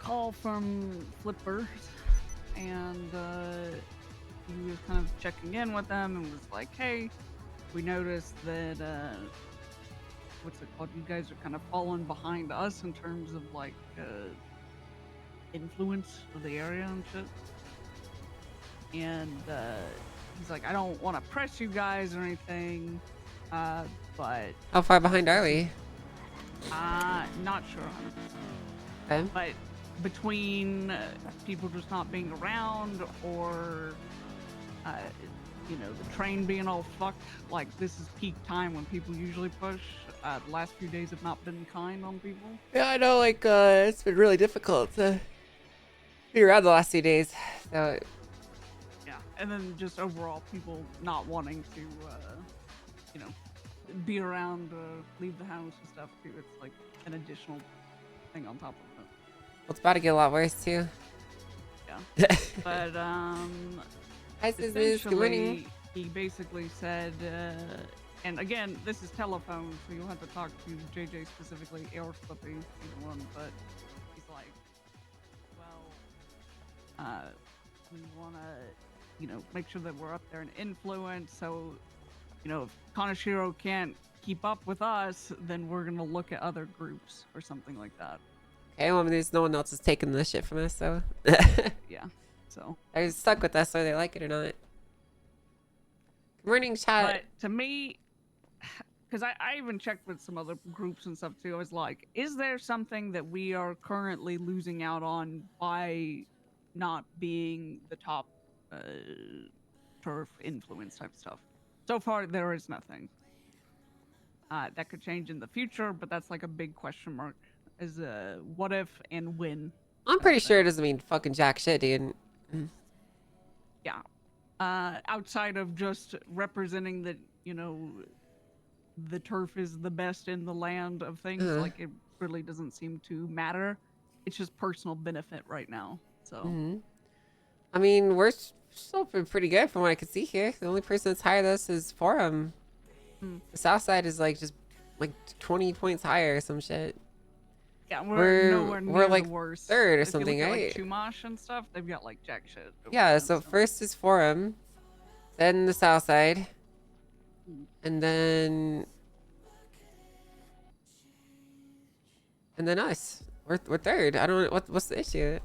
call from Flipper, and he was kind of checking in with them and was like, "Hey, we noticed that what's it called? You guys are kind of falling behind us in terms of like influence of the area and shit." And he's like, "I don't want to press you guys or anything, but How far behind are this is we? not sure 100%, Okay. but between people just not being around or uh, the train being all fucked, like this is peak time when people usually push. The last few days have not been kind on people. Yeah, I know. Like, it's been really difficult to be around the last few days. So, Yeah, and then just overall people not wanting to, you know, be around, leave the house and stuff too. It's like an additional thing on top of it. it's about to get a lot worse too. Yeah, but Hi, Suzus. Good morning. essentially he basically said, and again, this is telephone, so you'll have to talk to JJ specifically or Flippy, either one. But he's like, well, we want to, make sure that we're up there in influence. So, if Kanashiro can't keep up with us, then we're gonna look at other groups or something like that. Okay, well, I mean, there's no one else is taking this shit from us, so Yeah. So they're stuck with us whether they like it or not. Good morning, chat. but to me, because I even checked with some other groups and stuff too, I was like, is there something that we are currently losing out on by not being the top turf influence type stuff? So far, there is nothing. That could change in the future, but that's like a big question mark. Is what if and when? I'm Type pretty sure it thing. doesn't mean fucking jack shit, dude. Yeah. Outside of just representing that, the turf is the best in the land of things, Uh, like it really doesn't seem to matter. It's just personal benefit right now. So, mm-hmm. I mean, we're still pretty good from what I can see here. The only person that's higher than us is Forum. mm, The South Side is like just like 20 points higher or some shit. yeah, we're We're nowhere we're near the like worst. third or If you something, look at like right? Chumash and stuff, they've got like jack shit over Yeah. there. So So, first is Forum, then the South Side, mm. and then us. We're third. I don't know what's the issue.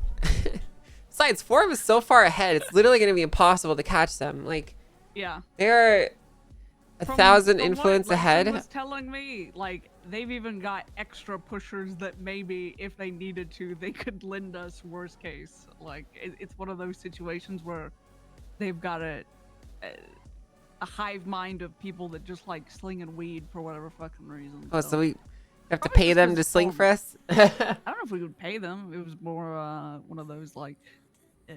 Besides, Forum is so far ahead. It's literally gonna be impossible to catch them. Like Yeah. they're a From thousand what influence Lexi ahead. was telling me, like they've even got extra pushers that maybe if they needed to, they could lend us worst case. Like it's one of those situations where they've got a hive mind of people that just like slinging weed for whatever fucking reason. Oh, so So we have to probably pay just them because to it's sling for fun. us. I don't know if we would pay them. It was more one of those uh,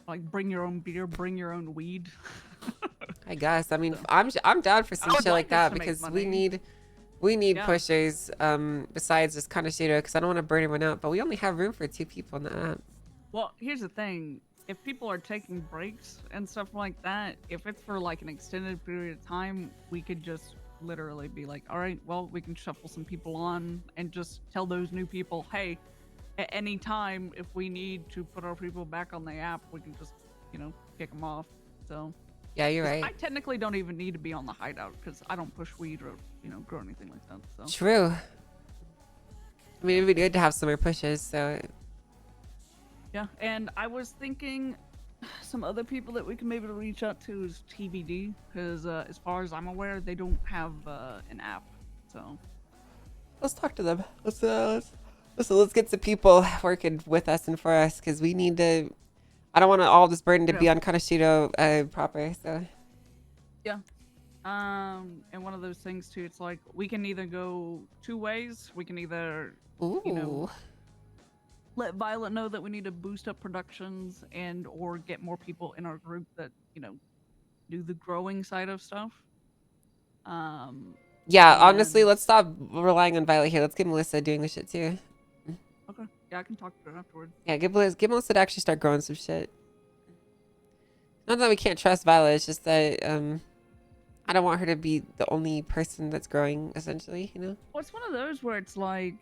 like bring your own beer, bring your own weed. I guess. I mean, So I'm down for I some would shit like like us that to make because we money. need Yeah. pushers. Besides just kind of shooter because I don't want to burn everyone out. But we only have room for 2 people in the app. Well, here's the thing. If people are taking breaks and stuff like that, if it's for like an extended period of time, we could just literally be like, all right, well, we can shuffle some people on and just tell those new people, hey, at any time, if we need to put our people back on the app, we can just, kick them off. So, Yeah, you're because right. I technically don't even need to be on the hideout because I don't push weed or, grow anything like that. So, True. I mean, yeah. it'd be good to have some more pushes. So Yeah, and I was thinking some other people that we can maybe reach out to is TBD because as far as I'm aware, they don't have an app. So let's talk to them. Let's get some people working with us and for us because we need to. I don't want all this burden to yeah, be on Kanashiro proper. So yeah. And one of those things too, it's like we can either go two ways. We can either, ooh, let Violet know that we need to boost up productions and or get more people in our group that do the growing side of stuff. Um, yeah. Honestly, and let's stop relying on Violet here. Let's get Melissa doing the shit too. okay, yeah, I can talk to her afterwards. Yeah, get Melissa to actually start growing some shit. Not that we can't trust Violet. It's just that I don't want her to be the only person that's growing. Essentially, you know. Well, it's one of those where it's like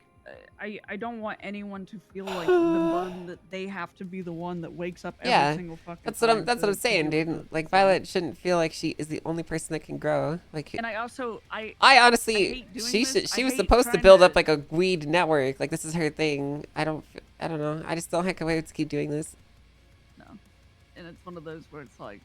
I don't want anyone to feel like the burden that they have to be the one that wakes up every Yeah, single fucking that's what I'm. time That's what I'm to saying, deal with dude. it. Like It's like- Violet shouldn't feel like she is the only person that can grow. Like And I also I honestly, hate doing she this. should. I She was hate supposed to trying build to- up like a weed network. Like this is her thing. I don't. I don't know. I just don't have a way to keep doing this. No, and it's one of those where it's like.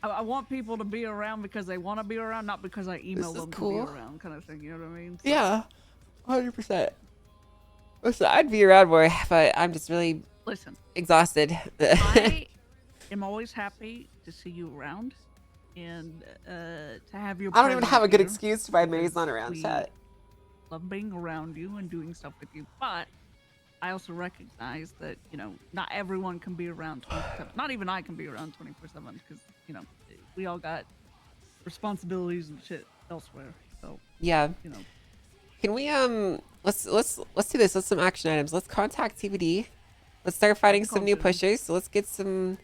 I want people to be around because they want to be around, not because I email is them cool. to be around, kind of thing. You know what I mean? So, Yeah, 100%. Listen, I'd be around more, but I'm just really Listen, exhausted. I am always happy to see you around, and to have your. I don't even have a good presence excuse to buy because Maze on around we chat. Love being around you and doing stuff with you, but I also recognize that not everyone can be around 24/7. Not even I can be around 24/7 because we all got responsibilities and shit elsewhere. So Yeah. you know. Can we let's do this. Let's some action items. Let's contact TBD. Let's start fighting some new pushers. So let's get some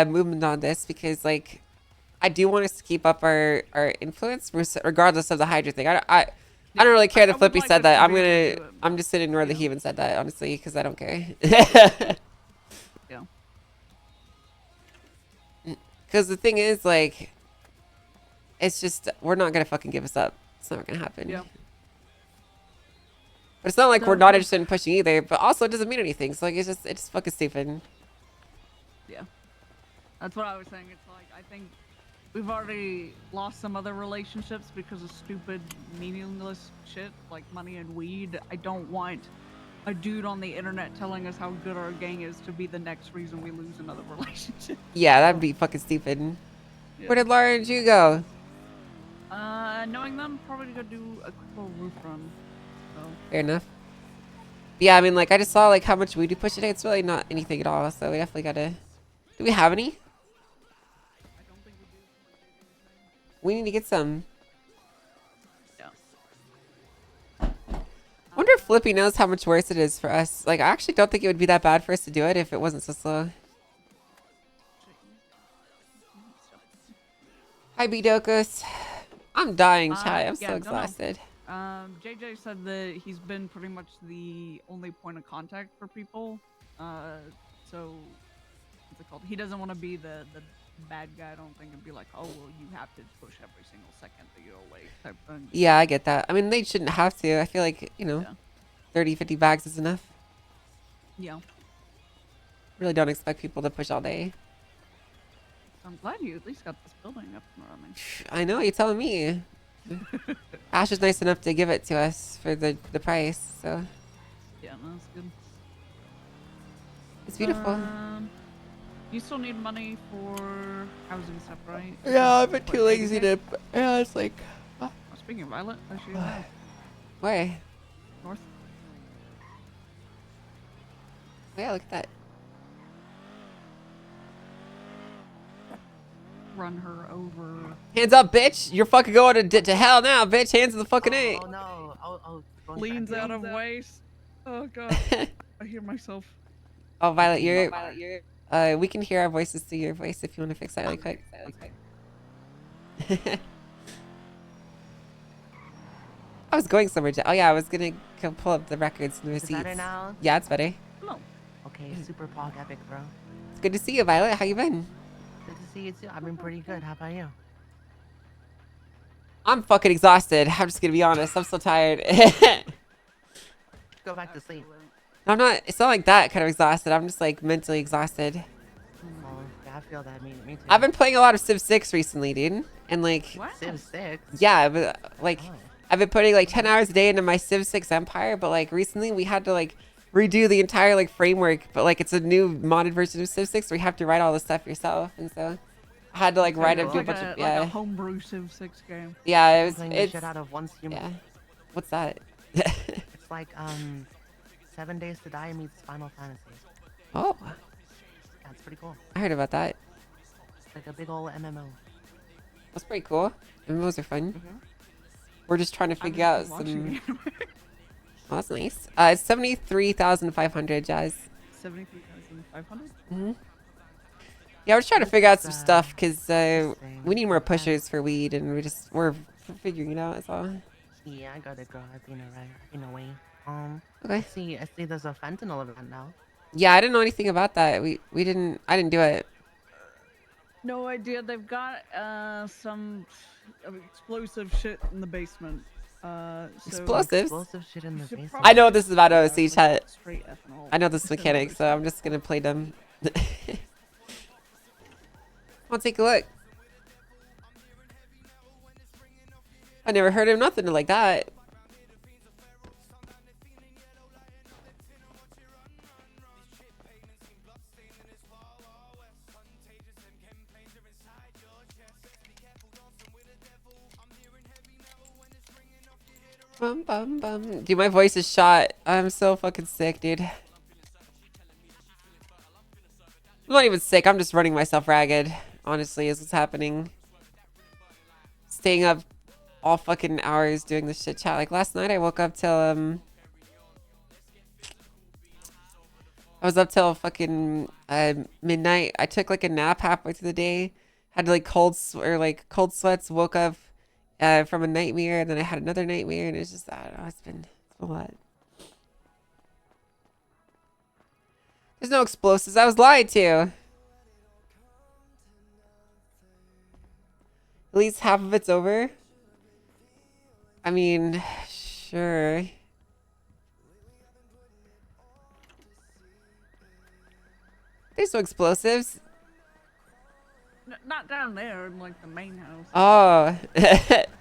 movement on this because like I do want us to keep up our influence regardless of the Hydra thing. I don't really care that I would Flippy like said us that. to I'm be able to gonna do it, I'm just gonna ignore that he yeah. even said that honestly because I don't care. Yeah. Because the thing is like it's just we're not gonna fucking give us up. It's not gonna happen. Yeah. But it's not like So we're not for- interested in pushing either. But also it doesn't mean anything. So like it's just fucking stupid. Yeah. That's what I was saying. It's like I think we've already lost some other relationships because of stupid, meaningless shit like money and weed. I don't want a dude on the internet telling us how good our gang is to be the next reason we lose another relationship. Yeah, that'd be fucking stupid. Yeah. Where did Laura and you go? Knowing them, probably gonna do a quick little roof run. So Fair enough. Yeah, I mean, like, I just saw, like, how much we do push today. It's really not anything at all, so we definitely gotta... Do we have any? I don't think we do. We need to get some. Yeah. I wonder if Flippy knows how much worse it is for us. Like, I actually don't think it would be that bad for us to do it if it wasn't so slow. Hi, Bidokos. I'm dying, chat. I'm yeah, so no. exhausted. JJ said that he's been pretty much the only point of contact for people. So what's it called? He doesn't want to be the bad guy, I don't think, and be like, oh well, you have to push every single second that you're away type thing. Yeah, I get that. I mean, they shouldn't have to. I feel like, you know, Yeah. 30, 50 bags is enough. Yeah. Really don't expect people to push all day. I'm glad you at least got this building up and running. I know, you're telling me. Ash was nice enough to give it to us for the price, so Yeah, no, that's good. it's beautiful. You still need money for housing stuff, right? Yeah, I've been What, too lazy 80K? to. Yeah, it's like. Oh, speaking of Violet, there she is now. Where? North. Oh, yeah, look at that. Run her over. Hands up, bitch! You're fucking going to hell now, bitch! Hands in the fucking A. Oh no! Going back Leans in. out of waist. Oh god. I hear myself. Oh, Violet, you're. We can hear our voices through your voice if you want to fix that really quick. I was going somewhere. Oh yeah, I was gonna go pull up the records and the Is receipts. it better now? Yeah, it's better. No. Okay, super pog epic, bro. It's good to see you, Violet. How you been? Good to see you too. I've been pretty good. How about you? I'm fucking exhausted. I'm just gonna be honest. I'm so tired. Go back to sleep. I'm not. It's not like that kind of exhausted. I'm just like mentally exhausted. Oh, yeah, I feel that. Me too. I've been playing a lot of Civ 6 recently, dude. And like, Wow. Civ 6. yeah, but like, Oh. I've been putting like 10 hours a day into my Civ 6 Empire. But like recently, we had to like redo the entire like framework. But like, it's a new modded version of Civ 6 where you have to write all the stuff yourself. And so I had to like write cool. it, do a Like bunch a, of like a yeah, homebrew Civ 6 game. yeah. It was Playing the it's shit out of one stream. yeah. What's that? It's like 7 Days to Die meets Final Fantasy. Oh, That's pretty cool. I heard about that. It's like a big old MMO. That's pretty cool. MMOs are fun. Mhm. We're just trying to I've figure out just been watching some. it. Oh, that's nice. It's 73,500, Jazz. 73,500? Hmm. Yeah, we're just trying to figure out some It's, stuff because we interesting. need more pushers for weed, and we're figuring it out. That's all. Yeah, I got it, girl. I've been alright. I've been away. Okay. I see. There's a fentanyl event now. Yeah, I didn't know anything about that. We didn't. I didn't do it. No idea. They've got some explosive shit in the basement. So Explosives? Explosive shit in the should basement. probably I know what this is about, yeah, OC like chat. straight ethanol. I know this instead of mechanic, so other I'm just gonna play them. I'll take a look. I never heard of nothing like that. Bum, bum, bum. Dude, my voice is shot. I'm so fucking sick, dude. I'm not even sick. I'm just running myself ragged. Honestly, is what's happening. Staying up all fucking hours doing this shit chat. Like last night, I woke up till I was up till fucking midnight. I took like a nap halfway through the day. Had like cold sweats. Woke up from a nightmare, and then I had another nightmare, and it's just I don't know. It's been a lot. There's no explosives. I was lied to. At least half of it's over. I mean, sure. There's no explosives. Not down there in like the main house. Oh.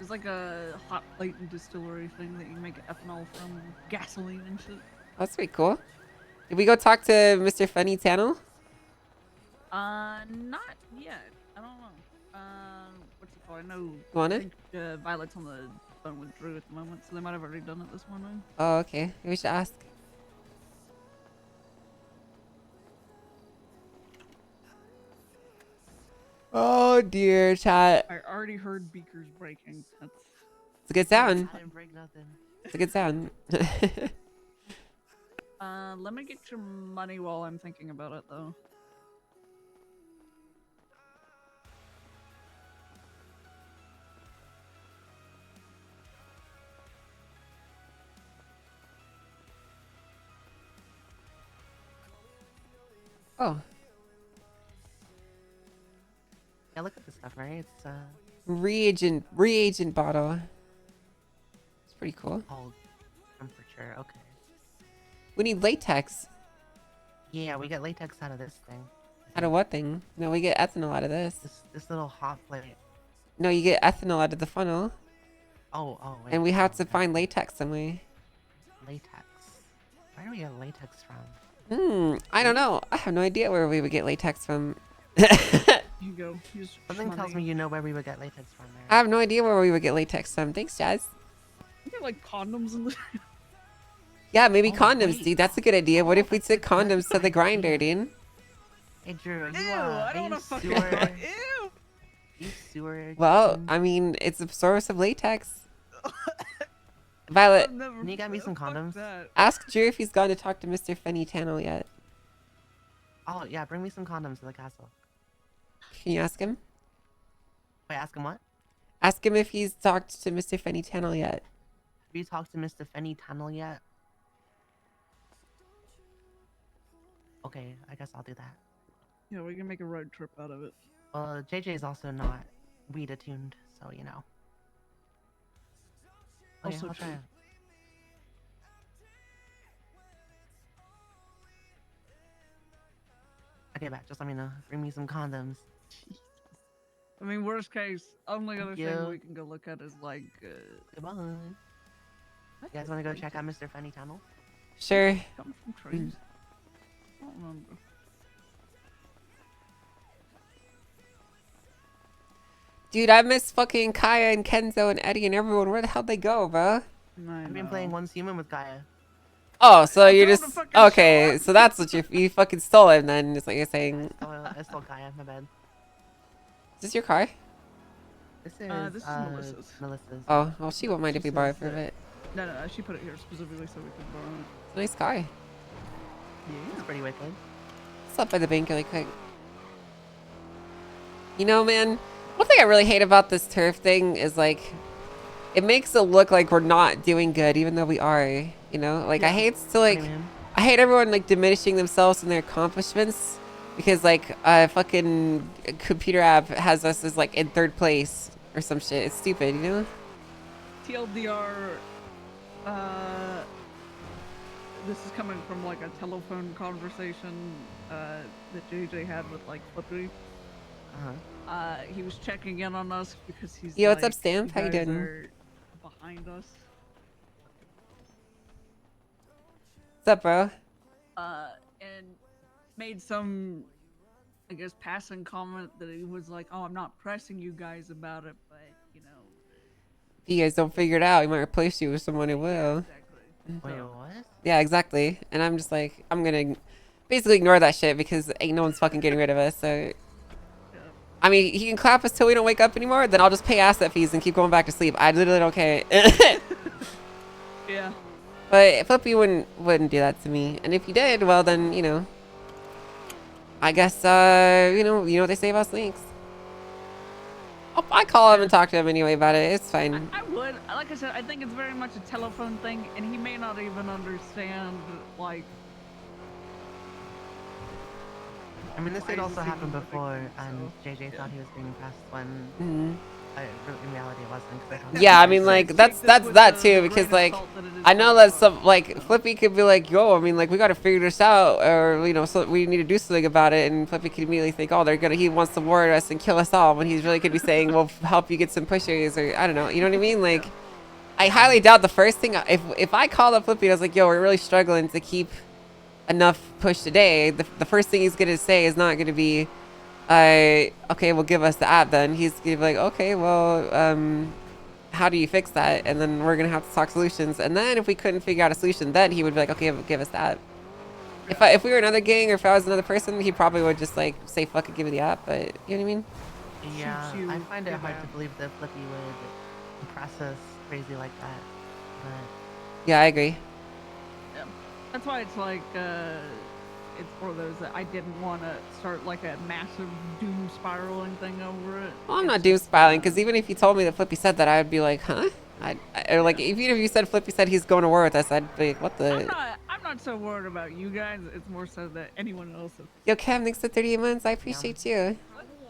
It's like a hot plate and distillery thing that you make ethanol from, gasoline and shit. That's pretty cool. Did we go talk to Mr. Funny Tannel? Not yet. I don't know. What's it called? I know. Want I it? think Violet's on the phone with Drew at the moment, so they might have already done it this morning. Oh, okay. Maybe we should ask. Oh dear, chat. I already heard beakers breaking. That's It's a good sound. I didn't break nothing. It's a good sound. let me get your money while I'm thinking about it though. Oh, Yeah, look at this stuff, right? It's reagent bottle. It's pretty cool. called temperature. Okay. We need latex. Yeah, we get latex out of this thing. Out of what thing? No, we get ethanol out of this. This little hot plate. No, you get ethanol out of the funnel. Oh, wait. And we have to okay. find latex somewhere. Latex. Where do we get latex from? I don't know. I have no idea where we would get latex from. Here you go. Here's Something tells me money. you know where we would get latex from there. I have no idea where we would get latex from. Thanks, Jazz. You get like condoms in the. Yeah, maybe Oh, condoms, wait. dude. That's a good idea. What if we took condoms to the grinder, dude? Hey, Drew, are you, Ew! I don't are want you to fucking. sewer? Ew! You sewer? Well, dude? I mean, it's a source of latex. Violet, I've never- Can you get me some fuck condoms? that. ask Drew if he's gone to talk to Mr. Fenny Tannel yet. Oh, yeah, bring me some condoms to the castle. Can you ask him? Wait, ask him what? Ask him if he's talked to Mr. Fenny Tannel yet. Have you talked to Mr. Fenny Tunnel yet? Okay, I guess I'll do that. Yeah, we can make a road trip out of it. Well, JJ is also not weed attuned, so you know. Okay, Also I'll try true. it. Okay, bet. Just let me know. Bring me some condoms. I mean, worst case, only other Thank thing you. we can go look at is like. Goodbye. You guys want to go check out Mr. Fenny Tunnel? Sure. Come from trees. I don't remember. Dude, I miss fucking Kaya and Kenzo and Eddie and everyone. Where the hell they go, bro? I've been playing Once Human with Gaia. Oh, so you're told him just to fucking show okay. up. So that's what you fucking stole him then. Is what you're saying. I stole Gaia, my bad. Is this your car? This This is Melissa's. Melissa's. Oh, well, she won't mind if She we borrow it says for a that- bit. No, she put it here specifically so we could borrow it. It's a nice car. It's Yeah. pretty wicked. Stop by the bank really quick. You know, man, one thing I really hate about this turf thing is like, it makes it look like we're not doing good, even though we are. You know, like I Yeah. hate to What do like, you mean? I hate everyone like diminishing themselves and their accomplishments because like a fucking computer app has us as like in 3rd place or some shit. It's stupid, you know? TLDR, this is coming from like a telephone conversation that JJ had with like Flippy. Uh-huh. He was checking in on us because he's Yo, what's like, up, Stamp? How you guys doing? are behind us. What's up, bro? And made some, I guess, passing comment that he was like, "Oh, I'm not pressing you guys about it, but you know." If you guys don't figure it out, we might replace you with someone who Yeah, will. exactly. Wait, So, what? Yeah, exactly. And I'm just like, I'm gonna basically ignore that shit because ain't no one's fucking getting rid of us. So, yeah. I mean, he can clap us till we don't wake up anymore. Then I'll just pay asset fees and keep going back to sleep. I literally don't care. Yeah. But Flippy wouldn't do that to me. And if he did, well then, you know, I guess you know what they say about snakes. I call him and talk to him anyway about it. It's fine. I would, like I said, I think it's very much a telephone thing, and he may not even understand, like. I mean, this why did he's also happen even before, thinking and so. JJ thought he was being pressed when Mhm. in reality it wasn't. 'Cause I thought Yeah, I he mean, was like Take that's this with that the too grain because of like salt that it is I know for that us, some like so. Flippy could be like, yo, I mean, like we got to figure this out, or you know, so we need to do something about it, and Flippy could immediately think, oh, he wants to ward us and kill us all, when he's really could be saying, we'll help you get some pushers, or I don't know, you know what I mean? Like, I highly doubt the first thing if I called up Flippy and I was like, yo, we're really struggling to keep enough push today, the first thing he's gonna say is not gonna be, okay, well, give us the app then. He's gonna be like, okay, well, how do you fix that? And then we're gonna have to talk solutions. And then if we couldn't figure out a solution, then he would be like, okay, give us that. If we were another gang or if I was another person, he probably would just like say, fuck it, give me the app. But you know what I mean? Yeah, you I find it give hard out. to believe that Flippy would press us crazy like that. But Yeah, I agree. Yeah. That's why it's like, it's one of those that I didn't want to start like a massive doom spiraling thing over it. Well, I'm It's not doom just, spiraling because even if you told me that Flippy said that, I'd be like, huh? Or like, even if you said Flippy said he's going to war with us, I'd be like, what the? I'm not so worried about you guys. It's more so that anyone else. Yo, Cam, thanks for 38 months. I appreciate you.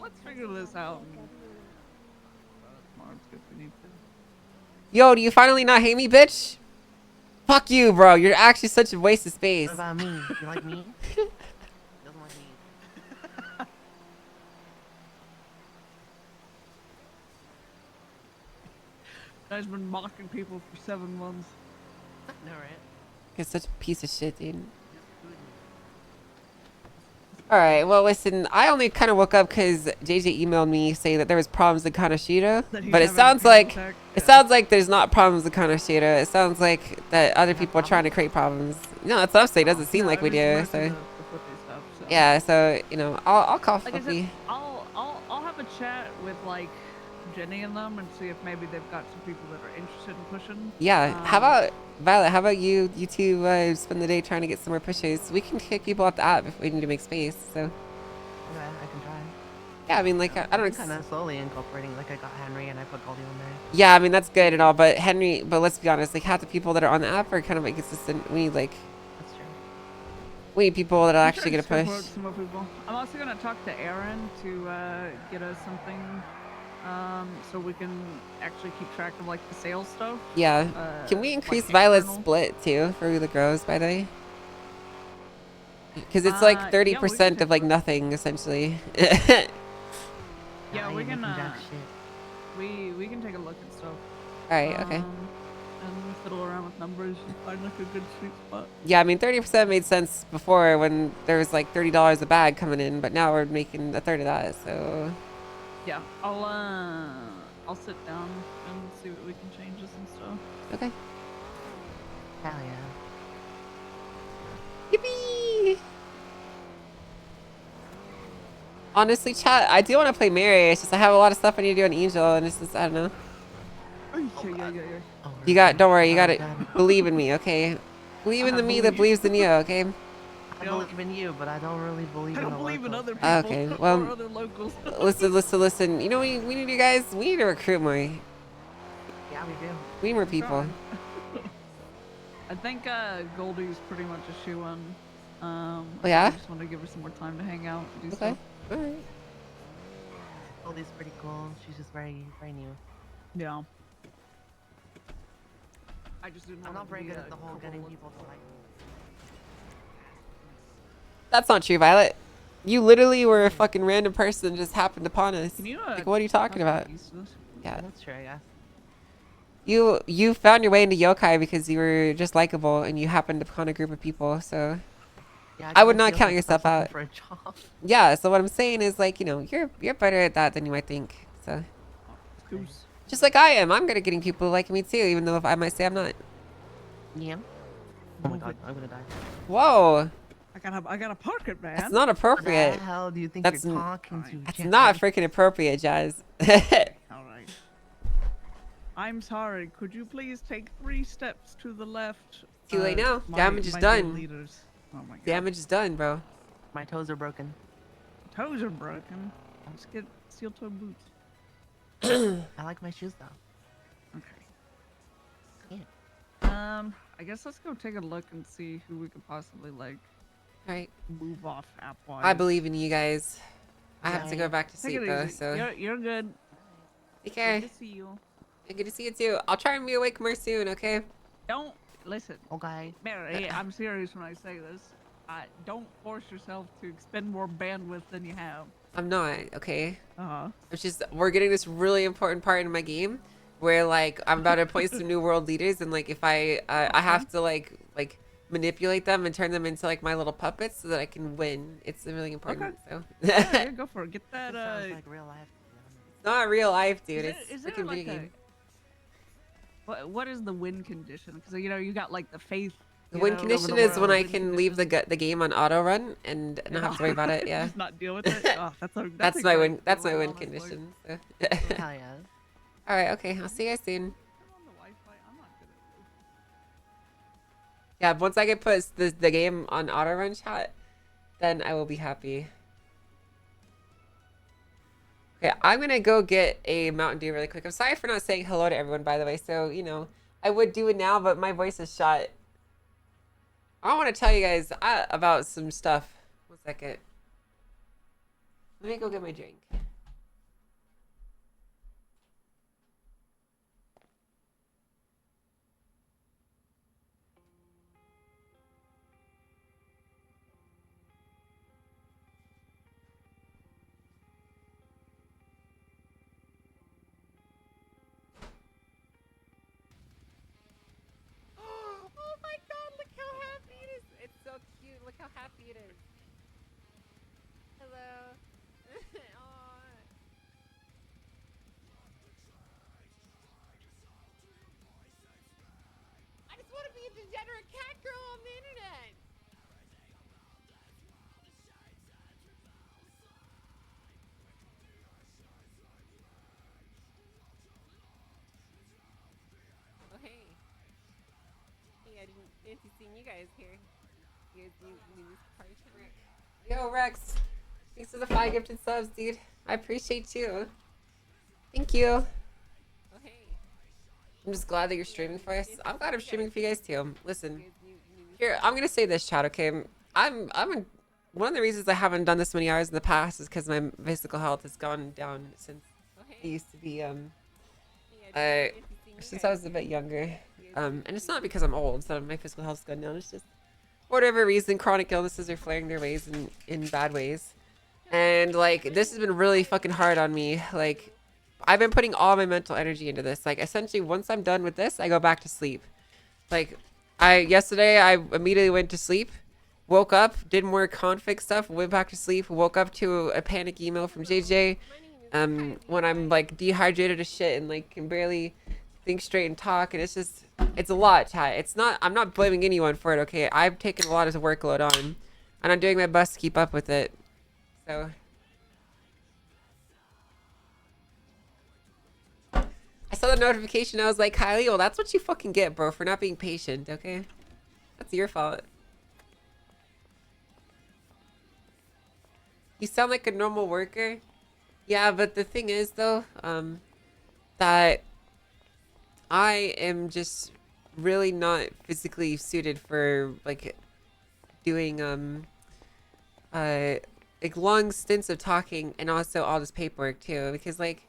Let's figure this out. And, tomorrow's good if we need to. Yo, do you finally not hate me, bitch? Fuck you, bro. You're actually such a waste of space. what about me? You like me? Doesn't like me. Guys been mocking people for 7 months. No, right? You're such a piece of shit, dude. Alright, well, listen, I only kind of woke up because JJ emailed me saying that there was problems in Kanashita. That he's But it having sounds a like panic attack. it sounds like there's not problems in Kanashita. It sounds like that other people are trying to create problems. No, that's what I'm saying. It doesn't seem No, like we it was do. mostly So the Flippy stuff, so. yeah, so you know, I'll call Like I Flippy. said, I'll have a chat with like Jenny and them and see if maybe they've got some people that are interested in pushing. Yeah. How Um, about Violet? How about you two spend the day trying to get some more pushes? We can kick people off the app if we need to make space. So Okay, I can try. yeah, I mean, like I don't. kind of slowly incorporating. Like I got Henry and I put Goldie on there. Yeah, I mean that's good and all, but but let's be honest, like half the people that are on the app are kind of inconsistent. We need That's true. we need people that are I'm actually sure gonna it's push. for some more people. I'm also gonna talk to Aaron to get us something, so we can actually keep track of like the sales stuff. Yeah. Can we like increase Violet's internal. split too for the grows, by the way? Because it's Yeah, like we can 30% take of like a look. nothing essentially. Yeah, I we ain't can. making jack shit. We can take a look at stuff. Alright, okay. And fiddle around with numbers and find like a good sweet spot. Yeah, I mean 30% made sense before when there was like $30 a bag coming in, but now we're making a third of that, so Yeah, I'll sit down and see what we can change this and stuff. okay. Hell yeah. Yippee! Honestly, chat, I do want to play Mary. It's just I have a lot of stuff I need to do on Angel, and it's just I don't know. Yeah. Oh, You got, don't worry, you got oh, to God. believe in me, okay? Believe in I the me that believes in you, okay? I believe in you, but I don't really believe I in don't the believe in locals. other people Okay, well, or other locals. listen. You know, we need you guys. We need to recruit more. Yeah, we do. We need more people. I think Goldie's pretty much a shoe-in. Oh, yeah? I just want to give her some more time to hang out and do Okay. stuff. All right. Goldie's pretty cool. She's just very, very new. Yeah. I just didn't I'm want not to very be good a at the whole couple getting of- people to like. That's not true, Violet. You literally were a fucking random person just happened upon us. Can you? Like, what are you talking about? Yeah. That's true, I guess. You found your way into yokai because you were just likable and you happened upon a group of people. So Yeah, I would just not feel count like yourself looking out. for a job. Yeah. So what I'm saying is like you're better at that than you might think. So Goose. just like I am, I'm good at getting people to like me too, even though if I might say I'm not. Yeah. Oh my god, I'm gonna die. Whoa, I gotta park it, man. that's not What appropriate. the hell do you think That's you're n- talking to? That's Jeffrey? not freaking appropriate, Jazz. All right. I'm sorry. Could you please take 3 steps to the left? Too late now. My- Damage is my dear done. Leaders. Oh my god. Damage is done, bro. My toes are broken. Toes are broken. Let's get steel toe boots. I like my shoes though. Okay. I guess let's go take a look and see who we could possibly like All right. move off app wise. I believe in you guys. I have to Yeah. go back to Take sleep it though, easy. so You're good. take care. Good to see you. And good to see you too. I'll try and be awake more soon, okay? Don't listen, Okay. Mary. I'm serious when I say this. Don't force yourself to expend more bandwidth than you have. I'm not, okay? Uh-huh. It's just we're getting this really important part in my game where like I'm about to appoint some new world leaders and like if I have to like manipulate them and turn them into like my little puppets so that I can win. It's really important. So Yeah, go for it. Get that. This sounds like real life. To be honest. it's not real life, dude. Is It's there freaking like video a? game. What is the win condition? Because you got like the faith. The you win know, over condition the is when world, I win can leave condition. the game on auto run and not have to worry about it. Yeah. Just not deal with it. Oh, that's That's my win. great That's my feeling, win honestly. condition. So. Hell yeah. All right. Okay. I'll see you guys soon. I'm on the Wi-Fi. I'm not good at this. Yeah. Once I get put the game on auto run chat, then I will be happy. Okay. I'm gonna go get a Mountain Dew really quick. I'm sorry for not saying hello to everyone, by the way. So I would do it now, but my voice is shot. I want to tell you guys about some stuff. 1 second. Let me go get my drink. Oh my god, look how happy it is. It's so cute. Look how happy it is. Hello. Aw. I just want to be a degenerate cat girl on the internet. Oh, hey. Hey, I didn't see you guys here. You guys need this party trick. Yo, Rex. Thanks for the 5 gifted subs, dude. I appreciate you. Thank you. Oh, hey. I'm just glad that you're streaming for us. I'm glad I'm streaming for you guys too. Listen, here I'm gonna say this, chat. Okay, one of the reasons I haven't done this many hours in the past is because my physical health has gone down since I used to be since I was a bit younger. And it's not because I'm old, so my physical health's gone down. It's just for whatever reason, chronic illnesses are flaring their ways in bad ways. And like this has been really fucking hard on me. Like I've been putting all my mental energy into this. Like essentially once I'm done with this, I go back to sleep. Like yesterday I immediately went to sleep, woke up, did more config stuff, went back to sleep, woke up to a panic email from JJ. When I'm like dehydrated as shit and like can barely think straight and talk, and it's a lot, chat. I'm not blaming anyone for it, okay? I've taken a lot of workload on and I'm doing my best to keep up with it. So I saw the notification. I was like, Kylie, well, that's what you fucking get, bro, for not being patient, okay? That's your fault. You sound like a normal worker. Yeah, but the thing is, though, that I am just really not physically suited for like doing like long stints of talking and also all this paperwork too, because like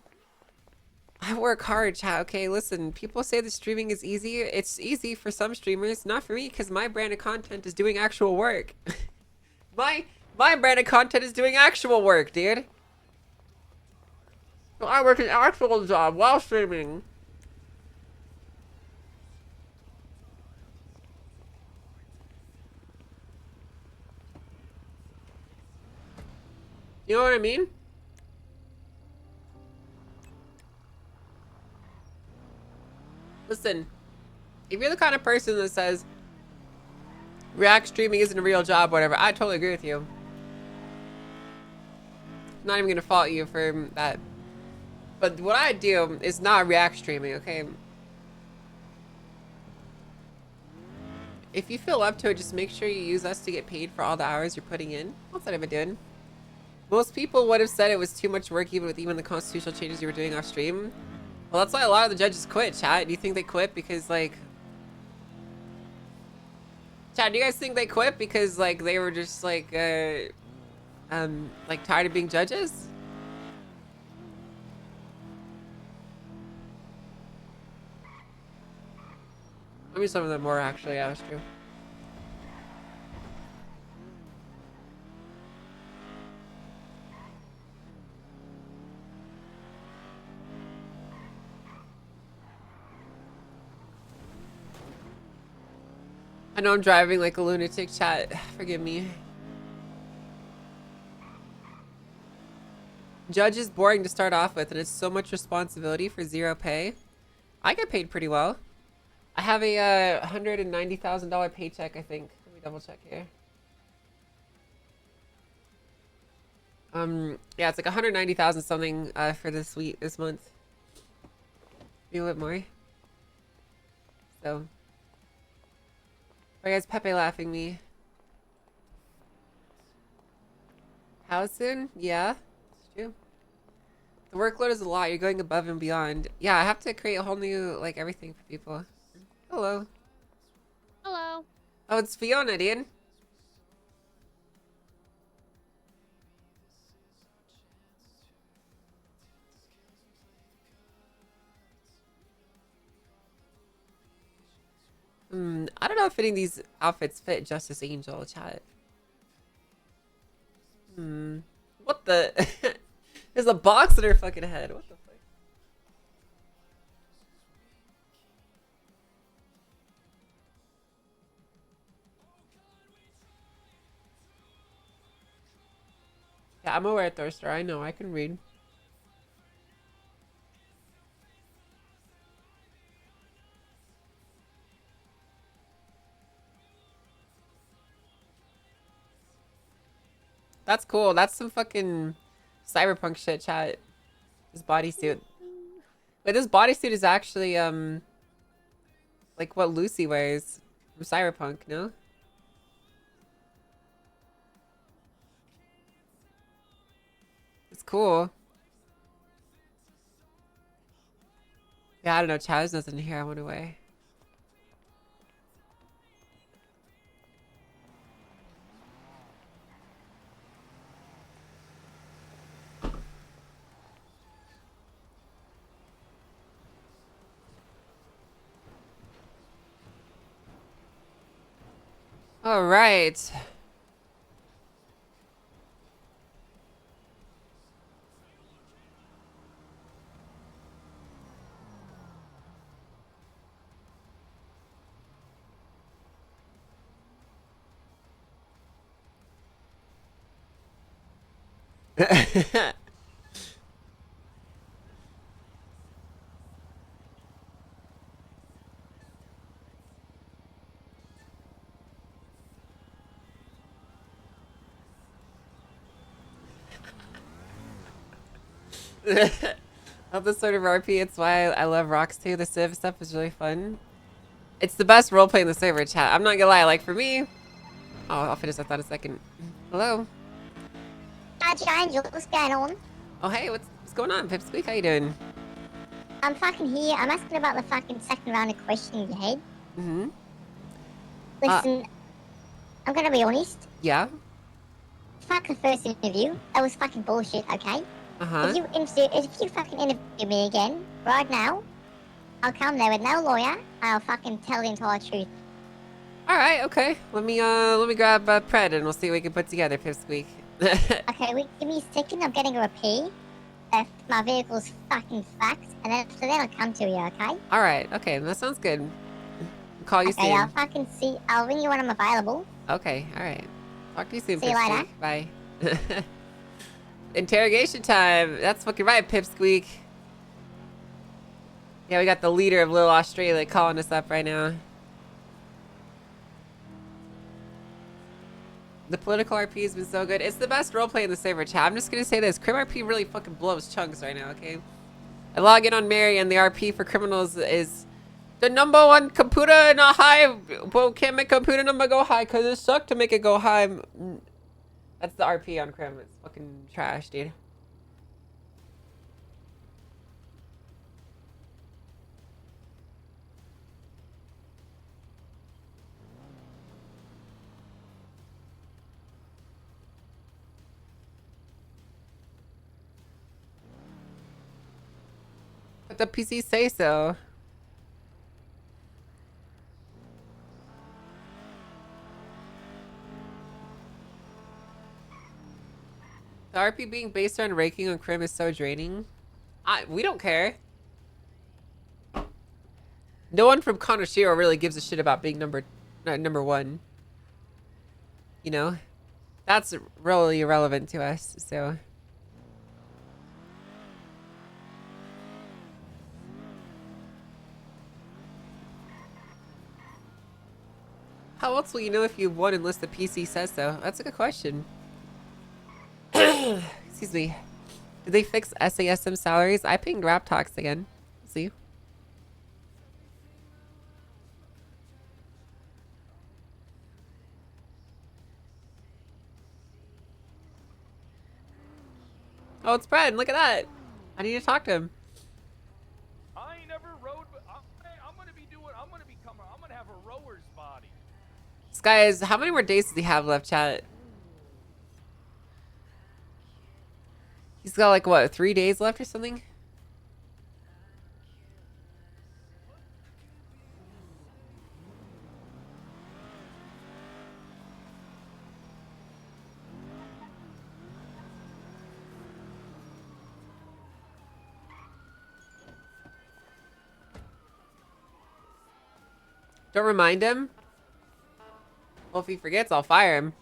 I work hard, chat. Okay, listen, people say the streaming is easy. It's easy for some streamers, not for me, because my brand of content is doing actual work. my brand of content is doing actual work, dude. So I work an actual job while streaming. You know what I mean? Listen, if you're the kind of person that says React streaming isn't a real job, whatever, I totally agree with you. I'm not even gonna fault you for that. But what I do is not React streaming, okay? If you feel up to it, just make sure you use us to get paid for all the hours you're putting in. What's that even doing? Most people would have said it was too much work even with the constitutional changes you were doing off stream. Well, that's why a lot of the judges quit, chat. Do you think they quit because, like... Chat, do you guys think they quit because, like, they were just, like tired of being judges? Maybe some of them were, actually. Yeah, that's true. I know I'm driving like a lunatic, chat. Forgive me. Judge is boring to start off with, and it's so much responsibility for zero pay. I get paid pretty well. I have a $190,000 paycheck, I think. Let me double check here. Yeah, it's like 190,000 something for this month. Maybe a bit more. So. Why is Pepe laughing me? How soon? Yeah, it's true. The workload is a lot. You're going above and beyond. Yeah, I have to create a whole new, like, everything for people. Hello. Hello. Oh, it's Fiona, dude. I don't know if fitting these outfits fit Justice Angel, chat. What the? There's a box in her fucking head. What the fuck? Yeah, I'm aware, Thirster. I know. I can read. That's cool. That's some fucking cyberpunk shit, chat. This bodysuit. Wait, this bodysuit is actually, like what Lucy wears from Cyberpunk, no? It's cool. Yeah, I don't know. Chat, there's nothing here. I went away. All right. Of the sort of RP, it's why I love Rocks too. The Civ stuff is really fun. It's the best roleplay in the server, chat. I'm not gonna lie, like for me. Oh, I'll finish that thought in a second. Hello. Hi, Angel. What's going on? Oh, hey, what's going on, Pipsqueak? How you doing? I'm fucking here. I'm asking about the fucking second round of questioning you had. Mm-hmm. Listen, I'm gonna be honest. Yeah. Fuck the first interview. That was fucking bullshit, okay? Uh-huh. If you fucking interview me again, right now, I'll come there with no lawyer, and I'll fucking tell the entire truth. All right. Okay. Let me grab Pred and we'll see what we can put together, Pipsqueak. Okay, wait, give me a second. I'm getting a repair. If my vehicle's fucking fucked, and then after that I'll come to you, okay? All right. Okay. That sounds good. I'll call you Okay, soon. I'll fucking see. I'll ring you when I'm available. Okay. All right. Talk to you soon, See you later. Pipsqueak. Bye. Interrogation time. That's fucking right, Pipsqueak. Yeah, we got the leader of Little Australia calling us up right now. The political RP has been so good. It's the best roleplay in the server chat. I'm just gonna say this. Crim RP really fucking blows chunks right now, okay? I log in on Mary and the RP for criminals is the #1 computer not high. Well, can't make computer number go high because it sucked to make it go high. That's the RP on Crim. It's fucking trash, dude. But the PC say so. The RP being based on ranking on Crim is so draining. We don't care. No one from Konoshiro really gives a shit about being number 1. You know? That's really irrelevant to us, so... How else will you know if you've won unless the PC says so? That's a good question. Excuse me. Did they fix SASM salaries? I pinged Rap Talks again. See? Oh, it's Brad. Look at that. I need to talk to him. I ain't never rode, but I'm gonna have a rower's body. This guy is... How many more days does he have left, chat? He's got like, what, 3 days left or something? Don't remind him? Well, if he forgets, I'll fire him.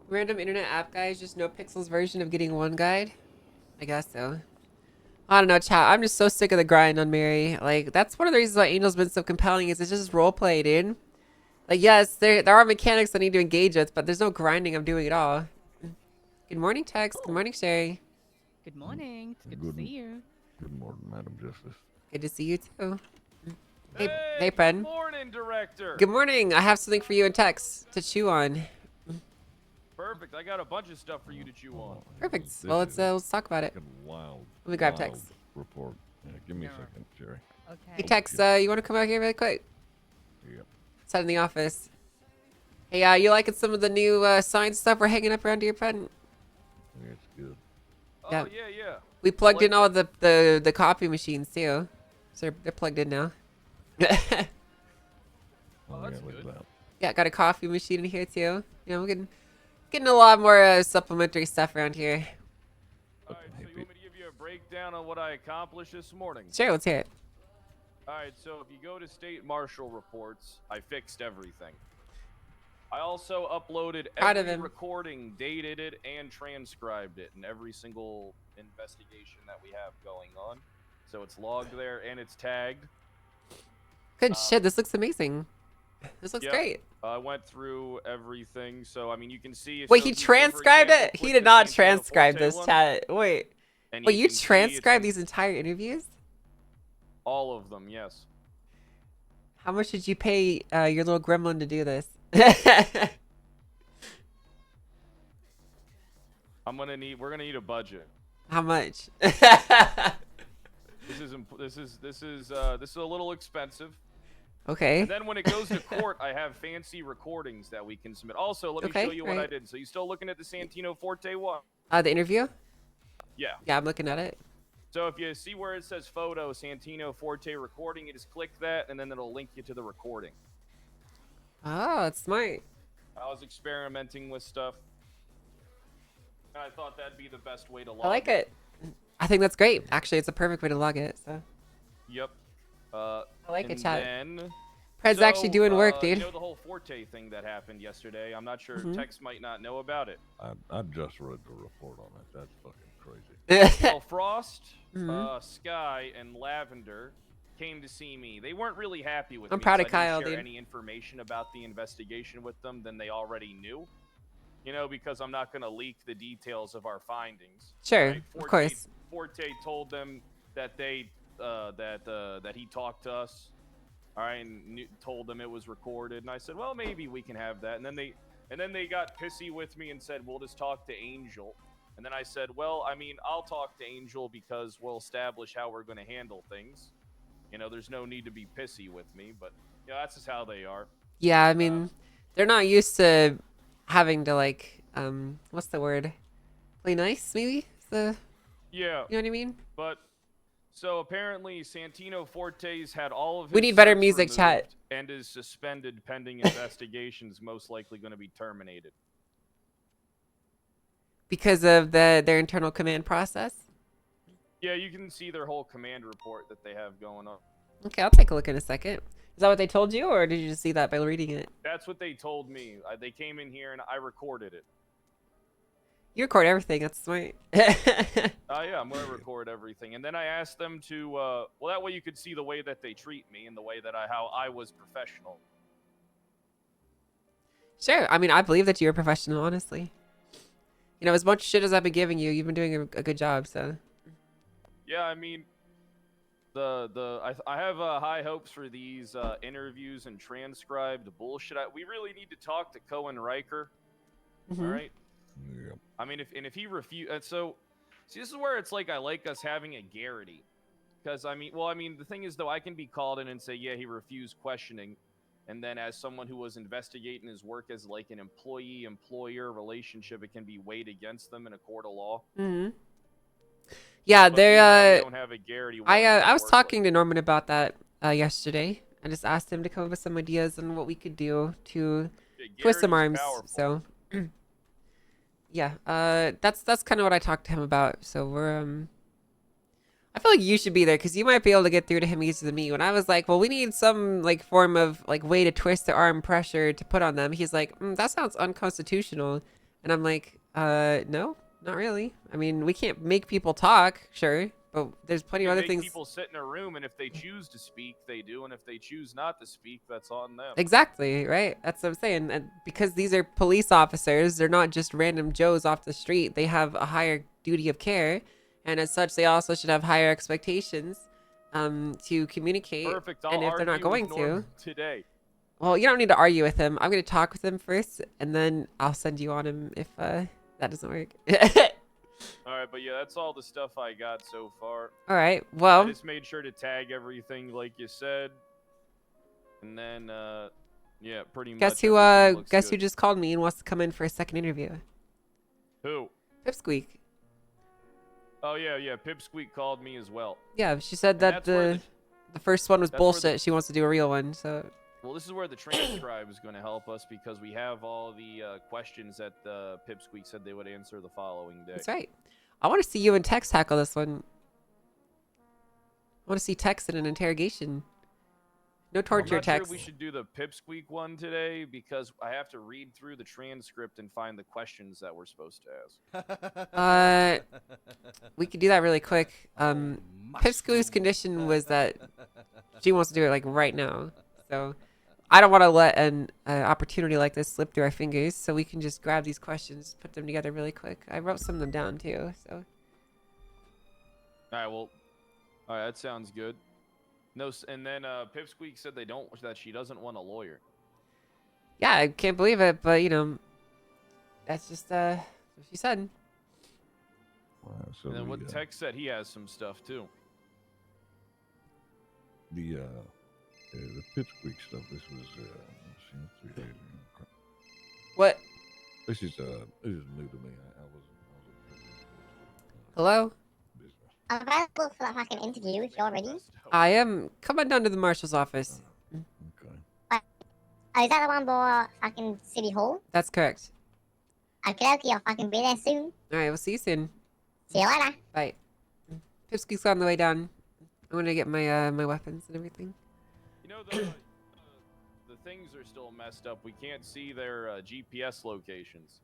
Random internet app guys, just no pixels version of getting one guide? I guess so. I don't know, chat. I'm just so sick of the grind on Mary. Like, that's one of the reasons why Angel's been so compelling is it's just roleplay, dude. Like, yes, there are mechanics I need to engage with, but there's no grinding I'm doing at all. Good morning, Tex. Good morning, Sherry. Good morning. It's good to see you. Good morning, Madam Justice. Good to see you, too. Hey, friend. Good morning, Director. Good morning. I have something for you and Tex to chew on. Perfect. I got a bunch of stuff for you to chew on. Perfect. Well, let's talk about it. Wild, Let me grab wild Tex. report. Yeah, give me a second, Jerry. Okay. Hey, Tex, you want to come out here really quick? Yep. Sat in the office. Hey, you liking some of the new science stuff we're hanging up around your pen? Yeah, it's good. Oh, Yeah. yeah. We plugged in all the copy machines too, so they're plugged in now. Oh, Oh, that's yeah, look good. at that. Yeah, got a coffee machine in here too. You know, we're getting a lot more supplementary stuff around here. All right, so you want me to give you a breakdown on what I accomplished this morning? Sure, let's hear it. All right, so if you go to State Marshal reports, I fixed everything. I also uploaded Proud of every him. recording, dated it, and transcribed it in every single investigation that we have going on. So it's logged there and it's tagged. Good shit. This looks amazing. This looks Yeah. great. I went through everything, so I mean, you can see. It Wait, shows he you, so, for transcribed example, it? He click did the not Santana transcribe Forte this, one, chat. Wait. and Wait, you can see it's transcribed in- these entire interviews? All of them, yes. How much did you pay your little gremlin to do this? We're gonna need a budget. How much? This is a little expensive. Okay. And then when it goes to court, I have fancy recordings that we can submit. Also, let me Okay, show you what I right. did. So you still looking at the Santino Forte one? The interview? Yeah. Yeah, I'm looking at it. So if you see where it says photo Santino Forte recording, you just click that, and then it'll link you to the recording. Oh, it's smart. I was experimenting with stuff, and I thought that'd be the best way to log I like it. I think that's great. Actually, it's a perfect way to log it. So Yep. I like it, and chat. Then, Pred's actually doing work, You dude. know the whole Forte thing that happened yesterday? I'm not sure. Mhm. Tex might not know about it. I just read the report on it. That's fucking crazy. Well, Frost, Mhm. Sky, and Lavender came to see me. They weren't really happy with I'm me. proud 'cause of I didn't Kyle, share dude. any information about the investigation with them than they already knew. You know, because I'm not going to leak the details of our findings. Sure, right? of course. Forte told them that that he talked to us. All right, and told them it was recorded, and I said, well, maybe we can have that. And then they got pissy with me and said, we'll just talk to Angel. And then I said, well, I mean, I'll talk to Angel because we'll establish how we're going to handle things. You know, there's no need to be pissy with me, but yeah, that's just how they are. Yeah, I mean, they're not used to having to like, what's the word? Play nice, maybe? Yeah, You know what I mean? but so apparently Santino Forte's had all of his We need better certs music, chat. removed and is suspended pending investigations, most likely going to be terminated. Because of their internal command process. Yeah, you can see their whole command report that they have going on. Okay, I'll take a look in a second. Is that what they told you, or did you just see that by reading it? That's what they told me. They came in here and I recorded it. You record everything. That's smart. Yeah, I'm gonna record everything, and then I asked them to. Well, that way you could see the way that they treat me and the way that how I was professional. Sure. I mean, I believe that you're a professional, honestly. You know, as much shit as I've been giving you, you've been doing a good job, so. Yeah, I mean, I have high hopes for these interviews and transcribed bullshit. We really need to talk to Cohen Riker. Mhm. All right. Yep. I mean, if he refuse, so see, this is where it's like I like us having a Garrity, because I mean, the thing is though, I can be called in and say, yeah, he refused questioning, and then as someone who was investigating his work as like an employee-employer relationship, it can be weighed against them in a court of law. Mhm. Yeah, But they being that we don't have a Garrity. I was talking to Norman about that yesterday. I just asked him to come up with some ideas on what we could do to twist some arms. So yeah, that's kind of what I talked to him about. So we're I feel like you should be there because you might be able to get through to him easier than me. When I was like, well, we need some like form of like way to twist the arm pressure to put on them. He's like, that sounds unconstitutional, and I'm like, no, not really. I mean, we can't make people talk, sure, but there's plenty of other things. People sit in a room, and if they choose to speak, they do, and if they choose not to speak, that's on them. Exactly, right? That's what I'm saying. And because these are police officers, they're not just random Joes off the street. They have a higher duty of care, and as such, they also should have higher expectations to communicate. Perfect. And if they're not going to, today. well, you don't need to argue with him. I'm going to talk with him first, and then I'll send you on him if that doesn't work. All right, but yeah, that's all the stuff I got so far. All right. I Well, just made sure to tag everything like you said, and then yeah, pretty much. guess who everything looks guess who good. just called me and wants to come in for a second interview? Who? Pipsqueak. Oh yeah, Pipsqueak called me as well. Yeah, she said And that that's where the first one was that's where bullshit. She wants to do a real one. So Well, this is where the transcribe is going to help us because we have all the questions that Pipsqueak said they would answer the following day. that's right. I want to see you and Tex tackle this one. I want to see Tex in an interrogation. No torture, I'm not Tex. sure we should do the Pipsqueak one today because I have to read through the transcript and find the questions that we're supposed to ask. We could do that really quick. Pipsqueak's condition was that she wants to do it like right now. So I don't want to let an opportunity like this slip through our fingers. So we can just grab these questions, put them together really quick. I wrote some of them down too. So All right, well, all right, that sounds good. No, and then Pipsqueak said that she doesn't want a lawyer. Yeah, I can't believe it, but you know, that's just what she said. So And then what Tex said, he has some stuff too. the Pipsqueak stuff. This was 3 days ago. What? This is new to me. I wasn't privy to Hello? business. I'm available for that fucking interview if you're ready. I am. Come on down to the marshal's office. Okay. Oh, is that the one for fucking City Hall? That's correct. Okay, I'll fucking be there soon. All right, we'll see you soon. See you later. Bye. Pipsqueak's on the way down. I'm gonna get my my weapons and everything. You know, the things are still messed up. We can't see their GPS locations.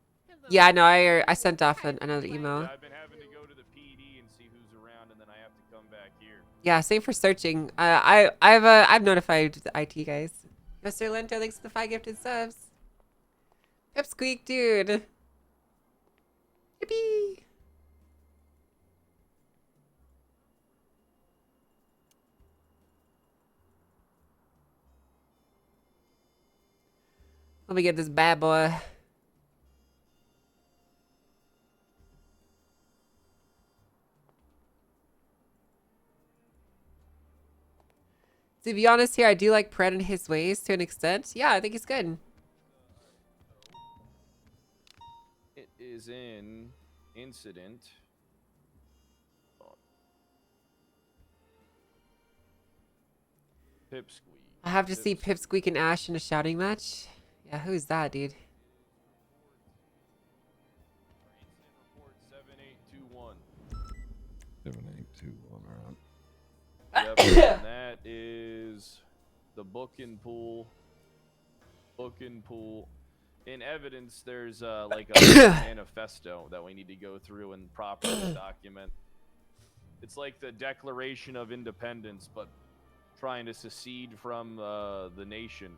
Yeah, no, I sent off another email. Yeah, I've been having to go to the PD and see who's around, and then I have to come back here. Yeah, same for searching. I've notified the IT guys. Mr. Lento, thanks for the 5 gifted subs. Pipsqueak, dude. Yippee. Let me get this bad boy. To be honest here, I do like Pred and his ways to an extent. Yeah, I think he's good. It is in incident. Pipsqueak. I have to see Pipsqueak and Ash in a shouting match. Yeah, who's that, dude? Incident report 7821. 7821. All right. Yep, and that is the booking pool. Booking pool. In evidence, there's like a manifesto that we need to go through and properly document. It's like the Declaration of Independence, but trying to secede from the nation.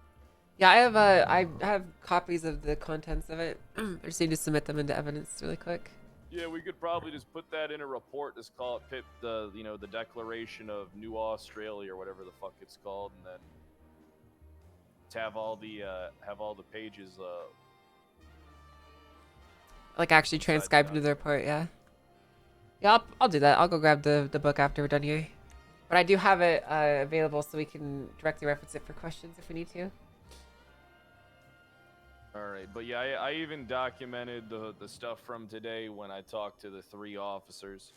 Yeah, I have copies of the contents of it. I just need to submit them into evidence really quick. Yeah, we could probably just put that in a report. Just call it the Declaration of New Australia or whatever the fuck it's called, and then to have all the pages. Like actually transcribed into the report, yeah. Yeah, I'll do that. I'll go grab the book after we're done here. But I do have it available so we can directly reference it for questions if we need to. All right, but yeah, I even documented the stuff from today when I talked to the 3 officers.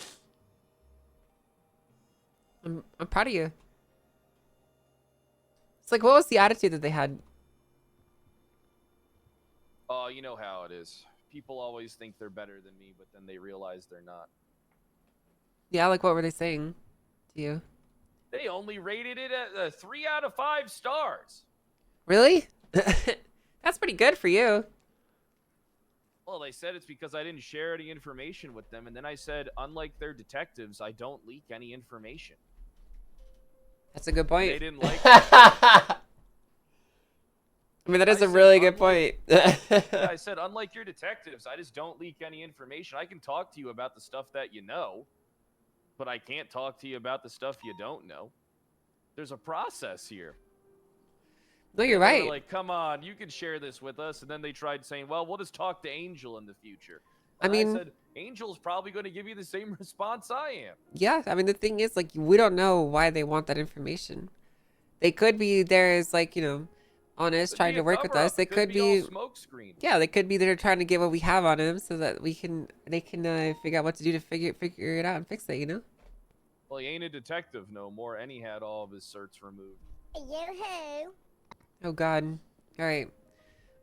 I'm proud of you. It's like, what was the attitude that they had? Oh, you know how it is. People always think they're better than me, but then they realize they're not. Yeah, like what were they saying to you? They only rated it at 3 out of 5 stars. Really? That's pretty good for you. Well, they said it's because I didn't share any information with them, and then I said, unlike their detectives, I don't leak any information. That's a good point. They didn't like I mean, that is a really good point. I said, unlike your detectives, I just don't leak any information. I can talk to you about the stuff that you know, but I can't talk to you about the stuff you don't know. There's a process here. No, you're They were right. like, come on, you can share this with us. And then they tried saying, well, we'll just talk to Angel in the future. And I mean, I said, Angel's probably going to give you the same response I am. yeah, I mean, the thing is, like, we don't know why they want that information. They could be there as, like, you know, honest, Could trying be to a work with us. cover-up. They It could all be, smoke screen. yeah, they could be there trying to get what we have on him so that they can figure out what to do to figure it out and fix it, you know? Well, he ain't a detective no more, and he had all of his certs removed. Yoo-hoo. Oh, God. All right.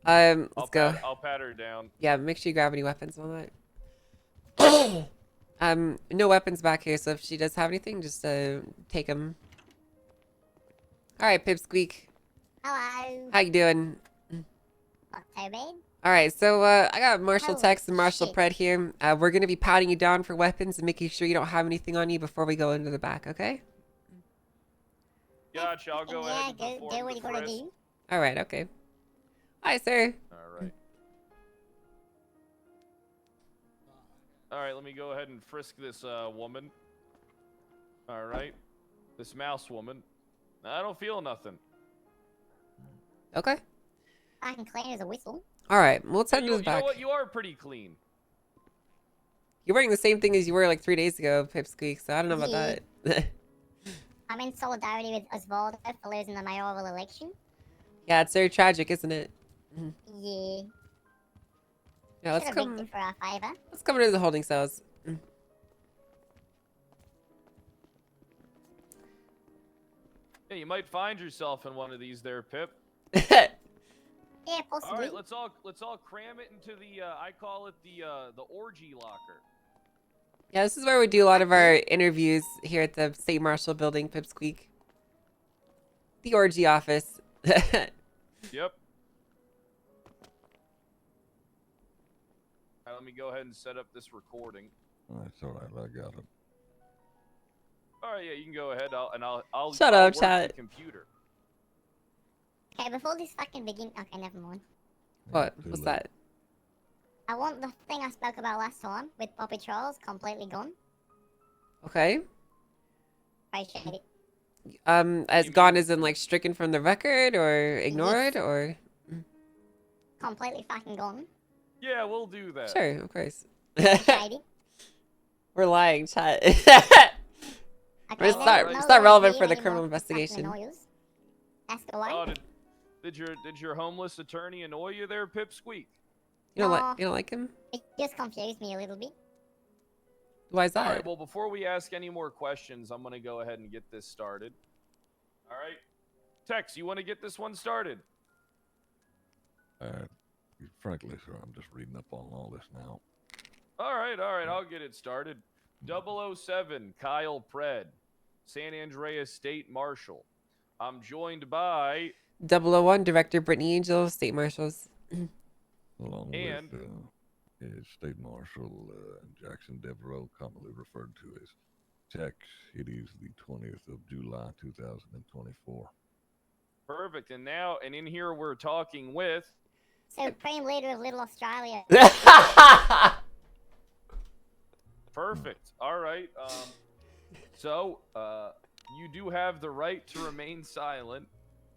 Let's go. I'll pat her down. Yeah, make sure you grab any weapons and all that. No weapons back here, so if she does have anything, just take them. All right, Pipsqueak. Hello. How you doing? Not so bad. All right, so I got Marshal Oh, Tex and Marshal shit. Pred here. We're gonna be patting you down for weapons and making sure you don't have anything on you before we go into the back, okay? Gotcha, I'll go Yeah, ahead and do perform what the you gotta frisk. do. All right, okay. Hi, sir. Alright. Alright, let me go ahead and frisk this woman. Alright. This mouse woman. I don't feel nothing. Okay. Fucking clean as a whistle. All right. We'll You, send this you know back. what? You are pretty clean. You're wearing the same thing as you were like 3 days ago, Pipsqueak. So I don't know about that. I'm in solidarity with Osvaldo for losing the mayoral election. Yeah, it's very tragic, isn't it? Yeah. Yeah, let's Should have rigged come. it for our favour. Let's come into the holding cells. Yeah, you might find yourself in one of these there, Pip. Yeah, All possibly. right, let's all cram it into the I call it the orgy locker. Yeah, this is where we do a lot of our interviews here at the State Marshal Building, Pipsqueak. The orgy office. Yep. All right, let me go ahead and set up this recording. That's all right. I got it. All right, yeah, you can go ahead. I'll Shut I'll up, work chat. the computer. Okay, before this fucking begins. Okay, never mind. What? Too What's late. that? I want the thing I spoke about last time with Poppy Trolls completely gone. Okay. Appreciate it. As gone as in like stricken from the record or ignored Yes. or Completely fucking gone. Yeah, we'll do that. sure, of course. Appreciate it. We're lying, chat. Okay, It's no- not- no it's not relevant idea for the anymore criminal for fucking investigation. annoyers. Ask away. Oh, did your homeless attorney annoy you there, Pipsqueak? You don't No. like you don't like him? It just confused me a little bit. Why is All that? right, well, before we ask any more questions, I'm going to go ahead and get this started. All right. Tex, you want to get this one started? Frankly, sir, I'm just reading up on all this now. All right, I'll get it started. 007, Kyle Pred, San Andreas State Marshal. I'm joined by 001 Director Brittany Angel, State Marshals. Along And- with State Marshal Jackson Devereaux, commonly referred to as Tex. It is the 20th of July, 2024. Perfect. And in here we're talking with Supreme Leader of Little Australia. Perfect. All right. So you do have the right to remain silent.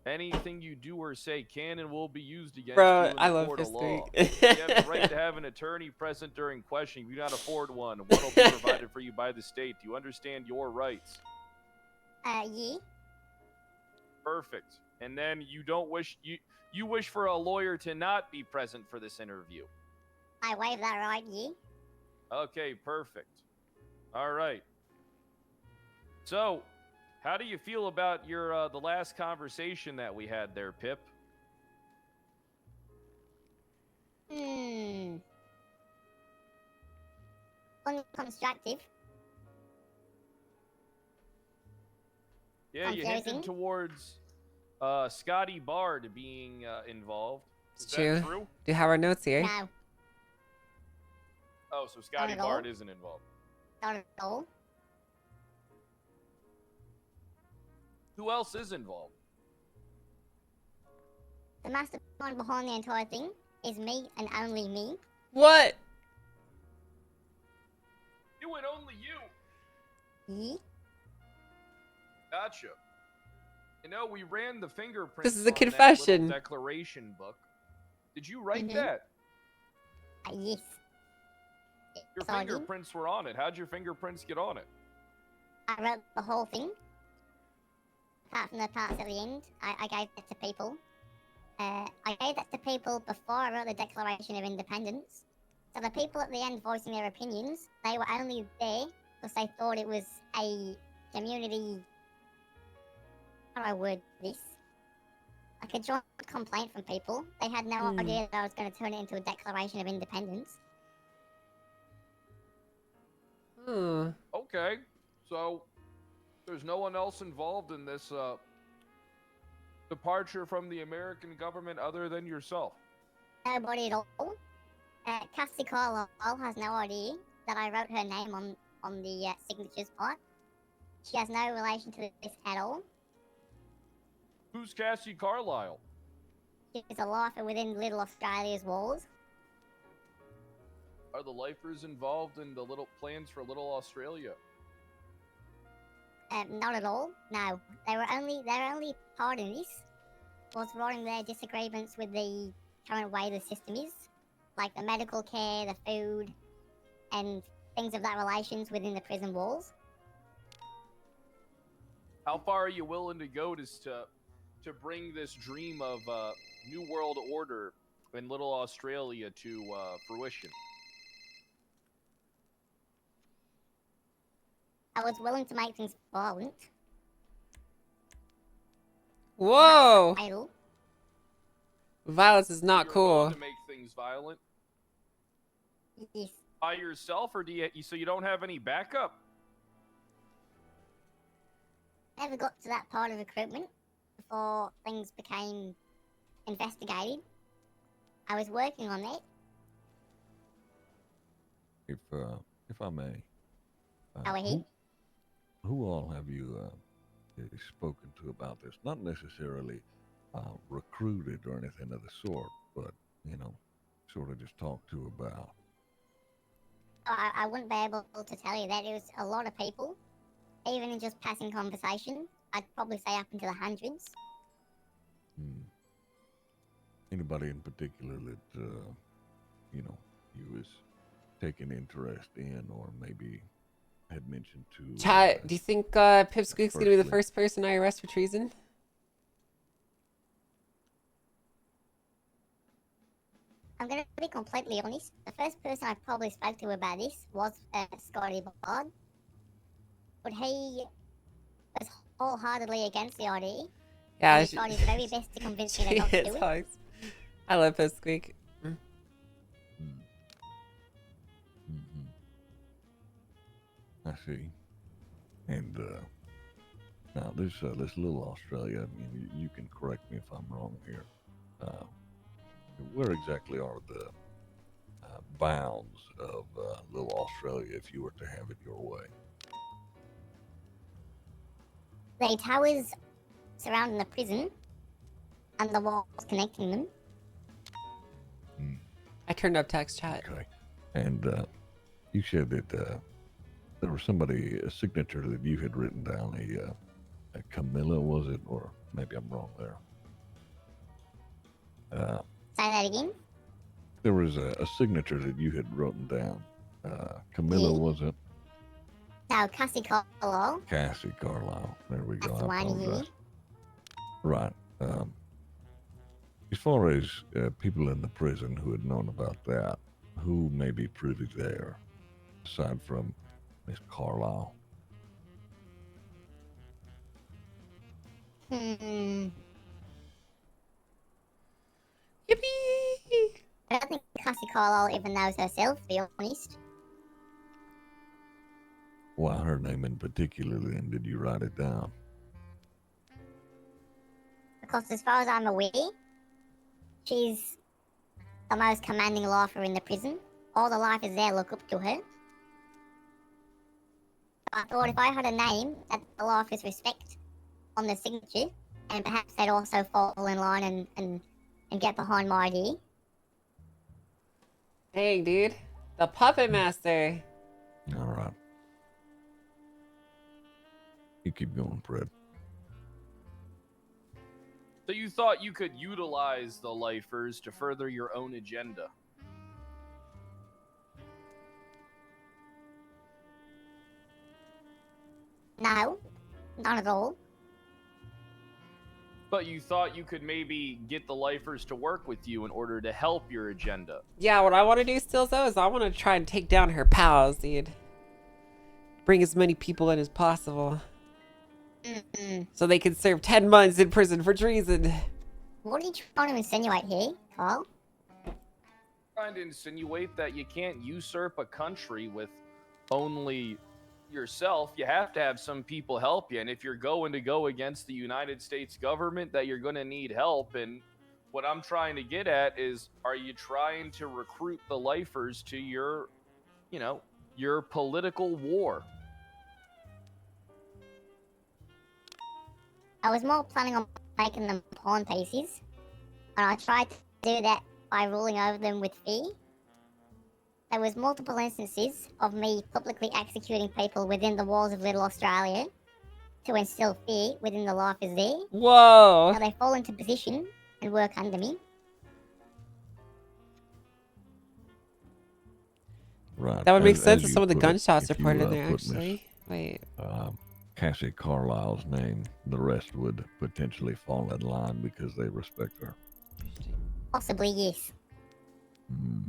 Anything you do or say can and will be used against Bro, you in the I love court of history. law. You have the right to have an attorney present during questioning. If you do not afford one will be provided for you by the state. Do you understand your rights? Yeah. Perfect. And then you don't wish you wish for a lawyer to not be present for this interview. I waive that right, yeah. Okay, perfect. All right. So, how do you feel about your the last conversation that we had there, Pip? Unconstructive. Yeah, you Confusing. hinted towards Scotty Bard being involved. Is It's that true. true? Do have our notes here. No, Oh, so Scotty Not at all. Bard isn't involved. not at all. Who else is involved? The mastermind behind the entire thing is me and only me. What? You and only you. Yeah. Gotcha. You know, we ran the fingerprints. This is a on that little confession. declaration book. Did you write Mhm. that? Yes. Your Yes, I did. fingerprints were on it. How'd your fingerprints get on it? I wrote the whole thing. Apart from the parts at the end, I gave that to people. I gave that to people before I wrote the Declaration of Independence. So the people at the end voicing their opinions, they were only there because they thought it was a community. How do I word this? Like a joint complaint from people. They had no idea that I was going to turn it into a Declaration of Independence. Hmm. Okay, so there's no one else involved in this departure from the American government other than yourself. Nobody at all. Cassie Carlisle has no idea that I wrote her name on the signatures part. She has no relation to this at all. Who's Cassie Carlisle? She's a lifer within Little Australia's walls. Are the lifers involved in the little plans for Little Australia? Not at all. No, their only part in this was running their disagreements with the current way the system is, like the medical care, the food, and things of that relations within the prison walls. How far are you willing to go to bring this dream of New World Order in Little Australia to fruition? I was willing to make things violent. Whoa! Idle. Violence is not You're cool. willing to make things violent Yes. by yourself, or do you so you don't have any backup? Never got to that part of recruitment before things became investigated. I was working on that. If I may, Go ahead. who all have you spoken to about this? Not necessarily recruited or anything of the sort, but sort of just talked to about. I wouldn't be able to tell you that. It was a lot of people. Even in just passing conversation, I'd probably say up into the hundreds. Anybody in particular that you was taking interest in, or maybe had mentioned to? Chat, do you think Pipsqueak's gonna be the firstly- first person I arrest for treason? I'm going to be completely honest. The first person I probably spoke to about this was Scotty Bard. But he was wholeheartedly against the idea. Yeah, And he tried his very best to convince me to not do it's it. hugs. I love Pipsqueak. I see. And now this little Australia. I mean, you can correct me if I'm wrong here. Where exactly are the bounds of little Australia if you were to have it your way? The towers surrounding the prison and the walls connecting them. I turned up text chat. Okay. And you said that there was a signature that you had written down, a Camilla, was it? Or maybe I'm wrong there. Say that again. There was a signature that you had written down. Camilla, Yeah. was it? No, Cassie Carlisle. Cassie Carlisle. There we go. That's I the one here. apologize. Right. As far as people in the prison who had known about that, who may be privy there, aside from Miss Carlisle? Hmm. Yippee! I don't think Cassie Carlisle even knows herself, to be honest. Well, her name in particular, then, did you write it down? Because as far as I'm aware, she's the most commanding lifer in the prison. All the lifers there look up to her. I thought if I had a name that the lifers respect on the signature, and perhaps they'd also fall in line and get behind my idea. Dang, dude. The Puppet Master. All right. You keep going, Fred. So you thought you could utilize the lifers to further your own agenda? No, not at all. But you thought you could maybe get the lifers to work with you in order to help your agenda? Yeah, what I want to do still, though, is I want to try and take down her pals, dude. Bring as many people in as possible. So they can serve 10 months in prison for treason. What are you trying to insinuate here, Carl? Trying to insinuate that you can't usurp a country with only yourself. You have to have some people help you, and if you're going to go against the United States government, that you're going to need help. And what I'm trying to get at is, are you trying to recruit the lifers to your political war? I was more planning on making them pawn pieces, and I tried to do that by ruling over them with fear. There was multiple instances of me publicly executing people within the walls of Little Australia, to instill fear within the lifers there. Whoa. So they fall into position and work under me. Right. That would make as sense with you some of the put it, gunshots if you, reported in there, put Miss, actually. Wait. Cassie Carlisle's name, the rest would potentially fall in line because they respect her. Possibly, yes. Hmm.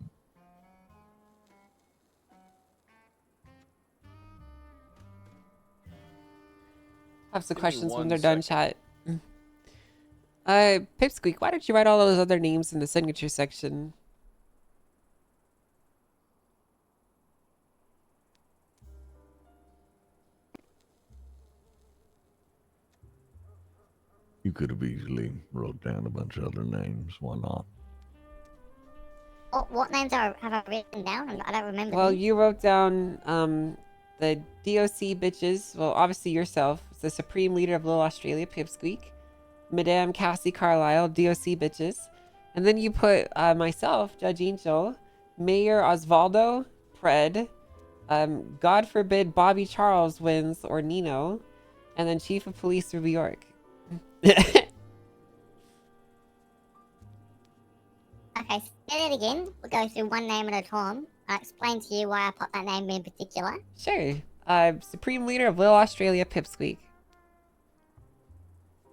I have some Give me questions when one they're done, second. chat. Pipsqueak, why did you write all those other names in the signature section? You could have easily wrote down a bunch of other names. Why not? What names have I written down? I don't remember Well, them. you wrote down the DOC bitches. Well, obviously yourself. It's the Supreme Leader of Little Australia, Pipsqueak. Madame Cassie Carlisle, DOC bitches. And then you put myself, Judge Angel, Mayor Osvaldo, Pred, God forbid Bobby Charles wins or Nino, and then Chief of Police Ruby York. Okay, say that again. We'll go through one name at a time. I'll explain to you why I put that name in particular. Sure. Supreme Leader of Little Australia, Pipsqueak.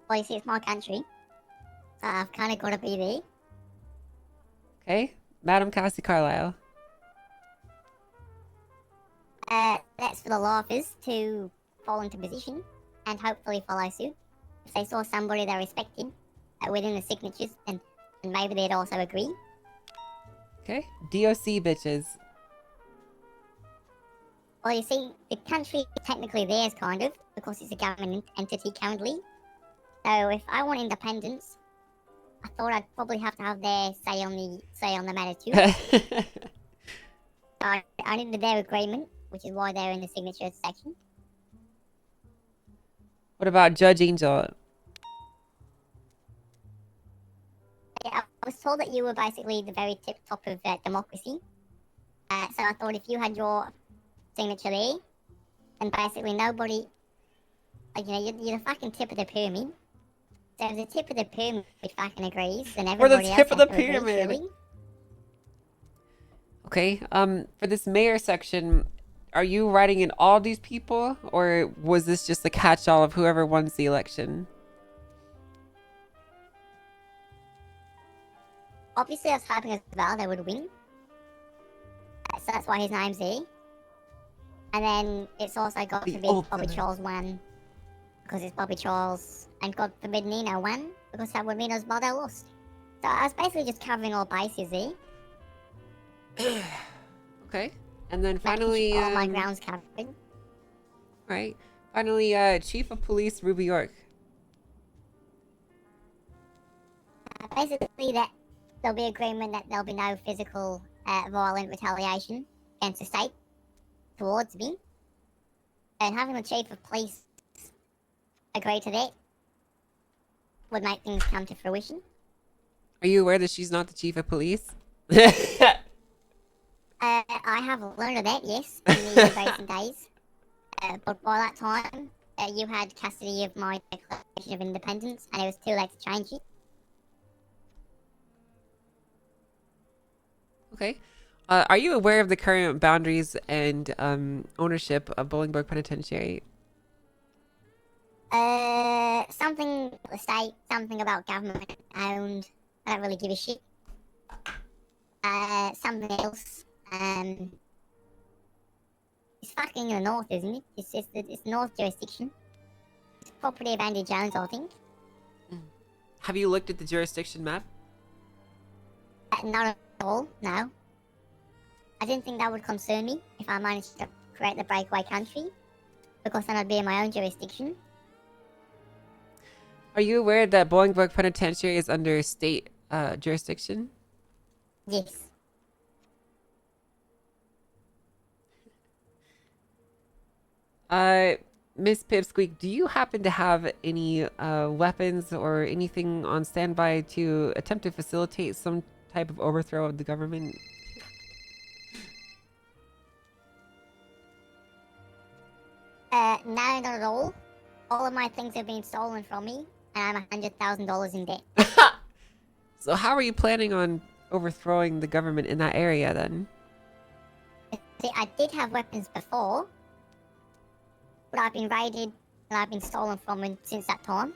Well, you see, it's my country. So I've kind of got to be there. Okay. Madam Cassie Carlisle. That's for the lifers to fall into position and hopefully follow suit. If they saw somebody they respected within the signatures, and maybe they'd also agree. Okay. DOC bitches. Well, you see, the country is technically theirs, kind of, because it's a government entity currently. So if I want independence, I thought I'd probably have to have their say on the matter too. I needed their agreement, which is why they're in the signature section. What about Judge Angel? Yeah, I was told that you were basically the very tip top of democracy. So I thought if you had your signature there, then basically nobody, like, you know, you're the fucking tip of the pyramid. So if the tip of the pyramid fucking agrees, then We're the everybody tip else of has the to agree, pyramid. surely. Okay. For this mayor section, are you writing in all these people, or was this just a catch-all of whoever wins the election? Obviously, I was hoping as well they would win. So that's why his name's there. And then it's also God The forbid Bobby ultimate. Charles won, because it's Bobby Charles, and God forbid Nino won, because that would mean Osvaldo lost. So I was basically just covering all bases there. Okay. And then Making finally, sure all my ground's covered. right. Finally, Chief of Police Ruby York. Basically, that there'll be agreement that there'll be no physical violent retaliation against the state towards me. And having the Chief of Police agree to that would make things come to fruition. Are you aware that she's not the Chief of Police? I have learned of that, yes, in the recent days. But by that time, you had custody of my Declaration of Independence, and it was too late to change it. Okay. Are you aware of the current boundaries and ownership of Bolingbroke Penitentiary? Something about the state, something about government owned. I don't really give a shit. Something else. It's fucking in the north, isn't it? It's north jurisdiction. It's property of Andy Jones, I think. Have you looked at the jurisdiction map? Not at all, no. I didn't think that would concern me if I managed to create the breakaway country, because then I'd be in my own jurisdiction. Are you aware that Bolingbroke Penitentiary is under state jurisdiction? Yes. Miss Pipsqueak, do you happen to have any weapons or anything on standby to attempt to facilitate some type of overthrow of the government? No, not at all. All of my things have been stolen from me, and I'm $100,000 in debt. So how are you planning on overthrowing the government in that area then? See, I did have weapons before, but I've been raided and I've been stolen from since that time.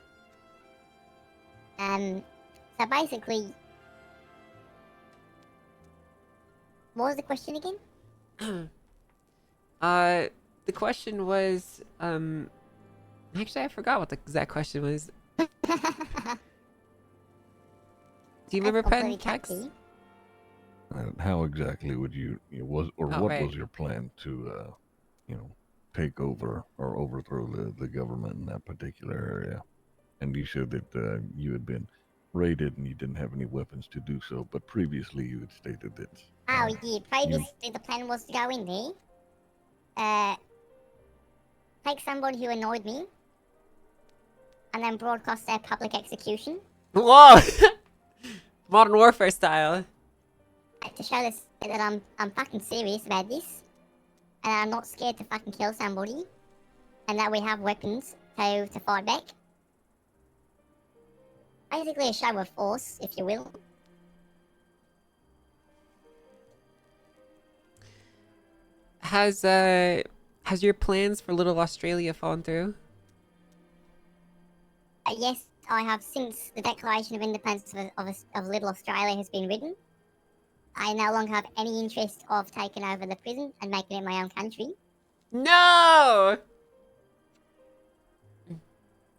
So basically, what was the question again? The question was, actually I forgot what the exact question was. Do you remember, Pen? Tex? How exactly would you what right. was your plan to, take over or overthrow the government in that particular area? And you said that you had been raided and you didn't have any weapons to do so, but previously you had stated that. Oh, yeah. Previously, the plan was to go in there, take somebody who annoyed me, and then broadcast their public execution. Whoa! Modern Warfare style. To show this that I'm fucking serious about this, and I'm not scared to fucking kill somebody, and that we have weapons to fight back. Basically a show of force, if you will. Has your plans for Little Australia fallen through? Yes, I have, since the Declaration of Independence of Little Australia has been written. I no longer have any interest of taking over the prison and making it my own country. No!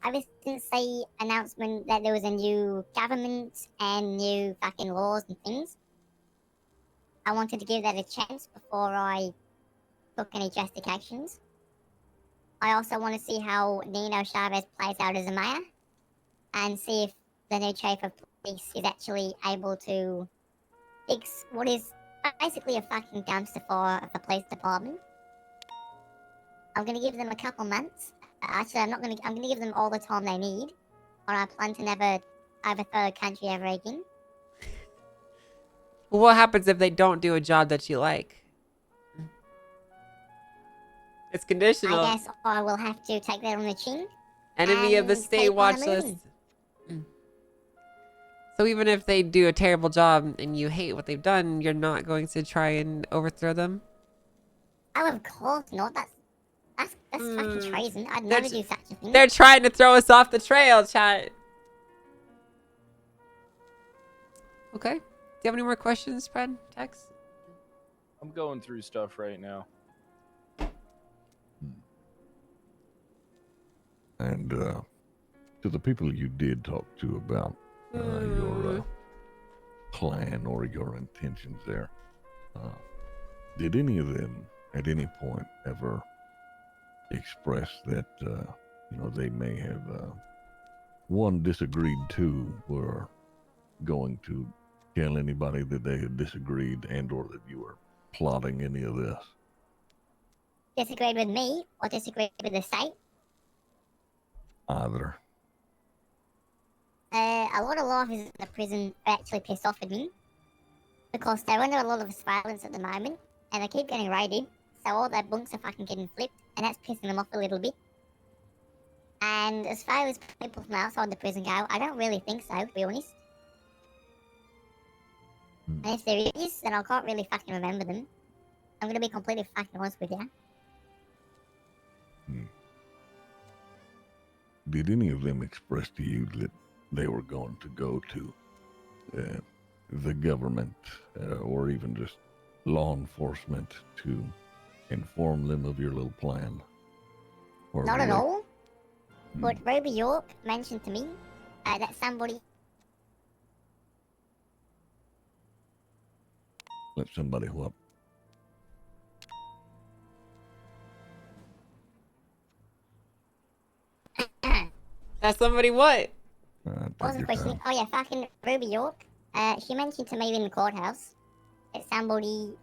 Ever since the announcement that there was a new government and new fucking laws and things, I wanted to give that a chance before I took any drastic actions. I also want to see how Nino Chavez plays out as a mayor, and see if the new chief of police is actually able to fix what is basically a fucking dumpster for the police department. I'm gonna give them a couple months. Actually, I'm gonna give them all the time they need, or I plan to never overthrow the country ever again. What happens if they don't do a job that you like? It's conditional. I guess I will have to take that on the chin. Enemy of the and state keep on watch moving. list. So even if they do a terrible job and you hate what they've done, you're not going to try and overthrow them? Oh, of course not. That's fucking treason. I'd never do such a thing. They're trying to throw us off the trail, chat. Okay. Do you have any more questions, Fred? Tex? I'm going through stuff right now. And to the people you did talk to about your plan or your intentions there, did any of them at any point ever express that they may have one disagreed, two were going to tell anybody that they had disagreed and or that you were plotting any of this? Disagreed with me or disagreed with the state? Either. A lot of officers in the prison are actually pissed off at me because they're under a lot of surveillance at the moment and they keep getting raided, so all their bunks are fucking getting flipped, and that's pissing them off a little bit. And as far as people from outside the prison go, I don't really think so, to be honest. And if there is, then I can't really fucking remember them. I'm gonna be completely fucking honest with you. Did any of them express to you that they were going to go to the government or even just law enforcement to inform them of your little plan? Or Not at were- all. But Ruby York mentioned to me that somebody... Let somebody what? That's somebody what? What was the question? Oh yeah, fucking Ruby York. She mentioned to me in the courthouse that somebody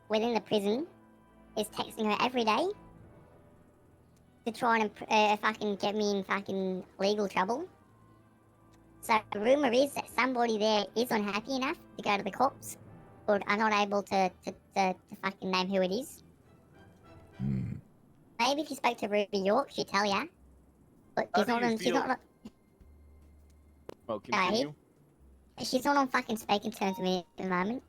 within the prison is texting her every day to try and fucking get me in fucking legal trouble. So the rumor is that somebody there is unhappy enough to go to the cops, but are not able to fucking name who it is. Maybe if you spoke to Ruby York, she'd tell ya. But How she's do not you on. She's feel- not on. Oh, continue. She's not on fucking speaking terms with me at the moment.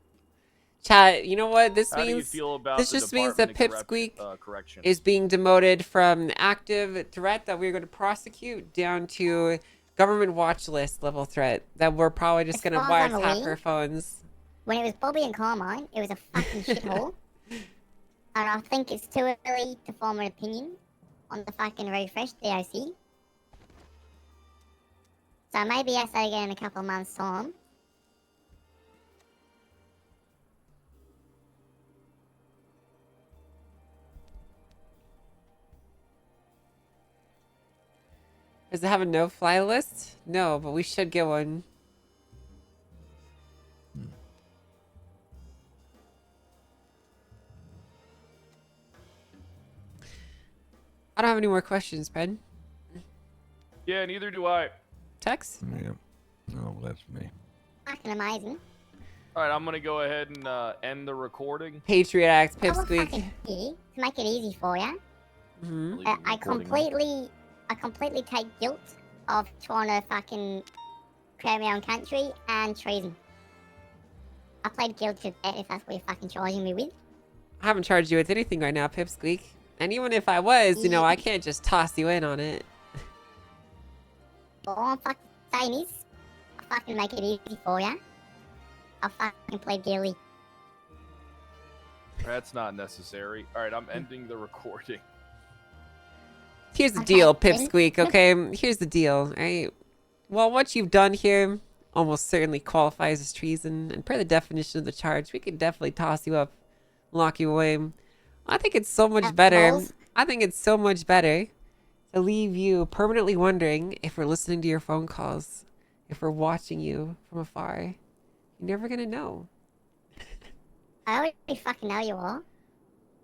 Chat, you know what this How do you means? feel about This the just means that Department of Pipsqueak Corrections? is being demoted from active threat that we're going to prosecute down to government watch list level threat that we're probably just As going to far as I'm wiretap aware- her phones. When it was Bobby and Carmine, it was a fucking shithole. And I think it's too early to form an opinion on the fucking refreshed DOC. So maybe I say again in a couple of months' time. Does it have a no-fly list? No, but we should get one. I don't have any more questions, Ben. Yeah, neither do I. Tex? Yeah. No, that's me. Fucking amazing. All right, I'm gonna go ahead and end the recording. Patriot Act, I will Pipsqueak. fucking here to make it easy for you. Hmm. Leave the I recording on. completely take guilt of trying to fucking create my own country and treason. I played guilty to that if that's what you're fucking charging me with. I haven't charged you with anything right now, Pipsqueak. And even if I was, you know, I can't just toss you in on it. All I'm fucking saying is, I'll fucking make it easy for you. I'll fucking play guilty. That's not necessary. All right, I'm ending the recording. Here's the Okay, deal, ready? Pipsqueak, okay? Here's the deal, alright? Well, what you've done here almost certainly qualifies as treason, and per the definition of the charge, we could definitely toss you up, lock you away. I think it's so much better. balls. I think it's so much better to leave you permanently wondering if we're listening to your phone calls, if we're watching you from afar. You're never gonna know. I already fucking know you are.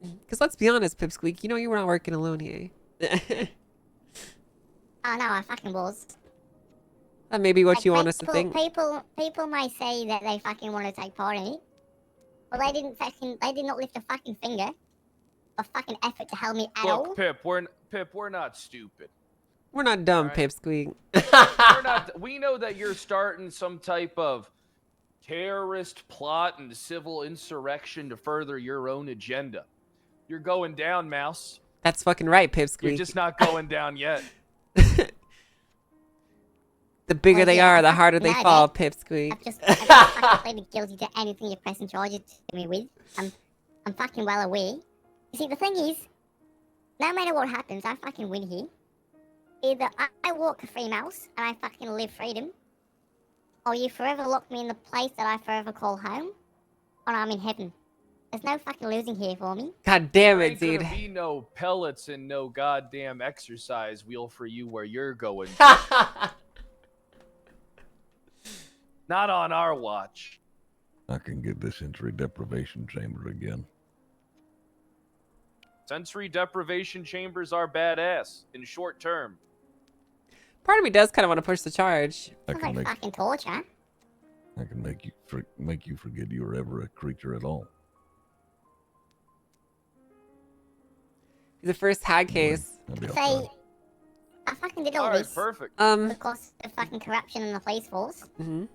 Because let's be honest, Pipsqueak, you know you were not working alone here. Oh no, I fucking was. That may be what Like, you want us to think. People may say that they fucking want to take part in it. Well, they did not lift a fucking finger or fucking effort to help me at all. Look, Pip, we're not stupid. We're not dumb, Alright. Pipsqueak. We're not. We know that you're starting some type of terrorist plot and civil insurrection to further your own agenda. You're going down, Mouse. That's fucking right, Pipsqueak. You're just not going down yet. The bigger Well, they yeah, are, the I harder they know fall, that. Pipsqueak. I've just fucking pleaded guilty to anything you're pressing charges to me with. I'm fucking well aware. You see, the thing is, no matter what happens, I fucking win here. Either I walk a free mouse and I fucking live freedom, or you forever lock me in the place that I forever call home, or I'm in heaven. There's no fucking losing here for me. God damn There it, ain't dude. gonna be no pellets and no goddamn exercise wheel for you where you're going. Not on our watch. I can get this sensory deprivation chamber again. Sensory deprivation chambers are badass in short term. Part of me does kind of want to push the charge. I Sounds can like make fucking torture. make you forget you were ever a creature at all. The first hag case. That'd be all Say, right. I fucking did all All right, this perfect. because of fucking corruption in the police force. Mhm.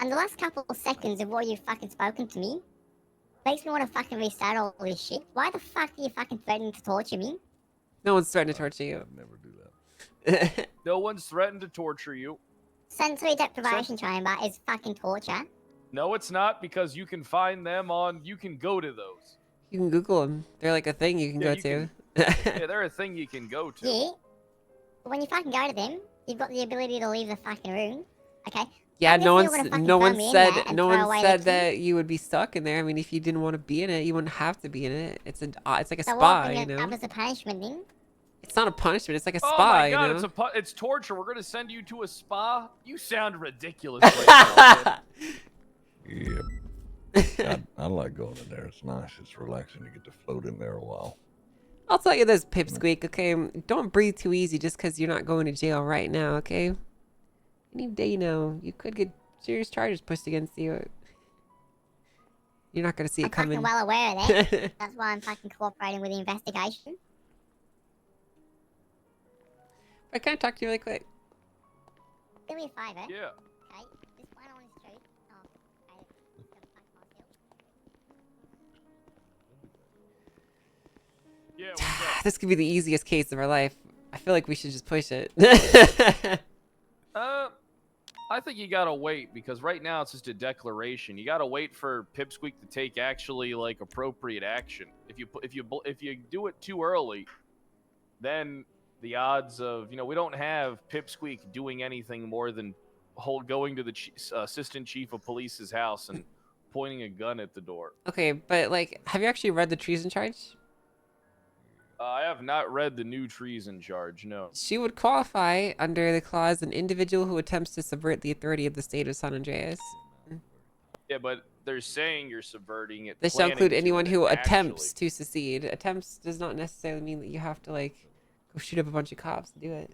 And the last couple of seconds of what you've fucking spoken to me makes me want to fucking restart all this shit. Why the fuck are you fucking threatening to torture me? No one's threatening to torture you. I'd never do that. No one's threatened to torture you. Sensory deprivation chamber is fucking torture. No, it's not, because you can find them on. You can go to those. You can Google them. They're like a thing you can Yeah, go you to. Yeah, they're a thing you can go to. Yeah. But when you fucking go to them, you've got the ability to leave the fucking room. Okay? Yeah, I'm no guessing one, you're gonna fucking no throw one me in said, there and no throw one away said the key. that you would be stuck in there. I mean, if you didn't want to be in it, you wouldn't have to be in it. It's like a So spa, what, you then know. that was a punishment then? It's not a punishment. It's like a Oh spa, my god, you know. it's torture. We're gonna send you to a spa. You sound ridiculous right now. Yeah. I like going in there. It's nice. It's relaxing. You get to float in there a while. I'll tell you this, Pipsqueak, okay? Don't breathe too easy just because you're not going to jail right now, okay? Any day now, you could get serious charges pushed against you. You're not going to see I'm it coming. fucking well aware of that. That's why I'm fucking cooperating with the investigation. I can talk to you really quick. Give me a fiver. Yeah. Okay. Just one honest truth. Oh, okay. Just gonna fuck myself. Yeah. What's up? This could be the easiest case of our life. I feel like we should just push it. I think you gotta wait because right now it's just a declaration. You gotta wait for Pipsqueak to take actually like appropriate action. If you do it too early, then the odds of we don't have Pipsqueak doing anything more than going to the assistant chief of police's house and pointing a gun at the door. Okay, but like, have you actually read the treason charge? I have not read the new treason charge. No. She would qualify under the clause an individual who attempts to subvert the authority of the state of San Andreas. Yeah, but they're saying you're subverting it. This shall include planning to, anyone and who actually- attempts to secede. Attempts does not necessarily mean that you have to like go shoot up a bunch of cops to do it.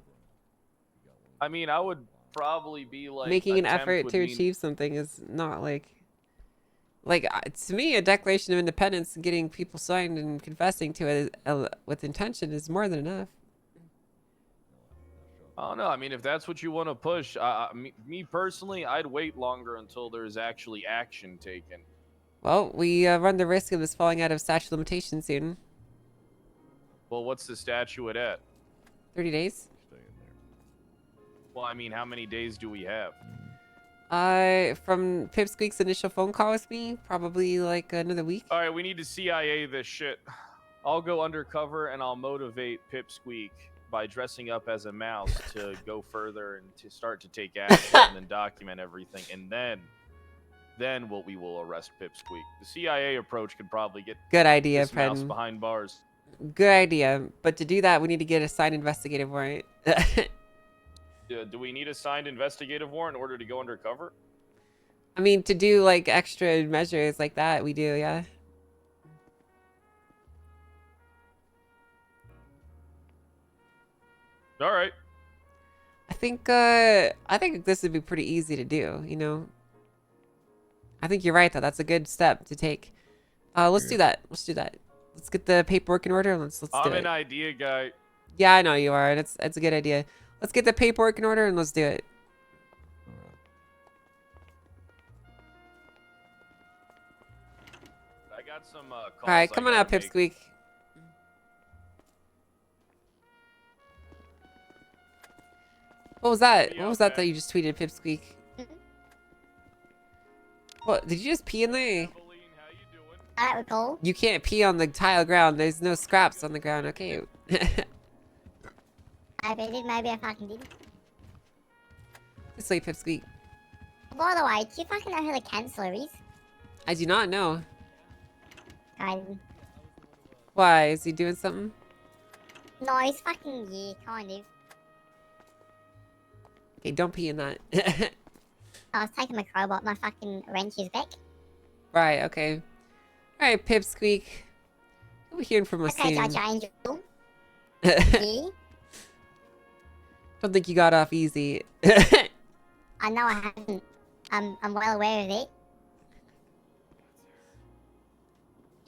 I mean, I would probably be like Making an attempt effort would to mean- achieve something is not like to me, a Declaration of Independence and getting people signed and confessing to it with intention is more than enough. Oh no, I mean if that's what you want to push, me personally, I'd wait longer until there's actually action taken. Well, we run the risk of this falling out of statute of limitations soon. Well, what's the statute at? 30 days. Well, I mean, how many days do we have? From Pipsqueak's initial phone call with me, probably like another week. All right, we need to CIA this shit. I'll go undercover and I'll motivate Pipsqueak by dressing up as a mouse to go further and to start to take action and then document everything, and then we will arrest Pipsqueak. The CIA approach could probably get Good idea, this mouse friend. behind bars. Good idea. But to do that, we need to get a signed investigative warrant. Do we need a signed investigative warrant in order to go undercover? I mean, to do like extra measures like that, we do, yeah. All right. I think this would be pretty easy to do, you know. I think you're right though. That's a good step to take. Let's do that. Let's do that. Let's get the paperwork in order and let's do I'm it. an idea guy. Yeah, I know you are, and it's a good idea. Let's get the paperwork in order and let's do it. I got some calls. All right, come on out, gotta make. Pipsqueak. What was that? Yeah, What was that okay. that you just tweeted, Pipsqueak? What? Did you just pee in there? Evelyn, how you doing? Alright, we're cool. You can't pee on the tile ground. There's no scraps on the ground. Okay. Maybe I fucking did. This way, Pipsqueak. By the way, do you fucking know who the Chancellor is? I do not know. Kind of. Why? Is he doing something? No, he's fucking, yeah, kind of. Okay, don't pee in that. I was taking my crowbar, my fucking wrench is back. Right, okay. Alright, Pipsqueak. You'll be hearing from us Okay, soon. Judge Angel. Yeah. Don't think you got off easy. I know I haven't. I'm well aware of it.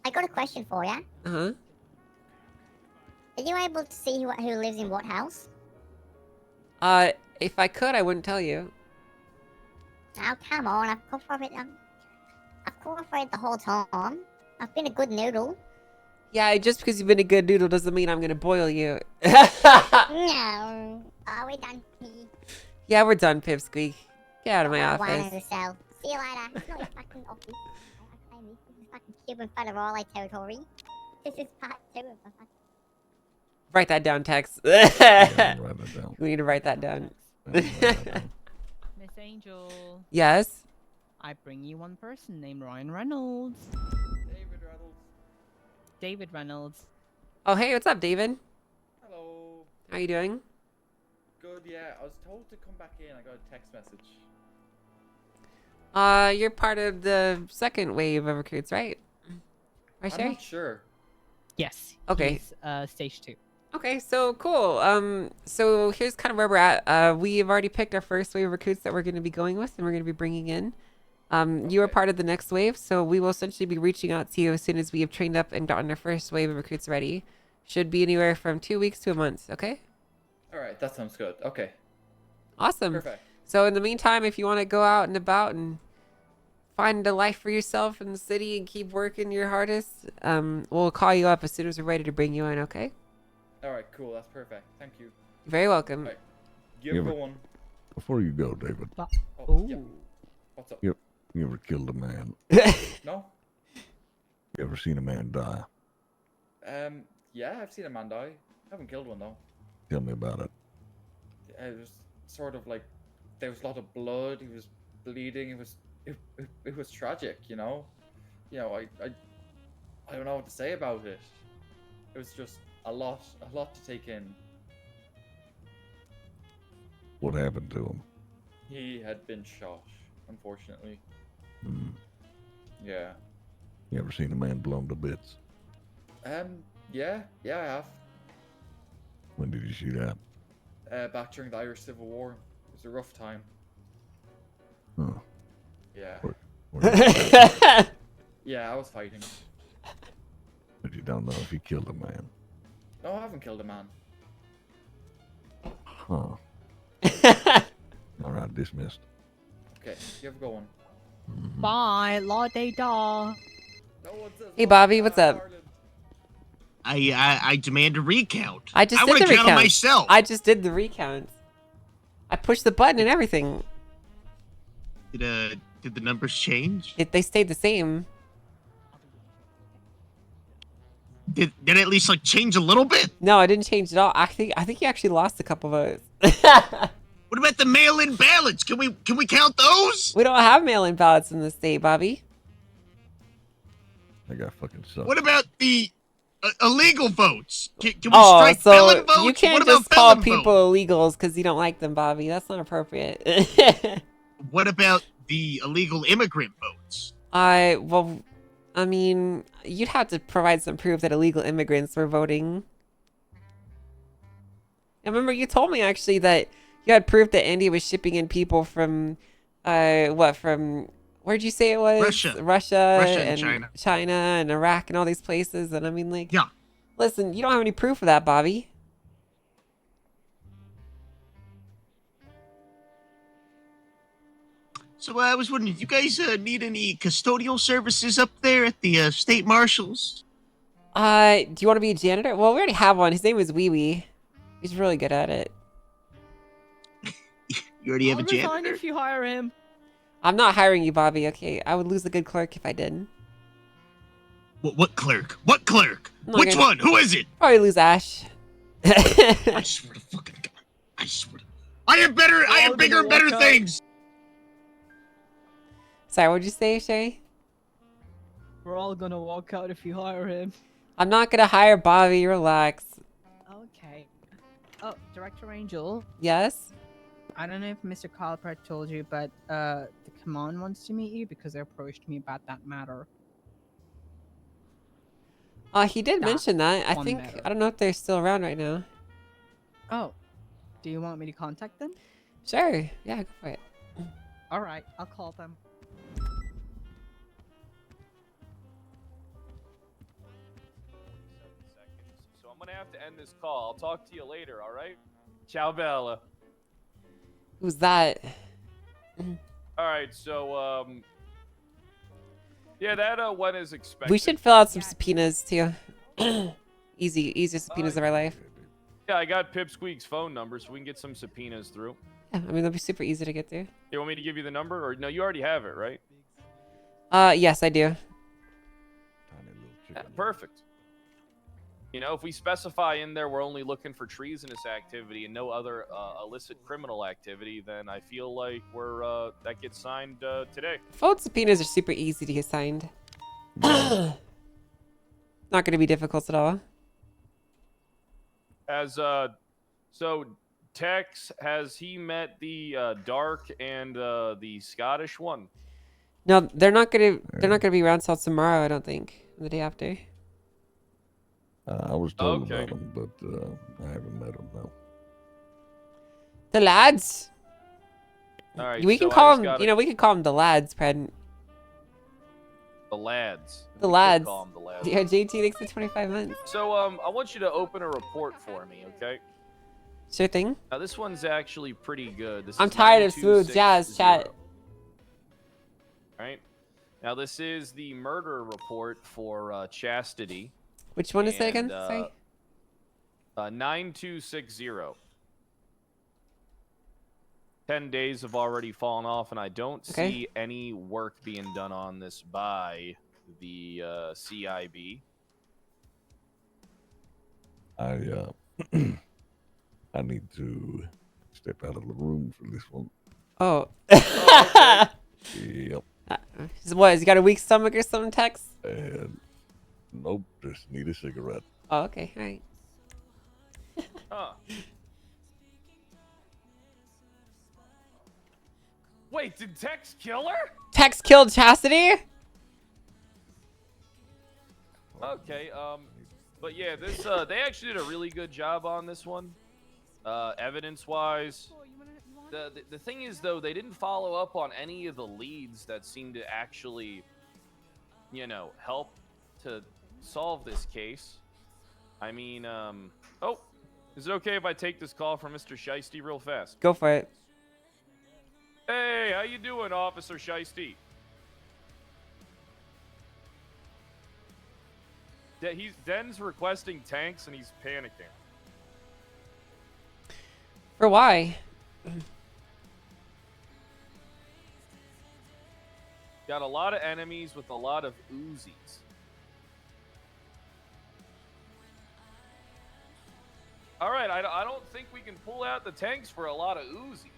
I got a question for you. Uh-huh. Are you able to see who lives in what house? If I could, I wouldn't tell you. Now, come on, I've cooperated the whole time. I've been a good noodle. Yeah, just because you've been a good noodle doesn't mean I'm gonna boil you. No. Are we done here? Yeah, we're done, Pipsqueak. Get out of my One in office. the cell. See you later. It's not your fucking office. I claim this. This is fucking Cuban federale territory. This is part 2 of the fucking... Write that down, Tex. Yeah, write that down. We need to write that down. Write that down. Miss Angel, Yes? I bring you one person named Ryan Reynolds. David Reynolds. David Reynolds. Oh, hey, what's up, David? Hello. How you doing? Good, yeah. I was told to come back in. I got a text message. You're part of the second wave of recruits, right? Right, I'm Sherry? not sure. Yes. Okay. He's, stage 2. Okay, so cool. So here's kind of where we're at. We have already picked our first wave of recruits that we're going to be going with and we're going to be bringing in. You are Okay. part of the next wave, so we will essentially be reaching out to you as soon as we have trained up and gotten our first wave of recruits ready. Should be anywhere from 2 weeks to a month, okay? All right, that sounds good. Okay, Awesome. perfect. So in the meantime, if you want to go out and about and find a life for yourself in the city and keep working your hardest, we'll call you up as soon as we're ready to bring you in. Okay? All right, cool. That's perfect. Thank you. You're very welcome. Right. You have a Yeah, good one. Before you go, David, Oh, yeah. What's up? you ever killed a man? No. You ever seen a man die? Yeah, I've seen a man die. I haven't killed one though. Tell me about it. It was sort of like there was a lot of blood. He was bleeding. It was tragic, you know. I don't know what to say about it. It was just a lot to take in. What happened to him? He had been shot, unfortunately. Hmm. Yeah. You ever seen a man blown to bits? Yeah, I have. When did you see that? Back during the Irish Civil War. It was a rough time. Huh. Yeah. Where- Yeah, I was fighting. But you don't know if he killed a man. No, I haven't killed a man. Huh. All right, dismissed. Okay, you have a good one. Mhm. Bye, la de da. No one says Hey, no Bobby, to what's that, up? Harlan. I demand a recount. I just did want the to count recount. myself. I just did the recount. I pushed the button and everything. Did the numbers change? They stayed the same. Did it at least like change a little bit? No, I didn't change at all. I think you actually lost a couple votes. What about the mail-in ballots? Can we count those? We don't have mail-in ballots in the state, Bobby. That guy fucking sucks. What about the illegal votes? Can we Oh, strike so felon votes? you What can't about just call felon people votes? illegals because you don't like them, Bobby. That's not appropriate. What about the illegal immigrant votes? Well, I mean, you'd have to provide some proof that illegal immigrants were voting. I remember you told me actually that you had proof that India was shipping in people from, from where'd you say it was? Russia. Russia and China. and Iraq and all these places. And I mean, like, Yeah. listen, you don't have any proof of that, Bobby. So I was wondering, do you guys need any custodial services up there at the state marshals? Do you want to be a janitor? Well, we already have one. His name is Wee Wee. He's really good at it. You already have I'll a resign janitor? if you hire him. I'm not hiring you, Bobby. Okay, I would lose a good clerk if I did. What clerk? What clerk? I'm Which gonna- one? Who is it? Probably lose Ash. I swear to fucking God. I swear to... I have all bigger gonna and better walk out. things! Sorry, what'd you say, Shay? We're all gonna walk out if you hire him. I'm not gonna hire Bobby. Relax. Okay. Oh, Director Angel. Yes? I don't know if Mr. Calpert told you, but the command wants to meet you because they approached me about that matter. He did That mention that. I one think matter. I don't know if they're still around right now. Oh, do you want me to contact them? Sure. Yeah, go for it. All right, I'll call them. 47 seconds. So I'm gonna have to end this call. I'll talk to you later, alright? Ciao Bella. Who's that? Alright, so yeah, that one is expected. We should fill out some subpoenas too. Easier subpoenas of our life. Yeah, I got Pipsqueak's phone number, so we can get some subpoenas through. Yeah, I mean that'll be super easy to get through. You want me to give you the number, or no? You already have it, right? Yes, I do. Tiny little Yeah, chicken. perfect. You know, if we specify in there we're only looking for treasonous activity and no other illicit criminal activity, then I feel like we're that gets signed today. Phone subpoenas are super easy to get signed. Not gonna be difficult at all. As so Tex, has he met the Dark and the Scottish one? No, they're not gonna be around till tomorrow. I don't think. The day after. I was told Okay. about him, but I haven't met him, no. The lads. All right, We so can I call just them. gotta- You know, we can call them the lads, Pred. the lads. The We could lads. call 'em the lads. Yeah, JT thanks for 25 months. So I want you to open a report for me, okay? Sure thing. Now this one's actually pretty good. This I'm is tired of smooth 9260. jazz chat. Right. Now this is the murder report for Chastity. Which one is that again? And, Sorry. 9260. 10 days have already fallen off, and I don't Okay. see any work being done on this by the CIB. I I need to step out of the room for this one. Oh. Yep. What? Has he got a weak stomach or something, Tex? And nope, just need a cigarette. Oh, okay. All right. Huh. Wait, did Tex kill her? Tex killed Chastity? Okay, but yeah, this they actually did a really good job on this one, evidence-wise. The thing is, though, they didn't follow up on any of the leads that seemed to actually, you know, help to solve this case. I mean, oh, is it okay if I take this call from Mr. Shiesty real fast? Go for it. Hey, how you doing, Officer Shiesty? Den's requesting tanks and he's panicking. For why? Got a lot of enemies with a lot of Uzis. All right, I don't think we can pull out the tanks for a lot of Uzis.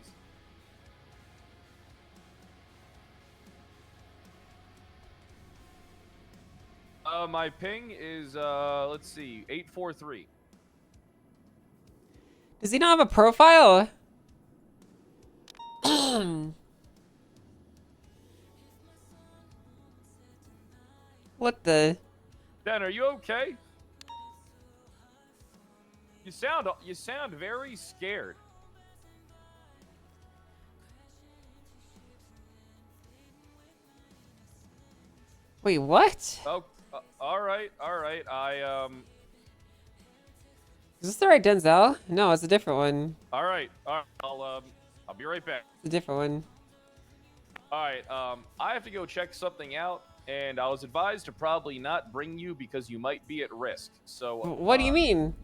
My ping is, let's see, 843. Does he not have a profile? What the? Den, are you okay? You sound very scared. Wait, what? Oh, all right. Is this the right Denzel? No, it's a different one. All right. I'll be right back. It's a different one. All right. I have to go check something out, and I was advised to probably not bring you because you might be at risk. So. What do you mean?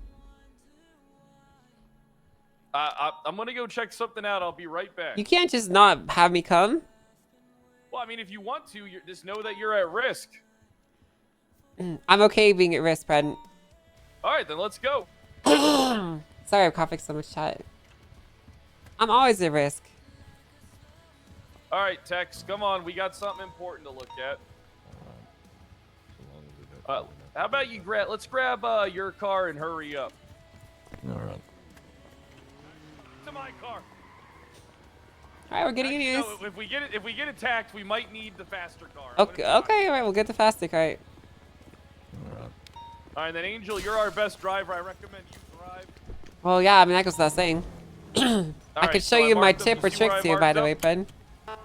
I'm gonna go check something out. I'll be right back. You can't just not have me come. Well, I mean, if you want to, just know that you're at risk. I'm okay being at risk, Brent. All right, then let's go. Sorry, I'm coughing so much, chat. I'm always at risk. All right, Tex, come on. We got something important to look at. How about you let's grab your car and hurry up. All right. To my car. All right, we're getting Actually, used. no, if we get attacked, we might need the faster car. Okay, okay, all right, we'll get the faster car. Right. All right, then Angel, you're our best driver. I recommend you drive. Well, yeah, I mean that goes without saying. I right, could show so I you my marked up- tip you or see where tricks I here, by marked the way, up? Ben.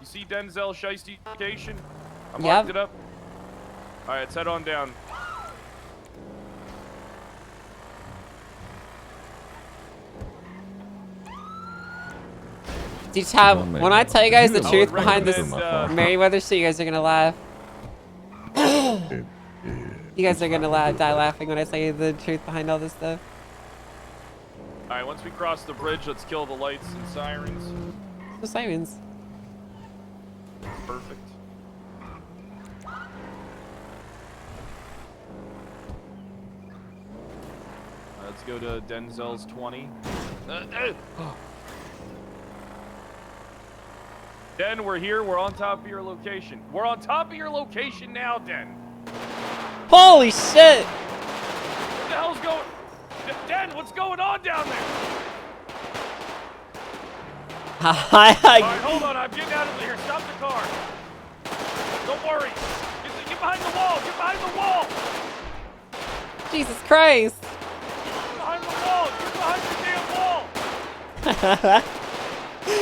You see Denzel Shiesty Station? I Yep. marked it up. All right, let's head on down. Do you have, when I tell you guys the I truth would behind this recommend, Merryweather shit, you guys are gonna laugh. You guys are gonna die laughing when I tell you the truth behind all this stuff. All right, once we cross the bridge, let's kill the lights and sirens. The sirens. Perfect. Let's go to Denzel's 20. Den, we're here. We're on top of your location. We're on top of your location now, Den. Holy shit! What the hell's going? Den, what's going on down there? All right, hold on. I'm getting out of here. Stop the car. Don't worry. Get behind the wall. Get behind the wall. Jesus Christ! Get behind the wall. Get behind the damn wall.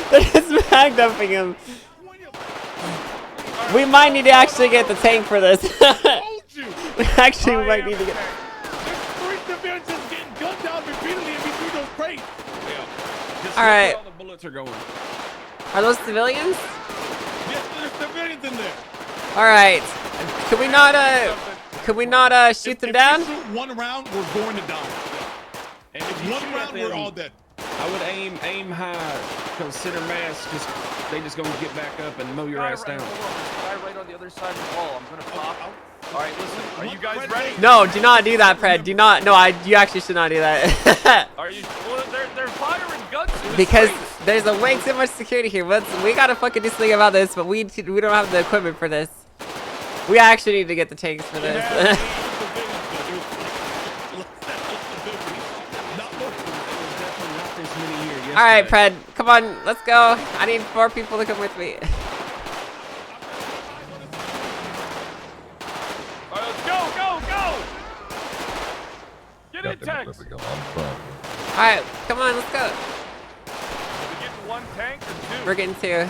They're just mag dumping him. We might need to actually get the tank for this. We actually might need to get. There's three civilians just getting gunned down repeatedly in between those crates. Just All look right. where all the bullets are going. Are those civilians? Yes, there's civilians in there. All right. Can we not shoot them down? If we shoot one round, we're going to die. And if you One shoot round, at we're them, all dead. I would aim high. Consider mass. They just gonna get back up and mow your ass down. Hold on, there's a guy right on the other side of the wall. I'm gonna pop. All right, listen. Are you guys ready? No, do not do that, Pred. Do not. No, you actually should not do that. Are you? Well, they're firing guns. In the Because streets. there's a way too much security here. We gotta fucking do something about this, but we don't have the equipment for this. We actually need to get the tanks for this. All right, Pred, come on, let's go. I need 4 people to come with me. All right, let's go. Get in, Goddamn it, tanks. let me go. I'm fine. All right, come on, let's go. Are we getting 1 tank or 2? We're getting 2.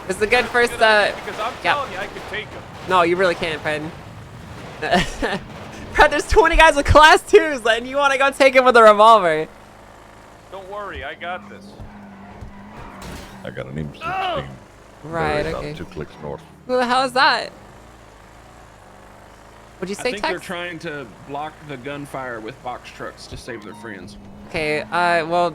This is a good first. Because I'm yeah. telling you, I could take them. No, you really can't, Pred. Pred, there's 20 guys with class 2s, and you want to go take him with a revolver. Don't worry, I got this. I got an M16. Oh! Right, About okay. 2 clicks north. Who the hell is that? What'd you I say, think they're Tex? trying to block the gunfire with box trucks to save their friends. Okay, well,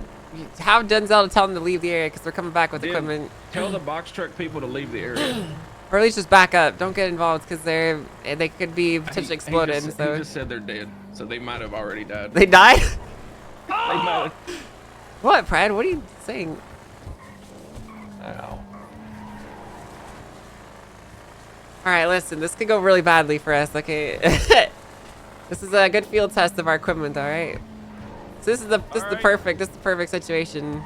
have Denzel to tell them to leave the area because we're coming back with Then equipment. Tell the box truck people to leave the area. Or at least just back up. Don't get involved because they could be potentially exploded. He So just said they're dead, so they might have already died. they died. They might have. What, Brad? What are you saying? Ow. All right, listen. This could go really badly for us. Okay. This is a good field test of our equipment. All right. So this is the perfect situation.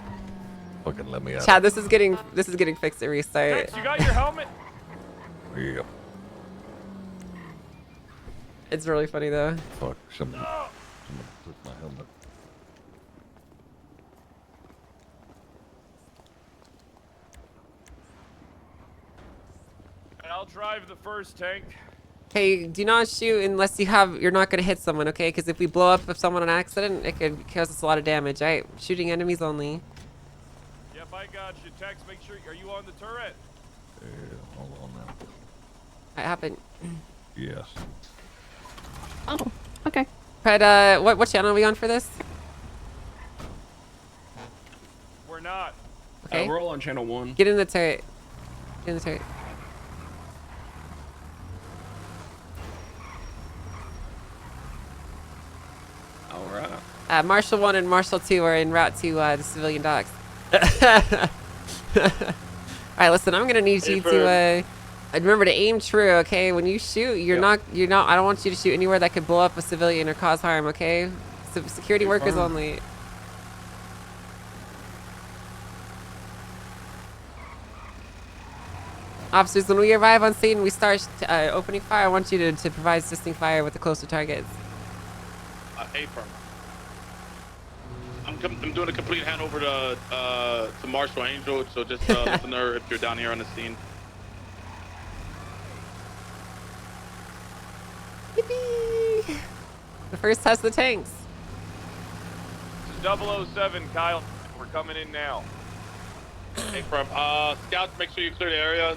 Fucking let me out. Chad, this is getting fixed at restart. Tex, you got your helmet? Yeah. It's really funny though. Fuck. Someone took my helmet. I'll drive the first tank. Hey, do not shoot unless you're not gonna hit someone, okay? Because if we blow up someone on accident, it could cause us a lot of damage. Alright, shooting enemies only. Yep, I got you. Tex, make sure. Are you on the turret? Yeah, hold on now. It happened. Yes. Oh, okay. Fred, what channel are we on for this? We're not. Okay. We're all on channel 1. Get in the turret. Get in the turret. All right. Marshal 1 and Marshal 2 are en route to the civilian docks. Alright, listen, I'm gonna need you to remember to aim true, okay? When you shoot, you're not I don't want you to shoot anywhere that could blow up a civilian or cause harm, okay? So security workers only. Officers, when we arrive on scene, we start opening fire. I want you to provide assisting fire with the closer targets. A-firm. I'm doing a complete handover to Marshal Angel, so just let them know if you're down here on the scene. Yippee! The first test of the tanks. This is 007, Kyle. We're coming in now. A-firm. Scouts, make sure you clear the area.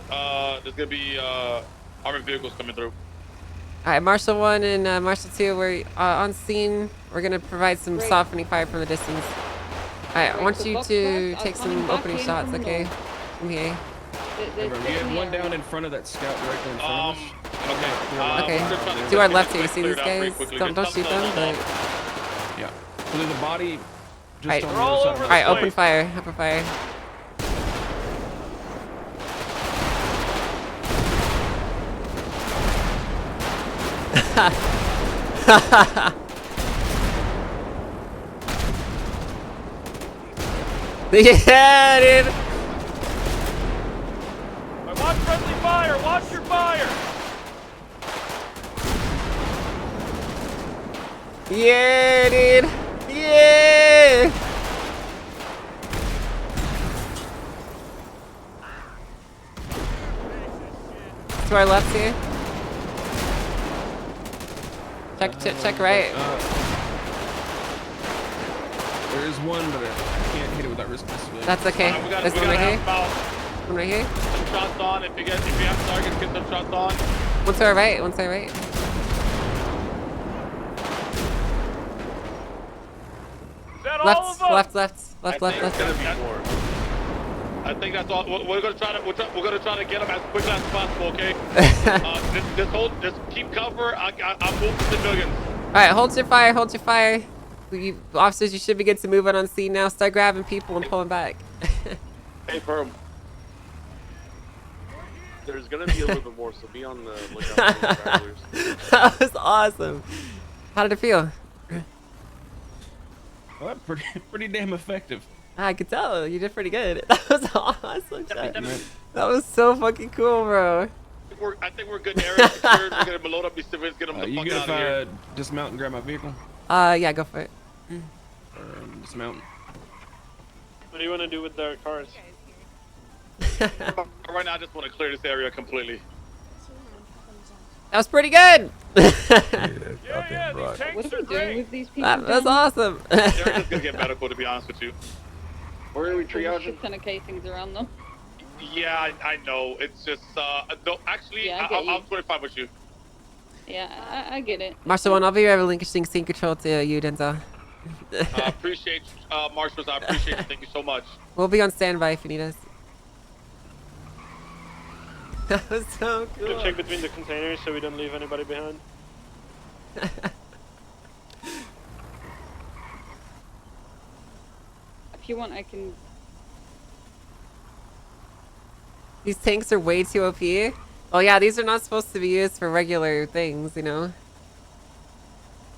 There's gonna be armored vehicles coming through. Alright, Marshal 1 and Marshal 2, we're on scene. We're gonna provide some softening fire from the distance. Alright, I want you to take some opening shots, okay? From here. We had one down in front of that scout directly in front of us. Okay. To our left here, you see these guys? Don't shoot them, but... Yeah. So there's a body just Alright, on the other side. alright, open fire, open fire. Yeah, dude. Watch friendly fire! Watch your fire! Yeah, dude. Yeah. To our left here. Check right. There is one, but I can't hit it without risking a switch. That's okay. This one right here. One right here. Some shots on. If you have targets, get some shots on. One to our right. One to our right. Is that all Left, of them? left. I think that's all. We're gonna try to. We're gonna try to get them as quickly as possible. Okay. Just keep cover. I'm moving civilians. All right, hold your fire. Hold your fire. Officers, you should be good to move on scene now. Start grabbing people and pulling back. Hey, Perm. There's gonna be a little bit more, so be on the lookout for travelers. That was awesome. How did it feel? Well, pretty damn effective. I could tell. You did pretty good. That was awesome. That was so fucking cool, bro. I think we're good. Area secured. We're gonna load up these civilians. Get them the You fuck good out of here. if I dismount and grab my vehicle? Yeah, go for it. Dismount. What do you want to do with their cars? Right now, I just want to clear this area completely. That was pretty good. Goddamn right. What are we doing with these people? That was awesome. They're just gonna get medical, to be honest with you. Where are we Shit triaging? ton of casings around them. Yeah, I know. It's just no, actually, Yeah, I get I'm you. 25 with you. Yeah, I get it. Marshal 1, I'll be relinquishing scene control to you, Denzel. Appreciate marshals. I appreciate it. Thank you so much. We'll be on standby if you need us. That was so cool. Check between the containers so we don't leave anybody behind. If you want, I can. These tanks are way too OP. Oh yeah, these are not supposed to be used for regular things, you know?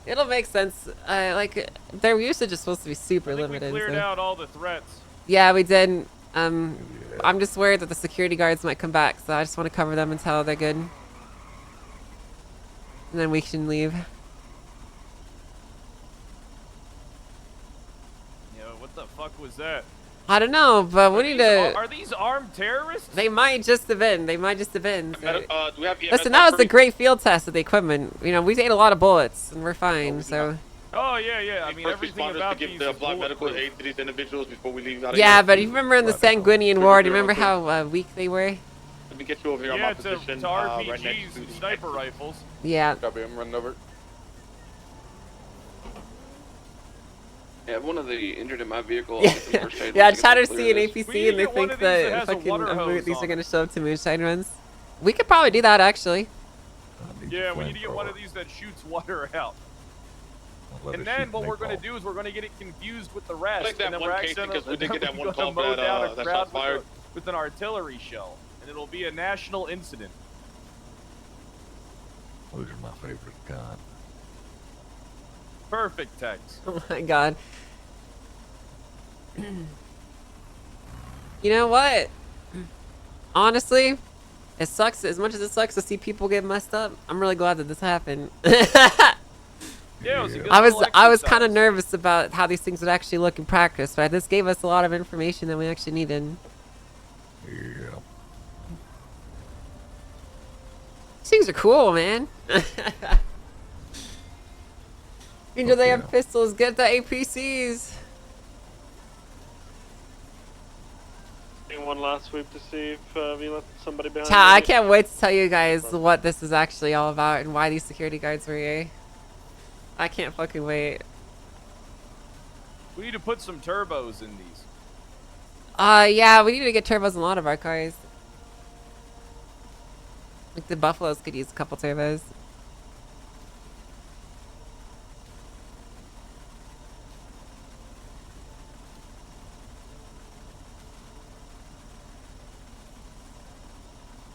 It'll make sense. Like, their usage is supposed to be super I think limited. we cleared so. out all the threats. Yeah, we did. I'm just worried that the security guards might come back, so I just want to cover them until they're good. And then we can leave. Yeah, what the fuck was that? I don't know, but we need to... Are these armed terrorists? They might just have been. They might just have been. So. Do we have EMS Listen, that was a operating? great field test of the equipment. You know, we ate a lot of bullets, and we're fine, so... Oh yeah. I mean, First everything responders about to these give the is blind medical bulletproof. aid to these individuals before we leave out of Yeah, here. but you remember in the Sanguinian War, do you remember how weak they were? Let me get you over here on Yeah, my position. to right RPGs next to and the sniper rifles. Yeah. Copy, I'm running over. Yeah, one of the injured in my vehicle. Yeah, I'll get some first aid yeah once I Chatter get them see an clear APC We and they need to get one think of these that that has a fucking water hose these are on gonna show up to moonshine runs. We could probably do that actually. Yeah, we need to get one of these that shoots water out. And then what we're going to do is we're going to get it confused with the rest. Like that and then one we're casing, 'cause we did get that one gonna call mow that, down a that crowd shot fired. with an artillery shell. And it'll be a national incident. Those are my favorite kind. Perfect, Tex. Oh my god. You know what? Honestly, it sucks. As much as it sucks to see people get messed up, I'm really glad that this happened. Yeah, it was a good I was little kind of exercise. nervous about how these things would actually look in practice, but this gave us a lot of information that we actually needed. Yeah. These things are cool, man. You know they have pistols. Get the APCs. One last sweep to see if we left somebody behind. I can't wait to tell you guys what this is actually all about and why these security guards were here. I can't fucking wait. We need to put some turbos in these. Yeah, we need to get turbos in a lot of our cars. Like the Buffaloes could use a couple turbos.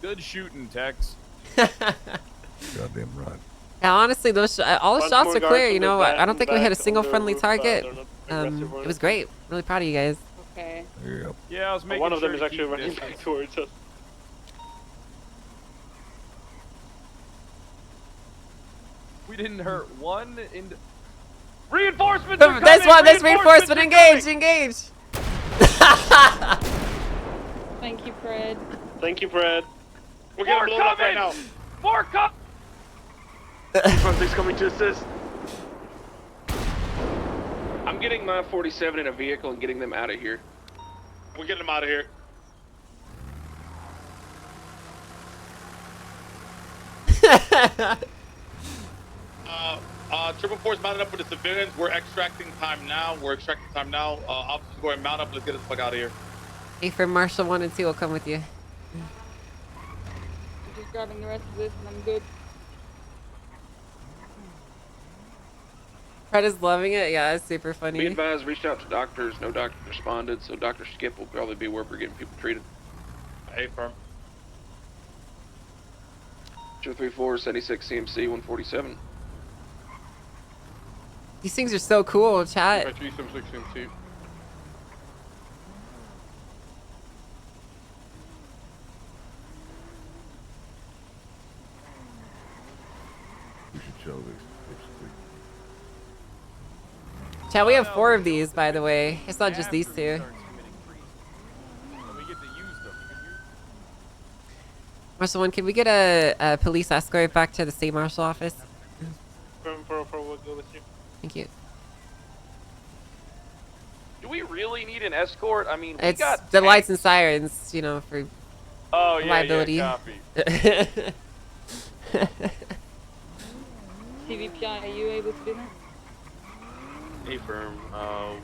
Good shooting, Tex. Goddamn right. Yeah, honestly, those all the Bunch shots more are guards clear. from You the know, I don't think we hit a back single on the friendly roof, target. they're not aggressive or It was great. Really proud of you guys. Okay. Yep. Yeah, I was making One of sure them is to actually keep running distance. back towards us. We didn't hurt one in. Reinforcements are This coming! one, this reinforcement, are engage, coming! engage. Thank you, Fred. Thank you, Brad. We're More getting blown up right coming! now. More coming! Front thing's coming to assist. I'm getting my 47 in a vehicle and getting them out of here. We're getting them out of here. Triple Four's mounted up with the civilians. We're extracting time now. Officers go and mount up. Let's get the fuck out of here. Hey, for Marshall 1 and 2 will come with you. I'm just grabbing the rest of this and I'm good. Fred is loving it. Yeah, it's super funny. Be advised, reached out to doctors. No doctor responded, so Dr. Skip will probably be where we're getting people treated. Hey, firm. 234 76 CMC 147. These things are so cool, chat. 376 CMC. We should show this. Chat, we have 4 of these, by the way. It's not just these 2. Marshal 1, can we get a police escort back to the state marshal office? Firm 404 will go with you. Thank you. Do we really need an escort? I mean, we It's got the tanks. lights and sirens, you know, for liability. Yeah, copy. CVPI, are you able to do that? Hey, firm.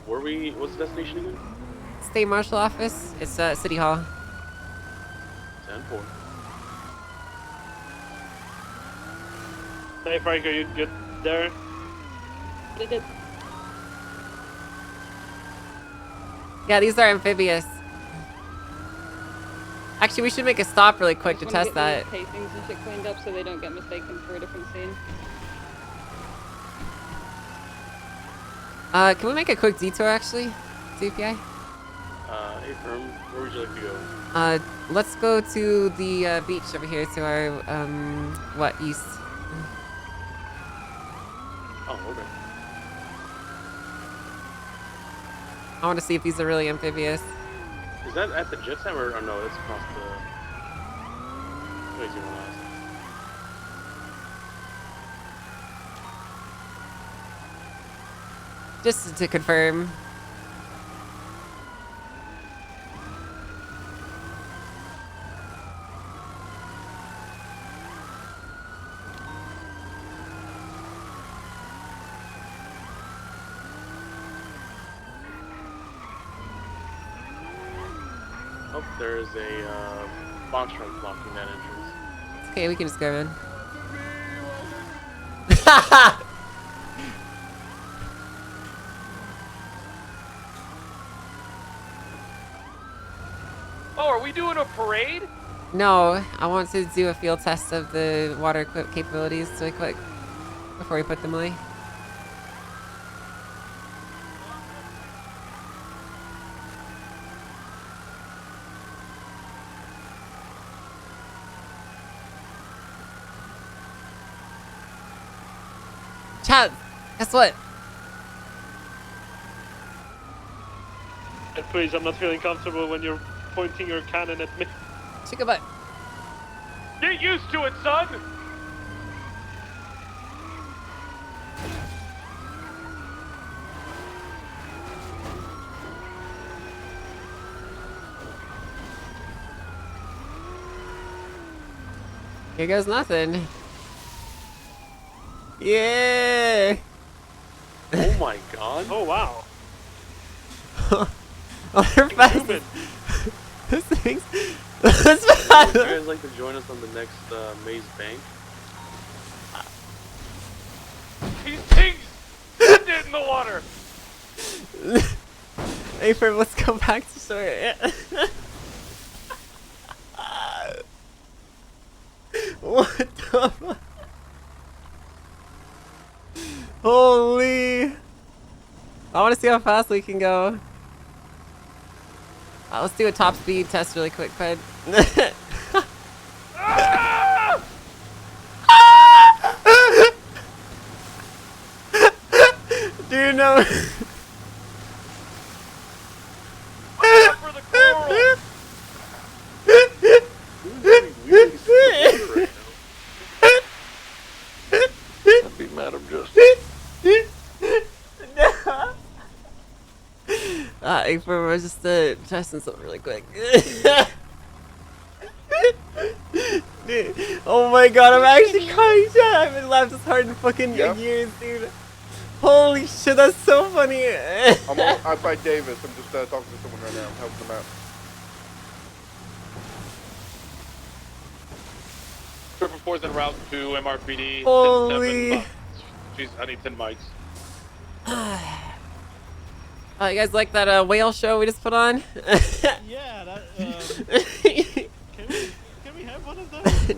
What's the destination again? State marshal office. It's City Hall. 10-4. Hey, Frank, are you there? They did. Yeah, these are amphibious. Actually, we should make a stop really quick to Just wanna test get that. these casings and shit cleaned up so they don't get mistaken for a different scene. Can we make a quick detour actually? CPI? Hey, firm. Where would you like to go? Let's go to the beach over here to our east. Oh, okay. I want to see if these are really amphibious. Is that at the jet time or no? It's across the. Wait, you know last. Just to confirm. Oh, there is a box truck blocking that entrance. Okay, we can just go in. Oh, are we doing a parade? No, I want to do a field test of the water capabilities really quick before we put them away. Chat, guess what? And please, I'm not feeling comfortable when you're pointing your cannon at me. Chick a butt. Get used to it, son! Here goes nothing. Yeah! Oh my god. Oh wow. Oh, they're fast. Those things. That's Would fast. you guys like to join us on the next Maze Bank? These things slipped it in the water! Hey, Fred, let's go back to shore. What the fuck? Holy! I want to see how fast we can go. Let's do a top speed test really quick, Fred. Do you know? For the coral! That'd be Madam Justice. back for just testing something really quick. Dude, oh my god, I'm actually crying, chat. I haven't laughed this hard in fucking years, dude. Holy shit, that's so funny. I'm outside Davis. I'm just talking to someone right now. I'm helping them out. Triple 4's en route to MRPD. Holy. 10-7. Jeez, I need 10 mics. You guys like that whale show we just put on? Yeah, that. Can we have one of those?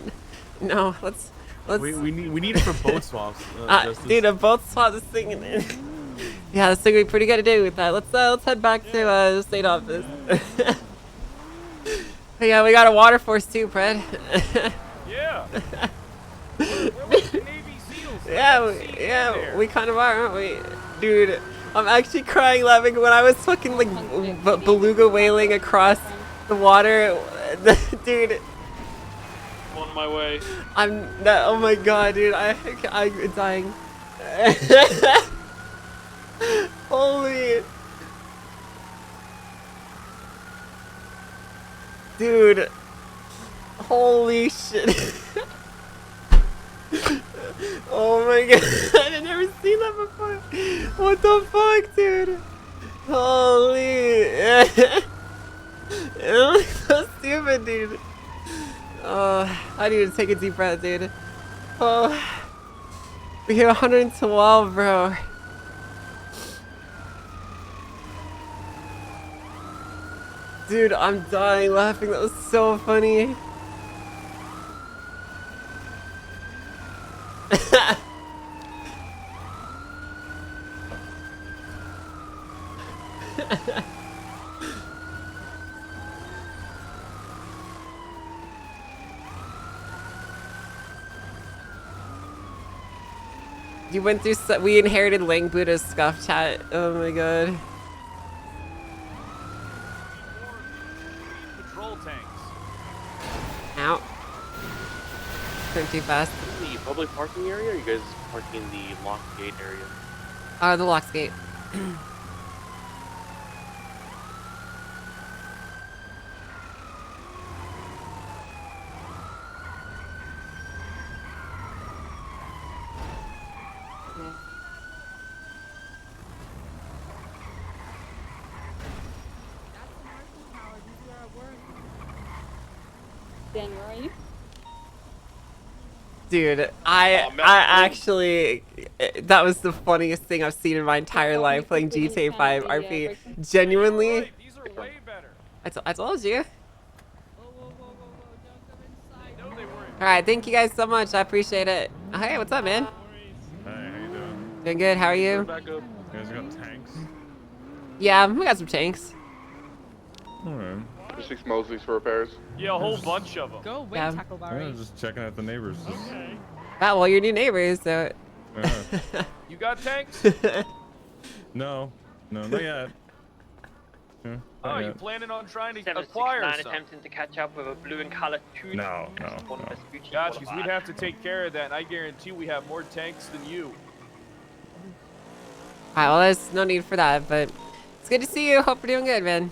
No, let's. We need it for boat swaps. Dude, a boat swap this thing in there. Yeah, this thing would be pretty good to do with that. Let's head back to the state office. Yeah, we got a water force too, Fred. Yeah. We're like the Navy SEALs. Yeah, we kind of are, aren't we? Dude, I'm actually crying laughing when I was fucking like beluga whaling across the water. Dude. On my way. Oh my god, dude, I'm dying. Holy. Dude. Holy shit. Oh my god, I've never seen that before. What the fuck, dude? Holy. It looks so stupid, dude. I need to take a deep breath, dude. Oh, we hit 112, bro. Dude, I'm dying laughing. That was so funny. You went through. We inherited Lang Buddha's scuff, chat. Oh my god. Patrol tanks. Out. Going too fast. In the public parking area, or are you guys parking in the lock gate area? The locks gate. Dan, where are you? Dude, I actually, that was the funniest thing I've seen in my entire life playing GTA 5 RP. Genuinely, I told you. Alright, thank you guys so much. I appreciate it. Hey, what's up, man? Hey, how you doing? Doing good. How are you? Back up. You guys got tanks? Yeah, we got some tanks. Alright. 6 Mosleys for repairs. Yeah, a whole bunch of them. Go away, Yeah. Tackle Barry. Yeah, just checking out the neighbors. Well, you're new neighbors, so. Yeah. You got tanks? No, not yet. Yeah, Oh, not you yet. planning on trying to acquire some? attempting to catch up with a blue and color 2. No. Gotcha, because we'd have to take care of that, and I guarantee we have more tanks than you. Alright, well, there's no need for that, but it's good to see you. Hope you're doing good, man.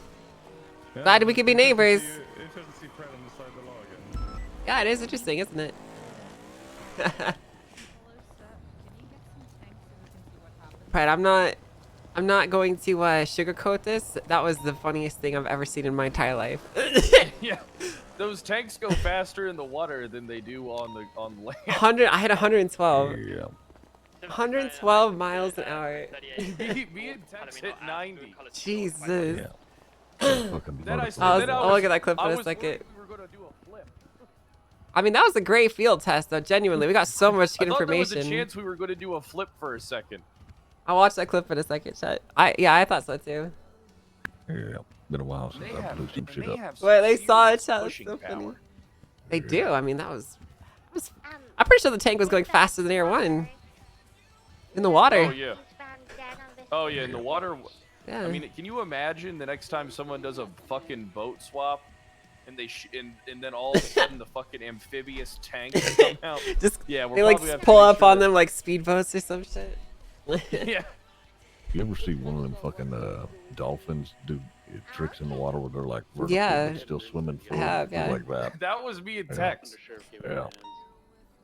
Yeah, Glad we could be neighbors. Interesting to see Fred on the side of the law again. Yeah, it is interesting, isn't it? Right, I'm not going to sugarcoat this. That was the funniest thing I've ever seen in my entire life. Yeah, those tanks go faster in the water than they do on land. I had 112. Yeah. 112 miles an hour. Me and Tex hit 90. Jesus. Fucking Then I, I'll then I look was, at that clip I for a was second. worried we were gonna do a flip. I mean, that was a great field test, though. Genuinely, we got so much good I thought information. there was a chance we were gonna do a flip for a second. I'll watch that clip for a second, chat. I thought so too. Yeah. Been a while since I blew some shit up. Wait, they saw it, chat. That's Pushing so funny. power. They do. I mean, that was. I'm pretty sure the tank was going faster than Air 1. In the water. Oh yeah. Oh yeah, in the water. Yeah. I mean, can you imagine the next time someone does a fucking boat swap, and they and then all of a sudden the fucking amphibious tanks come out? Just yeah, we're they like probably have to pull make up sure on that- them like speedboats or some shit. Yeah. You ever see one of them fucking dolphins do tricks in the water where they're like vertical Yeah, but still swimming I forward have, yeah. like that? That was me in Yeah. Tex. Yeah.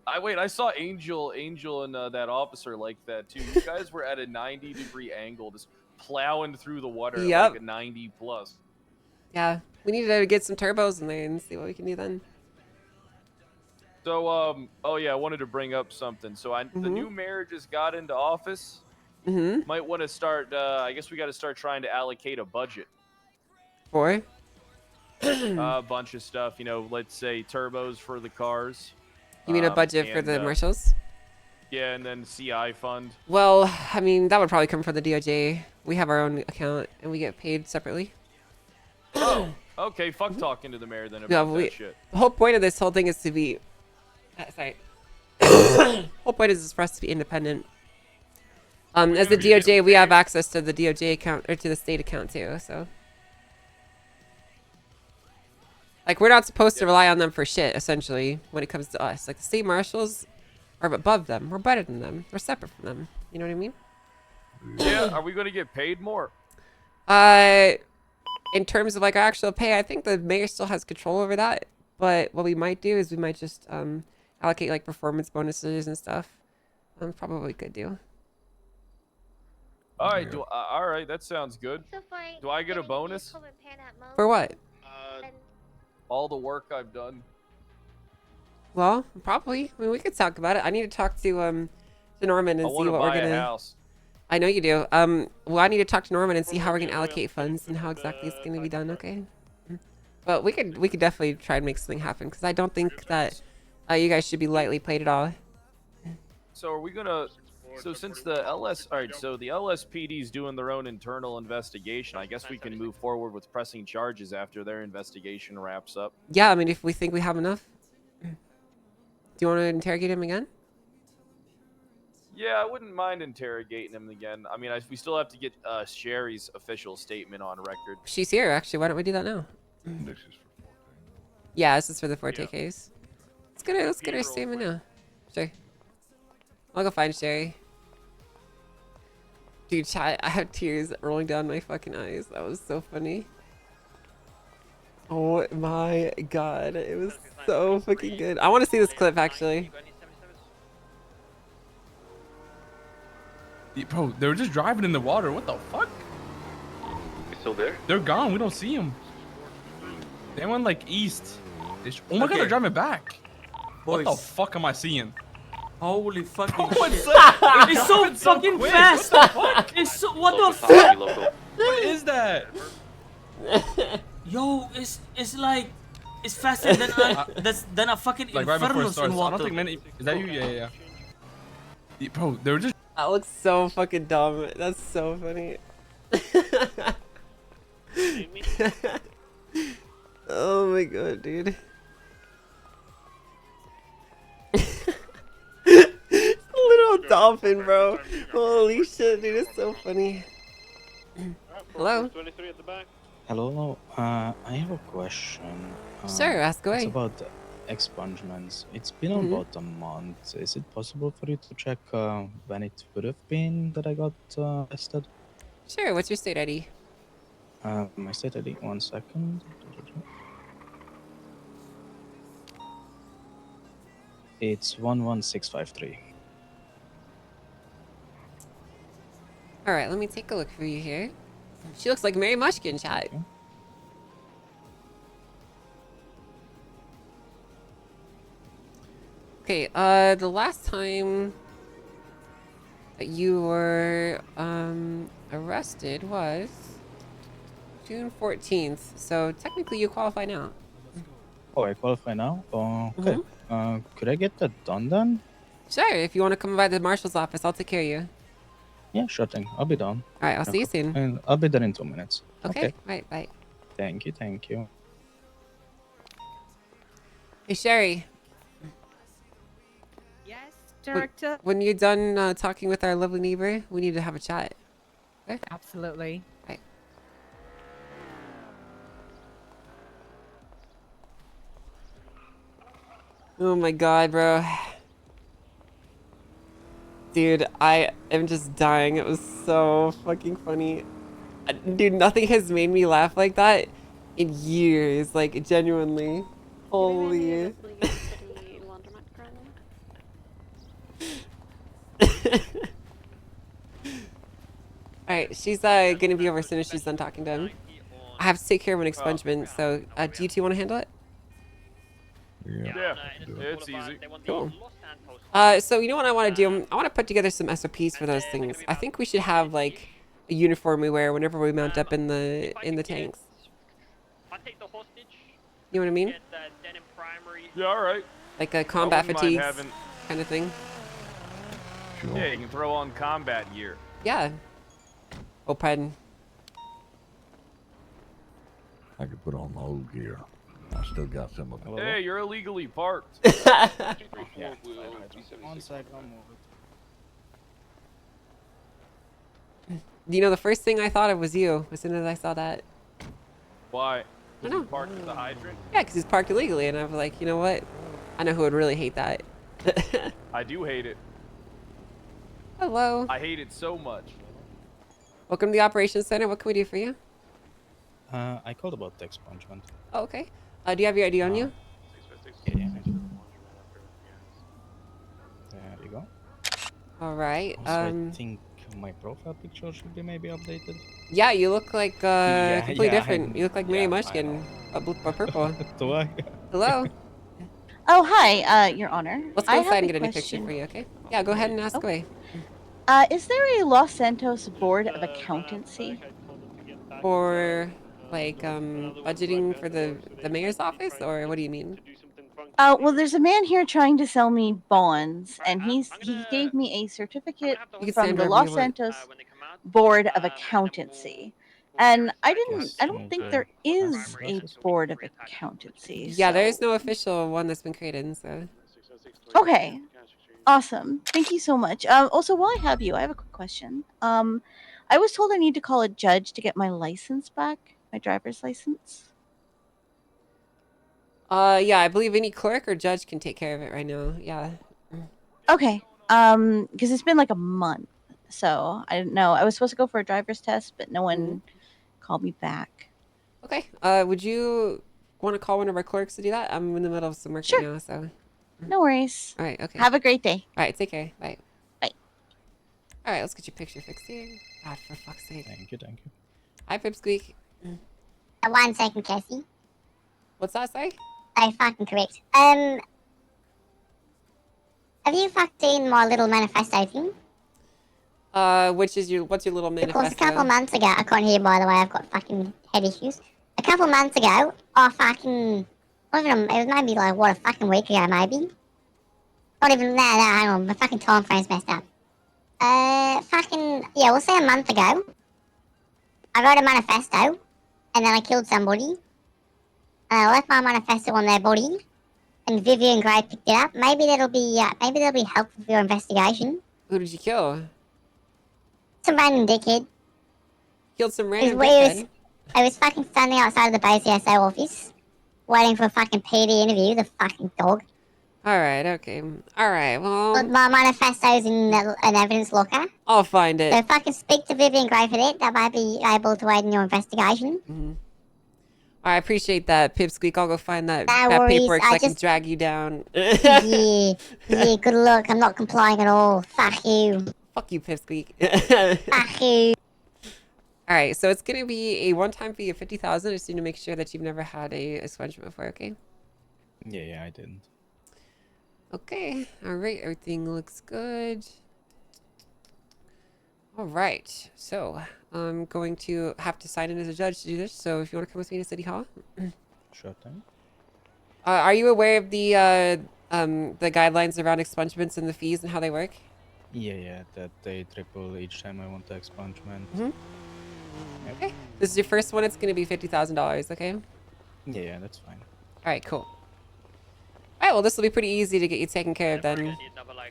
I saw Angel and that officer like that too. You guys were at a 90-degree angle, just plowing through the water at Yep. like a 90 plus. Yeah, we need to get some turbos in there and see what we can do then. So, oh yeah, I wanted to bring up something. So the new mayor just got into office. Mm-hmm. Might want to start. I guess we got to start trying to allocate a budget. For? A bunch of stuff. You know, let's say turbos for the cars. You mean a budget for and, the marshals? Yeah, and then CI fund. Well, I mean, that would probably come from the DOJ. We have our own account and we get paid separately. Oh, okay. Fuck talking to the mayor then No, about that shit. the whole point of this whole thing is to be. Sorry. Whole point is for us to be independent. As the DOJ, we have access to the DOJ account or to the state account too. So, like, we're not supposed to rely on them for shit. Essentially, when it comes to us, like the state marshals are above them. We're better than them. We're separate from them. You know what I mean? Yeah. Are we going to get paid more? In terms of like our actual pay, I think the mayor still has control over that. But what we might do is we might just allocate like performance bonuses and stuff. Probably could do. All right. All right. That sounds good. Do I get a bonus? For what? All the work I've done. Well, probably. I mean, we could talk about it. I need to talk to Norman and I see want to what we're buy gonna. a house. I know you do. Well, I need to talk to Norman and see how we're gonna allocate funds and how exactly it's gonna be done. Okay. But we could definitely try and make something happen because I don't think that you guys should be lightly played at all. So are we gonna? So since the LS, all right. So the LSPD's doing their own internal investigation. I guess we can move forward with pressing charges after their investigation wraps up. Yeah, I mean, if we think we have enough. Do you want to interrogate him again? Yeah, I wouldn't mind interrogating him again. I mean, we still have to get Sherry's official statement on record. She's here, actually. Why don't we do that now? Yeah, this is for the Forte case. Let's get her statement now. Sure. I'll go find Sherry. Dude, chat, I have tears rolling down my fucking eyes. That was so funny. Oh my god, it was so fucking good. I want to see this clip, actually. Bro, they were just driving in the water. What the fuck? You still there? They're gone. We don't see them. They went like east. Oh my god, they're driving back. What the fuck am I seeing? Holy fucking What's shit. up? It's so It's so fucking quick. fast. What the fuck? It's so, what the fuck? What is that? Yo, it's like it's faster than than a fucking Like right before it Infernus in starts. I water. don't think many. Is that you? Yeah. Bro, they were just. That looks so fucking dumb. That's so funny. Oh my god, dude. Little dolphin, bro. Holy shit, dude, it's so funny. Hello? Hello, I have a question. Sure, ask away. It's about the expungements. It's been Mhm. about a month. Is it possible for you to check when it would have been that I got arrested? Sure, what's your state ID? My state ID, 1 second. It's 11653. Alright, let me take a look for you here. She looks like Mary Mushkin, chat. Okay, the last time that you were arrested was June 14th. So technically you qualify now. Oh, I qualify now? Oh, okay. Could I get that done then? Sure, if you want to come by the marshal's office, I'll take care of you. Yeah, sure thing. I'll be down. Alright, I'll see you soon. And I'll be there in 2 minutes. Okay, right, bye. Thank you, thank you. Hey, Sherry. Yes, When- Director. When you're done talking with our lovely neighbor, we need to have a chat. Okay? Absolutely. Right. Oh my god, bro. Dude, I am just dying. It was so fucking funny. Dude, nothing has made me laugh like that in years. Like, genuinely. Holy. Alright, she's gonna be over as soon as she's done talking to him. I have to take care of an expungement, so do you two want to handle it? Yeah, it's easy. Cool. So you know what I want to do? I want to put together some SOPs for those things. I think we should have like a uniform we wear whenever we mount up in the tanks. You know what I mean? Yeah, all right. Like a combat wouldn't mind fatigues having- kind of thing. Yeah, you can throw on combat gear. Yeah. Oh, pardon. I could put on the old gear. I still got some of it. Hey, you're illegally parked. One sec, I'll move it. You know, the first thing I thought of was you as soon as I saw that. Why? I Was you parked at the hydrant? Yeah, because he's parked illegally, and I was like, you know what? I know who would really hate that. I do hate it. Hello. I hate it so much. Welcome to the operations center. What can we do for you? I called about the expungement. Oh, okay. Do you have your ID on you? Yeah, I do. There you go. All right. Also, I think my profile picture should be maybe updated. Yeah, you look like completely yeah, different. You look like Mary Mushkin, but purple. Do I? Hello. Oh, hi, Your Honor. Let's I go have inside and get a new question. picture for you, okay? Yeah, go ahead and ask away. Is there a Los Santos Board of Accountancy? For like budgeting for the mayor's office, or what do you mean? Well, there's a man here trying to sell me bonds, and he gave me a certificate You can from stand the wherever Los you want. Santos Board of Accountancy. And I don't think there is a Board of Accountancy. Yeah, there is no official one that's been created, so. Okay. Awesome. Thank you so much. Also, while I have you, I have a quick question. I was told I need to call a judge to get my license back, my driver's license. Yeah, I believe any clerk or judge can take care of it right now. Yeah. Okay. Because it's been like a month, so I didn't know. I was supposed to go for a driver's test, but no one called me back. Okay. Would you want to call one of our clerks to do that? I'm in the middle of some work right now, so. No worries. All right. Okay. Have a great day. All right. Take care. Bye. Bye. All right. Let's get your picture fixed here. God, for fuck's sake. Thank you, thank you. Hi, Pipsqueak. 1 second, Cassie. What's that, sorry? I fucking correct. Have you fucked in my little manifesto thing? What's your little manifesto? Because a couple months ago, I can't hear by the way, I've got fucking head issues. A couple months ago, I fucking, it was maybe like, what, a fucking week ago maybe? Not even, no, hang on, my fucking time frame's messed up. Yeah, we'll say a month ago, I wrote a manifesto, and then I killed somebody, and I left my manifesto on their body, and Vivian Gray picked it up. Maybe that'll be helpful for your investigation. Who did you kill? Some random dickhead. Killed some random dickhead? dickhead? I was fucking standing outside of the base CSO office, waiting for a fucking PD interview, the fucking dog. Alright, okay. Alright, well. But my manifesto's in an evidence locker. I'll find it. So fucking speak to Vivian Gray for that. That might be able to aid in your investigation. Mm-hmm. I appreciate that, Pipsqueak. I'll go find that, No that worries, paperwork so I I can just- drag you down. yeah, good luck. I'm not complying at all. Fuck you. Fuck you, Pipsqueak. Fuck you. Alright, so it's gonna be a one-time fee of 50,000. I just need to make sure that you've never had a expungement before, okay? Yeah, I didn't. Okay, alright, everything looks good. Alright, so I'm going to have to sign in as a judge to do this, so if you want to come with me to City Hall. Sure thing. Are you aware of the guidelines around expungements and the fees and how they work? Yeah, that they triple each time I want the expungement. Mm-hmm. Okay. This is your first one. It's going to be $50,000, okay? Yeah, that's fine. Alright, cool. Alright, well, this will be pretty easy to get you taken care of then.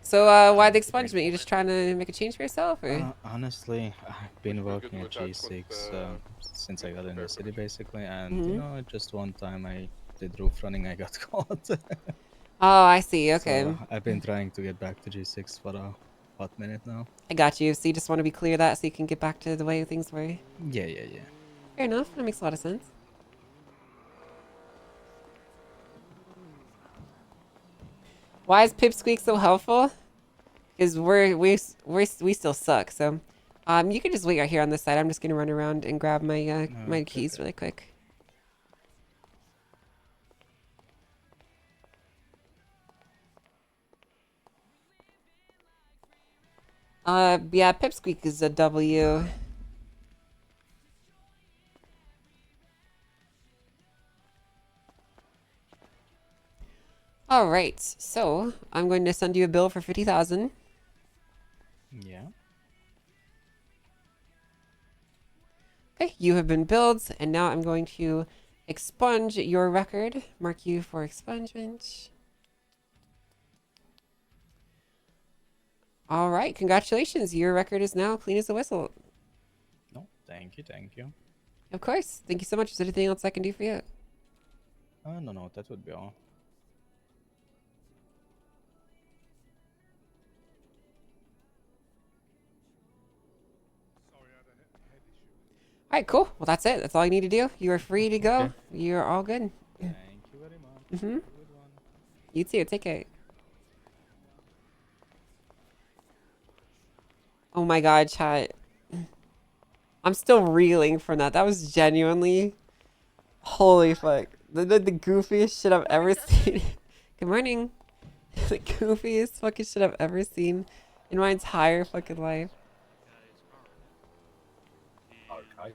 So, why the expungement? You just trying to make a change for yourself, or? Honestly, I've been working at G6 since I got in the city, basically, and you know, just one time I did roof running, I got caught. Oh, I see. Okay. So I've been trying to get back to G6 for a hot minute now. I got you. So you just want to be clear of that so you can get back to the way things were. Yeah, yeah, yeah. Fair enough. That makes a lot of sense. Why is Pipsqueak so helpful? Because we still suck. So, you can just wait right here on this side. I'm just gonna run around and grab my my keys really quick. Yeah, Pipsqueak is a W. All right, so I'm going to send you a bill for 50,000. Yeah. Okay, you have been billed, and now I'm going to expunge your record. Mark you for expungement. All right, congratulations. Your record is now clean as a whistle. No, thank you, thank you. Of course. Thank you so much. Is there anything else I can do for you? No, that would be all. All right, cool. Well, that's it. That's all you need to do. You are free to go. Okay. You're all good. Thank you very much. Mm-hmm. You too. Take care. Oh my god, chat. I'm still reeling from that. That was genuinely... Holy fuck. The goofiest shit I've ever seen. Good morning. The goofiest fucking shit I've ever seen in my entire fucking life. Okay.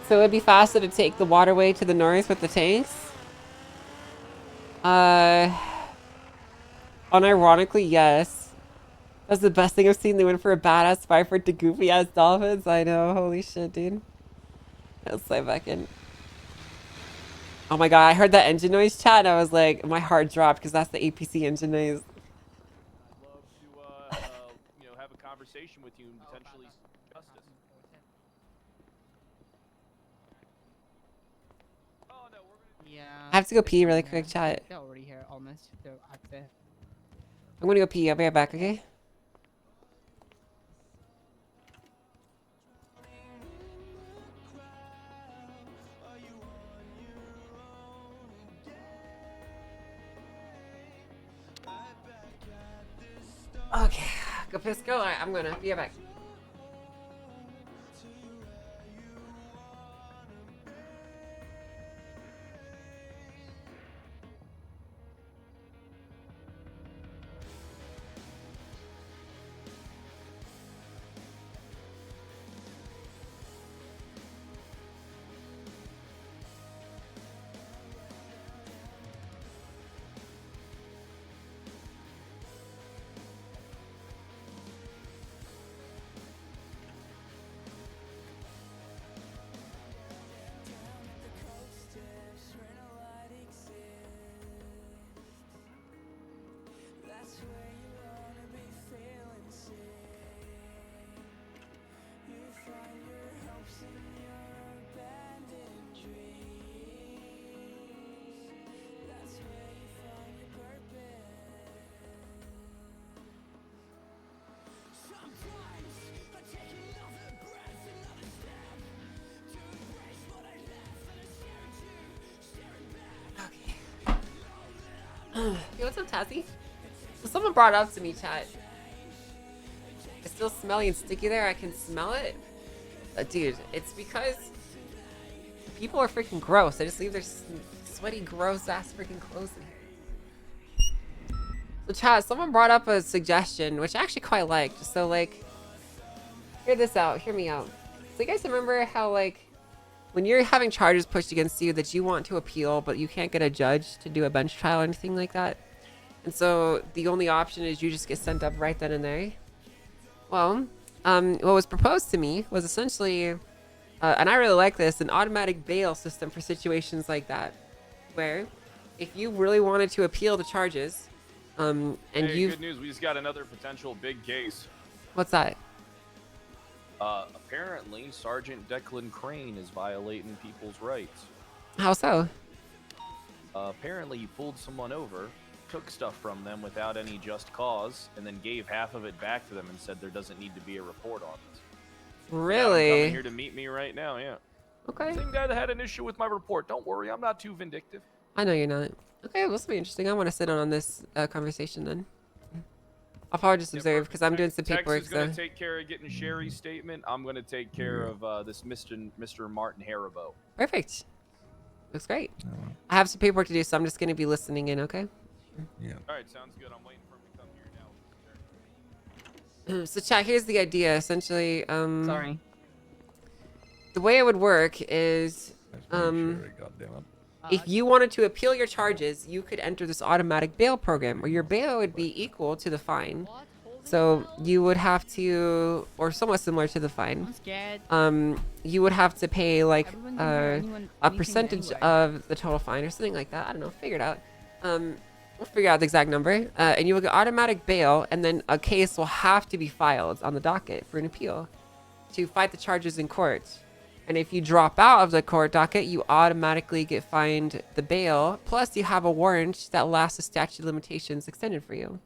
So it'd be faster to take the waterway to the north with the tanks. Unironically, yes. That's the best thing I've seen. They went for a badass fight for the goofy ass dolphins. I know. Holy shit, dude. Let's slide back in. Oh my god, I heard that engine noise, chat, and I was like, my heart dropped because that's the APC engine noise. I'd love to, have a conversation with you and potentially justice. Yeah. I have to go pee really quick, chat. They're already here, almost. They're up there. I'm gonna go pee. I'll be right back, okay? Okay, go piss, go. Alright, I'm gonna be right back. Yo, what's up, Tazzy? So someone brought up to me, chat. It's still smelly and sticky there. I can smell it. Dude, it's because people are freaking gross. They just leave their sweaty, gross ass freaking clothes in here. So, chat, someone brought up a suggestion, which I actually quite liked. So, like, hear this out. Hear me out. So, you guys remember how, like, when you're having charges pushed against you that you want to appeal, but you can't get a judge to do a bench trial or anything like that? And so the only option is you just get sent up right then and there. Well, what was proposed to me was essentially and I really like this, an automatic bail system for situations like that, where if you really wanted to appeal the charges, and hey, you good news. We just got another potential big case. what's that? Apparently, Sergeant Declan Crane is violating people's rights. How so? Apparently, he pulled someone over, took stuff from them without any just cause, and then gave half of it back to them and said there doesn't need to be a report on this. Really? Yeah, I'm coming here to meet me right now, yeah. Okay. Same guy that had an issue with my report. Don't worry, I'm not too vindictive. I know you're not. Okay, well, this will be interesting. I want to sit on this conversation then. I'll probably just observe because I'm doing some Tex paperwork. is going So to take care of getting Sherry's statement. I'm going to take care of this Mr. Martin Haribo. perfect. Looks great. I have some paperwork to do, so I'm just going to be listening in. Okay. Yeah. All right, sounds good. I'm waiting for him to come here now. So chat, here's the idea. Essentially, Sorry. the way it would work is, Sherry, goddammit. if you wanted to appeal your charges, you could enter this automatic bail program, where your bail would be equal to the fine. So you would have to, or somewhat similar to the fine. You would have to pay like a percentage of the total fine or something like that. I don't know. Figure it out. We'll figure out the exact number. And you will get automatic bail, and then a case will have to be filed on the docket for an appeal to fight the charges in court. And if you drop out of the court docket, you automatically get fined the bail. Plus, you have a warrant that lasts the statute of limitations extended for you.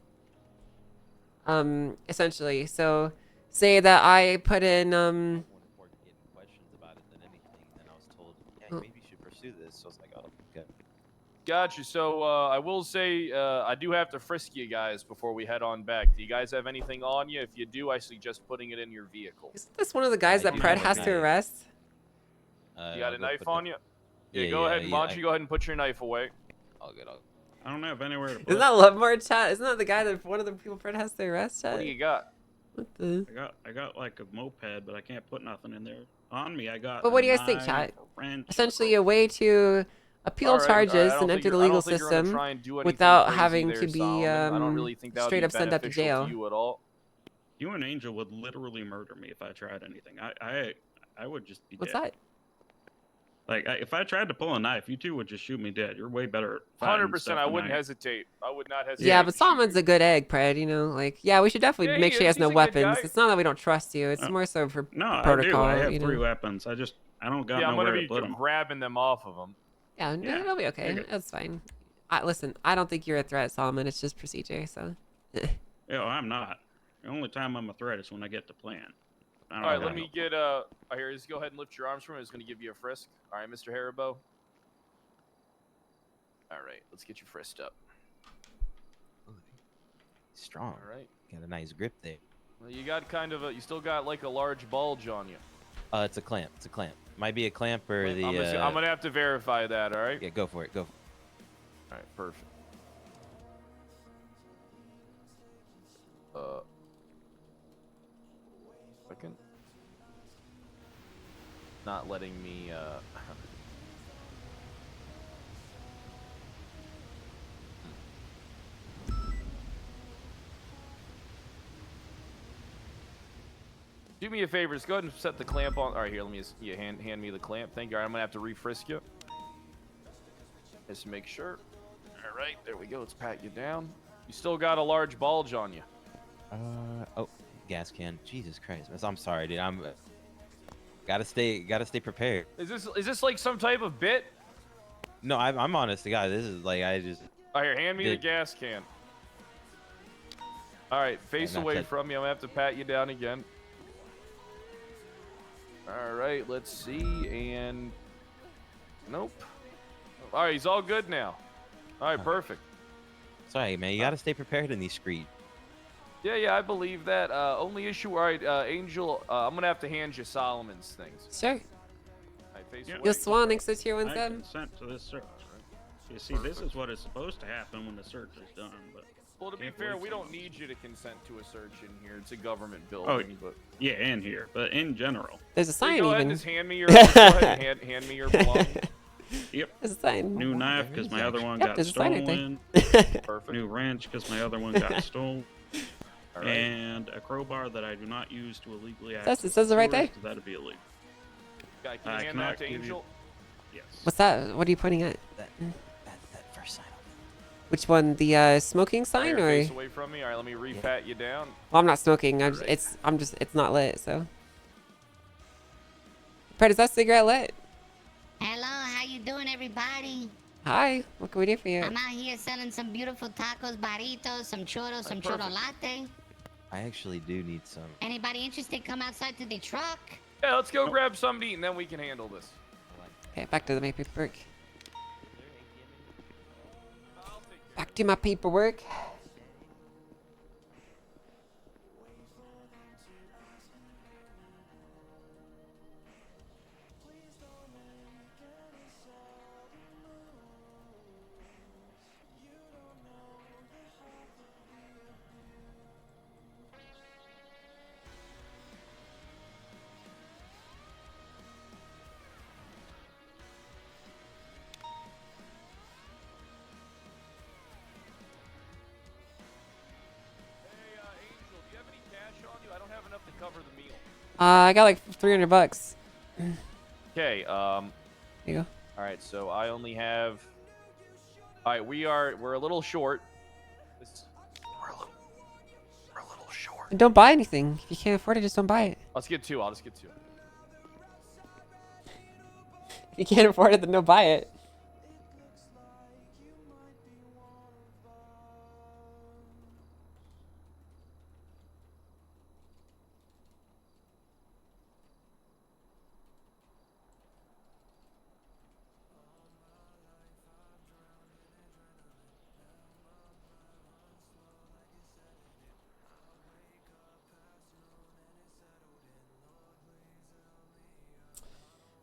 Essentially. So, say that I put in, questions about it than anything. Then I was told, yeah, maybe you should pursue this. So I was like, oh, okay. Gotcha. So I will say I do have to frisk you guys before we head on back. Do you guys have anything on you? If you do, I suggest putting it in your vehicle. Isn't this one of the guys that Pred has to arrest? You got a knife on you? Yeah, go ahead. Why don't you go ahead and put your knife away? All good. I don't have anywhere to put Isn't that Lovemore, chat? Isn't that the guy that one of the people Fred has to arrest, chat? What do you got? What the? I got like a moped, but I can't put nothing in there. On me, I got. But what a do you guys think, knife, chat? a wrench, Essentially, a way to appeal All right, charges I don't and think enter the you're- I legal don't think you're gonna system try and do anything without crazy having there, to be Solomon. I don't really think that would straight be up sent up to beneficial jail. to you at all. You and Angel would literally murder me if I tried anything. I would just be What's dead. that? Like, if I tried to pull a knife, you two would just shoot me dead. You're way better at fighting 100%. stuff I than wouldn't am. hesitate. I would not hesitate. Yeah, but Solomon's a good egg, Pred. You know, like, yeah, we should definitely Yeah, make he sure he is. has no He's a good weapons. guy. It's not that we don't trust you. It's more so for No, protocol. I do. I have you know? 3 weapons. I don't got Yeah, I'm nowhere gonna to be put them. grabbing them off of him. Yeah, Yeah, it'll be okay. okay. That's fine. Listen, I don't think you're a threat, Solomon. It's just procedure. So. Yeah, I'm not. The only time I'm a threat is when I get to plan. I don't All right, got let me get here. Just go ahead and lift your arms from it. It's gonna give you a frisk. All right, Mr. Haribo. All right, let's get you frisked up. Strong. All right. Got a nice grip there. Well, you got kind of you still got like a large bulge on you. It's a clamp. It's a clamp. Might be a clamp or the. I'm gonna have to verify that. All right. Yeah, go for it. Go. All right, perfect. Second. Not letting me. Do me a favor, just go ahead and set the clamp on. All right, here, let me just hand me the clamp. Thank you. All right, I'm gonna have to refrisk you. Just to make sure. All right, there we go. Let's pat you down. You still got a large bulge on you. Oh, gas can. Jesus Christ. I'm sorry, dude. I'm. Gotta stay prepared. Is this like some type of bit? No, I'm honest to God. This is like I just. All right, here, hand me the gas can. All right, face not away that- from me. I'm gonna have to pat you down again. All right, let's see, and nope. All right, he's all good now. All right, perfect. Sorry, man. You gotta stay prepared in these streets. Yeah, I believe that. Only issue, all right, Angel, I'm gonna have to hand you Solomon's things. Sure. All right, face away. Yo, Swan, thanks for tier I 1-7. consent to this search. You see, this is what is supposed to happen when the search is done, but. Well, to be can't fair, believe we some- don't need you to consent to a search in here. It's a government Oh, building, but yeah, in here, but in general. There's a sign go ahead even. and just hand me your, go ahead and hand me your belongings. Yep. There's a sign. New knife because my other one Yep, got there's a sign right stolen. there. Perfect. New wrench because my other one got stolen. All right. And a crowbar that I do not use to illegally Says- access. it says it right there. because that'd be illegal. Guy, can you hand that to Angel? Yes. What's that? What are you pointing at? That first sign. Which one? The smoking sign Your or? face away from me. All right, let me re-pat you down. Well, I'm not smoking. It's not lit. So. Fred, is that cigarette lit? Hello, how you doing, everybody? Hi. What can we do for you? I'm out here selling some beautiful tacos, burritos, some churros, some churro latte. I actually do need some. Anybody interested? Come outside to the truck. Yeah, let's go grab something to eat, and then we can handle this. Okay, back to the my paperwork. Back to my paperwork. I got like $300. Okay. Here you go. All right, so I only have. All right, we're a little short. We're a little short. Don't buy anything. If you can't afford it, just don't buy it. Let's get two. I'll just get two. If you can't afford it, then don't buy it.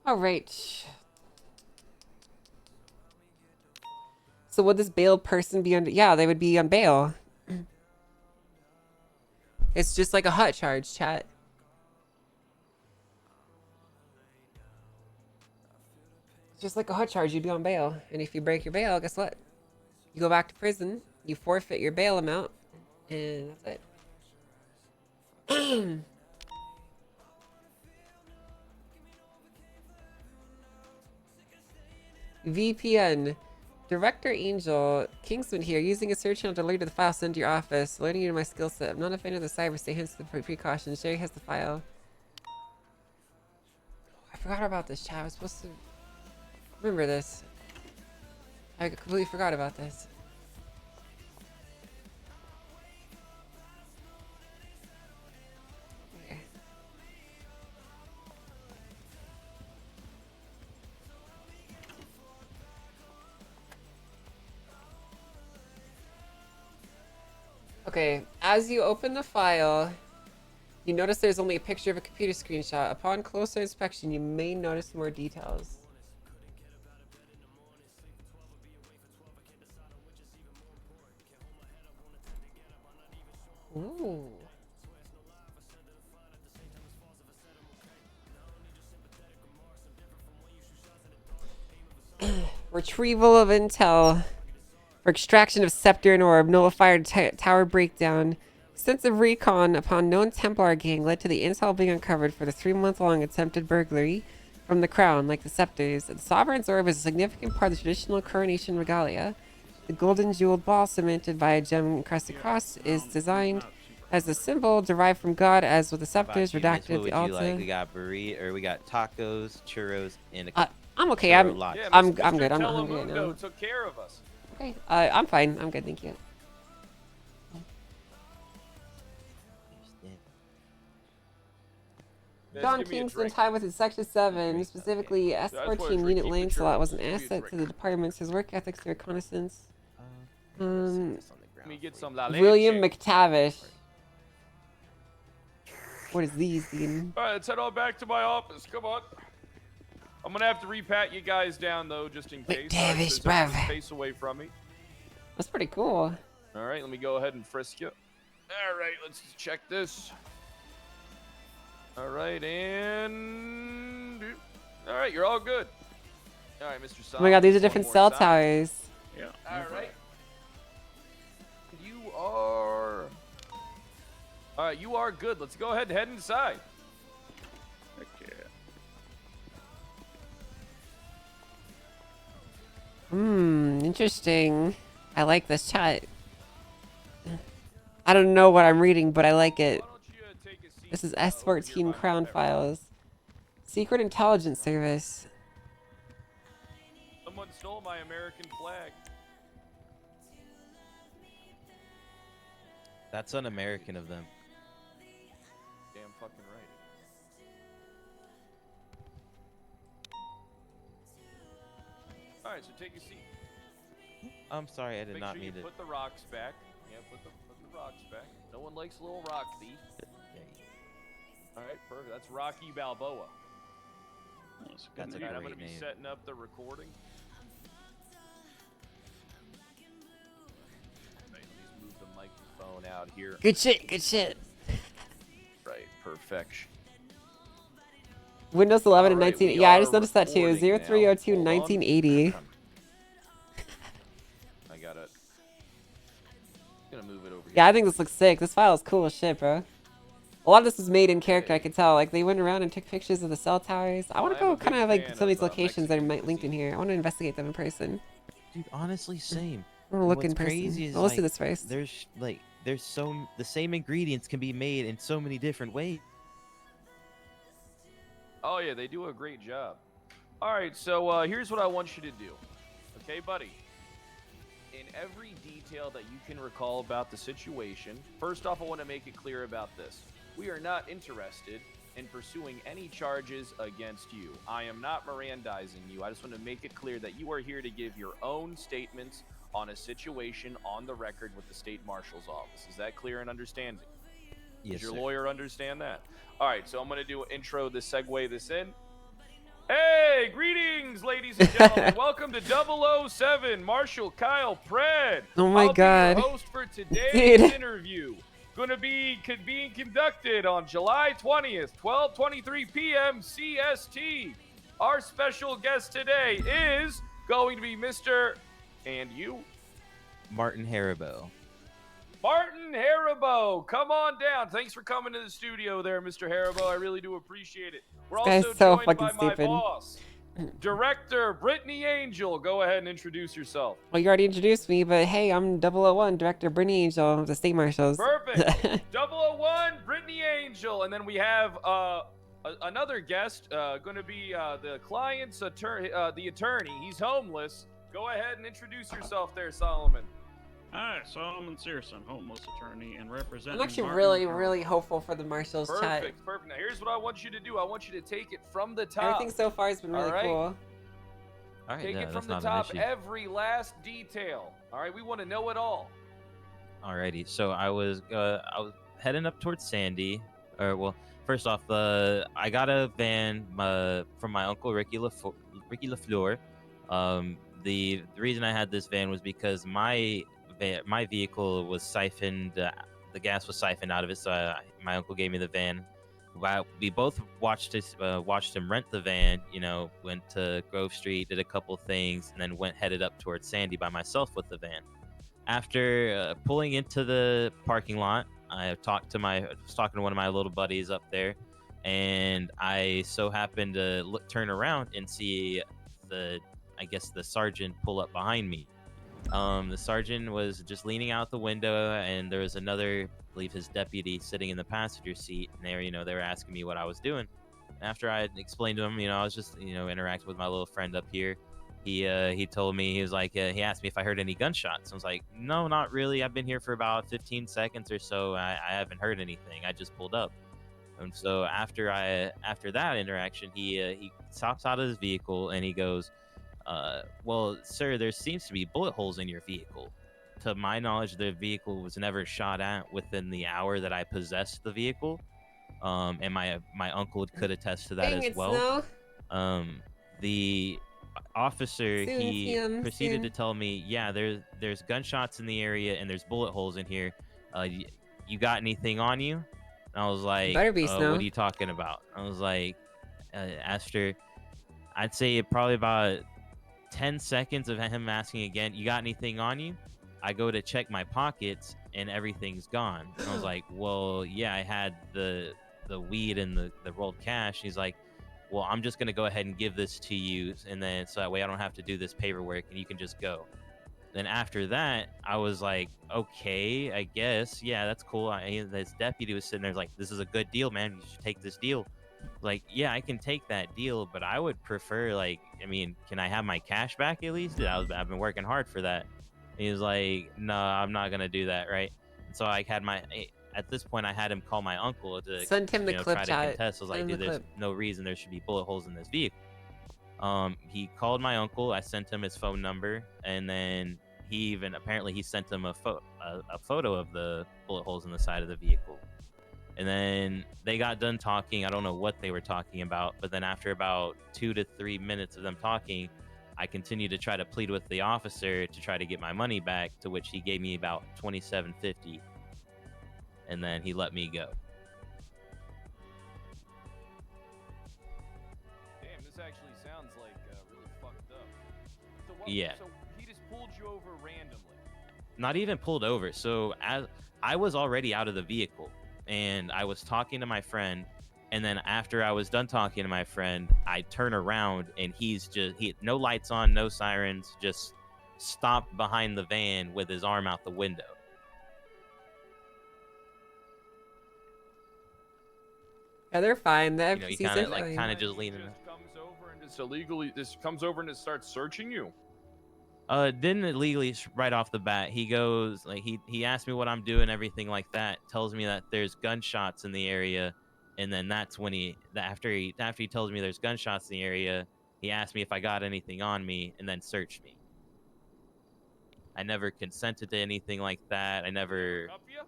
All right. So would this bailed person be under? Yeah, they would be on bail. It's just like a hut charge, chat. It's just like a hut charge. You'd be on bail, and if you break your bail, guess what? You go back to prison. You forfeit your bail amount, and that's it. VPN. Director Angel Kingsman here, using a search channel to alert to the file sent to your office, alerting you to my skill set. I'm not a fan of the cyber, stay hence the precautions. Sherry has the file. I forgot about this, chat. I was supposed to remember this. I completely forgot about this. Okay, as you open the file, you notice there's only a picture of a computer screenshot. Upon closer inspection, you may notice more details. Ooh. Retrieval of intel. For extraction of scepter and orb, nullified tower breakdown. Extensive recon upon known Templar gang led to the intel being uncovered for the 3-month-long attempted burglary from the crown, like the scepters. The Sovereign's orb is a significant part of the traditional coronation regalia. The golden jeweled ball cemented by a gem-encrusted cross is designed as a symbol derived from God, as with the scepters redacted at the altar. Like? We got burrito, or we got tacos, churros, and I'm okay. churro I'm latte. I'm good. I'm not hungry right now. Took care of us. Okay. I'm fine. I'm good. Thank you. John Kingston tied with his Section 7, specifically S14 unit length, so that was an asset to the departments. His work ethics and reconnaissance. Let me get some la leche. William McTavish. What is these, Dean? All right, let's head on back to my office. Come on. I'm gonna have to repat you guys down though, just in case. McTavish, bruv. Face away from me. That's pretty cool. All right, let me go ahead and frisk you. All right, let's check this. All right, and all right, you're all good. All right, Mr. Oh my god, these are different One cell more towers. Yeah. All right. You are. All right, you are good. Let's go ahead and head inside. Okay. Interesting. I like this chat. I don't know what I'm reading, but I like it. This is S14 Crown Files. Secret Intelligence Service. Someone stole my American flag. That's un-American of them. Damn fucking right. Alright, so take a seat. I'm sorry, I did Make not sure mean you to. put the rocks back. Yeah, put the rocks back. No one likes a little rock thief. Alright, perfect. That's Rocky Balboa. That's a Alright, I'm great gonna be name. setting up the recording. Right, let me just move the microphone out here. Good shit, good shit. Right, perfection. Windows 11 and Alright, 19. we Yeah, I are just noticed that too. recording now. 0302 Hold on. 1980. I got it. Gonna move it over here. Yeah, I think this looks sick. This file is cool as shit, bro. A lot of this was made in character, I could tell. Like, they went around and took pictures of the cell towers. I want to go kind of like some of these locations that are linked in here. I want to investigate them in person. Dude, honestly, same. I want to look What's in person. crazy is Well, let's like, do this first. there's the same ingredients can be made in so many different ways. Oh yeah, they do a great job. All right, so here's what I want you to do. Okay, buddy? In every detail that you can recall about the situation, first off, I want to make it clear about this. We are not interested in pursuing any charges against you. I am not Mirandizing you. I just want to make it clear that you are here to give your own statements on a situation on the record with the state marshal's office. Is that clear and understanding? Yes, Does your sir. lawyer understand that? All right, so I'm going to do an intro, this segue this in. Hey, greetings, ladies and gentlemen. Welcome to 007, Marshal Kyle Pred. Oh my I'll God. be your host for today's Dude. interview. Going to be being conducted on July 20th, 12:23 p.m. CST. Our special guest today is going to be Mr. and you, Martin Haribo. Martin Haribo. Come on down. Thanks for coming to the studio there, Mr. Haribo. I really do appreciate it. We're This also guy's so joined fucking by my stupid. boss, Director Brittany Angel. Go ahead and introduce yourself. Well, you already introduced me, but hey, I'm 001, Director Brittany Angel of the State Marshals. Perfect. 001, Brittany Angel. And then we have another guest, going to be the client's attorney, the attorney. He's homeless. Go ahead and introduce yourself there, Solomon. Hi, Solomon Searson, homeless attorney and representing. I'm actually Martin really, Crowe. really hopeful for the Marshals chat. Perfect, perfect. Now here's what I want you to do. I want you to take it from the top. Everything so far has been really All right? cool. All right, Take no, it that's from the not top, an issue. every last detail. All right, we want to know it all. Alrighty, so I was heading up towards Sandy. Or well, first off, I got a van from my uncle Ricky Lafleur. The reason I had this van was because my vehicle was siphoned. The gas was siphoned out of it, so my uncle gave me the van. We both watched him rent the van. You know, went to Grove Street, did a couple things, and then headed up towards Sandy by myself with the van. After pulling into the parking lot, I was talking to one of my little buddies up there, and I so happened to turn around and see the sergeant pull up behind me. The sergeant was just leaning out the window, and there was another, I believe his deputy, sitting in the passenger seat, and they were asking me what I was doing. After I had explained to him, I was just interacting with my little friend up here. He told me, he was like, he asked me if I heard any gunshots. I was like, no, not really. I've been here for about 15 seconds or so. I haven't heard anything. I just pulled up. And so after that interaction, he stops out of his vehicle and he goes, well, sir, there seems to be bullet holes in your vehicle. To my knowledge, the vehicle was never shot at within the hour that I possessed the vehicle. And my uncle could attest to that Dang as it, well. Snow. The officer, Soon, he Sam, proceeded soon. to tell me, yeah, there's gunshots in the area and there's bullet holes in here. You got anything on you? And I was like, Better be, Snow. what are you talking about? I was like, after, I'd say probably about 10 seconds of him asking again, you got anything on you? I go to check my pockets and everything's gone. And I was like, well, yeah, I had the weed and the rolled cash. He's like, well, I'm just gonna go ahead and give this to you, and then so that way I don't have to do this paperwork, and you can just go. Then after that, I was like, okay, I guess, yeah, that's cool. This deputy was sitting there like, this is a good deal, man. You should take this deal. Like, yeah, I can take that deal, but I would prefer, like, I mean, can I have my cash back at least? I've been working hard for that. And he was like, no, I'm not gonna do that, right? And so I had at this point, I had him call my uncle to Send him the clip try chat. to contest. I was like, Send him dude, the there's clip. no reason there should be bullet holes in this vehicle. He called my uncle. I sent him his phone number, and then he sent him a photo of the bullet holes in the side of the vehicle. And then they got done talking. I don't know what they were talking about, but then after about 2 to 3 minutes of them talking, I continued to try to plead with the officer to try to get my money back, to which he gave me about $27.50, and then he let me go. Damn, this actually sounds like really fucked up. So Yeah. So he just pulled you over randomly. Not even pulled over. So as I was already out of the vehicle, and I was talking to my friend, and then after I was done talking to my friend, I turn around and he no lights on, no sirens, just stopped behind the van with his arm out the window. Yeah, they're fine. The You know, he FCCs kind are of like fine. just leaning. Comes over and just illegally just comes over and just starts searching you. Didn't illegally right off the bat. He goes like he asked me what I'm doing, everything like that. Tells me that there's gunshots in the area, and then that's when after he tells me there's gunshots in the area, he asked me if I got anything on me, and then searched me. I never consented to anything like that. Cuff you?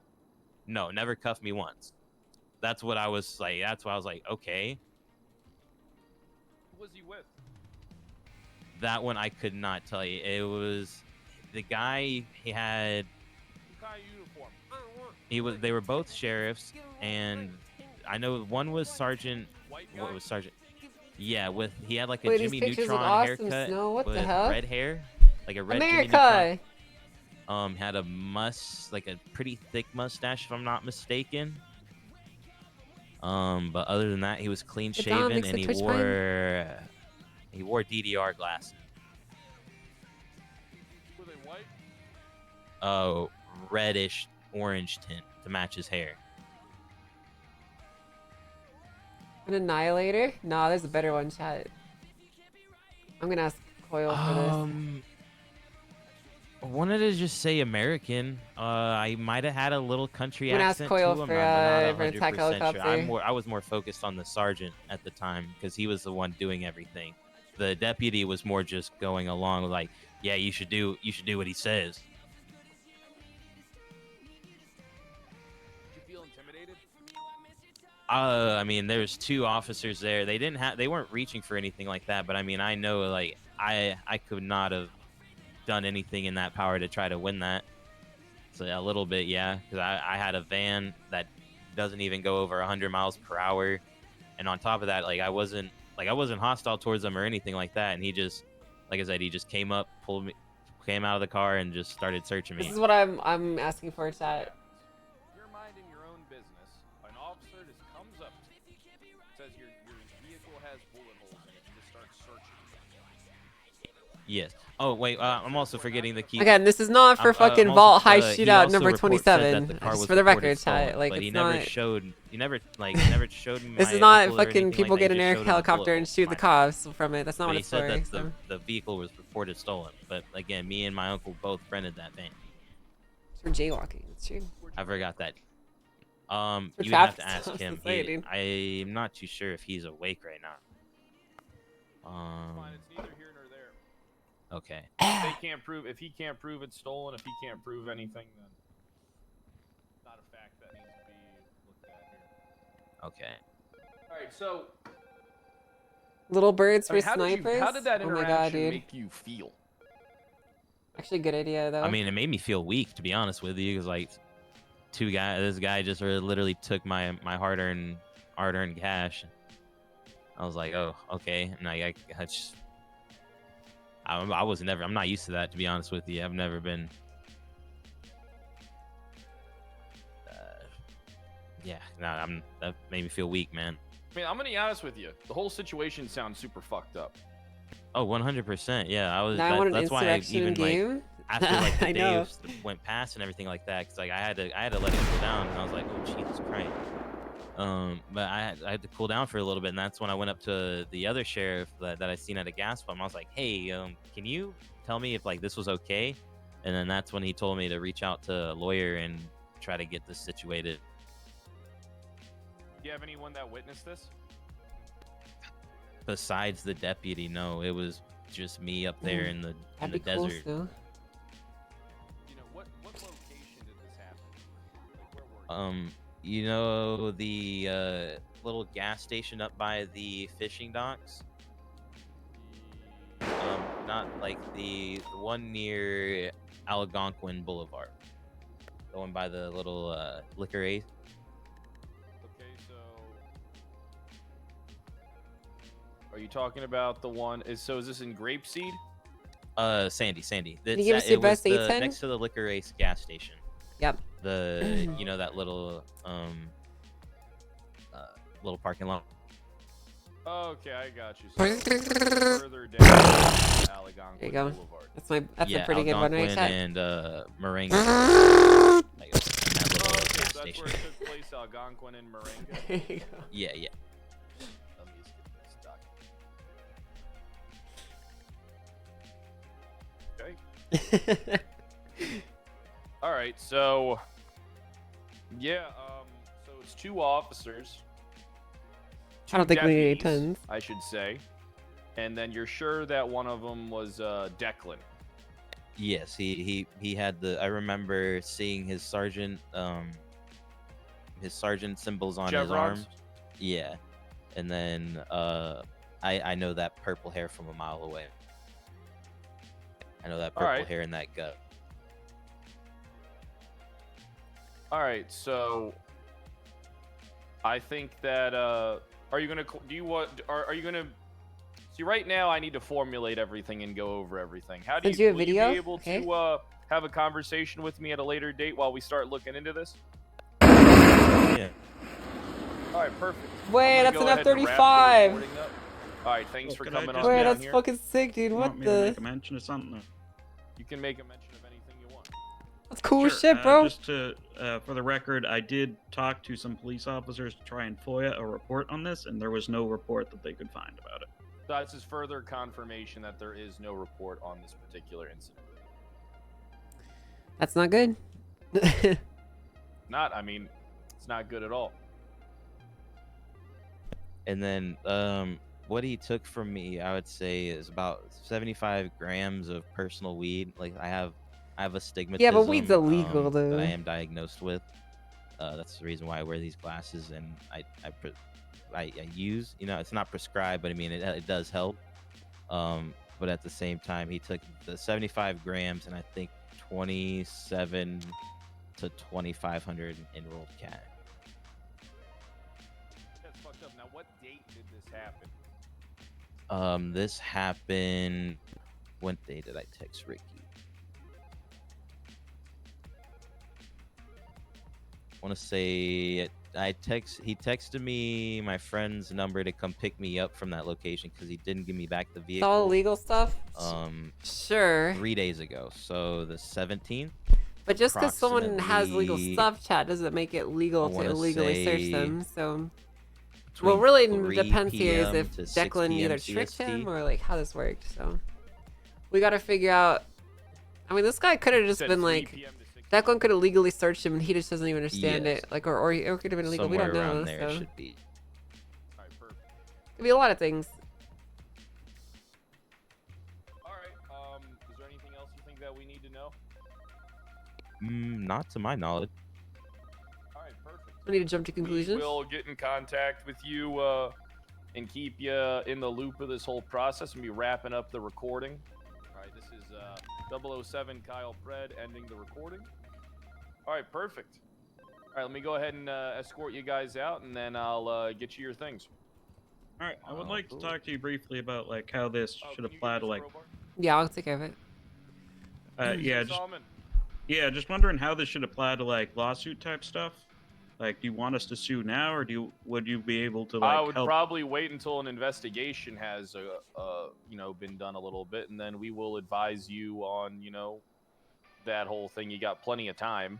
No, never cuffed me once. That's what I was like. That's why I was like, okay. Who was he with? That one I could not tell you. It was the guy. He had. What kind of uniform? They were both sheriffs, and I know one was sergeant. What was sergeant? Yeah, he had like a Wait, these Jimmy pictures look Neutron awesome, haircut Snow. What the with hell? red hair, like a red America! Jimmy Neutron. Had a like a pretty thick mustache, if I'm not mistaken. But other than that, he was clean Hey, Dom, shaven, fix and the he Twitch wore DDR glasses. Were they white? Reddish orange tint to match his hair. An Annihilator? Nah, there's a better one, chat. I'm gonna ask Coil for this. I wanted to just say American. I might have had a little country I'm gonna ask accent Coil too. I'm for, not for attack 100% sure. helicopter. I was more focused on the sergeant at the time because he was the one doing everything. The deputy was more just going along with like, yeah, you should do what he says. Did you feel intimidated? I mean, there's 2 officers there. They weren't reaching for anything like that. But I mean, I know like I could not have done anything in that power to try to win that. So a little bit, yeah, because I had a van that doesn't even go over 100 miles per hour, and on top of that, like I wasn't hostile towards them or anything like that. And he just, like I said, he just came up, came out of the car, and just started searching me. This is what I'm asking for, chat. You're minding your own business. An officer just comes up to you, says your vehicle has bullet holes in it, and just starts searching. Yes. Oh wait, I'm also forgetting the key. Again, this is not for fucking I'm Vault High he Shootout also number said that 27. the car Just was for the reported record, chat. stolen, Like, but it's he not. never showed me. This my is not uncle or fucking anything people like get that. an He air just showed him the helicopter bullet and holes. shoot the cops from it. That's not But what he it's said for. that so. the vehicle was reported stolen. But again, me and my uncle both rented that van. It's for jaywalking. It's true. I forgot that. For You would have to traffic ask him. society. I'm not too sure if he's awake right now. Fine, it's neither here nor there. Okay. If he can't prove it's stolen, if he can't prove anything, then it's not a fact that needs to be looked at here. Okay. All right, so Little birds I mean, for how snipers. How did that Oh my interaction god, dude. make you feel? Actually, good idea though. I mean, it made me feel weak, to be honest with you, because like, this guy just literally took my hard-earned cash. I was like, oh, okay, and I'm not used to that, to be honest with you. I've never been. Yeah, no, that made me feel weak, man. I mean, I'm gonna be honest with you. The whole situation sounds super fucked up. Oh, 100%. Yeah, I was. Now I want an that's why I insurrection even like game. after like the I know. days went past and everything like that, because like I had to let it cool down, and I was like, oh Jesus Christ. But I had to cool down for a little bit, and that's when I went up to the other sheriff that I seen at a gas pump. I was like, hey, can you tell me if like this was okay? And then that's when he told me to reach out to a lawyer and try to get this situated. Do you have anyone that witnessed this? Besides the deputy, no, it was just me up there in the That'd be cool, desert. still. You know, what location did this happen? Like, where were you? You know the little gas station up by the fishing docks? Not like the one near Algonquin Boulevard. The one by the little liquor ace. Okay, so are you talking about the one? Is this in Grapeseed? Sandy. Can you give us your best the, A10? next to the liquor ace gas station. Yep. The you know that little little parking lot. Okay, I got you. So further down Algonquin There you go. Boulevard. That's a pretty good one, right, Algonquin chat? and Moringa. Like, in that little Okay, gas so that's station. where it took place, Algonquin and Moringa. There you go. Yeah. Let me just get this document. Okay. All right, so yeah, so it's 2 officers. I don't think we need any deputies, tons. I should say, and then you're sure that one of them was Declan. Yes, he had the. I remember seeing his sergeant symbols on his Chevrons? arm. Yeah, and then I know that purple hair from a mile away. I know that All purple right. hair in that gut. All right, so I think that are you gonna are you gonna see right now? I need to formulate everything and go over everything. How do Send you a will video? you be able Okay. to have a conversation with me at a later date while we start looking into this? Yeah. All right, perfect. Wait, I'm that's gonna an go ahead and wrap the F-35. recording up. All right, thanks for Could I coming just- on Wait, down that's here. fucking sick, dude. You What want me to make a the? mention of something? You can make a mention of anything you want. That's cool as Sure, shit, bro. Just to, for the record, I did talk to some police officers to try and FOIA a report on this, and there was no report that they could find about it. So that's just further confirmation that there is no report on this particular incident. That's not good. I mean, it's not good at all. And then what he took from me, I would say, is about 75 grams of personal weed. Like I have astigmatism. Yeah, but weed's illegal, though. That I am diagnosed with. That's the reason why I wear these glasses, and I use. You know, it's not prescribed, but I mean, it does help. But at the same time, he took the 75 grams, and I think 27 to 2,500 enrolled cat. That's fucked up. Now, what date did this happen? This happened. What day did I text Ricky? I want to say he texted me my friend's number to come pick me up from that location because he didn't give me back the It's vehicle. all illegal stuff. Sure. 3 days ago, so the 17th. But just because someone has legal approximately, stuff, chat, doesn't make it legal I to wanna illegally search say them. So, between what really 3 depends here is PM if to 6 Declan PM either tricked CST. him or like how this worked. So, we gotta figure out. I mean, this guy could have just Said been 3 like, PM to 6 Declan could have legally searched him and he just doesn't even understand Yes. it. Like, or it could have been illegal. We Somewhere don't know. around there it So, should be. All right, perfect. could be a lot of things. All right. Is there anything else you think that we need to know? Not to my knowledge. All right, perfect. We need to jump to conclusions. We'll get in contact with you and keep you in the loop of this whole process and be wrapping up the recording. All right, this is 007 Kyle Pred ending the recording. All right, perfect. All right, let me go ahead and escort you guys out, and then I'll get you your things. All right, I would like to talk to you briefly about like how this Oh, should apply to like. Yeah, I'll take care of it. Yeah, just Solomon. yeah, just wondering how this should apply to like lawsuit type stuff. Like, do you want us to sue now, or would you be able to I like would help? probably wait until an investigation has, been done a little bit, and then we will advise you on, that whole thing. You got plenty of time.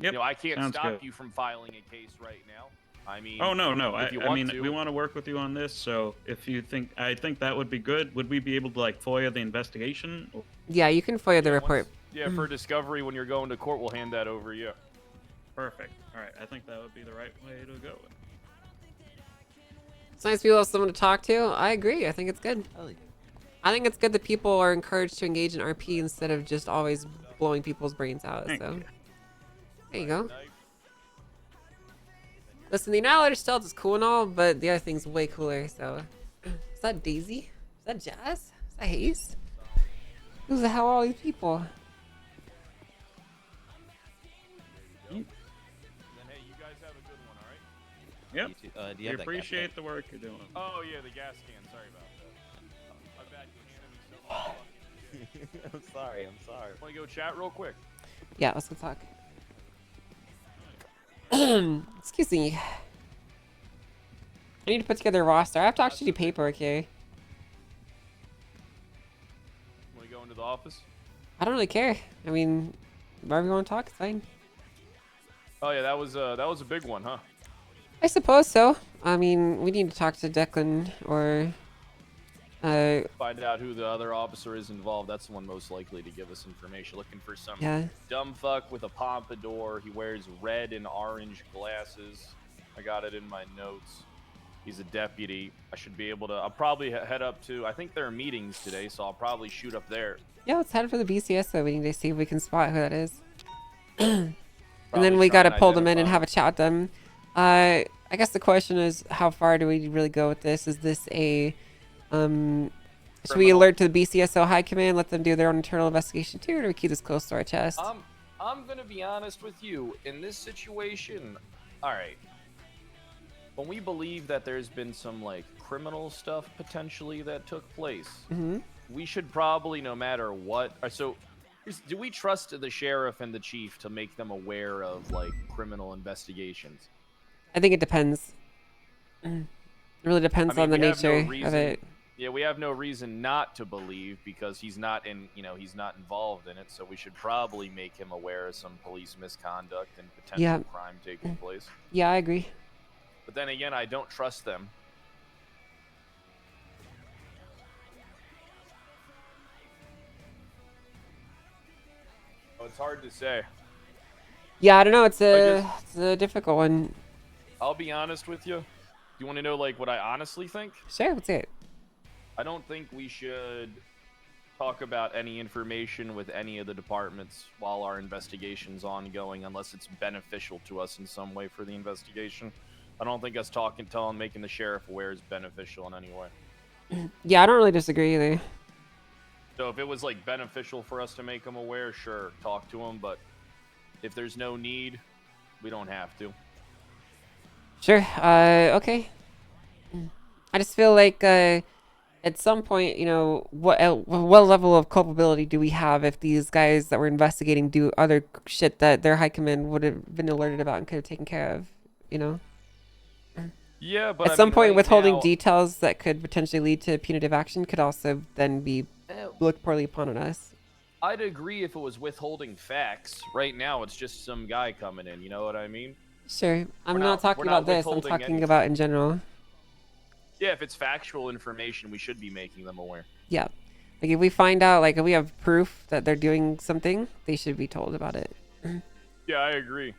Yep. I can't sounds stop good. you from filing a case right now. I mean, Oh no. if you I want mean, to. we want to work with you on this. So if you think, I think that would be good. Would we be able to like FOIA the investigation? Yeah, you can FOIA the report. Yeah, for discovery, when you're going to court, we'll hand that over. Yeah. Perfect. All right. I think that would be the right way to go. It's nice people have someone to talk to. I agree. I think it's good. I think it's good that people are encouraged to engage in RP instead of just always blowing people's brains out. Thank So you. there you go. Listen, the Annihilator stealth is cool and all, but the other thing's way cooler. So is that Daisy? Is that Jazz? Is that Haze? Who the hell are all these people? Yep. Do you We have that appreciate the work you're doing. Oh yeah, the gas can. Sorry about that. My bad. I'm sorry. Want to go chat real quick? Yeah, let's go talk. Excuse me. I need to put together a roster. I have to actually do paperwork here. Want to go into the office? I don't really care. I mean, wherever you want to talk, it's fine. Oh yeah, that was a big one, huh? I suppose so. I mean, we need to talk to Declan or Find out who the other officer is involved. That's the one most likely to give us information. Looking for some Yeah. dumb fuck with a pompadour. He wears red and orange glasses. I got it in my notes. He's a deputy. I should be able to. I'll probably head up to. I think there are meetings today, so I'll probably shoot up there. yeah, let's head for the BCSO meeting to see if we can spot who that is. And Probably then we try gotta and pull them in and identify have a chat with them. I guess the question is, how far do we really go with this? Is this a should we Criminal. alert to the BCSO High Command, let them do their own internal investigation too, or do we keep this close to our chest? I'm gonna be honest with you. In this situation, all right. When we believe that there's been some like criminal stuff potentially that took place, Mhm. we should probably, no matter what. So, do we trust the sheriff and the chief to make them aware of like criminal investigations? I think it depends. It really depends I mean, on the we have no nature of reason- it. Yeah, we have no reason not to believe because he's not he's not involved in it. So we should probably make him aware of some police misconduct and potential Yeah. crime taking place. Yeah, I agree. But then again, I don't trust them. Oh, it's hard to say. Yeah, I don't know. It's a difficult one. I'll be honest with you. You want to know like what I honestly think? Sure, let's hear it. I don't think we should talk about any information with any of the departments while our investigation's ongoing unless it's beneficial to us in some way for the investigation. I don't think us telling, making the sheriff aware is beneficial in any way. Yeah, I don't really disagree either. So if it was like beneficial for us to make them aware, sure, talk to them. But if there's no need, we don't have to. Sure. Okay. I just feel like at some point, what level of culpability do we have if these guys that we're investigating do other shit that their high command would have been alerted about and could have taken care of, Yeah, but at some point, right withholding now- details that could potentially lead to punitive action could also then be looked poorly upon on us. I'd agree if it was withholding facts. Right now, it's just some guy coming in. You know what I mean? Sure. I'm We're not talking we're not about this. I'm withholding talking anything. about in general. Yeah, if it's factual information, we should be making them aware. Yeah. Like if we find out, like if we have proof that they're doing something, they should be told about it. Yeah, I agree.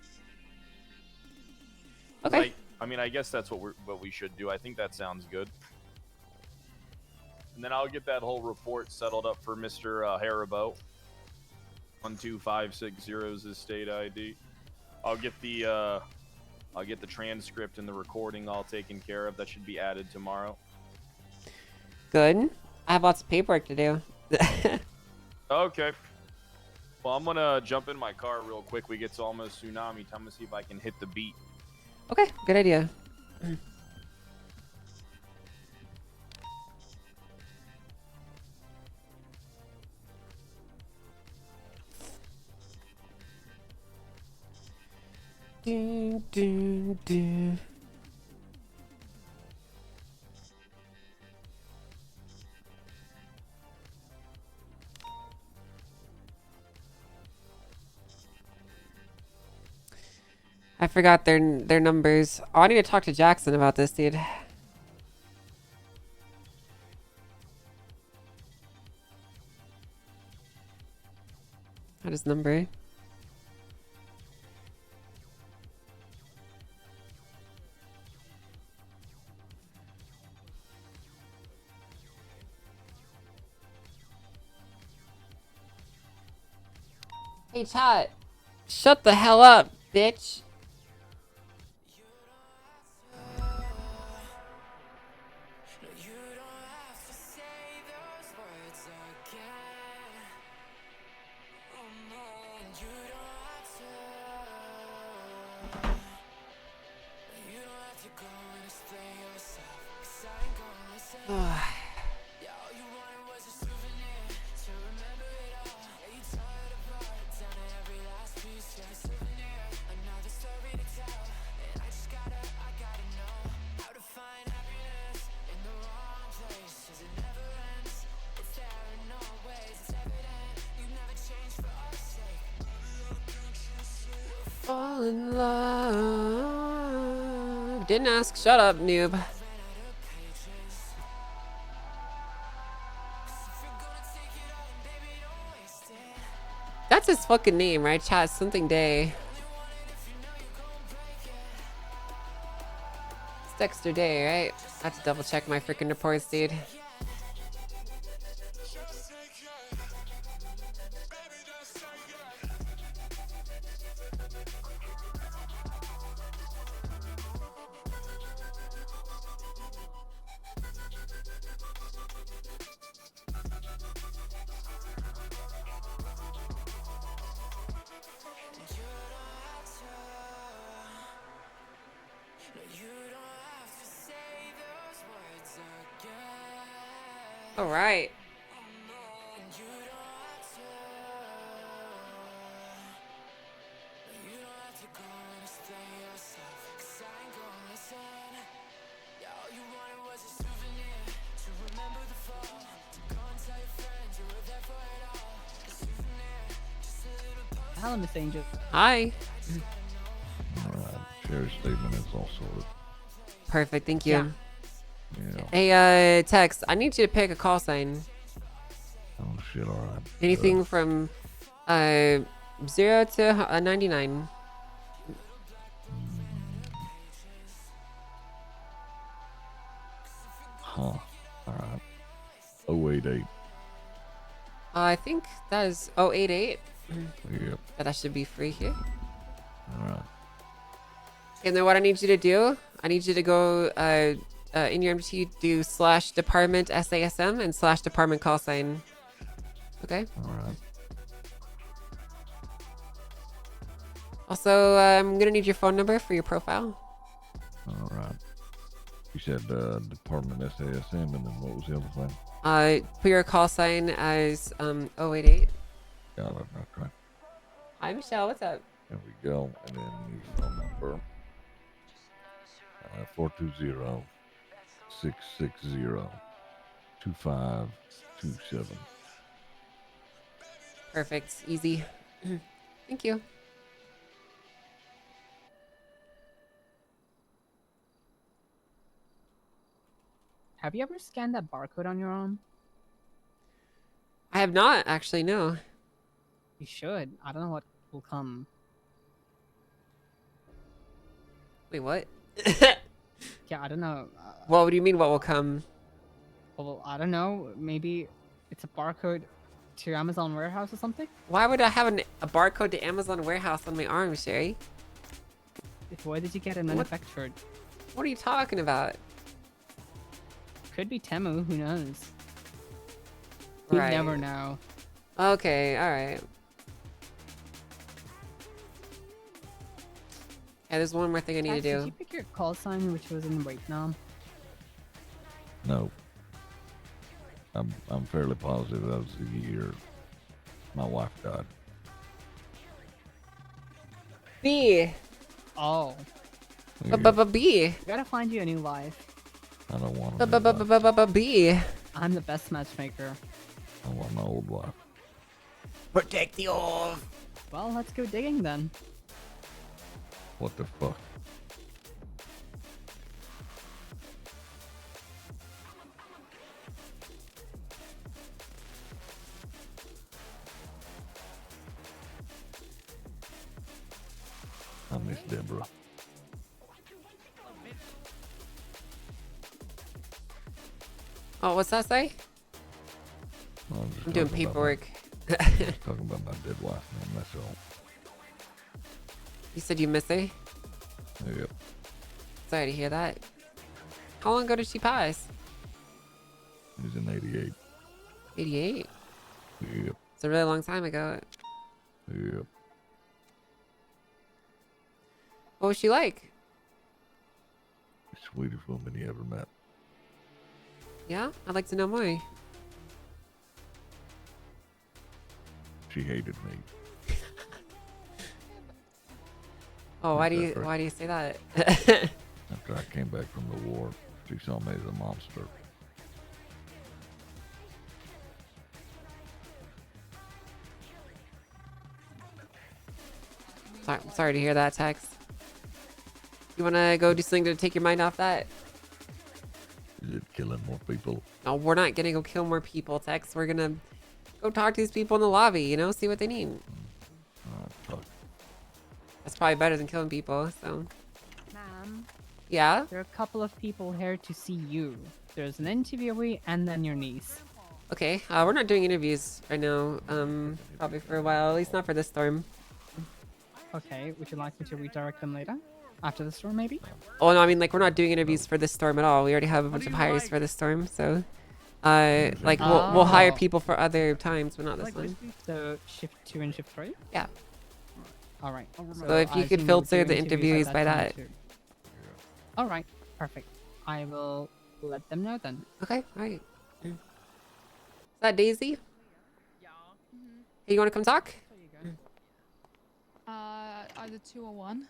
Okay. I guess that's what we should do. I think that sounds good. And then I'll get that whole report settled up for Mr. Haribo. 12560 is his state ID. I'll get the transcript and the recording all taken care of. That should be added tomorrow. Good. I have lots of paperwork to do. Okay. Well, I'm gonna jump in my car real quick. We get to almost tsunami time to see if I can hit the beat. Okay, good idea. Dun, dun, dun. I forgot their numbers. Oh, I need to talk to Jackson about this, dude. What is number? Hey, chat. Shut the hell up, bitch. Fall in love. Didn't ask. Shut up, noob. That's his fucking name, right? Chat something day. It's Dexter Day, right? I have to double check my freaking reports, dude. All right. Hello, Miss Angel. Hi. Sheriff's statement is all sorted. Perfect. Thank you. Yeah. Hey, Tex, I need you to pick a call sign. Oh shit! All right. Anything from 0 to 99. Huh. All right. 088. I think that is 088. Yep. That should be free here. All right. And then what I need you to do, I need you to go in your MT, do /department SASM and /department call sign. Okay. All right. Also, I'm gonna need your phone number for your profile. All right. You said Department SASM, and then what was the other thing? Put your call sign as 088. Got it. Okay. Hi, Michelle. What's up? There we go. And then your phone number. 420-660-2527. Perfect. Easy. Thank you. Have you ever scanned that barcode on your arm? I have not actually. No. You should. I don't know what will come. Wait, what? Yeah, I don't know. What do you mean? What will come? Well, I don't know. Maybe it's a barcode to your Amazon warehouse or something? Why would I have a barcode to Amazon warehouse on my arm, Sherry? Where did you get it manufactured? What are you talking about? Could be Temu. Who knows? You Right. never know. Okay, alright. Yeah, there's one more thing I need to Did do. you pick your call sign, which was in Vietnam? No. I'm fairly positive that was the year my wife died. B. Oh. B. I gotta find you a new life. I don't want to. B. I'm the best matchmaker. I want an old wife. Protect the orb. Well, let's go digging then. What the fuck? I miss Deborah. Oh, what's that say? No, I'm I'm just doing talking about paperwork. just talking about my dead wife, man. That's all. You said you miss her? Yep. Sorry to hear that. How long ago did she pass? It was in 88. 88? Yep. It's a really long time ago. Yep. What was she like? Sweetest woman you ever met. Yeah? I'd like to know more. She hated me. Oh, why That's do right. you say that? After I came back from the war, she saw me as a monster. Sorry to hear that, Tex. You wanna go do something to take your mind off that? Is it killing more people? No, we're not gonna go kill more people, Tex. We're gonna go talk to these people in the lobby, you know, see what they need. Fuck. That's probably better than killing people, so. Ma'am. Yeah? There are a couple of people here to see you. There's an interviewee and then your niece. Okay, we're not doing interviews right now, probably for a while, at least not for this storm. Okay, would you like me to redirect them later? After the storm, maybe? Oh, no, I mean, like, we're not doing interviews for this storm at all. We already have a bunch of hires for this storm, so. Like, we'll hire people for other times, but not this one. So, shift 2 and shift 3? Yeah. Alright. So if you could filter the interviewees by that. Alright, perfect. I will let them know then. Okay, alright. Is that Daisy? Yeah. Hey, you want to come talk? Either 2 or 1.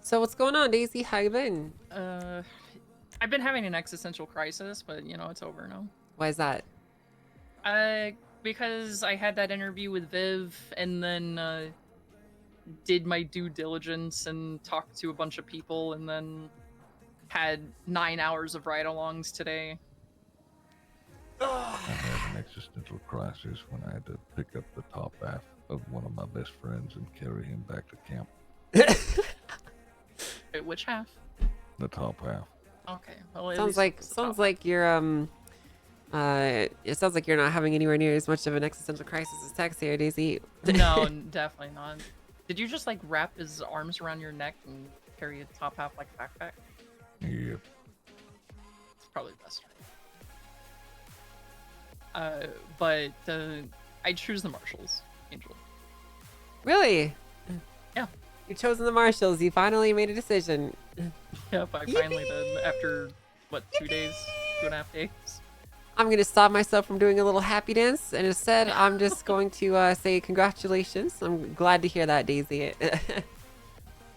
So what's going on, Daisy? How you been? I've been having an existential crisis, but you know, it's over now. Why is that? Because I had that interview with Viv and then did my due diligence and talked to a bunch of people and then had 9 hours of ride-alongs today. I had an existential crisis when I had to pick up the top half of one of my best friends and carry him back to camp. Wait, which half? The top half. Okay. Well, at Sounds least like you're it sounds like you're not having anywhere near as much of an existential crisis as Tex here, Daisy. No, definitely not. Did you just like wrap his arms around your neck and carry a top half like a backpack? Yep. It's probably the best. But I choose the Marshals, Angel. Really? Yeah. You've chosen the Marshals. You finally made a decision. Yep, I finally did after what, 2 days, 2.5 days. I'm gonna stop myself from doing a little happy dance, and instead, I'm just going to say congratulations. I'm glad to hear that, Daisy.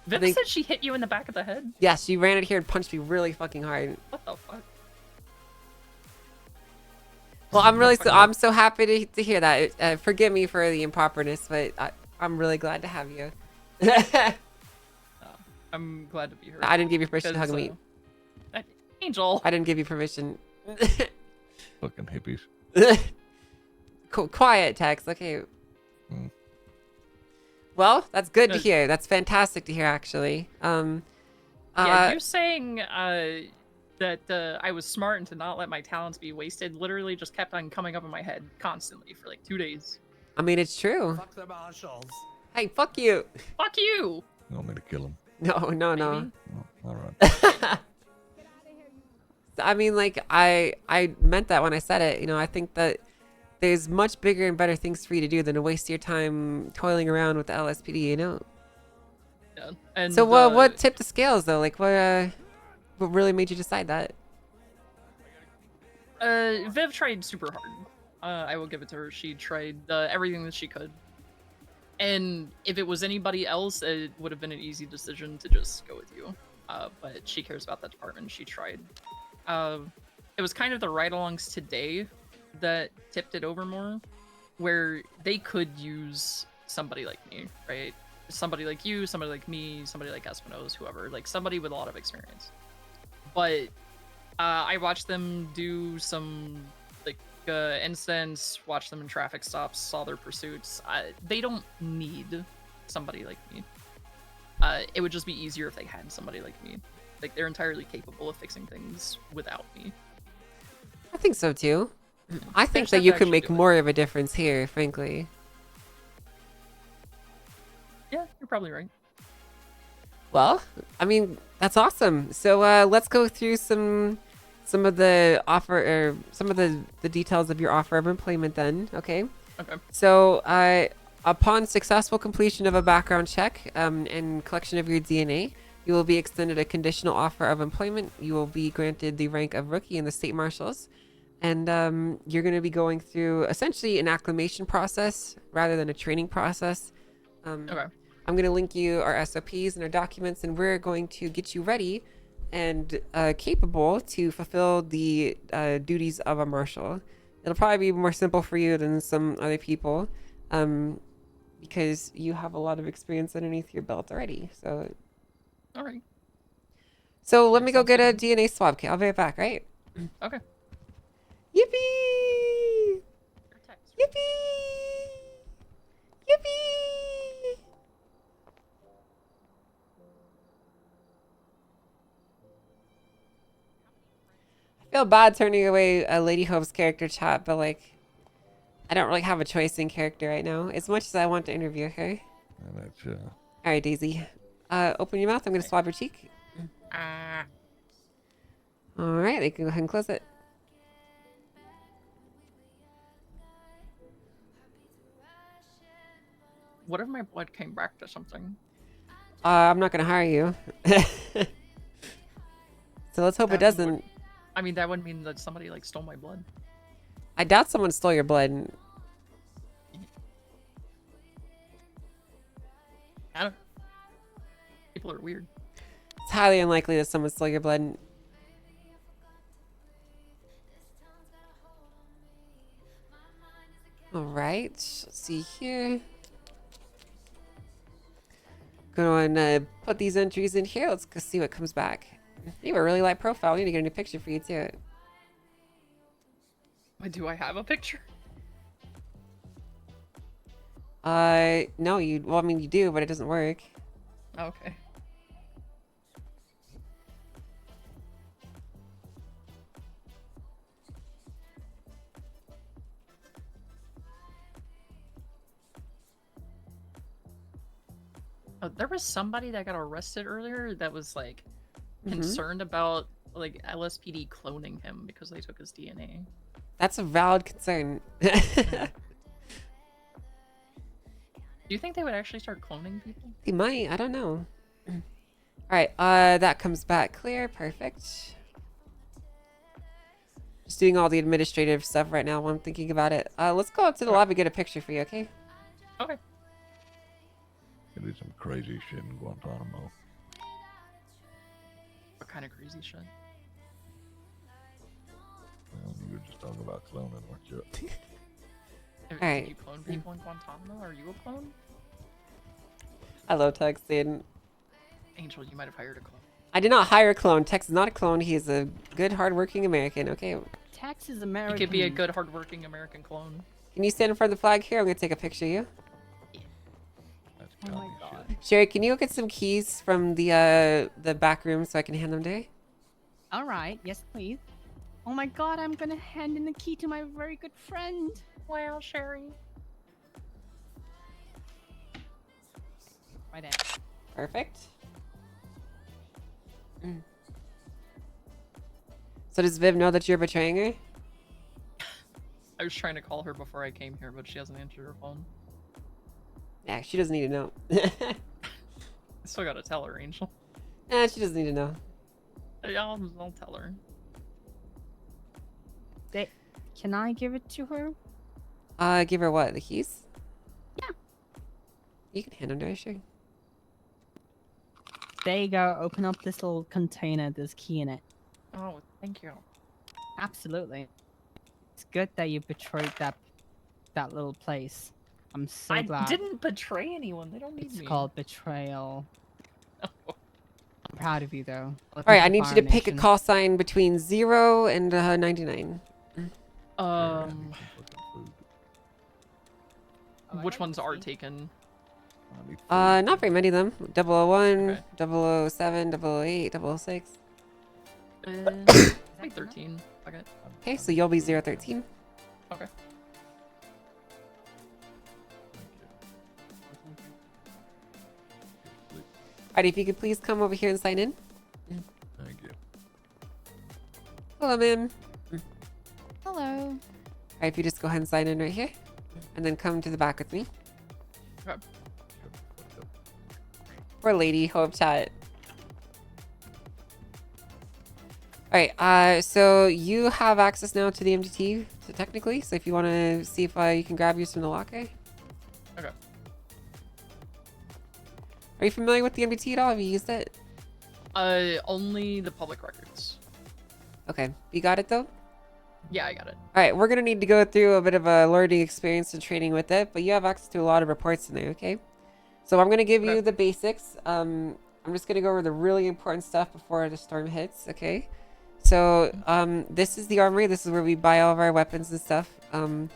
Viv said she hit you in the back of the head. Yeah, she ran in here and punched me really fucking hard. What the fuck? Well, I'm so happy to hear that. Forgive me for the improperness, but I'm really glad to have you. I'm glad to be here. I didn't give you permission to hug me. Angel. I didn't give you permission. Fucking hippies. Quiet, Tex. Okay. Well, that's good to hear. That's fantastic to hear, actually. Yeah, you saying that I was smart and to not let my talents be wasted literally just kept on coming up in my head constantly for like 2 days. I mean, it's true. Fuck the Marshals. Hey, fuck you. Fuck you. You want me to kill him? No. Oh, all right. I mean, like, I meant that when I said it. You know, I think that there's much bigger and better things for you to do than to waste your time toiling around with the LSPD, you know? Yeah. And, so what tipped the scales, though? Like, what what really made you decide that? Viv tried super hard. I will give it to her. She tried everything that she could. And if it was anybody else, it would have been an easy decision to just go with you. But she cares about that department. She tried. It was kind of the ride-alongs today that tipped it over more, where they could use somebody like me, right? Somebody like you, somebody like me, somebody like Espino's, whoever, like somebody with a lot of experience. But I watched them do some like incidents, watched them in traffic stops, saw their pursuits. They don't need somebody like me. It would just be easier if they had somebody like me. Like, they're entirely capable of fixing things without me. I think so too. I think just that have you to can actually make do it. more of a difference here, frankly. Yeah, you're probably right. Well, I mean, that's awesome. So let's go through some of the offer or some of the details of your offer of employment then, okay? Okay. So upon successful completion of a background check and collection of your DNA, you will be extended a conditional offer of employment. You will be granted the rank of rookie in the state marshals. And you're going to be going through essentially an acclimation process rather than a training process. Okay. I'm going to link you our SOPs and our documents, and we're going to get you ready and capable to fulfill the duties of a marshal. It'll probably be more simple for you than some other people because you have a lot of experience underneath your belt already. So, All right. so let me go get a DNA swab kit. I'll be right back, right? Okay. Yippee! Yippee! Yippee! I feel bad turning away a Lady Hope's character chat, but like, I don't really have a choice in character right now, as much as I want to interview her. And that's All right, Daisy. Open your mouth. I'm gonna swab your cheek. All right, they can go ahead and close it. What if my blood came back to something? I'm not gonna hire you. So let's hope it doesn't. I mean, that would mean that somebody like stole my blood. I doubt someone stole your blood. I don't. People are weird. It's highly unlikely that someone stole your blood. All right, let's see here. Gonna put these entries in here. Let's go see what comes back. You have a really light profile. We need to get a new picture for you too. Do I have a picture? No, you. Well, I mean, you do, but it doesn't work. Okay. Oh, there was somebody that got arrested earlier that was like concerned about like LSPD cloning him because they took his DNA. That's a valid concern. Do you think they would actually start cloning people? They might. I don't know. All right. That comes back clear. Perfect. Just doing all the administrative stuff right now while I'm thinking about it. Let's go up to the lobby and get a picture for you, okay? Okay. It is some crazy shit in Guantanamo. What kind of crazy shit? Well, you were just talking about cloning, weren't you? Did Alright. you clone people in Guantanamo? Are you a clone? I love Texan. Angel, you might have hired a clone. I did not hire a clone. Tex is not a clone. He is a good, hardworking American, okay? Tex is American. You could be a good, hardworking American clone. Can you stand in front of the flag here? I'm going to take a picture of you. Oh my god. Sherry, can you go get some keys from the back room so I can hand them to her? All right, yes, please. Oh my god, I'm gonna hand in the key to my very good friend. Well, Sherry. Right there. Perfect. So does Viv know that you're betraying her? I was trying to call her before I came here, but she hasn't answered her phone. Yeah, she doesn't need to know. I still gotta tell her, Angel. She doesn't need to know. Yeah, I'll tell her. Can I give it to her? Give her what? The keys? Yeah. You can hand them to her, sure. There you go. Open up this little container. There's key in it. Oh, thank you. Absolutely. It's good that you betrayed that little place. I'm so I glad. didn't betray anyone. They don't need It's me. called betrayal. I'm proud of you, though. All right, I need you to pick a call sign between 0 and 99. Which ones are taken? Not very many of them. 001, 007, 008, 006. Like 13. Okay. Okay, so you'll be 013. Okay. Alright, if you could please come over here and sign in. Thank you. Hello, ma'am. Hello. Alright, if you just go ahead and sign in right here. And then come to the back with me. Okay. Poor lady, hope chat. Alright, so you have access now to the MDT, so technically. So if you want to see if you can grab yours from the locker. Okay. Are you familiar with the MDT at all? Have you used it? Only the public records. Okay, you got it though? Yeah, I got it. Alright, we're gonna need to go through a bit of a learning experience and training with it, but you have access to a lot of reports in there, okay? So I'm gonna give you the basics. I'm just gonna go over the really important stuff before the storm hits, okay? So, this is the armory. This is where we buy all of our weapons and stuff. I'm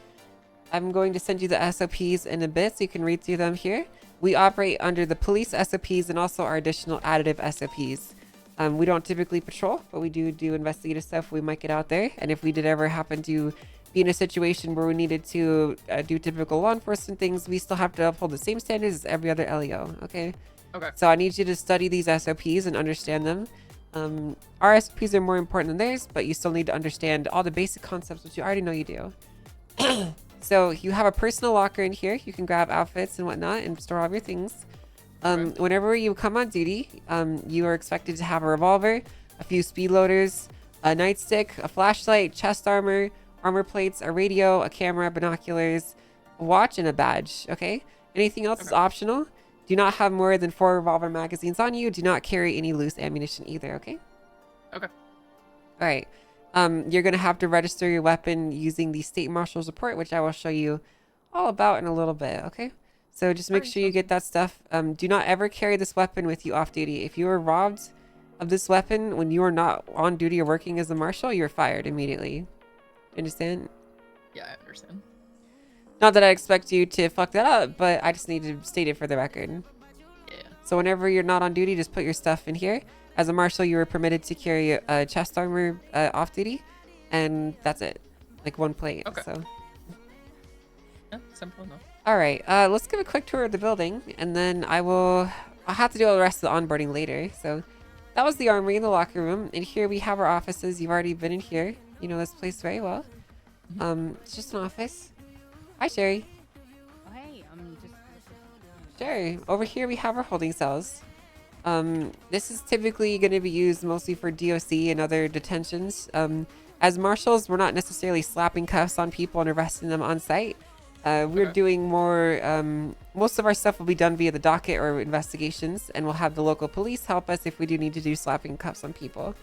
going to send you the SOPs in a bit so you can read through them here. We operate under the police SOPs and also our additional additive SOPs. We don't typically patrol, but we do investigative stuff. We might get out there. And if we did ever happen to be in a situation where we needed to do typical law enforcement things, we still have to uphold the same standards as every other LEO, okay? Okay. So I need you to study these SOPs and understand them. Our SOPs are more important than theirs, but you still need to understand all the basic concepts, which you already know you do. So you have a personal locker in here. You can grab outfits and whatnot and store all of your things. Whenever you come on duty, you are expected to have a revolver, a few speed loaders, a nightstick, a flashlight, chest armor, armor plates, a radio, a camera, binoculars, a watch, and a badge, okay? Anything else is optional. Do not have more than 4 revolver magazines on you. Do not carry any loose ammunition either, okay? Okay. All right. You're going to have to register your weapon using the State Marshal's report, which I will show you all about in a little bit, okay? So just make sure you get that stuff. Do not ever carry this weapon with you off duty. If you are robbed of this weapon when you are not on duty or working as a marshal, you're fired immediately. Understand? Yeah, I understand. Not that I expect you to fuck that up, but I just need to state it for the record. Yeah. So whenever you're not on duty, just put your stuff in here. As a marshal, you are permitted to carry a chest armor off duty, and that's it. Like 1 plate. Okay. So. Yeah, simple enough. All right. Let's give a quick tour of the building, and then I'll have to do all the rest of the onboarding later. So that was the armory in the locker room, and here we have our offices. You've already been in here. You know this place very well. It's just an office. Hi, Sherry. Oh, hey, I'm just. Sure. Over here we have our holding cells. This is typically going to be used mostly for DOC and other detentions. As marshals, we're not necessarily slapping cuffs on people and arresting them on site. We're doing more, most of our stuff will be done via the docket or investigations, and we'll have the local police help us if we do need to do slapping cuffs on people.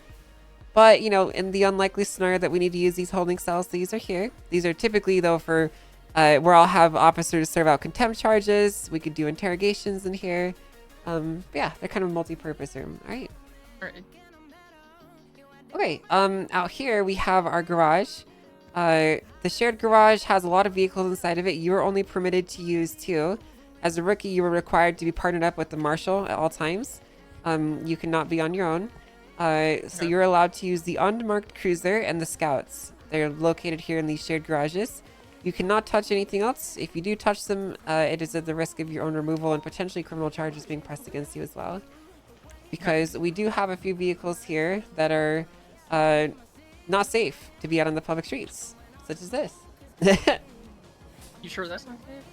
But, you know, in the unlikely scenario that we need to use these holding cells, these are here. These are typically, though, for where I'll have officers serve out contempt charges. We could do interrogations in here. Yeah, they're kind of a multi-purpose room. All right. All right. Okay. Out here we have our garage. The shared garage has a lot of vehicles inside of it. You are only permitted to use 2. As a rookie, you are required to be partnered up with the marshal at all times. You cannot be on your own. So you're allowed to use the unmarked cruiser and the scouts. They're located here in these shared garages. You cannot touch anything else. If you do touch them, it is at the risk of your own removal and potentially criminal charges being pressed against you as well. Because we do have a few vehicles here that are not safe to be out on the public streets, such as this. You sure that's not safe?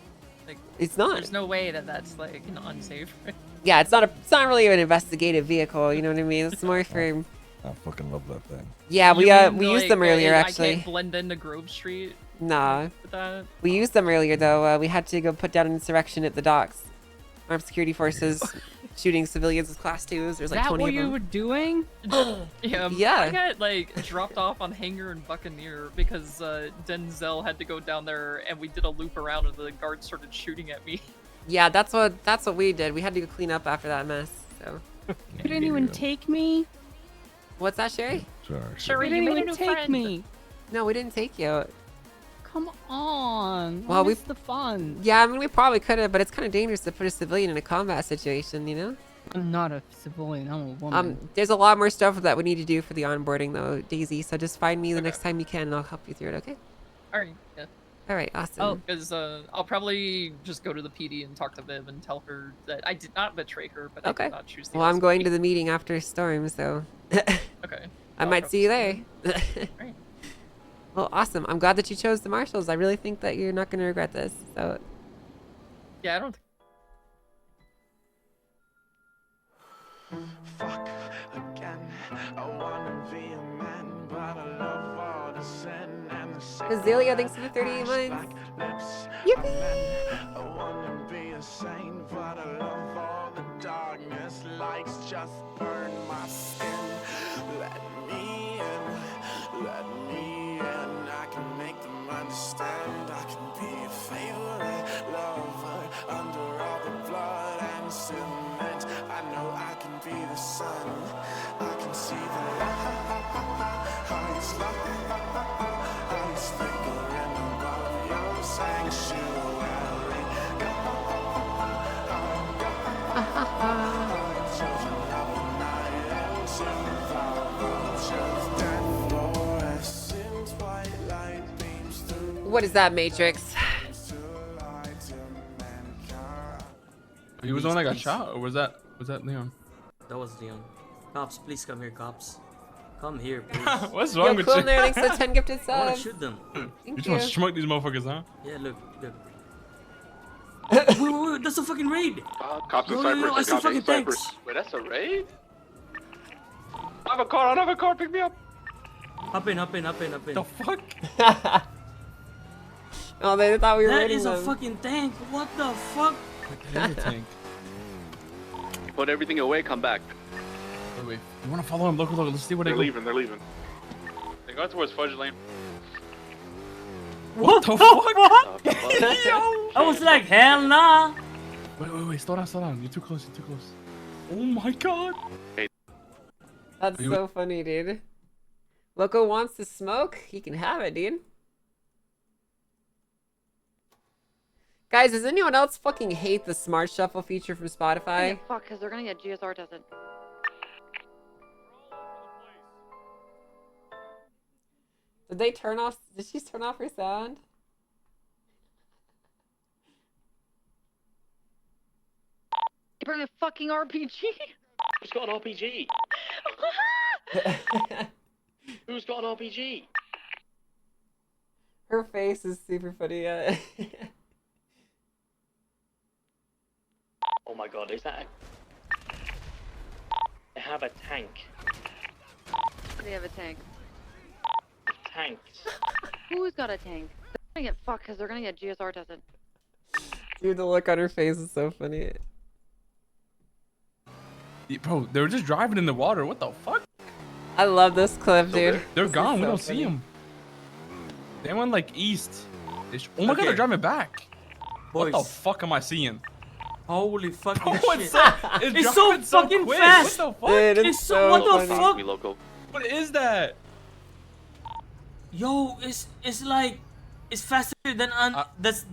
Like, it's not. There's no way that that's like unsafe. Right? Yeah, it's not really an investigative vehicle. You know what I mean? It's more for I fucking love that thing. Yeah, You mean, we used them like, earlier I actually. can't blend into Grove Street Nah, with that. we used them earlier though. We had to go put down an insurrection at the docks. Armed security forces shooting civilians with class 2s. There's like Is that 20 what of you them. were doing? Yeah, Yeah. I got like dropped off on Hangar and Buccaneer because Denzel had to go down there, and we did a loop around, and the guards started shooting at me. Yeah, that's what we did. We had to go clean up after that mess. So. Could anyone take me? What's that, Sherry? Sorry. Sherry, Could you made a anyone new take friend. me? No, we didn't take you. Come on. Well, What is the fun? Yeah, I mean, we probably could have, but it's kind of dangerous to put a civilian in a combat situation, you know? I'm not a civilian. I'm a woman. There's a lot more stuff that we need to do for the onboarding, though, Daisy. So just find me the next time you can, and I'll help you through it. Okay? All right, yeah. All right, awesome. Oh, because I'll probably just go to the PD and talk to Viv and tell her that I did not betray her, but I Okay. did not choose the Well, I'm going SCP. to the meeting after Storm, so Okay. I might see you there. Well, awesome. I'm glad that you chose the marshals. I really think that you're not going to regret this. So Yeah, I don't. Azalea, thanks for the 38 months. Yippee! Understand I can be a favorite lover under all the blood and cement. I know I can be the sun. I can see the highest highest flickering above your sanctuary. Children of the night and survivors, death fluorescent white light. What is that, Matrix? He was the one that got shot, or was that Leon? That was Leon. Cops, please come here, cops. Come here, please. What's wrong with cool you? there, thanks for 10 gifted I wanna subs. shoot them. You just want to smoke these motherfuckers, huh? Yeah, look. wait, that's a fucking raid. Cops in Yo, Cyprus. I see Cops in fucking Cyprus. tanks. Wait, that's a raid? I have a car, pick me up. Hop in. The fuck? Oh, they thought we were That raiding is a them. fucking tank. What the fuck? Tank. Put everything away, come back. Wait. You want to follow him? Look. Let's see where They're they go. leaving, they're leaving. They're going towards Fudge Lane. What the fuck? I was like, hell nah. Wait. Slow down. You're too close. Oh my god. That's so funny, dude. Loco wants to smoke? He can have it, dude. Guys, does anyone else fucking hate the Smart Shuffle feature from Spotify? Fuck, because they're gonna get GSR tested. Did she turn off her sound? You bring a fucking RPG? Who's got an RPG? Who's got an RPG? Her face is super funny. Yeah. Oh my god, is that They have a tank. They have a tank. Tanks. Who's got a tank? They're gonna get fucked because they're gonna get GSR tested. Dude, the look on her face is so funny. Yeah, bro, they were just driving in the water. What the fuck? I love this clip, dude. They're This is gone. We so don't funny. see them. They went like east. Oh my god, Okay. they're driving back. What the Boys. fuck am I seeing? Holy fucking Bro, shit. it's so dropping so fucking quick. fast. What the fuck? Dude, it's It's so so what the funny. fuck? We local. What is that? Yo, it's like it's faster than that's.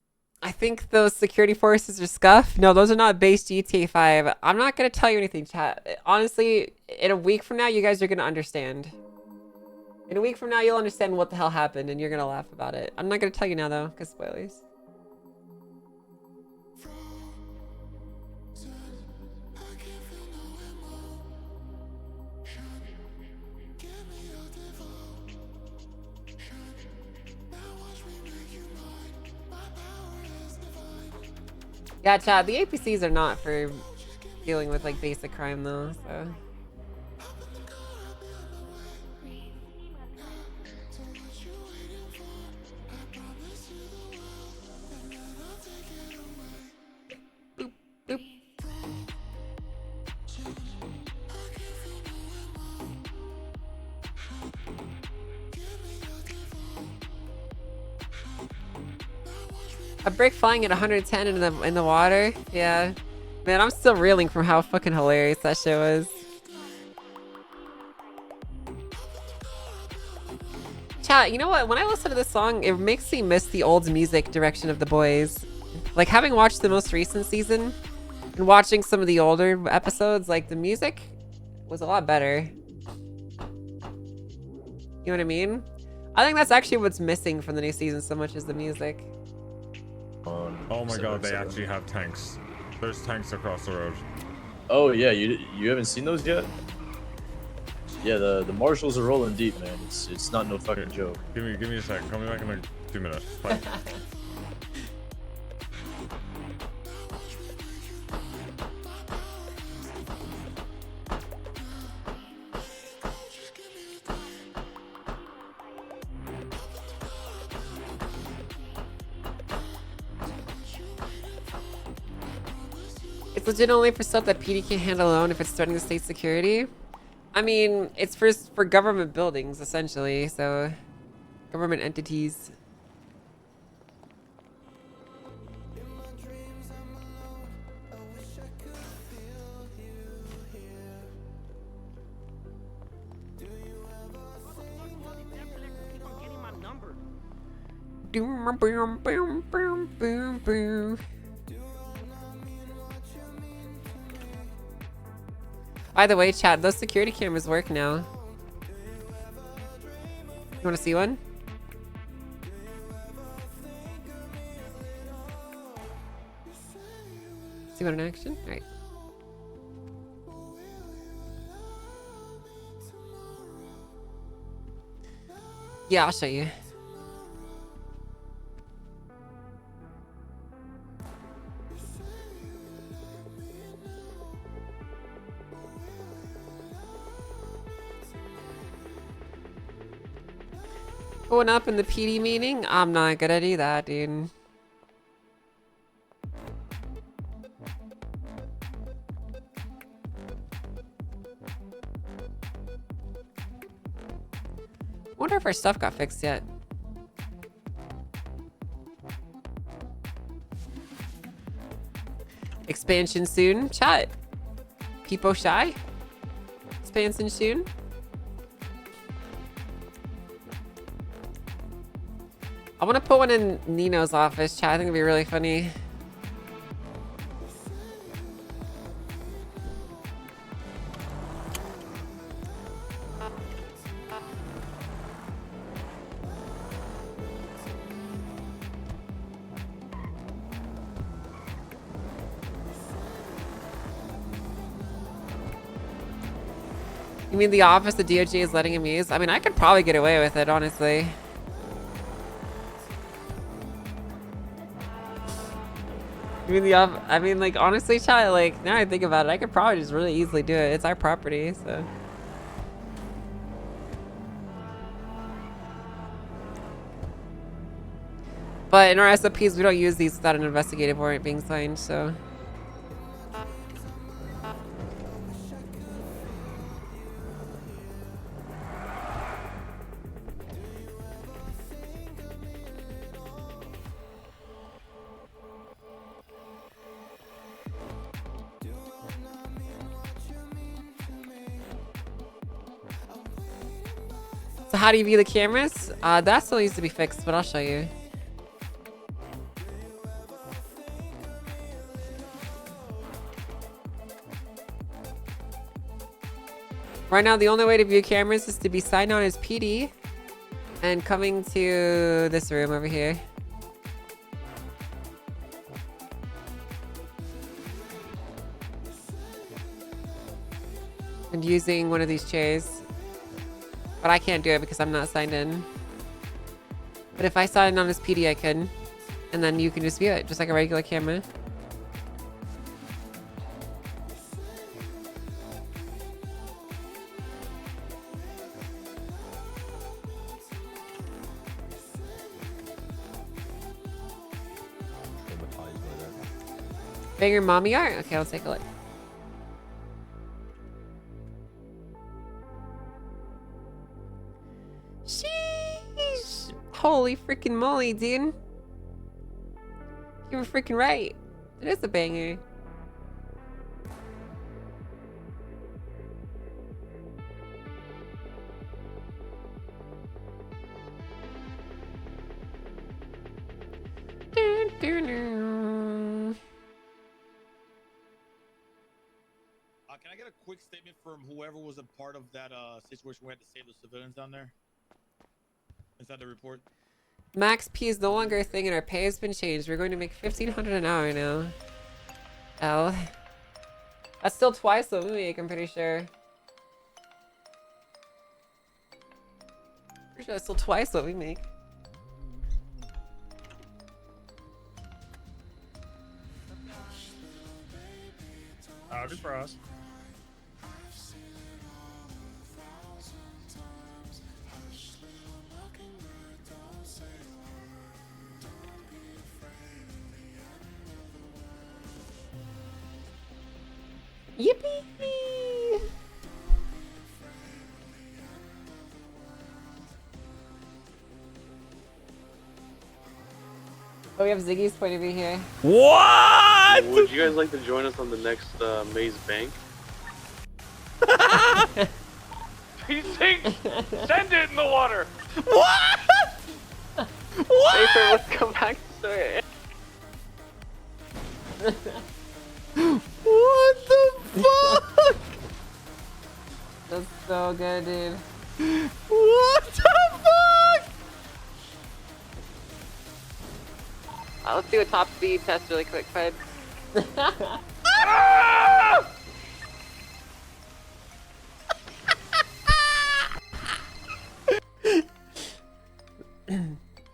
I think those security forces are scuff. No, those are not base GTA 5. I'm not gonna tell you anything, chat. Honestly, in a week from now, you guys are gonna understand. In a week from now, you'll understand what the hell happened, and you're gonna laugh about it. I'm not gonna tell you now, though, because spoilers. Yeah, chat, the APCs are not for dealing with, like, basic crime, though, so... A brick flying at 110 in the water. Yeah. Man, I'm still reeling from how fucking hilarious that shit was. Chat, you know what? When I listen to this song, it makes me miss the old music direction of The Boys. Like, having watched the most recent season and watching some of the older episodes, like, the music was a lot better. You know what I mean? I think that's actually what's missing from the new season so much as the music. Oh my god, they actually have tanks. There's tanks across the road. Oh yeah, you haven't seen those yet? Yeah, the marshals are rolling deep, man. It's not no fucking joke. Give me a second. Call me back in like 2 minutes. Bye. It's legit only for stuff that PD can't handle alone if it's threatening the state's security. I mean, it's for government buildings, essentially, so... Government entities. Boom, boom, boom, boom, boom, boom. By the way, chat, those security cameras work now. You want to see one? See one in action? Alright. Yeah, I'll show you. Going up in the PD meeting? I'm not gonna do that, dude. Wonder if our stuff got fixed yet. Expansion soon. Chat. People shy? Expansion soon? I want to put one in Nino's office, chat. I think it'd be really funny. You mean the office the DOJ is letting him use? I mean, I could probably get away with it, honestly. I mean, like, honestly, chat, like, now I think about it, I could probably just really easily do it. It's our property, so. But in our SOPs, we don't use these without an investigative warrant being signed, so. So how do you view the cameras? That still needs to be fixed, but I'll show you. Right now, the only way to view cameras is to be signed on as PD and coming to this room over here. And using one of these chairs. But I can't do it because I'm not signed in. But if I sign on as PD, I could. And then you can just view it, just like a regular camera. Banger mommy art? Okay, I'll take a look. Sheesh. Holy freaking moly, dude. You were freaking right. It is a banger. Can I get a quick statement from whoever was a part of that situation where we had to save the civilians down there? Inside the report. Max P is no longer a thing and our pay has been changed. We're going to make $1,500 an hour now. L. That's still twice what we make, I'm pretty sure. Pretty sure that's still twice what we make. Howdy, Frost. Yippee! Oh, we have Ziggy's point of view here. What? Would you guys like to join us on the next Maze Bank? He sinks! Send it in the water! What? What? Safer, let's come back to it. What the fuck? That's so good, dude. What the fuck? Let's do a top speed test really quick, Fred.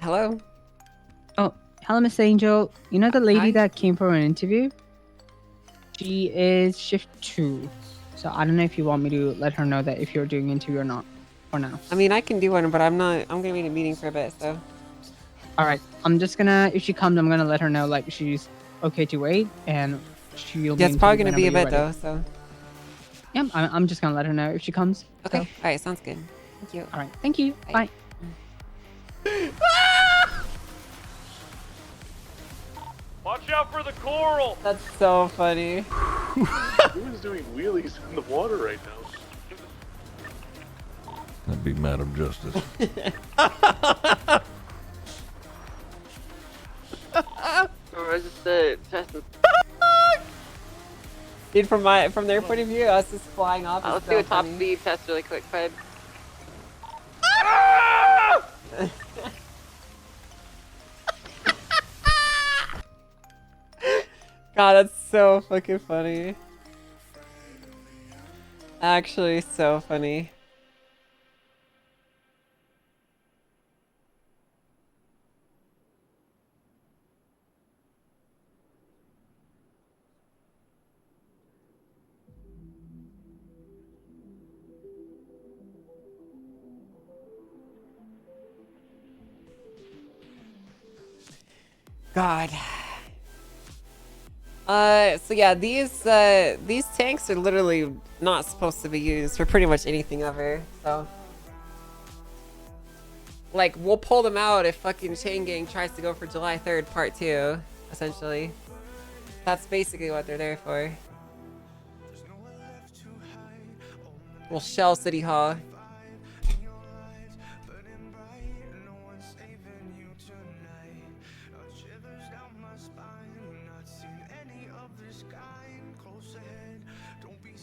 Hello? Oh, hello, Miss Angel. You know the lady Hi. that came for an interview? She is shift 2. So I don't know if you want me to let her know that if you're doing interview or not for now. I mean, I can do one, but I'm gonna be in a meeting for a bit, so. Alright, I'm just gonna, if she comes, I'm gonna let her know, like, she's okay to wait, and she'll be Yeah, it's probably interviewed gonna be a whenever bit you're though, ready. so. Yeah, I'm just gonna let her know if she comes. Okay, So. alright, sounds good. Thank you. Alright, thank you. Bye. Watch out for the coral! That's so funny. Who's doing wheelies in the water right now? That'd be Madam Justice. Or is it the test? Dude, from their point of view, us just flying off. Let's do a top speed test really quick, Fred. God, that's so fucking funny. Actually, so funny. God. So yeah, these tanks are literally not supposed to be used for pretty much anything ever, so. Like, we'll pull them out if fucking Chain Gang tries to go for July 3rd part 2, essentially. That's basically what they're there for. We'll shell City Hall.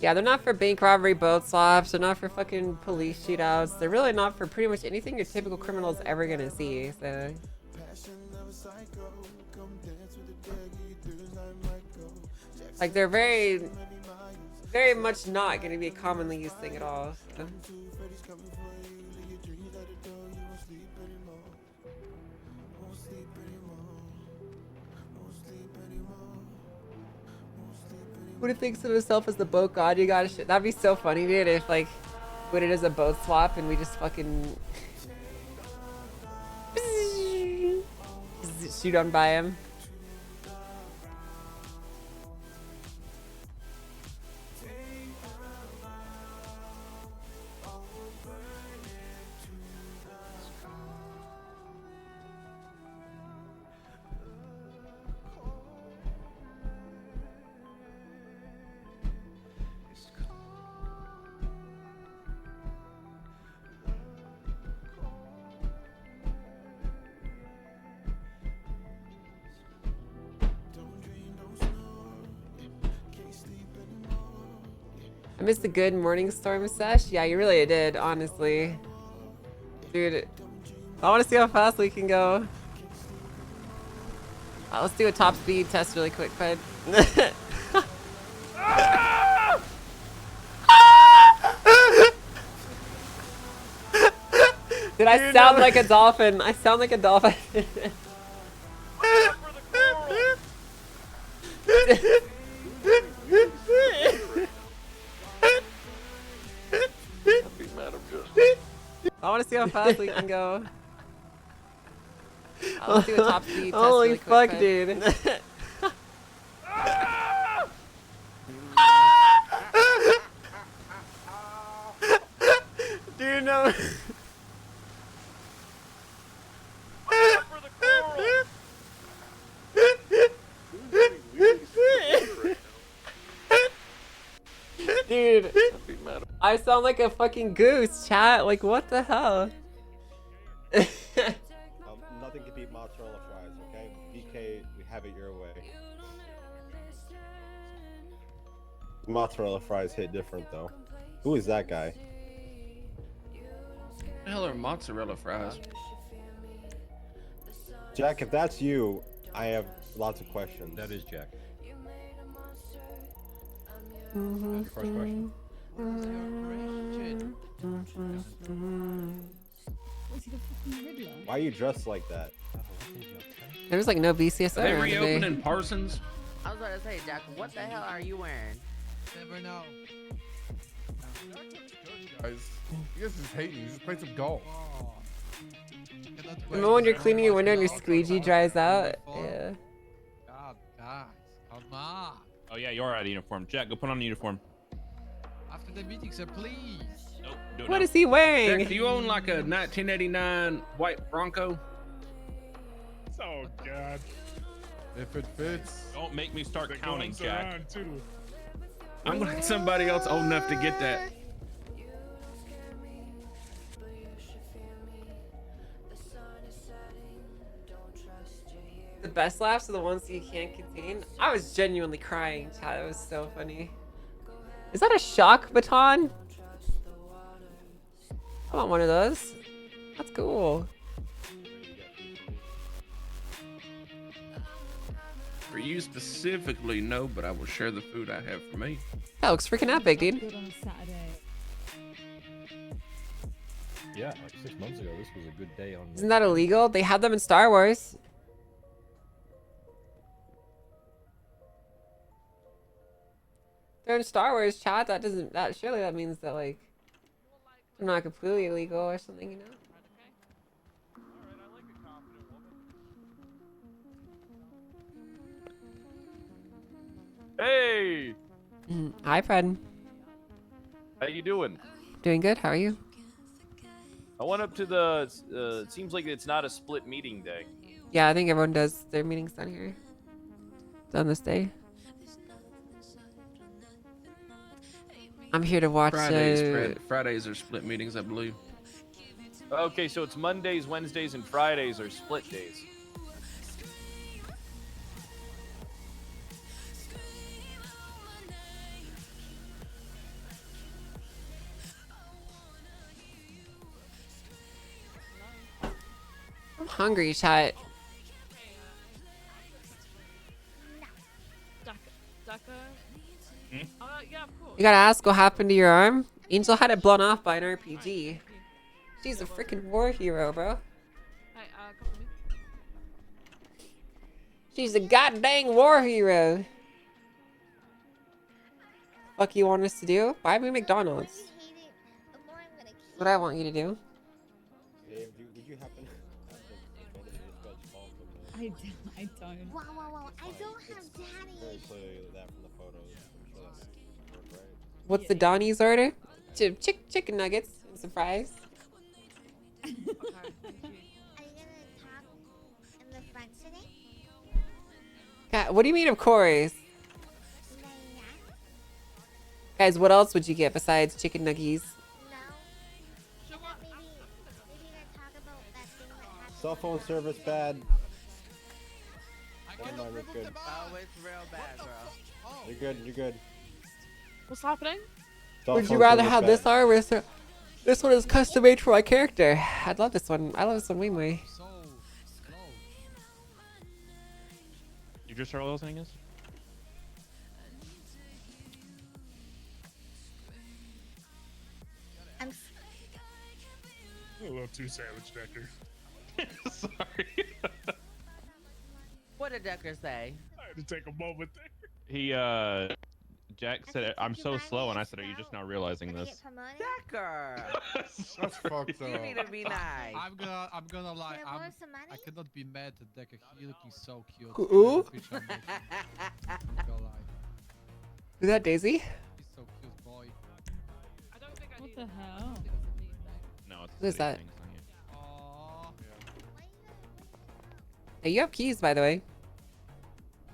Yeah, they're not for bank robbery, boat swaps. They're not for fucking police shootouts. They're really not for pretty much anything your typical criminal is ever gonna see. So, like, they're very, very much not gonna be a commonly used thing at all. So. Would thinks of himself as the boat god? You gotta shit. That'd be so funny, dude. If like, put it as a boat swap and we just fucking shoot on by him. I missed a good morning storm sesh. Yeah, you really did, honestly. Dude, I want to see how fast we can go. Let's do a top speed test really quick, bud. Did I sound like a dolphin? I sound like a dolphin. I want to see how fast we can go. Let's do a top speed test. Holy really quick, fuck, bud. dude. Dude, no. Dude, I sound like a fucking goose, chat. Like, what the hell? Nothing can beat mozzarella fries, okay? BK, we have it your way. Mozzarella fries hit different, though. Who is that guy? The hell are mozzarella fries? Jack, if that's you, I have lots of questions. That is Jack. That's the first question. Why are you dressed like that? There was like no BCSO Are they around today. reopening Parsons? I was about to say, Jack, what the hell are you wearing? Never know. Guys, you guys just hate me. Just play some golf. Remember when you're cleaning your window and your squeegee dries out? Yeah. God, guys, come on. Oh yeah, you're out of uniform. Jack, go put on the uniform. After the meeting, sir, please. Nope, do it What now. is he wearing? Jack, do you own like a 1989 white Bronco? Oh God. If it fits. Don't make me start counting, Jack. I'm gonna let somebody else old enough to get that. The best laughs are the ones you can't contain. I was genuinely crying, chat. It was so funny. Is that a shock baton? I want one of those. That's cool. For you specifically, no, but I will share the food I have for me. That looks freaking epic, dude. Yeah, like 6 months ago, this was a good day on. Isn't that illegal? They had them in Star Wars. They're in Star Wars, chat. That doesn't. That surely that means that like they're not completely illegal or something, you know. Hey, Hi, Fred. how you doing? Doing good. How are you? I went up to the. It seems like it's not a split meeting day. Yeah, I think everyone does their meetings down here. On this day. I'm here to watch. Fridays are split meetings, I believe. Okay, so it's Mondays, Wednesdays, and Fridays are split days. I'm hungry, chat. Yeah, of course. You gotta ask what happened to your arm. Angel had it blown off by an RPG. She's a freaking war hero, bro. Hey, come with me. She's a goddamn war hero. Fuck you want us to do? Buy me McDonald's. What I want you to do. Dave, did you happen I don't. Wow, wow, wow. I don't have very daddy. clearly that from the photos. I'm sure that's right. What's the Donnie's order? Chicken nuggets and some fries. Are you gonna talk in the front today? God, what do you mean, of course? Guys, what else would you get besides chicken nuggies? Cell phone service bad. Never mind, it's good. Oh, it's real bad, bro. You're good. You're good. What's happening? Would you rather have this arm or this one is custom made for my character? I'd love this one. I love this one way more. You just start listening us? A little too savage, Decker. Sorry. What did Decker say? I had to take a moment there. He Jack said I'm so slow, and I said, "Are you just now realizing this?" Decker. That's fucked up. You need to be nice. I'm gonna lie. I cannot be mad at Decker. He looking so cute. Who? I'm gonna lie. Is that Daisy? He's so cute, boy. What the hell? No, it's Who is that? thing, it's not you. Hey, you have keys, by the way.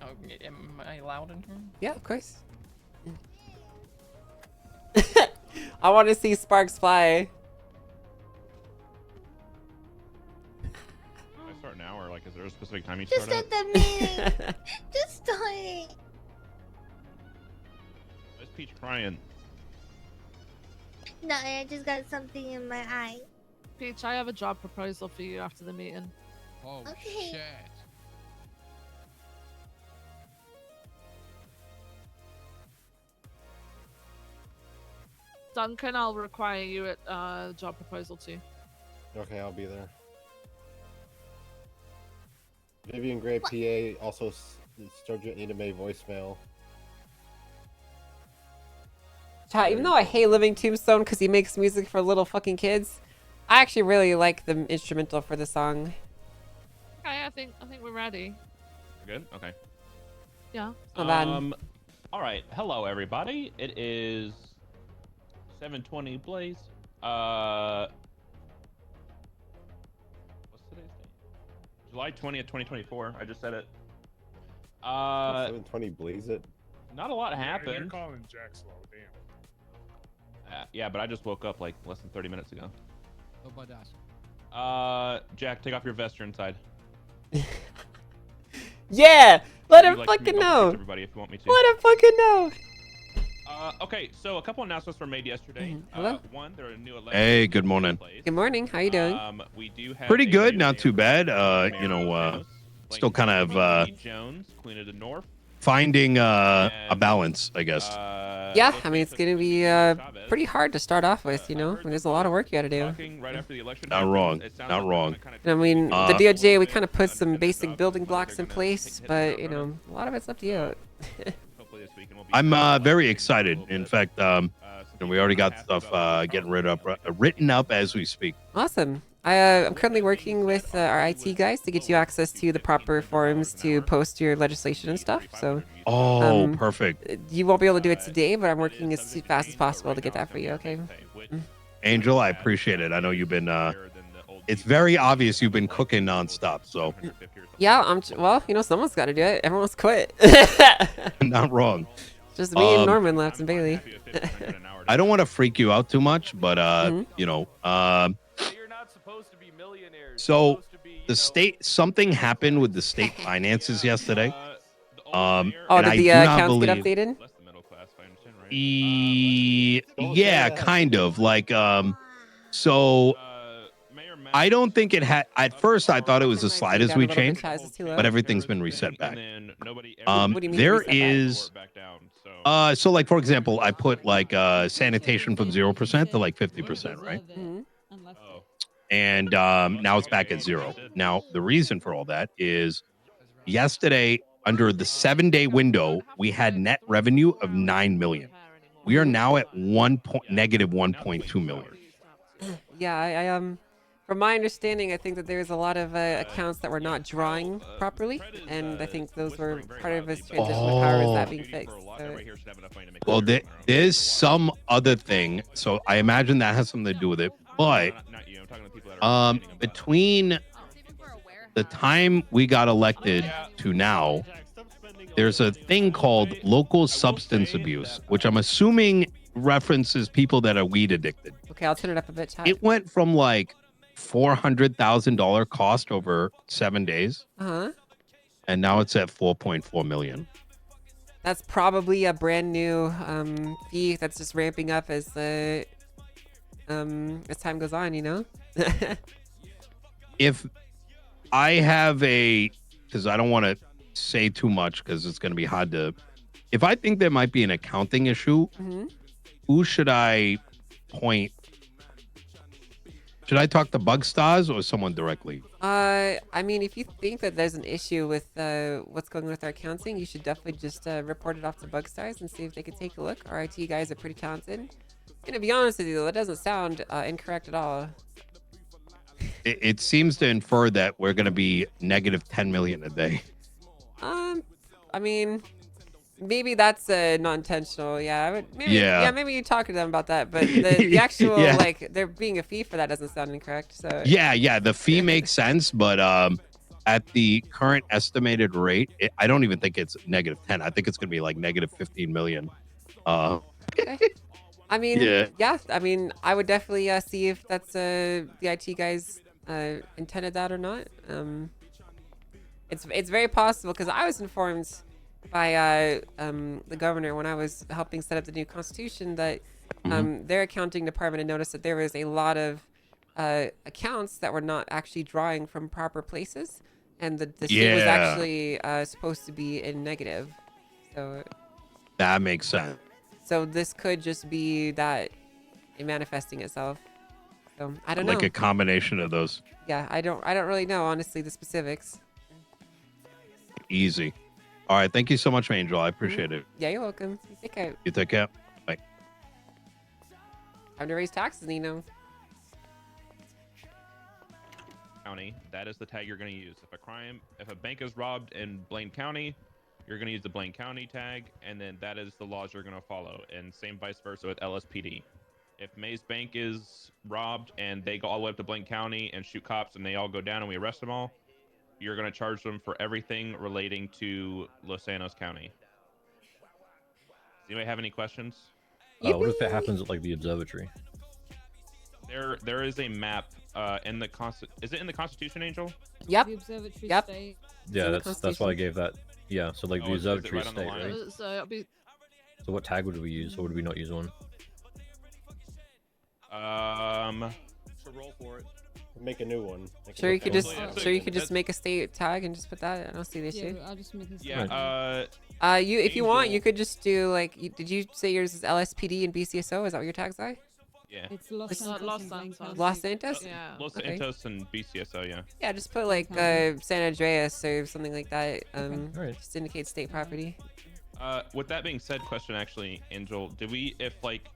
Oh, am I loud in here? Yeah, of course. I want to see sparks fly. Can I start now, or like, is there a specific time you Just start at the meeting. Just start it. Where's Peach crying? No, I just got something in my eye. Peach, I have a job proposal for you after the meeting. Oh Okay. shit. Duncan, I'll require you at job proposal too. Okay, I'll be there. Vivian Gray, PA, also Sergeant Ada May voicemail. Chat, even though I hate Living Tombstone because he makes music for little fucking kids, I actually really like the instrumental for the song. Okay, I think we're ready. We're good. Okay. Yeah. Not bad. All right. Hello, everybody. It is 7:20 Blaze. What's today's date? July 20th, 2024. I just said it. 720 Blaze it. Not a lot They're happened. calling Jack slow. Damn. Yeah, but I just woke up like less than 30 minutes ago. Nobody asked. Jack, take off your vest. You're inside. Yeah! Let Would him you like me to fucking go know! teach everybody if you want me to. Let him fucking know! Okay, so a couple announcements were made yesterday. Hello? One, there are new elections. Hey, good morning. Good morning. How you doing? We do have Pretty a good, new not too bad. You know, still kind of Jones, Queen of the North. finding a balance, I guess. Yeah, I mean, it's gonna be pretty hard to start off with, you know? I mean, there's a lot of work you gotta do. Right after the election Not wrong, not wrong. I mean, the DOJ, we kind of put some basic building blocks in place, but, you know, a lot of it's up to you. I'm very excited. In fact, you know, we already got stuff getting written up as we speak. Awesome. I'm currently working with our IT guys to get you access to the proper forums to post your legislation and stuff. So, perfect. You won't be able to do it today, but I'm working as fast as possible to get that for you. Okay. Angel, I appreciate it. I know you've been. It's very obvious you've been cooking nonstop. So. Yeah, well, you know, someone's got to do it. Everyone's quit. Not wrong. Just me and Norman left and Bailey. I don't want to freak you out too much, but you know, so the state, something happened with the state finances yesterday. Oh, did the accounts get updated? Yeah, kind of. Like, so I don't think it had. At first, I thought it was the slightest we changed, but everything's been reset back. There is. So like for example, I put like sanitation from 0% to like 50%, right? And now it's back at 0. Now the reason for all that is yesterday under the 7-day window we had net revenue of 9 million. We are now at negative 1.2 million. Yeah, I from my understanding, I think that there's a lot of accounts that were not drawing properly, and I think those were part of this transition of power is that being fixed. So. Well, there's some other thing, so I imagine that has something to do with it. But between the time we got elected to now, there's a thing called local substance abuse, which I'm assuming references people that are weed addicted. Okay, I'll turn it up a bit, chat. It went from like $400,000 cost over 7 days, Uh-huh. and now it's at 4.4 million. that's probably a brand new fee that's just ramping up as time goes on, you know. If I have because I don't want to say too much because it's going to be hard to. If I think there might be an accounting issue, who should I point? Should I talk to Bugstars or someone directly? I mean, if you think that there's an issue with what's going on with our accounting, you should definitely just report it off to Bugstars and see if they could take a look. Our IT guys are pretty talented. And to be honest with you, that doesn't sound incorrect at all. It seems to infer that we're going to be negative 10 million a day. I mean, maybe that's not intentional. Yeah, I would. Maybe, Yeah. maybe you talk to them about that. But the actual like there being a fee for that doesn't sound incorrect. So Yeah, the fee makes sense, but at the current estimated rate, I don't even think it's negative 10. I think it's going to be like negative 15 million. Okay. I mean, yeah. I mean, I would definitely see if that's the IT guys intended that or not. It's very possible because I was informed by the governor when I was helping set up the new constitution that their accounting department had noticed that there was a lot of accounts that were not actually drawing from proper places, and the state was actually supposed to be in negative. So that makes sense. So this could just be that it manifesting itself. So I don't know. Like a combination of those. Yeah, I don't really know honestly the specifics. Easy. All right, thank you so much, Angel. I appreciate it. Yeah, you're welcome. You take care. You take care. Bye. Time to raise taxes, Nino. County, that is the tag you're going to use. If a bank is robbed in Blaine County, you're going to use the Blaine County tag, and then that is the laws you're going to follow. And same vice versa with LSPD. If Maze Bank is robbed and they go all the way up to Blaine County and shoot cops and they all go down and we arrest them all, you're going to charge them for everything relating to Los Angeles County. Does anybody have any questions? What if it happens at like the observatory? There is a map in the Is it in the Constitution, Angel? Yep. The observatory Yep. state. Yeah, that's why I gave that. Yeah, so like the is it observatory right on the state, line? right? So it'll be. So what tag would we use, or would we not use one? So roll for it. Make a new one. Sure, you could just make a state tag and just put that. I don't see the issue. Yeah, I'll just make this. If you want, you could just do like. Did you say yours is LSPD and BCSO? Is that what your tags are? Yeah. It's Los Santos. Los Santos? Yeah. Los Santos and BCSO, yeah. Yeah, just put like San Andreas or something like that. Just indicate state property. With that being said, question actually, Angel, did we, if like,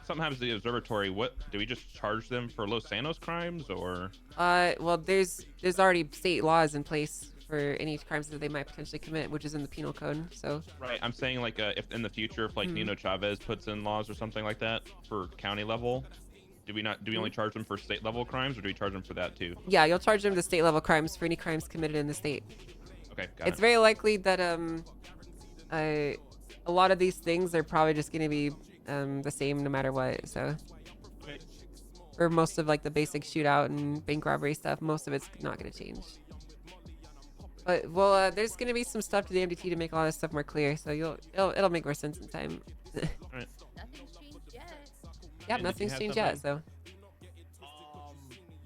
sometimes the observatory, what do we just charge them for Los Santos crimes or? Well, there's already state laws in place for any crimes that they might potentially commit, which is in the penal code. So. Right, I'm saying like if in the future, if like Nino Chavez puts in laws or something like that for county level, do we only charge them for state level crimes, or do we charge them for that too? Yeah, you'll charge them the state level crimes for any crimes committed in the state. Okay, got it. It's very likely that a lot of these things are probably just going to be the same no matter what. So for most of like the basic shootout and bank robbery stuff, most of it's not going to change. But well, there's going to be some stuff to the MDT to make a lot of stuff more clear. So it'll make more sense in time. Right. Nothing's changed yet. Yeah, And nothing's did you changed have yet. So.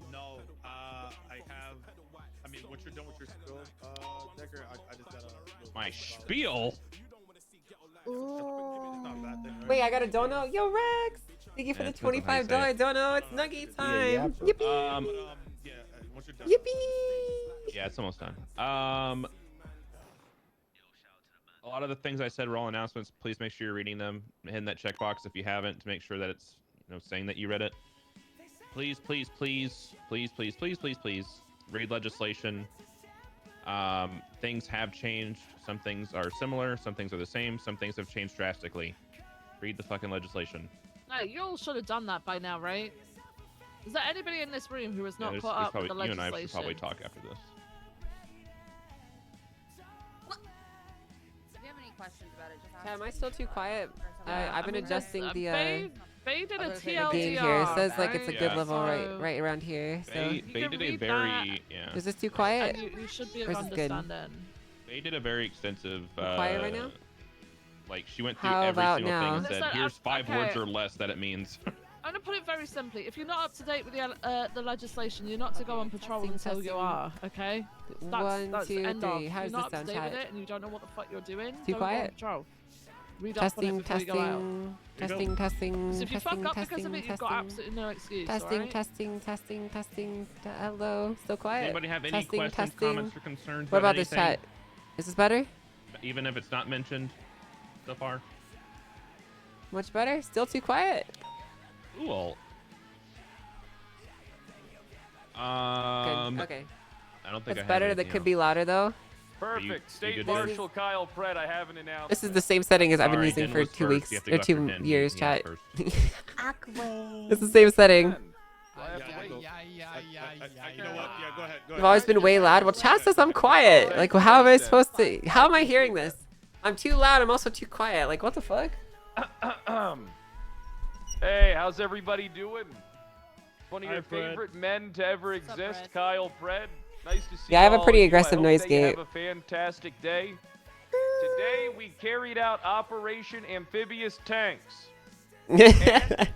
No. I have. I mean, once you're done with your spill, Decker, I just gotta. My spiel. Wait, I got a dono. Yo, Rex! Thank you for Yeah, the depends on how you say $25 dono. It's Nugget time. Yippee! Once you're done. Yippee! Yeah, it's almost done. A lot of the things I said were all announcements. Please make sure you're reading them. Hit that checkbox if you haven't to make sure that it's saying that you read it. Please, please, please, please, please, please, please, please read legislation. Things have changed. Some things are similar. Some things are the same. Some things have changed drastically. Read the fucking legislation. No, you all should have done that by now, right? Is there anybody in this room who has not There's caught up with the you and legislation? I should probably talk after this. If you have any questions about it, just ask. Am I still too quiet? I've been adjusting the Bay did a the game here. It says like it's a good Yeah. level right around here. So They did a very is this too quiet? You should be Or able is to this good? understand it. They did a very extensive. Quiet right now? Like she went through How every about single now? thing and Listen, said, "Here's 5 words okay. or less that it means." I'm gonna put it very simply. If you're not up to date with the legislation, you're not to go on patrol until you are. Okay. One, That's two, end three. of. How If does you're not this up sound, to date with chat? it and you don't know what the fuck you're doing, Too don't go on quiet? patrol. Read up on Testing, it before you go out. testing, testing, 'Cause if you testing, fuck up because testing, of it, you've testing. got absolutely no excuse. Testing, alright? testing. Hello, still quiet. Does anybody have any testing, questions, testing. comments, or concerns? What about anything? this chat? Is this better? Even if it's not mentioned so far. Much better? Still too quiet? Cool. Good. Okay. I don't think That's I better. have That anything could else. be louder though. Perfect. State good Marshal Kyle Pratt, I have an announcement. This is the same setting as I've been Sorry, using Den for was 2 first. weeks You have to or go after 2 Den. years, He chat. first. It's the same setting. You know what? Yeah, go ahead. I've always been way loud. Well, chat says I'm quiet. Like, how am I supposed to? How am I hearing this? I'm too loud. I'm also too quiet. Like, what the fuck? Hey, how's everybody doing? One of Hi, your Fred. favorite men to ever exist, Kyle Pratt. Nice to see Yeah, I have a all pretty of you. aggressive I hope noise that you gate. have a fantastic day. Today we carried out Operation Amphibious Tanks. And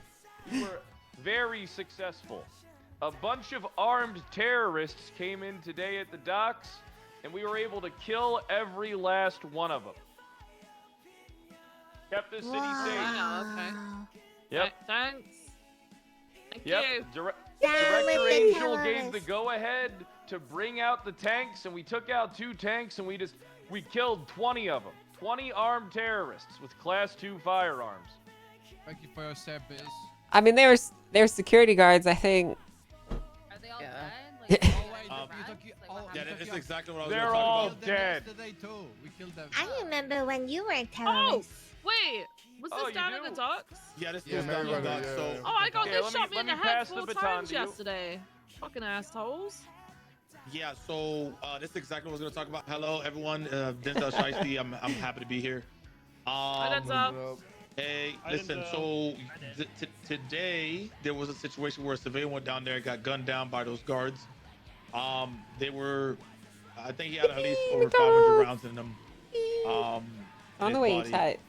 we were very successful. A bunch of armed terrorists came in today at the docks, and we were able to kill every last one of them. Kept the city safe. Wow, okay. Yep. Thanks. Thank Yep. you. Director with the Angel gave the terrorists. go-ahead to bring out the tanks, and we took out 2 tanks, and we killed 20 of them. 20 armed terrorists with Class 2 firearms. Thank you for your service. I mean, they were security guards. I think. Yeah, that's exactly what I was They're gonna talk all about. dead. Yesterday too. We killed them. I remember when you were a Oh, terrorist. wait. Was this Oh, you down in do? the docks? Yeah, this Yeah, was down yeah, the dock, yeah, so. yeah. Oh, I got Okay, this let me- shot me let in the me head pass the 4 baton times to you. yesterday. Fucking assholes. Yeah, so this is exactly what I was gonna talk about. Hello, everyone. Denzel Shiesty. I'm happy to be here. Hi, Denzel. Hey, listen. So today there was a situation where a civilian went down there and got gunned down by those guards. They were, I think he had at least over 500 rounds in them. On in the his way, body. chat.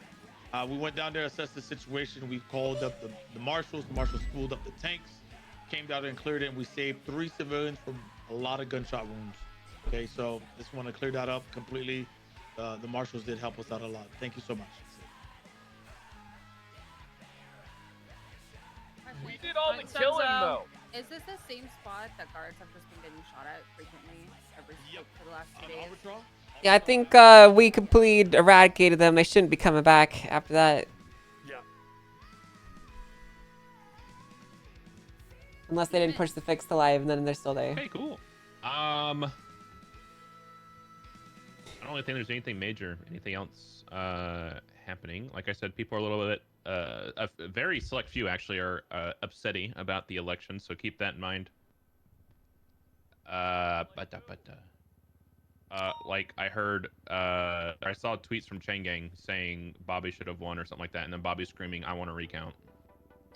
We went down there, assessed the situation. We called up the marshals. The marshals spooled up the tanks, came down and cleared it, and we saved 3 civilians from a lot of gunshot wounds. Okay, so just want to clear that up completely. The marshals did help us out a lot. Thank you so much. We did all the Thanks, killing, Denzel. though. Is this the same spot that guards have just been getting shot at frequently for the last 2 days? Yeah, I think we completely eradicated them. They shouldn't be coming back after that. Yeah. Unless they didn't push the fix to live, and then they're still there. Okay, cool. I don't really think there's anything major, anything else happening. Like I said, people are a little bit, a very select few actually are upsetty about the election, so keep that in mind. Like I heard, I saw tweets from Chain Gang saying Bobby should have won or something like that, and then Bobby screaming, "I want to recount."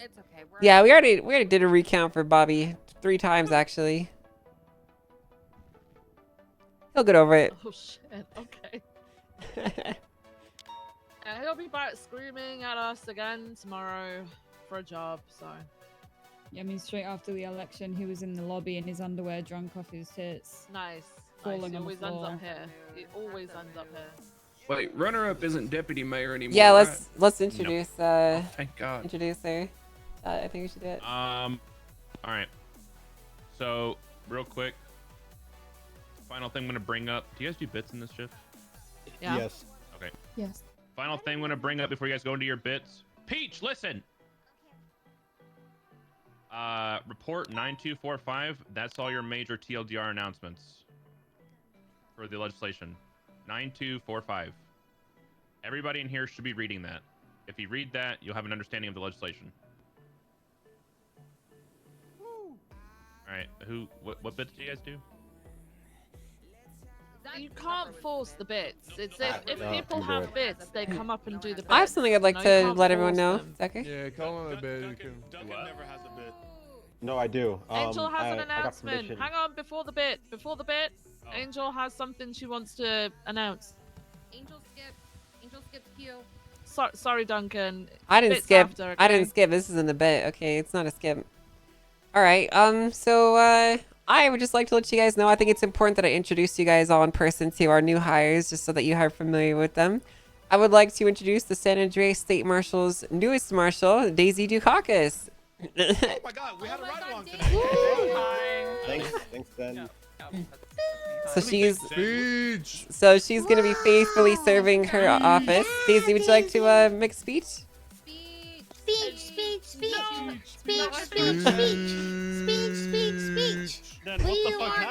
It's okay. Yeah, we already did a recount for Bobby 3 times actually. He'll get over it. Oh shit. Okay. Yeah, he'll be back screaming at us again tomorrow for a job. So. Yeah, I mean, straight after the election, he was in the lobby in his underwear, drunk off his tits. Nice. Falling He on always the ends floor. up here. He always ends up here. Wait, runner-up isn't deputy mayor anymore. Yeah, right? let's introduce Thank God. introduce her. I think we should do it. All right. So, real quick, final thing I'm gonna bring up. Do you guys do bits in this shift? Yeah. Yes. Okay. Yes. Final thing I'm gonna bring up before you guys go into your bits. Peach, listen. Report 9245. That's all your major TLDR announcements for the legislation. 9245. Everybody in here should be reading that. If you read that, you'll have an understanding of the legislation. All right. What bits do you guys do? You can't force the bits. It's if No, people you do have it. bits, they come up and do the bits. I have something I'd like No, you to can't let everyone force know. them. Decker? Yeah, call him a bit. You can. Duncan never has a bit. No, I do. Angel has an I got announcement. permission. Hang on, before the bit. Oh. Angel has something she wants to announce. Angel skip. Angel skips Q. Sorry, Duncan. I didn't Bits skip. after, I didn't okay? skip. This isn't a bit. Okay, it's not a skip. All right. So I would just like to let you guys know. I think it's important that I introduce you guys all in person to our new hires, just so that you are familiar with them. I would like to introduce the San Andreas State Marshal's newest marshal, Daisy Dukakis. Oh my God, we had a ride along today. Thanks, Ben. So she's gonna be faithfully serving her office. Daisy, would you like to make a speech? Speech.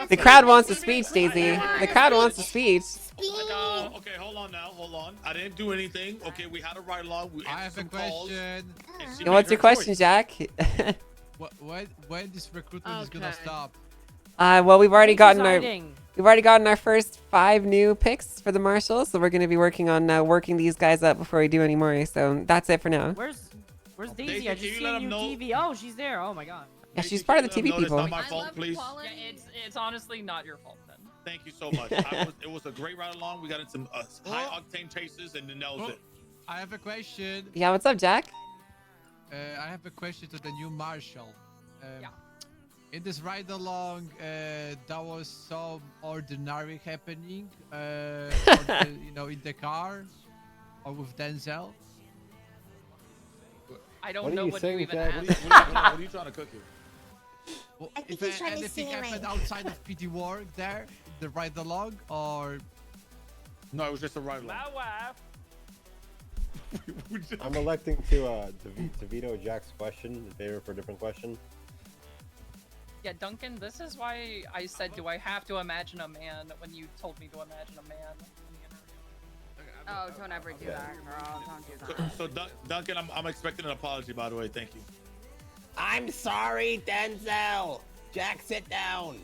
The crowd wants a speech, Daisy. The crowd wants a speech. Okay, hold on now. Hold on. I didn't do anything. Okay, we had a ride along. We I have a question. And what's your question, Jack? When this recruitment is gonna stop? Well, we've already gotten our first 5 new picks for the marshals, so we're going to be working on working these guys up before we do any more. So that's it for now. Where's Daisy? Daisy, I just seen you TV. Oh, she's there. Oh my God. Yeah, she's part of the TV It's people. not my fault, please. Yeah, it's honestly not your fault then. Thank you so much. It was a great ride along. We got into some high octane chases, and then that was it. I have a question. Yeah, what's up, Jack? I have a question to the new marshal. In this ride along, there was some ordinary happening, in the car or with Denzel. I don't know what you even asked. What are you trying to cook here? Well, I think if he's trying to anything say it happened right. outside of PD work there, the ride along, or No, it was just a ride along. My wife. I'm electing to veto Jack's question in favor for a different question. Yeah, Duncan, this is why I said, do I have to imagine a man when you told me to imagine a man? Oh, don't ever do that, girl. Don't do that. So Duncan, I'm expecting an apology, by the way. Thank you. I'm sorry, Denzel. Jack, sit down.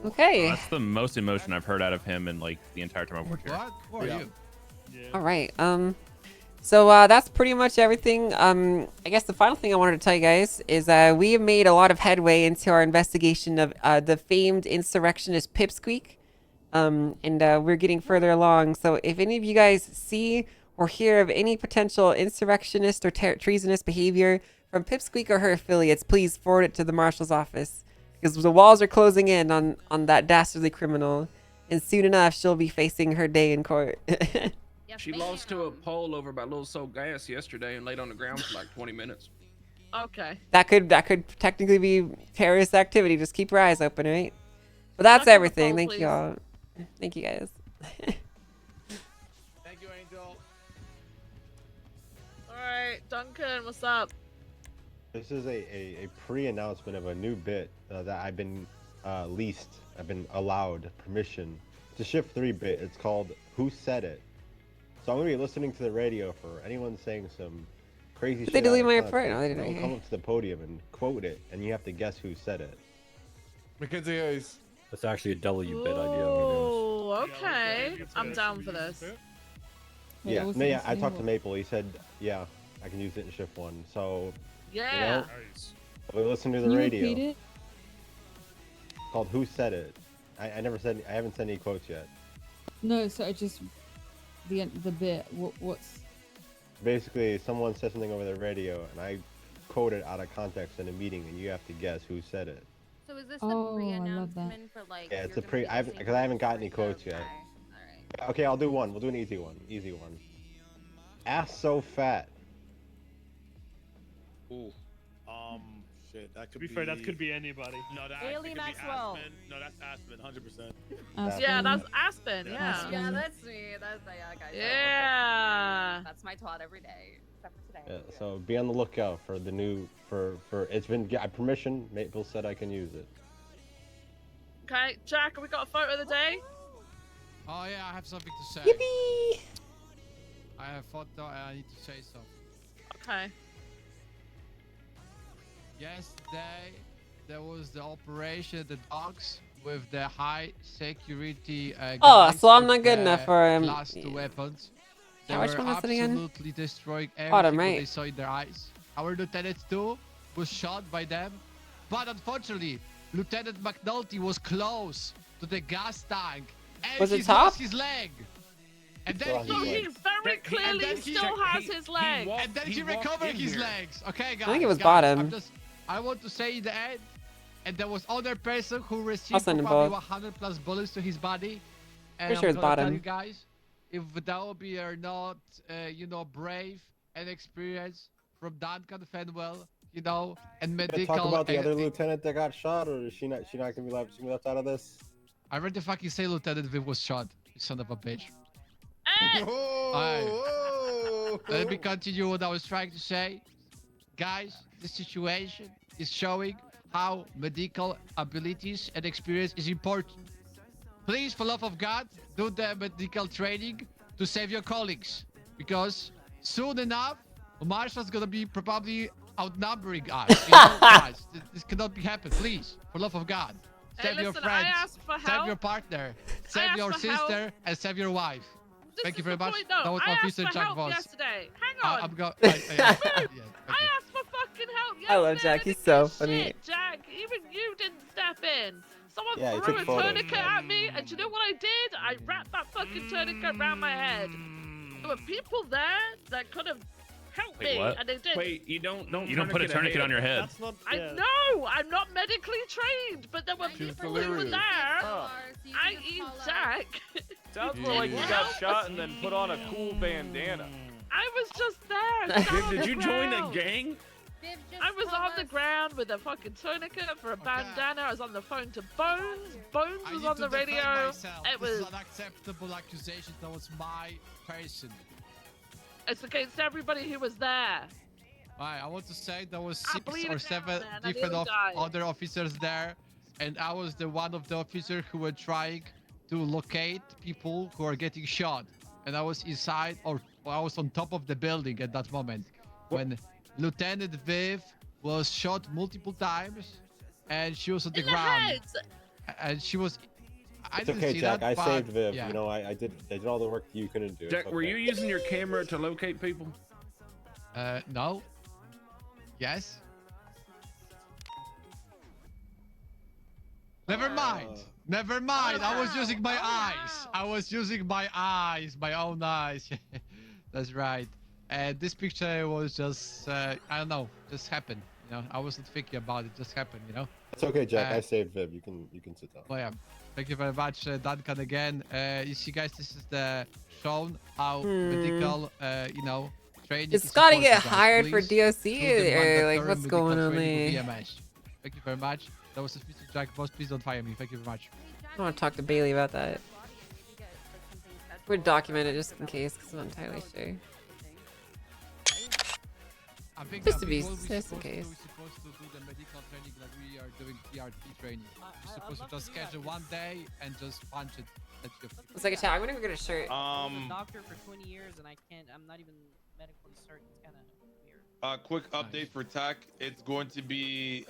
Okay. That's the most emotion I've heard out of him in like the entire time I've worked here. what? Who are you? All right. So that's pretty much everything. I guess the final thing I wanted to tell you guys is we have made a lot of headway into our investigation of the famed insurrectionist Pipsqueak. And we're getting further along. So if any of you guys see or hear of any potential insurrectionist or treasonous behavior from Pipsqueak or her affiliates, please forward it to the marshal's office, because the walls are closing in on that dastardly criminal, and soon enough she'll be facing her day in court. She lost to a pole over by Little Soul Gas yesterday and laid on the ground for like 20 minutes. Okay. That could technically be terrorist activity. Just keep your eyes open, right? But that's Back on the everything. phone, Thank please. you all. Thank you guys. Thank you, Angel. All right, Duncan, what's up? This is a pre-announcement of a new bit that I've been leased. I've been allowed permission to Shift 3 bit. It's called Who Said It? So I'm gonna be listening to the radio for anyone saying some crazy shit. Did they delete out my of report? context. No, they didn't. They'll come up to the podium and quote it, and you have to guess who said it. Mackenzie Hayes. That's actually a W bit idea. Oh, okay. I'm down for this. Yeah, no, yeah. I talked to Maple. He said, yeah, I can use it in Shift 1. So, Yeah. we listen to the Can you radio. repeat it? Called Who Said It? I haven't said any quotes yet. No, so I just the bit. What's Basically, someone said something over the radio, and I quote it out of context in a meeting, and you have to guess who said it. So is this Oh, the I love pre-announcement for like? Yeah, it's you're a gonna pre. be Because I haven't got any quotes yet. Alright. Okay, I'll do one. We'll do an easy one. Easy one. Ass so fat. Ooh. Shit. That could To be fair, that could be anybody. No, that Haley actually could Maxwell. be Aspen. No, that's Aspen, 100%. Yeah, that's Aspen. Yeah. Yeah. Yeah, that's me. That's yeah, guys. Yeah. That's my twat every day, except for today. Yeah, so be on the lookout for the new for it's been permission. Maple said I can use it. Okay, Jack, have we got a photo of the day? Oh yeah, I have something to say. Yippee! I have thought and I need to say something. Okay. Yesterday, there was the operation the dogs with the high security. Oh, guys so I'm with not good the enough for Class 2 weapons. They Yeah, which were one was it again? absolutely destroying everything Autumn, what right? they saw in their eyes. Our lieutenant too was shot by them But unfortunately, Lieutenant McNulty was close to the gas tank, and Was it he's top? lost his leg. And then So he very clearly still has his leg. and then he recovered his legs. Okay, guys. think it was guys, bottom. I want to say in the end, and there was other person who received send them probably both. 100 plus bullets to his body. And Pretty sure I'm it's gonna tell bottom. you guys, if Dalby are not, brave and experienced from Duncan Fenwell, and Gonna medical. talk about the and- other lieutenant that got shot, or is she not gonna be left out of this? I read the fucking say Lieutenant Viv was shot. You son of a bitch. Let me continue what I was trying to say. Guys, this situation is showing how medical abilities and experience is important. Please, for love of God, do the medical training to save your colleagues. Because soon enough, Marshall's gonna be probably outnumbering us. Guys, this cannot be happen. Please, for love of God. Hey, Save your listen, I friends, asked for save your help. partner, I save asked your for help. sister, and save your wife. This Thank you is very the much. point, though. That was I asked Officer for Jack help Voss. yesterday. Hang on. I'm going. I asked for fucking help yesterday. I love Jack. He's so funny. Shit, Jack, even you didn't step in. Someone Yeah, he threw took a photos. tourniquet at me, and you know what I did? I wrapped that fucking tourniquet around my head. There were people there that could have helped Wait, me, what? and they didn't. Wait, you don't put a tourniquet on your head. I know, I'm not medically trained, but there were people who were delirious. there. Oh. I.e. Jack. Sounds more like you got shot and then put on a cool bandana. I was just there. down on Did you the join a ground. gang? I was on the ground with a fucking tourniquet for a bandana. I was on the phone to Bones. Bones I was need on to the defend radio. myself. It This is was. unacceptable accusation towards my person. It's against everybody who was there. I want to say there was I'm 6 bleeding or now, 7 man. I different nearly died. other officers there, and I was the one of the officers who were trying to locate people who are getting shot. And I was inside, or I was on top of the building at that moment when Lieutenant Viv was shot multiple times, and she was on the In the ground. head. And she was. I It's didn't okay, see Jack. that, I but, saved Viv. yeah. I did all the work you couldn't do. Jack, It's were okay. you using your camera to locate people? No. Yes. Never mind. Never mind. I was using my eyes. I was using my eyes, my own eyes. That's right. And this picture was just, I don't know, just happened. I wasn't thinking about it. Just happened. It's okay, Jack. Uh, I saved Viv. You can sit down. Well, yeah. Thank you very much, Duncan. Again, you see, guys, this is the shown how medical, training. It's is gotta supported, get guys. hired for Please DOC, do the or mandatory like what's medical going on training with there? EMS. Thank you very much. That was Mr. Jack Boss. Please don't fire me. Thank you very much. I want to talk to Bailey about that. We're document it just in case, because I'm not entirely sure. I think Just that to be, what we're just in supposed to case. do, we're supposed to do the medical training like we are doing PRT training. We're supposed to just schedule one day and just punch it. That's your It's like a chat. I'm gonna go get a shirt. I was a doctor for 20 years and I'm not even medically certain. It's kind of weird. Quick update for TAC. It's going to be she the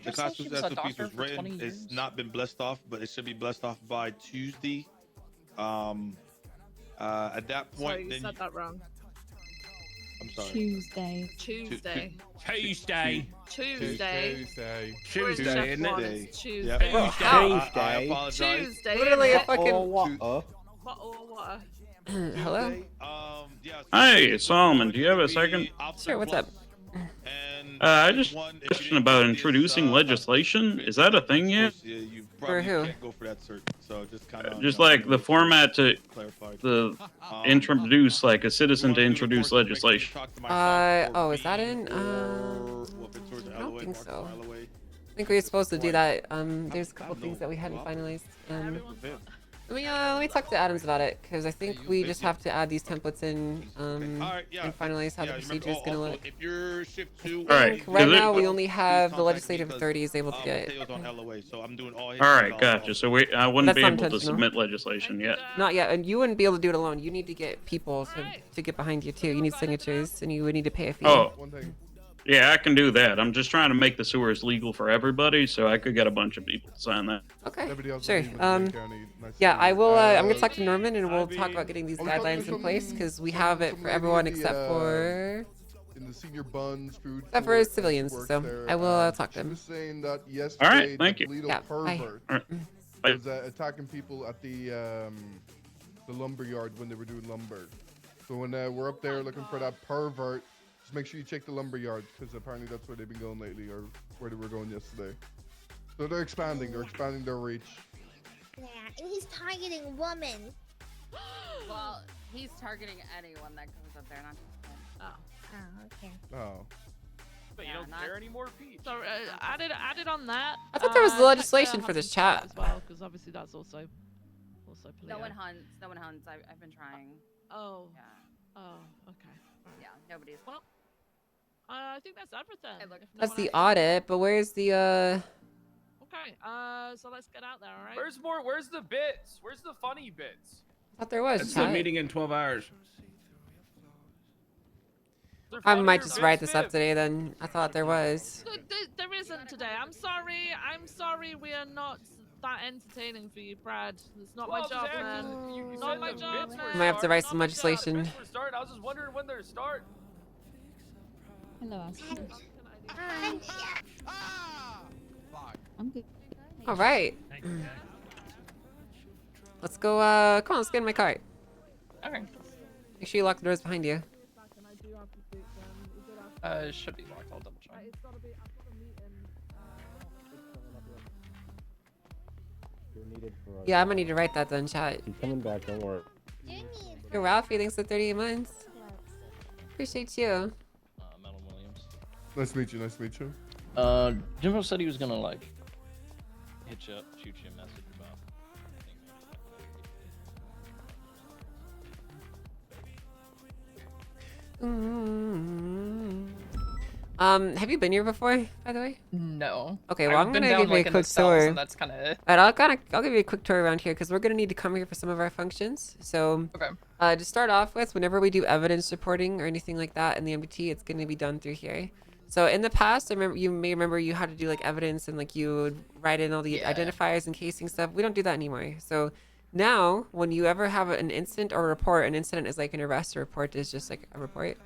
just say she constitution was a SOPs doctor was for written. 20 It's years? not been blessed off, but it should be blessed off by Tuesday. At that point, Sorry, you then said that wrong. I'm sorry. Tuesday. Tuesday. Tuesday. Tuesday. Tuesday, isn't it? It's Tuesday. Yep. I apologize. Tuesday. Literally a fucking. Bottle of water. Hello. Yeah, Hey, Solomon, do you have a second? Sure. What's up? I just had a question about introducing legislation. Is that a thing yet? You For who? can't go for that cert, so just kind of Just like the format to introduce, like a citizen to introduce legislation. Oh, is that in? I don't think so. I think we were supposed to do that. There's a couple things that we hadn't finalized. Let me talk to Adams about it, because I think we just have to add these templates in and finalize how the procedure is gonna look. If you're shift 2, Alright, Right now, we only have the legislative authorities able to get. Alright, gotcha. So I wouldn't That's be not able to intentional. submit legislation yet. Not yet, and you wouldn't be able to do it alone. You need to get people to get behind you too. You need signatures, and you would need to pay a fee. Oh. Yeah, I can do that. I'm just trying to make the sewers legal for everybody, so I could get a bunch of people to sign that. Okay, sure. Yeah, I will. I'm gonna talk to Norman, and we'll talk about getting these guidelines in place, because we have it for everyone except for in the senior buns food. Except for court, civilians, she works so there. I will talk to She them. was saying that yesterday, thank the you. little Yeah, bye. pervert was attacking people at the lumber yard when they were doing lumber. So when we're up there looking for that pervert, just make sure you check the lumber yard because apparently that's where they've been going lately, or where they were going yesterday. So they're expanding their reach. Yeah, and he's targeting women. Well, he's targeting anyone that goes up there, not just him. Oh, okay. Oh. But you don't care anymore, Peach. So added on that. I thought there was check the legislation for this hunting chat. as well, because obviously that's also No polio. one hunts. No one hunts. I've been trying. Oh. Yeah. Oh. Okay. Alright. Yeah. Nobody's. Well, I think that's everything. if no That's one the else- audit, but where's the Okay. So let's get out there, all right? Where's the bits? Where's the funny bits? I thought there was. It's a chat. meeting in 12 hours. I might just write this up today then. I thought there was. There isn't today. I'm sorry. I'm sorry. We are not that entertaining for you, Brad. It's not my Well, job, Zach, man. you Not said my the job, bits were man. Might have to write starting. some legislation. Bits were starting. I was just wondering when they're starting. Hello, Aspen. Hi. I'm good. All right. Let's go. Come on, let's get in my car. Okay. Make sure you lock the doors behind you. It should be locked. I'll double check. Yeah, I'm gonna need to write that then, chat. He's coming back. Don't worry. Yo, Ralphie, thanks for 38 months. Appreciate you. Melon Williams. Nice to meet you. Nice to meet you. Jimbo said he was gonna like hit you up, shoot you a message about. Have you been here before, by the way? No. Okay, well, I've I'm been gonna down, give you like, a in the quick cells, tour. and that's kind of it. Alright, I'll give you a quick tour around here because we're gonna need to come here for some of our functions. So, to start off with, whenever we do evidence reporting or anything like that in the MDT, it's gonna be done through here. So in the past, I remember you may remember you had to do like evidence and like you would write in all the identifiers and casing stuff. We don't do that anymore. So now, when you ever have an incident or a report, an incident is like an arrest. A report is just like a report.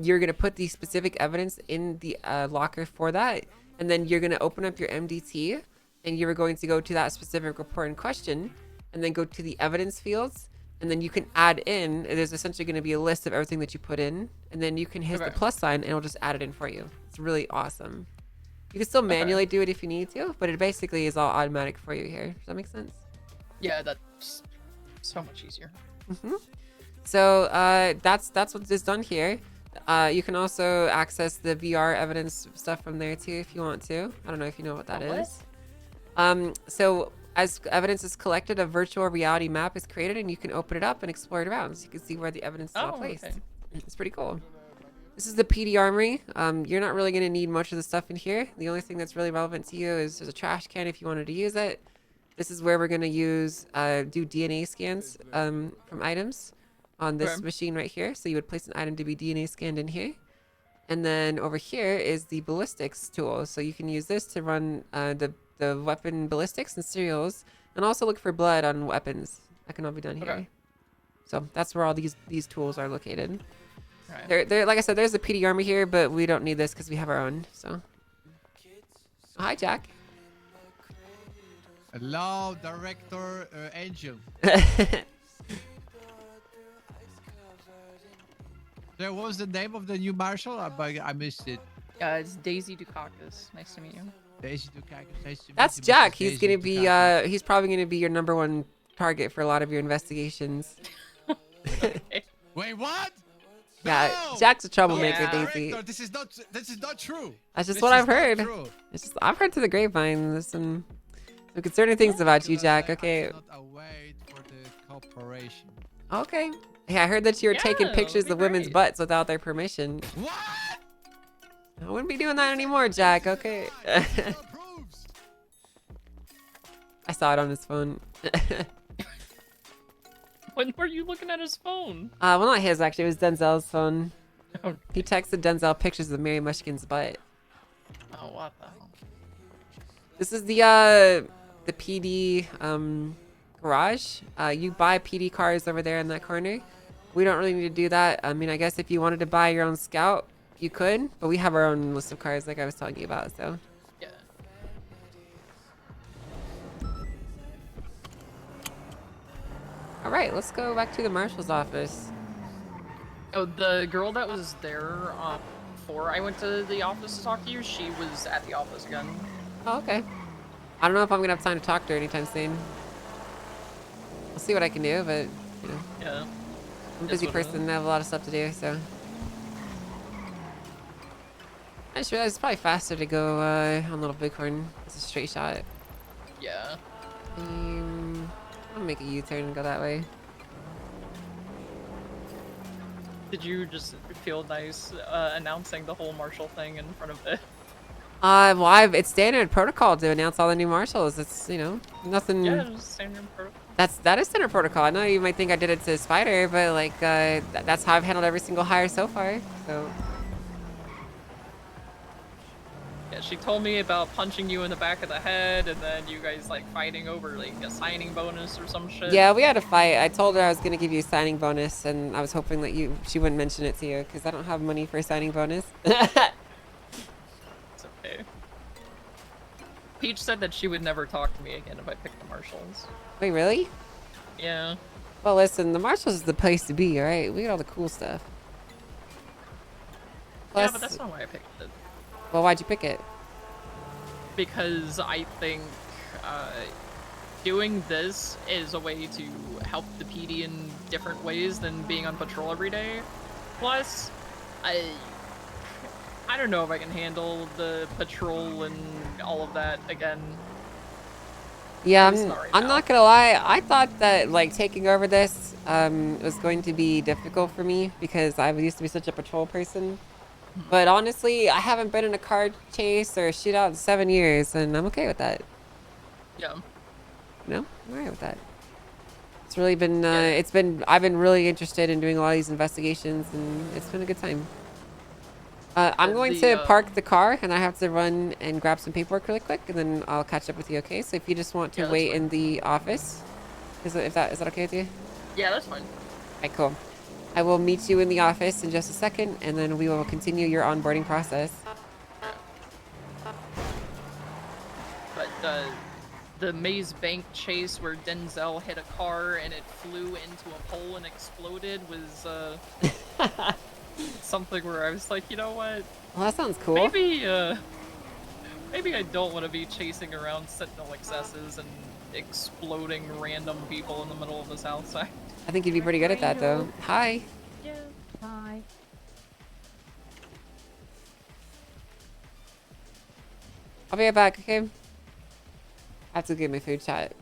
You're gonna put the specific evidence in the locker for that, and then you're gonna open up your MDT, and you're going to go to that specific report in question, and then go to the evidence fields, and then you can add in. There's essentially gonna be a list of everything that you put in, and then you can hit the plus sign, and it'll just add it in for you. It's really awesome. You can still manually do it if you need to, but it basically is all automatic for you here. Does that make sense? Yeah, that's so much easier. So that's what is done here. You can also access the VR evidence stuff from there too if you want to. I don't know if you know what that is. So as evidence is collected, a virtual reality map is created, and you can open it up and explore it around, so you can see where the evidence is all placed. Okay. It's pretty cool. This is the PD Armory. You're not really going to need much of the stuff in here. The only thing that's really relevant to you is there's a trash can if you wanted to use it. This is where we're going to use do DNA scans from items on this machine right here. So you would place an item to be DNA scanned in here. And then over here is the ballistics tool. So you can use this to run the weapon ballistics and serials, and also look for blood on weapons. That can all be done here. So that's where all these tools are located. They're like I said, there's a PD Armory here, but we don't need this because we have our own. So, hi, Jack. Hello, Director Angel. So what was the name of the new marshal? I missed it. It's Daisy Dukakis. Nice to meet you. Daisy Dukakis. Nice to meet That's you, Jack. Mrs. He's Daisy gonna be Dukakis. he's probably gonna be your #1 target for a lot of your investigations. Wait, what? Yeah, No! Jack's a troublemaker, Yeah. Daisy. Director, this is not true. That's just This what is I've not heard. true. It's just I've heard through the grapevine. There's some concerning things about you, Jack. Okay. Await for the corporation. Okay. Hey, I heard that you were taking Yeah, pictures that'd of be women's great. butts without their permission. What? I wouldn't be doing that anymore, Jack. Okay. I saw it on his phone. When were you looking at his phone? Well, not his actually. It was Denzel's phone. He texted Denzel pictures of Mary Mushkin's butt. Oh, what the hell? This is the PD garage. You buy PD cars over there in that corner. We don't really need to do that. I mean, I guess if you wanted to buy your own Scout, you could, but we have our own list of cars like I was telling you about, so. Yeah. All right, let's go back to the marshal's office. Oh, the girl that was there before I went to the office to talk to you, she was at the office again. Oh, okay. I don't know if I'm gonna have time to talk to her anytime soon. I'll see what I can do, but, you know. Yeah. I'm a busy person and I have a lot of stuff to do, so. I just realized it's probably faster to go on Little Bighorn. It's a straight shot. Yeah. I'll make a U-turn and go that way. Did you just feel nice announcing the whole Marshall thing in front of it? Well, it's standard protocol to announce all the new marshals. It's, you know, nothing. Yeah, just standard protocol. That is standard protocol. I know you might think I did it to Spider, but like that's how I've handled every single hire so far. So. Yeah, she told me about punching you in the back of the head, and then you guys like fighting over like a signing bonus or some shit. Yeah, we had a fight. I told her I was gonna give you a signing bonus, and I was hoping that she wouldn't mention it to you because I don't have money for a signing bonus. It's okay. Peach said that she would never talk to me again if I picked the marshals. Wait, really? Yeah. Well, listen, the marshals is the place to be, all right? We got all the cool stuff. Plus, yeah, but that's not why I picked it. Well, why'd you pick it? Because I think doing this is a way to help the PD in different ways than being on patrol every day. Plus, I don't know if I can handle the patrol and all of that again. Yeah, I'm not gonna lie. I thought that like taking over this was going to be difficult for me because I used to be such a patrol person. But honestly, I haven't been in a car chase or a shootout in 7 years, and I'm okay with that. Yeah. No, I'm alright with that. It's really been, I've been really interested in doing a lot of these investigations, and it's been a good time. I'm going to park the car, and I have to run and grab some paperwork really quick, and then I'll catch up with you, okay? So if you just want to wait in the office, is that okay with you? Yeah, that's fine. Alright, cool. I will meet you in the office in just a second, and then we will continue your onboarding process. But the Maze Bank chase where Denzel hit a car and it flew into a pole and exploded was something where I was like, you know what? Well, that sounds cool. Maybe I don't want to be chasing around Sentinel excesses and exploding random people in the middle of the South Side. I think you'd be pretty good at that, though. Hi. Yeah. Hi. I'll be right back, okay? I have to get my food, chat.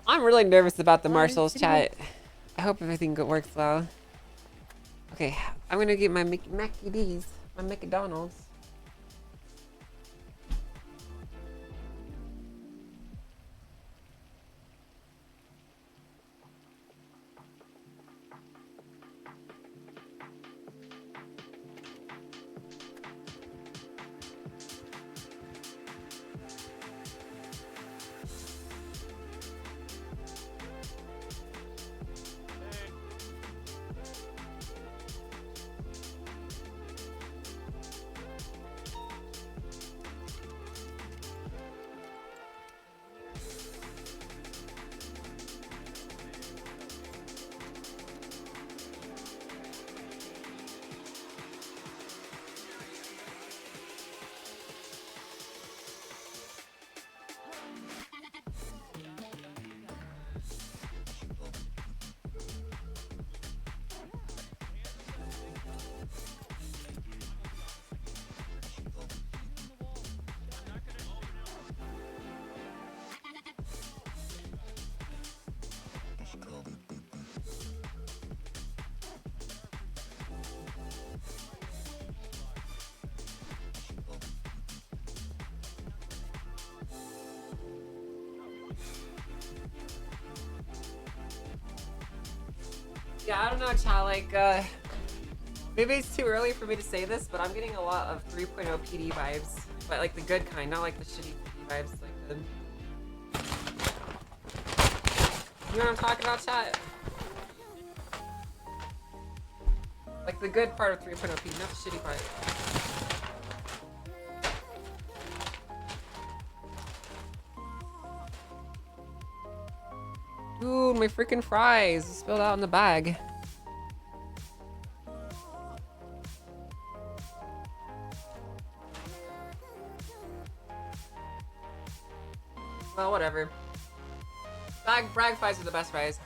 I'm really nervous about the marshals, chat. I hope everything works well. Okay, I'm gonna get my Mackie D's, my McDonald's. Yeah, I don't know, chat, like, maybe it's too early for me to say this, but I'm getting a lot of 3.0 PD vibes. But, like, the good kind, not like the shitty PD vibes, like the... You know what I'm talking about, chat? Like the good part of 3.0 P, not the shitty part. Dude, my freaking fries spilled out in the bag. Well, whatever. Bragg fries are the best fries.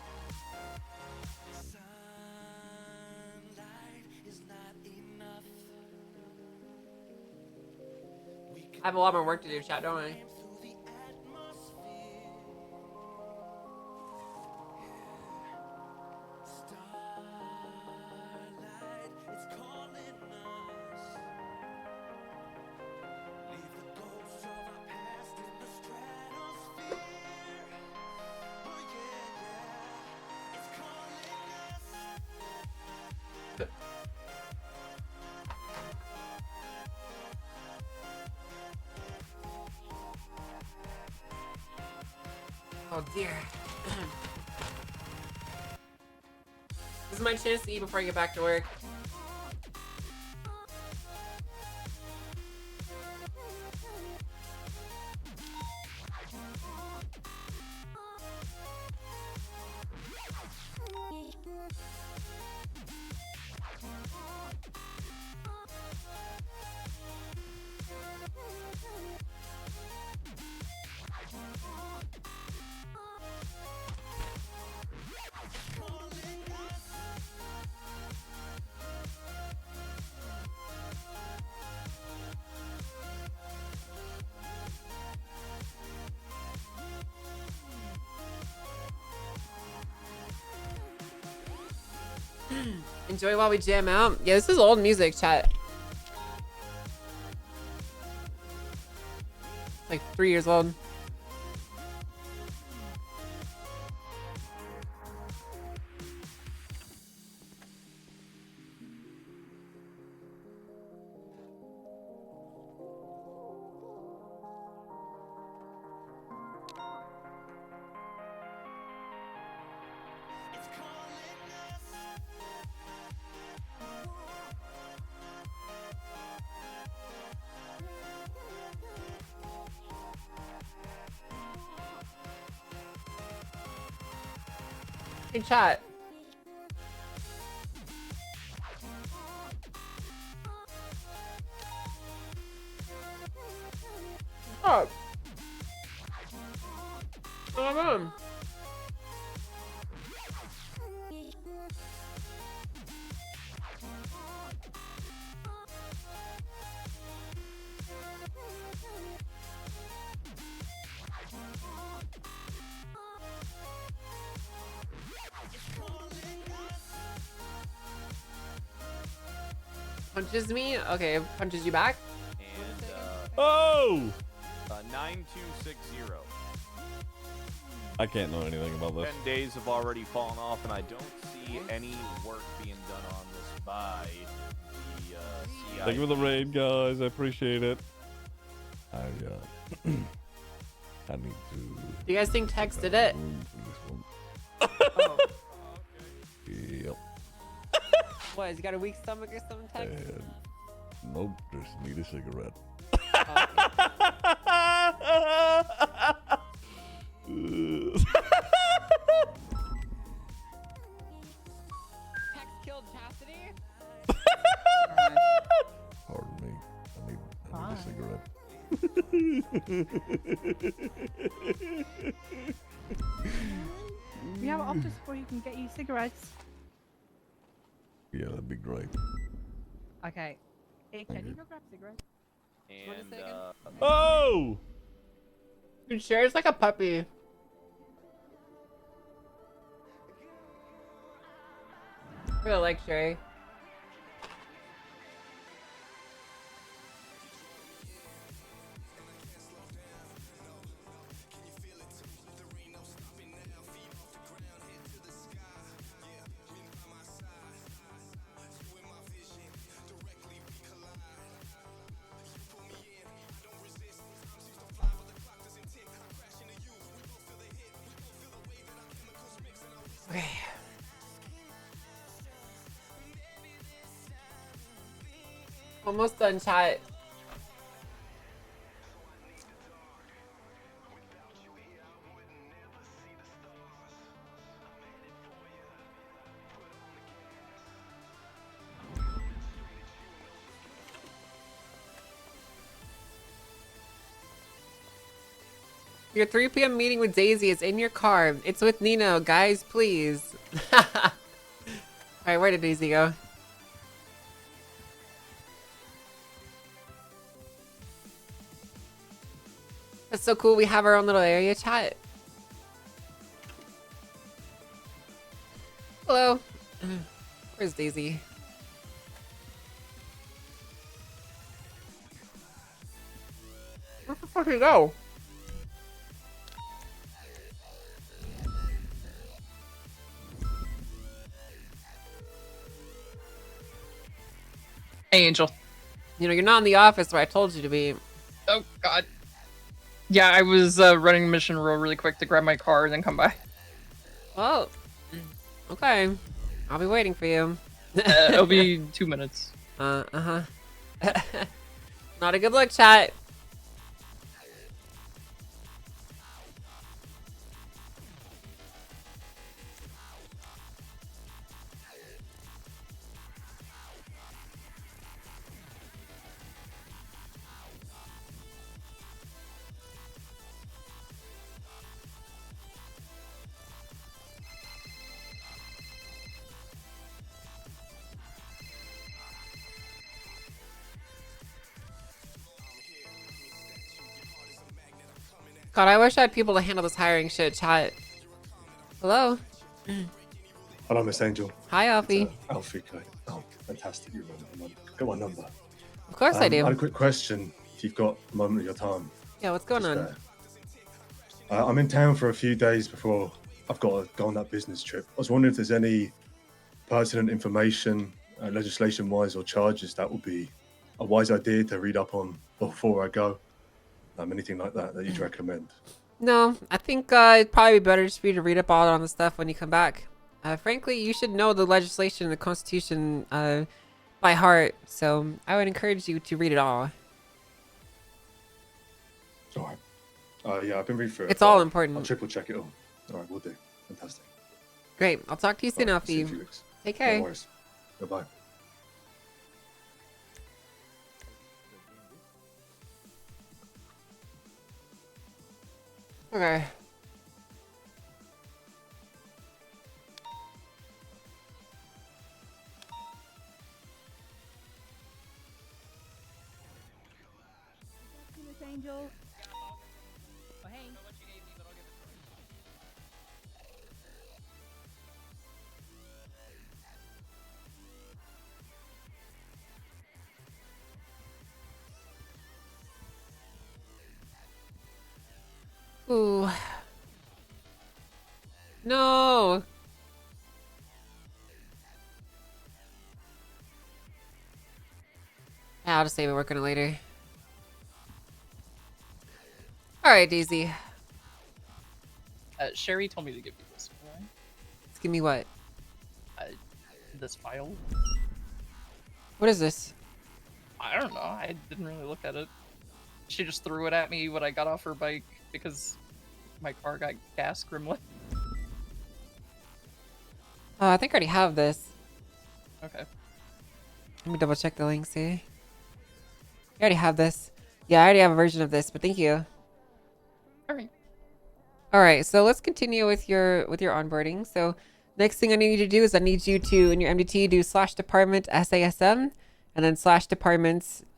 I have a lot more work to do, chat, don't I? Oh dear. This is my chance to eat before I get back to work. Enjoy while we jam out. Yeah, this is old music, chat. Like 3 years old. Hey, chat. Oh. Oh, man. Punches me? Okay, punches you back? And, Oh! 9260. I can't know anything about this. 10 days have already fallen off, and I don't see any work being done on this by the CI. Thank you for the raid, guys. I appreciate it. I need to. Do you guys think Tex did it? Yep. What, has he got a weak stomach or something, Tex? Nope, just need a cigarette. Tex killed Chastity? Pardon me. I need a cigarette. We have an office where you can get you cigarettes. Yeah, that'd be great. Okay. Hey, can you go grab cigarettes? And, Oh! Dude, Sherry's like a puppy. I really like Sherry. Okay. Almost done, chat. Your 3 p.m. meeting with Daisy is in your car. It's with Nino. Guys, please. Alright, where did Daisy go? That's so cool. We have our own little area chat. Hello. Where's Daisy? Where the fuck did he go? Hey, Angel. You know, you're not in the office where I told you to be. Oh, God. Yeah, I was running mission really quick to grab my car and then come by. Well, okay. I'll be waiting for you. It'll be 2 minutes. Uh-huh. Not a good look, chat. God, I wish I had people to handle this hiring shit, chat. Hello? Hello, Miss Angel. Hi, Alfie. Alfie, okay. Oh, fantastic. You got my number. Of course I do. I had a quick question, if you've got a moment of your time. Yeah, what's going on? I'm in town for a few days before I've got to go on that business trip. I was wondering if there's any pertinent information, legislation-wise or charges that would be a wise idea to read up on before I go. Anything like that you'd recommend? No, I think it'd probably be better just for you to read up all on the stuff when you come back. Frankly, you should know the legislation and the Constitution by heart, so I would encourage you to read it all. All right. Yeah, I've been reading through it. It's all important. I'll triple check it all. All right, we'll do. Fantastic. Great. I'll talk to you soon, Alfie. Take care. No worries. Bye-bye. Okay. Miss Angel. Oh, hey. Ooh. No. Yeah, I'll just save it, work on it later. Alright, Daisy. Sherry told me to give you this. Right? Give me what? This file. What is this? I don't know. I didn't really look at it. She just threw it at me when I got off her bike because my car got gas gremlin. Oh, I think I already have this. Okay. Let me double check the links here. I already have this. Yeah, I already have a version of this, but thank you. Alright. Alright, so let's continue with your onboarding. So next thing I need you to do is I need you to, in your MDT, do /department SASM, and then /departments, /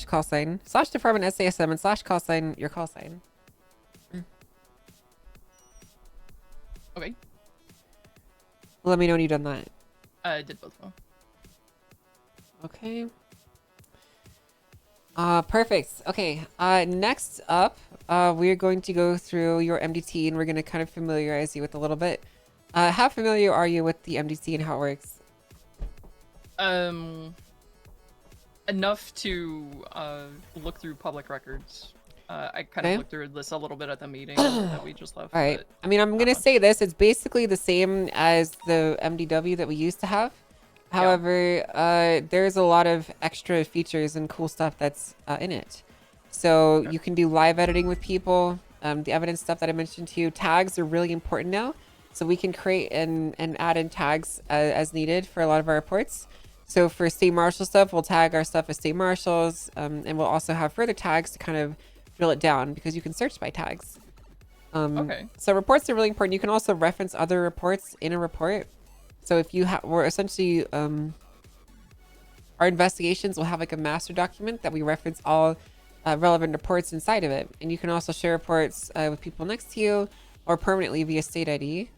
call sign, /department SASM, and /call sign, your call sign. Okay. Let me know when you've done that. I did both of them. Okay. Perfect. Okay. Next up, we're going to go through your MDT and we're going to kind of familiarize you with a little bit. How familiar are you with the MDT and how it works? Enough to look through public records. I kind of looked through this a little bit at the meeting that we just left. All right. I mean, I'm going to say this. It's basically the same as the MDW that we used to have. However, there's a lot of extra features and cool stuff that's in it. So you can do live editing with people. The evidence stuff that I mentioned to you. Tags are really important now. So we can create and add in tags as needed for a lot of our reports. So for state marshal stuff, we'll tag our stuff as state marshals. And we'll also have further tags to kind of drill it down because you can search by tags. Okay. So reports are really important. You can also reference other reports in a report. So if you we're essentially, our investigations will have like a master document that we reference all relevant reports inside of it. And you can also share reports with people next to you or permanently via state ID.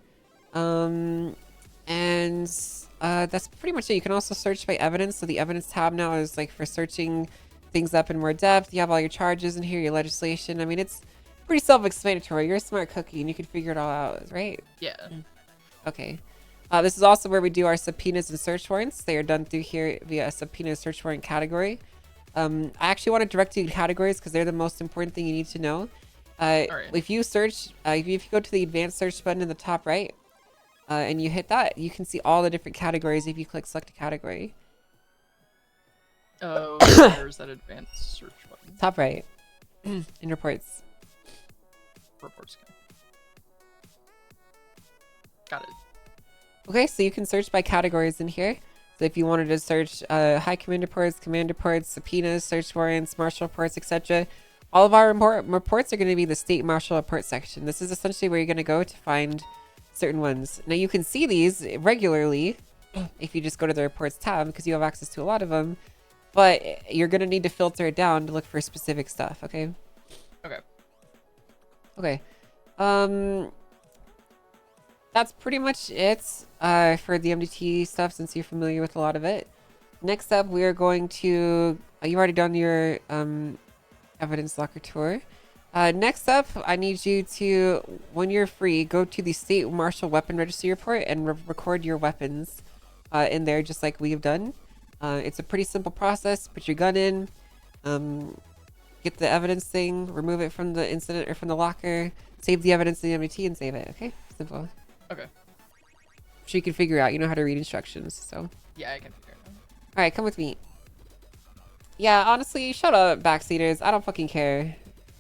And that's pretty much it. You can also search by evidence. So the evidence tab now is like for searching things up in more depth. You have all your charges in here, your legislation. I mean, it's pretty self-explanatory. You're a smart cookie and you can figure it all out, right? Yeah. Okay. This is also where we do our subpoenas and search warrants. They are done through here via a subpoena search warrant category. I actually want to direct you to categories because they're the most important thing you need to know. If you search, if you go to the advanced search button in the top right, and you hit that, you can see all the different categories if you click select a category. Oh, there's that advanced search button. Top right. In reports. Reports. Got it. Okay, so you can search by categories in here. So if you wanted to search high command reports, subpoenas, search warrants, marshal reports, etc., all of our reports are going to be the state marshal report section. This is essentially where you're going to go to find certain ones. Now you can see these regularly if you just go to the reports tab because you have access to a lot of them, but you're going to need to filter it down to look for specific stuff, okay? Okay. Okay. That's pretty much it for the MDT stuff since you're familiar with a lot of it. Next up, we are going to... you've already done your evidence locker tour. Next up, I need you to, when you're free, go to the State Marshal Weapon Registry report and record your weapons in there just like we have done. It's a pretty simple process. Put your gun in, get the evidence thing, remove it from the incident or from the locker, save the evidence in the MDT and save it, okay? Simple. Okay. So you can figure out, you know how to read instructions, so. Yeah, I can figure it out. Alright, come with me. Yeah, honestly, shut up, backseaters. I don't fucking care.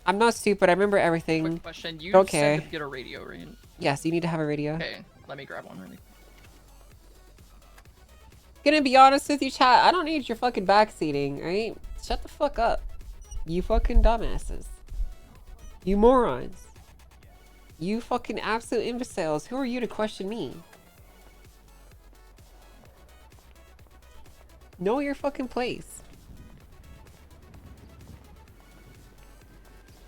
I'm not stupid. I remember everything. Quick question. You don't said care. to get a radio, right? Yes, you need to have a radio. Okay, let me grab one really. Gonna be honest with you, chat. I don't need your fucking backseating, alright? Shut the fuck up. You fucking dumbasses. You morons. You fucking absolute imbeciles. Who are you to question me? Know your fucking place.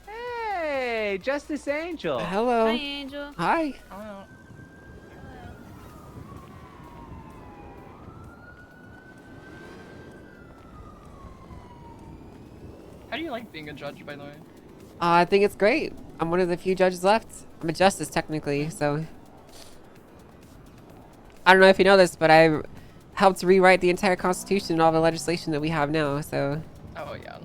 Hey, Justice Angel. Hello. Hi, Angel. Hi. Hello. How do you like being a judge, by the way? I think it's great. I'm one of the few judges left. I'm a justice, technically, so... I don't know if you know this, but I helped rewrite the entire Constitution and all the legislation that we have now, so... Oh, yeah.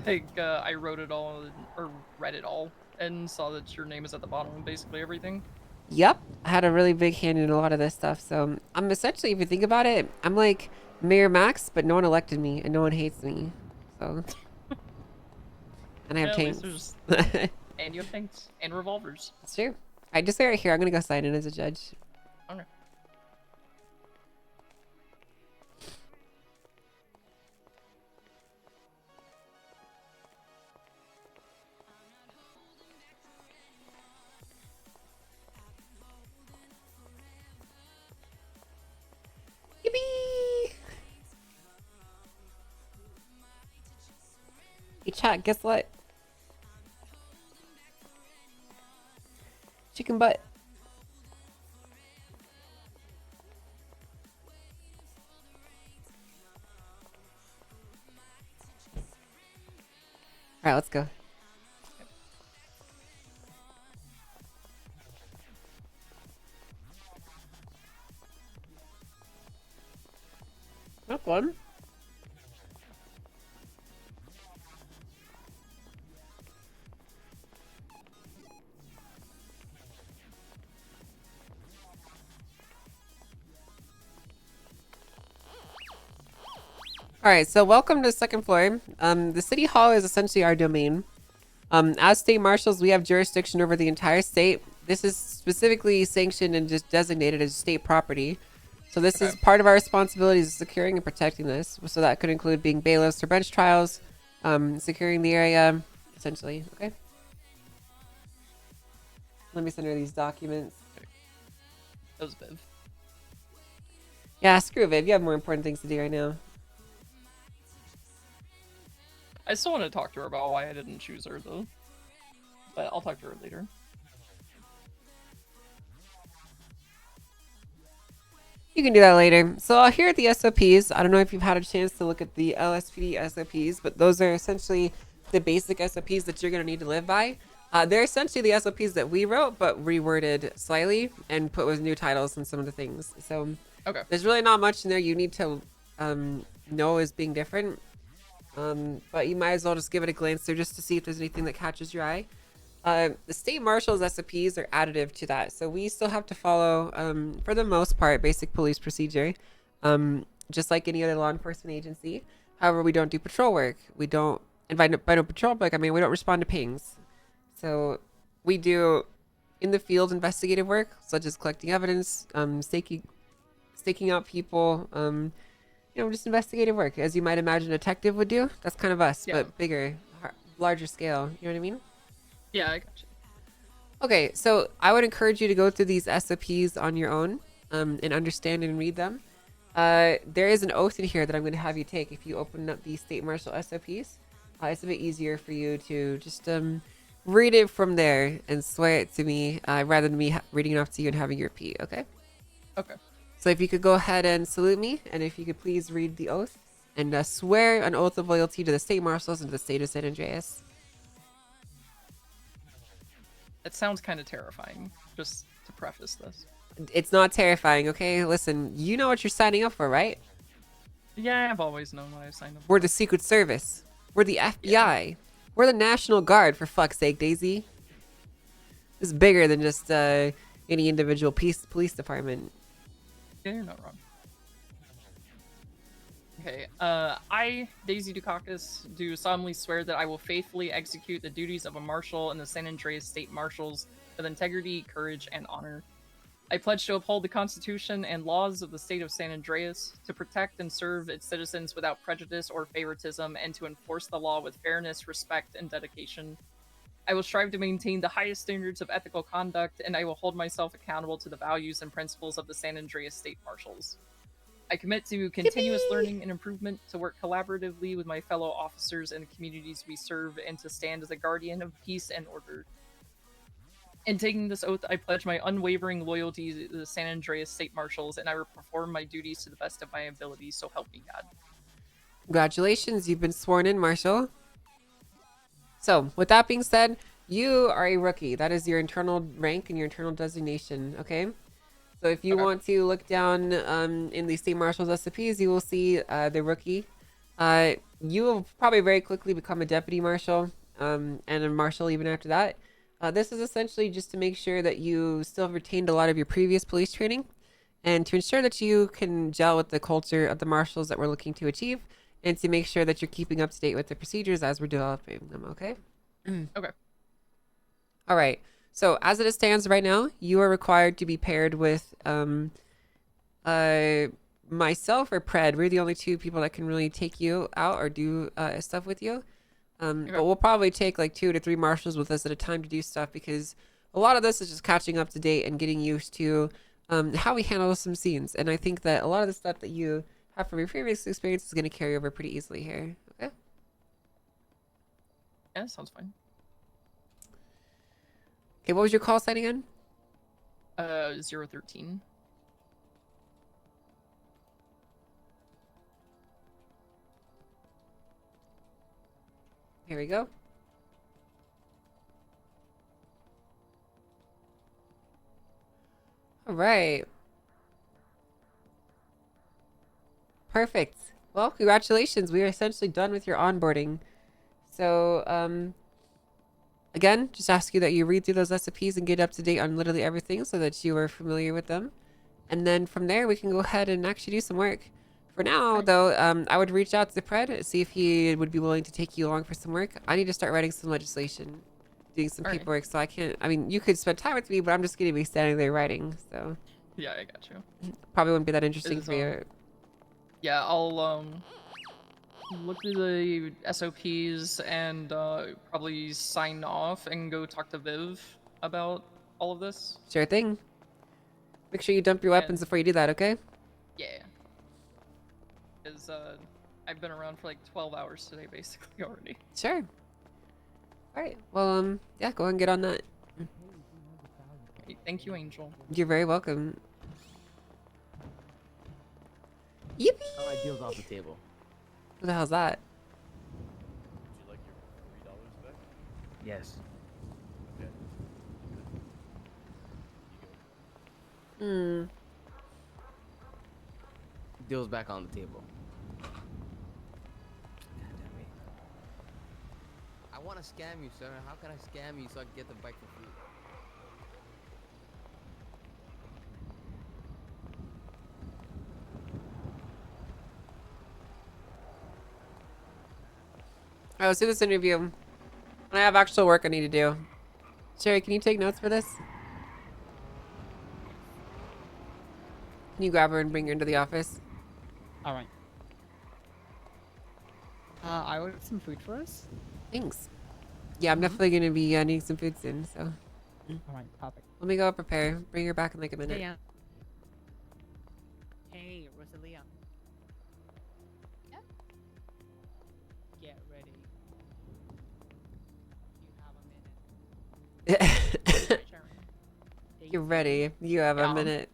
Like, I wrote it all, or read it all, and saw that your name is at the bottom of basically everything. Yep. I had a really big hand in a lot of this stuff, so... I'm essentially, if you think about it, I'm like Mayor Max, but no one elected me, and no one hates me, so... And I have Yeah, at tanks. least there's- and you have tanks. And revolvers. That's true. Alright, just stay right here. I'm gonna go sign in as a judge. Okay. Yippee! Hey chat, guess what? Chicken butt. Alright, let's go. Not fun. All right, so welcome to the second floor. The city hall is essentially our domain. As state marshals, we have jurisdiction over the entire state. This is specifically sanctioned and just designated as state property. So this is part of our responsibilities is securing and protecting this. So that could include being bailiffs for bench trials, securing the area, essentially. Okay. Let me send her these documents. That was Viv. Yeah, screw Viv. You have more important things to do right now. I still want to talk to her about why I didn't choose her, though. But I'll talk to her later. You can do that later. So here are the SOPs. I don't know if you've had a chance to look at the LSPD SOPs, but those are essentially the basic SOPs that you're going to need to live by. They're essentially the SOPs that we wrote, but reworded slightly and put with new titles and some of the things. So there's really not much in there you need to know as being different. But you might as well just give it a glance through just to see if there's anything that catches your eye. The state marshal's SOPs are additive to that, so we still have to follow, for the most part, basic police procedure, just like any other law enforcement agency. However, we don't do patrol work. We don't, and by no patrol work, I mean we don't respond to pings. So we do in the field investigative work, such as collecting evidence, staking out people, you know, just investigative work, as you might imagine a detective would do. That's kind of us, but bigger, larger scale. You know what I mean? Yeah, I got you. Okay, so I would encourage you to go through these SOPs on your own and understand and read them. There is an oath in here that I'm going to have you take if you open up the state marshal SOPs. It's a bit easier for you to just read it from there and swear it to me rather than me reading it off to you and having you repeat, okay? Okay. So if you could go ahead and salute me, and if you could please read the oath and swear an oath of loyalty to the state marshals and to the state of San Andreas. It sounds kind of terrifying, just to preface this. It's not terrifying, okay? Listen, you know what you're signing up for, right? Yeah, I've always known what I signed up for. We're the Secret Service. We're the FBI. Yeah. We're the National Guard, for fuck's sake, Daisy. This is bigger than just any individual police department. Yeah, you're not wrong. Okay, I, Daisy Dukakis, do solemnly swear that I will faithfully execute the duties of a marshal in the San Andreas State Marshals with integrity, courage, and honor. I pledge to uphold the Constitution and laws of the state of San Andreas, to protect and serve its citizens without prejudice or favoritism, and to enforce the law with fairness, respect, and dedication. I will strive to maintain the highest standards of ethical conduct, and I will hold myself accountable to the values and principles of the San Andreas State Marshals. I commit to continuous learning and improvement, to work collaboratively with my fellow officers and the communities we serve, and to stand as a guardian of peace and order. In taking this oath, I pledge my unwavering loyalty to the San Andreas State Marshals, and I will perform my duties to the best of my ability, so help me God. Congratulations, you've been sworn in, Marshal. So, with that being said, you are a rookie. That is your internal rank and your internal designation, okay? So if you want to look down in the State Marshal's SOPs, you will see the rookie. You will probably very quickly become a deputy marshal and a marshal even after that. This is essentially just to make sure that you still have retained a lot of your previous police training and to ensure that you can gel with the culture of the marshals that we're looking to achieve and to make sure that you're keeping up to date with the procedures as we're developing them, okay? Okay. All right. So as it stands right now, you are required to be paired with myself or Pred. We're the only two people that can really take you out or do stuff with you. But we'll probably take like 2 to 3 marshals with us at a time to do stuff because a lot of this is just catching up to date and getting used to how we handle some scenes. And I think that a lot of the stuff that you have from your previous experience is going to carry over pretty easily here. Okay? Yeah, sounds fine. Okay, what was your call sign again? 013. Here we go. All right. Perfect. Well, congratulations. We are essentially done with your onboarding. So, again, just ask you that you read through those SOPs and get up to date on literally everything so that you are familiar with them. And then from there, we can go ahead and actually do some work. For now, though, I would reach out to Pred, see if he would be willing to take you along for some work. I need to start writing some legislation, doing some Alright. paperwork, so I can't. I mean, you could spend time with me, but I'm just going to be standing there writing, so Yeah, I got you. probably wouldn't be that interesting Is, for you. Yeah, I'll look through the SOPs and probably sign off and go talk to Viv about all of this. Sure thing. Make sure you dump your weapons before you do that, okay? Yeah. Because I've been around for like 12 hours today, basically already. Sure. All right. Well, yeah, go ahead and get on that. Okay, thank you, Angel. You're very welcome. Yippee! Oh, my deal's off the table. What the hell's that? Would you like your $3 back? Yes. Okay. Hmm. Deal's back on the table. I want to scam you, sir. How can I scam you so I can get the bike for free? Alright, let's do this interview. I have actual work I need to do. Sherry, can you take notes for this? Can you grab her and bring her into the office? All right. I ordered some food for us. Thanks. Yeah, I'm definitely gonna be needing some food soon, so. All right, perfect. Let me go prepare. Bring her back in like a minute. Yeah. Hey, Rosalia. Yep. Get ready. You have a minute. You're ready. You have a Yeah. minute.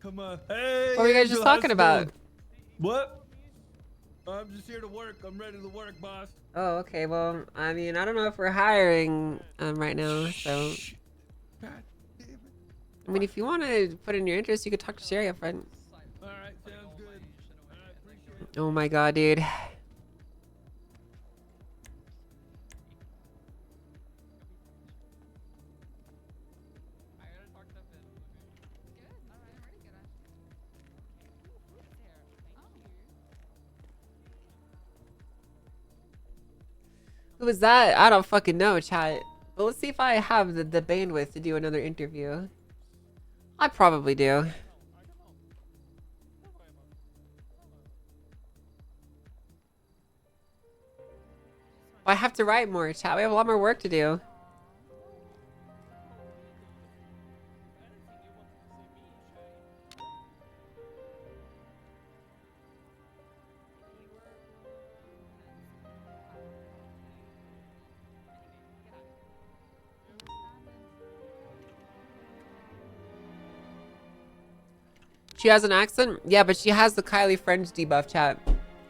Come on. Hey. What were you guys just Angel, how's talking it about? going? What? I'm just here to work. I'm ready to work, boss. Oh, okay. Well, I mean, I don't know if we're hiring right now, so. I mean, if you want to put in your interest, you could talk to Sherry up front. All right, sounds good. Oh my god, dude. Who was that? I don't fucking know, chat. But let's see if I have the bandwidth to do another interview. I probably do. I have to write more, chat. We have a lot more work to do. She has an accent? Yeah, but she has the Kylie Friends debuff, chat.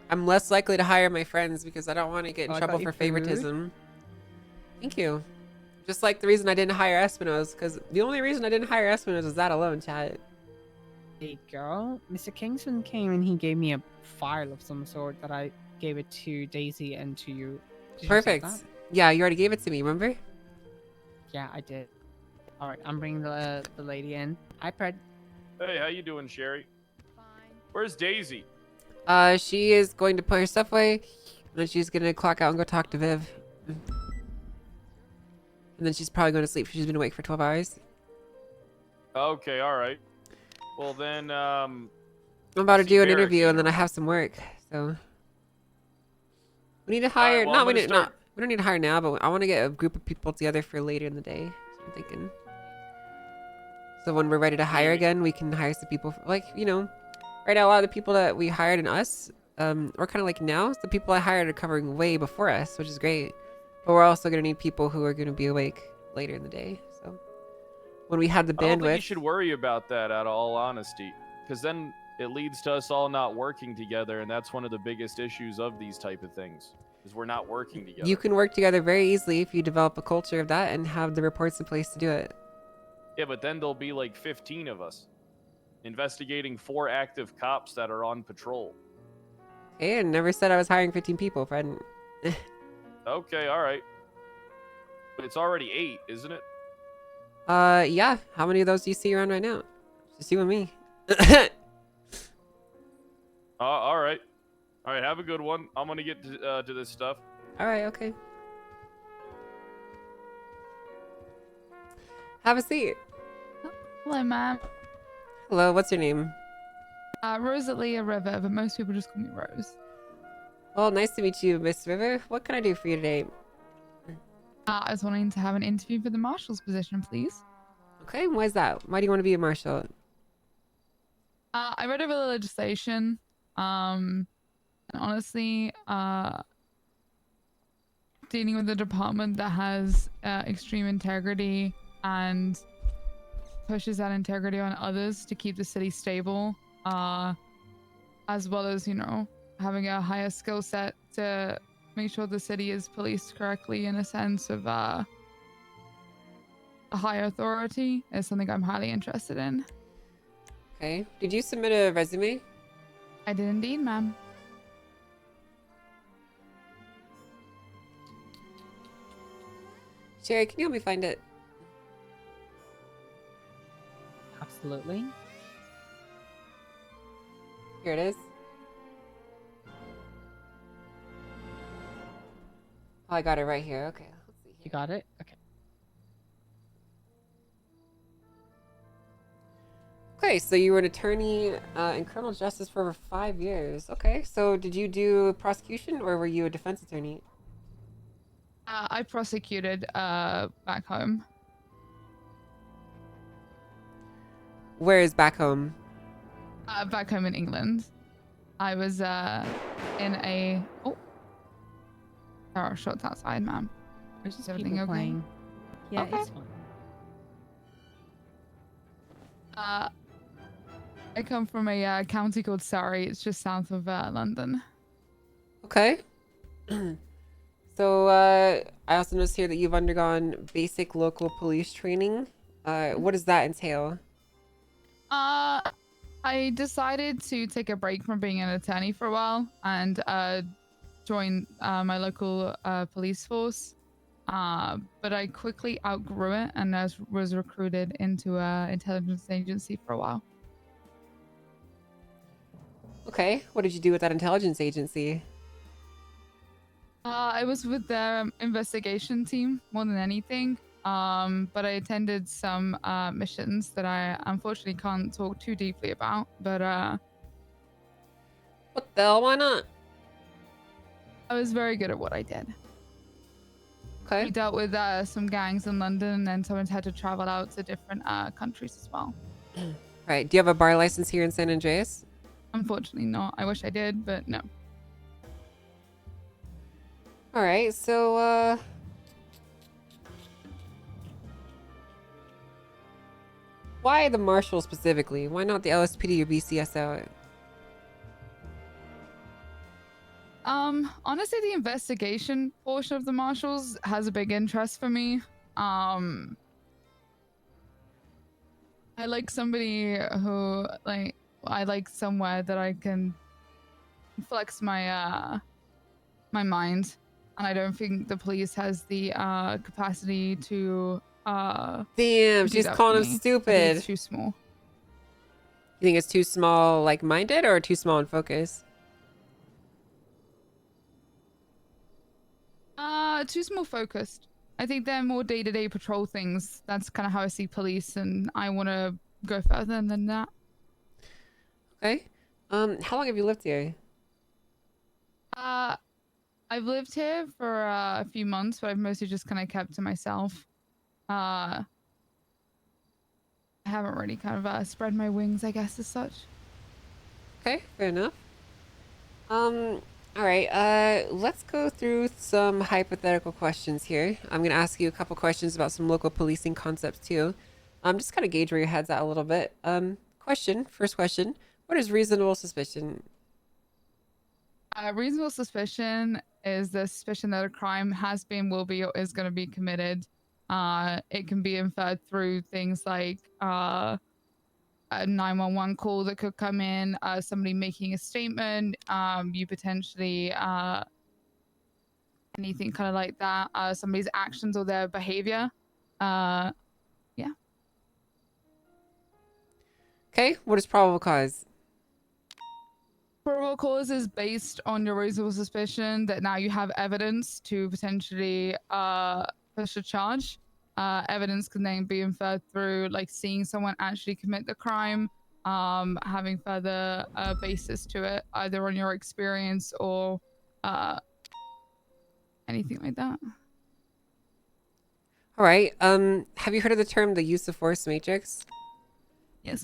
I'm less likely to hire my friends because I don't want to get in I trouble got for you food. favoritism. Thank you. Just like the reason I didn't hire Espino's, because the only reason I didn't hire Espino's was that alone, chat. Hey, girl. Mr. Kingston came and he gave me a file of some sort that I gave it to Daisy and to you. Did you Perfect. accept that? Yeah, you already gave it to me, remember? Yeah, I did. All right, I'm bringing the lady in. Hi, Pred. Hey, how you doing, Sherry? Fine. Where's Daisy? She is going to put her stuff away, and then she's gonna clock out and go talk to Viv. And then she's probably going to sleep. She's been awake for 12 hours. Okay, all right. Well then, I'm about to see do an Barrett interview, here. and then I have some work. So we need to All hire. right, well, no, I'm we gonna need start- not. We don't need to hire now, but I want to get a group of people together for later in the day. So I'm thinking. So when we're ready to hire again, we can hire some people. Like, you know, right now a lot of the people that we hired and us, we're kind of like now. The people I hired are covering way before us, which is great. But we're also gonna need people who are gonna be awake later in the day. So when we have the I don't think you bandwidth, should worry about that, out of all honesty, because then it leads to us all not working together, and that's one of the biggest issues of these type of things, is we're not working together. you can work together very easily if you develop a culture of that and have the reports in place to do it. Yeah, but then there'll be like 15 of us investigating 4 active cops that are on patrol. Hey, I never said I was hiring 15 people, friend. Okay, all right. But it's already 8, isn't it? Yeah. How many of those do you see around right now? Just you and me. All right. All right. Have a good one. I'm gonna get to this stuff. All right. Okay. Have a seat. Hello, ma'am. Hello. What's your name? Rosalia River, but most people just call me Rose. Well, nice to meet you, Miss River. What can I do for you today? I was wanting to have an interview for the marshal's position, please. Okay. Why is that? Why do you want to be a marshal? I read over the legislation. And honestly, dealing with a department that has extreme integrity and pushes that integrity on others to keep the city stable, as well as, you know, having a higher skill set to make sure the city is policed correctly in a sense of a higher authority is something I'm highly interested in. Okay. Did you submit a resume? I did indeed, ma'am. Sherry, can you help me find it? Absolutely. Here it is. Oh, I got it right here. Okay. Let's see. You got it? Okay. Okay, so you were an attorney in criminal justice for over 5 years. Okay, so did you do prosecution or were you a defense attorney? I prosecuted back home. Where is back home? Back home in England. I was in a... Oh. There are shots outside, ma'am. There's just everything people okay? playing. Yeah, Okay. it's fine. I come from a county called Surrey. It's just south of London. Okay. So I also noticed here that you've undergone basic local police training. What does that entail? I decided to take a break from being an attorney for a while and join my local police force. But I quickly outgrew it and was recruited into an intelligence agency for a while. Okay, what did you do with that intelligence agency? I was with their investigation team more than anything. But I attended some missions that I unfortunately can't talk too deeply about. But what the hell? Why not? I was very good at what I did. Okay. We dealt with some gangs in London, and then someone's had to travel out to different countries as well. Right. Do you have a bar license here in San Andreas? Unfortunately not. I wish I did, but no. All right. So why the marshal specifically? Why not the LSPD or BCSO? Honestly, the investigation portion of the marshals has a big interest for me. I like somebody who, I like somewhere that I can flex my my mind, and I don't think the police has the capacity to Damn, do she's that calling for him me. I stupid. think it's too small. You think it's too small, like minded, or too small in focus? Too small focused. I think they're more day-to-day patrol things. That's kind of how I see police, and I want to go further than that. Okay. How long have you lived here? I've lived here for a few months, but I've mostly just kind of kept to myself. I haven't really kind of spread my wings, I guess, as such. Okay, fair enough. All right, let's go through some hypothetical questions here. I'm going to ask you a couple questions about some local policing concepts too. Just kind of gauge where your head's at a little bit. First question, what is reasonable suspicion? Reasonable suspicion is the suspicion that a crime has been, will be, or is going to be committed. It can be inferred through things like a 911 call that could come in, somebody making a statement, you potentially anything kind of like that, somebody's actions or their behavior. Yeah. Okay, what is probable cause? Probable cause is based on your reasonable suspicion that now you have evidence to potentially push a charge. Evidence can then be inferred through like seeing someone actually commit the crime, having further basis to it, either on your experience or anything like that. All right. Have you heard of the term the use of force matrix? Yes.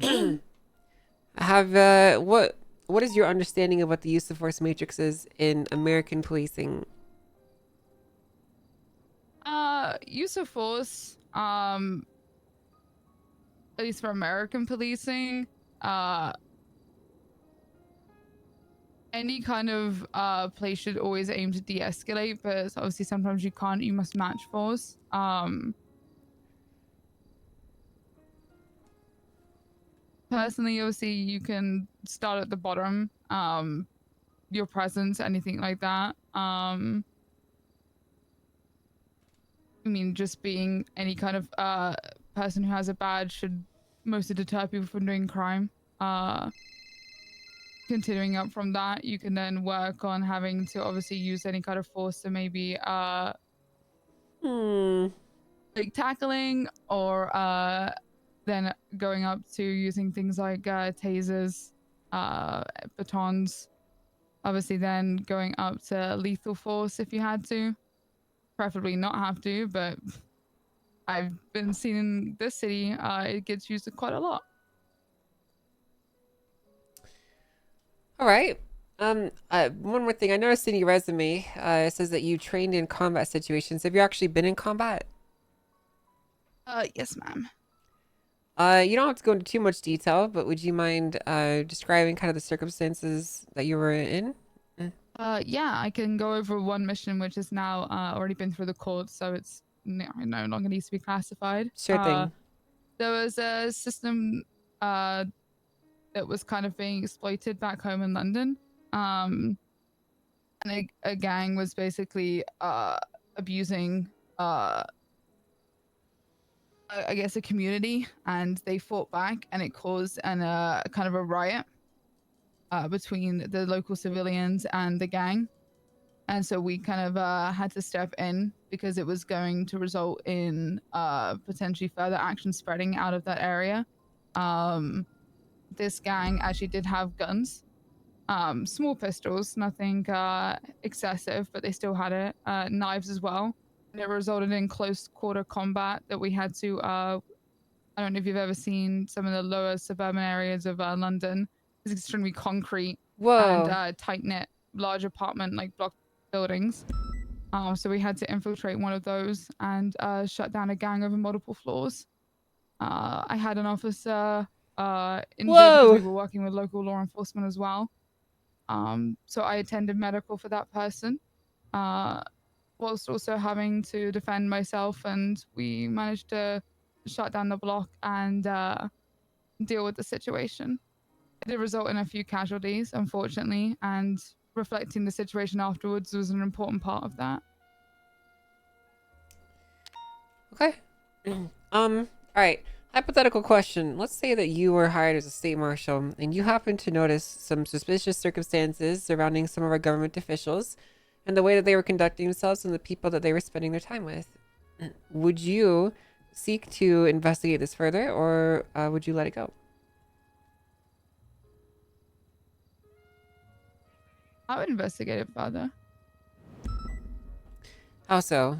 What is your understanding of what the use of force matrix is in American policing? Use of force, at least for American policing, any kind of place should always aim to de-escalate, but obviously sometimes you can't. You must match force. Personally, obviously, you can start at the bottom. Your presence, anything like that. I mean, just being any kind of person who has a badge should mostly deter people from doing crime. Continuing up from that, you can then work on having to obviously use any kind of force to maybe like tackling, or then going up to using things like tasers, batons. Obviously then going up to lethal force if you had to. Preferably not have to, but I've been seeing in this city, it gets used quite a lot. All right. One more thing. I noticed in your resume, it says that you trained in combat situations. Have you actually been in combat? Yes, ma'am. You don't have to go into too much detail, but would you mind describing kind of the circumstances that you were in? Yeah, I can go over one mission which has now already been through the court, so it's no longer needs to be classified. Sure thing. There was a system that was kind of being exploited back home in London. And a gang was basically abusing I guess a community, and they fought back, and it caused kind of a riot between the local civilians and the gang. And so we kind of had to step in because it was going to result in potentially further action spreading out of that area. This gang actually did have guns, small pistols, nothing excessive, but they still had it, knives as well. And it resulted in close quarter combat that we had to, I don't know if you've ever seen some of the lower suburban areas of London. It's extremely concrete. Whoa. And tight-knit, large apartment, like block buildings. So we had to infiltrate one of those and shut down a gang over multiple floors. I had an officer injured because we were working with local law enforcement as well. So I attended medical for that person, whilst also having to defend myself, and we managed to shut down the block and deal with the situation. It did result in a few casualties, unfortunately, and reflecting the situation afterwards was an important part of that. Okay. All right. Hypothetical question. Let's say that you were hired as a state marshal and you happen to notice some suspicious circumstances surrounding some of our government officials and the way that they were conducting themselves and the people that they were spending their time with. Would you seek to investigate this further, or would you let it go? I would investigate it further. How so?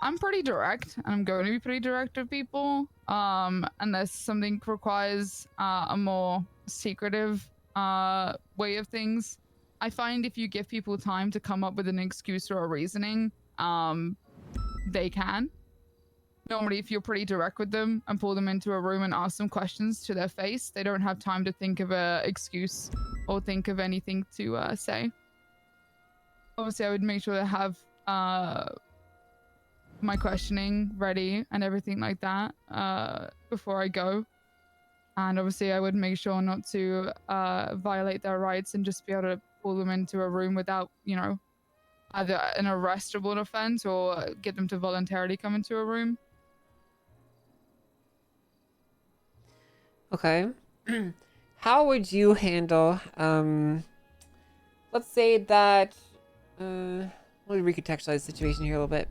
I'm pretty direct, and I'm going to be pretty direct with people. Unless something requires a more secretive way of things. I find if you give people time to come up with an excuse or a reasoning, they can. Normally, if you're pretty direct with them and pull them into a room and ask them questions to their face, they don't have time to think of an excuse or think of anything to say. Obviously, I would make sure to have my questioning ready and everything like that before I go. And obviously, I would make sure not to violate their rights and just be able to pull them into a room without, either an arrestable offense or get them to voluntarily come into a room. Okay. How would you handle, let's say that, let me recontextualize the situation here a little bit.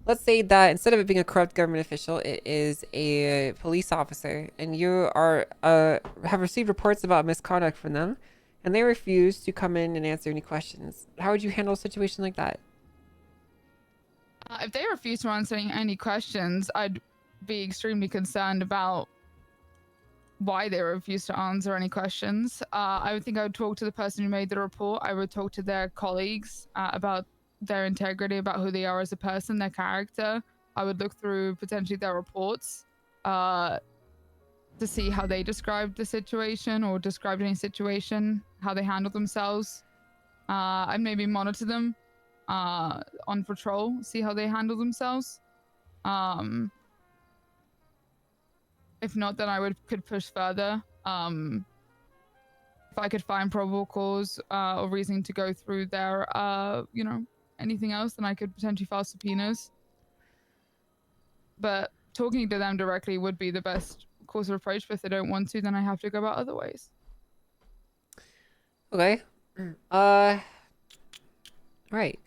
Let's say that instead of it being a corrupt government official, it is a police officer, and you are, have received reports about misconduct from them, and they refuse to come in and answer any questions. How would you handle a situation like that? If they refuse to answer any questions, I'd be extremely concerned about why they refuse to answer any questions. I would think I would talk to the person who made the report. I would talk to their colleagues about their integrity, about who they are as a person, their character. I would look through potentially their reports to see how they described the situation or described any situation, how they handled themselves. I'd maybe monitor them on patrol, see how they handle themselves. If not, then I could push further. If I could find probable cause or reasoning to go through their, you know, anything else, then I could potentially file subpoenas. But talking to them directly would be the best course of approach. But if they don't want to, then I have to go about other ways. Okay. Right.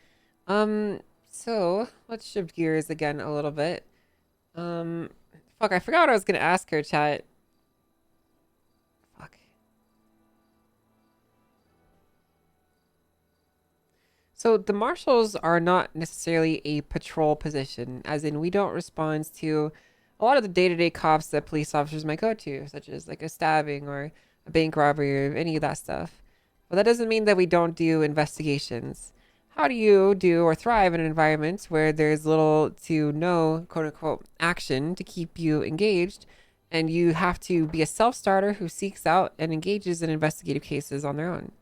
So let's shift gears again a little bit. Fuck, I forgot what I was gonna ask her, chat. Fuck. So the marshals are not necessarily a patrol position, as in we don't respond to a lot of the day-to-day cops that police officers might go to, such as like a stabbing or a bank robbery or any of that stuff. But that doesn't mean that we don't do investigations. How do you do or thrive in an environment where there's little to no quote-unquote action to keep you engaged, and you have to be a self-starter who seeks out and engages in investigative cases on their own?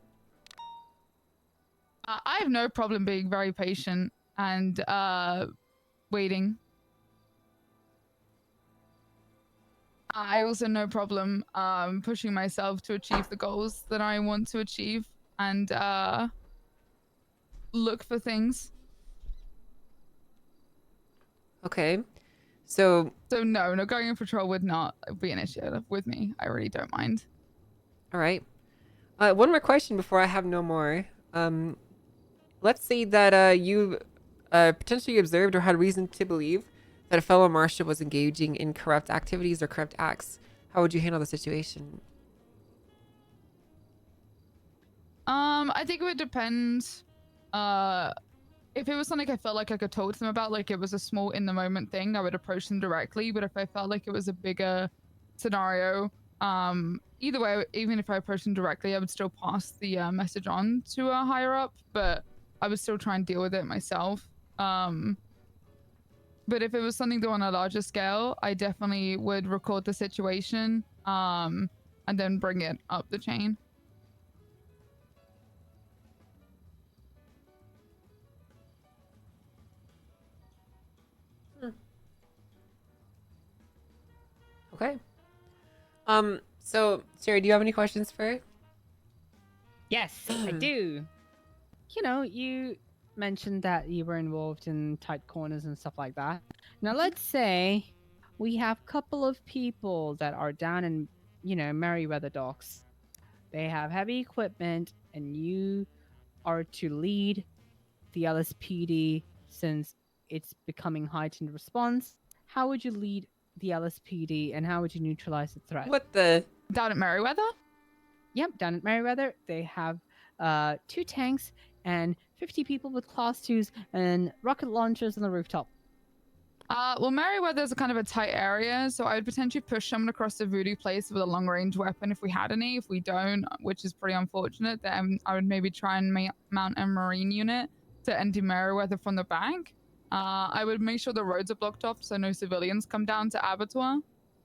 I have no problem being very patient and waiting. I also no problem pushing myself to achieve the goals that I want to achieve and look for things. Okay. So no, going on patrol would not be an issue with me. I really don't mind. All right. One more question before I have no more. Let's say that you potentially observed or had reason to believe that a fellow marshal was engaging in corrupt activities or corrupt acts. How would you handle the situation? I think it would depend. If it was something I felt like I could talk to them about, like it was a small in the moment thing, I would approach them directly. But if I felt like it was a bigger scenario, either way, even if I approached them directly, I would still pass the message on to a higher up, but I would still try and deal with it myself. But if it was something on a larger scale, I definitely would record the situation and then bring it up the chain. Okay. So Sherry, do you have any questions for her? Yes, I do. You know, you mentioned that you were involved in tight corners and stuff like that. Now, let's say we have a couple of people that are down in, you know, Merryweather docks. They have heavy equipment, and you are to lead the LSPD since it's becoming heightened response. How would you lead the LSPD, and how would you neutralize the threat? What the? Down at Merryweather? Yep, down at Merryweather, they have 2 tanks and 50 people with class 2s and rocket launchers on the rooftop. Well, Merryweather is a kind of a tight area, so I would potentially push someone across the Voodoo Place with a long-range weapon if we had any. If we don't, which is pretty unfortunate, then I would maybe try and mount a Marine unit to enter Merryweather from the back. I would make sure the roads are blocked off so no civilians come down to Abattoir.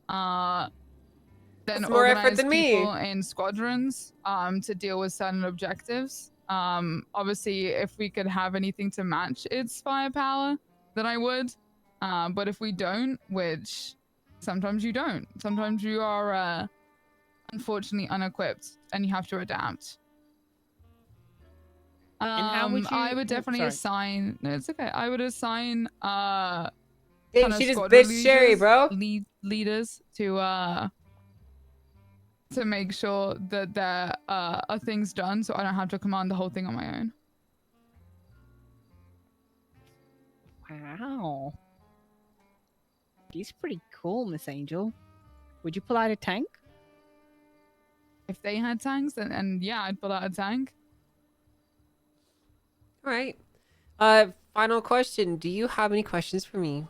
Then That's more effort organize than me. people in squadrons to deal with certain objectives. Obviously, if we could have anything to match its firepower, then I would. But if we don't, which sometimes you don't, sometimes you are unfortunately unequipped and you have to adapt. how would I you- would oh, definitely sorry. assign. No, it's okay. I would assign Dang, kinda she just squad bitched Sherry, leaders- bro. leaders to make sure that there are things done, so I don't have to command the whole thing on my own. Wow. She's pretty cool, Miss Angel. Would you pull out a tank? If they had tanks, then yeah, I'd pull out a tank. All right. Final question. Do you have any questions for me?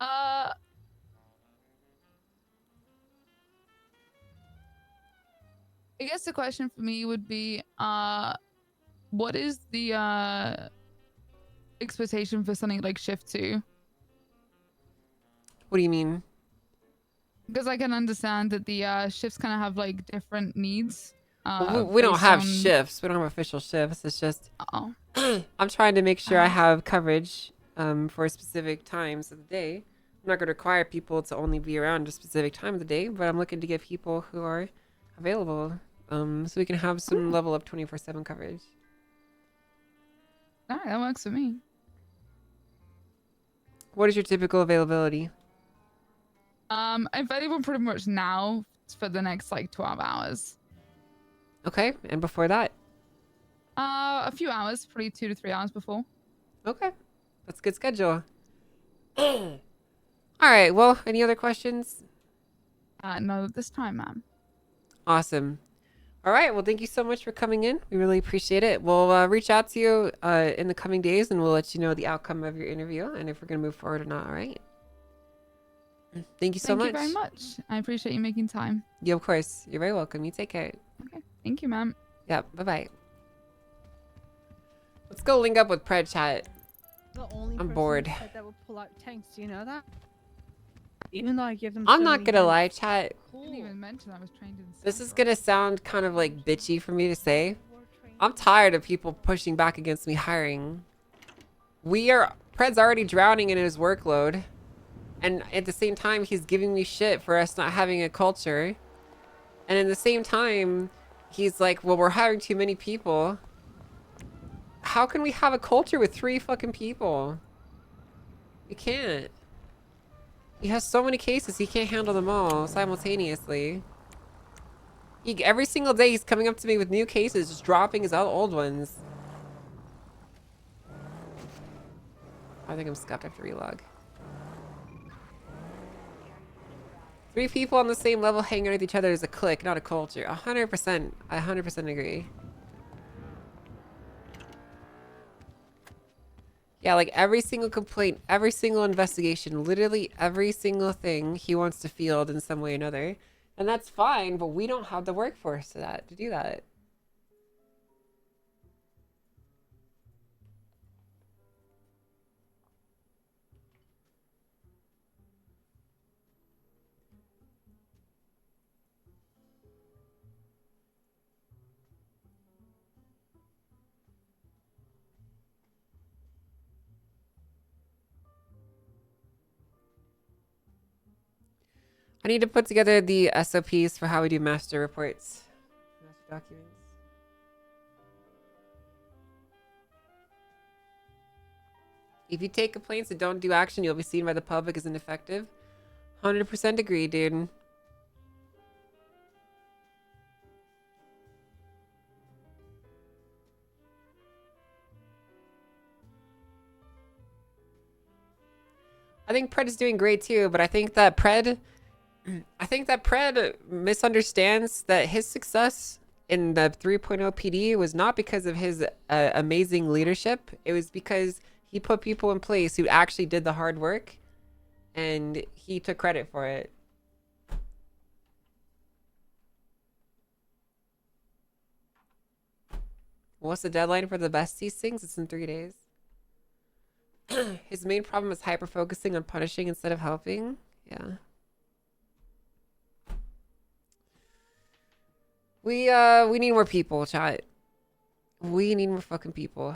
I guess the question for me would be, what is the expectation for something like Shift 2? What do you mean? Because I can understand that the shifts kind of have like different needs. Well, we don't based have on- shifts. We don't have official shifts. It's just Oh. I'm trying to make sure I have coverage for specific times of the day. I'm not going to require people to only be around a specific time of the day, but I'm looking to get people who are available so we can have some level of 24/7 coverage. All right, that works for me. What is your typical availability? I'm available pretty much now for the next like 12 hours. Okay, and before that? A few hours, probably 2 to 3 hours before. Okay, that's a good schedule. All right, well, any other questions? No, this time, ma'am. Awesome. All right, well, thank you so much for coming in. We really appreciate it. We'll reach out to you in the coming days, and we'll let you know the outcome of your interview and if we're going to move forward or not, all right? Thank you so much. Thank you very much. I appreciate you making time. Yeah, of course. You're very welcome. You take care. Okay. Thank you, ma'am. Yep, bye-bye. Let's go link up with Pred Chat. The only I'm person bored. That would pull out tanks. Do you know that? Even though I give them. I'm so not many gonna tanks. lie, chat. I didn't even mention I was trained in. This is gonna sound kind of like bitchy for me to say. I'm tired of people pushing back against me hiring. Pred's already drowning in his workload. And at the same time, he's giving me shit for us not having a culture. And at the same time, he's like, well, we're hiring too many people. How can we have a culture with 3 fucking people? We can't. He has so many cases, he can't handle them all simultaneously. Every single day, he's coming up to me with new cases, just dropping his old ones. I think I'm scuffed. I have to relog. 3 people on the same level hanging with each other is a clique, not a culture. 100%. I 100% agree. Yeah, like every single complaint, every single investigation, literally every single thing he wants to field in some way or another. And that's fine, but we don't have the workforce to do that. I need to put together the SOPs for how we do master reports. Master documents. If you take complaints and don't do action, you'll be seen by the public as ineffective. 100% agree, dude. I think Pred is doing great too, but I think that Pred misunderstands that his success in the 3.0 PD was not because of his amazing leadership. It was because he put people in place who actually did the hard work, and he took credit for it. What's the deadline for the besties things? It's in 3 days. His main problem is hyper-focusing on punishing instead of helping. Yeah. We need more people, chat. We need more fucking people.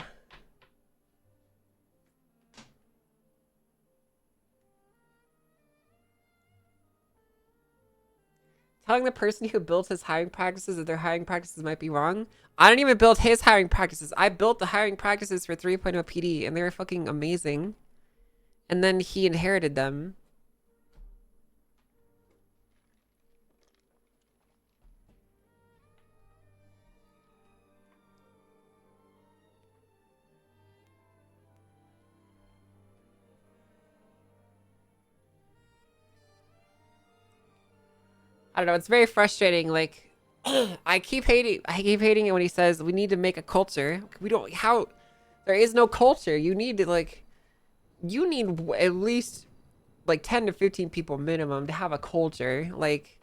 Telling the person who built his hiring practices that their hiring practices might be wrong. I didn't even build his hiring practices. I built the hiring practices for 3.0 PD, and they were fucking amazing. And then he inherited them. I don't know, it's very frustrating. Like, I keep hating it when he says we need to make a culture. We don't, how, there is no culture. You need to, like, you need at least like 10 to 15 people minimum to have a culture. Like,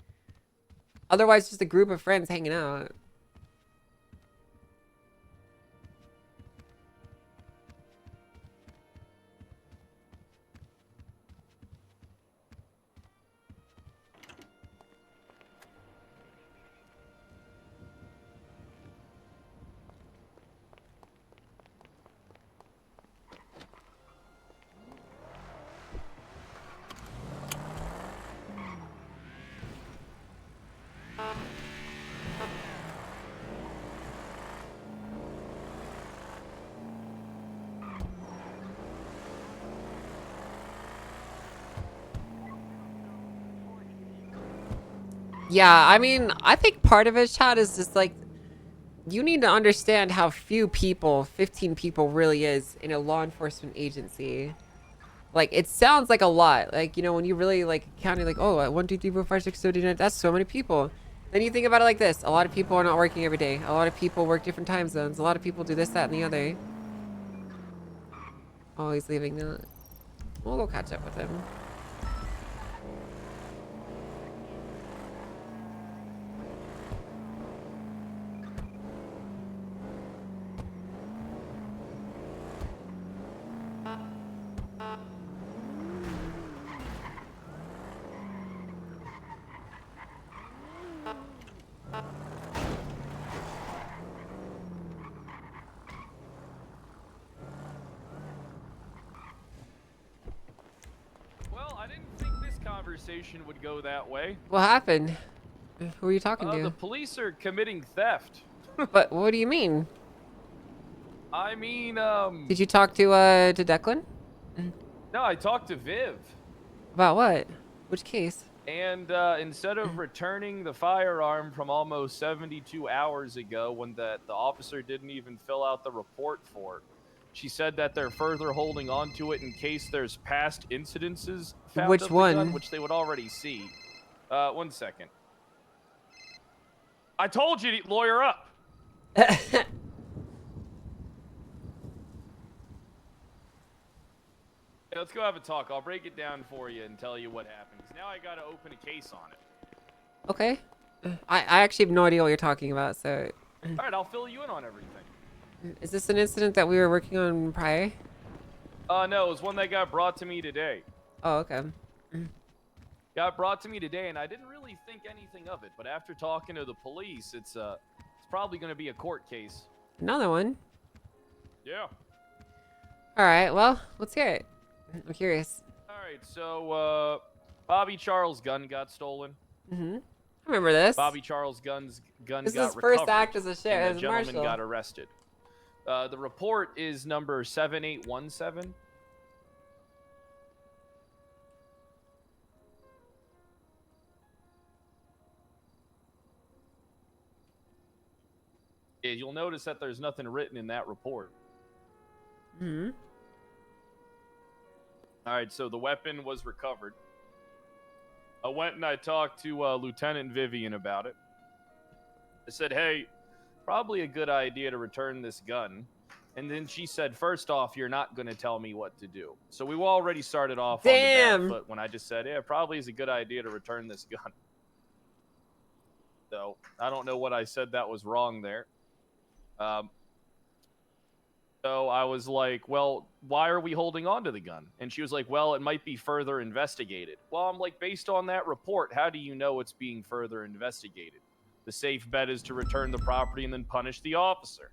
otherwise just a group of friends hanging out. Yeah, I mean, I think part of it, Chad, is just like, you need to understand how few people, 15 people really is in a law enforcement agency. Like, it sounds like a lot. Like, you know, when you really, like, counting, like, oh, 1, 2, 3, 4, 5, 6, 7, 8, 9, that's so many people. Then you think about it like this. A lot of people are not working every day. A lot of people work different time zones. A lot of people do this, that, and the other. Oh, he's leaving now. We'll go catch up with him. Well, I didn't think this conversation would go that way. What happened? Who are you talking to? The police are committing theft. But what do you mean? I mean, Did you talk to Declan? no, I talked to Viv. About what? Which case? And instead of returning the firearm from almost 72 hours ago when the officer didn't even fill out the report for, she said that they're further holding on to it in case there's past incidences found Which of the one? gun, which they would already see. 1 second. I told you to lawyer up. Hey, let's go have a talk. I'll break it down for you and tell you what happened. 'Cause now I gotta open a case on it. Okay. I actually have no idea what you're talking about, so... Alright, I'll fill you in on everything. Is this an incident that we were working on prior? No, it was one that got brought to me today. Oh, okay. Got brought to me today, and I didn't really think anything of it. But after talking to the police, it's probably going to be a court case. Another one? Yeah. Alrit, well, let's hear it. I'm curious. Alright, so, Bobby Charles' gun got stolen. Mm-hmm. I remember this. Bobby Charles' gun got This is his recovered. first act as a sheriff, and the gentleman marshal. got arrested. The report is number 7817. Yeah, you'll notice that there's nothing written in that report. Hmm. All right, so the weapon was recovered. I went and I talked to Lieutenant Vivian about it. I said, hey, probably a good idea to return this gun. And then she said, first off, you're not going to tell me what to do. So we already started off on the back foot when I just said, yeah, probably is a good idea to return this gun. So I don't know what I said that was wrong there. So I was like, well, why are we holding on to the gun? And she was like, well, it might be further investigated. Well, I'm like, based on that report, how do you know it's being further investigated? The safe bet is to return the property and then punish the officer,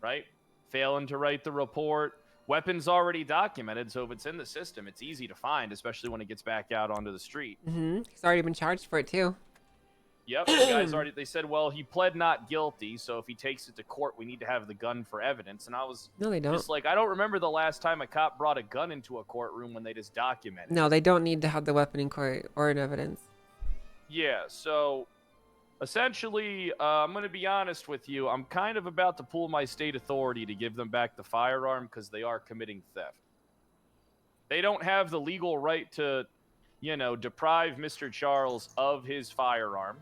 right? Failing to write the report. Weapons already documented, so if it's in the system, it's easy to find, especially when it gets back out onto the street. He's already been charged for it, too. Yep, the guys already. They said, well, he pled not guilty, so if he takes it to court, we need to have the gun for evidence. And I was No, they don't. just like, I don't remember the last time a cop brought a gun into a courtroom when they just documented. No, they don't need to have the weapon in court or in evidence. Yeah, so essentially, I'm going to be honest with you. I'm kind of about to pull my state authority to give them back the firearm because they are committing theft. They don't have the legal right to, you know, deprive Mr. Charles of his firearm.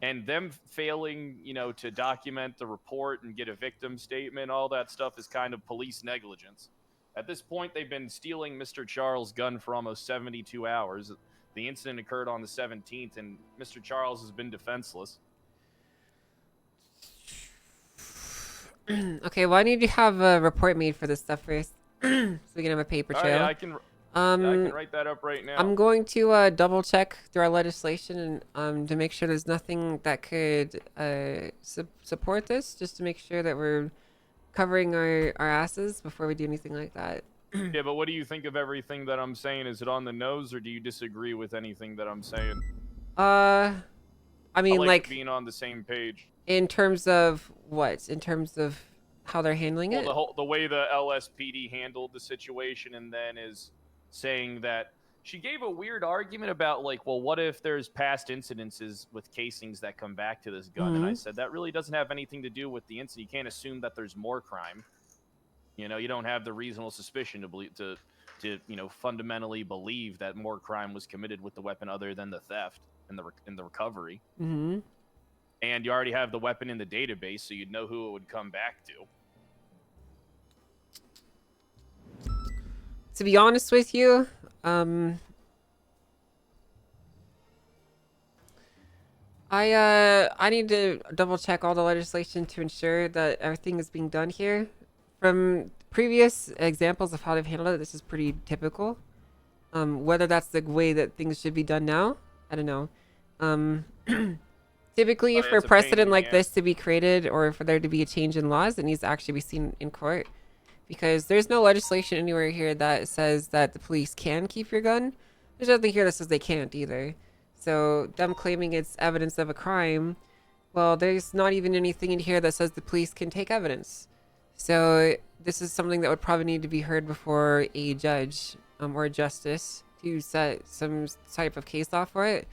And them failing, you know, to document the report and get a victim statement, all that stuff is kind of police negligence. At this point, they've been stealing Mr. Charles' gun for almost 72 hours. The incident occurred on the 17th, and Mr. Charles has been defenseless. Okay, well, I need to have a report made for this stuff first, so we can have a paper trail. Yeah, I can write that up right now. I'm going to double check through our legislation and to make sure there's nothing that could support this, just to make sure that we're covering our asses before we do anything like that. Yeah, but what do you think of everything that I'm saying? Is it on the nose, or do you disagree with anything that I'm saying? I mean, like being on the same page. In terms of what? In terms of how they're handling it? The way the LSPD handled the situation, and then is saying that she gave a weird argument about, like, well, what if there's past incidences with casings that come back to this gun? And I said that really doesn't have anything to do with the incident. You can't assume that there's more crime. You know, you don't have the reasonable suspicion to believe to you know, fundamentally believe that more crime was committed with the weapon other than the theft and the recovery. Mm-hmm. And you already have the weapon in the database, so you'd know who it would come back to. To be honest with you, I need to double check all the legislation to ensure that everything is being done here. From previous examples of how they've handled it, this is pretty typical. Whether that's the way that things should be done now, I don't know. Typically, for a precedent like this to be created, or for there to be a change in laws, it needs to actually be seen in court. Because there's no legislation anywhere here that says that the police can keep your gun. There's nothing here that says they can't either. So them claiming it's evidence of a crime, well, there's not even anything in here that says the police can take evidence. So this is something that would probably need to be heard before a judge or a justice to set some type of case law for it.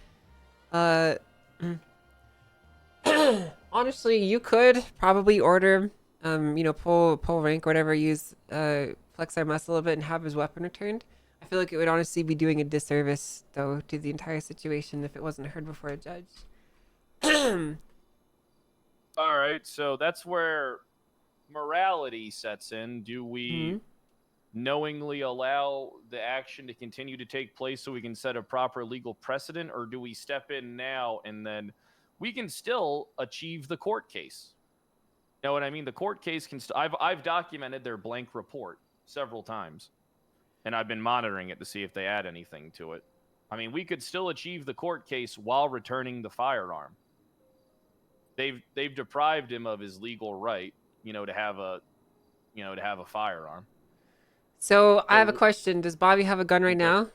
Honestly, you could probably order, you know, pull rank or whatever, use flex our muscle a bit and have his weapon returned. I feel like it would honestly be doing a disservice, though, to the entire situation if it wasn't heard before a judge. All right, so that's where morality sets in. Do we knowingly allow the action to continue to take place so we can set a proper legal precedent, or do we step in now and then we can still achieve the court case? You know what I mean? The court case can I've documented their blank report several times, and I've been monitoring it to see if they add anything to it. I mean, we could still achieve the court case while returning the firearm. They've deprived him of his legal right, you know, to have a firearm. So I have a question. Does Bobby have a gun right now?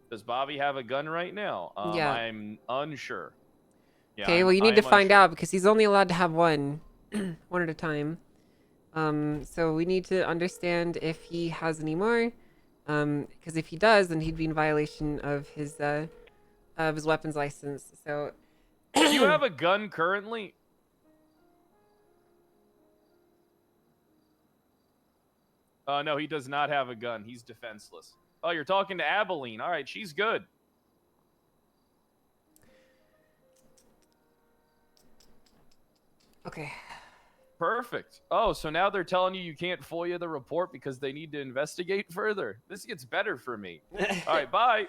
Does Bobby have a gun right now? Yeah. I'm unsure. Yeah, Okay, well, you need to find out because he's only allowed to have one, one at a time. So we need to understand if he has any more. Because if he does, then he'd be in violation of his weapons license. So. Do you have a gun currently? No, he does not have a gun. He's defenseless. Oh, you're talking to Abilene. All right, she's good. Okay. Perfect. Oh, so now they're telling you can't FOIA the report because they need to investigate further. This gets better for me. All right, bye.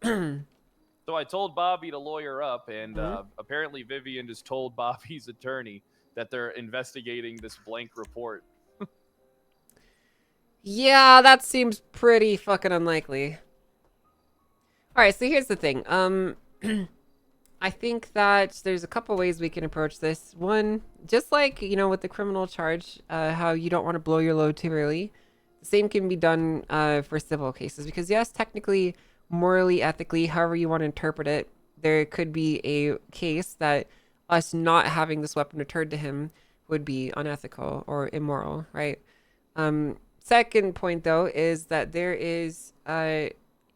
So I told Bobby to lawyer up, and apparently Vivian just told Bobby's attorney that they're investigating this blank report. Yeah, that seems pretty fucking unlikely. Alright, so here's the thing. I think that there's a couple ways we can approach this. One, just like, you know, with the criminal charge, how you don't want to blow your load too early. The same can be done for civil cases. Because yes, technically, morally, ethically, however you want to interpret it, there could be a case that us not having this weapon returned to him would be unethical or immoral, right? Second point, though, is that there is a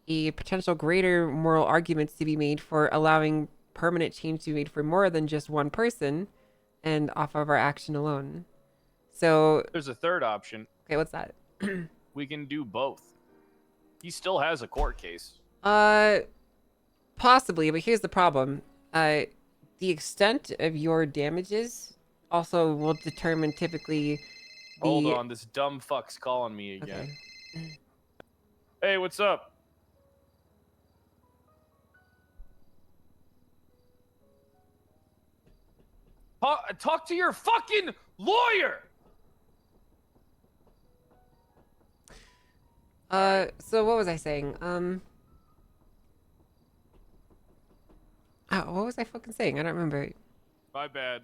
potential greater moral arguments to be made for allowing permanent change to be made for more than just one person and off of our action alone. So There's a third option. okay, what's that? We can do both. He still has a court case. Possibly, but here's the problem. The extent of your damages also will determine typically the... Hold on, this dumb fuck's calling me again. Okay. Hey, what's up? Talk to your fucking lawyer! So what was I saying? What was I fucking saying? I don't remember. My bad.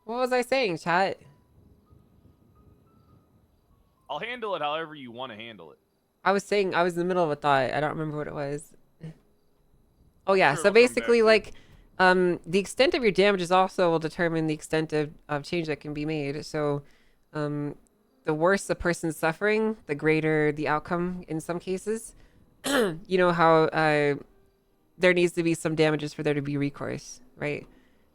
What was I saying, chat? I'll handle it however you want to handle it. I was saying, I was in the middle of a thought. I don't remember what it was. Oh yeah, Sure, so we'll come basically back like, the extent of your damages also will determine the extent of change that can be made. So, the worse the person's suffering, the greater the outcome in some cases. You know how, there needs to be some damages for there to be recourse, right?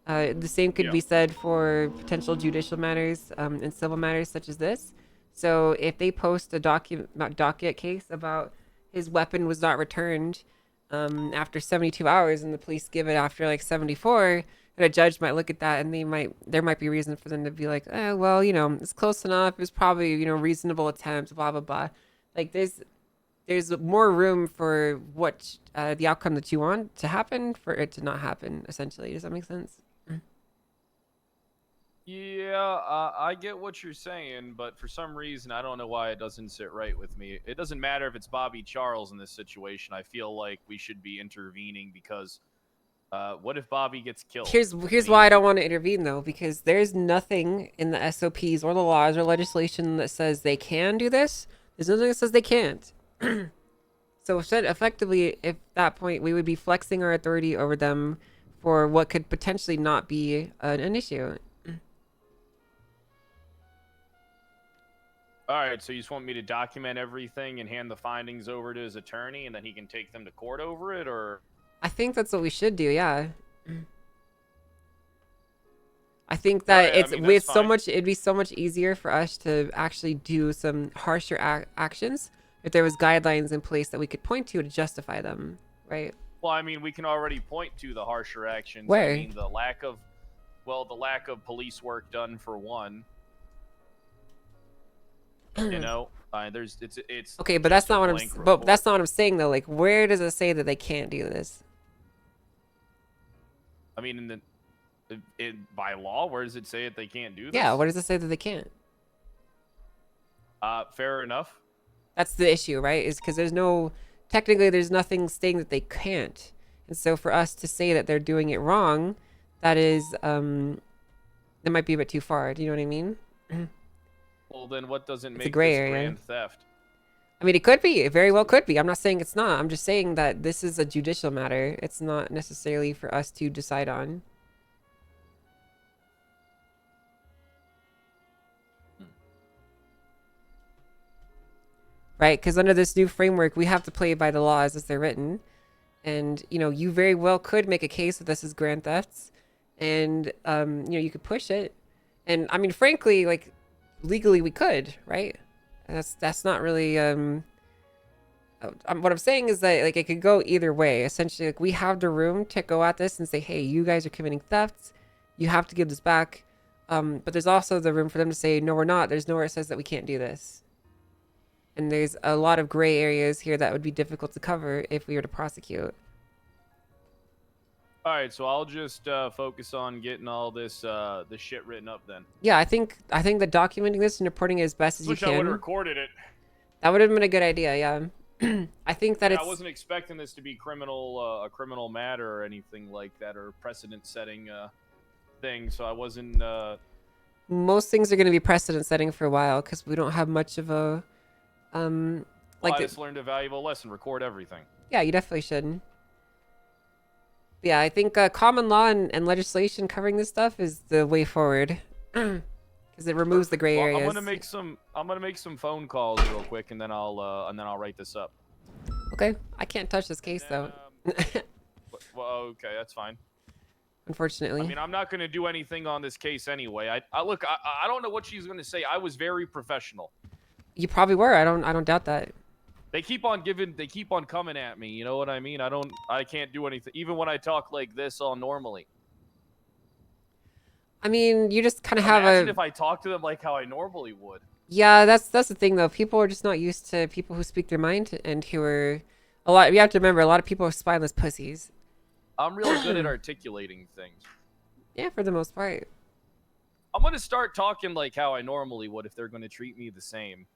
The same could be said for potential judicial matters and civil matters such as this. So if they post a docket case about his weapon was not returned after 72 hours and the police give it after like 74, and a judge might look at that and there might be reason for them to be like, oh, well, you know, it's close enough. It was probably, you know, reasonable attempt, blah, blah, blah. Like there's more room for what the outcome that you want to happen for it to not happen, essentially. Does that make sense? Yeah, I get what you're saying, but for some reason, I don't know why it doesn't sit right with me. It doesn't matter if it's Bobby Charles in this situation. I feel like we should be intervening because what if Bobby gets killed? Here's why I don't want to intervene, though, because there's nothing in the SOPs or the laws or legislation that says they can do this. There's nothing that says they can't. So effectively, at that point, we would be flexing our authority over them for what could potentially not be an issue. All right, so you just want me to document everything and hand the findings over to his attorney, and then he can take them to court over it, or? I think that's what we should do. Yeah. I think that it'd be so much easier for us to actually do some harsher actions if there was guidelines in place that we could point to justify them, right? Well, I mean, we can already point to the harsher actions. Where? I mean, the lack of police work done for one. You know, it's okay, but that's not what that's not what I'm saying though. Like, where does it say that they can't do this? I mean, by law, where does it say that they can't do this? Yeah, where does it say that they can't? Fair enough. That's the issue, right? Is because there's nothing saying that they can't, and so for us to say that they're doing it wrong, that might be a bit too far. Do you know what I mean? Well, then what doesn't make gray this area. grand theft? I mean, it could be. It very well could be. I'm not saying it's not. I'm just saying that this is a judicial matter. It's not necessarily for us to decide on. Right? Because under this new framework, we have to play by the laws as they're written. And, you know, you very well could make a case that this is grand thefts. And, you know, you could push it. And, I mean, frankly, like, legally we could, right? That's not really what I'm saying is that like it could go either way. Essentially, like we have the room to go at this and say, hey, you guys are committing thefts, you have to give this back. But there's also the room for them to say, no, we're not. There's nowhere it says that we can't do this. And there's a lot of gray areas here that would be difficult to cover if we were to prosecute. All right, so I'll just focus on getting all this shit written up then. Yeah, I think that documenting this and reporting it as best as you Wish I can. would have recorded it. That would have been a good idea. Yeah. I think that I wasn't expecting this to be a criminal matter or anything like that, or precedent-setting thing. So I wasn't. Most things are going to be precedent-setting for a while because we don't have much of a I just learned a valuable lesson. Record everything. Yeah, you definitely should. Yeah, I think common law and legislation covering this stuff is the way forward, because it removes the gray Well, areas. I'm gonna make some phone calls real quick, and then I'll write this up. Okay, I can't touch this case though. Well, okay, that's fine. Unfortunately. I mean, I'm not gonna do anything on this case anyway. I look, I don't know what she's gonna say. I was very professional. You probably were. I don't doubt that. They keep on coming at me. You know what I mean? I can't do anything, even when I talk like this all normally. I mean, you just kind of have Imagine a. if I talk to them like how I normally would. Yeah, that's the thing though. People are just not used to people who speak their mind and who are a lot. You have to remember, a lot of people are spineless pussies. I'm really good at articulating things. Yeah, for the most part. I'm gonna start talking like how I normally would if they're gonna treat me the same.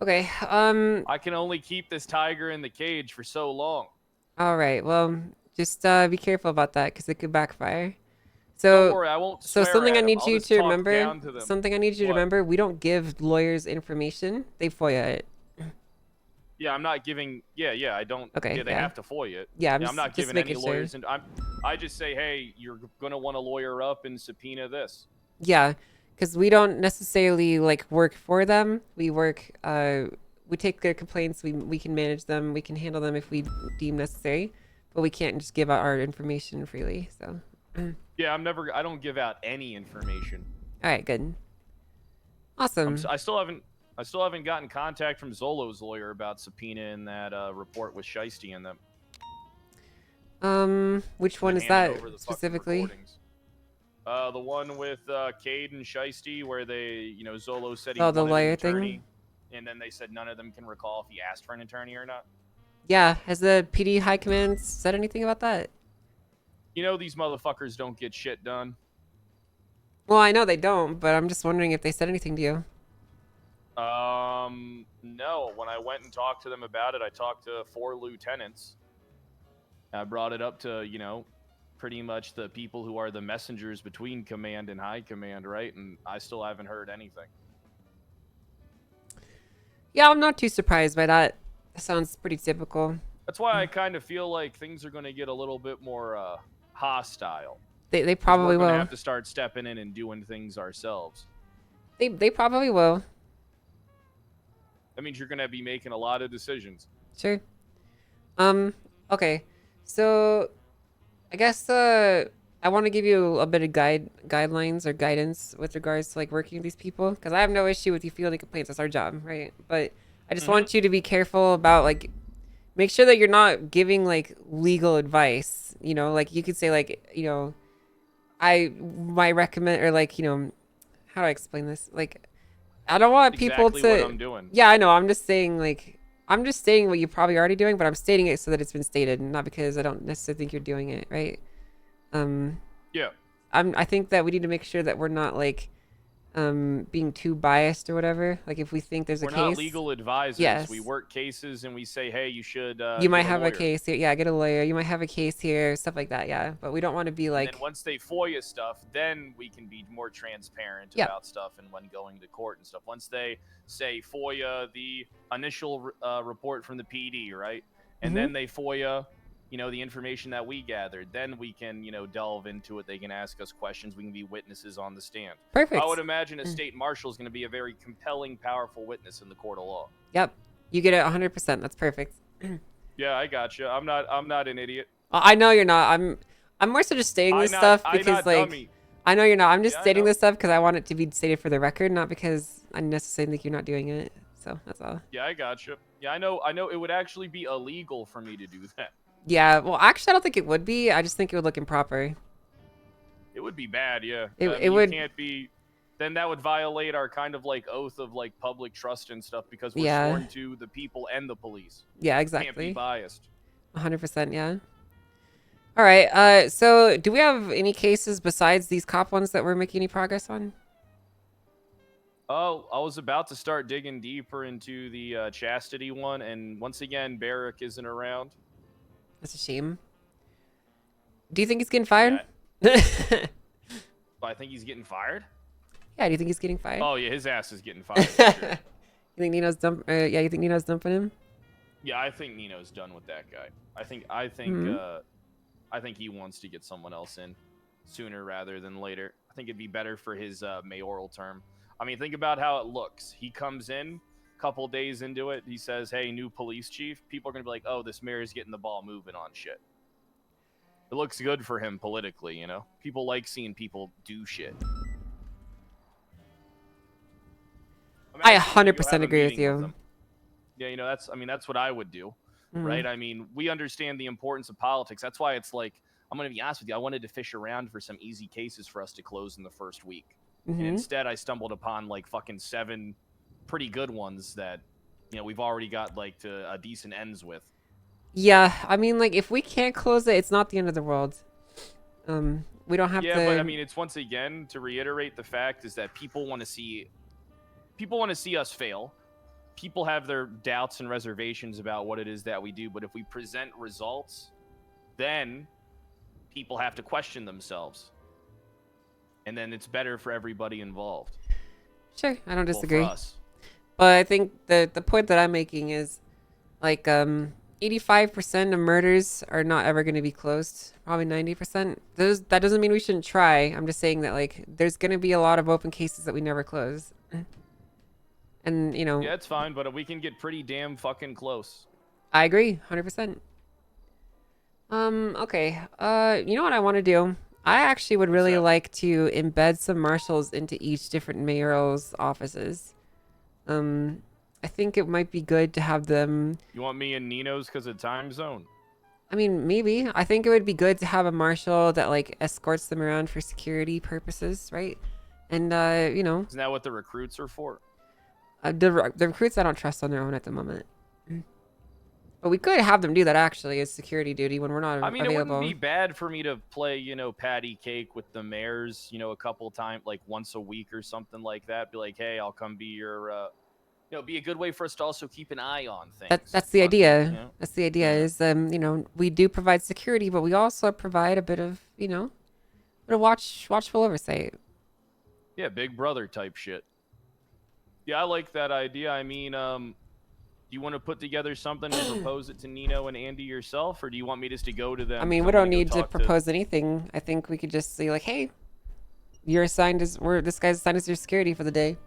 Okay. I can only keep this tiger in the cage for so long. All right. Well, just be careful about that because it could backfire. So, Don't worry, I won't so swear something at I 'em. need I'll you just to talk remember. down to them. Something I need you to What? remember. We don't give lawyers information. They FOIA it. Yeah, I'm not giving. Yeah, I don't. Okay, Yeah, they yeah. have to FOIA it. Yeah, I'm I'm not just giving any making sure. lawyers, and I just say, hey, you're gonna want to lawyer up and subpoena this. Yeah, because we don't necessarily like work for them. We work. We take their complaints. We can manage them. We can handle them if we deem necessary, but we can't just give out our information freely. So. Yeah, I don't give out any information. All right. Good. Awesome. I still haven't gotten contact from Zolo's lawyer about subpoenaing that report with Shiesty in them. Which one is handed that over the fucking specifically? recordings. The one with Cade and Shiesty, where they, Zolo said he Oh, the wanted lawyer an thing? attorney, and then they said none of them can recall if he asked for an attorney or not. Yeah. Has the PD High Command said anything about that? These motherfuckers don't get shit done. Well, I know they don't, but I'm just wondering if they said anything to you. No. When I went and talked to them about it, I talked to 4 lieutenants. I brought it up to, pretty much the people who are the messengers between command and high command, right? And I still haven't heard anything. Yeah, I'm not too surprised by that. That sounds pretty typical. That's why I kind of feel like things are going to get a little bit more hostile. They 'Cause probably we're gonna will. have to start stepping in and doing things ourselves. They probably will. That means you're going to be making a lot of decisions. Sure. Okay. So, I guess I want to give you a bit of guidelines or guidance with regards to like working with these people, because I have no issue with you fielding complaints. That's our job, right? But I just want you to be careful about like, make sure that you're not giving like legal advice. Like you could say like, my recommend, or like, how do I explain this? Like, I don't want people Exactly to. what I'm doing. Yeah, I know. I'm just saying what you're probably already doing, but I'm stating it so that it's been stated, not because I don't necessarily think you're doing it, right? Yeah. I think that we need to make sure that we're not like being too biased or whatever. Like if we think there's a We're case. not legal advisors. Yes. We work cases and we say, hey, you should. You might get have a lawyer. case here. Yeah, get a lawyer. You might have a case here, stuff like that. Yeah, but we don't want to be like. And then once they FOIA stuff, then we can be more transparent Yeah. about stuff and when going to court and stuff. Once they say FOIA the initial report from the PD, right? And then they FOIA, the information that we gathered. Then we can, delve into it. They can ask us questions. We can be witnesses on the stand. Perfect. I would imagine a state marshal is going to be a very compelling, powerful witness in the court of law. Yep, you get it 100%. That's perfect. Yeah, I got you. I'm not an idiot. I know you're not. I'm more so just stating this stuff because like dummy. I know you're not. I'm just Yeah, I stating know. this stuff because I want it to be stated for the record, not because I necessarily think you're not doing it. So that's all. Yeah, I got you. Yeah, I know. It would actually be illegal for me to do that. Yeah. Well, actually, I don't think it would be. I just think it would look improper. It would be bad, yeah. It- I it mean, would- You can't be. Then that would violate our kind of like oath of like public trust and stuff because we're Yeah. sworn to the people and the police. Yeah, Can't exactly. be biased. 100%. Yeah. All right. So do we have any cases besides these cop ones that we're making any progress on? Oh, I was about to start digging deeper into the chastity one, and once again, Barrick isn't around. That's a shame. Do you think he's getting fired? But I think he's getting fired. Yeah. Do you think he's getting fired? Oh yeah, his ass is getting fired. For sure. You think Nino's dump? Yeah. You think Nino's dumping him? Yeah, I think Nino's done with that guy. I think he wants to get someone else in sooner rather than later. I think it'd be better for his mayoral term. I mean, think about how it looks. He comes in, couple days into it, he says, "Hey, new police chief." People are gonna be like, "Oh, this mayor's getting the ball moving on shit." It looks good for him politically, you know. People like seeing people do shit. I Imagine when you 100% have a agree with meeting you. them. Yeah, you know, that's what I would do, Mhm. right? I mean, we understand the importance of politics. That's why it's like, I'm gonna be honest with you. I wanted to fish around for some easy cases for us to close in the first week. And Mhm. instead, I stumbled upon like fucking 7 pretty good ones that, you know, we've already got like to a decent ends with. Yeah, I mean, like, if we can't close it, it's not the end of the world. We don't have Yeah, to. but I mean, it's once again to reiterate the fact is that people want to see us fail. People have their doubts and reservations about what it is that we do, but if we present results, then people have to question themselves. And then it's better for everybody involved. Sure, I don't Well, for disagree. us. But I think the point that I'm making is, like, 85% of murders are not ever going to be closed. Probably 90%. That doesn't mean we shouldn't try. I'm just saying that, like, there's going to be a lot of open cases that we never close. And, you know, Yeah, it's fine, but we can get pretty damn fucking close. I agree, 100%. Okay. You know what I want to do? I actually would really like to embed some marshals into each different mayoral's offices. I think it might be good to have them. You want me in Nino's because of time zone? I mean, maybe. I think it would be good to have a marshal that, like, escorts them around for security purposes, right? And, you know, Isn't that what the recruits are for? the recruits I don't trust on their own at the moment. But we could have them do that, actually, as security duty when we're not I mean, available. it wouldn't be bad for me to play, you know, patty cake with the mayors, you know, a couple times, like once a week or something like that. Be like, hey, I'll come be your, you know, be a good way for us to also keep an eye on things. That's the idea. you know? That's the idea. Is you know, we do provide security, but we also provide a bit of, you know, a bit of watchful oversight. Yeah, Big Brother type shit. Yeah, I like that idea. I mean, do you want to put together something and propose it to Nino and Andy yourself, or do you want me just to go to them? I mean, we don't need to propose anything. I think we could just say, like, hey, you're assigned as this guy's assigned as your security for the day.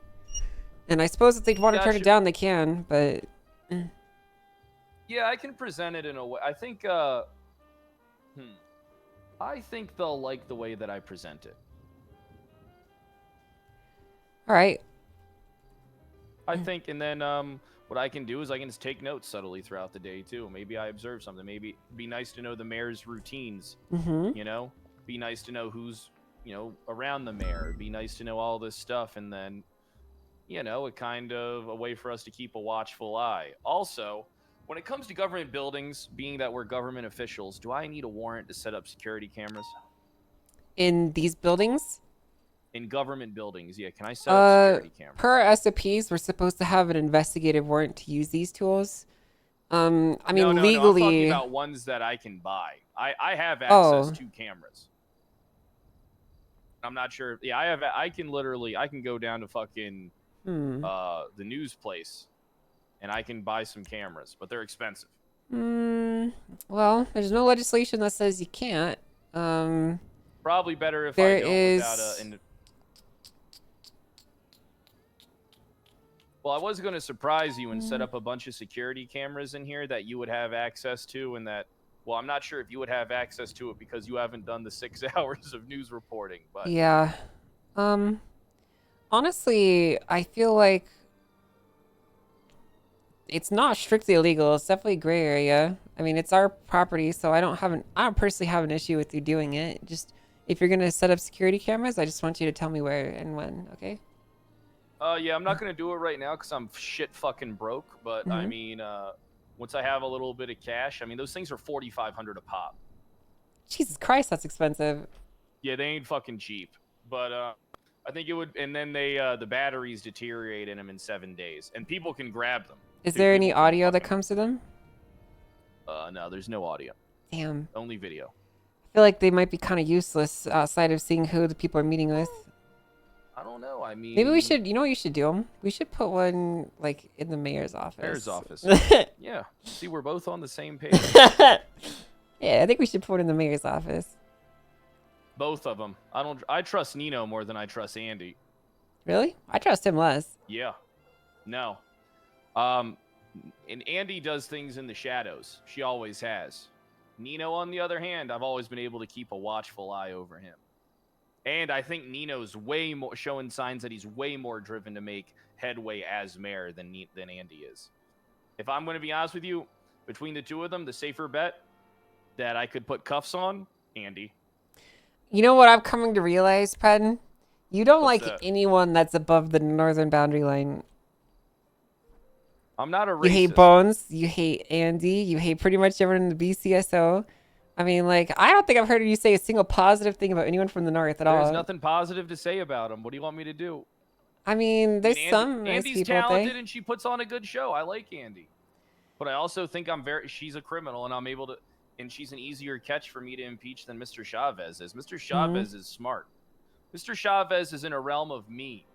And I suppose if they want to turn it Gotcha. down, they can. But Yeah, I can present it in a way. I think, I think they'll like the way that I present it. all right. I think, and then what I can do is I can just take notes subtly throughout the day too. Maybe I observe something. Maybe it'd be nice to know the mayor's routines. Mhm. You know, be nice to know who's, you know, around the mayor. It'd be nice to know all this stuff, and then, you know, a kind of a way for us to keep a watchful eye. Also, when it comes to government buildings, being that we're government officials, do I need a warrant to set up security cameras In these buildings, in government buildings? Yeah, can I set up security cameras? per SOPs, we're supposed to have an investigative warrant to use these tools. I mean, no, I'm legally. talking about ones that I can buy. I have access Oh. to cameras. I'm not sure. Yeah, I can literally go down to fucking the news place, and I can buy some cameras, but they're expensive. Well, there's no legislation that says you can't. Probably better if There I don't without is- a. Well, I was going to surprise you and set up a bunch of security cameras in here that you would have access to, and that. Well, I'm not sure if you would have access to it because you haven't done the 6 hours of news reporting, but Yeah. Honestly, I feel like it's not strictly illegal. It's definitely a gray area. I mean, it's our property, so I don't personally have an issue with you doing it. Just if you're gonna set up security cameras, I just want you to tell me where and when, okay? Yeah, I'm not gonna do it right now because I'm shit fucking broke. But I Mhm. mean, once I have a little bit of cash, I mean, those things are $4,500 a pop. Jesus Christ, that's expensive. Yeah, they ain't fucking cheap. But I think it would. And then the batteries deteriorate in them in 7 days, and people can grab them. Is too. there any People can audio that comes to them? No, there's no audio. Damn. Only video. I feel like they might be kind of useless outside of seeing who the people are meeting with. I don't know. I mean, Maybe we should. You know what you should do? We should put one like in the mayor's office. Mayor's office. Yeah. See, we're both on the same page. Yeah, I think we should put it in the mayor's office. Both of them. I trust Nino more than I trust Andy. Really? I trust him less. Yeah. No. And Andy does things in the shadows. She always has. Nino, on the other hand, I've always been able to keep a watchful eye over him. And I think Nino's way more showing signs that he's way more driven to make headway as mayor than Andy is. If I'm going to be honest with you, between the two of them, the safer bet that I could put cuffs on, Andy. You know what I'm coming to realize, Penn? You don't What's like that? anyone that's above the northern boundary line. I'm not a racist. You hate Bones. You hate Andy. You hate pretty much everyone in the BCSO. I mean, like, I don't think I've heard you say a single positive thing about anyone from the north at all. There's nothing positive to say about him. What do you want me to do? I mean, there's Andy- some nice Andy's people out talented there. and she puts on a good show. I like Andy, but I also think she's a criminal, and I'm able to, and she's an easier catch for me to impeach than Mr. Chavez is. Mr. Chavez is smart. Mr. Chavez is in a realm of me.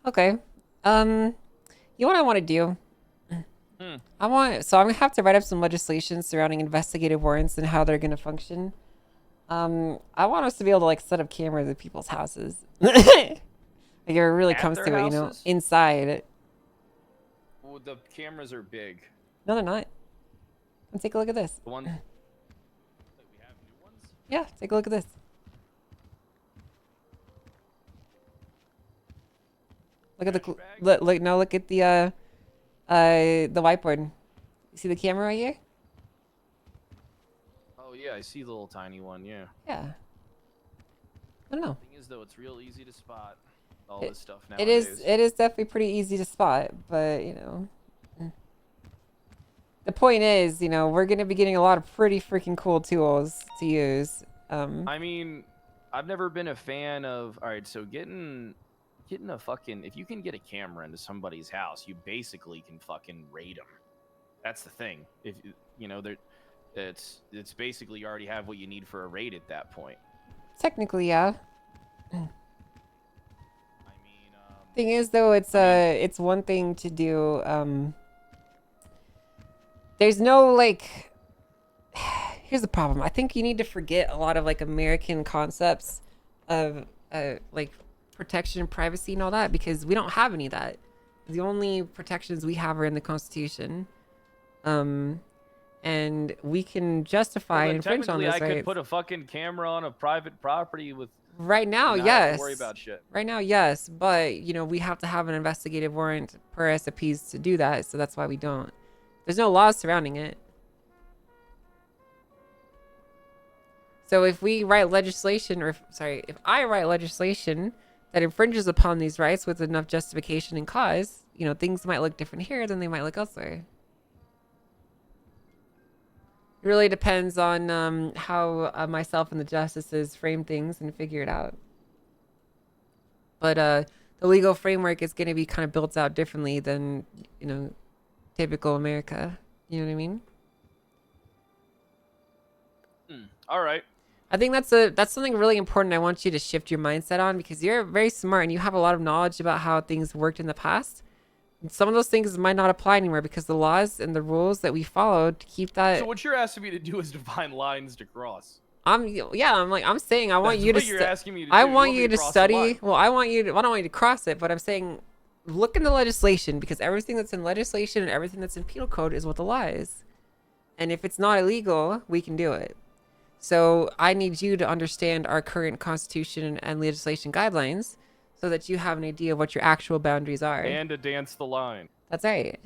Okay. You know what I want to do? Hmm. I'm gonna have to write up some legislation surrounding investigative warrants and how they're gonna function. I want us to be able to like set up cameras at people's houses. Like if it really At comes their to it, you know, houses? inside. Well, the cameras are big. No, they're not. And take a look at this. The one. Yeah, take a look at this. Look at the look now. Look at the whiteboard. You see the camera right here? Oh yeah, I see the little tiny one. Yeah. Yeah. I don't know. Thing is, though, it's real easy to spot all It- this stuff It nowadays. is definitely pretty easy to spot, but you know. The point is, you know, we're gonna be getting a lot of pretty freaking cool tools to use. I mean, I've never been a fan of. All right, so getting a fucking, if you can get a camera into somebody's house, you basically can fucking raid them. That's the thing. If you know, it's basically you already have what you need for a raid at that point. Technically, yeah. Thing is, though, it's one thing to do. There's no like. Here's the problem. I think you need to forget a lot of like American concepts of like protection and privacy and all that, because we don't have any of that. The only protections we have are in the Constitution. And we can justify Well, and then infringe on technically, those I could rights. put a fucking camera on a private property with. Right now, and not have to yes. worry about shit. Right now, yes. But, you know, we have to have an investigative warrant per SOPs to do that. So that's why we don't. There's no laws surrounding it. So if we write legislation, or if I write legislation that infringes upon these rights with enough justification and cause, you know, things might look different here than they might look elsewhere. It really depends on how myself and the justices frame things and figure it out. But the legal framework is going to be kind of built out differently than, you know, typical America. You know what I mean? All right. I think that's something really important I want you to shift your mindset on, because you're very smart and you have a lot of knowledge about how things worked in the past. And some of those things might not apply anymore because the laws and the rules that we followed to keep that. So what you're asking me to do is define lines to cross. I'm saying I want That's you to. what you're asking me to I do. You want want me you to to cross the study. line. Well, I don't want you to cross it, but I'm saying look in the legislation, because everything that's in legislation and everything that's in penal code is what the law is. And if it's not illegal, we can do it. So I need you to understand our current constitution and legislation guidelines so that you have an idea of what your actual boundaries are. And to dance the line. That's right.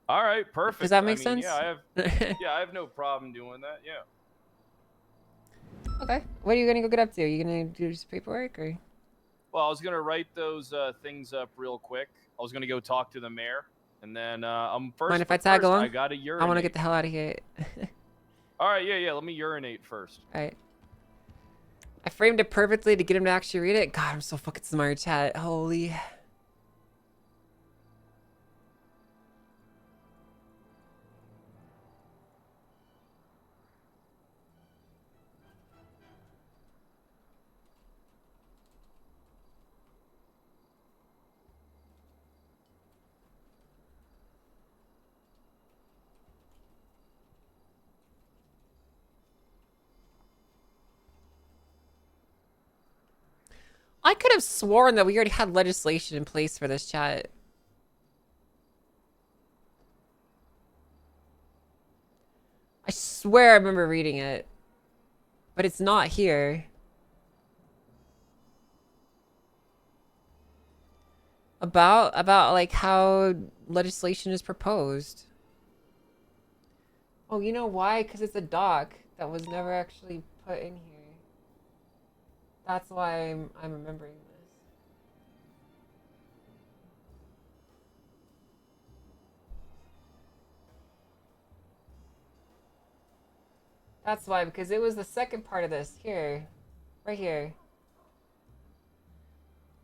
All right, perfect. Does that make I mean, sense? Yeah, I have no problem doing that. Yeah. Okay. What are you going to go get up to? Are you going to do some paperwork or? Well, I was gonna write those things up real quick. I was gonna go talk to the mayor, and then I'm first. Mind if I but tag first, along? I gotta urinate. I want to get the hell out of here. All right, yeah. Let me urinate first. All right. I framed it perfectly to get him to actually read it. God, I'm so fucking smart, chat. Holy. I could have sworn that we already had legislation in place for this, chat. I swear I remember reading it. But it's not here. About like how legislation is proposed. Oh, you know why? Because it's a doc that was never actually put in here. That's why I'm remembering this. That's why, because it was the second part of this here, right here.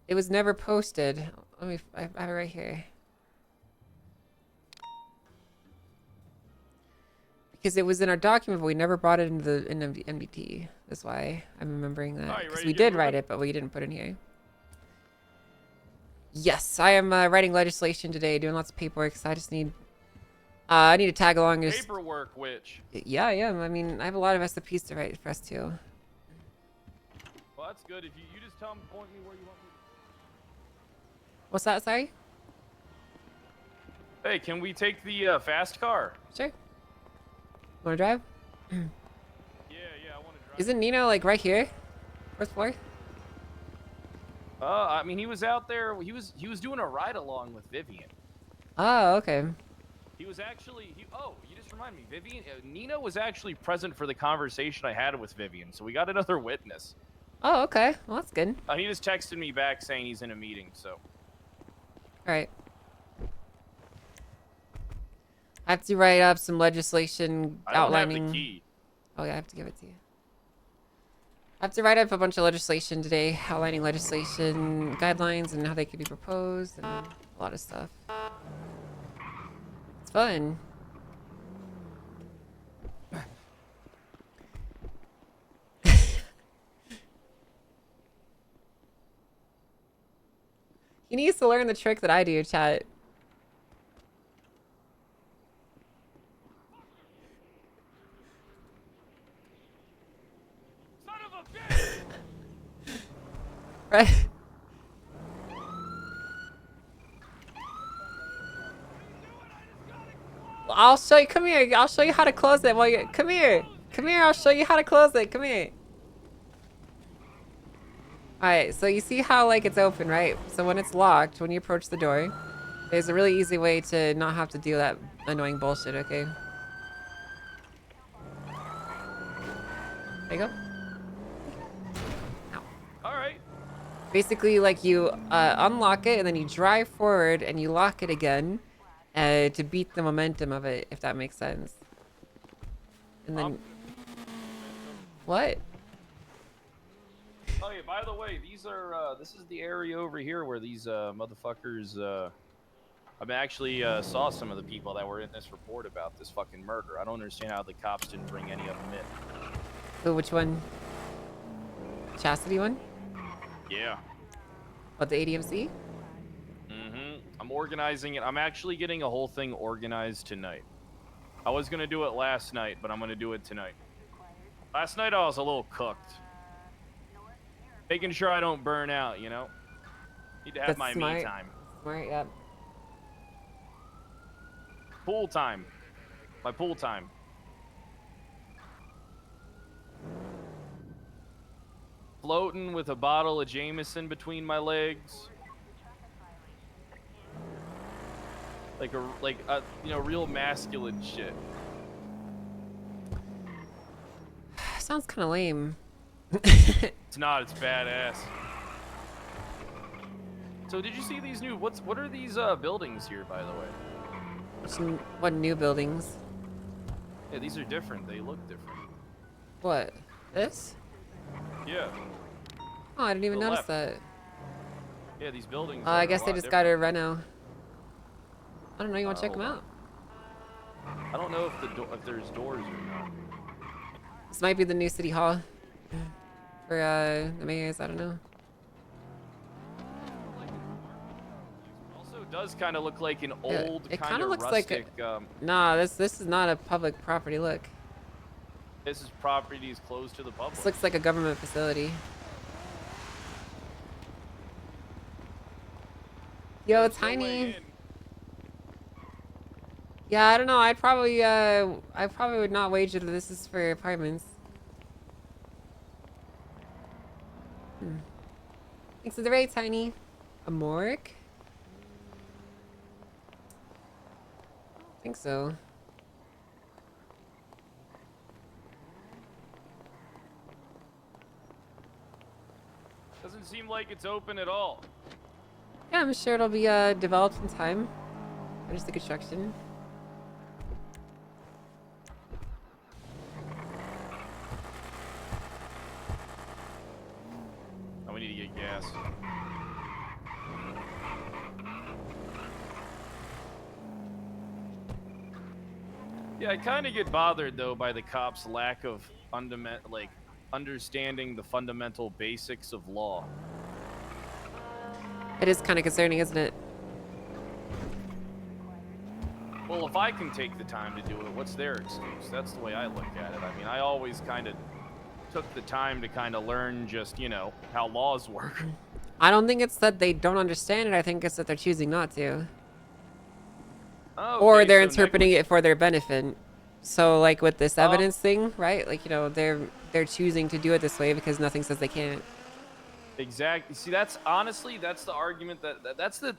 It was never posted. I have it right here. Because it was in our document, but we never brought it into the MBT. That's why I'm remembering that. Because we did write it, but we didn't put it in here. Yes, I am writing legislation today, doing lots of paperwork. So I just need, I need to tag along. Paperwork, which? Yeah. I mean, I have a lot of SOPs to write for us too. Well, that's good. If you just tell me, point me where you want me. What's that? Sorry. Hey, can we take the fast car? Sure. Wanna drive? Yeah, I want to drive. Isn't Nino like right here? First floor? I mean, he was out there. He was doing a ride along with Vivian. Oh, okay. He was actually. Oh, you just remind me. Vivian, Nino was actually present for the conversation I had with Vivian, so we got another witness. Oh, okay. Well, that's good. He just texted me back saying he's in a meeting. So. All right. I have to write up some legislation outlining. I don't have the key. Oh yeah, I have to give it to you. I have to write up a bunch of legislation today, outlining legislation guidelines and how they could be proposed and a lot of stuff. It's fun. He needs to learn the trick that I do, chat. Right. I'll show you. Come here. I'll show you how to close it while you. Come here. Come here. I'll show you how to close it. Come here. Alright, so you see how like it's open, right? So when it's locked, when you approach the door, there's a really easy way to not have to do that annoying bullshit, okay? There you go. Alright. Basically, like you unlock it and then you drive forward and you lock it again to beat the momentum of it, if that makes sense. And then... What? Oh yeah, by the way, these are this is the area over here where these motherfuckers I actually saw some of the people that were in this report about this fucking murder. I don't understand how the cops didn't bring any of them in. Oh, which one? Chastity one? Yeah. What, the ADMC? Mm-hmm. I'm organizing it. I'm actually getting a whole thing organized tonight. I was gonna do it last night, but I'm gonna do it tonight. Last night I was a little cooked. Making sure I don't burn out, you know? Need to have my me time. Smart, yep. Pool time. My pool time. Floating with a bottle of Jameson between my legs. Like a you know, real masculine shit. Sounds kind of lame. It's not, it's badass. So did you see these new, what are these buildings here, by the way? What new buildings? Yeah, these are different. They look different. What? This? Yeah. Oh, I didn't even The notice left. that. Yeah, these buildings. I are guess a they lot just got different. a reno. I don't know. You want to check them hold out? I don't know if there's doors or not. This might be the new city hall for the mayors. I don't know. Also, does kind of look like an Yeah, old it kind of looks rustic. like nah, this is not a public property. Look, This is properties closed to the public. this looks like a government facility. Yo, Tiny. Yeah, I don't know. I probably would not wager that this is for apartments. Thanks for the raid, Tiny. A morgue? I think so. Doesn't seem like it's open at all. Yeah, I'm sure it'll be developed in time. Finish the construction. Oh, we need to get gas. Yeah, I kind of get bothered though by the cops' lack of understanding the fundamental basics of law. It is kind of concerning, isn't it? Well, if I can take the time to do it, what's their excuse? That's the way I look at it. I mean, I always kind of took the time to kind of learn just, you know, how laws work. I don't think it's that they don't understand it. I think it's that they're choosing not to. Or they're interpreting it for their benefit. So, like with this evidence thing, right? Like, you know, they're choosing to do it this way because nothing says they can't. Exactly. See, that's honestly, that's the argument that's the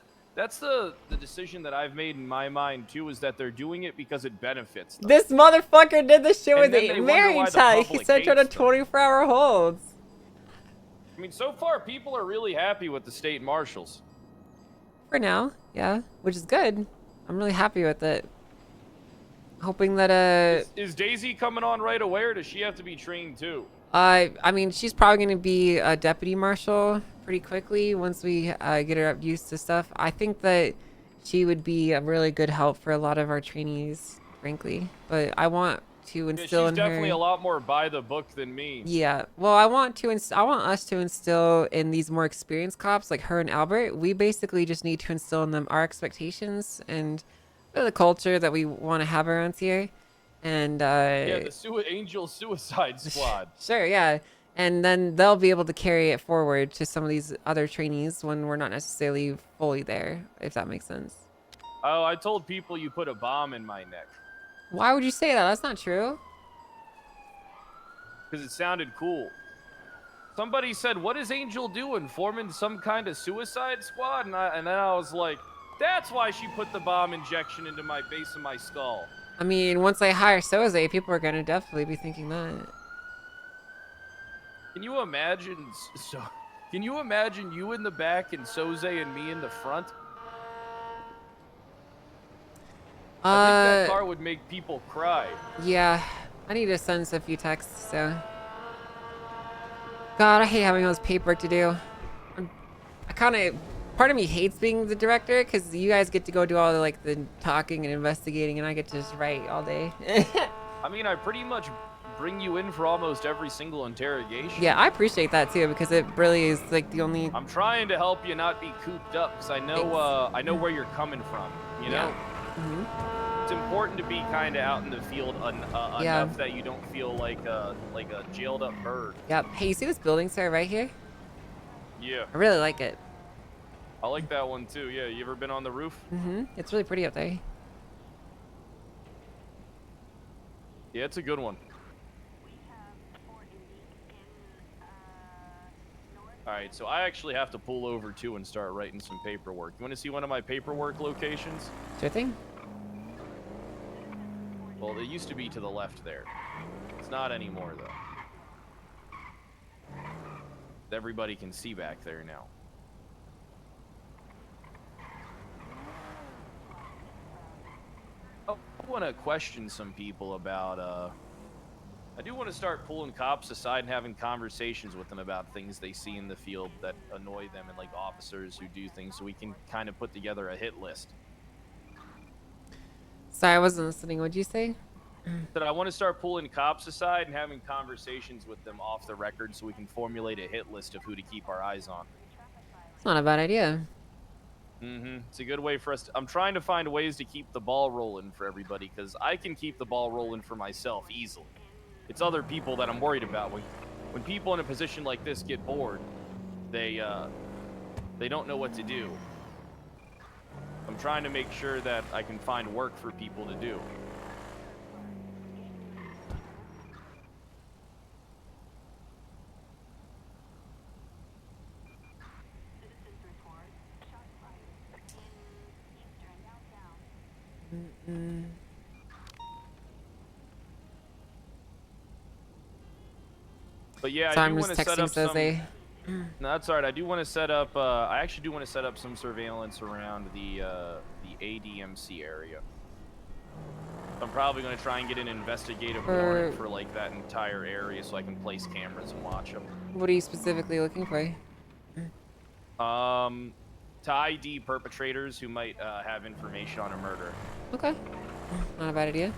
decision that I've made in my mind too, is that they're doing it because it benefits them. This motherfucker did this shit And with then a they wonder why married the tie. He public sent her to hates them. 24-hour holds. I mean, so far people are really happy with the state marshals. For now, yeah, which is good. I'm really happy with it. Hoping that Is Daisy coming on right away, or does she have to be trained too? I mean, she's probably going to be a deputy marshal pretty quickly once we get her up used to stuff. I think that she would be a really good help for a lot of our trainees, frankly. But I want to instill she's in definitely her. a lot more by the book than me. Yeah, well, I want us to instill in these more experienced cops like her and Albert. We basically just need to instill in them our expectations and the culture that we want to have around here. And Yeah, the Angel Suicide Squad. Sure, yeah. And then they'll be able to carry it forward to some of these other trainees when we're not necessarily fully there, if that makes sense. Oh, I told people you put a bomb in my neck Why would you say that? That's not true. because it sounded cool. Somebody said, "What is Angel doing? Forming some kind of suicide squad?" And then I was like, "That's why she put the bomb injection into my base of my skull." I mean, once I hire Soze, people are going to definitely be thinking that. Can you imagine? Can you imagine you in the back and Soze and me in the front? I think that car would make people cry. Yeah, I need to send a few texts, so. God, I hate having all this paperwork to do. Part of me hates being the director because you guys get to go do all the talking and investigating, and I get to just write all day. I mean, I pretty much bring you in for almost every single interrogation. Yeah, I appreciate that too because it really is like the only. I'm trying to help you not be cooped up because I know where you're coming from. You know. It's important to be kind of out in the field enough that you don't feel like a jailed up bird. Yep. Hey, you see this building, sir, right here? Yeah. I really like it. I like that one too. Yeah. You ever been on the roof? It's really pretty up there. Yeah, it's a good one. All right, so I actually have to pull over too and start writing some paperwork. You want to see one of my paperwork locations? Sure thing. Well, it used to be to the left there. It's not anymore, though. Everybody can see back there now. Oh, I want to question some people about, I do want to start pulling cops aside and having conversations with them about things they see in the field that annoy them and, like, officers who do things so we can kind of put together a hit list. Sorry, I wasn't listening. What'd you say? That I want to start pulling cops aside and having conversations with them off the record so we can formulate a hit list of who to keep our eyes on. It's not a bad idea. It's a good way for us to, I'm trying to find ways to keep the ball rolling for everybody because I can keep the ball rolling for myself easily. It's other people that I'm worried about. When people in a position like this get bored, they don't know what to do. I'm trying to make sure that I can find work for people to do. But yeah, So I I'm do just want to set texting up some. Soze. No, that's alright. I do want to set up. I actually do want to set up some surveillance around the ADMC area. I'm probably going to try and get an investigative warrant for like that entire area, so I can place cameras and watch them. What are you specifically looking for? To ID perpetrators who might have information on a murder. Okay. Not a bad idea.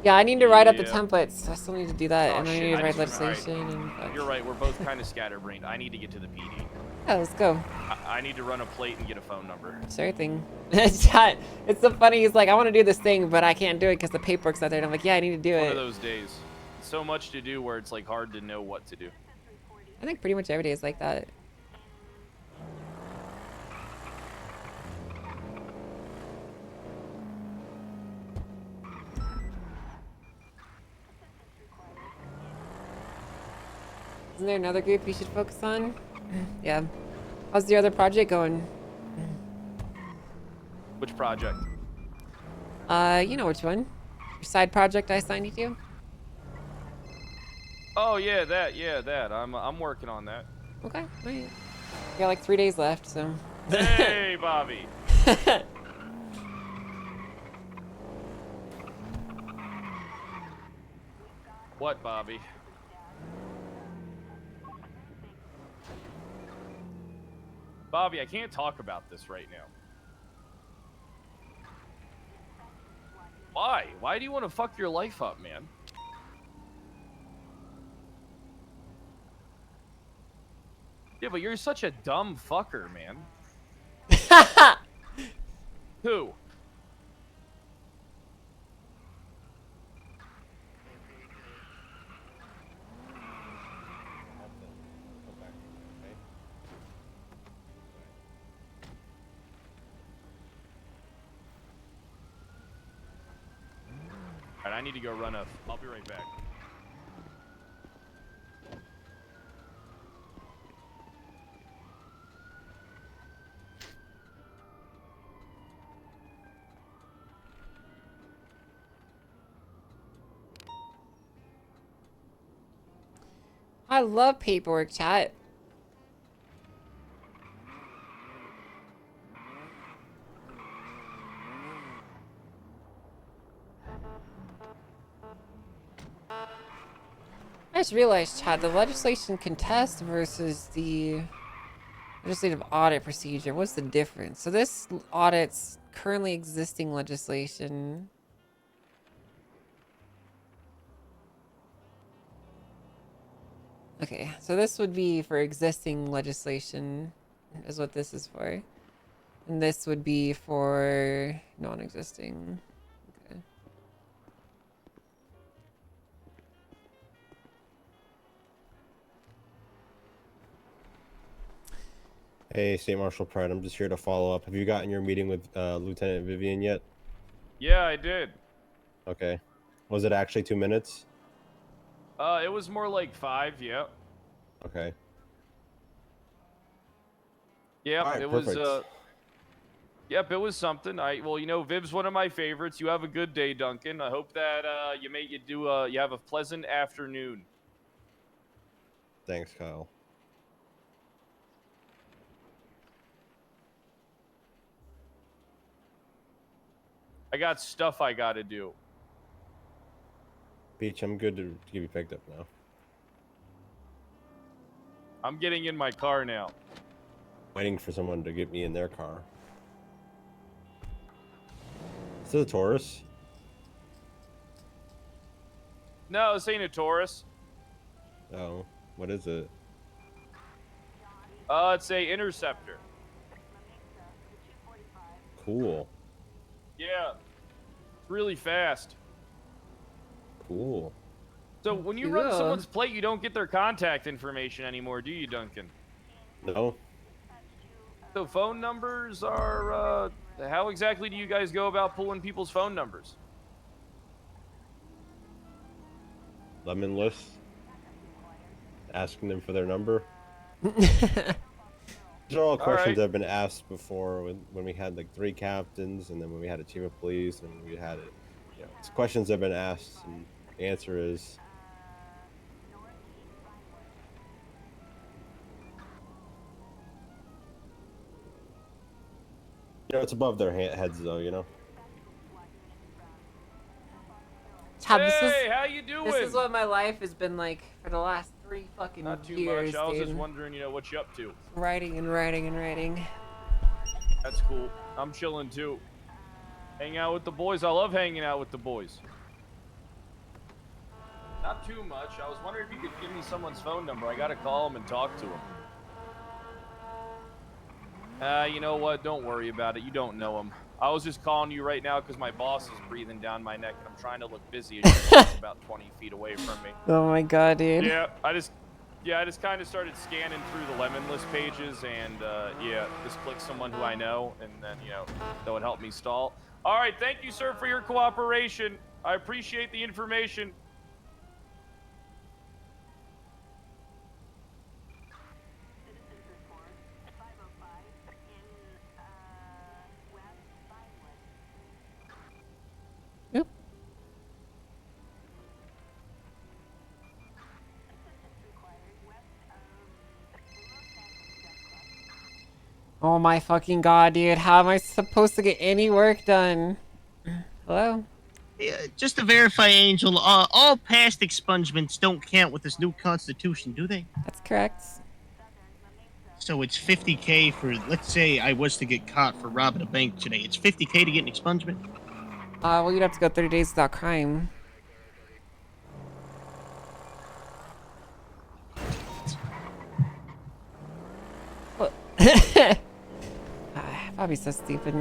Yeah, I need to write up the Yeah. templates. I still need to do that, Oh, and I shit, need to write just- alright. legislation. And You're right. We're both kind of scatterbrained. I need to get to the PD. yeah, let's go. I need to run a plate and get a phone number. Sure thing. Chat. It's so funny. He's like, I want to do this thing, but I can't do it because the paperwork's not there. And I'm like, yeah, I need to do One it. of those days. So much to do where it's like hard to know what to do. I think pretty much every day is like that. Isn't there another group you should focus on? Yeah. How's the other project going? Which project? You know which one. Your side project I assigned you to? Oh yeah, that. Yeah, that. I'm working on that. Okay, right. You got like 3 days left, so. Hey, Bobby. What, Bobby? Bobby, I can't talk about this right now. Why? Why do you want to fuck your life up, man? Yeah, but you're such a dumb fucker, man. Who? Alright, I need to go run a... I'll be right back. I love paperwork, chat. I just realized, chat, the legislation contest versus the legislative audit procedure. What's the difference? So this audits currently existing legislation. Okay, so this would be for existing legislation, is what this is for. And this would be for non-existing. Okay. Hey, State Marshal Pride, I'm just here to follow up. Have you gotten your meeting with Lieutenant Vivian yet? Yeah, I did. Okay. Was it actually 2 minutes? It was more like 5, yeah. Okay. Yep, Alright, it was, perfect. Yep, it was something. Well, you know, Viv's one of my favorites. You have a good day, Duncan. I hope that, you have a pleasant afternoon. Thanks, Kyle. I got stuff I gotta do. Beach, I'm good to get you picked up now. I'm getting in my car now. Waiting for someone to get me in their car. Is it a Taurus? No, this ain't a Taurus. Oh, what is it? It's a Interceptor. Cool. Yeah. Really fast. Cool. So when you run Yeah. someone's plate, you don't get their contact information anymore, do you, Duncan? No. So phone numbers are, how exactly do you guys go about pulling people's phone numbers? Lemon list. Asking them for their number. These are all questions that have been asked before when we had like 3 captains, and then when we had a chief of police, and we had it. You know, it's questions that have been asked, and the answer is. You know, it's above their heads, though. You know. Chad, Hey, how you doing? This is what my life has been like for the last 3 fucking Not too years, much. I was dude. just wondering, you know, what you up to. Writing and writing and writing. That's cool. I'm chilling too. Hang out with the boys. I love hanging out with the boys. Not too much. I was wondering if you could give me someone's phone number. I gotta call them and talk to them. You know what? Don't worry about it. You don't know them. I was just calling you right now because my boss is breathing down my neck, and I'm trying to look busy. She's about 20 feet away from me. Oh my god, dude. Yeah, I just kind of started scanning through the Lemon List pages, and yeah, just click someone who I know, and then, you know, that would help me stall. All right, thank you, sir, for your cooperation. I appreciate the information. Oh my fucking god, dude. How am I supposed to get any work done? Hello? Just to verify, Angel, all past expungements don't count with this new constitution, do they? That's correct. So it's 50K for, let's say I was to get caught for robbing a bank today. It's 50K to get an expungement? Well, you'd have to go 30 days without crime. What? Bobby's so stupid.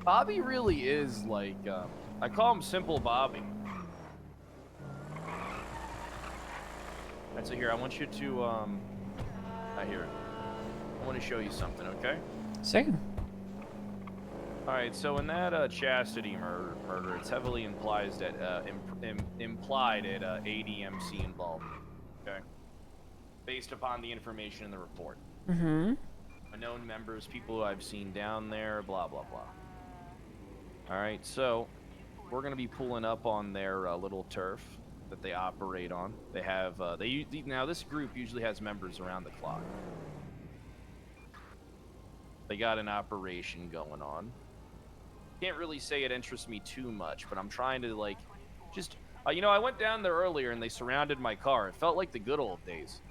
Bobby really is like, I call him Simple Bobby. Alright, so here, I want you to, I hear it. I want to show you something, okay? Sure. Alright, so in that, Chastity murder, it's heavily implied that, implied at, ADMC involved, okay? Based upon the information in the report. Mm-hmm. Unknown members, people who I've seen down there, blah, blah, blah. Alright, so we're going to be pulling up on their little turf that they operate on. They have, now this group usually has members around the clock. They got an operation going on. Can't really say it interests me too much, but I'm trying to, like, just, you know, I went down there earlier and they surrounded my car. It felt like the good old days.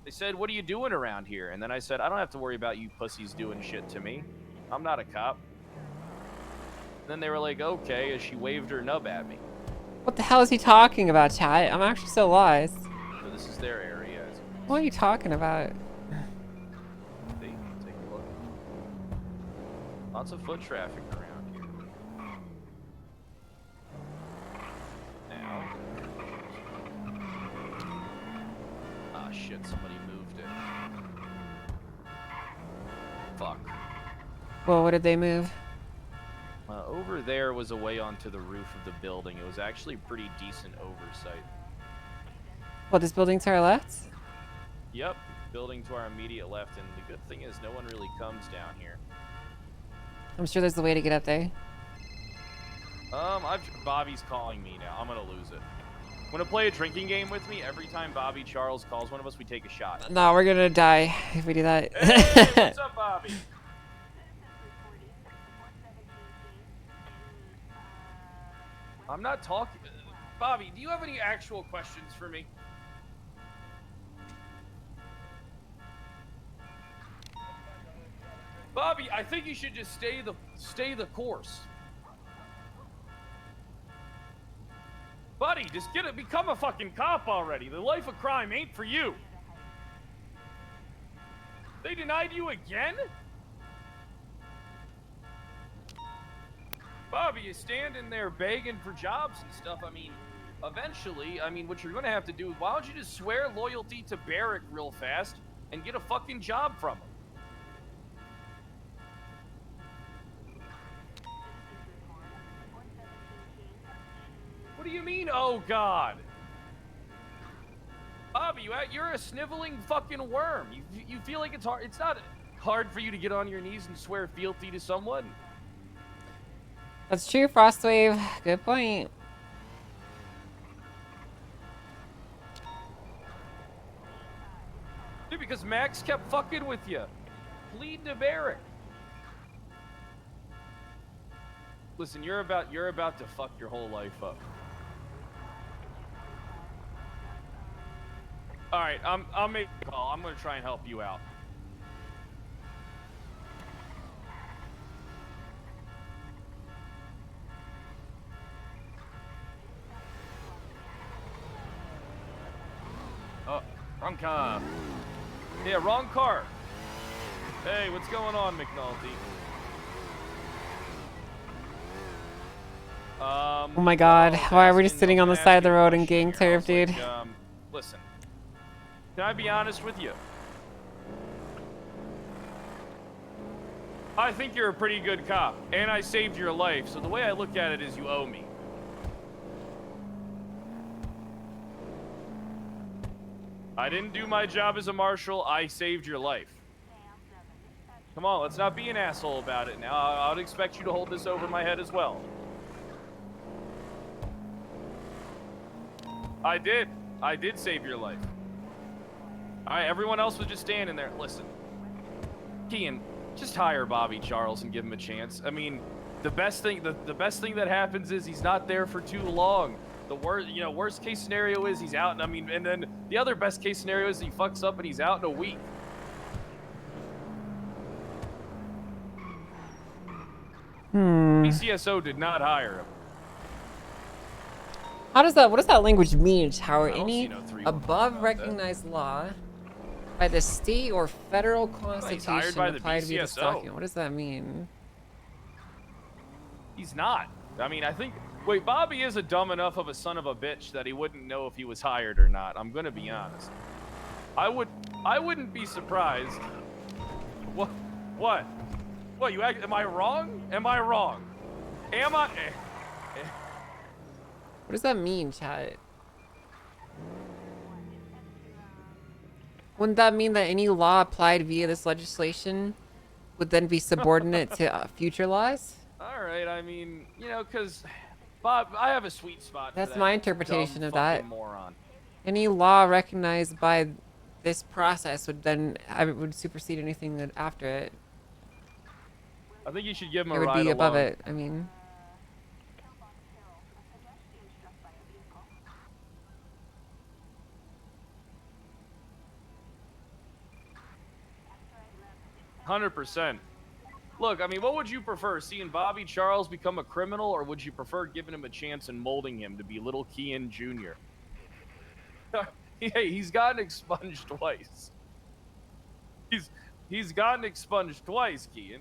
They said, "What are you doing around here?" And then I said, "I don't have to worry about you pussies doing shit to me. I'm not a cop." And then they were like, "Okay," as she waved her nub at me. What the hell is he talking about, chat? I'm actually so lost. So this is their area. What are you talking about? See, take a look. Lots of foot traffic around here. Now. Ah, shit, somebody moved it. Fuck. Well, what did they move? Over there was a way onto the roof of the building. It was actually pretty decent oversight. What, this building to our left? Yep, building to our immediate left, and the good thing is no one really comes down here. I'm sure there's a way to get up there. Bobby's calling me now. I'm gonna lose it. Want to play a drinking game with me? Every time Bobby Charles calls one of us, we take a shot. No, we're gonna die if we do that. Hey, what's up, Bobby? I'm not talking. Bobby, do you have any actual questions for me? Bobby, I think you should just stay the course. Buddy, just become a fucking cop already. The life of crime ain't for you. They denied you again? Bobby, you standing there begging for jobs and stuff. I mean, eventually, I mean, what you're gonna have to do, why don't you just swear loyalty to Barrick real fast and get a fucking job from him? What do you mean, oh god? Bobby, you're a sniveling fucking worm. You feel like it's hard. It's not hard for you to get on your knees and swear fealty to someone. That's true, Frostwave. Good point. Dude, because Max kept fucking with you. Plead to Barrick. Listen, you're about to fuck your whole life up. All right, I'll make a call. I'm gonna try and help you out. Oh, wrong car. Yeah, wrong car. Hey, what's going on, McNulty? Oh my god, why are we just sitting on the side of the road and getting turf, dude? Listen, can I be honest with you? I think you're a pretty good cop, and I saved your life, so the way I look at it is you owe me. I didn't do my job as a marshal, I saved your life. Come on, let's not be an asshole about it now. I would expect you to hold this over my head as well. I did save your life. All right, everyone else was just standing there. Listen, Kian, just hire Bobby Charles and give him a chance. I mean, the best thing that happens is he's not there for too long. The worst case scenario is he's out. And then the other best case scenario is he fucks up and he's out in a week. BCSO did not hire him. What does that language mean, Tower? Any above recognized law by the state or federal constitution applied via this document? What does that mean? He's not. I mean, I think. Wait, Bobby is a dumb enough of a son of a bitch that he wouldn't know if he was hired or not. I'm gonna be honest. I wouldn't be surprised. What? What? What? Am I wrong? Am I wrong? Am I? What does that mean, chat? Wouldn't that mean that any law applied via this legislation would then be subordinate to future laws? All right, I mean, because Bob, I have a sweet spot. That's for that my interpretation of that. Moron. Any law recognized by this process would supersede anything that after it. I think you should give him a It would ride be above along. it. I mean. 100%. Look, I mean, what would you prefer? Seeing Bobby Charles become a criminal, or would you prefer giving him a chance and molding him to be little Kian Jr.? Hey, he's gotten expunged twice. He's gotten expunged twice, Kian.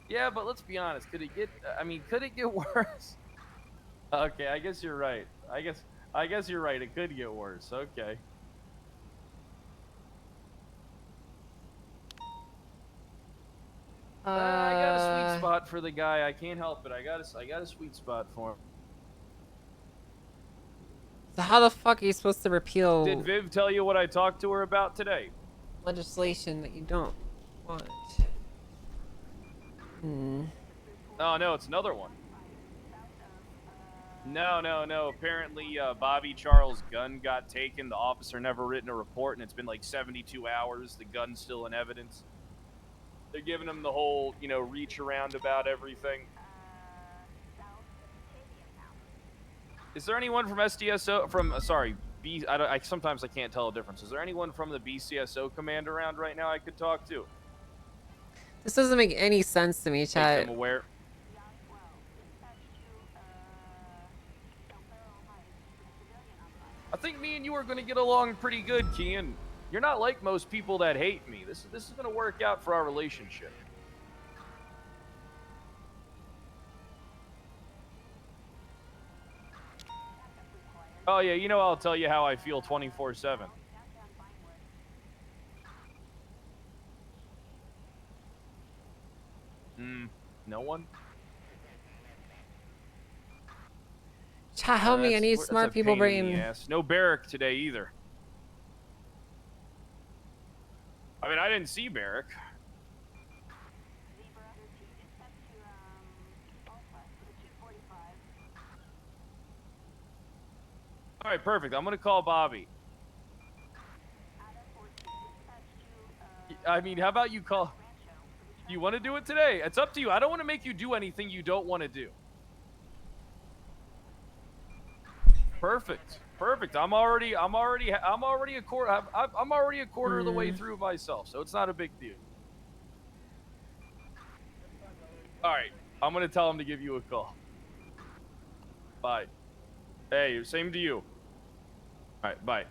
Yeah, but let's be honest. Could it get worse? Okay, I guess you're right. I guess you're right. It could get worse. Okay. I got a sweet spot for the guy. I can't help it. I got a sweet spot for him. So how the fuck are you supposed to repeal Did Viv tell you what I talked to her about today? legislation that you don't want? Oh, no, it's another one. No. Apparently, Bobby Charles' gun got taken. The officer never written a report, and it's been like 72 hours. The gun's still in evidence. They're giving him the whole, reach around about everything. Is there anyone from SDSO, sometimes I can't tell the difference. Is there anyone from the BCSO command around right now I could talk to? This doesn't make any sense to me, chat. Make them aware. I think me and you are going to get along pretty good, Kian. You're not like most people that hate me. This is going to work out for our relationship. Oh yeah, you know I'll tell you how I feel 24/7. No one? Chat, help me. I need That's smart a people pain in the brain. ass. No Barrick today either. I mean, I didn't see Barrick. All right, perfect. I'm gonna call Bobby. I mean, how about you call? You want to do it today? It's up to you. I don't want to make you do anything you don't want to do. Perfect. Perfect. I'm already a quarter of the way through myself, so it's not a big deal. All right, I'm gonna tell him to give you a call. Bye. Hey, same to you. All right, bye.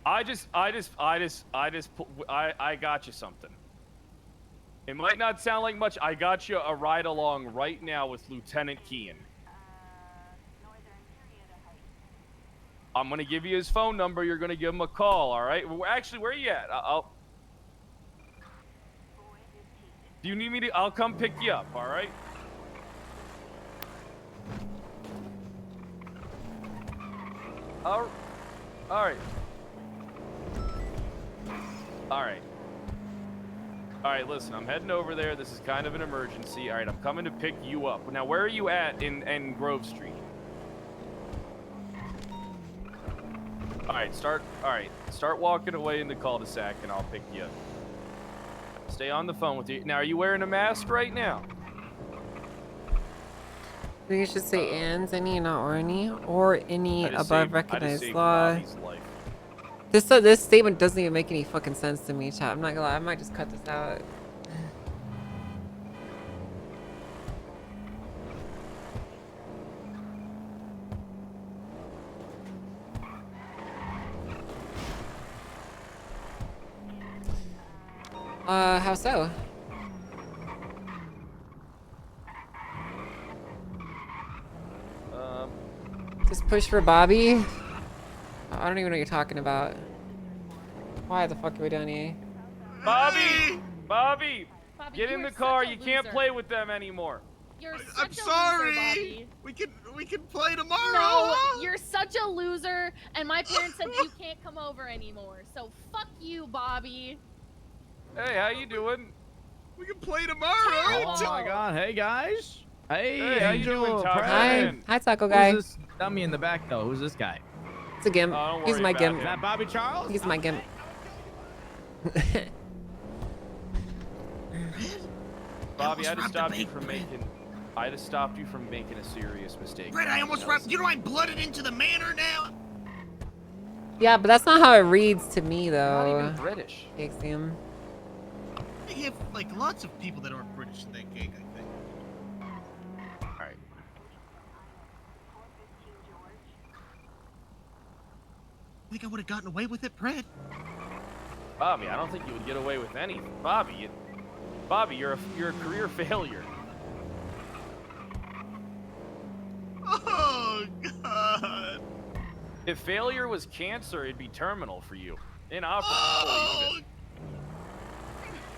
I got you something. It might not sound like much. I got you a ride along right now with Lieutenant Kian. I'm gonna give you his phone number. You're gonna give him a call. All right. Well, actually, where are you at? Do you need me to? I'll come pick you up. All right. All right. All right. All right, listen, I'm heading over there. This is kind of an emergency. All right, I'm coming to pick you up. Now, where are you at in Grove Street? All right, start walking away in the cul-de-sac, and I'll pick you up. Stay on the phone with you. Now, are you wearing a mask right now? I think you should say ands, any, not or any, or any I just above saved recognized law. Bobby's life. This statement doesn't even make any fucking sense to me, chat. I'm not gonna lie, I might just cut this out. How so? Just push for Bobby? I don't even know what you're talking about. Why the fuck are we doing here? Bobby! Bobby! Get in the you're car. such a You can't loser. play with them anymore. You're such I'm a sorry. Loser, Bobby. We can play tomorrow. No, huh? you're such a loser, and my parents said you can't come over anymore. So fuck you, Bobby. Hey, how you doing? We can play tomorrow. Oh my god, hey guys. Hey, how you doing, Taco? Hi. Hi, Taco Guy. Who's this dummy in the back though? Who's this guy? It's a gimp. Oh, don't He's worry my about gimp. him. Is that Bobby Charles? He's my gimp. Bobby, I just stopped you from making. I just stopped you from making a serious mistake. Brett, I almost wrapped. You know I'm blooded into the manor now. Yeah, but that's not how it reads to me, Not though. even British. Axiom. They have like lots of people that aren't British in that gang, I think. All right. Think I would have gotten away with it, Brett? Bobby, I don't think you would get away with anything. Bobby, you're a career failure. Oh God! If failure was cancer, it'd be terminal for you. Inoperable. Oh,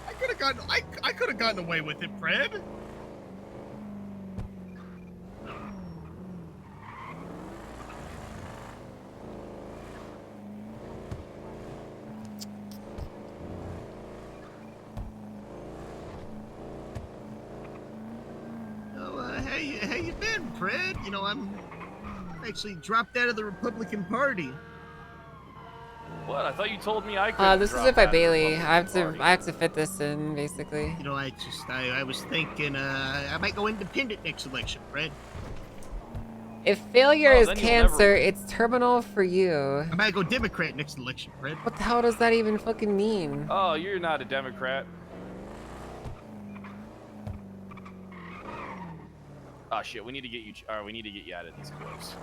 I could have gotten. I could have gotten away with it, Fred. How you been, Fred? You know, I'm actually dropped out of the Republican Party. What? I thought you told me I could. This is it by Bailey. I have to fit this in, basically. You know, I was thinking I might go independent next election, Fred. If failure is then you'll cancer, never- it's terminal for you. I might go Democrat next election, Fred. What the hell does that even fucking mean? Oh, you're not a Democrat. Oh shit, we need to get you. All right, we need to get you out of these clothes.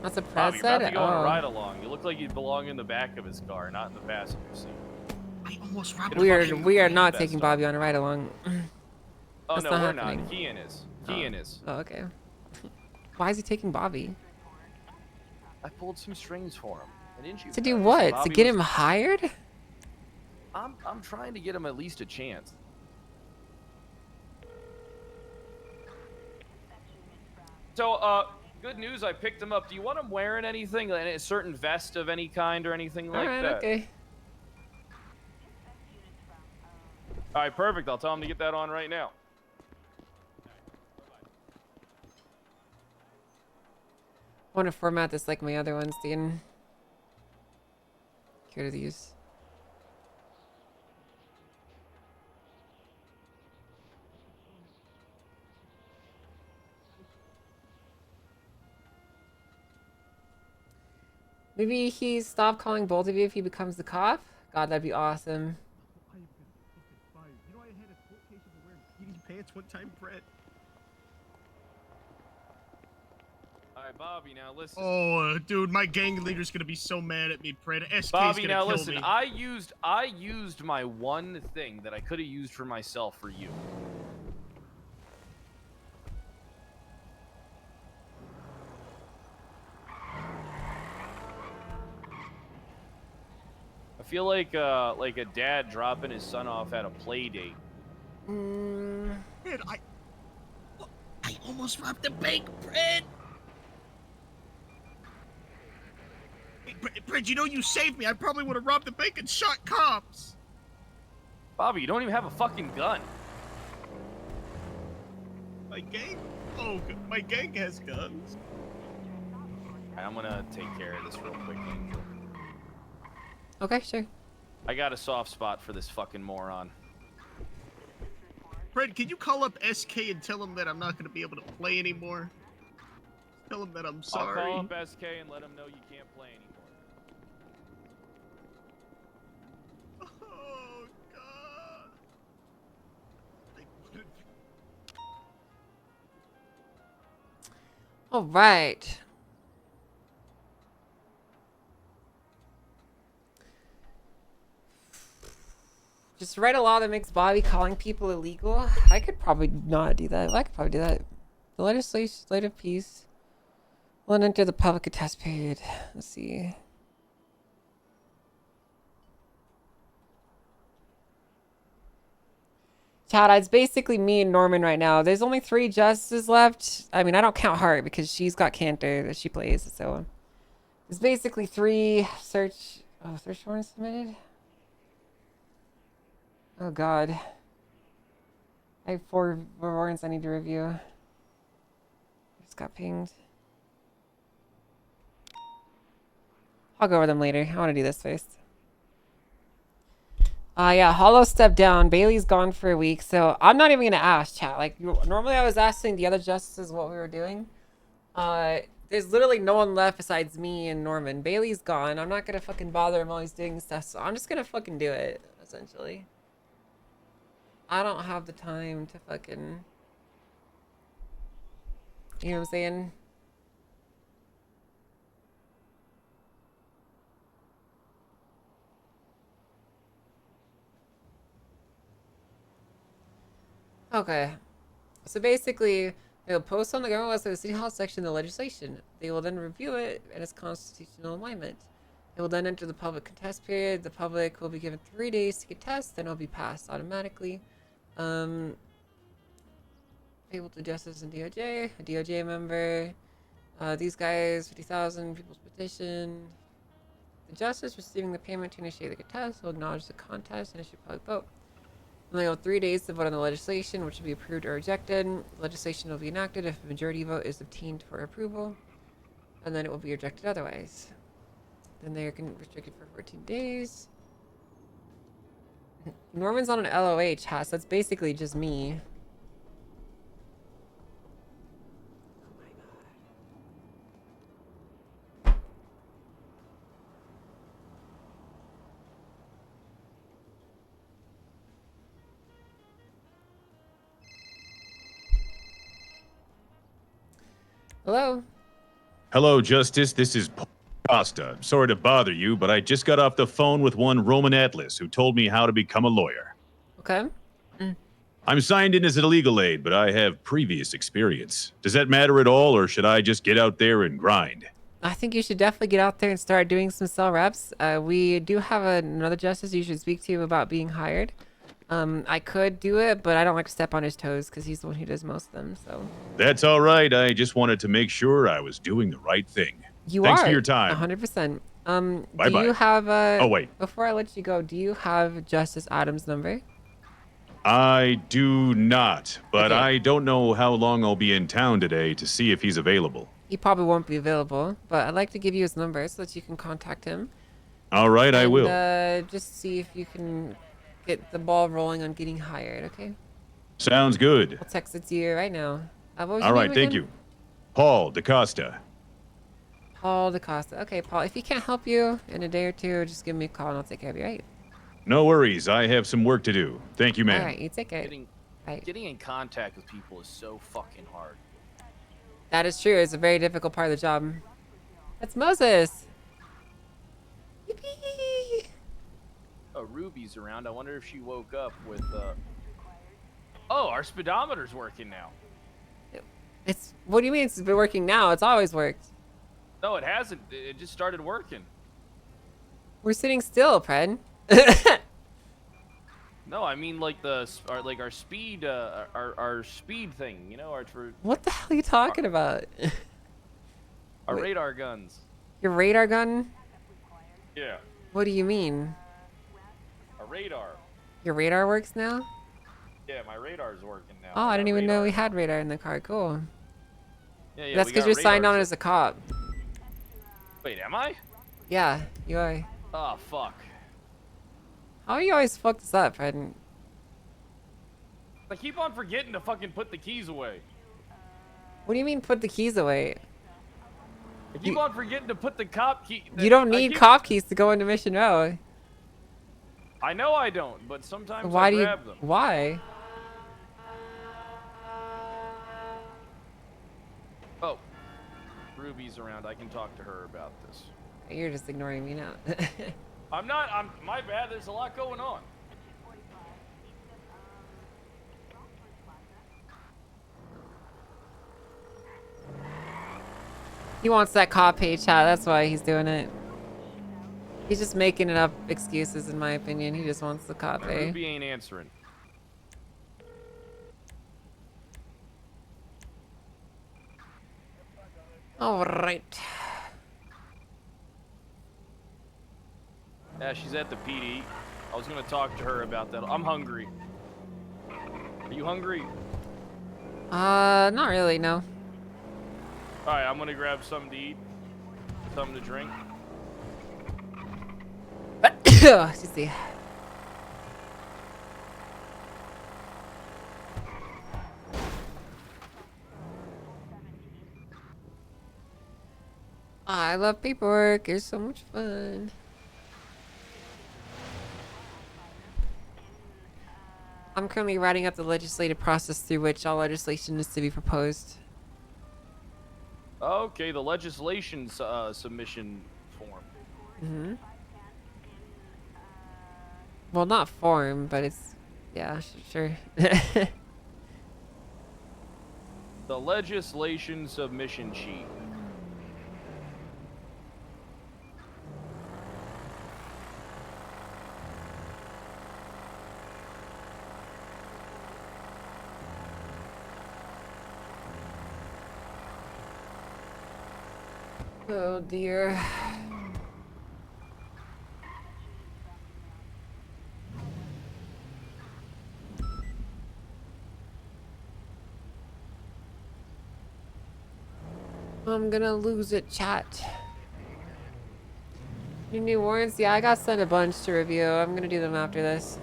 That's a Bobby, you're about to preset. go on a Oh. ride along. You look like you belong in the back of his car, not in the passenger seat. I almost robbed We are fucking not best taking of. Bobby on a ride along. Oh That's no, not we're happening. not. Kian is. Kian is. Oh, okay. Why is he taking Bobby? I pulled some strings for him. And didn't you? To do Listen, what? To Bobby get was- him hired? I'm trying to get him at least a chance. So, good news. I picked him up. Do you want him wearing anything, like a certain vest of any kind or anything like Alright, that? okay. All right, perfect. I'll tell him to get that on right now. I want to format this like my other ones, Dean. Here are these. Maybe he stopped calling both of you if he becomes the cop? God, that'd be awesome. You know I had a quotation for wearing bikini pants one time, Brett. All right, Bobby. Now listen. Oh, dude, my gang leader's gonna be so mad at me, Brett. SK's Bobby, gonna now kill listen. me. I used my one thing that I could have used for myself for you. I feel like a dad dropping his son off at a play date. Man, I almost robbed the bank, Brett. Hey, Brett, you know you saved me. I probably would have robbed the bank and shot cops. Bobby, you don't even have a fucking gun. My gang? Oh, my gang has guns. I'm gonna take care of this real quick, Angel. Okay, sure. I got a soft spot for this fucking moron. Brett, can you call up SK and tell him that I'm not going to be able to play anymore? Tell him that I'm sorry. I'll call up SK and let him know you can't play anymore. Oh, God. All right. Just write a law that makes Bobby calling people illegal. I could probably not do that. I could probably do that. The legislative piece will enter the public contest period. Let's see. Chad, it's basically me and Norman right now. There's only 3 justices left. I mean, I don't count Hart because she's got Cantor that she plays. So there's basically 3 search warrants submitted. Oh God. I have 4 warrants I need to review. Just got pinged. I'll go over them later. I want to do this first. Yeah, Hollow stepped down. Bailey's gone for a week, so I'm not even gonna ask, chat. Like, normally I was asking the other justices what we were doing. There's literally no one left besides me and Norman. Bailey's gone. I'm not gonna fucking bother him while he's doing stuff, so I'm just gonna fucking do it, essentially. I don't have the time to fucking... You know what I'm saying? Okay. So basically, they'll post on the government website the City Hall section of the legislation. They will then review it and its constitutional alignment. It will then enter the public contest period. The public will be given 3 days to contest, then it'll be passed automatically. Able to justice and DOJ, a DOJ member. These guys, 50,000 people's petition. The justice receiving the payment to initiate the contest will acknowledge the contest and issue a public vote. And they have 3 days to vote on the legislation, which will be approved or rejected. The legislation will be enacted if a majority vote is obtained for approval, and then it will be rejected otherwise. Then they are restricted for 14 days. Norman's on an LOH house. That's basically just me. Hello. Hello, Justice. This is Paul Costa. Sorry to bother you, but I just got off the phone with one Roman Atlas who told me how to become a lawyer. Okay. I'm signed in as a legal aid, but I have previous experience. Does that matter at all, or should I just get out there and grind? I think you should definitely get out there and start doing some cell reps. We do have another justice you should speak to about being hired. I could do it, but I don't like to step on his toes because he's the one who does most of them. So That's all right. I just wanted to make sure I was doing the right thing. Thanks for your time. 100%. Bye-bye. Do you have Oh, wait. Before I let you go, do you have Justice Adams' number? I do not, but Okay. I don't know how long I'll be in town today to see if he's available. He probably won't be available, but I'd like to give you his number so that you can contact him. All right, I And, will. Just see if you can get the ball rolling on getting hired, okay? Sounds good. I'll text it to you right now. What was All your right, name thank again? you. Paul DaCosta. Paul DaCosta. Okay, Paul, if he can't help you in a day or two, just give me a call and I'll take care of you, right? No worries. I have some work to do. Thank you, ma'am. All right, you take care. Getting in contact with people is so fucking hard. That is true. It's a very difficult part of the job. That's Moses. Yippee! Ruby's around. I wonder if she woke up with. Oh, our speedometer's working now. What do you mean it's been working now? It's always worked. No, it hasn't. It just started working. We're sitting still, Pred. No, I mean like our speed, our speed thing. You know, What the hell are you talking about? our radar guns. Your radar gun? Yeah. What do you mean? A radar. Your radar works now? Yeah, my radar's working now. Oh, I didn't even know we had radar in the car. Cool. Yeah, That's we because got you're signed on radars. as a cop. Wait, am I? Yeah, you are. Oh, fuck. How you always fuck this up, Fred? I keep on forgetting to fucking put the keys away. What do you mean put the keys away? I keep on forgetting to put the cop key. You don't need cop keys to go into Mission Row. I know I don't, but sometimes Why I do you? grab them. Why? Oh, Ruby's around. I can talk to her about this. You're just ignoring me now. I'm not. My bad. There's a lot going on. He wants that cop pay chat. That's why he's doing it. He's just making it up excuses, in my opinion. He just wants the cop pay. Ruby ain't answering. All right. Yeah, she's at the PD. I was gonna talk to her about that. I'm hungry. Are you hungry? Not really, no. All right, I'm gonna grab something to eat, something to drink. Excuse me. I love paperwork. It's so much fun. I'm currently writing up the legislative process through which all legislation is to be proposed. Okay, the legislation submission form. Mm-hmm. Well, not form, but it's... Yeah, sure. The legislation submission sheet. Oh, dear. I'm gonna lose it, chat. Your new warrants? Yeah, I got sent a bunch to review. I'm gonna do them after this.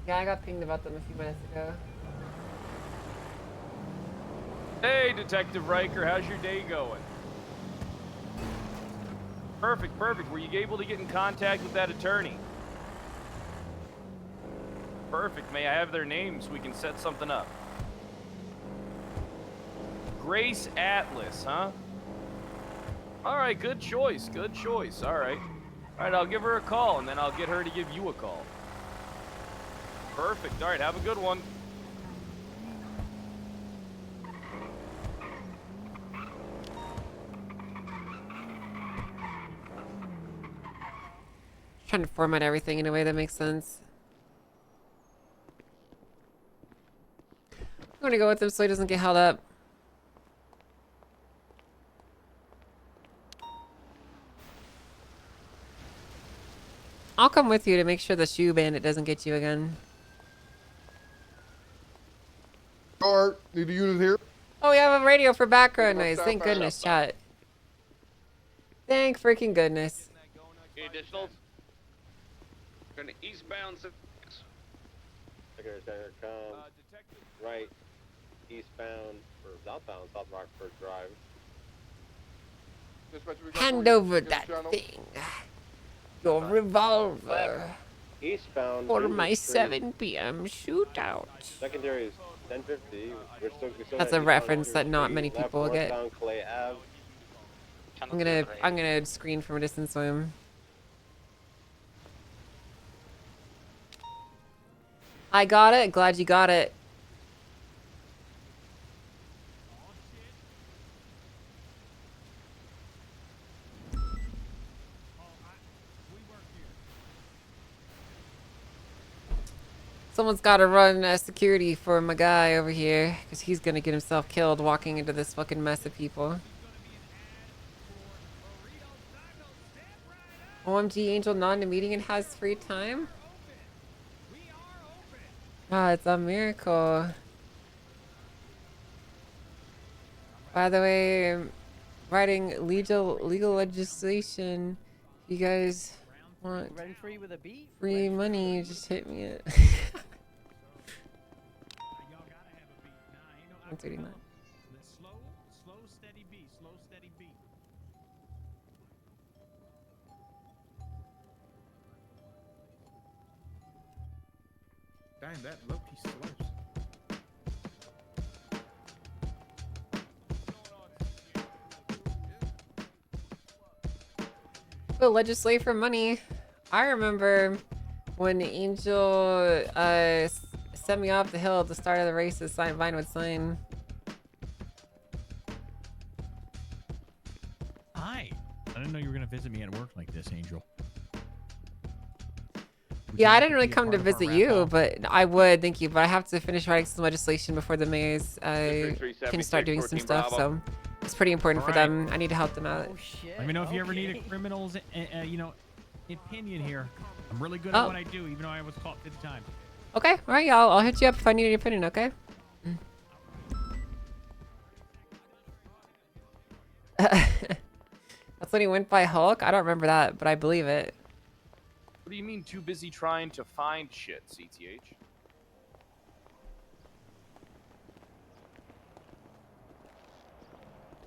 Yeah, I got pinged about them a few minutes ago. Hey, Detective Riker, how's your day going? Perfect, perfect. Were you able to get in contact with that attorney? Perfect. May I have their names? We can set something up. Grace Atlas, huh? All right, good choice, good choice. All right. All right, I'll give her a call, and then I'll get her to give you a call. Perfect. All right, have a good one. Trying to format everything in a way that makes sense. I'm gonna go with him so he doesn't get held up. I'll come with you to make sure the shoe bandit doesn't get you again. Art, need a unit here. Oh, we have a radio for background Come on, noise. stop Thank by. goodness, chat. Thank freaking goodness. Any additionals? Going to eastbound. Okay, Senator, come right, eastbound, or southbound, South Rockford Drive. Hand over that thing. Your revolver. Eastbound. For Ginger my Street. 7 p.m. shootout. Secondary is 1050. We're still That's a reference that not many Left people will get. northbound Clay Ave. I'm gonna screen from a distance swim. I got it. Glad you got it. Someone's got to run security for my guy over here, because he's gonna get himself killed walking into this fucking mess of people. OMG, Angel not in a meeting and has free time? Ah, it's a miracle. By the way, I'm writing legal legislation. If you guys want Rent-free with a beat? free money, just hit me at 139. Slow, steady beat. Slow, steady beat. Damn, that low-key slurps. But legislate for money. I remember when Angel sent me off the hill at the start of the race to sign Vinewood sign. Hi. I didn't know you were gonna visit me at work like this, Angel. Yeah, I didn't really come to visit you, but I would, thank you. But I have to finish writing some legislation before the mayors can start doing some stuff. So it's pretty important for them. I need to help them out. Let me know if you ever need a criminal's, opinion here. I'm really good at what I do, even though I was caught 50 times. Okay, all right, y'all. I'll hit you up if I need any opinion. Okay. That's when he went by Hulk. I don't remember that, but I believe it. What do you mean too busy trying to find shit, CTH?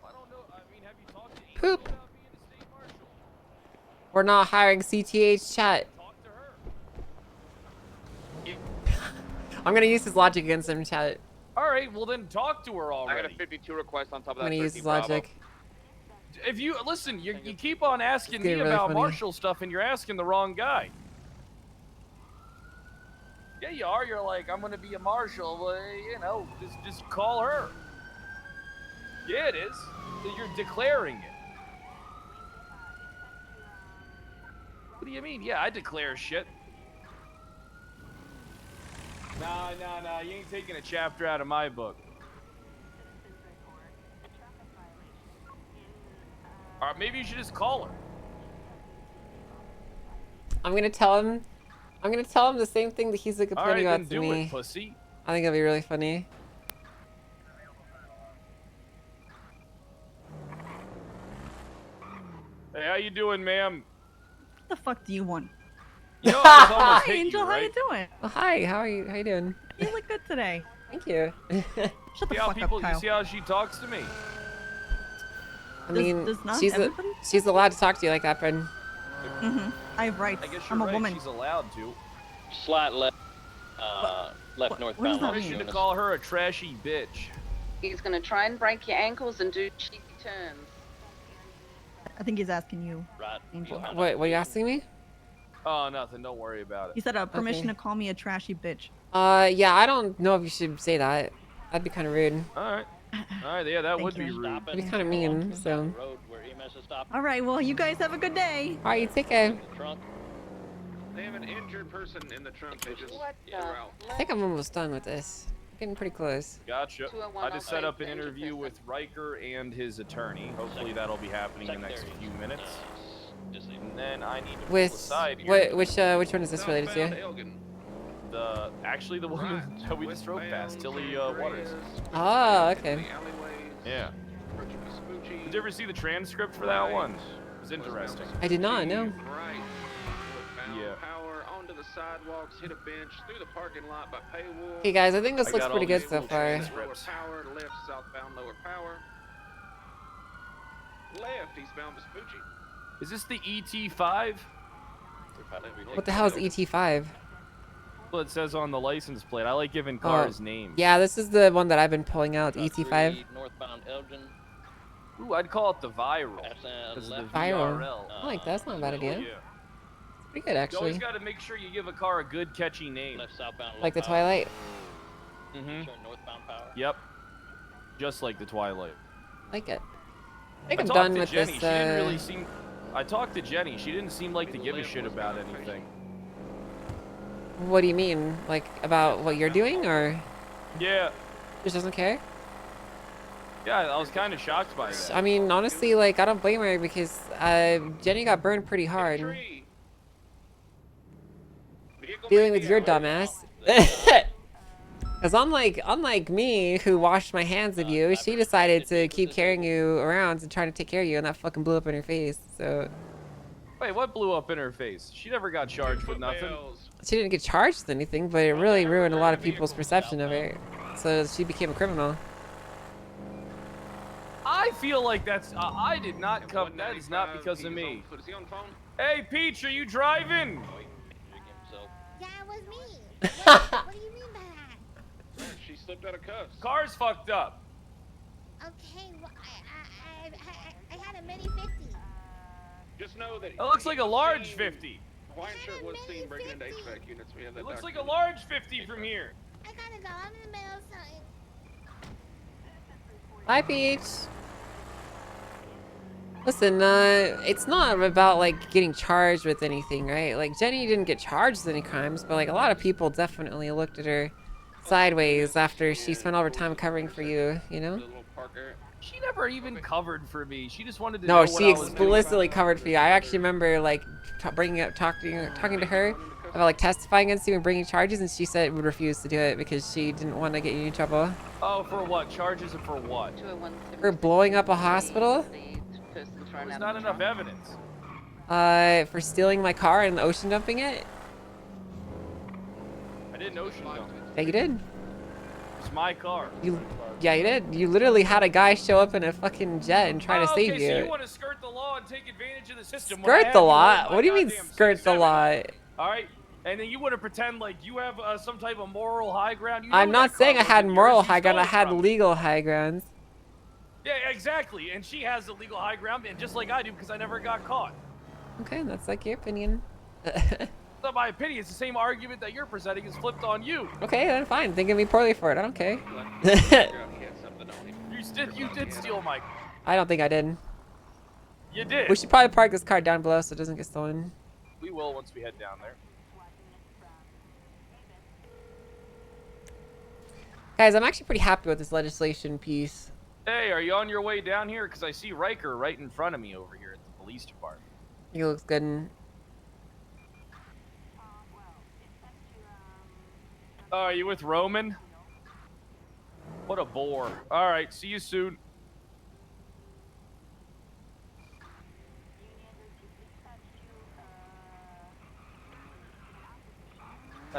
I don't know. I mean, have you talked to Angel Poop. about being a state marshal? We're not hiring CTH chat. Talk to her. I'm gonna use his logic against him, chat. All right, well then talk to her already. I got a 52 request on top of I'm that. gonna use his logic. If you listen, you keep on asking It's me getting really about funny. Marshall stuff, and you're asking the wrong guy. Yeah, you are. You're like, I'm gonna be a marshal. Well, just call her. Yeah, it is. You're declaring it. What do you mean? Yeah, I declare shit. Nah. You ain't taking a chapter out of my book. Or maybe you should just call her. I'm gonna tell him the same thing that he's like All right, complaining then about to do me. it, pussy. I think it'll be really funny. Hey, how you doing, ma'am? What the fuck do you want? You know, I was almost Hi, hit Angel. you, How you right? doing? Oh, hi. How are you? How you doing? You look good today. Thank you. Shut the See how fuck people, up, you Kyle. see how she talks to me? I mean, does not she's everybody? she's allowed to talk to you like that, Bren. I have rights. I guess I'm you're a right. woman. She's allowed to. Slight left, left what northbound. does that Los mean? Permission to Lunas. call her a trashy bitch. He's gonna try and break your ankles and do cheeky turns. I think he's asking you, Right. Angel. What are you asking me? Oh, nothing. Don't worry about He it. said permission Okay. to call me a trashy bitch. Yeah, I don't know if you should say that. That'd be kind of rude. All right. All right. Yeah, that Thank would be you. rude. It'd be kind of mean. So, Road where EMS is stopped. All right, well, you guys have a good day. all right, you take care. Trunk. They have an injured person in the trunk. They just Yeah. out. I think I'm almost done with this. Getting pretty close. Gotcha. 201 I just set up an Danger interview person. with Riker and his attorney. Hopefully that'll be happening in the next few minutes. And then I need to pull With aside here. which one is this related to? Actually the one that we just drove past, Tilly Waters. Oh, okay. Yeah. Did you ever see the transcript for that one? It was interesting. I did not know. Yeah. Power onto the sidewalks, hit a bench, through the parking lot by Paywall. Hey guys, I think this I looks got pretty all good these so little far. transcripts. Lower power, left southbound lower power. Left eastbound Vespucci. Is this the ET5? What the hell is ET5? Well, it says on the license plate. I like giving cars names. Yeah, this is the one that I've been pulling out, ET5. Northbound Elgin. Ooh, I'd call it the viral. That's Because of left. the Viral. VRL. I like that. That's not a bad idea. Yeah. It's pretty good, You always actually. got to make sure you give a car a good, catchy name. Left southbound. Like the Twilight. Mm-hmm. Turn northbound power. Yep. Just like the Twilight. Like it. I think I'm talked done to with Jenny. this. She didn't really seem. I talked to Jenny. She didn't seem like to give a shit about anything. What do you mean? Like about what you're doing, or Yeah. just doesn't care? Yeah, I was kind of shocked by that. I mean, honestly, like I don't blame her because Jenny got burned pretty hard. Dealing with your dumbass. Because unlike me, who washed my hands of you, she decided to keep carrying you around and trying to take care of you, and that fucking blew up in her face. So Wait, what blew up in her face? She never got charged with nothing. she didn't get charged with anything, but it really ruined a lot of people's perception of her. So she became a criminal. I feel like that's. I did not come. That is not because of me. Is he on phone? Hey, Peach, are you driving? Yeah, it was me. What do you mean by that? She slipped out of cuffs. Car's fucked up. Okay, well, I had a mini 50. Just know that. It looks like a large 50. Hawaiian shirt was seen breaking into HVAC units. We have that. It looks like a documented. large 50 from here. I gotta go. I'm in the middle of something. Bye, Peach. Listen, it's not about like getting charged with anything, right? Like Jenny didn't get charged with any crimes, but like a lot of people definitely looked at her sideways after she spent all her time covering for you, you know? She never even covered for me. She just wanted to No, know what she I was doing. explicitly covered for you. I actually remember like talking to her about like testifying against you and bringing charges, and she said it would refuse to do it because she didn't want to get you in trouble. Oh, for what? Charges and for what? For blowing up a hospital? There's not enough evidence. For stealing my car and ocean dumping it? I didn't ocean dump it. Yeah, you did. It's my car. Yeah, you did. You literally had a guy show up in a fucking jet and try to save okay, you. so you want to skirt the law and take advantage of the system. when I Skirt have the you law? on my What do you mean goddamn skirt the 6-7? law? All right, and then you want to pretend like you have some type of moral high ground. You know I'm not that saying I car had wasn't moral yours, you high ground. I stole it had from me. legal high grounds. Yeah, exactly. And she has the legal high ground, and just like I do, because I never got caught. Okay, that's like your opinion. It's not my opinion. It's the same argument that you're presenting is flipped on you. Okay, then fine. Think of me poorly for it. I don't care. You did steal my. I don't think I did. You did. We should probably park this car down below so it doesn't get stolen. We will once we head down there. Guys, I'm actually pretty happy with this legislation piece. Hey, are you on your way down here? Because I see Riker right in front of me over here at the police department. He looks good. Are you with Roman? What a bore. All right, see you soon.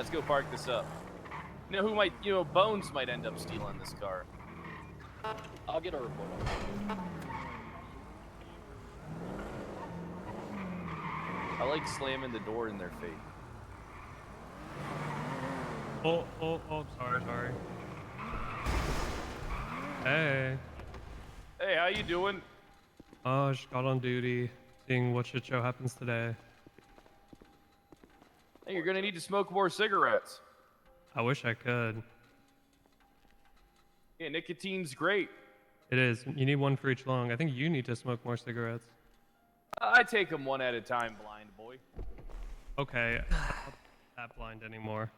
Let's go park this up. You know who might? You know, Bones might end up stealing this car. I'll get a report on it. I like slamming the door in their face. Oh, sorry. Hey. Hey, how you doing? Oh, just got on duty, seeing what shit show happens today. Hey, you're gonna need to smoke more cigarettes. I wish I could. Yeah, nicotine's great. It is. You need one for each lung. I think you need to smoke more cigarettes. I take them one at a time, blind boy. Okay, I'm not that blind anymore.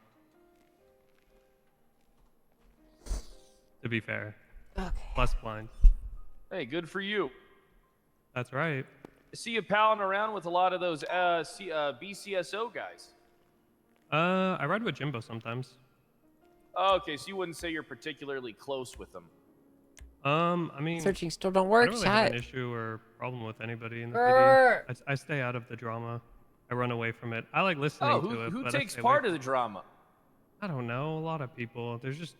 To be fair. Okay. Less blind. Hey, good for you. That's right. I see you palling around with a lot of those BCSO guys. I ride with Jimbo sometimes. Oh, okay, so you wouldn't say you're particularly close with them. I mean, Searching still don't work, I don't really chat. have an issue or problem with anybody in the Brr. city. I stay out of the drama. I run away from it. I like listening to it. Who but I takes stay away part from of the drama? I don't know. A lot of people. There's just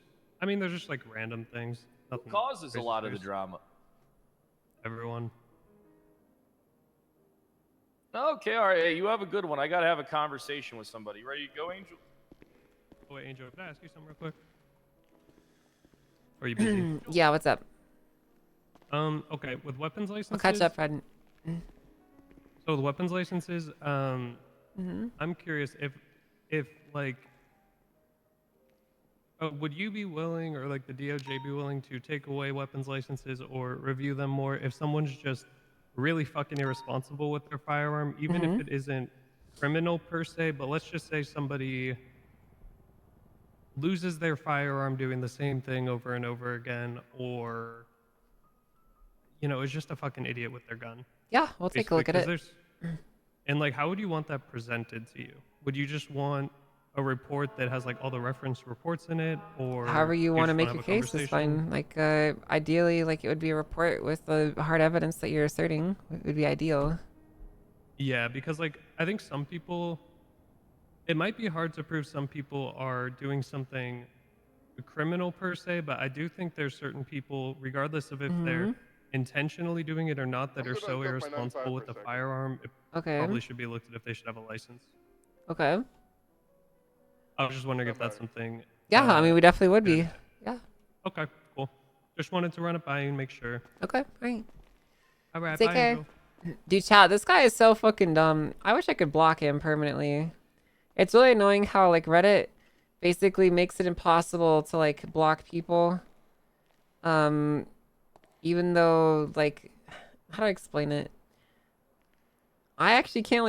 like random things. Who Nothing causes a crazy lot of the serious. drama? Everyone. Okay, all right. Hey, you have a good one. I gotta have a conversation with somebody. Ready to go, Angel? Oh, wait, Angel, can I ask you something real quick? Or are you busy? Yeah, what's up? Okay, with weapons licenses. We'll catch up, Fred. So with weapons licenses, Mm-hmm. I'm curious if like, would you be willing, or like the DOJ be willing to take away weapons licenses or review them more if someone's just really fucking irresponsible with their firearm, even Mhm. if it isn't criminal per se, but let's just say somebody loses their firearm doing the same thing over and over again, or is just a fucking idiot with their gun. Yeah, we'll take a look at it. And like, how would you want that presented to you? Would you just want a report that has like all the reference reports in it, or However you want to just make wanna your have a case is conversation? fine. Like, ideally, like it would be a report with the hard evidence that you're asserting. It would be ideal. Yeah, because like I think some people, it might be hard to prove some people are doing something criminal per se, but I do think there's certain people, regardless of if they're Mhm. intentionally doing it or not, that are so irresponsible with the firearm. It Okay. probably should be looked at if they should have a license. Okay. I was just wondering if that's something. Yeah, I mean, we definitely would be. good. Yeah. Okay, cool. Just wanted to run it by you and make sure. Okay, alright. All right, Take bye, care. Angel. Dude, chat, this guy is so fucking dumb. I wish I could block him permanently. It's really annoying how, like, Reddit basically makes it impossible to, like, block people. Even though, like, how do I explain it? I actually can't,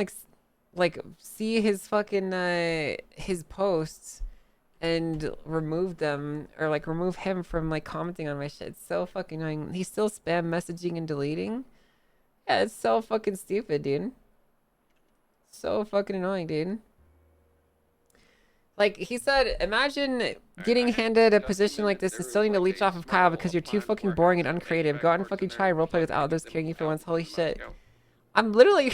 like, see his fucking, his posts and remove them, or, like, remove him from, like, commenting on my shit. It's so fucking annoying. He's still spam messaging and deleting. Yeah, it's so fucking stupid, dude. So fucking annoying, dude. Like, he said, imagine getting handed a position like this and still need to leech off of Kyle because you're too fucking boring and uncreative. Go out and fucking try roleplay without others carrying you for once. Holy shit. I'm literally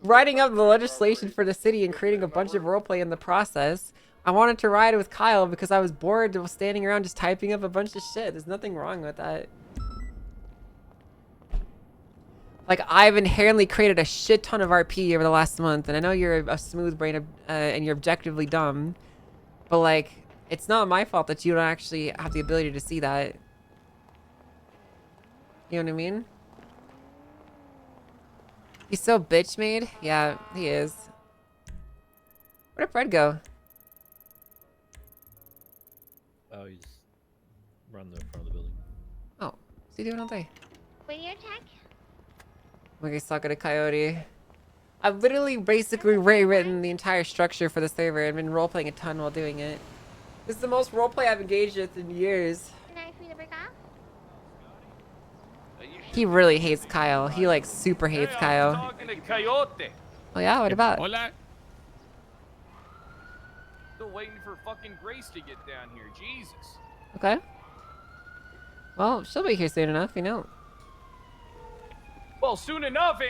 writing up the legislation for the city and creating a bunch of roleplay in the process. I wanted to ride with Kyle because I was bored of standing around just typing up a bunch of shit. There's nothing wrong with that. Like, I've inherently created a shit ton of RP over the last month, and I know you're a smooth brain and you're objectively dumb, but, like, it's not my fault that you don't actually have the ability to see that. You know what I mean? He's so bitch-made? Yeah, he is. Where'd Fred go? Oh, he's running the front of the building. Oh, what's he doing all day? Radio check? Okay, suck at a coyote. I've literally basically rewritten the entire structure for the server and been roleplaying a ton while doing it. This is the most roleplay I've engaged with in years. Can I free the break off? He really hates Kyle. He like super hates Kyle. Talking to Coyote. Oh yeah, what about? Hola. Still waiting for fucking Grace to get down here. Jesus. Okay. Well, she'll be here soon enough, you know. Well, soon enough.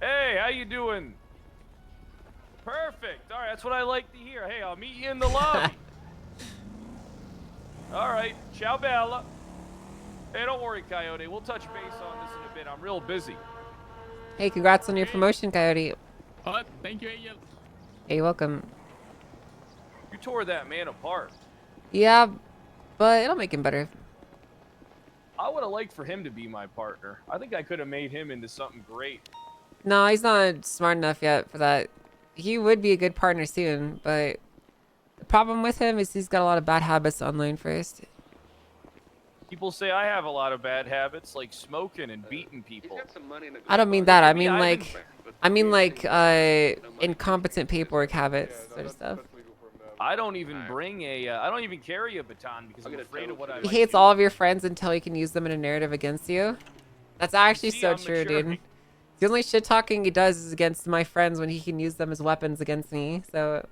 Hey, how you doing? Perfect. All right, that's what I like to hear. Hey, I'll meet you in the lobby. All right, ciao bella. Hey, don't worry, Coyote. We'll touch base on this in a bit. I'm real busy. Hey, congrats on your promotion, Coyote. Oh, thank you, Angel. Hey, welcome. You tore that man apart. Yeah, but it'll make him better. I would have liked for him to be my partner. I think I could have made him into something great. No, he's not smart enough yet for that. He would be a good partner soon, but the problem with him is he's got a lot of bad habits online first. People say I have a lot of bad habits, like smoking and beating people. I don't mean that. I mean like incompetent paperwork habits sort of stuff. I don't even bring a. I don't even carry a baton because I'm afraid of what I. He hates all of your friends until he can use them in a narrative against you. That's actually See, so I'm true, maturing. dude. The only shit talking he does is against my friends when he can use them as weapons against me. So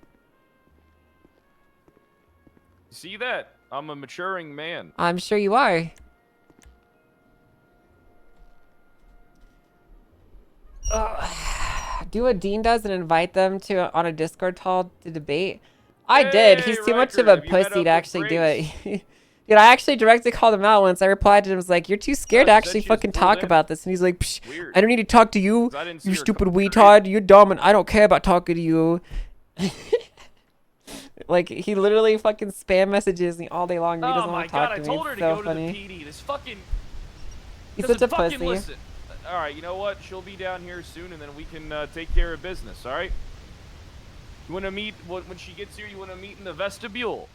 See that? I'm a maturing man. I'm sure you are. Do what Dean does and invite them to on a Discord call to debate. I did. He's too much of a Riker, have you met pussy up to with actually do it. Dude, I actually directly called him out once. I replied to him, was like, "You're too scared to actually fucking talk about this." And he's like, Psh, "I don't need to talk to you, you stupid retard. You're dumb, and I don't care about talking to you." Like, he literally fucking spam messages me all day long. He doesn't Oh my want to talk god! I to me. told her It's to so go funny. to the PD. This fucking. He's doesn't such a fucking pussy. Listen. All right, you know what? She'll be down here soon, and then we can take care of business. All right. You want to meet when she gets here? You want to meet in the vestibule?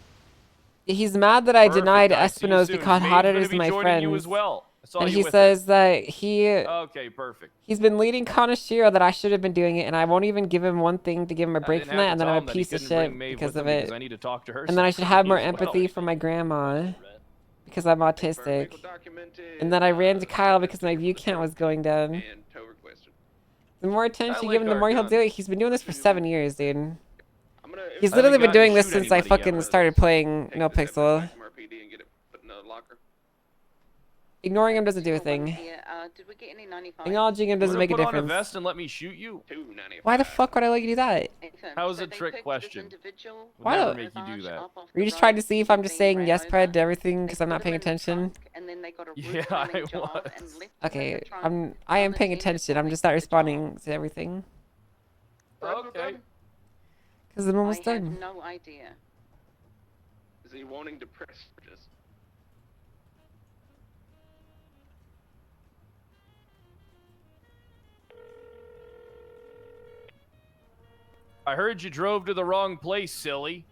He's mad that I Perfect, denied I see you Espino's soon. because Maeve's Hotter gonna is be my joining friend. you as well. I saw And you he with says that he Okay, perfect. he's been leading Kanashiro, that I should have been doing it, and I won't even give him one thing to give him a break didn't from have that, to and then tell I'm him a that he piece of couldn't bring shit Maeve because with of him it. because I need to talk to her And then I should have more sometimes. empathy for my grandma because I'm autistic. And then I ran to Kyle because my view count was going down. The more attention you give him, the more he'll do it. He's been doing this for 7 years, dude. He's literally been doing this since I fucking started playing No Pixel. Ignoring him doesn't do a thing. Did we get any 95? Acknowledging him doesn't make a Put on a difference. vest and let me shoot you. Why the fuck would I let you do that? That was a trick question. Why Never don't- make you do that. Are you just trying to see if I'm just saying yes, Pred, to everything because I'm not paying attention? Yeah, I was. Okay, I am paying attention. I'm just not responding to everything. Okay. Because I'm almost done. No idea. Is he wanting to press this? I heard you drove to the wrong place, silly.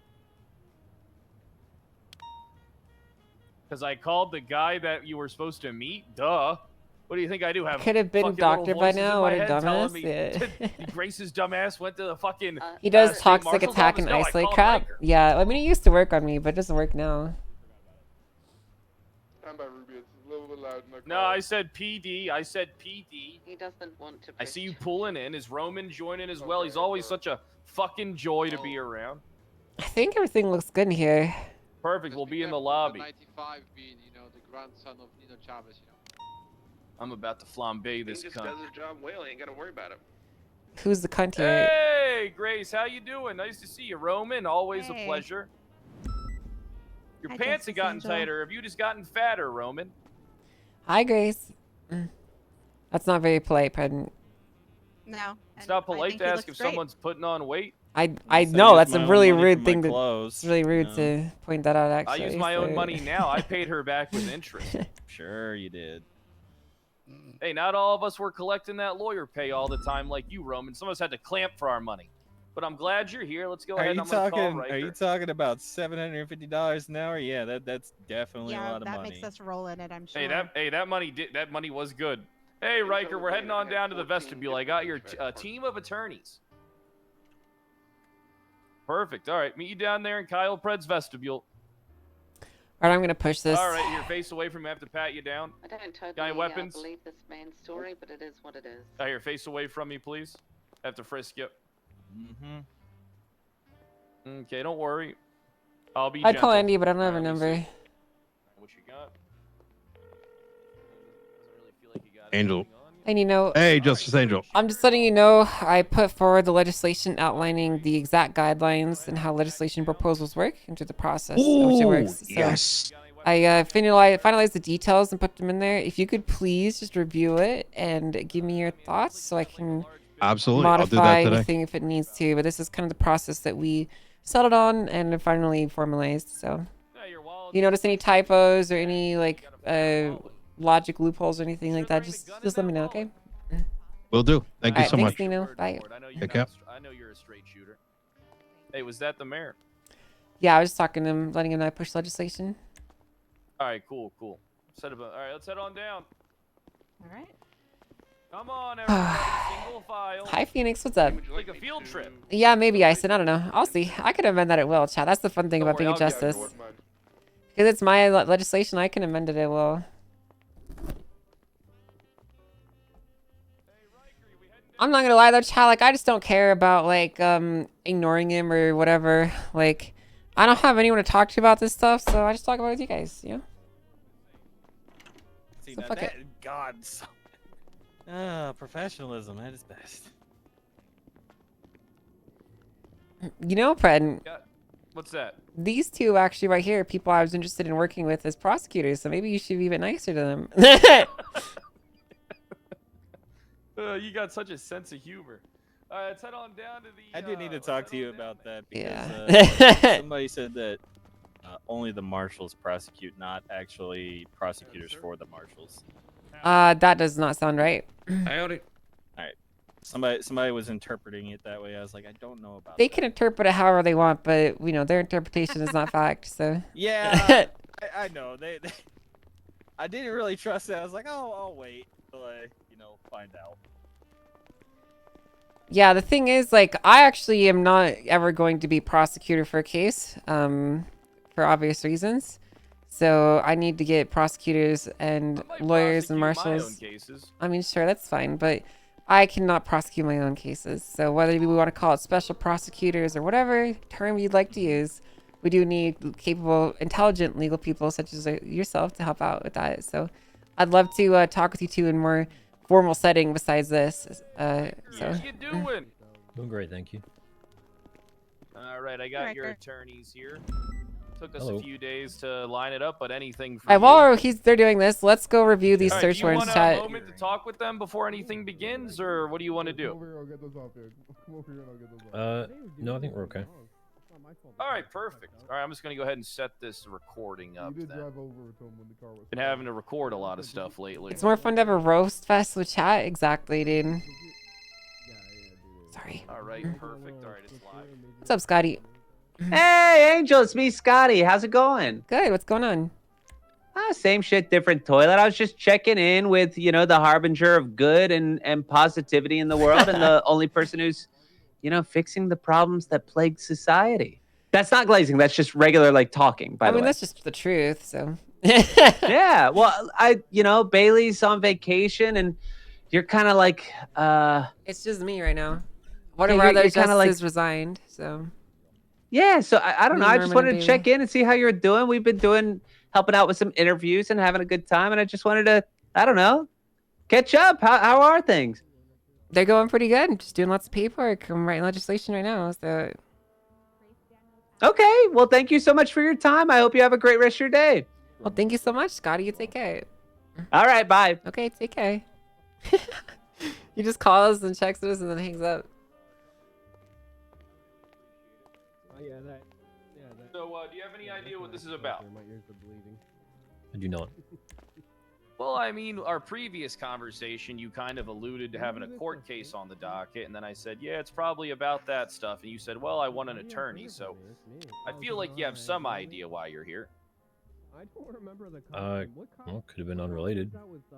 Because I called the guy that you were supposed to meet. Duh. What do you think I do? Have Could have been fucking little doctor by voices in now. my What a head telling dumbass. me Yeah. Grace's dumbass went to the fucking. He does state toxic marshal's attack office? and No, I isolate called crap. Riker. Yeah, I mean, it used to work on me, but it doesn't work now. Stand by, Ruby. It's a little bit loud in the No, I said PD. I said PD. He doesn't want to. I see you pulling in. Is Roman joining as well? He's always such a fucking joy to be around. I think everything looks good in here. Perfect. We'll be in the lobby. 95 being, the grandson of Nino Chavez, I'm about to flambe this He just cunt. does his job well. He ain't got to worry about it. Who's the cunt here? Hey, Grace, how you doing? Nice to see you, Roman. Always a Hey. pleasure. Your Hi, pants have Justice gotten Angel. tighter. Have you just gotten fatter, Roman? Hi, Grace. That's not very polite, Pred. No. It's not polite to ask if someone's putting on weight. I So know use that's my a own really money rude for my thing to. clothes, It's really rude you to point that out. Actually, I use my own so- money now. I paid her back with interest. Sure, you did. Hey, not all of us were collecting that lawyer pay all the time like you, Roman. Some of us had to clamp for our money. But I'm glad you're here. Let's go Are ahead. you I'm gonna call talking? Riker. Are you talking about $750 an hour? Yeah, that's definitely a Yeah, lot of that money. makes us roll in it, I'm sure. That money was good. Hey, Riker, we're heading on down to the vestibule. I got your team of attorneys. Perfect. All right, meet you down there in Kyle Pred's vestibule. Alright, I'm gonna push this. All right, your face away from me. I have to pat you down. I don't totally Got any weapons? believe this man's story, but it is what it is. Your face away from me, please. I have to frisk you. Mm-hmm. Okay, don't worry. I'll be I'd call gentle. Andy, but I don't have her Let me number. see. What you got? Angel, And you know, Hey, Justice Angel. I'm just letting you know, I put forward the legislation outlining the exact guidelines and how legislation proposals work and through the process in which it works. So yes. I finalized the details and put them in there. If you could please just review it and give me your thoughts so I can Absolutely. I'll do modify that today. anything if it needs to. But this is kind of the process that we settled on and finally formalized. So if you notice any typos or any like logic loopholes or anything like that, just let me know, okay? Will do. Thank you Alright, so thanks, much. Nino. Bye. Take care. I know you're a straight shooter. Hey, was that the mayor? Yeah, I was just talking to him, letting him know I pushed legislation. All right, cool. All right, let's head on down. All right. Come on, everybody, single file. Hi, Phoenix. What's up? Like a field trip. Yeah, maybe Ison. I don't know. I'll see. I can amend that at will, chat. That's the fun thing about being a justice. Because it's my legislation, I can amend it at will. I'm not gonna lie though, chat. Like, I just don't care about like ignoring him or whatever. Like, I don't have anyone to talk to about this stuff, so I just talk about it with you guys. You know. See, So now fuck that, it. God, professionalism at its best. You know, Pred, Yeah. What's that? these two actually right here are people I was interested in working with as prosecutors, so maybe you should be a bit nicer to them. You got such a sense of humor. All right, let's head on down to the. I do need to talk to you about that because Yeah. somebody said that only the marshals prosecute, not actually prosecutors for the marshals. That does not sound right. All right. Somebody was interpreting it that way. I was like, I don't know about. They can interpret it however they want, but you know their interpretation is not fact. So Yeah, I know. They I didn't really trust it. I was like, oh, I'll wait till I, find out. yeah, the thing is, like, I actually am not ever going to be prosecutor for a case, for obvious reasons. So I need to get prosecutors and lawyers and marshals. I mean, sure, that's fine, but I cannot prosecute my own cases. So whether we want to call it special prosecutors or whatever term you'd like to use, we do need capable, intelligent legal people such as yourself to help out with that. So I'd love to talk with you two in more formal setting besides this. How you doing? Doing great, thank you. All right, I got your attorneys here. Took us Hello. a few days to line it up, but anything for Alright, you. while they're doing this, let's go review these All right, search do you warrants, want a chat. moment to talk with them before anything begins, or what do you want to do? No, I think we're okay. All right, perfect. All right, I'm just gonna go ahead and set this recording up. Then. Been having to record a lot of stuff lately. It's more fun to have a roast fest with chat. Exactly, dude. Sorry. All right, perfect. All right, it's live. What's up, Scotty? Hey, Angel, it's me, Scotty. How's it going? Good. What's going on? Same shit, different toilet. I was just checking in with, the harbinger of good and positivity in the world and the only person who's, fixing the problems that plague society. That's not glazing. That's just regular, talking, by I the mean, way. that's just the truth, so. Yeah, well, Bailey's on vacation and you're kind of like, It's just me right now. One of Yeah, our you're other kinda justices resigned, so. Yeah, so I don't know. I just Norman wanted and to check in and see how you're doing. We've been helping out with some interviews and having a good time, and I just wanted to, I don't know, catch up. How are things? They're going pretty good. I'm just doing lots of paperwork. I'm writing legislation right now, so. Okay, well, thank you so much for your time. I hope you have a great rest of your day. Well, thank you so much, Scotty. You take care. All right, bye. Okay, take care. He just calls and checks us and then hangs up. So, do you have any idea what this is about? I do not. Well, I mean, our previous conversation, you kind of alluded to having a court case on the docket, and then I said, yeah, it's probably about that stuff, and you said, well, I want an attorney, so I feel like you have some idea why you're here. Well, could have been unrelated.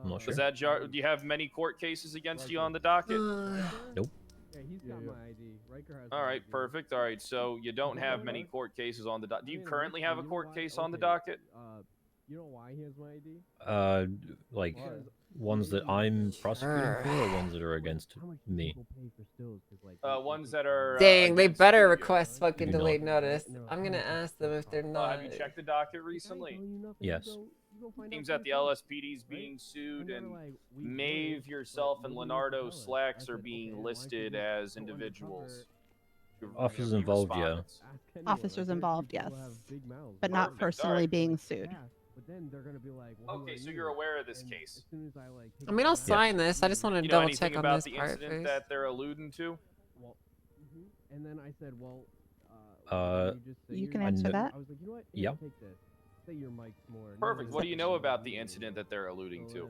I'm not sure. Does that do you have many court cases against you on the docket? Nope. All right, perfect. All right, so you don't have many court cases on the docket. Do you currently have a court case on the docket? You know why he has my ID? Like ones that I'm prosecuting for, or ones that are against me. Ones that are. Dang, they against better you. request fucking Do not. delayed notice. I'm gonna ask them if they're not. Have you checked the docket recently? Yes. Seems that the LSPD's being sued, and Maeve, yourself, and Leonardo Slacks are being listed as individuals. Officers involved, yeah. Officers involved, yes, but not Perfect, personally alright. being sued. Okay, so you're aware of this case. I mean, I'll sign this. I just want to You know double anything check on about this the part incident first. that they're alluding to? And then I said, well, You can I answer kn- that. I was like, you know what? Yeah. Take this. Say your mic's more. Perfect. What do you know about the incident that they're alluding to?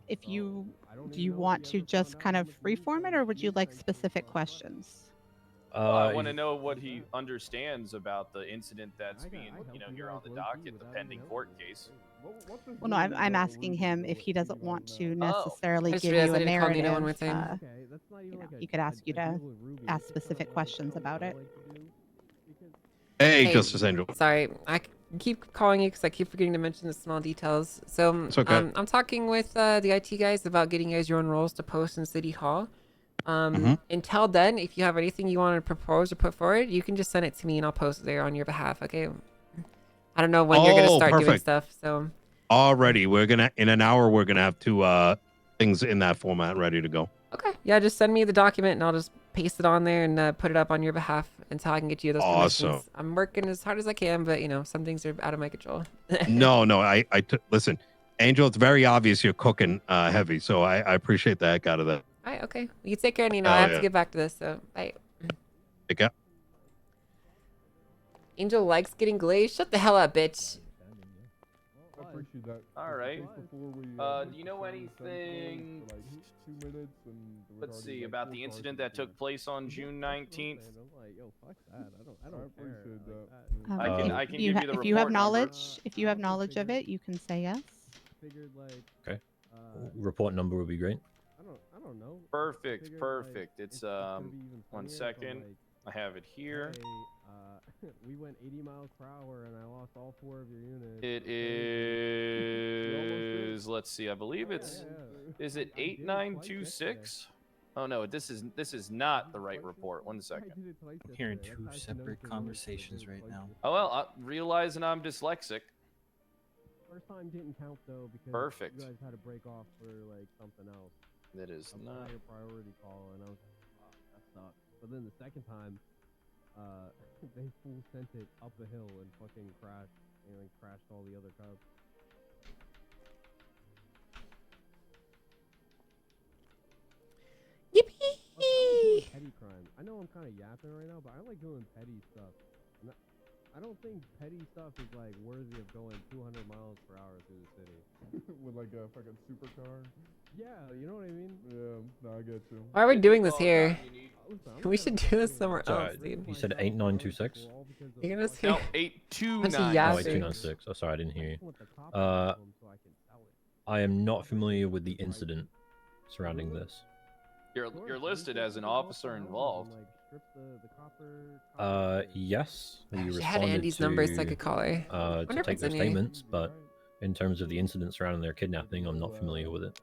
If you do you want to just kind of freeform it, or would you like specific questions? Well, I want to know what he understands about the incident that's being, here on the docket, the pending court case. Well, no, I'm asking him if he doesn't want to I necessarily just give realized you I a didn't call narrative. Nina one more time. He could ask you to ask specific questions about it. Hey, Justice Angel. Sorry, I keep calling you because I keep forgetting to mention the small details. So It's okay. I'm talking with the IT guys about getting you guys your own roles to post in City Hall. Until then, if you have anything you want to propose or put forward, you can just send it to me and I'll post it there on your behalf. Okay. I don't know when you're gonna start doing perfect. stuff. So Already, we're gonna in an hour. We're gonna have two things in that format ready to go. okay, yeah, just send me the document and I'll just paste it on there and put it up on your behalf until I can get you those Awesome. permissions. I'm working as hard as I can, but some things are out of my control. No, listen, Angel. It's very obvious you're cooking heavy, so I appreciate the heck out of that. All right, okay. You take care, Nino. Oh, I have yeah. to get back to this, so bye. Take care. Angel likes getting glazed. Shut the hell up, bitch. I appreciate that. All right. Before we, Do you know anything? Let's see about the incident that took place on June 19th. I can give you the report if you have number. knowledge, if you have knowledge of it, you can say yes. Okay. Report number would be great. I don't know. Perfect. It's 1 second. I have it here. We went 80 miles per hour and I lost all 4 of your units. It is. Let's see. I believe it's. Is it 8926? Oh no, this is not the right report. 1 second. I'm hearing two separate conversations right now. Oh well, realizing I'm dyslexic. First time didn't count though because Perfect. you guys had to break off for like something else. That is A not. higher priority call, and I was like, wow, that sucks. But then the second time, they full sent it up a hill and fucking crashed and crashed all the other cops. Yippee! Petty crime. I know I'm kind of yapping right now, but I like doing petty stuff. And I don't think petty stuff is like worthy of going 200 miles per hour through the city. With like a fucking supercar. Yeah, you know what I mean? Yeah, no, I get you. Why are we doing this here? We should do this somewhere else, Sorry, dude. you said 8926? You're gonna say No, bunch of 829. Oh, yappers. 8296. Oh, sorry, I didn't hear you. I am not familiar with the incident surrounding this. You're listed as an officer involved. Yes, we I responded had Andy's to, number so I could call her. to Wonder if take it's their in here. statements, but in terms of the incident surrounding their kidnapping, I'm not familiar with it.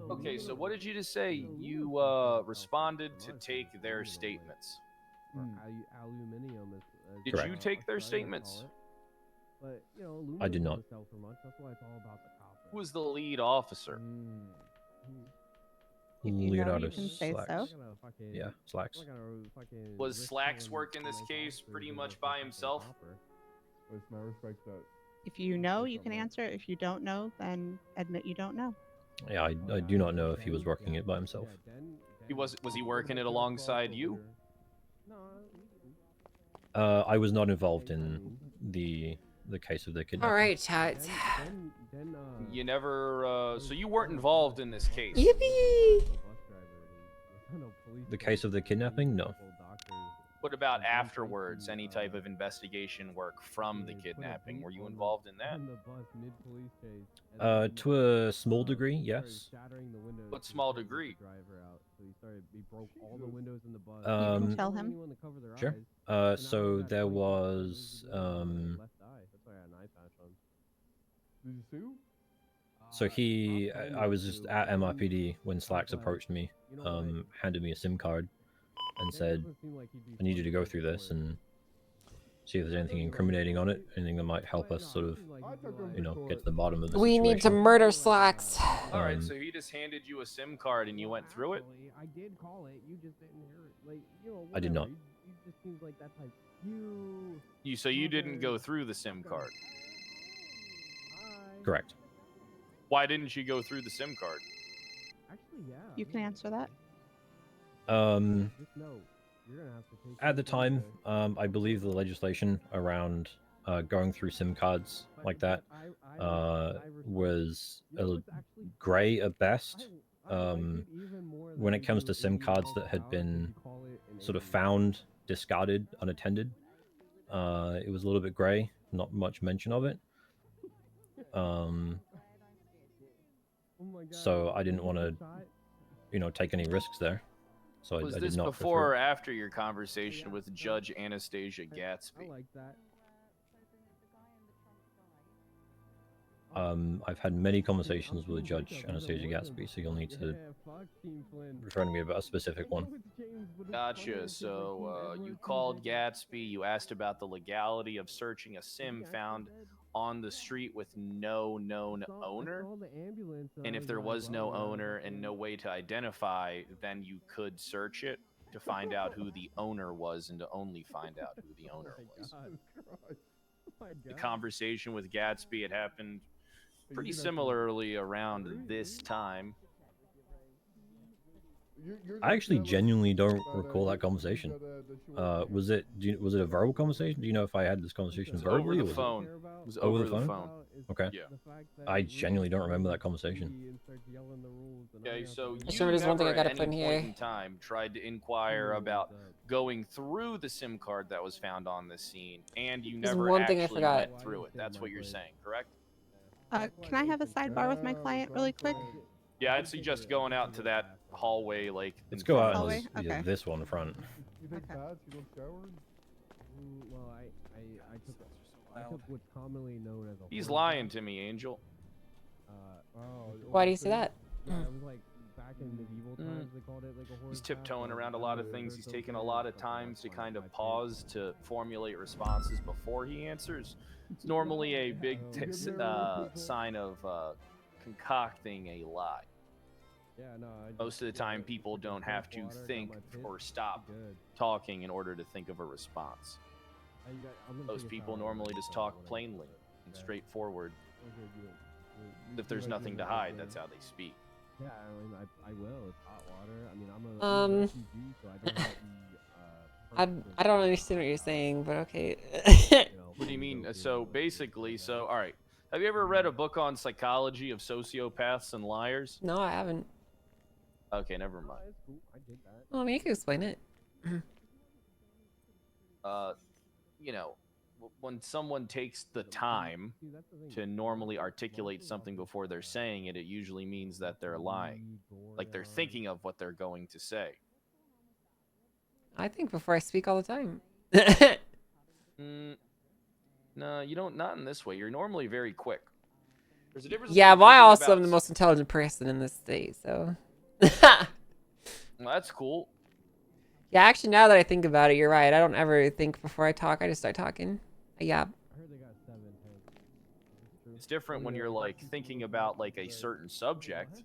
Okay, so what did you just say? You responded to take their statements. Aluminium is. Did you take their statements? But you know, I did not. aluminum doesn't sell for much. That's why it's all about the copper. Who was the lead officer? If you know, Leonardo you can say Slacks. so. Yeah, Slacks. Was Slacks working this case pretty much by himself? Listen, I respect that. If you know, you can answer. If you don't know, then admit you don't know. Yeah, I do not know if he was working it by himself. Was he working it alongside you? I was not involved in the case of the kidnapping. All right, chat. You never. So you weren't involved in this case. Yippee! The case of the kidnapping? No. What about afterwards? Any type of investigation work from the kidnapping? Were you involved in that? To a small degree, yes. What small degree? You can tell him. Sure. So there was Did you sue? So I was just at MRPD when Slacks approached me, handed me a SIM card, and said, "I need you to go through this." And see if there's anything incriminating on it, anything that might help us sort of, you know, get to the bottom of the We situation. need to murder Slacks. All right, so he just handed you a SIM card and you went through it. I did call it. You just didn't hear it. Like, you know, I did not. whatever. You just seems like that type. So you didn't go through the SIM card. Correct. Why didn't you go through the SIM card? Actually, yeah. You can answer that. Just know you're gonna have to take At the time, I believe the legislation around going through SIM cards like that was gray at best. When it comes to SIM cards that had been sort of found, discarded, unattended, it was a little bit gray. Not much mention of it. So I didn't want to, you know, take any risks there. So Was I this did not go before through or it. after your conversation with Judge Anastasia Gatsby? I've had many conversations with Judge Anastasia Gatsby, so you'll need to refer to me about a specific one. Gotcha. So you called Gatsby. You asked about the legality of searching a SIM found on the street with no known owner. And if there was no owner and no way to identify, then you could search it to find out who the owner was and to only find out who the owner was. The conversation with Gatsby had happened pretty similarly around this time. I actually genuinely don't recall that conversation. Was it a verbal conversation? Do you know if I had this conversation It was verbally? over or the was phone. It It was over the phone? phone. Okay. Yeah. I genuinely don't remember that conversation. Okay, so you Sure, there's one thing I never gotta at put in any here. point in time tried to inquire about going through the SIM card that was found on the scene, and you There's never one thing I actually forgot. went through it. That's what you're saying, correct? Can I have a sidebar with my client really quick? Yeah, I'd suggest going out into that hallway, like. Let's go out Hallway? and Okay. this one front. You take baths? You don't shower? Well, I took what's commonly known as a. He's horse lying bath. to me, Angel. Why do you say that? Yeah, it was like back in medieval times they called it like a horse. He's bath, tiptoeing but around a lot of things. He's taking a lot of times to kind of pause to formulate responses before he answers. It's normally a big sign of concocting a lie. Yeah, no. Most of the time, people don't have to think or stop talking in order to think of a response. Most people normally just talk plainly and straightforward. If there's nothing to hide, that's how they speak. Yeah, I will. It's hot water. I mean, I'm a refugee, so I don't have the, I don't understand what you're saying, but okay. What do you mean? So basically, all right. Have you ever read a book on psychology of sociopaths and liars? No, I haven't. Okay, never mind. Well, I mean, you can explain it. You know, when someone takes the time to normally articulate something before they're saying it, it usually means that they're lying. Like they're thinking of what they're going to say. I think before I speak all the time. No, you don't. Not in this way. You're normally very quick. There's a difference. Yeah, between well, I thinking also about am the most intelligent person in this state, so. Well, that's cool. Yeah, actually, now that I think about it, you're right. I don't ever think before I talk. I just start talking. Yeah. It's different when you're like thinking about like a certain subject,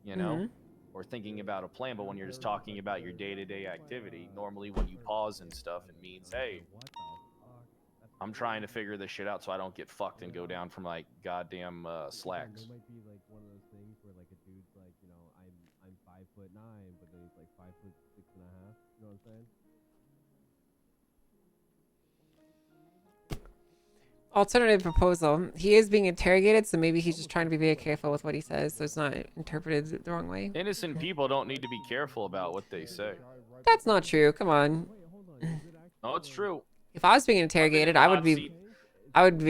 you know, or thinking about a plan. But when you're just talking about your day-to-day activity, normally when you pause and stuff, it means, hey, I'm trying to figure this shit out so I don't get fucked and go down from like goddamn slacks. It might be like one of those things where like a dude's like, you know, I'm 5'9", but then he's like 5'6.5". You know what I'm saying? Alternative proposal. He is being interrogated, so maybe he's just trying to be very careful with what he says, so it's not interpreted the wrong way. Innocent people don't need to be careful about what they say. That's not true. Come on. No, it's true. If I was being interrogated, I would be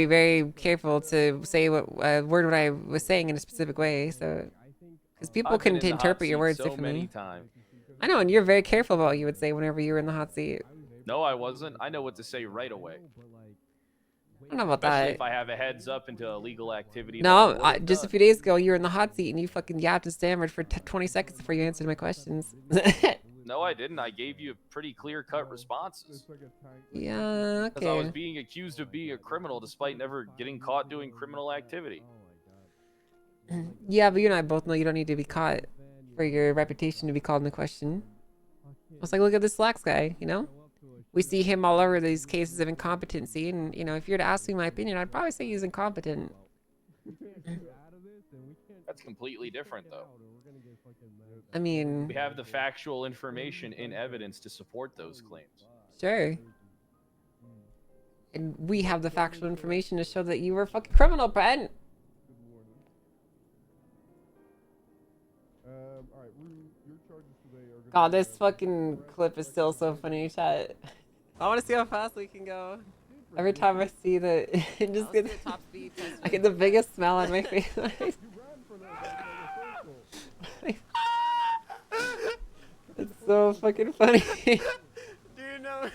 very careful to say what word what I was saying in a specific way. So, because people I've been can in the hot interpret your seat words so differently. many times. I know, and you're very careful about what you would say whenever you were in the hot seat. No, I wasn't. I know what to say right away. I don't know about Especially that. if I have a heads up into illegal activity. No, that I've already just a done. few days ago, you were in the hot seat and you fucking yapped and stammered for 20 seconds before you answered my questions. No, I didn't. I gave you pretty clear-cut responses. Yeah, Because I was okay. being accused of being a criminal despite never getting caught doing criminal activity. Yeah, but you and I both know you don't need to be caught for your reputation to be called into question. I was like, look at this Slacks guy, you know? We see him all over these cases of incompetency, and, you know, if you were to ask me my opinion, I'd probably say he's incompetent. That's completely different, though. I mean... We have the factual information in evidence to support those claims. Sure. And we have the factual information to show that you were a fucking criminal, Brent. God, this fucking clip is still so funny, chat. I want to see how fast we can go. Every time I see that, it just gets... I get the biggest smile on my face. It's so fucking funny. Do you know?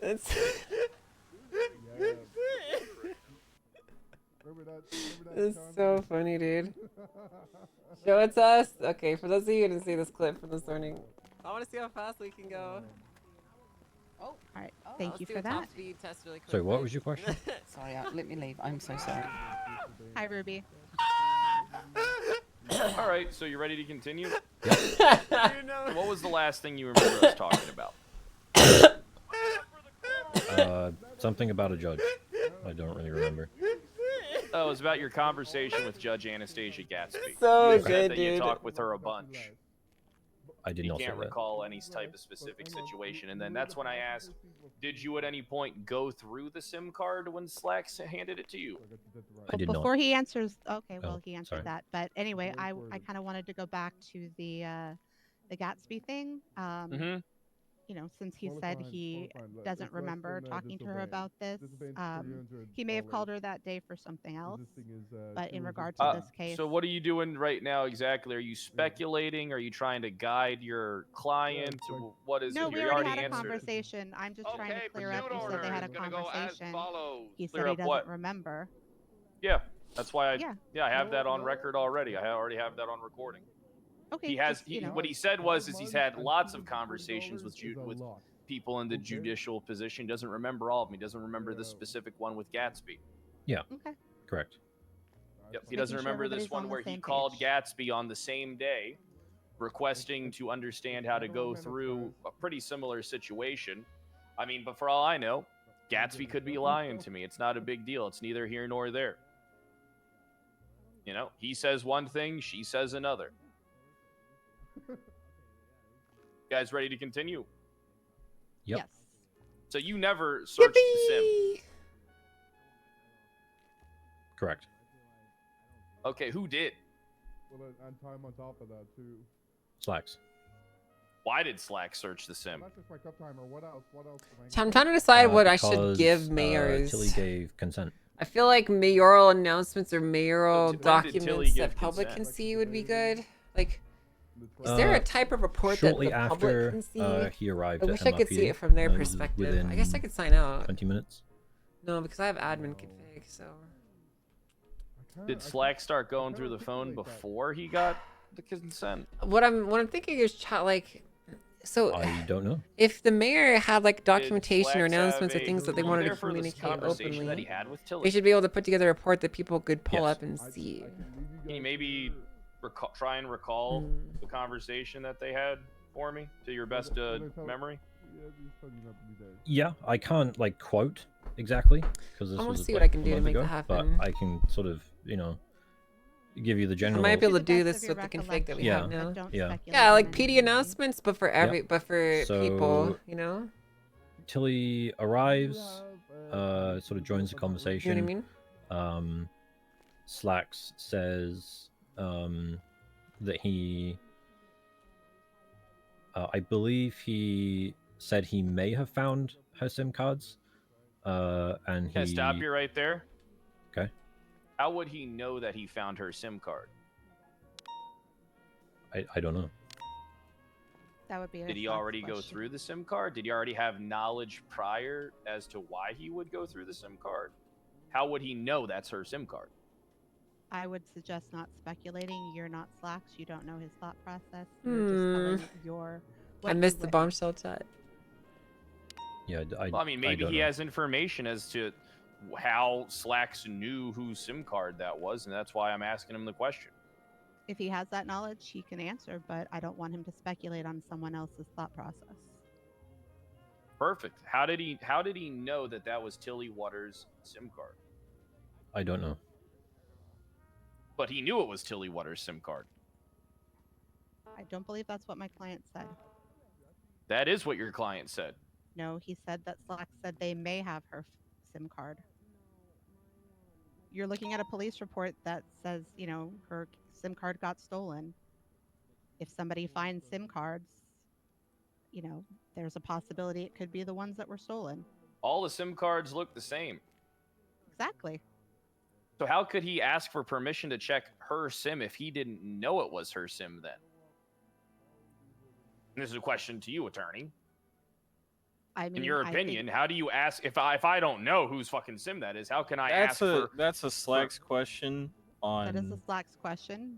It's... It's so funny, dude. Show it to us. Okay, for those of you who didn't see this clip from this morning, I want to see how fast we can go. Oh, all right. Thank you do for a top that. speed test really quick. Sorry, what was your question? Sorry, let me leave. I'm so sorry. Hi, Ruby. All right, so you ready to continue? What was the last thing you remember us talking about? Something about a judge. I don't really remember. Oh, it was about your conversation with Judge Anastasia Gatsby. So You said good, that you dude. talked with her a bunch. I did You not say can't that. recall any type of specific situation, and then that's when I asked, did you at any point go through the SIM card when Slacks handed it to you? I did not. Before he answers, okay, well, Oh, he answered sorry. that. But anyway, I kind of wanted to go back to the Gatsby thing. You know, since he said he doesn't remember talking to her about this, he may have called her that day for something else. But in regard to this case, So what are you doing right now exactly? Are you speculating? Are you trying to guide your client? What is no, it? we You already had a answered it. conversation. I'm just trying to clear up. You said they had a conversation. He said Clear he up doesn't what? remember. Yeah, that's why I. Yeah. Yeah, I have that on record already. I already have that on recording. Okay. He has. just, you know. What he said was he's had lots of conversations with people in the judicial position. He doesn't remember all of them. He doesn't remember the specific one with Gatsby. Yeah. Okay. Correct. Yep. He Making doesn't sure remember this everybody's one on the where he same called Gatsby on the same day, requesting to understand how to go through a pretty similar situation. I mean, but for all I know, Gatsby could be lying to me. It's not a big deal. It's neither here nor there. You know, he says one thing, she says another. You guys ready to continue? Yep. Yes. So you never searched the sim. Correct. Okay, who did? Well, and time on top of that too. Slacks. Why did Slack search the sim? That's just my cup timer. What else? What else? Can I I'm trying to decide what I should Because, give mayors. Tilly gave consent. I feel like mayoral announcements or mayoral When did Tilly documents give that public consent? can see would be good. Like, is there a type of report that Shortly the after public can see? he arrived I at wish I could see MRPD, it from their it was perspective. I within guess I could sign out. 20 minutes. No, because I have admin config, so. Did Slack start going through the phone before he got the consent? What I'm thinking is, like, so I don't know. if the mayor had like documentation or Slacks have announcements or a- things that they were you wanted there to for this communicate conversation that openly, he had with Tilly? they should be able to put together a report that people could pull Yes. up and see. Can you maybe try and recall the conversation that they had for me to your best memory? Yeah, I can't like quote exactly because this I wanna was see like, what I can a do to month make ago, that happen. But I can sort of, you know, give you the I general. might be able to the do best this of with your the config that we have Yeah, now. Don't yeah. speculate Yeah, on like anything. PD announcements, but for every, Yep. but for So- people, you know. Tilly arrives, sort of joins the conversation. You know what I mean? Slacks says that he, I believe he said he may have found her SIM cards, and Can I he. stop you right there? Okay. How would he know that he found her SIM card? I don't know. That would be. a Did he Slack's already go question. through the SIM card? Did he already have knowledge prior as to why he would go through the SIM card? How would he know that's her SIM card? I would suggest not speculating. You're not Slacks. You don't know his thought process. You're just telling your. I missed the bombshell chat. Yeah, Well, I mean, maybe don't he know. has information as to how Slacks knew whose SIM card that was, and that's why I'm asking him the question. If he has that knowledge, he can answer, but I don't want him to speculate on someone else's thought process. Perfect. How did he know that that was Tilly Waters' SIM card? I don't know. But he knew it was Tilly Waters' SIM card. I don't believe that's what my client said. That is what your client said. No, he said that Slack said they may have her SIM card. You're looking at a police report that says, you know, her SIM card got stolen. If somebody finds SIM cards, you know, there's a possibility it could be the ones that were stolen. All the SIM cards look the same. Exactly. So how could he ask for permission to check her SIM if he didn't know it was her SIM then? And this is a question to you, attorney. I mean, in your opinion, how do you ask if I don't know whose fucking SIM that is? How can I ask for? That's a Slacks question. On that is a Slack's question.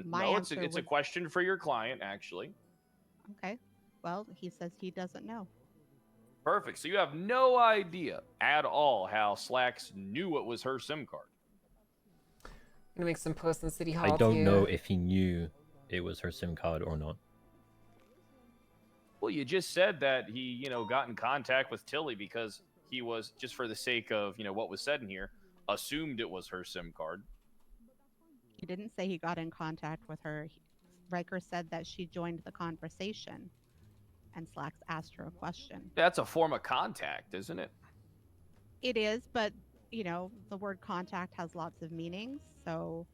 My no, answer it's a question for your client, actually. Okay. Well, he says he doesn't know. Perfect. So you have no idea at all how Slacks knew it was her SIM card. I'm gonna make some posts in City Hall. I don't too. know if he knew it was her SIM card or not. Well, you just said that he, you know, got in contact with Tilly because he was, just for the sake of, you know, what was said in here, assumed it was her SIM card. He didn't say he got in contact with her. Riker said that she joined the conversation, and Slacks asked her a question. That's a form of contact, isn't it? It is, but, you know, the word contact has lots of meanings, so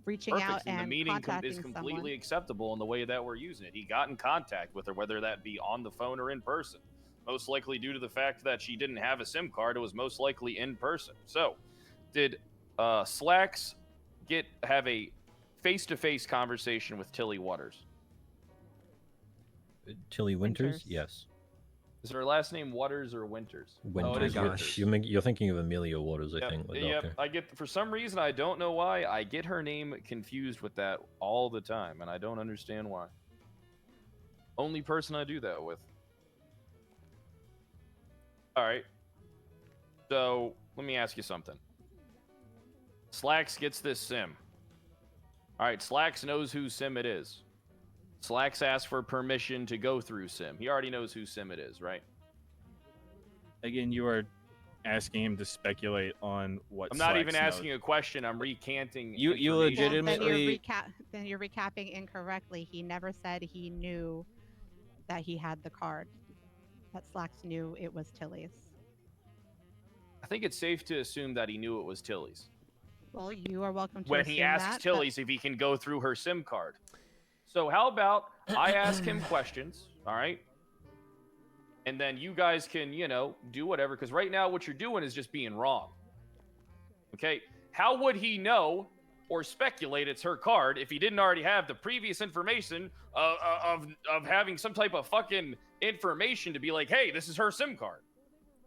reaching Perfect. out and the meaning contacting is completely someone. acceptable in the way that we're using it. He got in contact with her, whether that be on the phone or in person. Most likely due to the fact that she didn't have a SIM card, it was most likely in person. So, did Slacks have a face-to-face conversation with Tilly Waters? Tilly Winters? Yes. Is her last name Waters or Winters? Winters. Oh, it is Winters. You're thinking of Amelia Waters, I think. The Yep. doctor. I get, for some reason, I don't know why, I get her name confused with that all the time, and I don't understand why. Only person I do that with. All right. So, let me ask you something. Slacks gets this SIM. All right, Slacks knows whose SIM it is. Slacks asks for permission to go through SIM. He already knows whose SIM it is, right? Again, you are asking him to speculate on what. I'm not Slacks even knows. asking a question. I'm recanting. You information. legitimately. Then you're recapping incorrectly. He never said he knew that he had the card. That Slacks knew it was Tilly's. I think it's safe to assume that he knew it was Tilly's. Well, you are welcome to When assume he asks that, but- Tilly's if he can go through her SIM card. So how about I ask him questions, all right? And then you guys can, you know, do whatever. Because right now what you're doing is just being wrong. Okay? How would he know or speculate it's her card if he didn't already have the previous information of having some type of fucking information to be like, hey, this is her SIM card.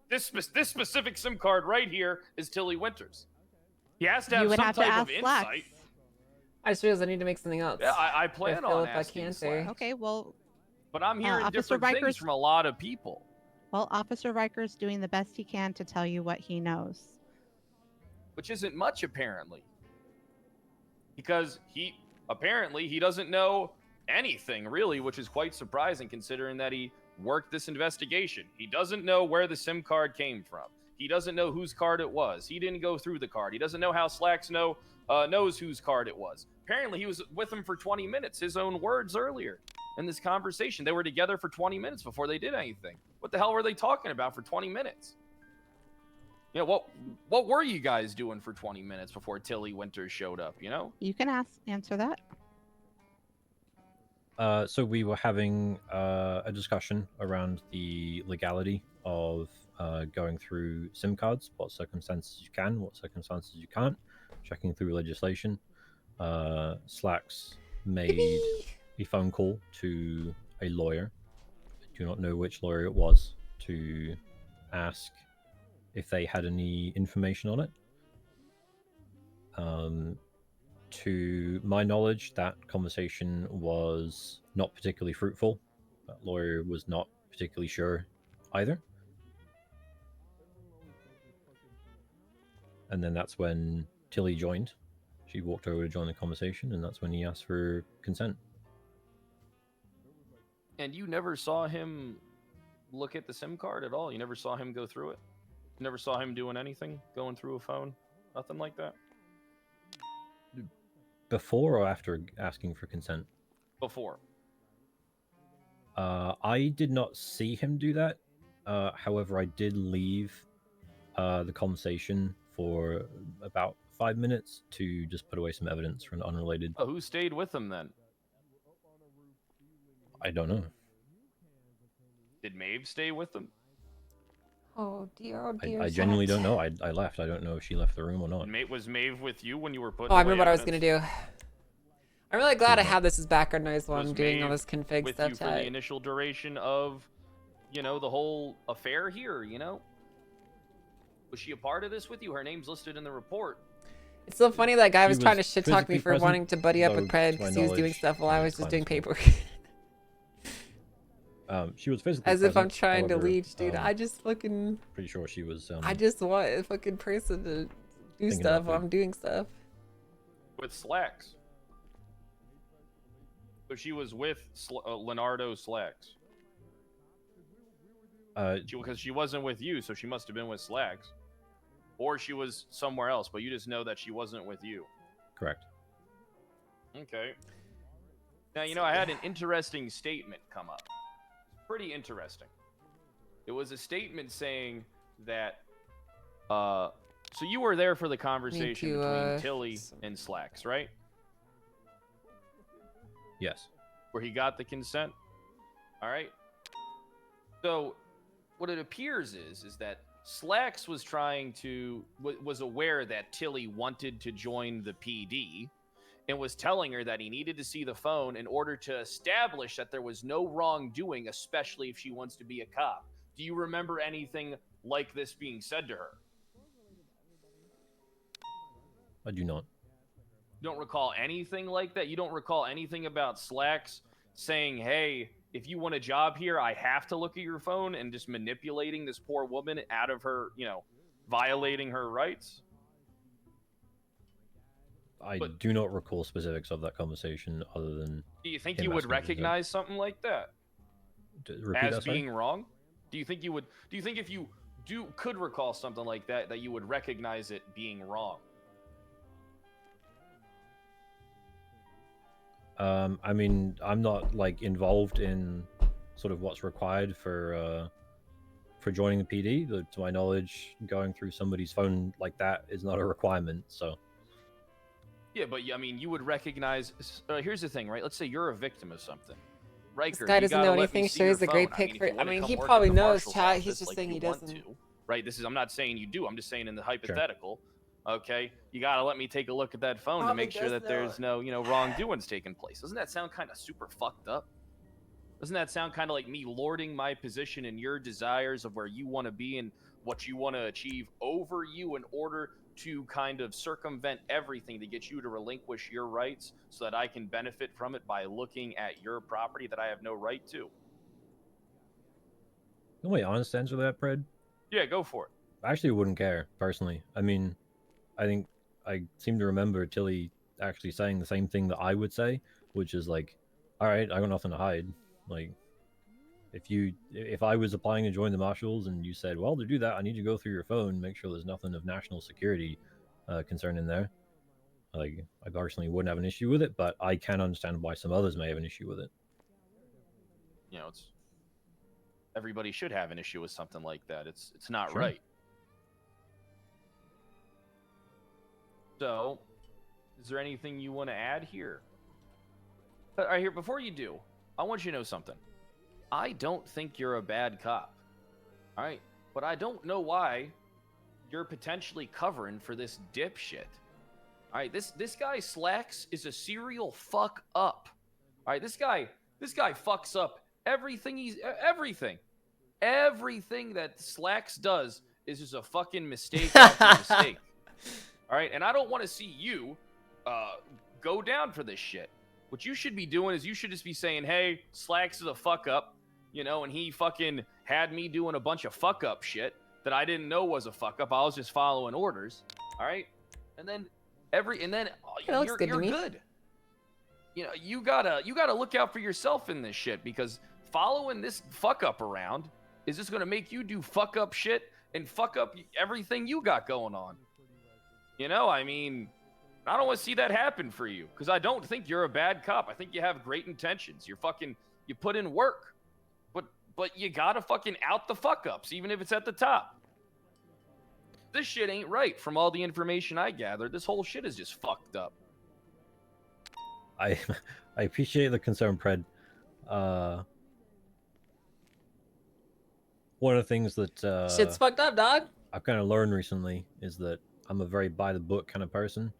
This specific SIM card right here is Tilly Winters. He has to have some type of insight. I just realized I need to make something else. Yeah, I plan on asking Slacks. Okay, well. But I'm hearing Officer different things Riker's- from a lot of people. Well, Officer Riker's doing the best he can to tell you what he knows. Which isn't much, apparently. Because he doesn't know anything, really, which is quite surprising considering that he worked this investigation. He doesn't know where the SIM card came from. He doesn't know whose card it was. He didn't go through the card. He doesn't know how Slacks knows whose card it was. Apparently, he was with him for 20 minutes, his own words earlier in this conversation. They were together for 20 minutes before they did anything. What the hell were they talking about for 20 minutes? You know, what were you guys doing for 20 minutes before Tilly Winters showed up, you know? You can answer that. So we were having a discussion around the legality of going through SIM cards, what circumstances you can, what circumstances you can't, checking through legislation. Slacks made a phone call to a lawyer, I do not know which lawyer it was, to ask if they had any information on it. To my knowledge, that conversation was not particularly fruitful. That lawyer was not particularly sure either. And then that's when Tilly joined. She walked over to join the conversation, and that's when he asked for consent. And you never saw him look at the SIM card at all? You never saw him go through it? You never saw him doing anything? Going through a phone? Nothing like that? Before or after asking for consent? Before. I did not see him do that. However, I did leave the conversation for about 5 minutes to just put away some evidence for an unrelated. Oh, who stayed with him then? I don't know. Did Maeve stay with him? Oh dear, I genuinely don't know. I left. I don't know if she left the room or not. Was Maeve with you when you were putting Oh, I away remember what I was evidence? gonna do. I'm really glad I have this as background noise while Was I'm doing all Maeve this config with stuff. you for the initial duration of, the whole affair here, Was she a part of this with you? Her name's listed in the report. It's so funny that guy She was trying to was shit talk me physically for present, wanting to buddy up with though, Pred to my because he was doing knowledge, stuff while I was just climate doing school. paperwork. She was physically As if I'm present, trying to however, leech, dude. I just fucking. Pretty sure she was. I just want a fucking person to do Thinking stuff about while food. I'm doing stuff. With Slacks. So she was with Leonardo Slacks. Because she wasn't with you, so she must have been with Slacks. Or she was somewhere else, but you just know that she wasn't with you. Correct. Okay. Now, I had an interesting statement come up. Pretty interesting. It was a statement saying that, so you were there for the conversation to, between Tilly and Slacks, right? Yes. Where he got the consent? All right. So, what it appears is that Slacks was was aware that Tilly wanted to join the PD and was telling her that he needed to see the phone in order to establish that there was no wrongdoing, especially if she wants to be a cop. Do you remember anything like this being said to her? I do not. You don't recall anything like that? You don't recall anything about Slacks saying, hey, if you want a job here, I have to look at your phone, and just manipulating this poor woman out of her, violating her rights? I do not recall specifics of that conversation other than. Do you think him you would asking for consent. recognize something like that Repeat as that, sorry? being wrong? Do you think you would? Do you think if you could recall something like that, that you would recognize it being wrong? I mean, I'm not involved in sort of what's required for joining the PD. To my knowledge, going through somebody's phone like that is not a requirement. So. Yeah, but you would recognize. Here's the thing, right? Let's say you're a victim of something. Riker, This guy you doesn't gotta know let me anything. see Shows your a great phone. pic if for. you I wanna mean, come he work at probably the knows, marshal's chat. office He's just like saying you he want doesn't. to, right? I'm not saying you do. I'm just saying in the hypothetical. Okay, you gotta let me take a look at that phone to Probably make sure does that know there's it. no, wrongdoings taking place. Doesn't that sound kind of super fucked up? Doesn't that sound kind of like me lording my position and your desires of where you want to be and what you want to achieve over you in order to kind of circumvent everything to get you to relinquish your rights so that I can benefit from it by looking at your property that I have no right to? The only honest answer to that, Pred, Yeah, go for it. I actually wouldn't care personally. I mean, I think I seem to remember Tilly actually saying the same thing that I would say, which is like, all right, I got nothing to hide. Like, if I was applying to join the marshals and you said, well, to do that, I need to go through your phone, make sure there's nothing of national security concern in there. Like, I personally wouldn't have an issue with it, but I can understand why some others may have an issue with it. Everybody should have an issue with something like that. It's not Sure. right. So, is there anything you want to add here? All right, here, before you do, I want you to know something. I don't think you're a bad cop. All right? But I don't know why you're potentially covering for this dipshit. All right, this guy Slacks is a serial fuck up. All right, this guy fucks up everything everything that Slacks does is just a fucking mistake after mistake. All right, and I don't want to see you go down for this shit. What you should be doing is you should just be saying, hey, Slacks is a fuck up, you know, and he fucking had me doing a bunch of fuck up shit that I didn't know was a fuck up. I was just following orders. All right. And then you're good. You know, you gotta look out for yourself in this shit, because following this fuck up around is just gonna make you do fuck up shit and fuck up everything you got going on. You know, I mean, I don't want to see that happen for you, because I don't think you're a bad cop. I think you have great intentions. You put in work, but you gotta fucking out the fuck ups, even if it's at the top. This shit ain't right. From all the information I gathered, this whole shit is just fucked up. I appreciate the concern, Pred. One of the things that shit's fucked up, dog. I've kind of learned recently is that I'm a very by the book kind of person.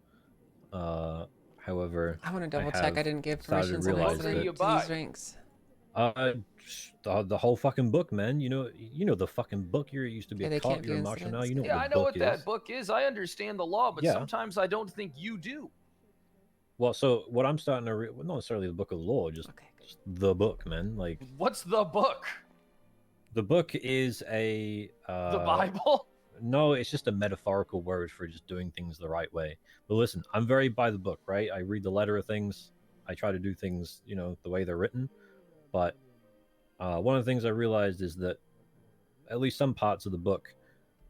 However, I want to double check. I didn't give permissions to these ranks. The whole fucking book, man. You know the fucking book. You used to be a cop. You're a marshal now. You know what the I know book what is. that book is. I understand the law, but Yeah. sometimes I don't think you do. Well, so what I'm starting to well, not necessarily the book of law, just the book, man. Like, What's the book? the book is a The Bible? No, it's just a metaphorical word for just doing things the right way. But listen, I'm very by the book, right? I read the letter of things. I try to do things, the way they're written. But one of the things I realized is that at least some parts of the book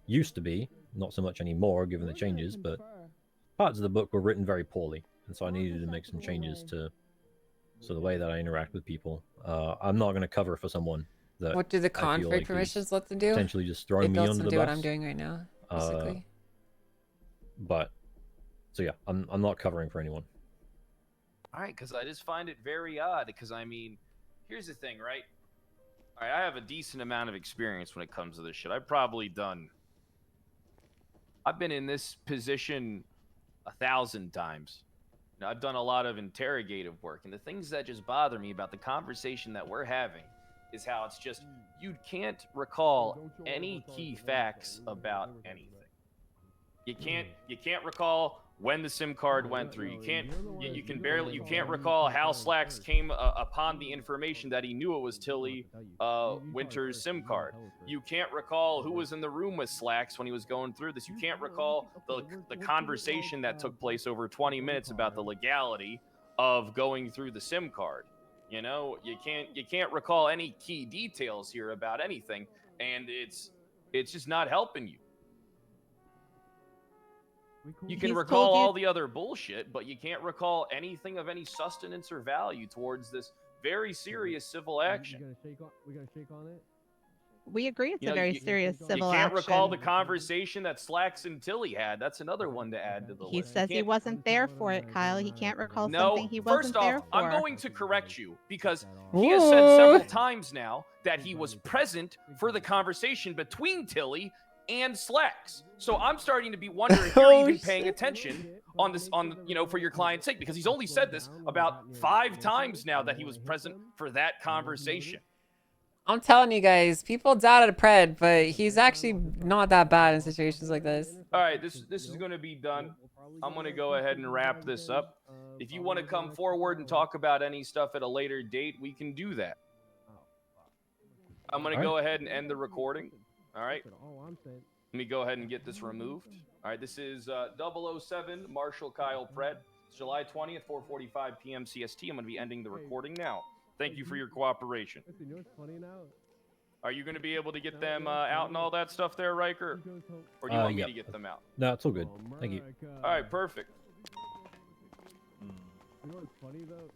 used to be, not so much anymore given the changes, but parts of the book were written very poorly. And so I needed to make some changes to the way that I interact with people. I'm not going to cover for someone that What do the I feel conflict like is permissions let them do? potentially just throwing It me lets under them the do bus. what I'm doing right now, basically. So yeah, I'm not covering for anyone. All right, because I just find it very odd. Because I mean, here's the thing, right? All right, I have a decent amount of experience when it comes to this shit. I've been in this position 1,000 times. I've done a lot of interrogative work, and the things that just bother me about the conversation that we're having is how it's just you can't recall any key facts about anything. You can't recall when the SIM card went through. You can't recall how Slacks came upon the information that he knew it was Tilly Winter's SIM card. You can't recall who was in the room with Slacks when he was going through this. You can't recall the conversation that took place over 20 minutes about the legality of going through the SIM card. You can't recall any key details here about anything, and it's just not helping you. You can recall all the other bullshit, but you can't recall anything of any sustenance or value towards this very serious civil action. We gonna shake on it? We agree it's a very serious civil You can't action. recall the conversation that Slacks and Tilly had. That's another one to add to the He list. says he wasn't there for it, Kyle. He can't recall No, something he wasn't first there off, for. I'm going to correct you because he has said several times now that he was present for the conversation between Tilly and Slacks. So I'm starting to be wondering if you're even paying attention on this, for your client's sake, because he's only said this about 5 times now that he was present for that conversation. I'm telling you guys, people doubted Pred, but he's actually not that bad in situations like this. All right, this is going to be done. I'm going to go ahead and wrap this up. If you want to come forward and talk about any stuff at a later date, we can do that. I'm going to go ahead and end the recording. All right. Let me go ahead and get this removed. All right, this is 007 Marshal Kyle Pred. It's July 20th, 4:45 p.m. CST. I'm going to be ending the recording now. Thank you for your cooperation. Are you going to be able to get them out and all that stuff there, Riker? Or do you want me to get them out? No, it's all good. Thank you. All right, perfect. You know what's funny though?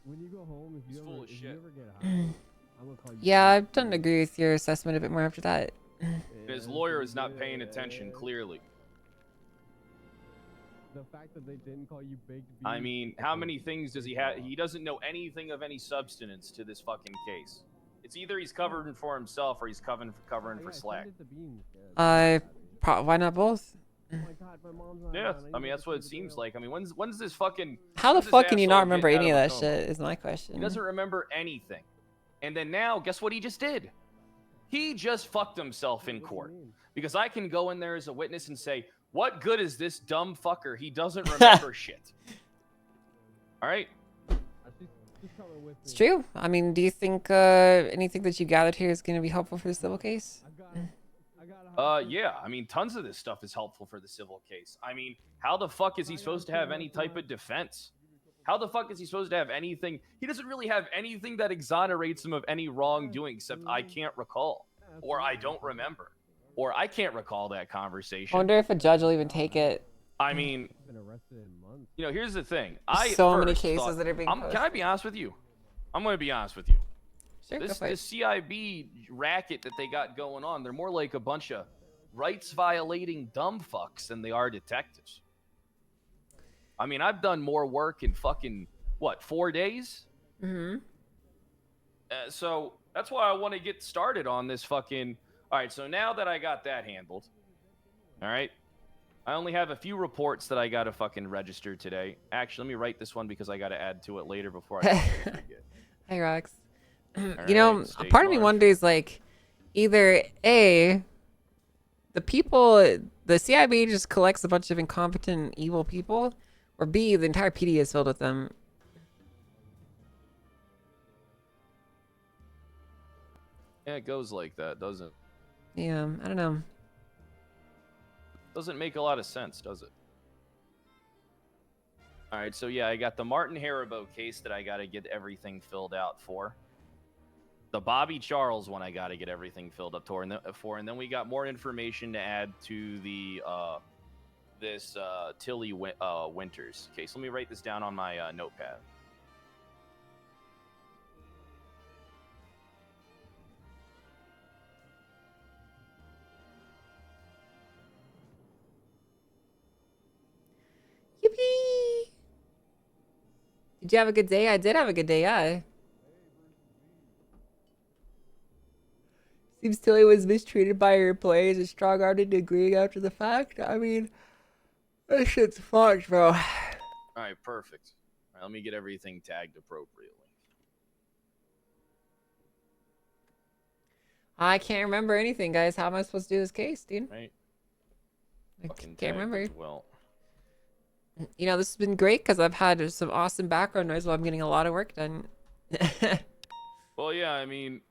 When you go home, if you ever get high, I'm gonna call you. Yeah, I don't agree with your assessment a bit more after that. His lawyer is not paying attention, clearly. The fact that they didn't call you baked beans. I mean, how many things does he have? He doesn't know anything of any substance to this fucking case. It's either he's covering for himself or he's covering for Slack. Why not both? Yeah, I mean, that's what it seems like. I mean, when's this fucking... How the when's this fuck can you not asshole remember get any of out that a coma? shit is my question. He doesn't remember anything. And then now, guess what he just did? He just fucked himself in court. Because I can go in there as a witness and say, what good is this dumb fucker? He doesn't remember shit. All right. It's true. I mean, do you think anything that you gathered here is going to be helpful for the civil case? Yeah. I mean, tons of this stuff is helpful for the civil case. I mean, how the fuck is he supposed to have any type of defense? How the fuck is he supposed to have anything? He doesn't really have anything that exonerates him of any wrongdoing, except I can't recall, or I don't remember, or I can't recall that I conversation. wonder if a judge will even take it. I mean, you know, here's the thing. So many cases that are being Can I be honest with you? I'm going to be honest with you. Sure, This go for it. CIB racket that they got going on, they're more like a bunch of rights-violating dumb fucks than they are detectives. I mean, I've done more work in fucking, what, 4 days? Mm-hmm. So that's why I want to get started on this fucking... All right, so now that I got that handled, all right, I only have a few reports that I got to fucking register today. Actually, let me write this one because I got to add to it later before I forget. Hey, Rox. All You know, right, state part of me large. wonders, like, either A, the people, the CIB just collects a bunch of incompetent, evil people, or B, the entire PD is filled with them. Yeah, it goes like that, doesn't it? Yeah, I don't know. Doesn't make a lot of sense, does it? All right, so yeah, I got the Martin Haribo case that I got to get everything filled out for. The Bobby Charles one I got to get everything filled up for, and then we got more information to add to the this Tilly Winters case. Let me write this down on my notepad. Yippee! Did you have a good day? I did have a good day, yeah. Seems Tilly was mistreated by her employees and strong-armed agreeing after the fact. I mean, that shit's fucked, bro. All right, perfect. All right, let me get everything tagged appropriately. I can't remember anything, guys. How am I supposed to do this case, dude? Right. I Fucking can't tagged remember. as well. You know, this has been great because I've had some awesome background noise while I'm getting a lot of work done. Well, yeah, I mean,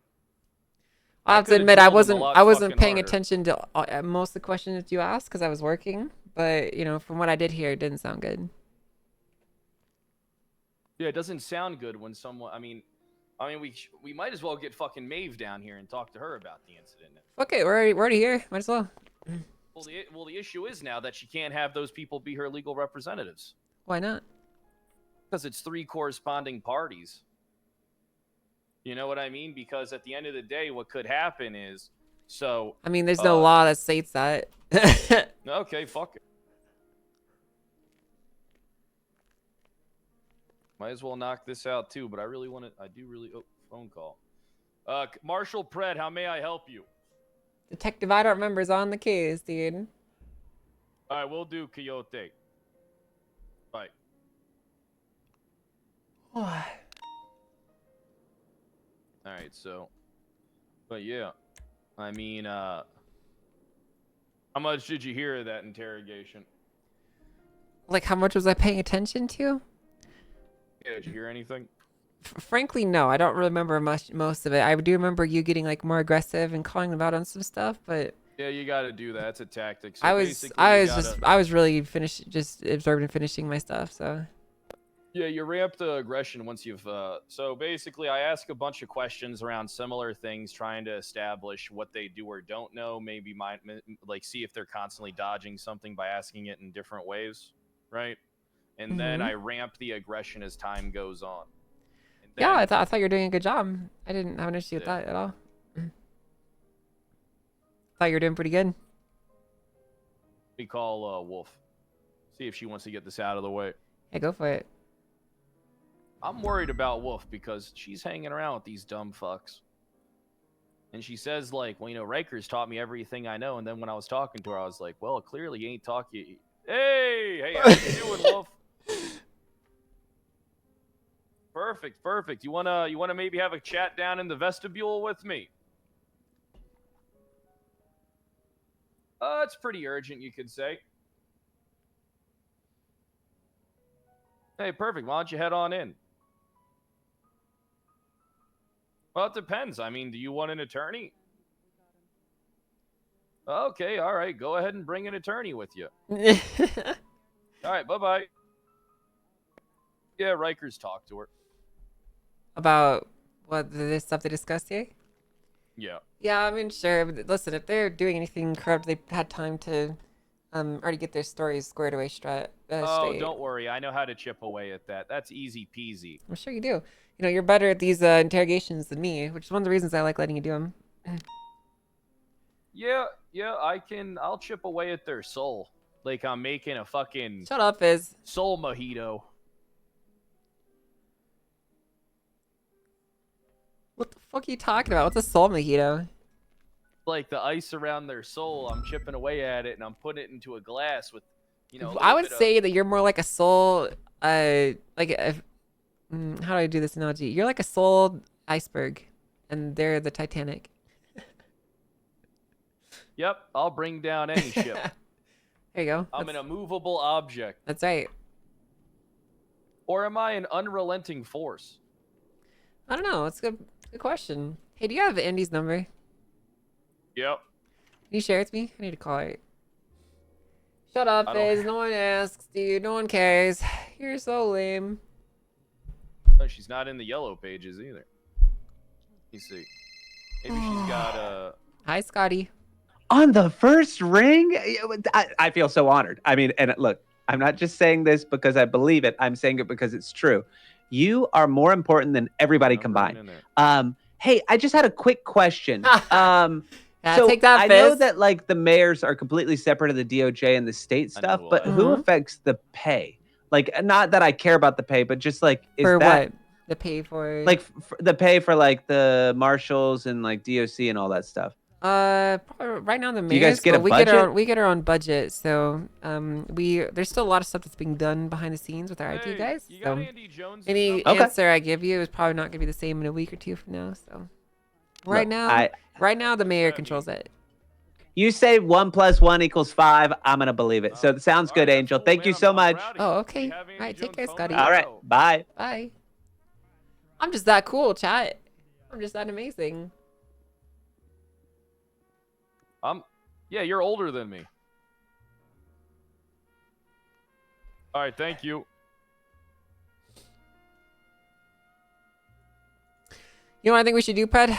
I have to could've admit, I drilled him a wasn't lot paying fucking harder. attention to most of the questions that you asked because I was working. But you know, from what I did hear, it didn't sound good. Yeah, it doesn't sound good when someone. I mean, we might as well get fucking Maeve down here and talk to her about the incident. Okay, we're already here. Might as well. Well, the issue is now that she can't have those people be her legal representatives Why not? because it's 3 corresponding parties. You know what I mean? Because at the end of the day, what could happen is so. I mean, there's no law that states that. Okay, fuck it. Might as well knock this out too, but I really want to. I do really. Oh, phone call. Marshall Pred, how may I help you? Detective, I don't remember, is on the case, dude. All right, we'll do Coyote. Bye. All right, so, but yeah, I mean, how much did you hear of that interrogation? Like, how much was I paying attention to? Yeah, did you hear anything? Frankly, no. I don't remember most of it. I do remember you getting like more aggressive and calling them out on some stuff, but Yeah, you got to do that. It's a tactic. So I was basically, you I was really just absorbed in finishing my stuff. So Yeah, you ramp the aggression once you've. So basically, I ask a bunch of questions around similar things, trying to establish what they do or don't know. Maybe like see if they're constantly dodging something by asking it in different ways, right? And then Mhm. I ramp the aggression as time goes on. And yeah, then- I thought you were doing a good job. I didn't have an issue with that at all. Thought you were doing pretty good. We call Wolf. See if she wants to get this out of the way. Yeah, go for it. I'm worried about Wolf because she's hanging around with these dumb fucks. And she says, like, well, you know, Riker's taught me everything I know. And then when I was talking to her, I was like, well, clearly you ain't talking. Hey, how you doing, Wolf? Perfect. You wanna maybe have a chat down in the vestibule with me? It's pretty urgent, you could say. Hey, perfect. Why don't you head on in? Well, it depends. I mean, do you want an attorney? Okay, all right. Go ahead and bring an attorney with you. All right, bye-bye. Yeah, Rikers talked to her. About what the stuff they discussed here? Yeah. Yeah, I mean, sure. But listen, if they're doing anything corrupt, they've had time to already get their stories squared away straight. Oh, don't worry. I know how to chip away at that. That's easy peasy. I'm sure you do. You know, you're better at these interrogations than me, which is one of the reasons I like letting you do them. Yeah, I'll chip away at their soul. Like I'm making a fucking... Shut up, Fizz. Soul mojito. What the fuck are you talking about? What's a soul mojito? Like the ice around their soul, I'm chipping away at it and I'm putting it into a glass with, you know... I would say that you're more like a soul, how do I do this analogy? You're like a soul iceberg, and they're the Titanic. Yep, I'll bring down any ship. There you go. I'm an immovable object. That's right. Or am I an unrelenting force? I don't know. It's a good question. Hey, do you have Andy's number? Yep. Can you share it with me? I need to call her. Shut up, Fizz. No one asks, dude. No one cares. You're so lame. No, she's not in the yellow pages either. Let me see. Maybe she's got Hi, Scotty. On the first ring? I feel so honored. I mean, and look, I'm not just saying this because I believe it. I'm saying it because it's true. You are more important than everybody combined. Hey, I just had a quick question. So take that, I know that like the mayors are completely separate of the DOJ and the state stuff, but who affects the pay? Like, not that I care about the pay, but just like, is for that what? The pay for like the pay for like the marshals and like DOC and all that stuff? Probably right now the Do you guys mayors, get a but budget? we get our own budget, so there's still a lot of stuff that's being done behind the scenes with our IT guys. So any answer I give you is probably not gonna be the same in a week or two from now. So right now the mayor controls it. You say 1 + 1 = 5. I'm gonna believe it. So it sounds good, Angel. Thank you so much. Oh, okay. All right, take care, Scotty. All right, bye. Bye. I'm just that cool, chat. I'm just that amazing. Yeah, you're older than me. All right, thank you. You know what I think we should do, Ped?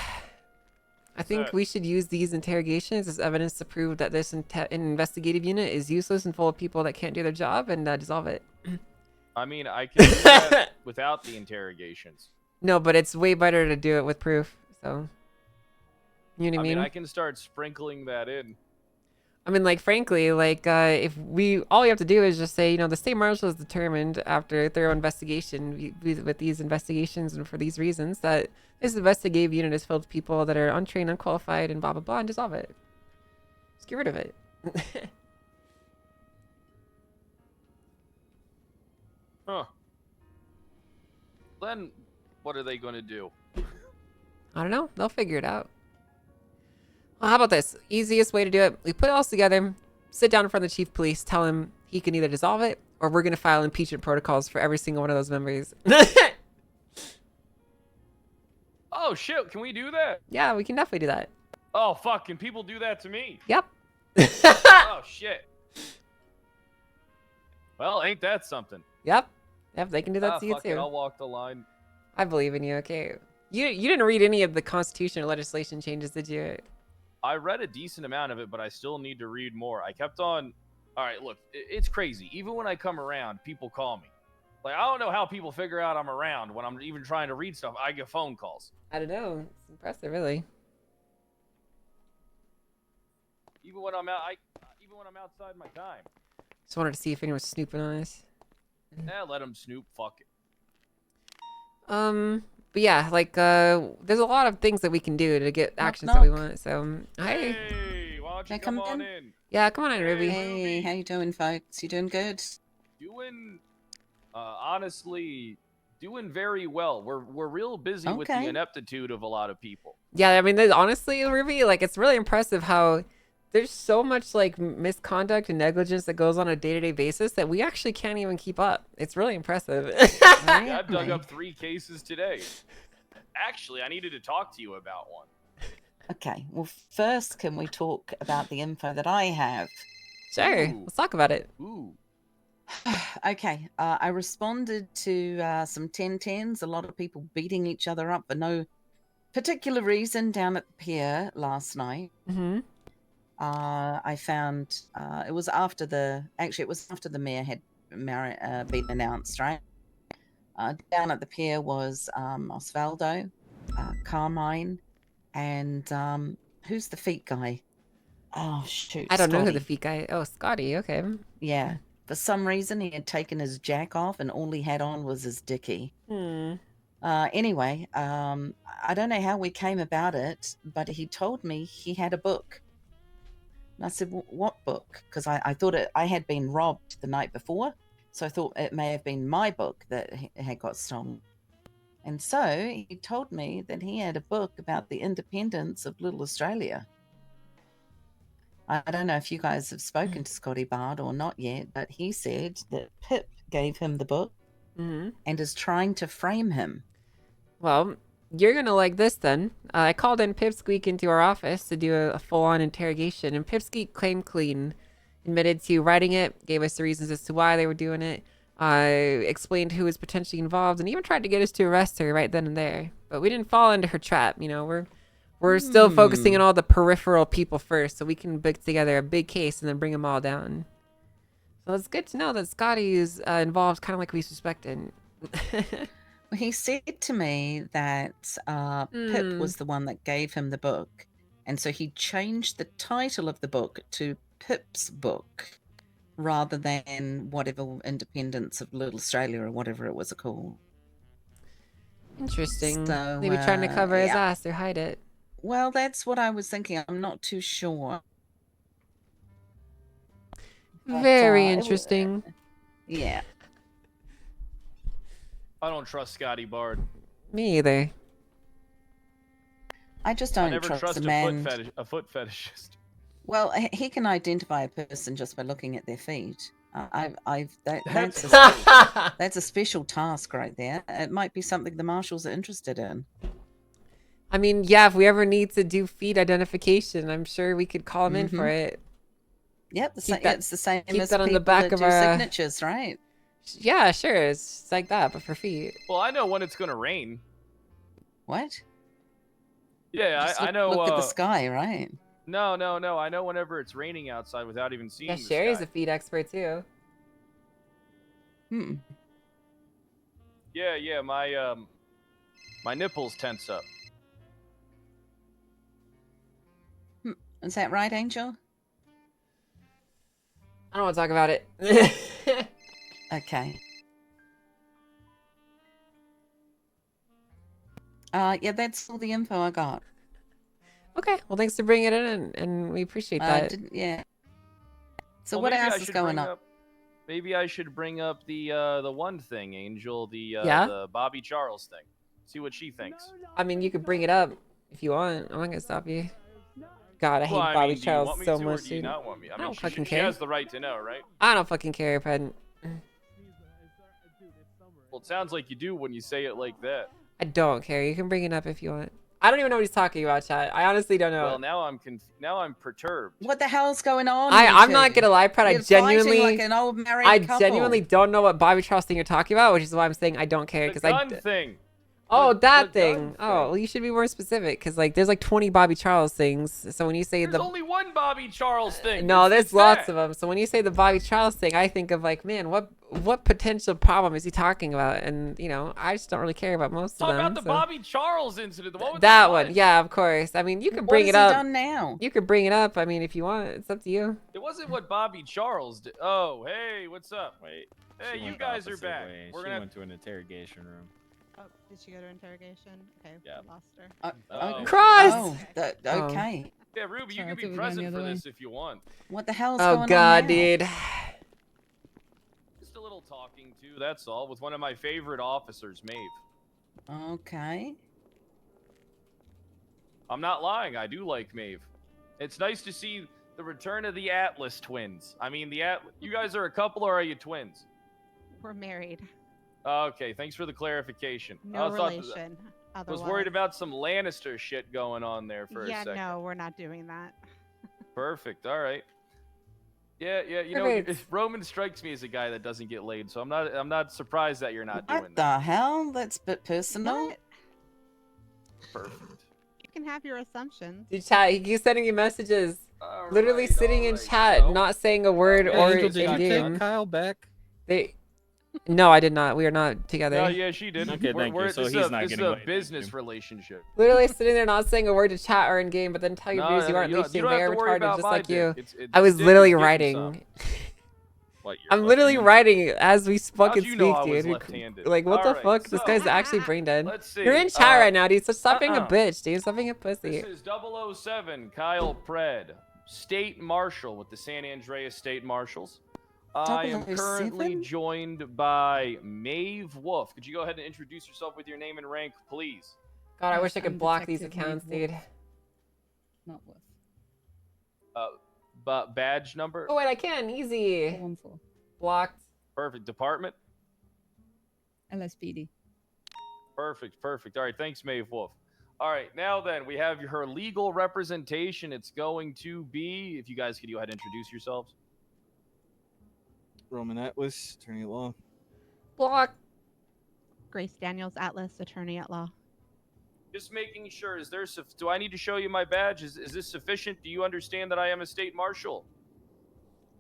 I think we should use these interrogations as evidence to prove that this investigative unit is useless and full of people that can't do their job, and dissolve it. I mean, I can do that without the interrogations. No, but it's way better to do it with proof. So, you know what I mean? I can start sprinkling that in. I mean, like, frankly, like, if all we have to do is just say, you know, the state marshal has determined after a thorough investigation with these investigations and for these reasons that this investigative unit is filled with people that are untrained, unqualified, and blah, blah, blah, and dissolve it. Just get rid of it. Huh. Then, what are they going to do? I don't know. They'll figure it out. Well, how about this? Easiest way to do it. We put it all together, sit down in front of the chief of police, tell him he can either dissolve it or we're going to file impeachment protocols for every single one of those members. Oh, shit. Can we do that? Yeah, we can definitely do that. Oh, fuck. Can people do that to me? Yep. Oh, shit. Well, ain't that something? Yep. Yep, they can do that to you, fuck too. it, I'll walk the line. I believe in you, okay? You didn't read any of the Constitution or legislation changes, did you? I read a decent amount of it, but I still need to read more. I kept on... All right, look, it's crazy. Even when I come around, people call me. Like, I don't know how people figure out I'm around when I'm even trying to read stuff. I get phone calls. I don't know. It's impressive, really. Even when I'm out, even when I'm outside my time. Just wanted to see if anyone was snooping on us. Let them snoop. Fuck it. But yeah, like, there's a lot of things that we can do to get actions that we want. So, hi. Hey, why don't you come on in? Yeah, come on in, Ruby. Hey, how you doing, folks? You doing good? Doing, honestly, doing very well. We're real busy with the ineptitude of a lot of people. Yeah, I mean, honestly, Ruby, like, it's really impressive how there's so much like misconduct and negligence that goes on a day-to-day basis that we actually can't even keep up. It's really impressive. Yeah, I've dug up 3 cases today. Actually, I needed to talk to you about one. Okay, well, first, can we talk about the info that I have? Sure, let's talk about it. Ooh. Okay, I responded to some 1010s, a lot of people beating each other up for no particular reason down at the pier last night. Mm-hmm. I found it was after the mayor had been announced, right? Down at the pier was Osvaldo, Carmine, and who's the feet guy? Oh shoot! I don't know who Scotty. the feet guy. Oh, Scotty. Okay. Yeah. For some reason, he had taken his jack off, and all he had on was his dickie. Anyway, I don't know how we came about it, but he told me he had a book. And I said, what book? Because I thought I had been robbed the night before, so I thought it may have been my book that had got stolen. And so he told me that he had a book about the independence of Little Australia. I don't know if you guys have spoken to Scotty Bard or not yet, but he said that Pip gave him the book and is trying to frame him. Well, you're gonna like this then. I called in Pipsqueak into our office to do a full-on interrogation, and Pipsqueak claimed clean, admitted to writing it, gave us the reasons as to why they were doing it, explained who was potentially involved, and even tried to get us to arrest her right then and there. But we didn't fall into her trap. You know, we're still focusing on all the peripheral people first, so we can put together a big case and then bring them all down. So it's good to know that Scotty is involved, kind of like we suspected. He said to me that Pip was the one that gave him the book, and so he changed the title of the book to Pip's Book, rather than whatever Independence of Little Australia or whatever it was called. Interesting. So, Maybe trying to cover his yeah. ass or hide it. Well, that's what I was thinking. I'm not too sure. But, Very it interesting. Yeah. I don't trust Scotty Bard. Me either. I just I don't never trust the man. a foot fetishist. Well, he can identify a person just by looking at their feet. That's a special task right there. It might be something the marshals are interested in. I mean, yeah, if we ever need to do feet identification, I'm sure we could call him in for it. Yep, Keep that- it's the same keep as that on the people back that of do our signatures, right? Yeah, sure. It's like that, but for feet. Well, I know when it's gonna rain. What? Yeah, Just I know. Look at the sky, right? No. I know whenever it's raining outside without even seeing Yeah, the Sherry's sky. a feet expert too. Yeah, my nipples tense up. Is that right, Angel? I don't want to talk about it. Okay. Yeah, that's all the info I got. Okay, well, thanks for bringing it in, and we appreciate that. Yeah. So Well, what maybe I else is should going bring on? up- Maybe I should bring up the one thing, Angel, Yeah? the Bobby Charles thing. See what she thinks. I mean, you could bring it up if you want. I'm not gonna stop you. God, I hate Well, I Bobby mean, do you Charles want me so to, or much, do you dude. not want me? I mean, don't she fucking she care. has the right to know, right? I don't fucking care if I didn't. Well, it sounds like you do when you say it like that. I don't care. You can bring it up if you want. I don't even know what he's talking about, chat. I honestly don't know. Well, now I'm perturbed. What the hell's going on? I'm you not two? gonna lie, Pratt. I You're fighting genuinely, like an old married I couple. genuinely don't know what Bobby Charles thing you're talking about, which is why I'm saying I don't care The because gun thing. Oh, that the gun thing. Oh, well, you should be more specific because like there's like 20 Bobby Charles things. So when you say There's only one Bobby Charles thing. no, It's there's lots that. of them. So when you say the Bobby Charles thing, I think of like, man, what potential problem is he talking about? And you know, I just don't really care about most Talk of them. about the so- Bobby Charles incident. The one with that the one, gun. yeah, of course. I mean, you can What bring has it he up. done now? You could bring it up. I mean, if you want, it's up to you. It wasn't what Bobby Charles did. Oh, hey, what's up? Wait. Hey, she you went the guys are opposite back. way. We're She gonna went to an interrogation room. Oh, did she go to interrogation? Okay, Yeah. lost her. Oh. Cross! Oh, okay. Yeah, Ruby, you Sorry, I can be thought we were going present the for other this if you want. What the hell's Oh going God, on now? dude. Just a little talking to, that's all, with one of my favorite officers, Maeve. Okay. I'm not lying, I do like Maeve. It's nice to see The return of the Atlas twins. I mean, you guys are a couple, or are you twins? We're married. Okay, thanks for the clarification. No I thought relation. I was worried about some Lannister shit going on there for a Yeah, second. no, we're not doing that. Perfect. All right. Yeah. You know, Perfect. Roman strikes me as a guy that doesn't get laid, so I'm not surprised that you're not doing What that. the hell? That's a bit personal. What? Perfect. You can have your assumptions. Dude, chat. He keeps sending you messages. All Literally right, sitting all in right, chat, so- not saying a word Hey, or Angel, in did you game. take Kyle back? No, I did not. We are not together. No, yeah, she did. Okay, thank you. So he's not this getting is a laid, thank business you. relationship. Literally sitting there not saying a word to chat or in game, but then tell your No, views you aren't you don't leeching. have Very to worry retarded, about just my like you. dick. It's I was dick literally is getting writing. some. What, you're I'm literally left-handed? writing as we fucking How'd you know I speak, was dude. left-handed? Like, what the Alright, fuck? This so- guy's actually brain dead. Let's see. You're in chat right now, dude. So stop being a uh-uh. bitch, dude. Stop being a pussy. This is 007, Kyle Pred, State Marshal with the San Andreas State Marshals. I am currently 007? joined by Maeve Wolf. Could you go ahead and introduce yourself with your name and rank, please? God, I wish I could I'm block these Detective accounts, Maeve dude. Not Wolf. But badge number? Oh wait, I can. Easy. 414. Blocked. Perfect. Department? LSPD. Perfect. All right, thanks, Maeve Wolf. All right, now then, we have her legal representation. It's going to be, if you guys could go ahead and introduce yourselves. Roman Atlas, attorney at law. Block. Grace Daniels, Atlas, attorney at law. Just making sure, do I need to show you my badge? Is this sufficient? Do you understand that I am a state marshal?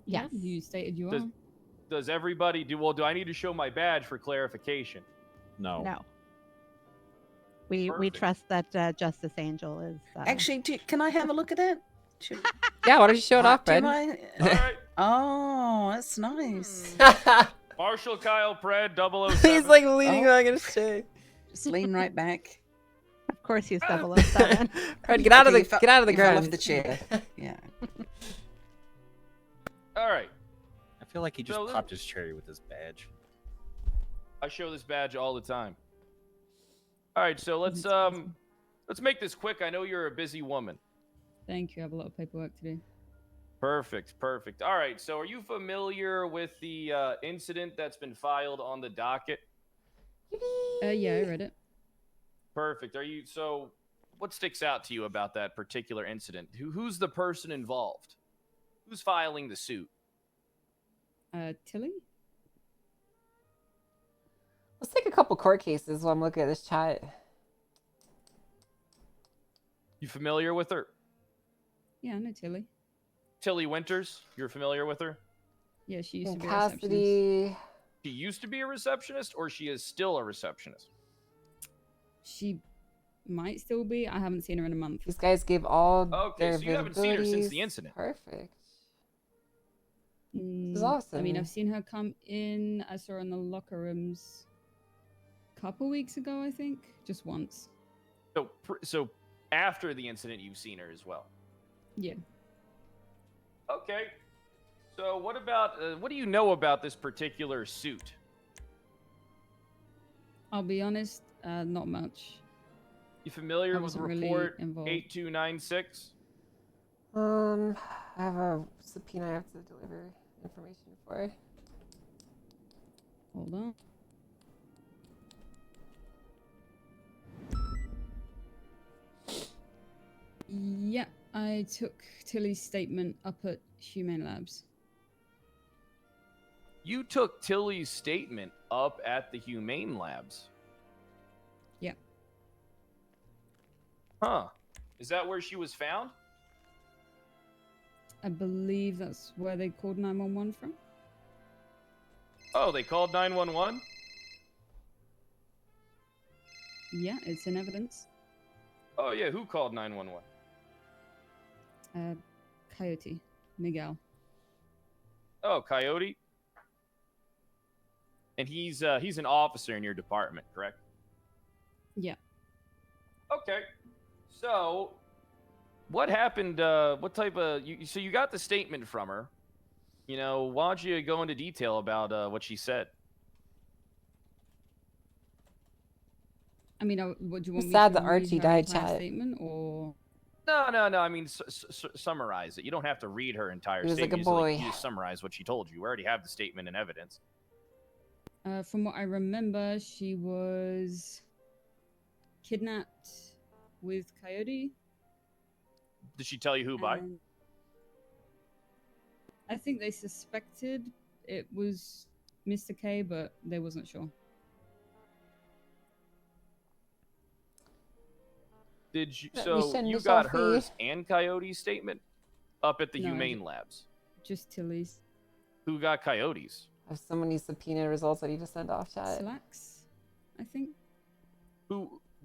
Yeah, you stated you Does, are. does everybody do I need to show my badge for clarification? No. No. We Perfect. trust that Justice Angel is. Actually, can I have a look at it? Yeah, why don't you show it off, Do Fred? All right. Oh, that's nice. Marshal Kyle Pred, 007. He's like leaning Oh. back in his chair. Just lean right back. Of course, he's 007. Fred, get out of Okay, the get out of the you fell ground. off the chair. Yeah. All right. I feel like he just So- popped his cherry with his badge. I show this badge all the time. All right, so let's make this quick. I know you're a busy woman. Thank you. I have a lot of paperwork to do. Perfect. All right, so are you familiar with the incident that's been filed on the docket? Yeah, I read it. Perfect. So what sticks out to you about that particular incident? Who's the person involved? Who's filing the suit? Tilly? Let's take a couple court cases while I'm looking at this chat. You familiar with her? Yeah, I know Tilly. Tilly Winters, you're familiar with her? Yeah, she used to be a receptionist. Cassidy. She used to be a receptionist, or she is still a receptionist? She might still be. I haven't seen her in a month. These guys gave all Okay, their so you haven't seen her since the availabilities. incident. Perfect. Mm, This is awesome. I mean, I've seen her come in. I saw her in the locker rooms a couple weeks ago, I think. Just once. So after the incident, you've seen her as well. Yeah. Okay. So what about what do you know about this particular suit? I'll be honest, not much. You familiar I with wasn't really report involved. 8296? I have a subpoena I have to deliver information for. Hold on. Yeah, I took Tilly's statement up at Humane Labs. You took Tilly's statement up at the Humane Labs. Yeah. Huh. Is that where she was found? I believe that's where they called 911 from. Oh, they called 911? Yeah, it's in evidence. Oh, yeah. Who called 911? Coyote, Miguel. Oh, Coyote? And he's an officer in your department, correct? Yeah. Okay. So, what happened? What type of? So you got the statement from her. You know, why don't you go into detail about what she said? I mean, what do you want me Sad to that read Archie her died, entire chat. statement or? No. I mean, summarize it. You don't have to read her entire He was like statement. a boy. You just summarize what she told you. We already have the statement and evidence. From what I remember, she was kidnapped with Coyote. Did she tell you who by? and I think they suspected it was Mr. K, but they wasn't sure. Did you? Let me So send you this got off the- hers and Coyote's statement up at the No, Humane Labs. Just Tilly's. Who got Coyote's? I have so many subpoena results I need to send off, chat. Slacks, I think.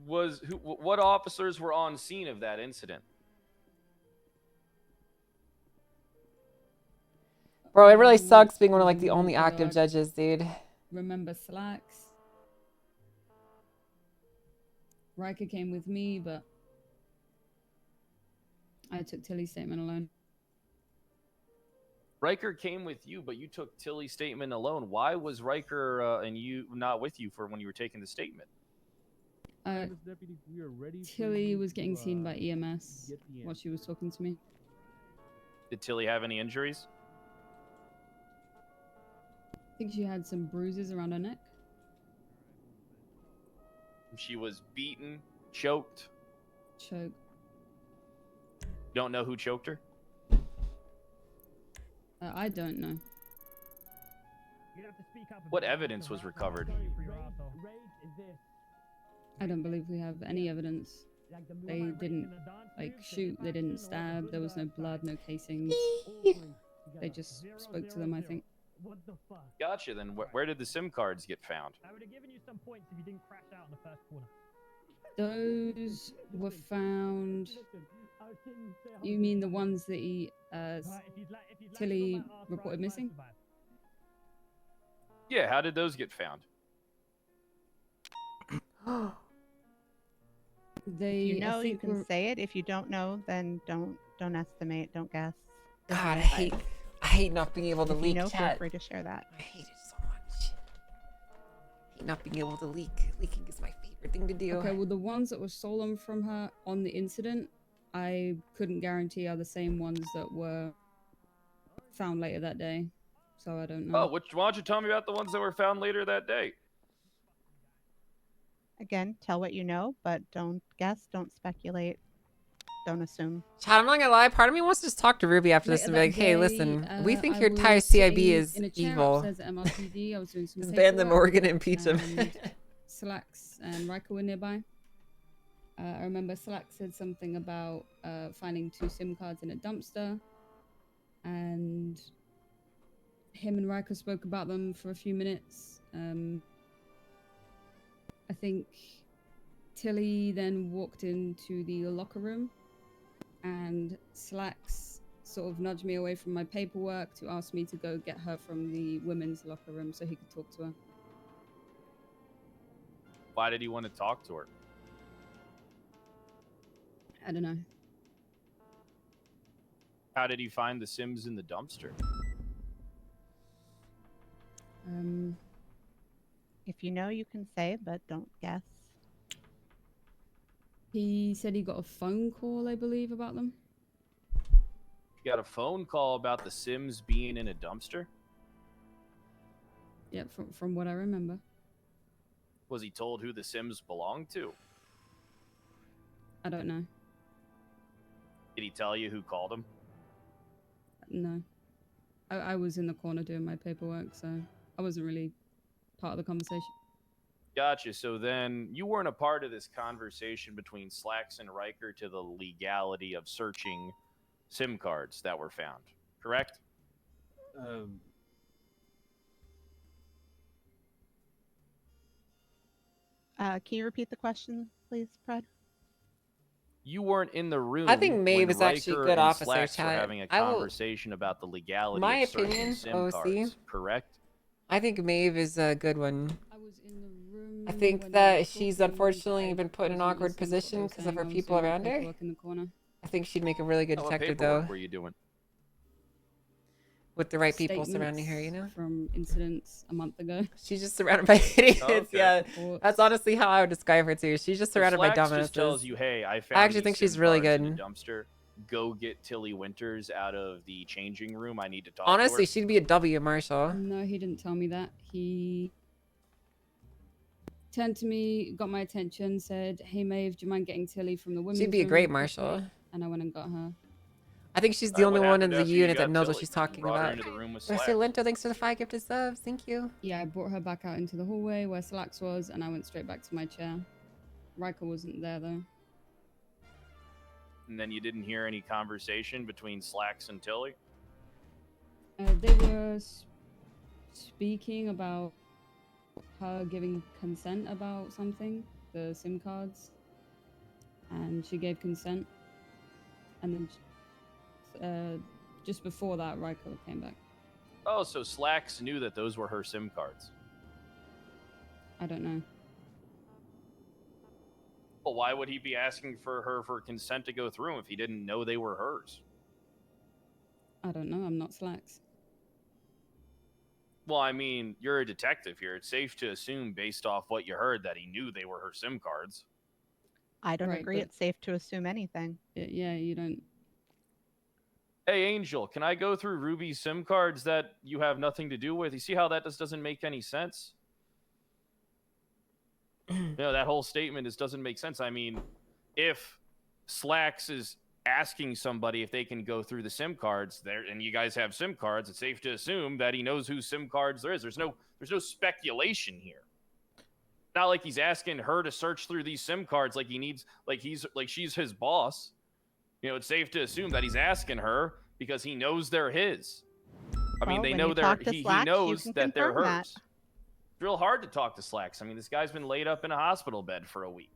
What officers were on scene of that incident? Bro, it really sucks being one of like the only active judges, dude. Remember Slacks? Riker came with me, but I took Tilly's statement alone. Riker came with you, but you took Tilly's statement alone. Why was Riker and you not with you for when you were taking the statement? Tilly was getting seen by EMS while she was talking to me. Did Tilly have any injuries? I think she had some bruises around her neck. She was beaten, choked. Choke. Don't know who choked her? I don't know. What evidence was recovered? I don't believe we have any evidence. They didn't like shoot, they didn't stab, there was no blood, no casings. They just spoke to them, I think. Gotcha. Then where did the SIM cards get found? I would have given you some points if you didn't crash out in the first corner. Those were found. You mean the ones that Tilly reported missing? Yeah, how did those get found? They, If you know, I you think can were- say it. If you don't know, then don't estimate, don't guess. God, I hate not being able to If you leak know, feel chat. free to share that. I hate it so much. I hate not being able to leak. Leaking is my favorite thing to do. Okay, well, the ones that were stolen from her on the incident, I couldn't guarantee are the same ones that were found later that day. So I don't know. Oh, why don't you tell me about the ones that were found later that day? Again, tell what you know, but don't guess, don't speculate, don't assume. Chat, I'm not gonna lie. Part of me wants to just talk to Ruby after this and be like, "Hey, listen, we think your entire CIB is evil. MRPD, I was doing some Just ban them, or we're gonna impeach them." and Slacks and Riker were nearby. I remember Slack said something about finding 2 SIM cards in a dumpster, and him and Riker spoke about them for a few minutes. I think Tilly then walked into the locker room, and Slacks sort of nudged me away from my paperwork to ask me to go get her from the women's locker room so he could talk to her. Why did he want to talk to her? I don't know. How did he find the Sims in the dumpster? If you know, you can say, but don't guess. He said he got a phone call, I believe, about them. You got a phone call about the Sims being in a dumpster? Yeah, from what I remember. Was he told who the Sims belonged to? I don't know. Did he tell you who called him? No. I was in the corner doing my paperwork, so I wasn't really part of the conversation. Gotcha. So then you weren't a part of this conversation between Slacks and Riker to the legality of searching SIM cards that were found, correct? Can you repeat the question, please, Fred? You weren't in the room. I think Maeve when is actually a Riker good and officer, Slacks were chat. having a I will- conversation about the legality My of searching opinion, SIM OC. cards, correct? I think Maeve is a good one. I was in the room. I think that she's unfortunately been put in an awkward position because of her people around her. In the corner. I think she'd make a really good What detective, paperwork though. were you doing? with the right people surrounding her, you know? From incidents a month ago. She's just surrounded by idiots. Okay. Yeah, that's honestly how I would describe her too. She's just surrounded by Slacks dumbasses. just tells you, hey, I found I actually these think she's SIM really cards good. in the dumpster. Go get Tilly Winters out of the changing room. I need to talk Honestly, to her. she'd be a W, Marshall. No, he didn't tell me that. He turned to me, got my attention, said, "Hey, Maeve, do you mind getting Tilly from the women's She'd be a room great quickly?" Marshal. And I went and got her. I think she's the only what one in happened the after you unit that got knows what Tilly? she's talking Brought her about. into the room with Marcia Slacks. Linto, thanks for the 5 gifted subs. Thank you. Yeah, I brought her back out into the hallway where Slacks was, and I went straight back to my chair. Riker wasn't there, though. And then you didn't hear any conversation between Slacks and Tilly? They were speaking about her giving consent about something, the SIM cards, and she gave consent. And then just before that, Riker came back. Oh, so Slacks knew that those were her SIM cards. I don't know. Well, why would he be asking for her for consent to go through them if he didn't know they were hers? I don't know. I'm not Slacks. Well, I mean, you're a detective here. It's safe to assume, based off what you heard, that he knew they were her SIM cards. I don't Right, agree. but- It's safe to assume anything. Yeah, you don't. Hey, Angel, can I go through Ruby's SIM cards that you have nothing to do with? You see how that just doesn't make any sense? No, that whole statement just doesn't make sense. I mean, if Slacks is asking somebody if they can go through the SIM cards there, and you guys have SIM cards, it's safe to assume that he knows whose SIM cards there is. There's no speculation here. Not like he's asking her to search through these SIM cards like he needs, like she's his boss. You know, it's safe to assume that he's asking her because he knows they're his. I mean, Well, they when know you they're talk to he Slacks, you knows can that they're confirm hers. that. It's real hard to talk to Slacks. I mean, this guy's been laid up in a hospital bed for a week.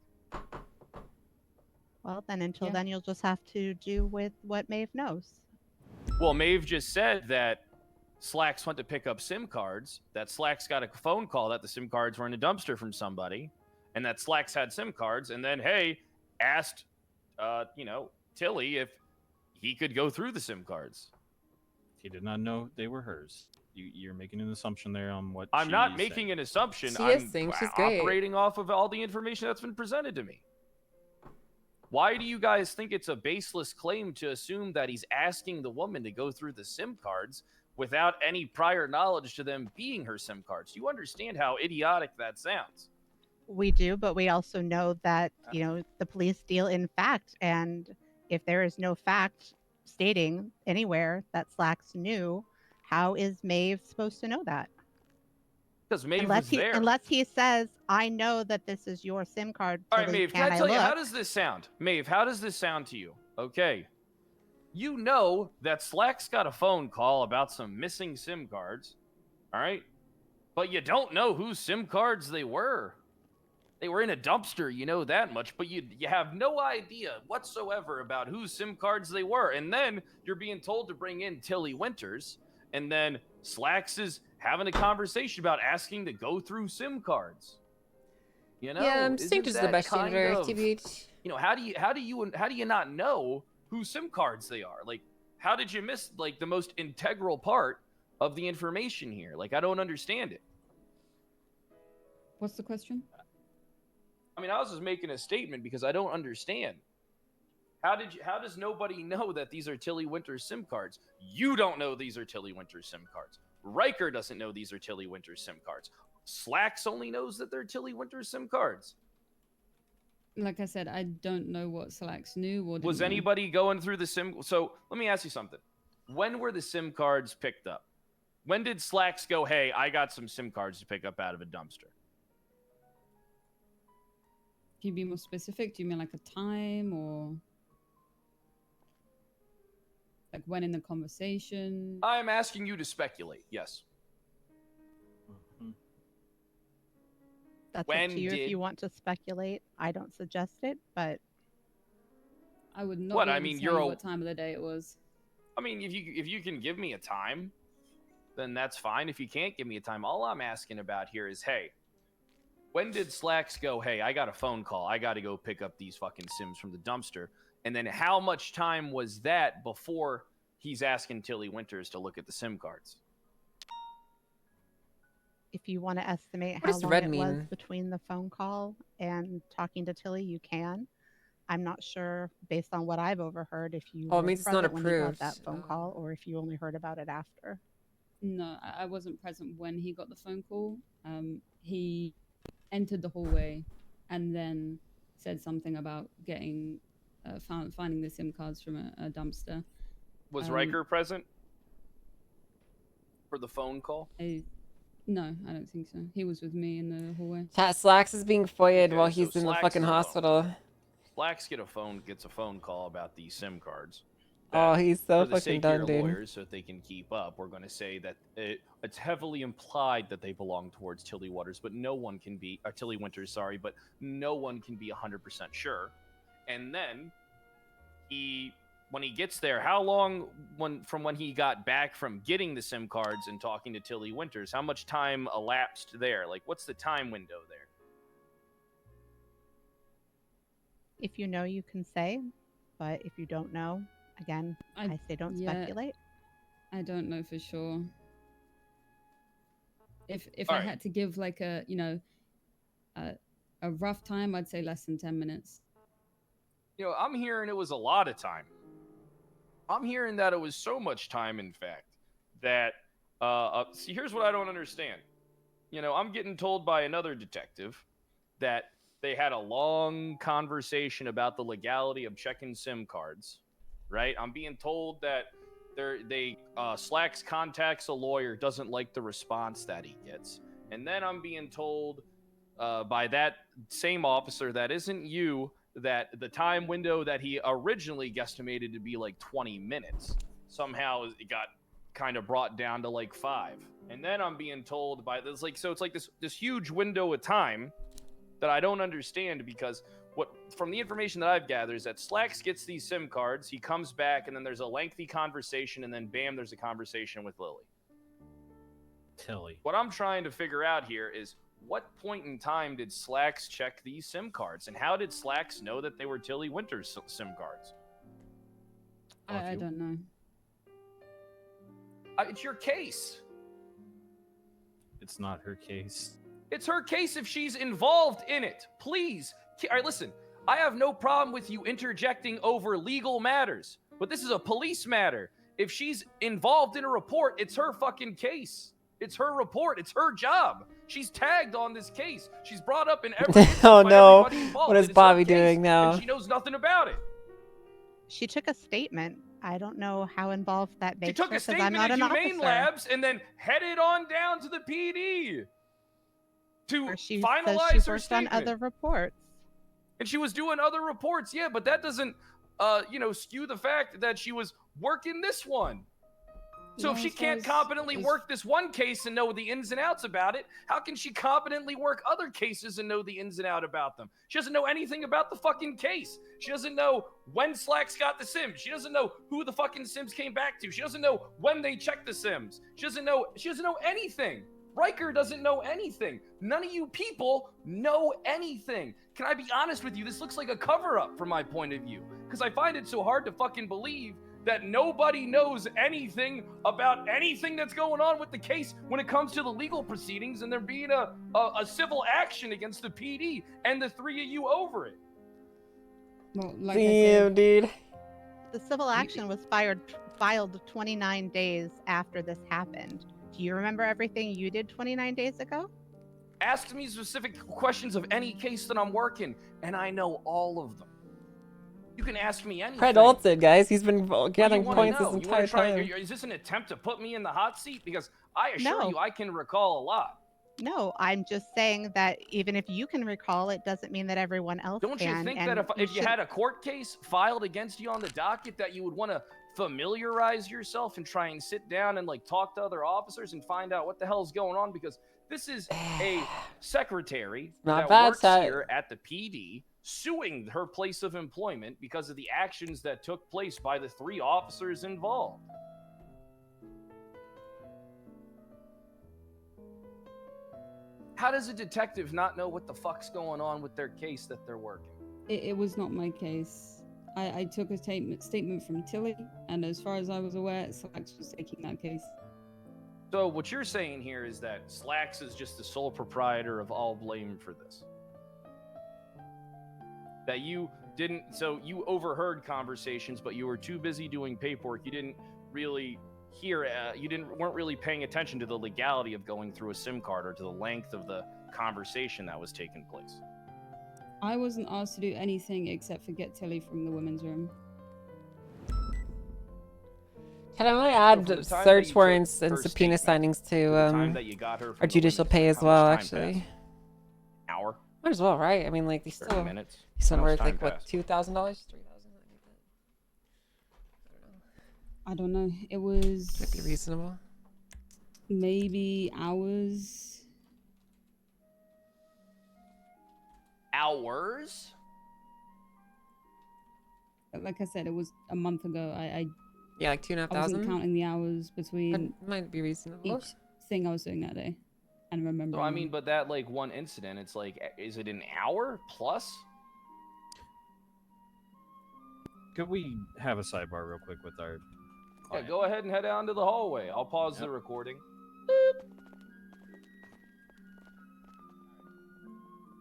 Well, then until Yeah. then, you'll just have to do with what Maeve knows. Well, Maeve just said that Slacks went to pick up SIM cards, that Slacks got a phone call that the SIM cards were in a dumpster from somebody, and that Slacks had SIM cards, and then, hey, asked, Tilly if he could go through the SIM cards. He did not know they were hers. You're making an assumption there on what I'm not she's making saying. an assumption. She I'm is saying she's great. operating off of all the information that's been presented to me. Why do you guys think it's a baseless claim to assume that he's asking the woman to go through the SIM cards without any prior knowledge to them being her SIM cards? You understand how idiotic that sounds. We do, but we also know that, the police deal in fact. And if there is no fact stating anywhere that Slacks knew, how is Maeve supposed to know that? Because Maeve unless was he, there. Unless he says, I know that this is your SIM card. All right, Tilly, Maeve, can I tell you, look?" how does this sound? Maeve, how does this sound to you? Okay. You know that Slacks got a phone call about some missing SIM cards, all right? But you don't know whose SIM cards they were. They were in a dumpster, you know that much, but you have no idea whatsoever about whose SIM cards they were. And then you're being told to bring in Tilly Winters, and then Slacks is having a conversation about asking to go through SIM cards. You know, Yeah, isn't Strangers is the that best kind shooter, of- TBH. You know, how do you not know whose SIM cards they are? Like, how did you miss like the most integral part of the information here? Like, I don't understand it. What's the question? I mean, I was just making a statement because I don't understand. How does nobody know that these are Tilly Winters SIM cards? You don't know these are Tilly Winters SIM cards. Riker doesn't know these are Tilly Winters SIM cards. Slacks only knows that they're Tilly Winters SIM cards. Like I said, I don't know what Slacks knew or didn't Was know. anybody going through the SIM? So let me ask you something. When were the SIM cards picked up? When did Slacks go, hey, I got some SIM cards to pick up out of a dumpster? Can you be more specific? Do you mean like a time or like when in the conversation? I'm asking you to speculate, yes. That's When up to you did- if you want to speculate. I don't suggest it, but I would not. What, be I able to mean, tell you're you a- what time of the day it was. I mean, if you can give me a time, then that's fine. If you can't give me a time, all I'm asking about here is, hey, when did Slacks go, hey, I got a phone call. I got to go pick up these fucking Sims from the dumpster. And then how much time was that before he's asking Tilly Winters to look at the SIM cards. If you want to estimate What how does long red it was mean? between the phone call and talking to Tilly, you can. I'm not sure, based on what I've overheard, if you Oh, it were means it's not present when he got approved. that phone call, or if you only heard about it after. No, I wasn't present when he got the phone call. He entered the hallway and then said something about getting finding the SIM cards from a dumpster. Was Riker present for the phone call? No, I don't think so. He was with me in the hallway. Chat, Slacks is being foiled while so he's in the Slacks fucking is hospital. Slacks gets a phone call about these SIM cards. Oh, he's so For the fucking sake done, of your dude. lawyers, so that they can keep up, we're going to say that it's heavily implied that they belong towards Tilly Waters, but no one can be Tilly Winters, sorry, but no one can be 100% sure. And then when he gets there, how long from when he got back from getting the SIM cards and talking to Tilly Winters, how much time elapsed there? Like, what's the time window there? If you know, you can say, but if you don't know, again, I say don't speculate. I don't know for sure. If All I right. had to give like a a rough time, I'd say less than 10 minutes. I'm hearing it was a lot of time. I'm hearing that it was so much time, in fact, that see, here's what I don't understand. I'm getting told by another detective that they had a long conversation about the legality of checking SIM cards, right? I'm being told that Slacks contacts a lawyer, doesn't like the response that he gets. And then I'm being told by that same officer that isn't you, that the time window that he originally guesstimated to be like 20 minutes, somehow it got kind of brought down to like 5. And then I'm being told by this, so it's like this huge window of time that I don't understand, because from the information that I've gathered is that Slacks gets these SIM cards, he comes back, and then there's a lengthy conversation, and then bam, there's a conversation with Lily. Tilly. What I'm trying to figure out here is, what point in time did Slacks check these SIM cards, and how did Slacks know that they were Tilly Winters SIM cards? I don't know. It's your case. It's not her case. It's her case if she's involved in it. Please. All right, listen. I have no problem with you interjecting over legal matters, but this is a police matter. If she's involved in a report, it's her fucking case. It's her report. It's her job. She's tagged on this case. She's brought up in every Oh no. everybody involved. What is It's her Bobby case, doing now? And she knows nothing about it. She took a statement. I don't know how involved that makes She took her, a 'cause I'm statement not at an Humane officer. Labs and then headed on down to the PD to She says finalize she her worked on statement. other reports. And she was doing other reports, yeah, but that doesn't, skew the fact that she was working this one. So if she can't competently work this one case and know the ins and outs about it, how can she competently work other cases and know the ins and out about them? She doesn't know anything about the fucking case. She doesn't know when Slacks got the Sims. She doesn't know who the fucking Sims came back to. She doesn't know when they checked the Sims. She doesn't know anything. Riker doesn't know anything. None of you people know anything. Can I be honest with you? This looks like a cover-up from my point of view. Because I find it so hard to fucking believe that nobody knows anything about anything that's going on with the case when it comes to the legal proceedings and there being a civil action against the PD and the three of you over it. Well, like Damn, dude. The civil action was filed 29 days after this happened. Do you remember everything you did 29 days ago? Ask me specific questions of any case that I'm working, and I know all of them. You can ask me anything. Fred ulted, guys. He's been gathering What do you points wanna this know? You wanna entire try- time. Is this an attempt to put me in the hot seat? Because I assure No. you, I can recall a lot. No, I'm just saying that even if you can recall, it doesn't mean that everyone else Don't can. you think and that if you should- had a court case filed against you on the docket, that you would want to familiarize yourself and try and sit down and talk to other officers and find out what the hell's going on? Because this is a secretary Not that bad, works Seth. here at the PD suing her place of employment because of the actions that took place by the three officers involved. How does a detective not know what the fuck's going on with their case that they're working? It was not my case. I took a statement from Tilly, and as far as I was aware, Slacks was taking that case. So what you're saying here is that Slacks is just the sole proprietor of all blame for this. That you didn't, so you overheard conversations, but you were too busy doing paperwork. You didn't really hear, weren't really paying attention to the legality of going through a SIM card or to the length of the conversation that was taking place. I wasn't asked to do anything except for get Tilly from the women's room. Can I add search warrants and subpoena signings to our judicial pay as well? Actually, hour. Might as well, right? I mean, like they still minutes. He's worth like what, $2,000, $3,000. I don't know. It was. Might be reasonable. Maybe hours. Hours? Like I said, it was a month ago. Yeah, like 2,500. I wasn't counting the hours between. That might be reasonable. Each thing I was doing that day, and remember. So I mean, but that like one incident, it's like, is it an hour plus? Could we have a sidebar real quick with our? Yeah, go ahead and head down to the hallway. I'll pause the recording.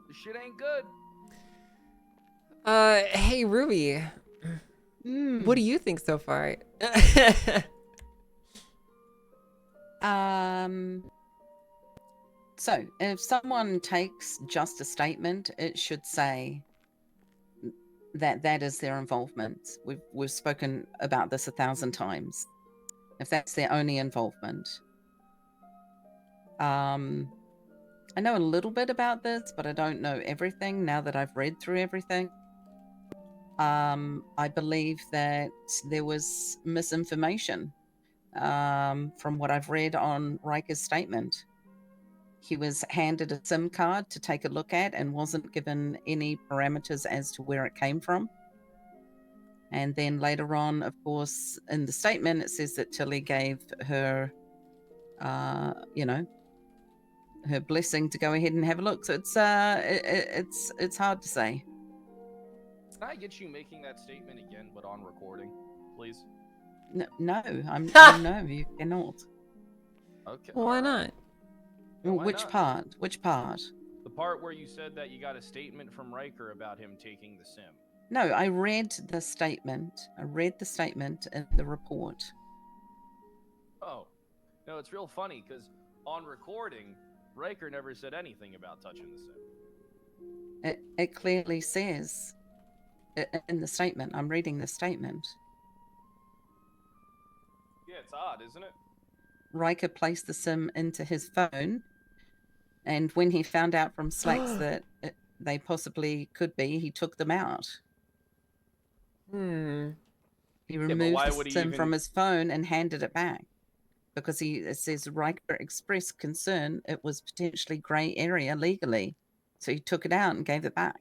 This shit ain't good. Hey Ruby, what do you think so far? So if someone takes just a statement, it should say that that is their involvement. We've spoken about this 1,000 times. If that's their only involvement. I know a little bit about this, but I don't know everything now that I've read through everything. I believe that there was misinformation from what I've read on Riker's statement. He was handed a SIM card to take a look at and wasn't given any parameters as to where it came from. And then later on, of course, in the statement, it says that Tilly gave her, her blessing to go ahead and have a look. So it's hard to say. Can I get you making that statement again, but on recording, please? No, no, you cannot. Okay. Why not? Which part? Which part? The part where you said that you got a statement from Riker about him taking the SIM. No, I read the statement. I read the statement in the report. Oh, no, it's real funny because on recording, Riker never said anything about touching the SIM. It clearly says in the statement. I'm reading the statement. Yeah, it's odd, isn't it? Riker placed the SIM into his phone, and when he found out from Slacks that they possibly could be, he took them out. He removed the SIM from his phone and handed it back because it says Riker expressed concern it was potentially grey area legally, so he took it out and gave it back.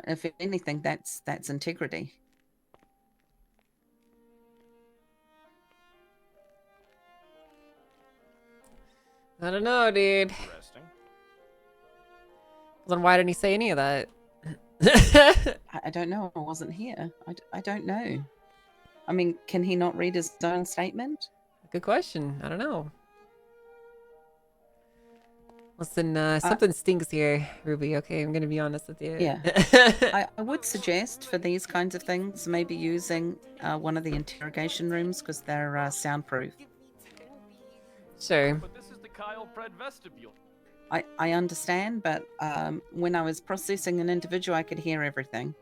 If anything, that's integrity. I don't know, dude. Interesting. Then why didn't he say any of that? I don't know. I wasn't here. I don't know. I mean, can he not read his own statement? Good question. I don't know. Listen, something stinks here, Ruby. Okay, I'm gonna be honest with you. Yeah. I would suggest for these kinds of things, maybe using one of the interrogation rooms because they're soundproof. Sure. But this is the Kyle Pred vestibule. I understand, but when I was processing an individual, I could hear everything.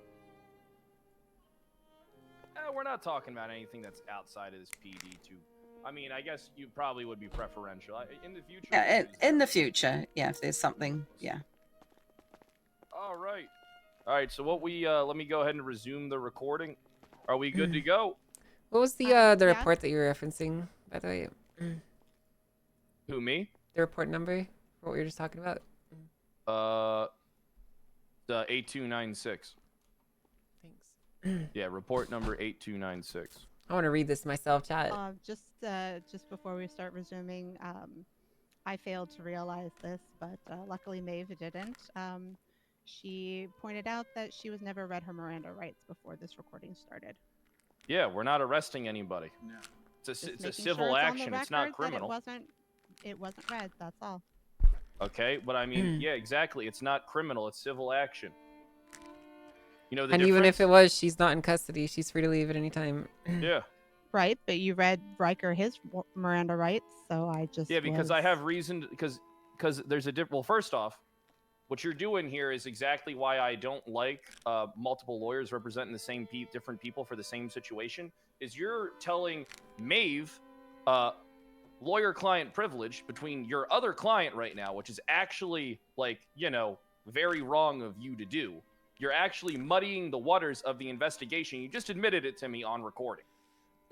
We're not talking about anything that's outside of this PD too. I mean, I guess you probably would be preferential in the future. Yeah, in the future, yeah. If there's something, yeah. All right. So what we let me go ahead and resume the recording. Are we good to go? What was the report that you were referencing, by the way? Who, me? The report number for what we were just talking about. The 8296. Thanks. Yeah, report number 8296. I want to read this myself, chat. Just before we start resuming, I failed to realize this, but luckily Maeve didn't. She pointed out that she was never read her Miranda rights before this recording started. Yeah, we're not arresting anybody. No. It's a Making civil sure it's on action. the It's not record that criminal. It wasn't read. That's all. Okay, but I mean, yeah, exactly. It's not criminal. It's civil action. You know the And difference? even if it was, she's not in custody. She's free to leave at any time. Yeah. Right, but you read Riker his Miranda rights, so I just Yeah, because I have reason because there's a different. Well, first off, what you're doing here is exactly why I don't like multiple lawyers representing the same different people for the same situation. Is you're telling Maeve lawyer-client privilege between your other client right now, which is actually like very wrong of you to do. You're actually muddying the waters of the investigation. You just admitted it to me on recording.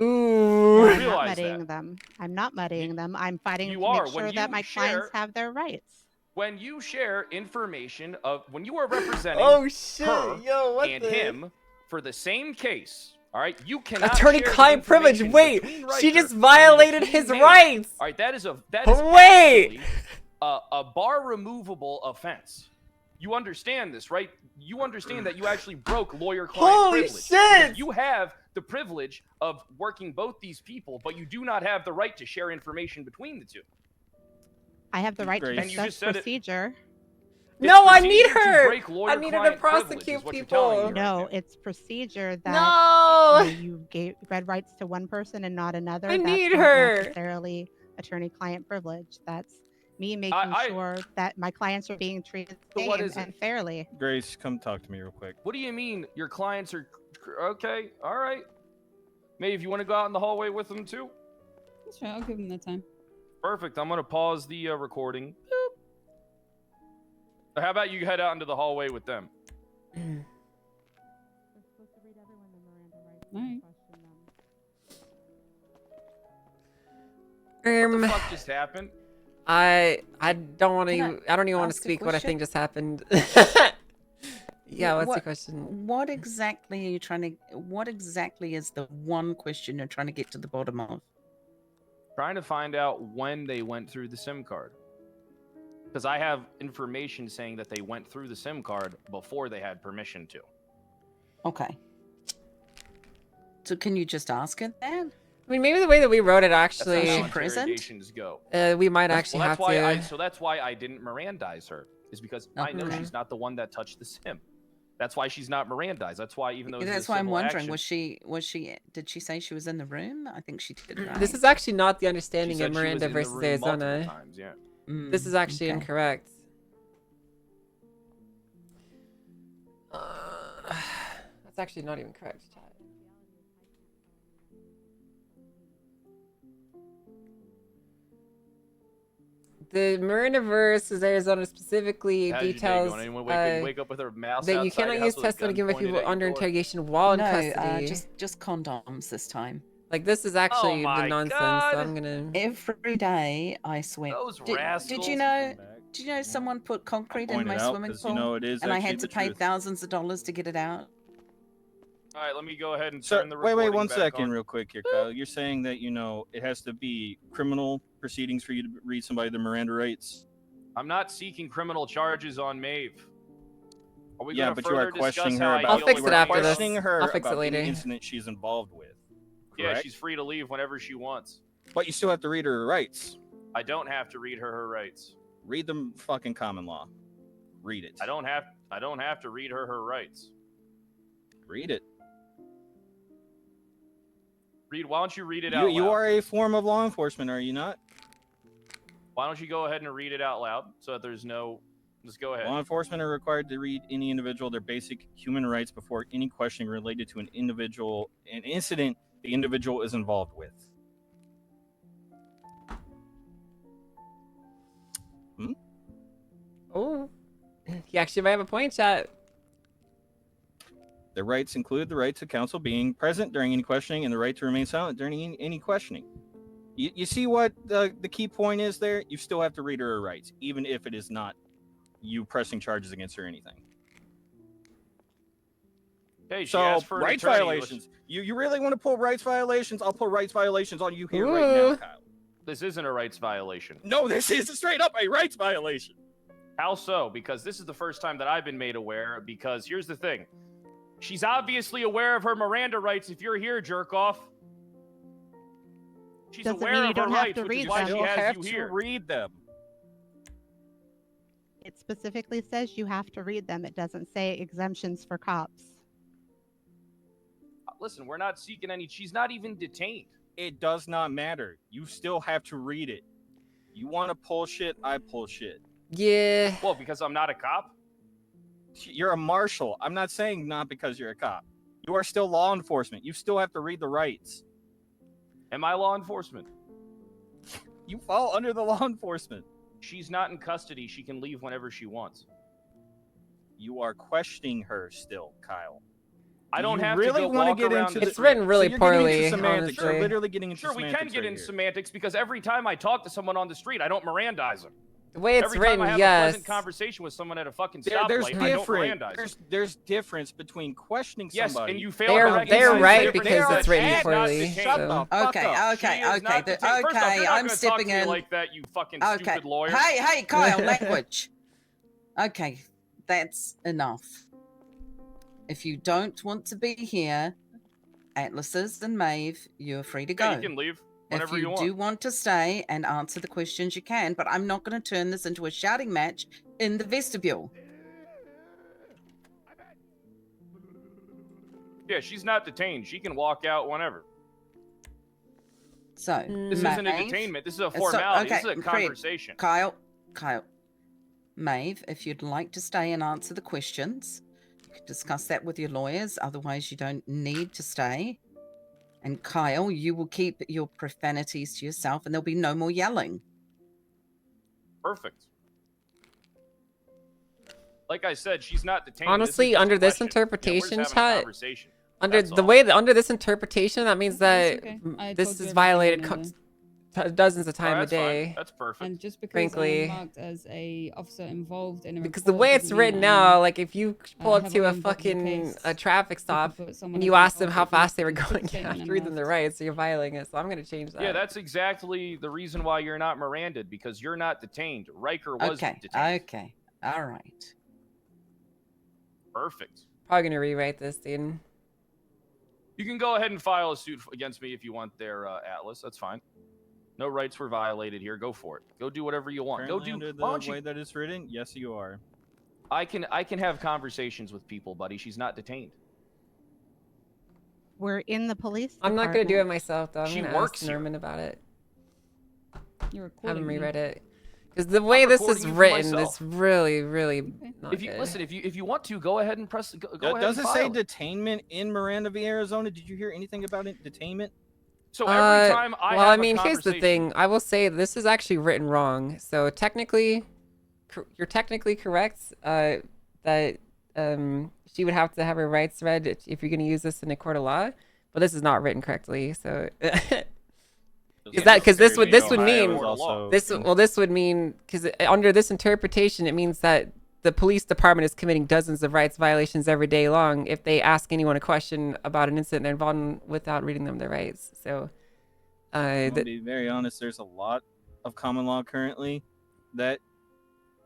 Ooh. I'm not muddying them. I'm not muddying them. I'm fighting to make sure that my clients have their rights. When you share information of when you are representing Oh, shit. her Yo, what and the- him for the same case, all right, you cannot Attorney-client share the privilege. information Wait, between she Riker just and violated between his Maeve. rights. All right, that is Wait. actually a bar removable offense. You understand this, right? You understand that you actually broke lawyer-client Holy privilege. shit! Because you have the privilege of working both these people, but you do not have the right to share information between the two. I have the right to And you discuss just said it. procedure. No, I procedure need to her. break I need her to lawyer-client privilege is prosecute what you're telling people. me right No, it's procedure that No. you read rights to one person and not another. I That's need not her. necessarily attorney-client privilege. That's me making sure that my clients are being treated the So what same is it? and fairly. Grace, come talk to me real quick. What do you mean your clients are okay? All right. Maeve, you want to go out in the hallway with them too? That's right. I'll give him that time. Perfect. I'm gonna pause the recording. Boop. How about you head out into the hallway with them? Alright. What the fuck just happened? I don't want Can to. I don't even want to ask a speak what I question? think just happened. Yeah, what's the question? What exactly are you trying to? What exactly is the one question you're trying to get to the bottom of? Trying to find out when they went through the SIM card. Because I have information saying that they went through the SIM card before they had permission to. Okay. So can you just ask it then? I mean, maybe the way that we wrote it That's actually. not how interrogations go. We might That's- actually well, have that's why to. So that's why I didn't Mirandize her. Is because I know Okay. she's not the one that touched the SIM. That's why she's not Mirandized. That's why even though it's a That's why I'm civil wondering. action- Was she? Did she say she was in the room? I think she did. Right? This is actually not the She understanding said of she was Miranda in the versus room multiple Arizona. times, yeah. This is actually okay. incorrect. That's actually not even correct, chat. The Miranda versus Arizona specifically How's your day details going? Anyone wake up with her mouse that you outside cannot the use house with a testimony gun given pointed people at your under door? interrogation while no, in custody. just condoms this time. Like this is actually my the nonsense. God. So I'm gonna. Every day, I swear. Those Did you rascals. know? Did you know someone put concrete in point my it out swimming 'cause, you pool, know, it is and I actually had to the pay truth. thousands of dollars to get it out? All right, let me go ahead and So turn the wait, recording one back second, on. real quick here, Kyle. You're saying that it has to be criminal proceedings for you to read somebody the Miranda rights. I'm not seeking criminal charges on Maeve. Are we Yeah, gonna but you are further discuss questioning how her I about. I'll deal fix with it after Miranda? this. Questioning her I'll fix it about later. any incident she's involved with. Yeah, Correct? she's free to leave whenever she wants. But you still have to read her rights. I don't have to read her rights. Read them fucking common law. Read it. I don't have to read her rights. Read it. Why don't you read it out You loud? are a form of law enforcement, are you not? Why don't you go ahead and read it out loud so that there's no... Just go ahead. Law enforcement are required to read any individual their basic human rights before any questioning related to an incident the individual is involved with. Oh, he actually might have a point, chat. Their rights include the right to counsel being present during any questioning and the right to remain silent during any questioning. You see what the key point is there? You still have to read her rights, even if it is not you pressing charges against her or anything. Hey, she So, asked for an rights attorney. violations. You really want to pull rights violations? I'll pull rights violations on you here right now, Ooh. Kyle. This isn't a rights violation. No, this is straight up a rights violation. How so? Because this is the first time that I've been made aware, because here's the thing. She's obviously aware of her Miranda rights if you're here, jerk off. She's Doesn't mean aware you of her don't have rights, to which read is why them. she You has have you to here. read them. It specifically says you have to read them. It doesn't say exemptions for cops. Listen, we're not seeking any. She's not even detained. It does not matter. You still have to read it. You want to pull shit, I pull shit. Yeah. Well, because I'm not a cop? You're a marshal. I'm not saying not because you're a cop. You are still law enforcement. You still have to read the rights. Am I law enforcement? You fall under the law enforcement. She's not in custody. She can leave whenever she wants. You are questioning her still, Kyle. I don't you have really to go want walk to get around into the It's street. written really So you're getting into poorly, semantics. You're honestly. literally getting into Sure, we semantics can get right in here. semantics because every time I talk to someone on the street, I don't Mirandize them. The way it's every written, time I have a yes. pleasant conversation with someone at a fucking There's stoplight, I don't different. Mirandize them. There's difference between questioning Yes, somebody. and you fail They're- to recognize they're the right difference. because They are it's written not poorly, detained. so- Shut the fuck Okay, up. okay, She is okay, not detained. First off, okay, you're not I'm gonna stepping talk to me in. like that, you fucking Okay. stupid lawyer. Hey, Kyle, language. Okay, that's enough. If you don't want to be here, Atlases and Maeve, you're free to go. Yeah, you can leave whenever if you you want. do want to stay and answer the questions, you can, but I'm not going to turn this into a shouting match in the vestibule. Yeah, she's not detained. She can walk out whenever. So, This isn't a Maeve- detainment. This is a formality. This is a Fred, conversation. Kyle, Maeve, if you'd like to stay and answer the questions, you can discuss that with your lawyers. Otherwise, you don't need to stay. And Kyle, you will keep your profanities to yourself, and there'll be no more yelling. Perfect. Like I said, she's not detained. Honestly, This is just under a this question. interpretation, yeah, we're just having a chat, conversation. under That's the all. way that under this interpretation, that means that okay. I this told you is everything violated I know. dozens of Oh, times a that's fine. day. That's perfect. And just because Frankly. I'm marked as a officer involved in a Because the report way it's doesn't mean written I'm, now, like if you pull up heavily to a involved in the fucking case, a traffic stop put someone and as you an ask them how officer, fast they were put a going, you statement have in to their read them the mouth. rights, so you're violating it. So I'm gonna change that. Yeah, that's exactly the reason why you're not Miranda'd, because you're not detained. Riker was Okay, detained. okay, all right. Perfect. Probably gonna rewrite this, dude. You can go ahead and file a suit against me if you want there, Atlas. That's fine. No rights were violated here. Go for it. Go do whatever you want. Currently Go under do. Why the don't way you? that it's written, yes, you are. I can have conversations with people, buddy. She's not detained. We're in the police I'm not gonna do it department. myself though. I'm She gonna works ask here. Norman about it. You're Have recording him me. reread it. Because the way this is recording you for written myself. is really, really not If you good. listen, if you want to, go ahead and press. Go ahead. Does and it say file it. detainment in Miranda v. Arizona? Did you hear anything about it? Detainment? So every time I well, have I mean, a here's the conversation- thing. I will say this is actually written wrong. So technically, you're technically correct that she would have to have her rights read if you're going to use this in a court of law. But this is not written correctly. So because this would mean this would mean because under this interpretation it means that the police department is committing dozens of rights violations every day long if they ask anyone a question about an incident they're involved in without reading them their rights. So I'll be very honest, there's a lot of common law currently that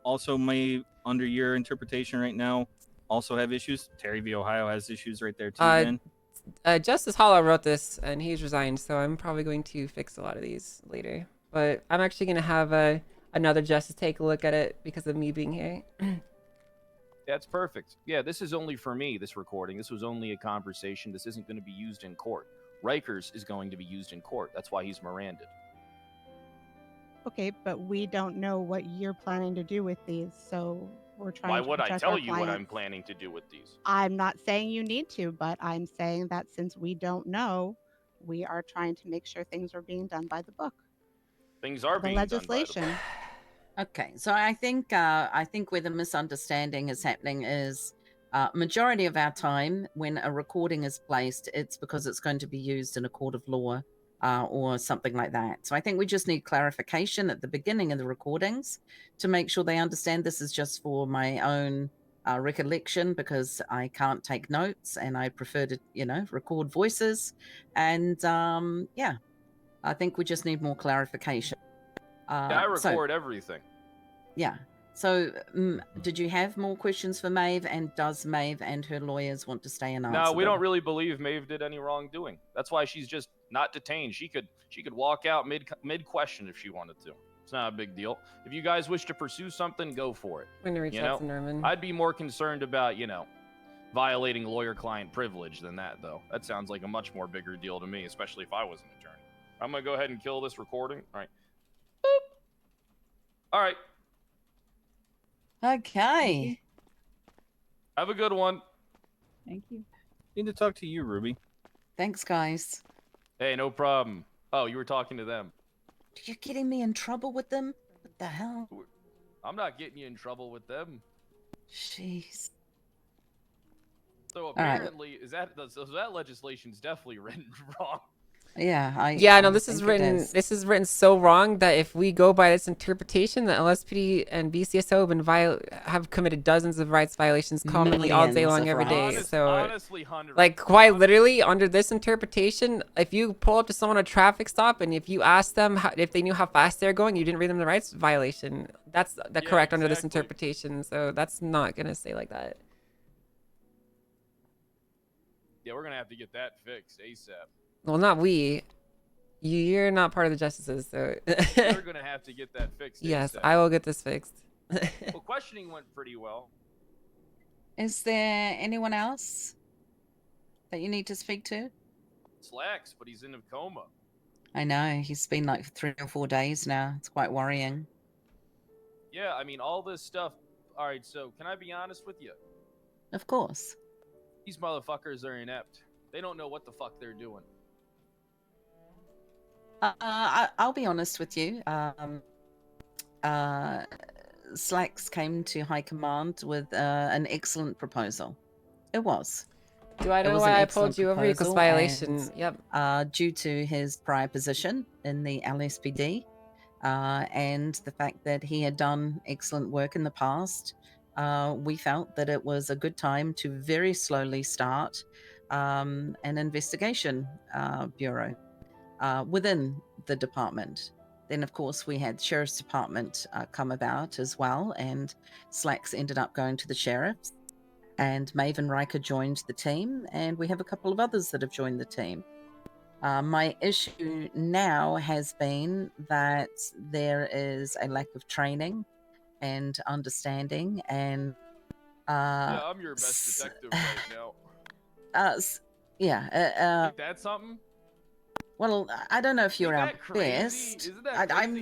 also may, under your interpretation right now, also have issues. Terry v. Ohio has issues right there too, man. Justice Hollow wrote this and he's resigned, so I'm probably going to fix a lot of these later. But I'm actually going to have another justice take a look at it because of me being here. That's perfect. Yeah, this is only for me, this recording. This was only a conversation. This isn't going to be used in court. Rikers is going to be used in court. That's why he's Miranda'd. Okay, but we don't know what you're planning to do with these, so we're trying Why to would I protect tell our you what I'm clients. planning to do with these? I'm not saying you need to, but I'm saying that since we don't know, we are trying to make sure things are being done by the book. Things are The being legislation. done by the book. Okay, so I think where the misunderstanding is happening is majority of our time when a recording is placed, it's because it's going to be used in a court of law or something like that. So I think we just need clarification at the beginning of the recordings to make sure they understand this is just for my own recollection, because I can't take notes and I prefer to, record voices. And yeah, I think we just need more clarification. Yeah, I record everything. Yeah. So, did you have more questions for Maeve? And does Maeve and her lawyers want to stay and answer No, we them? don't really believe Maeve did any wrongdoing. That's why she's just not detained. She could walk out mid question if she wanted to. It's not a big deal. If you guys wish to pursue something, go for it. I'm gonna reach out to Norman. I'd be more concerned about, violating lawyer-client privilege than that, though. That sounds like a much more bigger deal to me, especially if I was an attorney. I'm gonna go ahead and kill this recording. All right. Boop. All right. Okay. Have a good one. Thank you. Need to talk to you, Ruby. Thanks, guys. Hey, no problem. Oh, you were talking to them. You're getting me in trouble with them? What the hell? I'm not getting you in trouble with them. Jeez. So right. apparently, that legislation's definitely written wrong. Yeah, Yeah, no, I this is think it written. is. This is written so wrong that if we go by this interpretation, the LSPD and BCSO have committed dozens of rights violations commonly all day Millions long of every day. rights. So, Honestly, hundreds. like, quite literally, under this interpretation, if you pull up to someone at a traffic stop and if you ask them if they knew how fast they're going, you didn't read them the rights violation. That's correct under this interpretation. So that's not gonna say like that. Yeah, we're gonna have to get that fixed ASAP. Well, not we. You're not part of the justices, so. We're gonna have to get that fixed. Yes, ASAP. I will get this fixed. Well, questioning went pretty well. Is there anyone else that you need to speak to? Slacks, but he's in a coma. I know, he's been like for 3 or 4 days now. It's quite worrying. Yeah, I mean, all this stuff. All right, so can I be honest with you? Of course. These motherfuckers are inept. They don't know what the fuck they're doing. I'll be honest with you. Slacks came to High Command with an excellent proposal. It was. Do I know was why an I excellent pulled you over? Because proposal, violation. and, Yep. Due to his prior position in the LSPD and the fact that he had done excellent work in the past, we felt that it was a good time to very slowly start an investigation bureau within the department. Then, of course, we had Sheriff's Department come about as well, and Slacks ended up going to the Sheriff's, and Maeve and Riker joined the team, and we have a couple of others that have joined the team. My issue now has been that there is a lack of training and understanding, and yeah, I'm your best detective right now. Ain't that something? Well, I don't know if you're our best. I'm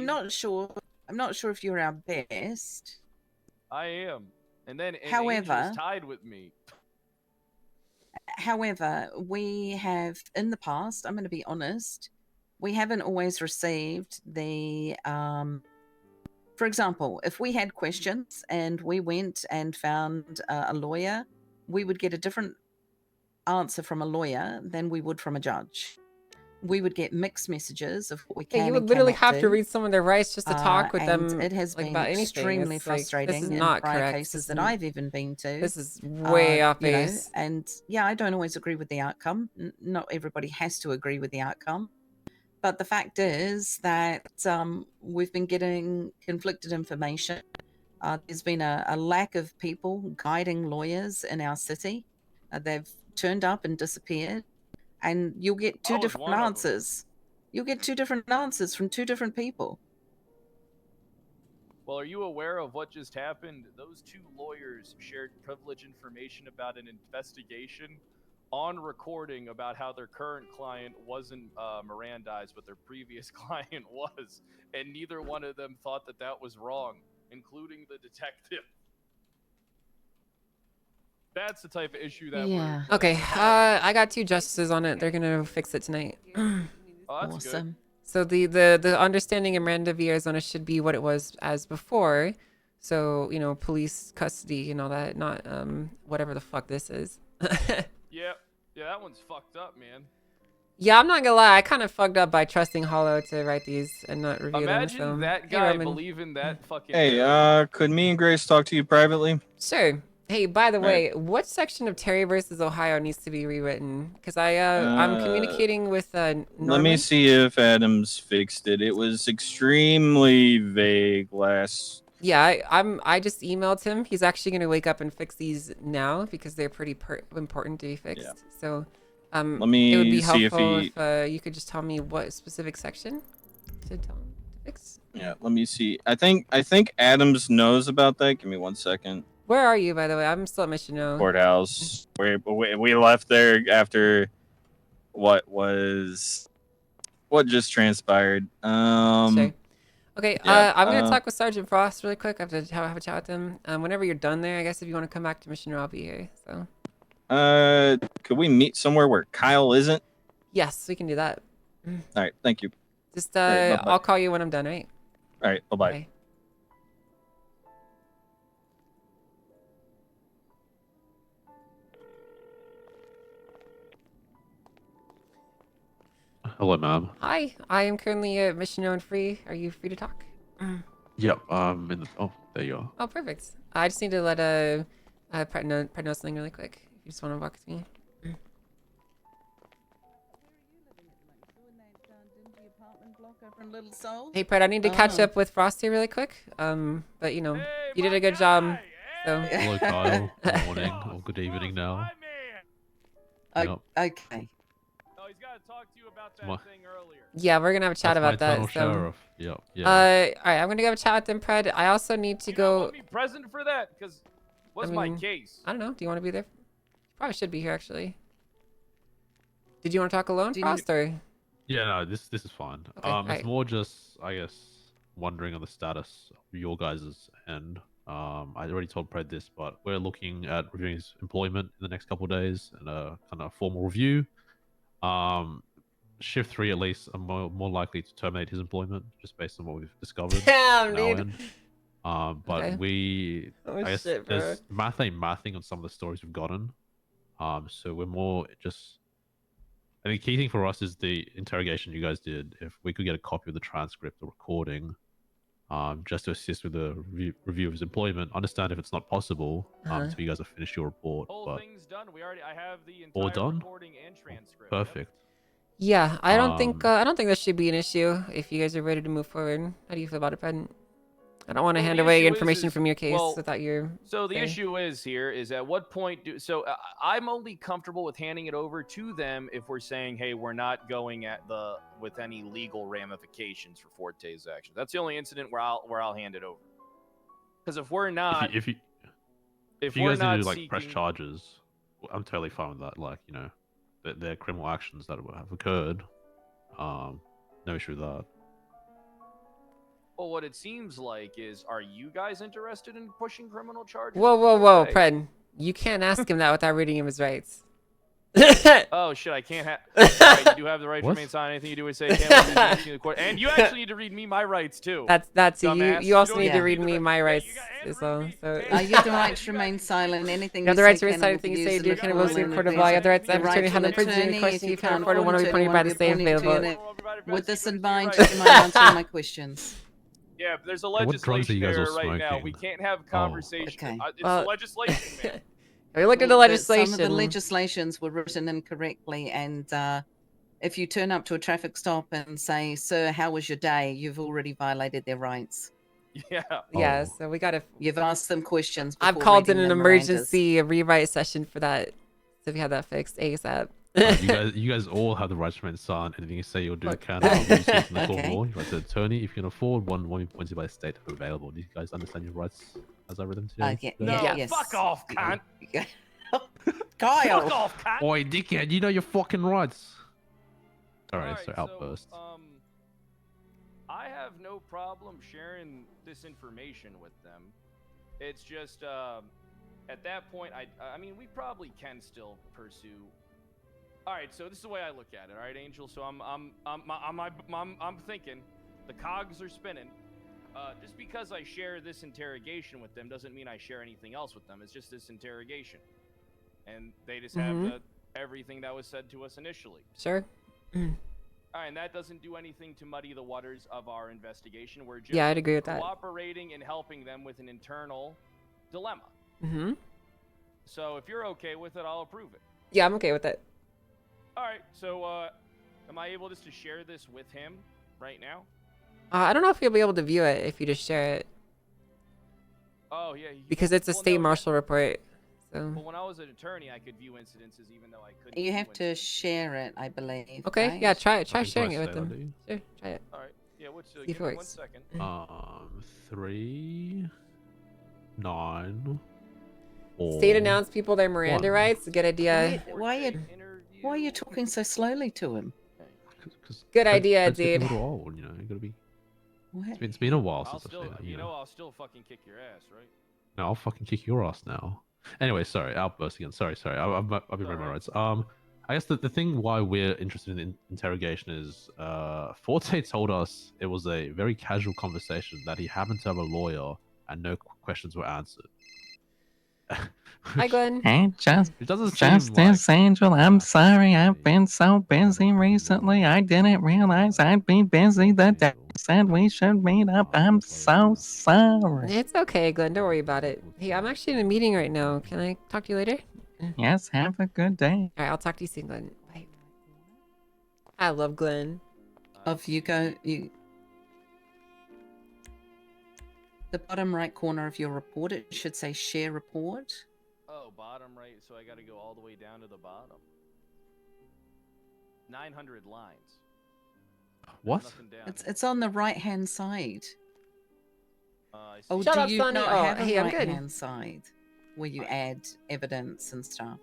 not sure. I'm not sure if you're our best. I am. And then However- Angel's tied with me. However, we have in the past, I'm going to be honest, we haven't always received the for example, if we had questions and we went and found a lawyer, we would get a different answer from a lawyer than we would from a judge. We would get mixed messages of what we can. Yeah, you would and literally cannot have to do. read some of their rights just to talk with And them. It has like, been about anything. extremely It's like, frustrating this is in not prior correct. cases This that is- I've even been to. This is way off you know, base. and yeah, I don't always agree with the outcome. Not everybody has to agree with the outcome. But the fact is that we've been getting conflicted information. There's been a lack of people guiding lawyers in our city. They've turned up and disappeared. And you'll get two different answers. You'll get two different answers from two different people. Well, are you aware of what just happened? Those two lawyers shared privileged information about an investigation on recording about how their current client wasn't Mirandized, but their previous client was. And neither one of them thought that that was wrong, including the detective. That's the type of issue that we're... Okay, I got 2 justices on it. They're gonna fix it tonight. Oh, that's good. So the understanding in Miranda v. Arizona should be what it was as before. So, you know, police custody and all that, not whatever the fuck this is. Yeah, that one's fucked up, man. Yeah, I'm not gonna lie, I kind of fucked up by trusting Hollow to write these and not review Imagine them. So that hey, guy Roman. believing that fucking... Hey, could me and Grace talk to you privately? Sure. Hey, by the All way, what section of Terry versus Ohio needs to be rewritten? Because I'm communicating with Norman. Let me see if Adams fixed it. It was extremely vague last. Yeah, I just emailed him. He's actually gonna wake up and fix these now because they're pretty important to be fixed. Yeah. So, Let me it would be see if helpful he. if you could just tell me what specific section to tell him to fix. Yeah, let me see. I think Adams knows about that. Give me 1 second. Where are you, by the way? I'm still at Mission O. Courthouse. We left there after what just transpired. Sure. Okay, yeah, I'm gonna talk with Sergeant Frost really quick. I have to have a chat with him. Whenever you're done there, I guess if you want to come back to Mission O, I'll be here. So. Could we meet somewhere where Kyle isn't? Yes, we can do that. All right, thank you. Just All right, bye-bye. I'll call you when I'm done, right? All right, bye-bye. Hello, ma'am. Hi, I am currently at Mission O and free. Are you free to talk? Yep. In the. Oh, there you are. Oh, perfect. I just need to let Pred know something really quick. If you just want to walk with me. Hey, Pred, I need to catch up with Frosty really quick. But you know, you did a good job. So. Hello, Kyle. Good morning or good evening now. Yep. Okay. Oh, he's got to talk to you about that thing earlier. Yeah, we're gonna have a chat That's my about that. eternal So. sheriff. Yep. Yeah. All right, I'm gonna go have a chat with them, Pred. I also need to go. Want me present for that? Because what's my case? I don't know. Do you want to be there? Probably should be here actually. Did you want to talk alone, Frost, or? Yeah, no, this is fine. Okay, It's right. more just, I guess, wondering on the status of your guys' end. I already told Pred this, but we're looking at reviewing his employment in the next couple of days and a kind of formal review. Shift 3 at least are more likely to terminate his employment just based on what we've discovered. Damn, on our dude. end. But Okay. I guess shit, bro. there's mathing on some of the stories we've gotten. So we're more just. I think the key thing for us is the interrogation you guys did. If we could get a copy of the transcript, the recording, just to assist with the review of his employment. Understand if it's not possible until you guys have finished your report. Whole But thing's done. I have the all entire done. recording and transcript. Perfect. Yeah, I don't think there should be an issue if you guys are ready to move forward. How do you feel about it, Pred? I don't want to Well, hand the away issue information is- from your case well, without your. So the say. issue is at what point I'm only comfortable with handing it over to them if we're saying, hey, we're not going with any legal ramifications for Forte's actions. That's the only incident where I'll hand it over. Because if we're not, If you we're guys not need to like press seeking- charges, I'm totally fine with that. Like their criminal actions that have occurred. No issue with that. Well, what it seems like is, are you guys interested in pushing criminal charges? Whoa, Hey. Pred! You can't ask him that without reading him his rights. Oh shit! I can't have. Right, you do have the right to What? remain silent. Anything you do or say can't be used in the court. And you actually need to read me my rights too. That's you. Dumbass. You also don't need to even read me my rights as well. So. You have the right to remain silent. Anything You have the right to say remain silent. can Anything you be say, used do in kind the of mostly court in court of of law. You have the right to The right attorney, to have an the privilege attorney, any question if you you can can't afford and want to be afford pointed an by the same attorney, available. With this in mind, you might answer my questions. Yeah, but there's a what drugs are legislation you guys there all right now. smoking? We can't have conversation. Okay. It's the legislation, man. We looked at the Some legislation. of the legislations were written incorrectly, and if you turn up to a traffic stop and say, "Sir, how was your day?" you've already violated their rights. Yeah. Yeah, so we gotta. You've asked them questions. I've before called in reading an the Mirandas. emergency rewrite session for that. So we have that fixed ASAP. You guys all have the right to remain silent. Anything you say or do can be used in the court of Okay. law. Your right to an attorney, if you can afford one, will be appointed by the state are available. Do you guys understand your rights as I read them today? No, yes. fuck off, cunt. Kyle. Fuck off, cunt. Oi, dickhead, you know your fucking rights. Alright, Alright, so outburst. I have no problem sharing this information with them. It's just at that point, I mean, we probably can still pursue. All right, so this is the way I look at it. All right, Angel. So I'm thinking, the cogs are spinning. Just because I share this interrogation with them doesn't mean I share anything else with them. It's just this interrogation, and they just have everything that was said to us initially. Sure. All right, and that doesn't do anything to muddy the waters of our investigation. We're just Yeah, I'd agree with that. cooperating and helping them with an internal dilemma. Mm-hmm. So if you're okay with it, I'll approve it. Yeah, I'm okay with it. All right. So am I able just to share this with him right now? I don't know if you'll be able to view it if you just share it. Oh yeah. Because it's a state marshal report. So. But when I was an attorney, I could view incidences even though I couldn't. You have to share it, I believe. Okay, right? yeah, try sharing it with them. Sure, try it. All right. Yeah, what's See if give it me 1 works. second. 3, 9, 4. State announced people their Miranda 1. rights. Good idea. Why are you talking so slowly to him? Good idea, It's getting dude. a little old, you know. You gotta be. What? It's been a while I'll since I've still, seen it. you You know, know. I'll still fucking kick your ass, right? No, I'll fucking kick your ass now. Anyway, sorry, outburst again. Sorry. I've been reading my rights. I guess the thing why we're interested in interrogation is Forte told us it was a very casual conversation that he happened to have a lawyer and no questions were answered. Hi, Glenn. Hey, It doesn't seem Justice Angel, I'm sorry I've been so busy recently. I didn't realize I'd be busy the day you said we should meet up. I'm so sorry. It's okay, Glenn. Don't worry about it. Hey, I'm actually in a meeting right now. Can I talk to you later? Yes, have a good day. All right, I'll talk to you soon, Glenn. Bye. I love Glenn. The bottom right corner of your report, it should say share report. Oh, bottom right. So I got to go all the way down to the bottom. 900 lines. What? Nothing down. It's on the right hand side. I Oh, see. Shut do up, you Sonny. not Oh, have a hey, I'm right good. hand side where you add evidence and stuff?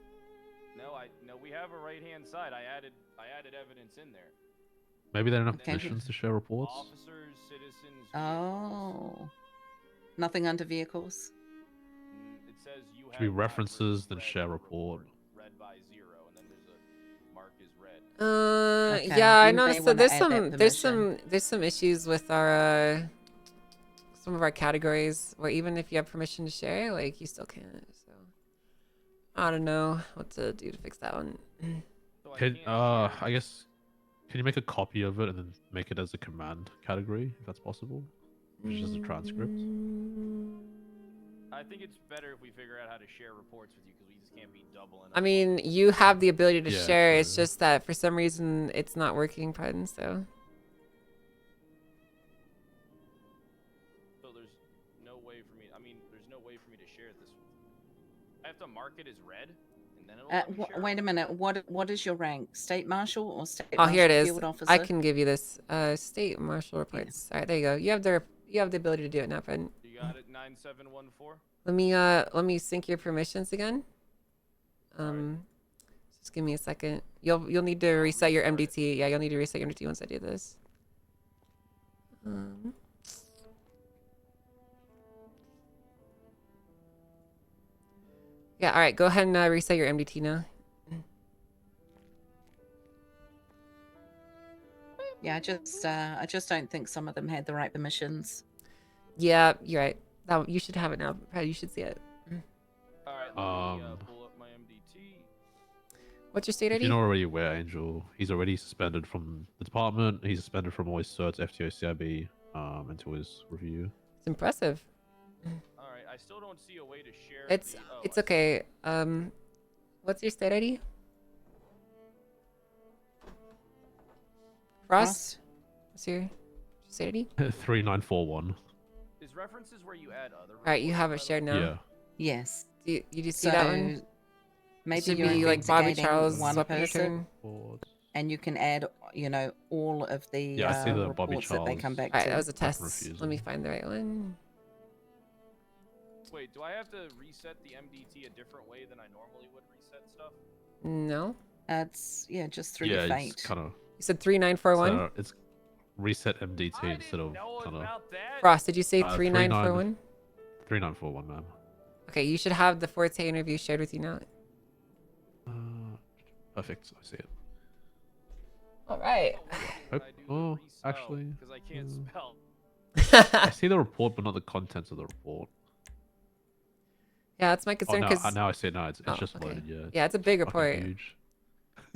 No, we have a right hand side. I added evidence in there. Maybe they don't have Okay. permissions to share reports. Officers, citizens. Oh, nothing under vehicles. It says you Should be have references, then share report. red by 0, and then there's a mark is red. Okay, Yeah, I you may noticed that wanna there's add that there's some issues with our some of our categories where even if you have permission to share, like you still can't. So I don't know what to do to fix that one. Can I guess can you make a copy of it and then make it as a command category if that's possible? Which is just a transcript. I think it's better if we figure out how to share reports with you because we just can't be doubling. I mean, you have the ability to Yeah, share. It's true. just that for some reason it's not working, pardon. So So there's no way for me. I mean, there's no way for me to share this. I have to mark it as red, and then it'll let me share. Wait a minute. What is your rank? State marshal or state oh, here it marshal is. field officer? I can give you this. State marshal reports. All right, there you go. You have the ability to do it now, friend. You got it. 9714. Let me sync your permissions again. Just give me a second. You'll need to reset your MDT. Yeah, you'll need to reset your MDT once I do this. Yeah, all right. Go ahead and reset your MDT now. Yeah, I just don't think some of them had the right permissions. Yeah, you're right. That, you should have it now. You should see it. All right. Let me pull up my MDT. What's your state If ID? you're not already aware, Angel, he's already suspended from the department. He's suspended from all his certs, FTO, CIB, until his review. It's impressive. All right. I still don't see a way to share. It's okay. What's your state ID? Frost? What's your state ID? 3941. Is references where you add other. All right, you have it shared now. Yeah. Yes. You just see that one? Maybe Should you're be like Bobby investigating Charles one weapon person, return. and you can add, all of the Yeah, I see the Bobby reports that they Charles. come back All right, to. that was a test. Let me find the right one. Wait, do I have to reset the MDT a different way than I normally would reset stuff? No. It's just through Yeah, your it's fate. kind of. You said 3941? So it's reset MDT instead of kind of. Frost, did you say 3941? 3941, ma'am. Okay, you should have the Forte interview shared with you now. Perfect. I see it. All right. Oh, actually. Because I can't spell. I see the report, but not the contents of the report. Yeah, that's my concern because now I see it. Now it's just loaded. Yeah. Yeah, it's a big fucking report. Huge.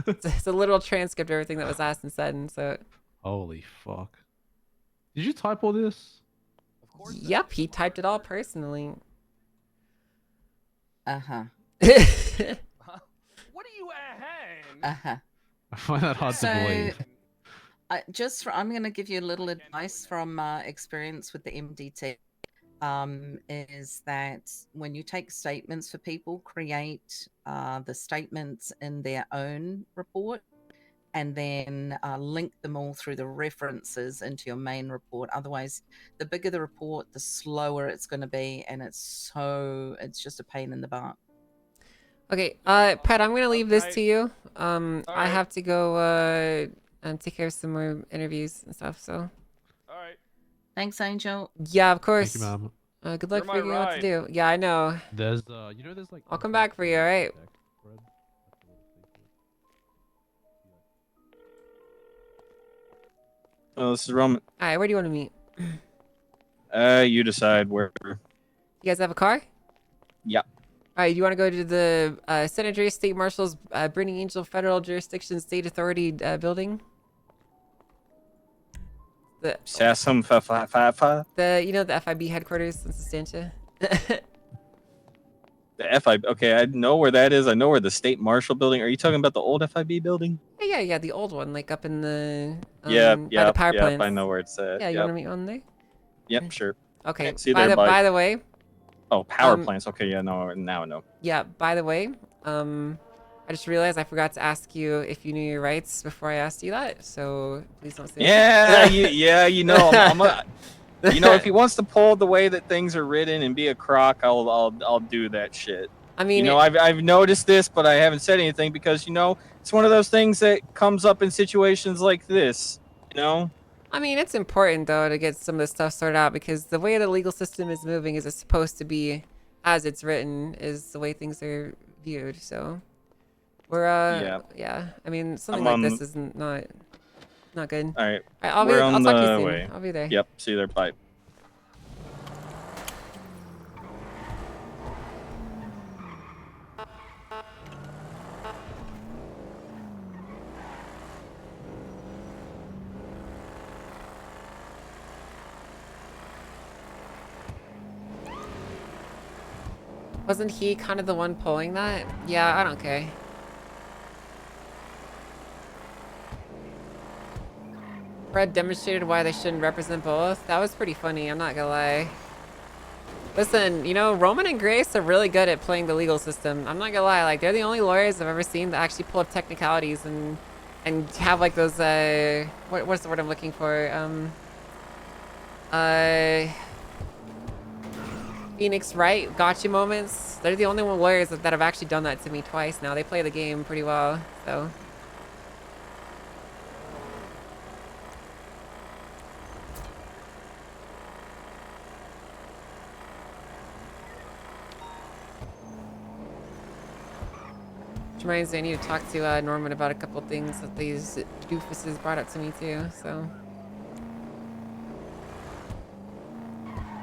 It's a literal transcript of everything that was asked and said, and so. Holy fuck! Did you type all this? Yep, he typed it all personally. Uh-huh. What are you ahead? Uh-huh. I find that hard to believe. I'm going to give you a little advice from experience with the MDT. Is that when you take statements for people, create the statements in their own report, and then link them all through the references into your main report. Otherwise, the bigger the report, the slower it's going to be, and it's just a pain in the butt. Okay, Pat, I'm gonna leave this to you. I have to go and take care of some more interviews and stuff. So. All right. Thanks, Angel. Yeah, of course. Thank you, ma'am. Good luck You're my figuring out what to ride. do. Yeah, I know. There's there's like. I'll come back for you. All right. Oh, this is Roman. All right. Where do you want to meet? You decide where. You guys have a car? Yeah. All right. You want to go to the San Andreas State Marshal's Brittany Angel Federal Jurisdiction State Authority building? The Sassum 555. the FIB headquarters in Sustantia. The FIB. Okay, I know where that is. I know where the State Marshal building. Are you talking about the old FIB building? Yeah, the old one, like up in the by yeah, the power plants. I know where it's at. Yeah, you yep. want to meet on there? Yep, sure. Okay. See you by there, by the way. Oh, power plants. Okay, yeah, no, now I know. Yeah. By the way, I just realized I forgot to ask you if you knew your rights before I asked you that. So please don't say. Yeah, you know, if he wants to pull the way that things are written and be a crock, I'll do that shit. I mean, I've noticed this, but I haven't said anything because it's one of those things that comes up in situations like this. I mean, it's important though to get some of this stuff sorted out because the way the legal system is moving is it's supposed to be as it's written is the way things are viewed. So we're yeah. I mean, something like this is not good. All right. I'll talk to you soon. I'll be there. Yep. See you there. Bye. Wasn't he kind of the one pulling that? Yeah, I don't care. Fred demonstrated why they shouldn't represent both. That was pretty funny, I'm not gonna lie. Listen, Roman and Grace are really good at playing the legal system. I'm not gonna lie, like, they're the only lawyers I've ever seen that actually pull up technicalities and have, like, those, what's the word I'm looking for? Phoenix Wright gotcha moments. They're the only lawyers that have actually done that to me twice now. They play the game pretty well, so. Which reminds me, I need to talk to Norman about a couple things that these doofuses brought up to me too, so.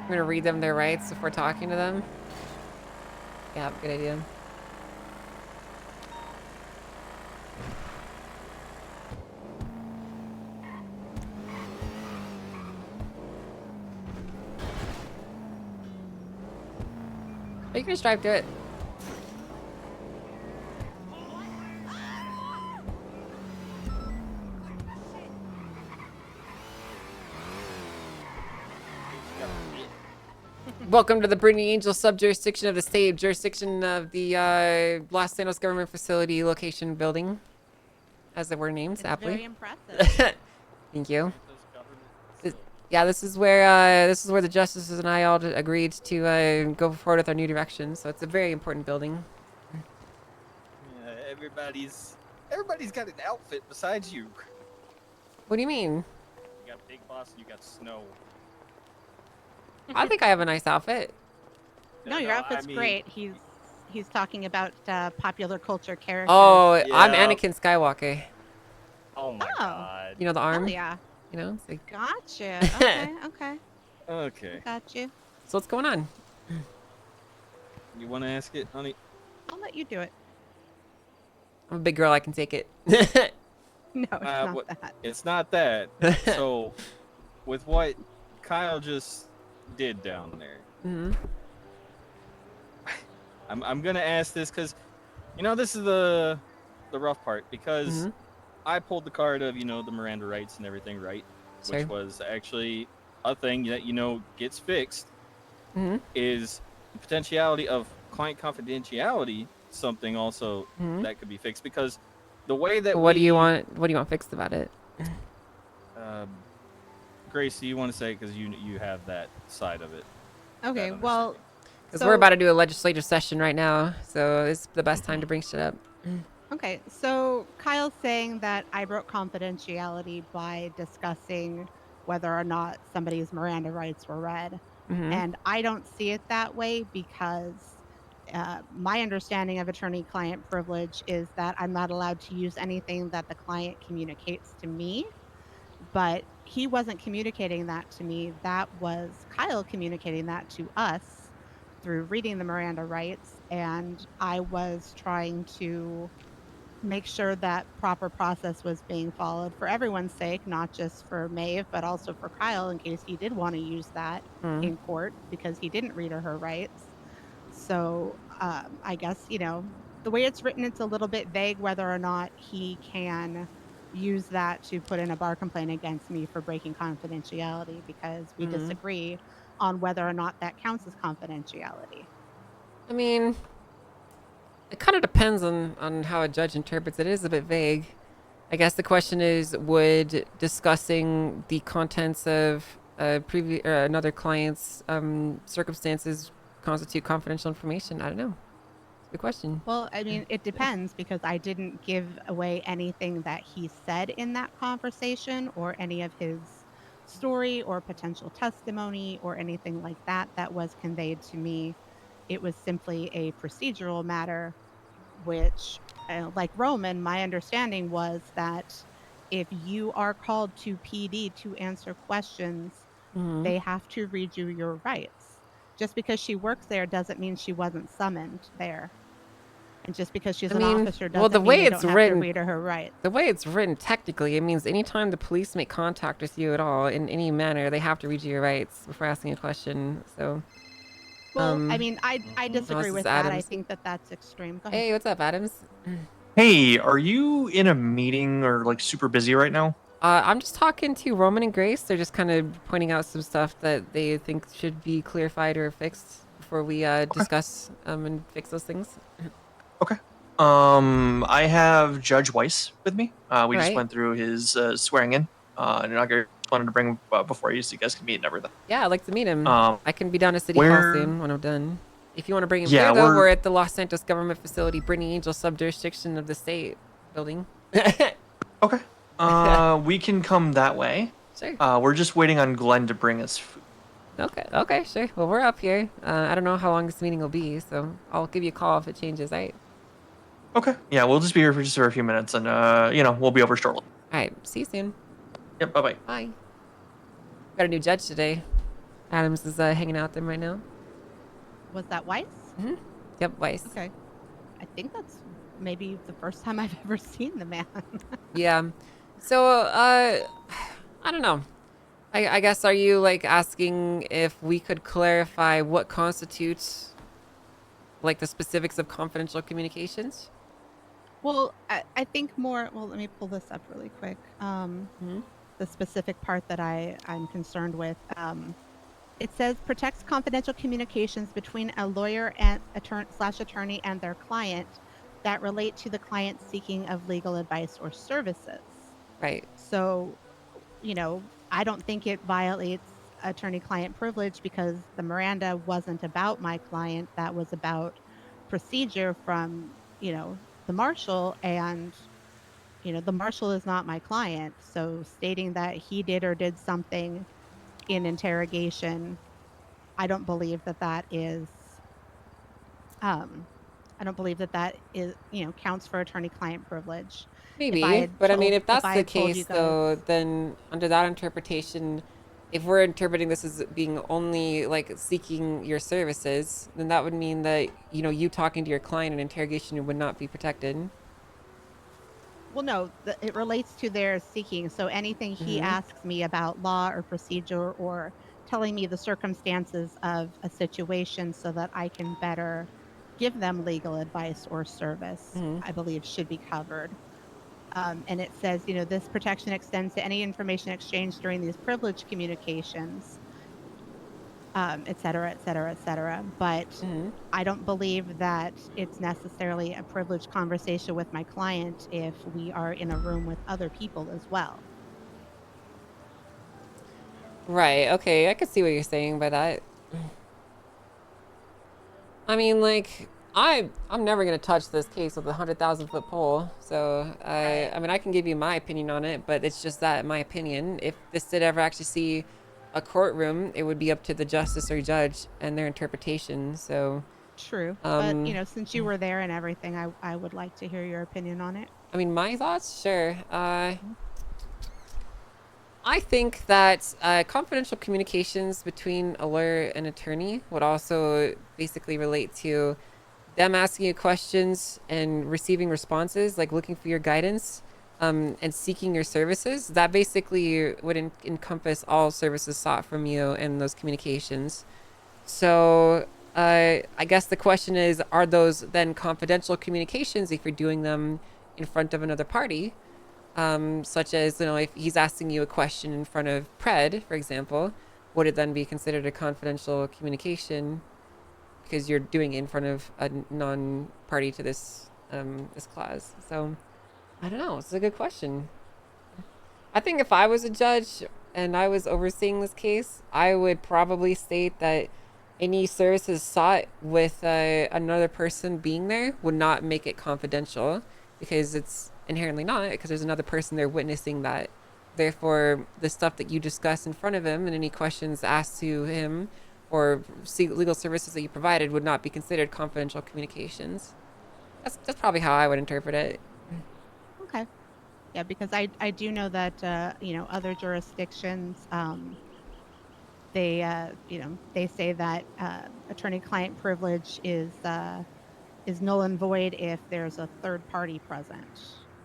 I'm gonna read them their rights before talking to them. Yeah, good idea. You can just drive to it. Welcome to the Brittany Angel sub-jurisdiction of the state, jurisdiction of the Los Santos government facility location building, as they were named, aptly. Very impressive. Thank you. Yeah, this is where the justices and I all agreed to go forward with our new direction. So it's a very important building. Yeah, everybody's got an outfit besides you. What do you mean? You got Big Boss and you got Snow. I think I have a nice outfit. No, your outfit's great. He's talking about popular culture characters. Oh, yeah. I'm Anakin Skywalker. Oh my god. You know the arm? Oh yeah. It's like... Gotcha. Okay, okay. Okay. Got you. So what's going on? You want to ask it, honey? I'll let you do it. I'm a big girl. I can take it. No, it's not that. It's not that. So, with what Kyle just did down there, I'm gonna ask this because, this is the rough part because I pulled the card of the Miranda rights and everything, right? Sure. Which was actually a thing that gets fixed. Is the potentiality of client confidentiality something also that could be fixed because the way that What do you want? What do you want fixed about it? Grace, do you want to say because you have that side of it? Okay, well, Because we're about to do a legislative session right now, so it's the best time to bring shit up. Okay, so Kyle's saying that I broke confidentiality by discussing whether or not somebody's Miranda rights were read. And I don't see it that way because my understanding of attorney-client privilege is that I'm not allowed to use anything that the client communicates to me. But he wasn't communicating that to me. That was Kyle communicating that to us through reading the Miranda rights. And I was trying to make sure that proper process was being followed for everyone's sake, not just for Maeve, but also for Kyle in case he did want to use that in court because he didn't read her rights. So I guess, the way it's written, it's a little bit vague whether or not he can use that to put in a bar complaint against me for breaking confidentiality because we disagree on whether or not that counts as confidentiality. I mean, it kind of depends on how a judge interprets it. It is a bit vague. I guess the question is, would discussing the contents of another client's circumstances constitute confidential information? I don't know. It's a good question. Well, I mean, it depends because I didn't give away anything that he said in that conversation or any of his story or potential testimony or anything like that that was conveyed to me. It was simply a procedural matter, which, like Roman, my understanding was that if you are called to PD to answer questions, they have to read you your rights. Just because she works there doesn't mean she wasn't summoned there. And just because she's an officer doesn't mean they don't have to read her rights. The way it's written technically, it means anytime the police make contact with you at all in any manner, they have to read you your rights before asking a question. So, well, I mean, I disagree with that. I think that that's extreme. Go ahead. Hey, what's up, Adams? Hey, are you in a meeting or like super busy right now? I'm just talking to Roman and Grace. They're just kind of pointing out some stuff that they think should be clarified or fixed before we discuss and fix those things. Okay. I have Judge Weiss with me. We just Right. went through his swearing in. And I just wanted to bring before you so you guys can meet and everything. Yeah, I'd like to meet him. I can be down to City Hall where- soon when I'm done. If you want to bring him Yeah, here, though, we're- we're at the Los Santos Government Facility, Brittany Angel sub-jurisdiction of the state building. Okay. We can come that way. Sure. We're just waiting on Glenn to bring us food. Okay, sure. Well, we're up here. I don't know how long this meeting will be, so I'll give you a call if it changes, right? Okay. Yeah, we'll just be here for just for a few minutes, and we'll be over shortly. All right. See you soon. Yep. Bye bye. Bye. Got a new judge today. Adams is hanging out with them right now. Was that Weiss? Yep, Weiss. Okay. I think that's maybe the first time I've ever seen the man. Yeah. So, I don't know. I guess, are you like asking if we could clarify what constitutes like the specifics of confidential communications? Well, I think more. Well, let me pull this up really quick. The specific part that I'm concerned with. It says protects confidential communications between a lawyer and attorney and their client that relate to the client seeking of legal advice or services. Right. So, I don't think it violates attorney-client privilege because the Miranda wasn't about my client. That was about procedure from, the marshal, and the marshal is not my client. So stating that he did or did something in interrogation, I don't believe that is counts for attorney-client privilege. Maybe, but I mean, if that's the case, though, then under that interpretation, if we're interpreting this as being only like seeking your services, then that would mean that you talking to your client in interrogation would not be protected. Well, no, it relates to their seeking. So anything he asks me about law or procedure or telling me the circumstances of a situation so that I can better give them legal advice or service, I believe should be covered. And it says, this protection extends to any information exchanged during these privileged communications, et cetera, et cetera, et cetera. But I don't believe that it's necessarily a privileged conversation with my client if we are in a room with other people as well. Right. Okay. I could see what you're saying by that. I mean, like, I'm never gonna touch this case with a 100,000-foot pole. So I mean, I can give you my opinion on it, but it's just that, in my opinion, if this did ever actually see a courtroom, it would be up to the justice or judge and their interpretation. So true. But since you were there and everything, I would like to hear your opinion on it. I mean, my thoughts, sure. I think that confidential communications between a lawyer and attorney would also basically relate to them asking you questions and receiving responses, like looking for your guidance and seeking your services. That basically would encompass all services sought from you in those communications. So I guess the question is, are those then confidential communications if you're doing them in front of another party? Such as, if he's asking you a question in front of Pred, for example, would it then be considered a confidential communication because you're doing it in front of a non-party to this this clause? So, I don't know. It's a good question. I think if I was a judge and I was overseeing this case, I would probably state that any services sought with another person being there would not make it confidential, because it's inherently not, because there's another person there witnessing that. Therefore, the stuff that you discuss in front of him and any questions asked to him or legal services that you provided would not be considered confidential communications. That's probably how I would interpret it. Okay. Yeah, because I do know that other jurisdictions, they say that attorney-client privilege is null and void if there's a third party present.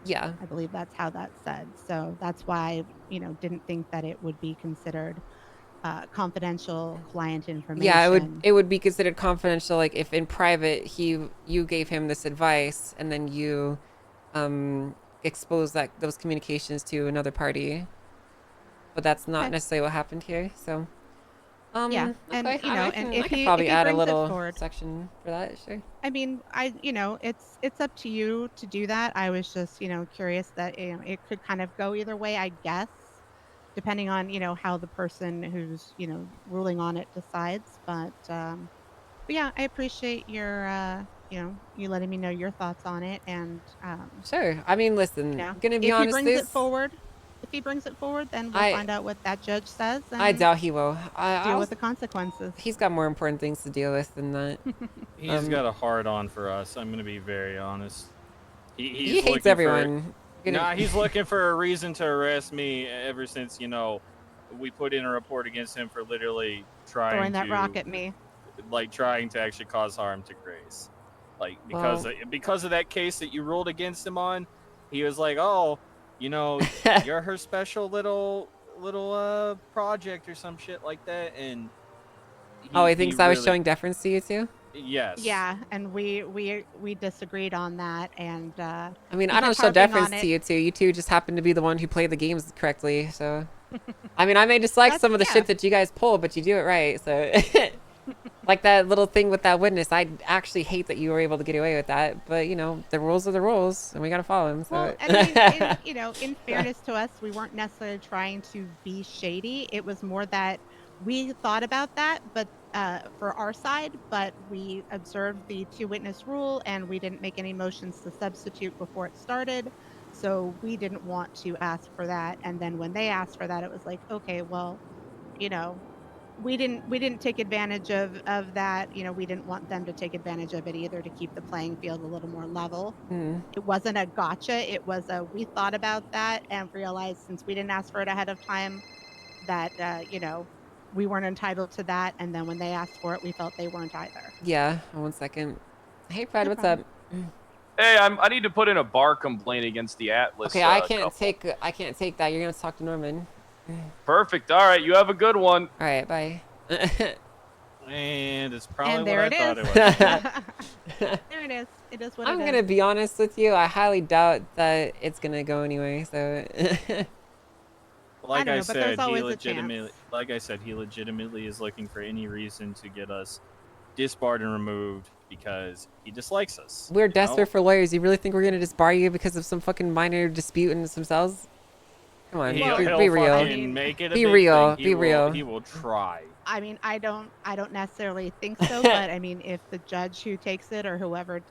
Yeah, I believe that's how that's said. So that's why I didn't think that it would be considered confidential client information. Yeah, it would be considered confidential, like if in private you gave him this advice and then you exposed those communications to another party. But that's not necessarily what happened here. So yeah, and okay. and if I could he probably add a brings it little forward, section for that. Sure. I mean, it's up to you to do that. I was just curious that it could kind of go either way, I guess, depending on how the person who's ruling on it decides. But yeah, I appreciate your you letting me know your thoughts on it. And sure. I mean, listen, gonna be if honest, if he brings it forward, then we'll find out what that judge says. And I doubt he will. Deal with the consequences. He's got more important things to deal with than that. He's got a hard on for us. I'm gonna be very honest. He hates everyone. He's looking for a reason to arrest me ever since we put in a report against him for literally throwing that rock at me, like trying to actually cause harm to Grace, like because of that case that you ruled against him on. He was like, oh, you're her special little project or some shit like that, and he thinks I was showing deference to you too. Yes. Yeah, and we disagreed on that, and I mean, I don't show deference to you two. You two just happen to be the one who played the games correctly. So, I mean, I may dislike some of the shit that you guys pull, but you do it right. So, like that little thing with that witness, I actually hate that you were able to get away with that. But the rules are the rules, and we gotta follow them. So. Well, I mean, in fairness to us, we weren't necessarily trying to be shady. It was more that we thought about that, but for our side, but we observed the 2-witness rule, and we didn't make any motions to substitute before it started. So we didn't want to ask for that. And then when they asked for that, it was like, okay, well, we didn't take advantage of that. We didn't want them to take advantage of it either, to keep the playing field a little more level. It wasn't a gotcha. It was we thought about that and realized, since we didn't ask for it ahead of time, that we weren't entitled to that. And then when they asked for it, we felt they weren't either. Yeah. 1 second. Hey, Fred, what's up? Hey, I need to put in a bar complaint against the Atlas. Okay, I can't take that. You're gonna talk to Norman. Perfect. All right, you have a good one. All right, bye. And it's probably And there what it I thought is. it was. There it is. It is what I'm it gonna is. be honest with you. I highly doubt that it's gonna go anyway. So. Like don't I know, but there's said, he always a legitimately, chance. like I said, he legitimately is looking for any reason to get us disbarred and removed because he dislikes us. We're you know? desperate for lawyers. You really think we're gonna disbar you because of some fucking minor dispute in themselves? Come on, He'll be real. fucking make it a Be big real. thing. Be real. He will try. I mean, I don't necessarily think so, but I mean, if the judge who takes it or whoever,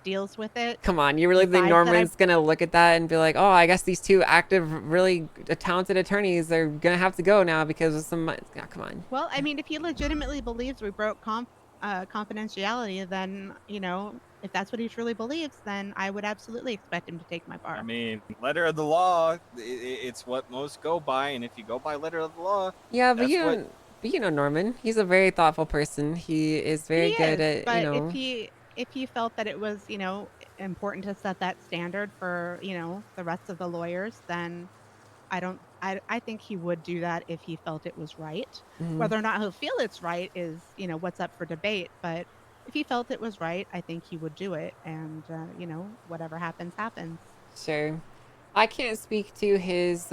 deals with it. Come on, you really think decides that I- Norman's gonna look at that and be like, "Oh, I guess these two active, really talented attorneys are gonna have to go now because of some." Yeah, come on. Well, I mean, if he legitimately believes we broke confidentiality, then, if that's what he truly believes, then I would absolutely expect him to take my bar. I mean, letter of the law, it's what most go by, and if you go by letter of the law, Yeah, but that's you what- don't. But you know Norman. He's a very thoughtful person. He is very He good is, at but you know. if he felt that it was, important to set that standard for, the rest of the lawyers, then I think he would do that if he felt it was right. Mhm. Whether or not he'll feel it's right is, what's up for debate. But if he felt it was right, I think he would do it. And, whatever happens, happens. Sure. I can't speak to his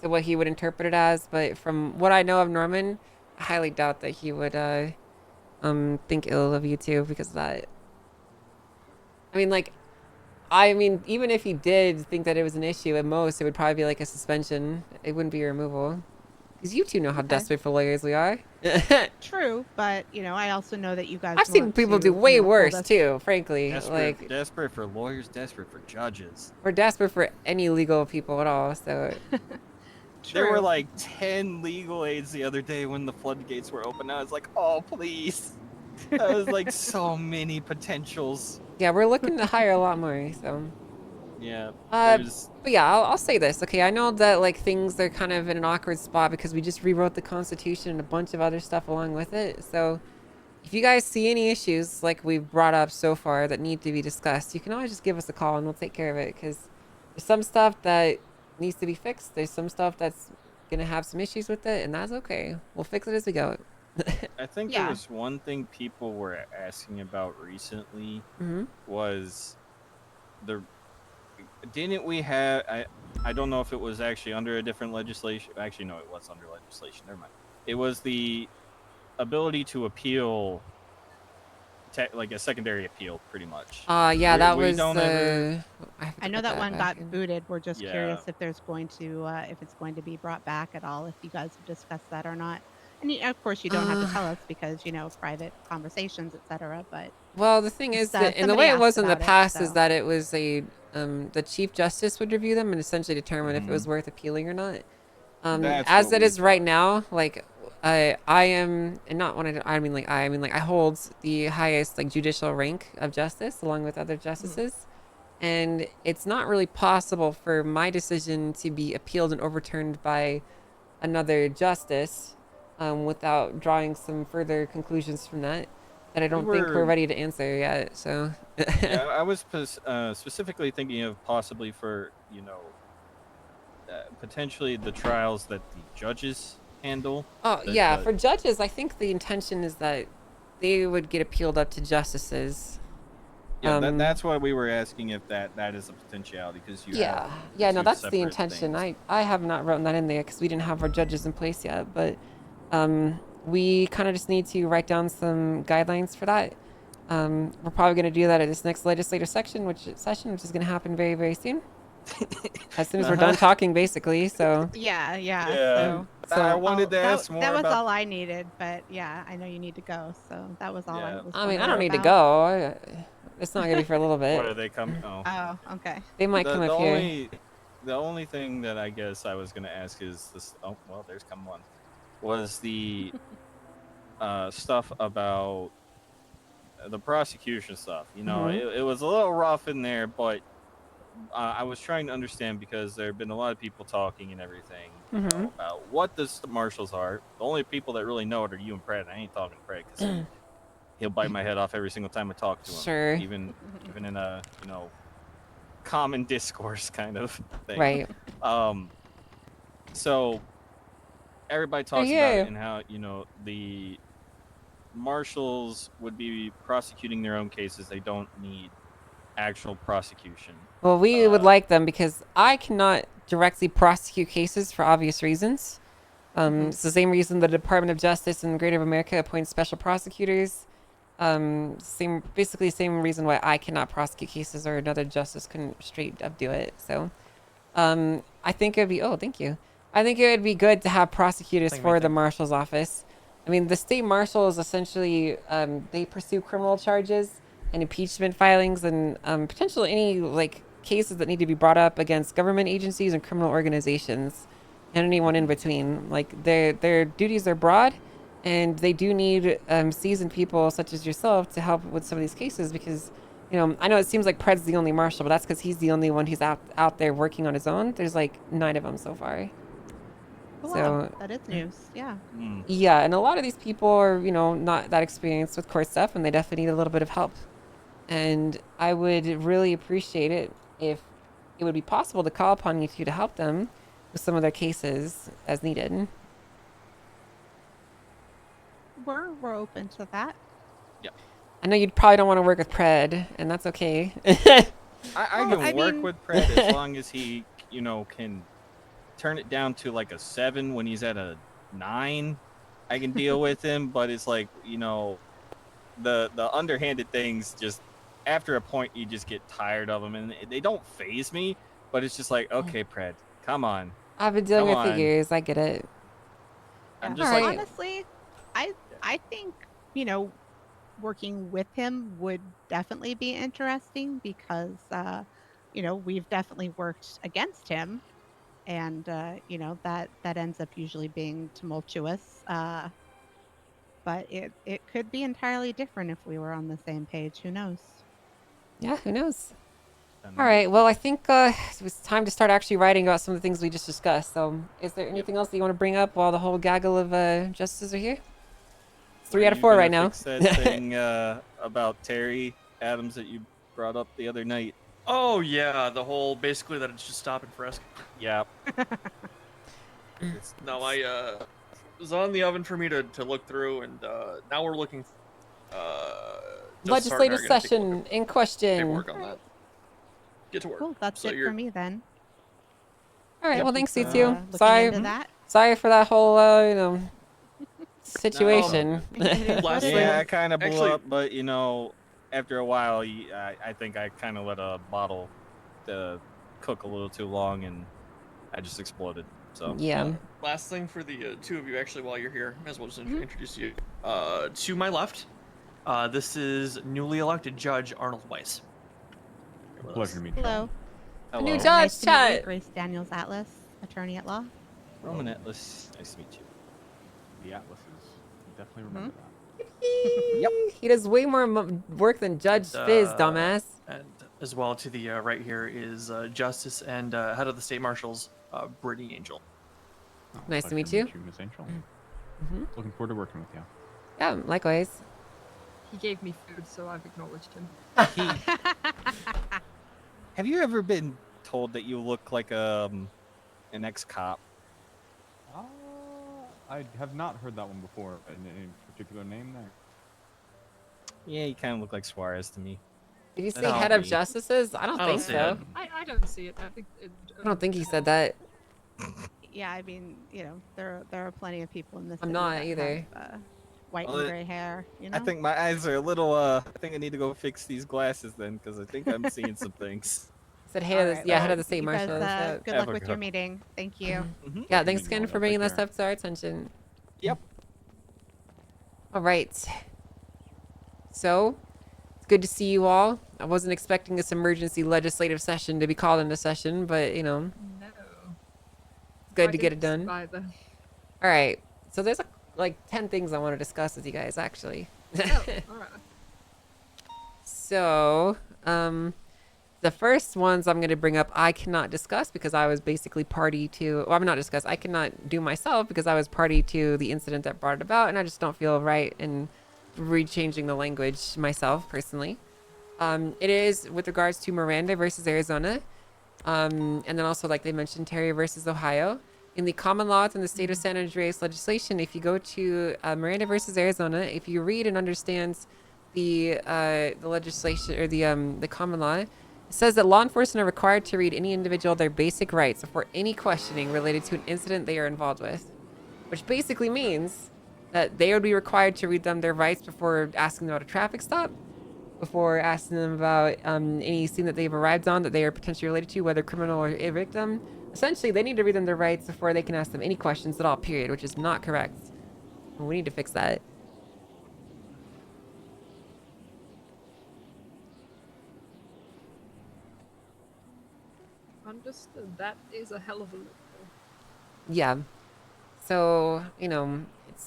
to what he would interpret it as, but from what I know of Norman, I highly doubt that he would think ill of you too because of that. I mean, even if he did think that it was an issue, at most it would probably be like a suspension. It wouldn't be a removal. Because you two know how Okay. desperate for lawyers we are. True, but, I also know that you guys I've seen want people to, do way hold worse us- too, frankly. desperate, desperate for lawyers, desperate for judges. We're desperate for any legal people at all, so There were True. like 10 legal aids the other day when the floodgates were open. I was like, oh, please. That was like so many potentials. yeah, we're looking to hire a lot more, so Yeah. but yeah, I'll say this. Okay, I know that like things are kind of in an awkward spot because we just rewrote the Constitution and a bunch of other stuff along with it. So if you guys see any issues like we've brought up so far that need to be discussed, you can always just give us a call and we'll take care of it. Because there's some stuff that needs to be fixed. There's some stuff that's gonna have some issues with it, and that's okay. We'll fix it as we go. I think Yeah. there was one thing people were asking about recently Mhm. was didn't we have I don't know if it was actually under a different legislation. Actually, no, it was under legislation. Never mind. It was the ability to appeal, like a secondary appeal, pretty much. Yeah, that We was don't ever- I know that one got booted. We're just Yeah. curious if there's going to if it's going to be brought back at all. If you guys have discussed that or not. And of course, you don't have to tell us because private conversations, etc. But Well, the thing is Just, that, and the somebody way it asked was in the about it, past is so. that it was the Chief Justice would review them and essentially determine if it was worth appealing or not. That's As what it we is right now, like I am, and not one. I mean like I hold the highest like judicial rank of justice along with other justices, and it's not really possible for my decision to be appealed and overturned by another justice without drawing some further conclusions from that I don't think we're were- ready to answer yet. So Yeah, I was specifically thinking of possibly for potentially the trials that the judges handle. oh the- yeah, the- for judges, I think the intention is that they would get appealed up to justices. Yeah, Um, that's why we were asking if that is a potentiality because you yeah, have yeah, no, two that's the separate intention. things. I have not written that in there because we didn't have our judges in place yet, but we kind of just need to write down some guidelines for that. We're probably going to do that at this next legislative session, which is going to happen very, very soon. As soon as we're done talking, basically. So yeah. Yeah. So I wanted to that, ask more that was about- all I needed. But yeah, I know you need to go. So that was all I was. I mean, I wondering don't need to about. go. It's not gonna be for a little bit. What are they coming? Oh. Oh, okay. They might come up here. The only thing that I guess I was gonna ask is this. Oh well, there's come one. Was the stuff about the prosecution stuff? You know, Mhm. it was a little rough in there, but I was trying to understand because there have been a lot of people talking and everything you know, Mhm. about what the marshals are. The only people that really know it are you and Brad. I ain't talking to Brad because he'll bite my head off every single time I talk to him. Sure. Even in a common discourse kind of thing. Right. So everybody talks Yeah. about it and how the marshals would be prosecuting their own cases. They don't need actual prosecution. Well, we would like them because I cannot directly prosecute cases for obvious reasons. It's the same reason the Department of Justice in Greater America appoints special prosecutors. Basically same reason why I cannot prosecute cases or another justice couldn't straight up do it. So, I think it would be, thank you. I think it would be good to have prosecutors for the marshal's office. I mean, the state marshal is essentially, they pursue criminal charges and impeachment filings and potentially any cases that need to be brought up against government agencies and criminal organizations and anyone in between. Their duties are broad, and they do need seasoned people such as yourself to help with some of these cases because, I know it seems like Pred's the only marshal, but that's because he's the only one who's out there working on his own. There's 9 of them so far. Wow, So that is news. Yeah. yeah, and a lot of these people are, not that experienced with court stuff, and they definitely need a little bit of help. And I would really appreciate it if it would be possible to call upon you two to help them with some of their cases as needed. We're open to that. Yeah. I know you probably don't want to work with Pred, and that's okay. I can work with Pred as long as he, can turn it down to a 7 when he's at a 9. I can deal with him, but it's the underhanded things just after a point you just get tired of them, and they don't faze me, but it's just okay, Pred, come on. I've been dealing with it years. I get it. I'm just honestly, I think working with him would definitely be interesting because we've definitely worked against him, and that ends up usually being tumultuous. But it could be entirely different if we were on the same page. Who knows? Yeah, who knows? All right, well, I think it was time to start actually writing about some of the things we just discussed. So is there anything else that you want to bring up while the whole gaggle of justices are here? It's 3 out of 4 right now. Fix that thing about Terry Adams that you brought up the other night. Oh yeah, the whole basically that it's just stop and frisk. Yeah. No, it was on the oven for me to look through, and now we're looking. Legislative session in question. Work on that. Get to work. Cool, that's it for me then. All right, Yep. well, thanks, you Looking two. Sorry, into that. sorry for that whole, situation. Yeah, I kind of blew up, but after a while, I think I kind of let a bottle cook a little too long, and I just exploded. So yeah. Last thing for the two of you, actually, while you're here, may as well just introduce you. To my left, this is newly elected Judge Arnold Weiss. Pleasure to meet you. Hello. A new judge, Nice to meet you, chat. Grace Daniels Atlas, attorney at law. Roman Atlas, nice to meet you. The Atlases. Definitely remember that. Yep. He does way more work than Judge Fizz, dumbass. And as well to the right here is Justice and head of the State Marshals, Brittany Angel. Nice to Pleasure meet you. Miss Angel. Mhm. Looking forward to working with you. Yeah, likewise. He gave me food, so I've acknowledged him. Have you ever been told that you look like an ex-cop? I have not heard that one before. Any particular name there? Yeah, you kind of look like Suarez to me. Did you say head of justices? I don't think so. I don't see it. I think I don't think he said that. Yeah, I mean, there are plenty of people in this. I'm not either. White Well, and gray hair. I think my eyes are a little. I think I need to go fix these glasses then, because I think I'm seeing some things. Said head of the, head of the state You guys, marshal. good luck with your meeting. Thank you. Yeah, thanks again for bringing that stuff to our attention. Yep. All right. So, it's good to see you all. I wasn't expecting this emergency legislative session to be called into session, but No. it's good I to get it didn't done. either. All right. So there's like 10 things I want to discuss with you guys, actually. Oh, all right. So, the first ones I'm going to bring up, I cannot discuss because I was basically party to, well, I'm not discuss, I cannot do myself because I was party to the incident that brought it about, and I just don't feel right in re-changing the language myself, personally. It is with regards to Miranda versus Arizona, and then also, like they mentioned, Terry versus Ohio. in the common laws in the state of San Andreas legislation, if you go to Miranda versus Arizona, if you read and understand the legislation or the common law, it says that law enforcement are required to read any individual their basic rights before any questioning related to an incident they are involved with, which basically means that they would be required to read them their rights before asking them about a traffic stop, before asking them about any scene that they've arrived on that they are potentially related to, whether criminal or a victim. Essentially, they need to read them their rights before they can ask them any questions at all, period, which is not correct. We need to fix that. Understood. That is a hell of a loophole. Yeah. So, you know, it's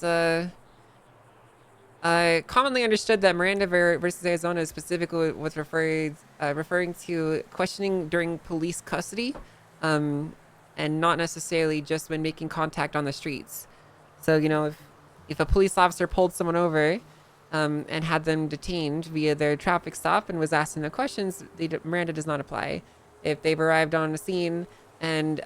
commonly understood that Miranda versus Arizona specifically was referring to questioning during police custody, and not necessarily just when making contact on the streets. So, you know, if a police officer pulled someone over and had them detained via their traffic stop and was asking them questions, Miranda does not apply. If they've arrived on a scene and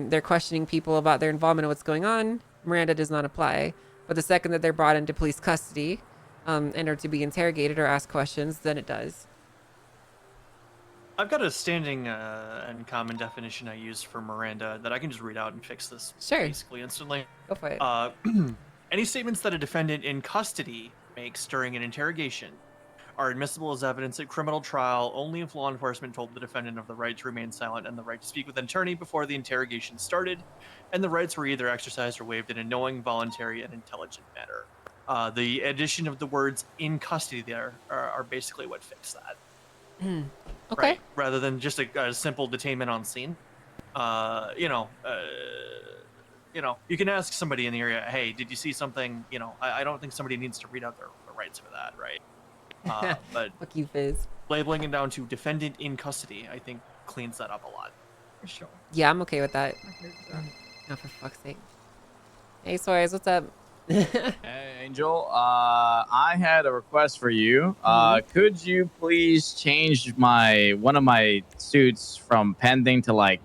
they're questioning people about their involvement in what's going on, Miranda does not apply. But the second that they're brought into police custody and are to be interrogated or asked questions, then it does. I've got a standing and common definition I use for Miranda that I can just read out and fix this basically instantly. Go for it. Any statements that a defendant in custody makes during an interrogation are admissible as evidence at criminal trial only if law enforcement told the defendant of the right to remain silent and the right to speak with an attorney before the interrogation started, and the rights were either exercised or waived in a knowing, voluntary, and intelligent manner. The addition of the words "in custody" there are basically what fix that. Okay. Right? Rather than just a simple detainment on scene. You know, you can ask somebody in the area, "Hey, did you see something?" You know, I don't think somebody needs to read out their rights for that, right? But fuck you, Fizz. Labeling it down to defendant in custody, I think, cleans that up a lot. For sure. Yeah, I'm okay with that. Oh, for fuck's sake. Hey, Suarez, what's up? Hey, Angel. I had a request for you. Could you please change one of my suits from pending to like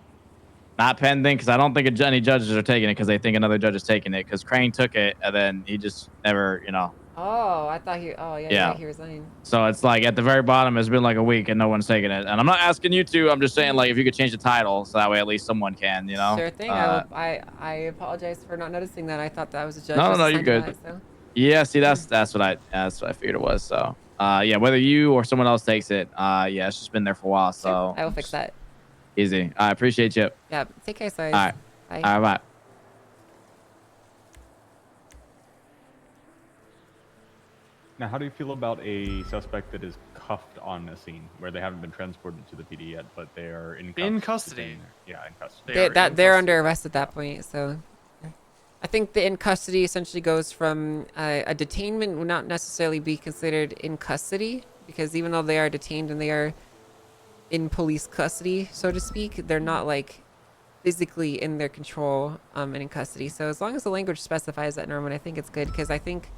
not pending? Because I don't think any judges are taking it because they think another judge is taking it. Because Crane took it and then he just never, you know. Oh, I thought he. Oh, yeah. He resigned. So it's like at the very bottom, it's been like a week and no one's taking it. And I'm not asking you to. I'm just saying like if you could change the title so that way at least someone can, you know. Sure thing. I apologize for not noticing that. I thought that was a judge. No, you're good. That, so. Yeah, see, that's what I figured it was. So, yeah, whether you or someone else takes it, yeah, it's just been there for a while. So I will fix that. Easy. I appreciate you. Yeah. Take care, Suarez. All right. Bye. All right. Bye. Now, how do you feel about a suspect that is cuffed on a scene where they haven't been transported to the PD yet, but they are in custody? Yeah, in custody. They're under arrest at that point. So, I think the in custody essentially goes from a detainment would not necessarily be considered in custody because even though they are detained and they are in police custody, so to speak, they're not like physically in their control and in custody. So as long as the language specifies that, Norman, I think it's good because I think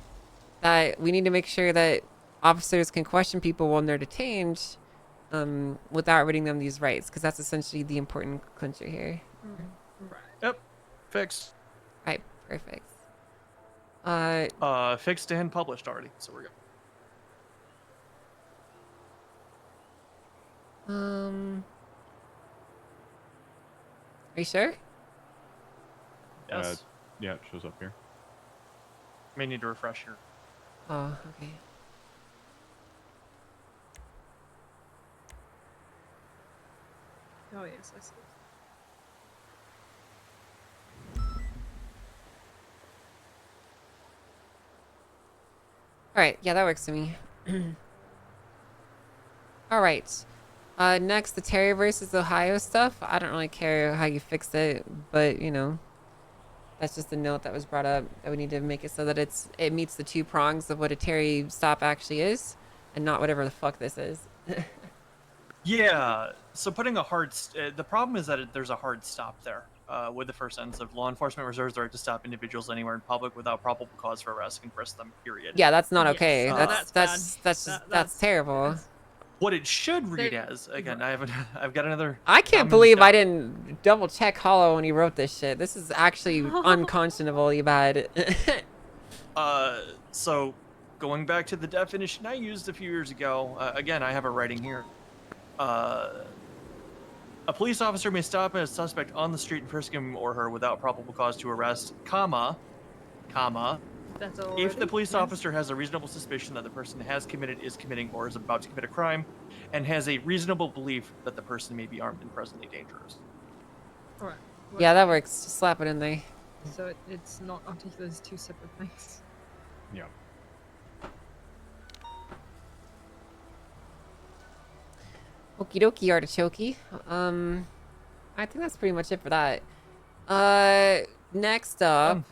that we need to make sure that officers can question people when they're detained without reading them these rights, because that's essentially the important clincher here. Right. Yep. Fixed. Right. Perfect. Fixed and published already, so we're good. Are you sure? Yes. Yeah, it shows up here. May need to refresh your. Oh, okay. Oh yes, I see. All right, yeah, that works to me. All right. Next, the Terry versus Ohio stuff. I don't really care how you fix it, but you know, that's just a note that was brought up that we need to make it so that it meets the two prongs of what a Terry stop actually is, and not whatever the fuck this is. Yeah. So putting a hard. The problem is that there's a hard stop there. With the first sentence of law enforcement reserves the right to stop individuals anywhere in public without probable cause for arrest and frisk them. Period. Yeah, that's not okay. That's terrible. What it should read as, again, I've got another. I can't believe I didn't double check Hollow when he wrote this shit. This is actually unconscionably bad. So going back to the definition I used a few years ago, again, I have a writing here. A police officer may stop a suspect on the street and frisk him or her without probable cause to arrest, comma, That's all. if the police officer has a reasonable suspicion that the person has committed, is committing, or is about to commit a crime, and has a reasonable belief that the person may be armed and presently dangerous. Alright. Yeah, that works. Just slap it in there. So it's not articulated as two separate things. Yeah. Okie dokie, artichoke. I think that's pretty much it for that. Next up,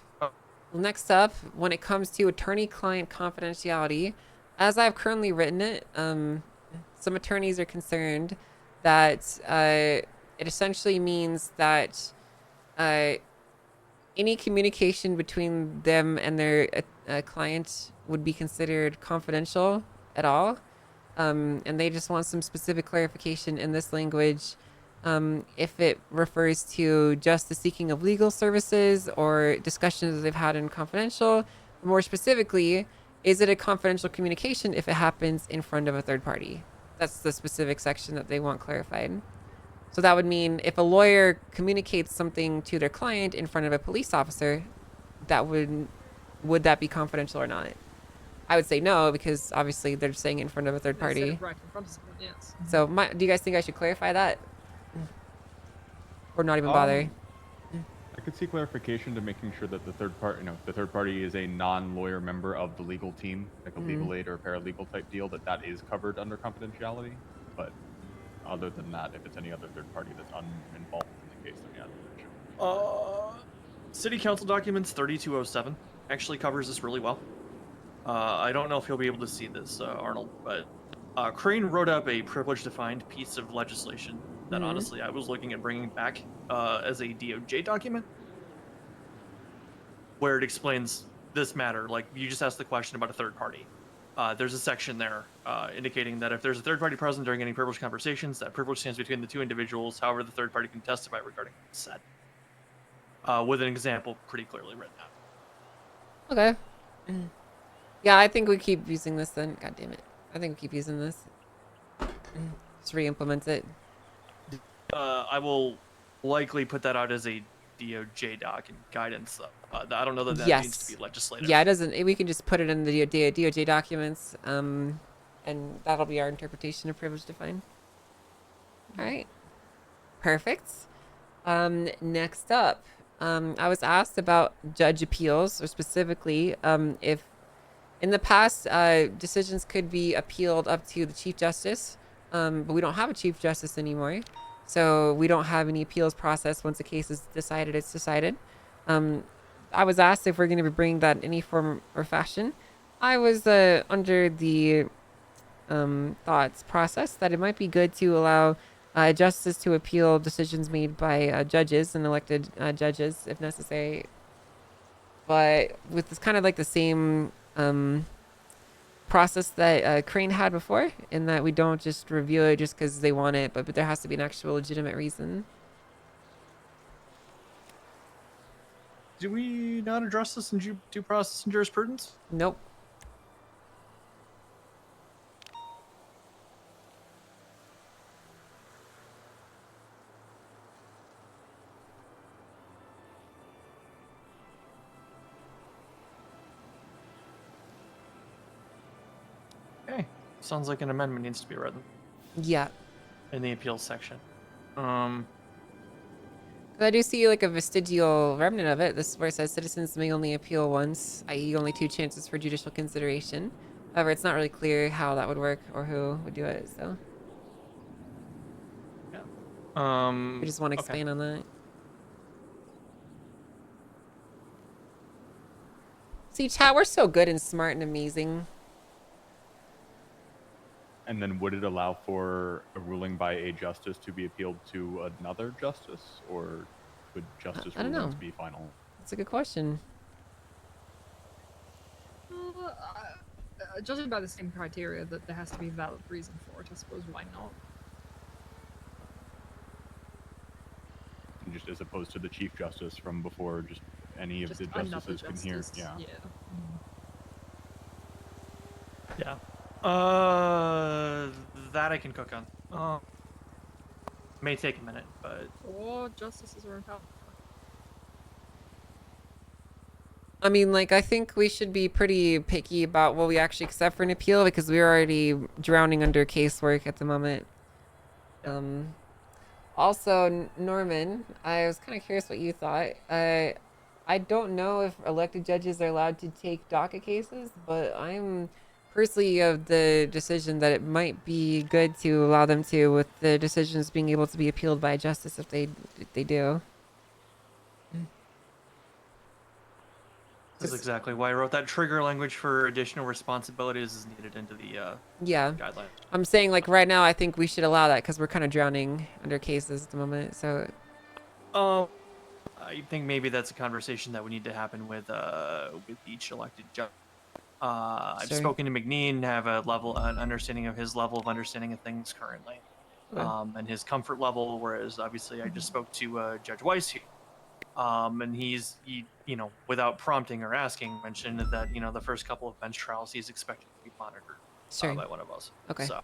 when it comes to attorney-client confidentiality, as I've currently written it, some attorneys are concerned that it essentially means that any communication between them and their client would be considered confidential at all. And they just want some specific clarification in this language if it refers to just the seeking of legal services or discussions that they've had in confidential. More specifically, is it a confidential communication if it happens in front of a third party? That's the specific section that they want clarified. So that would mean if a lawyer communicates something to their client in front of a police officer, that would that be confidential or not? I would say no, because obviously they're saying it in front of a third They said party. it right in front of someone, yes. So do you guys think I should clarify that? Or not even bother? I could see clarification to making sure that the third party is a non-lawyer member of the legal team, like a legal aid or paralegal type deal, that is covered under confidentiality. But other than that, if it's any other third party that's uninvolved in the case, then yeah. City Council Documents 3207 actually covers this really well. I don't know if you'll be able to see this, Arnold, but Crane wrote up a privilege-defined piece of legislation that honestly I was looking at bringing back as a DOJ document, where it explains this matter. Like, you just asked the question about a third party. There's a section there indicating that if there's a third party present during any privileged conversations, that privilege stands between the two individuals. However, the third party can testify regarding what's said. With an example pretty clearly written out. Okay. Yeah, I think we keep using this then. God damn it. I think we keep using this. Just re-implement it. I will likely put that out as a DOJ doc and guidance, though. I don't know that that needs to be legislative. Yeah, it doesn't. We can just put it in the DOJ documents, and that'll be our interpretation of privilege defined. All right. Perfect. Next up, I was asked about judge appeals, or specifically if in the past decisions could be appealed up to the Chief Justice, but we don't have a Chief Justice anymore. So we don't have any appeals process. Once a case is decided, it's decided. I was asked if we're going to be bringing that in any form or fashion. I was under the thoughts process that it might be good to allow justice to appeal decisions made by judges and elected judges if necessary. But with this kind of like the same process that Crane had before, in that we don't just review it just because they want it, but there has to be an actual legitimate reason. Do we not address this in due process and jurisprudence? Nope. Okay. Sounds like an amendment needs to be read. Yeah. In the appeals section. But I do see like a vestigial remnant of it. This is where it says citizens may only appeal once, i.e. only 2 chances for judicial consideration. However, it's not really clear how that would work or who would do it, so. Yeah. We just want to expand on that. See, chat, we're so good and smart and amazing. And then would it allow for a ruling by a justice to be appealed to another justice, or would justice I don't know. rulings be final? That's a good question. judging by the same criteria that there has to be a valid reason for it, I suppose why not? Just as opposed to the Chief Justice from before, just any of Just the another justices can hear. justice, Yeah. Yeah. That I can cook on. May take a minute, but Or justices are empowered. I mean, like, I think we should be pretty picky about what we actually accept for an appeal because we're already drowning under casework at the moment. Also, Norman, I was kind of curious what you thought. I don't know if elected judges are allowed to take DACA cases, but I'm personally of the decision that it might be good to allow them to, with the decisions being able to be appealed by a justice if they do. this is exactly why I wrote that trigger language for additional responsibilities is needed into the Yeah. guidelines. I'm saying, like, right now I think we should allow that because we're kind of drowning under cases at the moment. So I think maybe that's a conversation that would need to happen with each elected judge. I've Sure. spoken to McNean, have an understanding of his level of understanding of things currently, Okay. and his comfort level. Whereas obviously I just spoke to Judge Weiss here, and he, without prompting or asking, mentioned that the first couple of bench trials he's expected to be monitored Sure. by one of us. Okay. So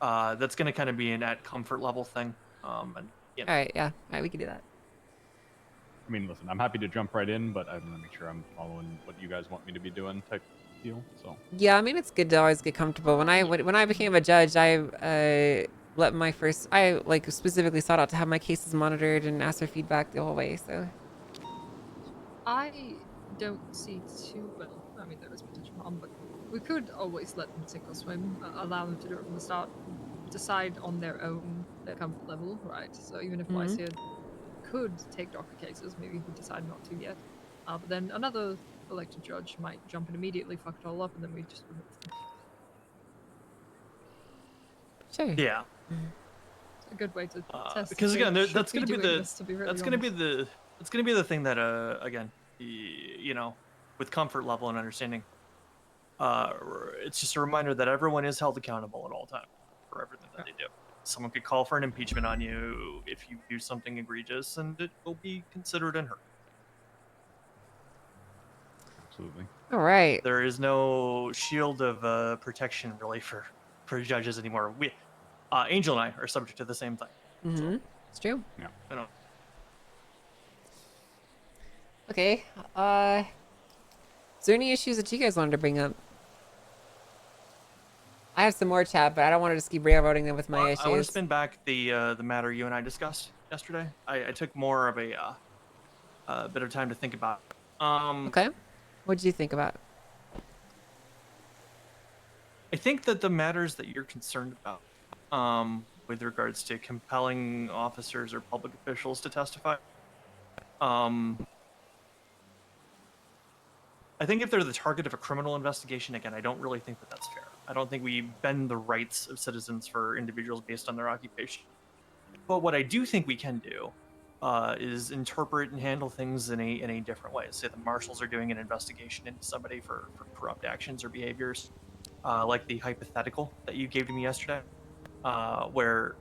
that's going to kind of be an at comfort level thing. And All right, yeah. All right, we can do that. I mean, listen, I'm happy to jump right in, but I'm gonna make sure I'm following what you guys want me to be doing, type deal. So. Yeah, I mean, it's good to always get comfortable. When I became a judge, I specifically sought out to have my cases monitored and ask for feedback the whole way. So I don't see too well. I mean, there is potential harm, but we could always let them sink or swim, allow them to do it from the start, decide on their own, their comfort level, right? So even if Lycia could take DACA cases, maybe he decide not to yet. But then another elected judge might jump in immediately, fuck it all up, and then we just remove them. Sure. Yeah. It's a good way to test. Because again, that's going to be that's going to be the thing that again, with comfort level and understanding, it's just a reminder that everyone is held accountable at all times for everything that they do. Someone could call for an impeachment on you if you do something egregious, and it will be considered and heard. Absolutely. All right. There is no shield of protection really for judges anymore. Angel and I are subject to the same thing. Mm-hmm. It's true. Yeah. I don't. Okay. Is there any issues that you guys wanted to bring up? I have some more chat, but I don't want to just keep railroading them with my issues. I want to spin back the matter you and I discussed yesterday. I took more of a bit of time to think about it. Okay. What did you think about? I think that the matters that you're concerned about, with regards to compelling officers or public officials to testify, I think if they're the target of a criminal investigation, again, I don't really think that that's fair. I don't think we bend the rights of citizens for individuals based on their occupation. But what I do think we can do is interpret and handle things in a different way. Say the marshals are doing an investigation into somebody for corrupt actions or behaviors, like the hypothetical that you gave to me yesterday, where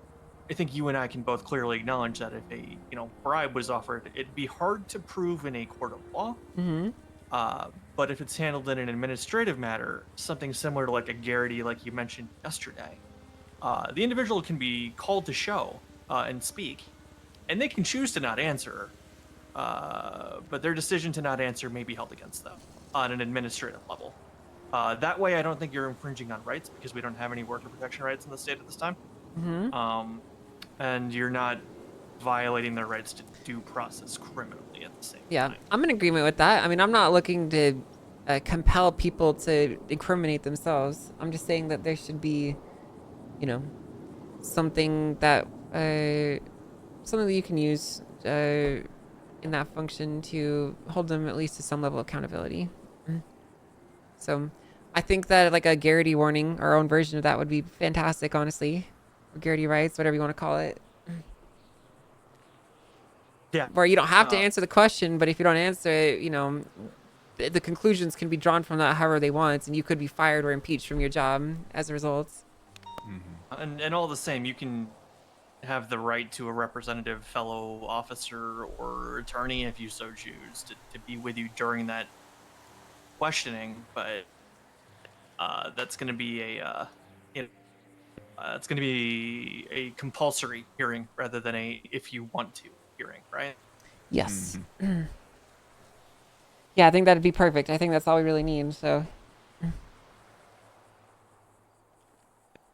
I think you and I can both clearly acknowledge that if a bribe was offered, it'd be hard to prove in a court of law. Mm-hmm. But if it's handled in an administrative matter, something similar to like a Garrity, like you mentioned yesterday, the individual can be called to show and speak, and they can choose to not answer, but their decision to not answer may be held against them on an administrative level. That way, I don't think you're infringing on rights because we don't have any worker protection rights in the state at this time. Mm-hmm. And you're not violating their rights to due process criminally at the same time. I'm in agreement with that. I mean, I'm not looking to compel people to incriminate themselves. I'm just saying that there should be, something that you can use in that function to hold them at least to some level of accountability. So I think that like a Garrity warning, our own version of that would be fantastic, honestly. Or Garrity rights, whatever you want to call it. Yeah. Where you don't have to answer the question, but if you don't answer it, the conclusions can be drawn from that however they want, and you could be fired or impeached from your job as a result. And all the same, you can have the right to a representative fellow officer or attorney if you so choose to be with you during that questioning, but that's going to be it's going to be a compulsory hearing rather than a if you want to hearing, right? Yes. Yeah, I think that'd be perfect. I think that's all we really need. So.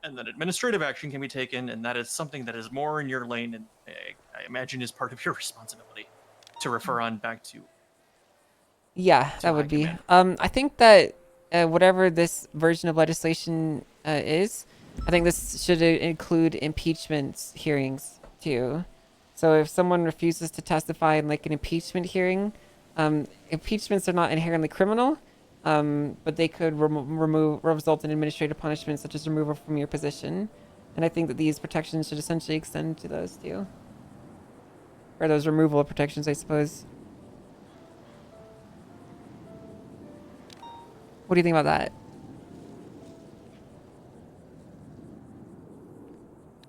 And then administrative action can be taken, and that is something that is more in your lane, and I imagine is part of your responsibility to refer on back to. Yeah, that would be. I think that whatever this version of legislation is, I think this should include impeachment hearings too. So if someone refuses to testify in like an impeachment hearing, impeachments are not inherently criminal, but they could result in administrative punishment such as removal from your position. And I think that these protections should essentially extend to those too. Or those removal protections, I suppose. What do you think about that?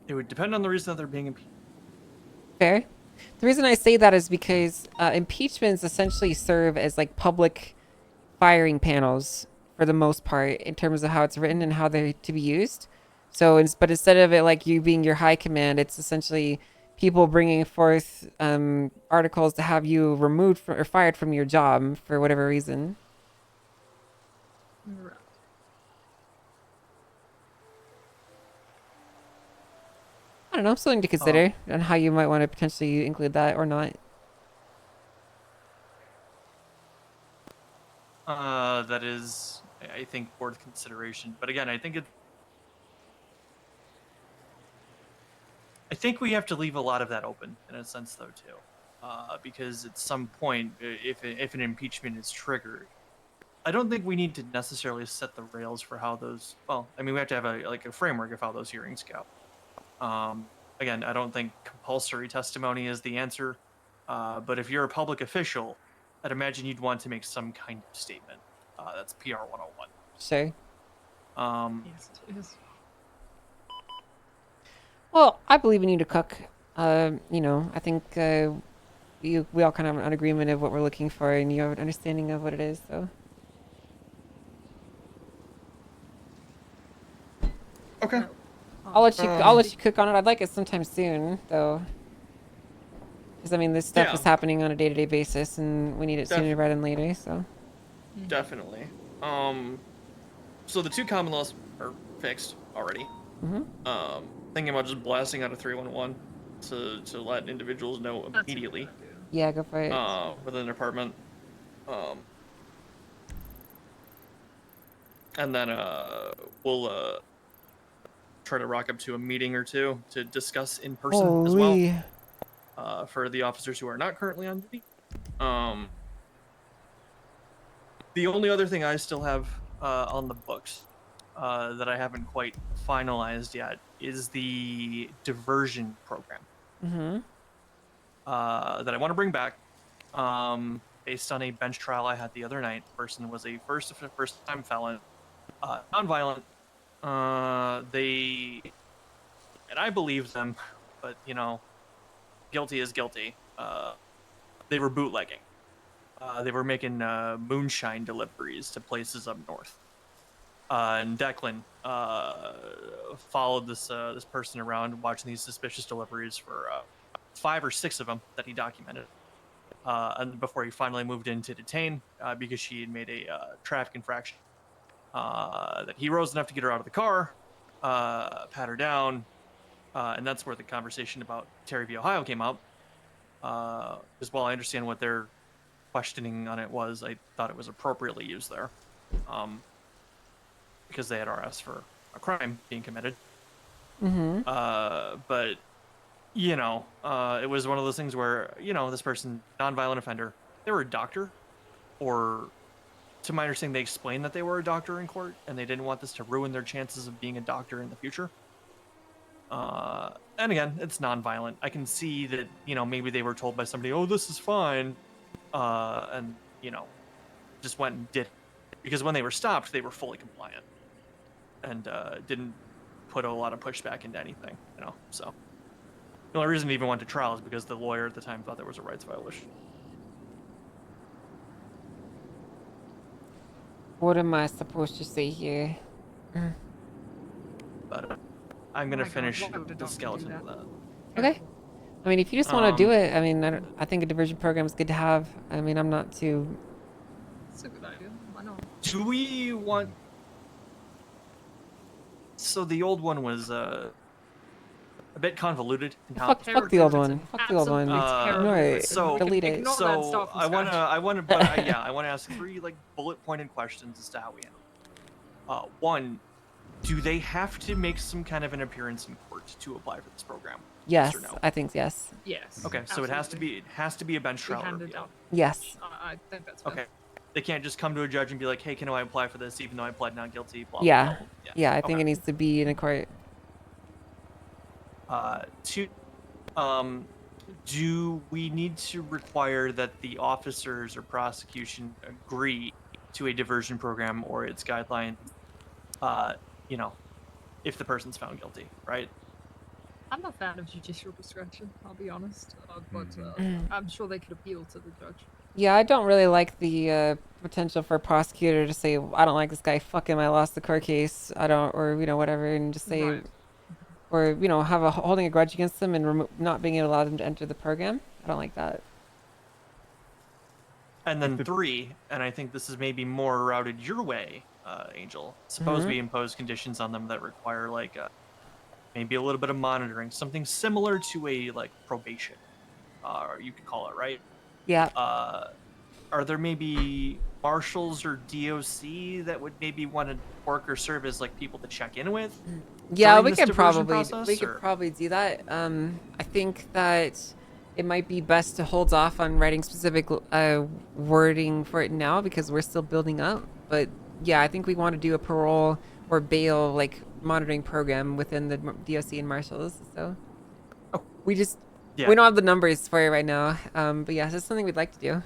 It would depend on the reason that they're being impeached. Fair. The reason I say that is because impeachments essentially serve as like public firing panels for the most part in terms of how it's written and how they're to be used. So, but instead of it like you being your high command, it's essentially people bringing forth articles to have you removed or fired from your job for whatever reason. Right. I don't know, something to consider on how you might want to potentially include that or not. That is, I think, worth consideration. But again, I think we have to leave a lot of that open in a sense, though, too, because at some point, if an impeachment is triggered, I don't think we need to necessarily set the rails for how those. Well, I mean, we have to have a framework of how those hearings go. Again, I don't think compulsory testimony is the answer, but if you're a public official, I'd imagine you'd want to make some kind of statement. That's PR 101. Sure. Yes, it is. Well, I believe in you to cook. You know, I think we all kind of have an agreement of what we're looking for, and you have an understanding of what it is. So. Okay. I'll let you cook on it. I'd like it sometime soon, though. Because I mean, this stuff is happening on a day-to-day basis, and we need it sooner rather than later. So. Definitely. So the two common laws are fixed already. Thinking about just blasting out a 311 to let individuals know immediately. Yeah, go for it. Within the department. And then we'll try to rock up to a meeting or two to discuss in person as well. For the officers who are not currently on duty. The only other thing I still have on the books that I haven't quite finalized yet is the diversion program. That I want to bring back based on a bench trial I had the other night. The person was a first-time felon, nonviolent. And I believed them, but you know, guilty is guilty. They were bootlegging. They were making moonshine deliveries to places up north. And Declan followed this person around, watching these suspicious deliveries for 5 or 6 of them that he documented. And before he finally moved in to detain, because she had made a traffic infraction. That he rose enough to get her out of the car, pat her down, and that's where the conversation about Terry v. Ohio came up. Because while I understand what their questioning on it was, I thought it was appropriately used there. Because they had RS for a crime being committed. But, you know, it was one of those things where, you know, this person, nonviolent offender, they were a doctor, or to my understanding, they explained that they were a doctor in court, and they didn't want this to ruin their chances of being a doctor in the future. And again, it's nonviolent. I can see that, you know, maybe they were told by somebody, oh, this is fine. And, you know, just went and did it. Because when they were stopped, they were fully compliant and didn't put a lot of pushback into anything, you know. So the only reason they even went to trial is because the lawyer at the time thought there was a rights violation. What am I supposed to say here? But I'm gonna finish the skeleton of that. Okay. I mean, if you just want to do it, I mean, I think a diversion program is good to have. I mean, I'm not too. It's a good idea. Why not? Do we want? So the old one was a bit convoluted in how. Fuck the old one. Fuck the old one. Ignore it. So delete it. So I wanna, but I wanna ask 3 like bullet pointed questions as to how we handle. One, do they have to make some kind of an appearance in court to apply for this program? Yes, or no? I think yes. Yes. Okay, so it has to be a bench trial. hand it review. down. Yes. I think that's fair. Okay. They can't just come to a judge and be like, "Hey, can I apply for this?" Even though I pled not guilty. Blah, Yeah. Blah, blah. Yeah, I think it needs to be in a court. 2, do we need to require that the officers or prosecution agree to a diversion program or its guidelines? You know, if the person's found guilty, right? I'm not a fan of judicial discretion, I'll be honest. But I'm sure they could appeal to the judge. Yeah, I don't really like the potential for a prosecutor to say, I don't like this guy, fuck him, I lost the court case, I don't, or, you know, whatever, and just say, Right. or, you know, have a holding a grudge against them and not being able to allow them to enter the program. I don't like that. And then 3, and I think this is maybe more routed your way, Angel. Suppose we impose conditions on them that require like maybe a little bit of monitoring, something similar to a like probation, or you could call it, right? Yeah. Are there maybe marshals or DOC that would maybe want to work or serve as like people to check in with? Yeah, during we this could diversion probably process, or- do that. I think that it might be best to hold off on writing specific wording for it now because we're still building up. But yeah, I think we want to do a parole or bail like monitoring program within the DOC and marshals. So we just we don't have the numbers for it right now. But yeah, that's something we'd like to do.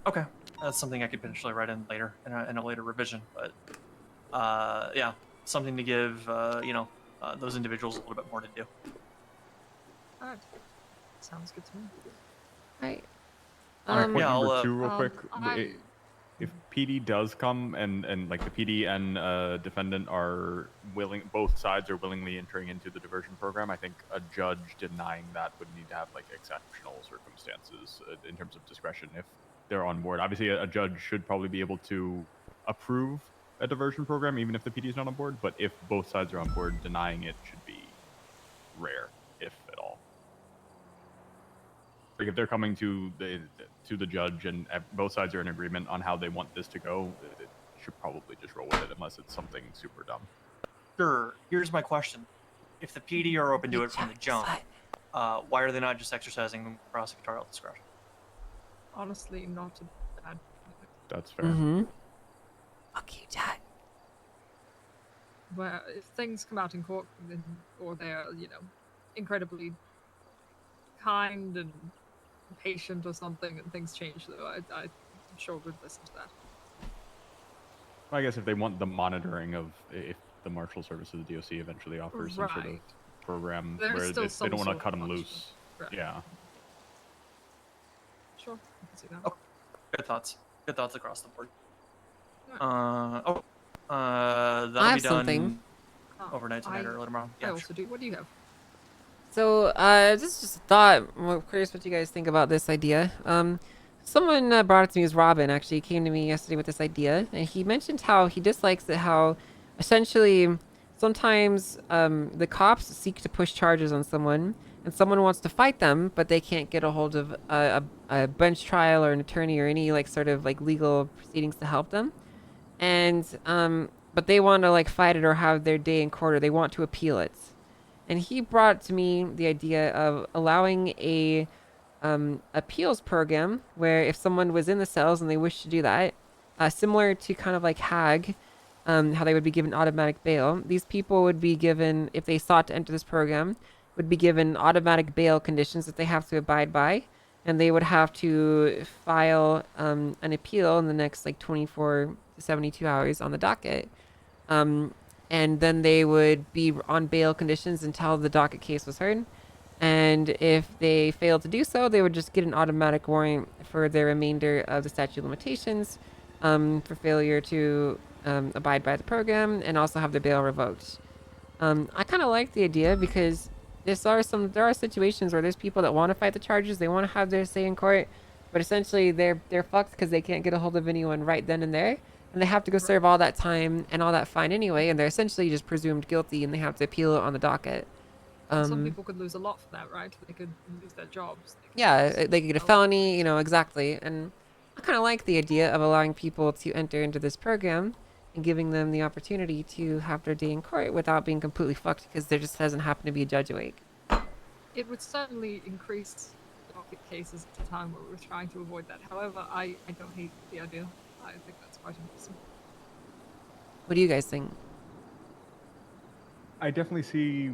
Okay, that's something I could potentially write in later in a later revision. But yeah, something to give you know those individuals a little bit more to do. Alright. Sounds good to me. Right. On point yeah, number I'll, 2 real quick. I'm- If PD does come and like the PD and defendant are willing, both sides are willingly entering into the diversion program, I think a judge denying that would need to have like exceptional circumstances in terms of discretion if they're on board. Obviously, a judge should probably be able to approve a diversion program even if the PD is not on board. But if both sides are on board, denying it should be rare, if at all. Like if they're coming to the judge and both sides are in agreement on how they want this to go, it should probably just roll with it unless it's something super dumb. Sure. Here's my question: if the PD are open to it from the jump, why are they not just exercising prosecutorial discretion? Honestly, not a bad. That's fair. Mm-hmm. Fuck you, Dad. Where if things come out in court or they're, you know, incredibly kind and patient or something and things change, though, I'm sure would listen to that. I guess if they want the monitoring of if the Marshal Service of the DOC eventually offers some sort of Right. program There's where still they some don't want sort to of cut them function. loose. Right. Yeah. Sure, I can see that. Good thoughts. Good thoughts across the board. Right. That'll I be have done something. overnight tonight or later tomorrow. I Yeah, also do. What do you have? So, this is just a thought. I'm curious what you guys think about this idea. Someone brought it to me. It was Robin, actually. He came to me yesterday with this idea. And he mentioned how he dislikes it, how essentially sometimes the cops seek to push charges on someone and someone wants to fight them, but they can't get a hold of a bench trial or an attorney or any like sort of like legal proceedings to help them. And, but they want to like fight it or have their day in court or they want to appeal it. And he brought to me the idea of allowing a appeals program where if someone was in the cells and they wish to do that, similar to kind of like HAG, how they would be given automatic bail, these people would be given, if they sought to enter this program, would be given automatic bail conditions that they have to abide by. and they would have to file an appeal in the next like 24 to 72 hours on the docket. And then they would be on bail conditions until the docket case was heard. And if they failed to do so, they would just get an automatic warrant for the remainder of the statute of limitations for failure to abide by the program, and also have their bail revoked. I kind of like the idea because there are situations where there's people that want to fight the charges, they want to have their say in court, but essentially they're fucked because they can't get a hold of anyone right then and there, and they have to go serve all that time and all that fine anyway, and they're essentially just presumed guilty, and they have to appeal it on the docket. Some people could lose a lot for that, right? They could lose their jobs. Yeah, they could get a felony, exactly. And I kind of like the idea of allowing people to enter into this program and giving them the opportunity to have their day in court without being completely fucked because there just doesn't happen to be a judge awake. It would certainly increase docket cases at the time where we were trying to avoid that. However, I don't hate the idea. I think that's quite interesting. What do you guys think? I definitely see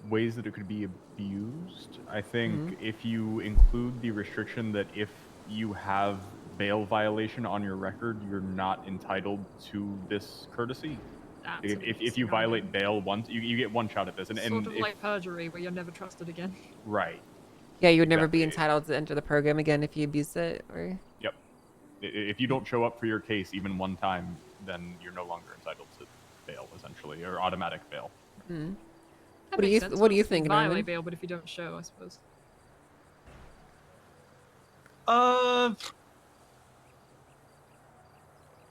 ways that it could be abused. I think if you include the restriction that if you have bail violation on your record, you're not entitled to this courtesy. If you violate bail once, you get one shot at this. And sort of like perjury, where you're never trusted again. Right. Yeah, you would never be entitled to enter the program again if you abuse it, or... Yep. If you don't show up for your case even one time, then you're no longer entitled to bail, essentially, or automatic bail. What do you think, Norman? Violate bail, but if you don't show, I suppose.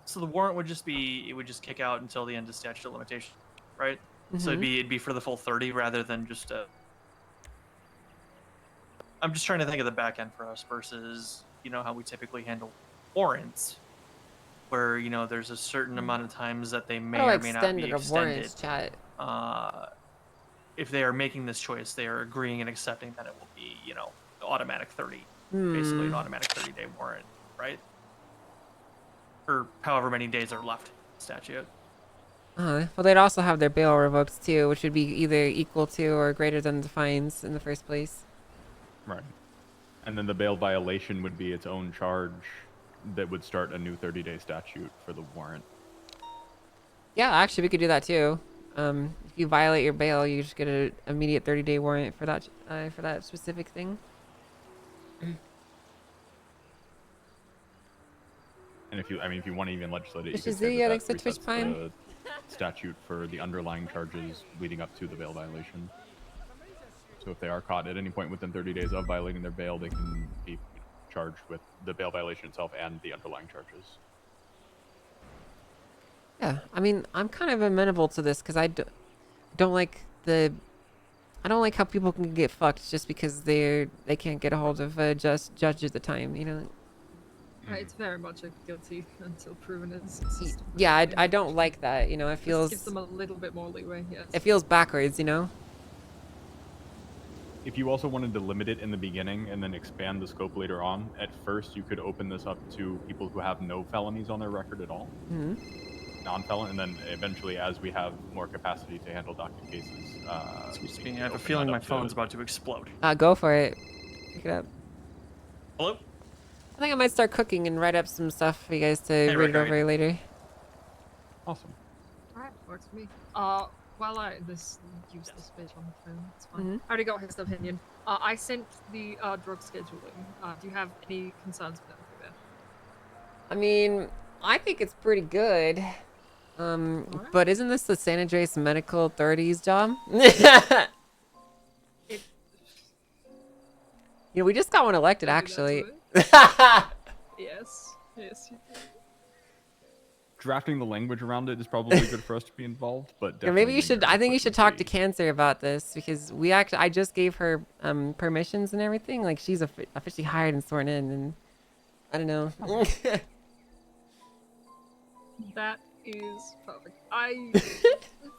So the warrant would just kick out until the end of statute of limitation, right? So it'd be for the full 30 rather than just I'm just trying to think of the back end for us versus, how we typically handle warrants, where, there's a certain amount of times that they may or may not be extended. Chat. If they are making this choice, they are agreeing and accepting that it will be, automatic 30, basically an automatic 30-day warrant, right? Or however many days are left statute. Well, they'd also have their bail revoked too, which would be either equal to or greater than the fines in the first place. Right. And then the bail violation would be its own charge that would start a new 30-day statute for the warrant. Yeah, actually, we could do that too. If you violate your bail, you just get an immediate 30-day warrant for that specific thing. And if you want to even legislate it, you Which could is say idiotic, that Twitch resets Prime. the statute for the underlying charges leading up to the bail violation. So if they are caught at any point within 30 days of violating their bail, they can be charged with the bail violation itself and the underlying charges. Yeah, I mean, I'm kind of amenable to this because I don't like how people can get fucked just because they can't get a hold of a judge at the time, Right, it's very much a guilty until proven innocent system. Yeah, I don't like that. It feels... Gives them a little bit more leeway, yes. It feels backwards, If you also wanted to limit it in the beginning and then expand the scope later on, at first you could open this up to people who have no felonies on their record at all. Non-felon, and then eventually, as we have more capacity to handle docket cases, Excuse me, I have a feeling my phone's about to explode. Go for it. Pick it up. Hello? I think I might start cooking and write up some stuff for you guys to read it over later. Awesome. Alright, works for me. While I use this bitch on the phone, it's fine. I already got his opinion. I sent the drug scheduling. Do you have any concerns with that? I mean, I think it's pretty good. But isn't this the San Andreas Medical Authority's job? We just got one elected, actually. Yes, you did. Drafting the language around it is probably good for us to be involved, but Yeah, maybe you should. I think you should talk to Cancer about this because I just gave her permissions and everything. Like she's officially hired and sworn in, and I don't know. That is perfect. I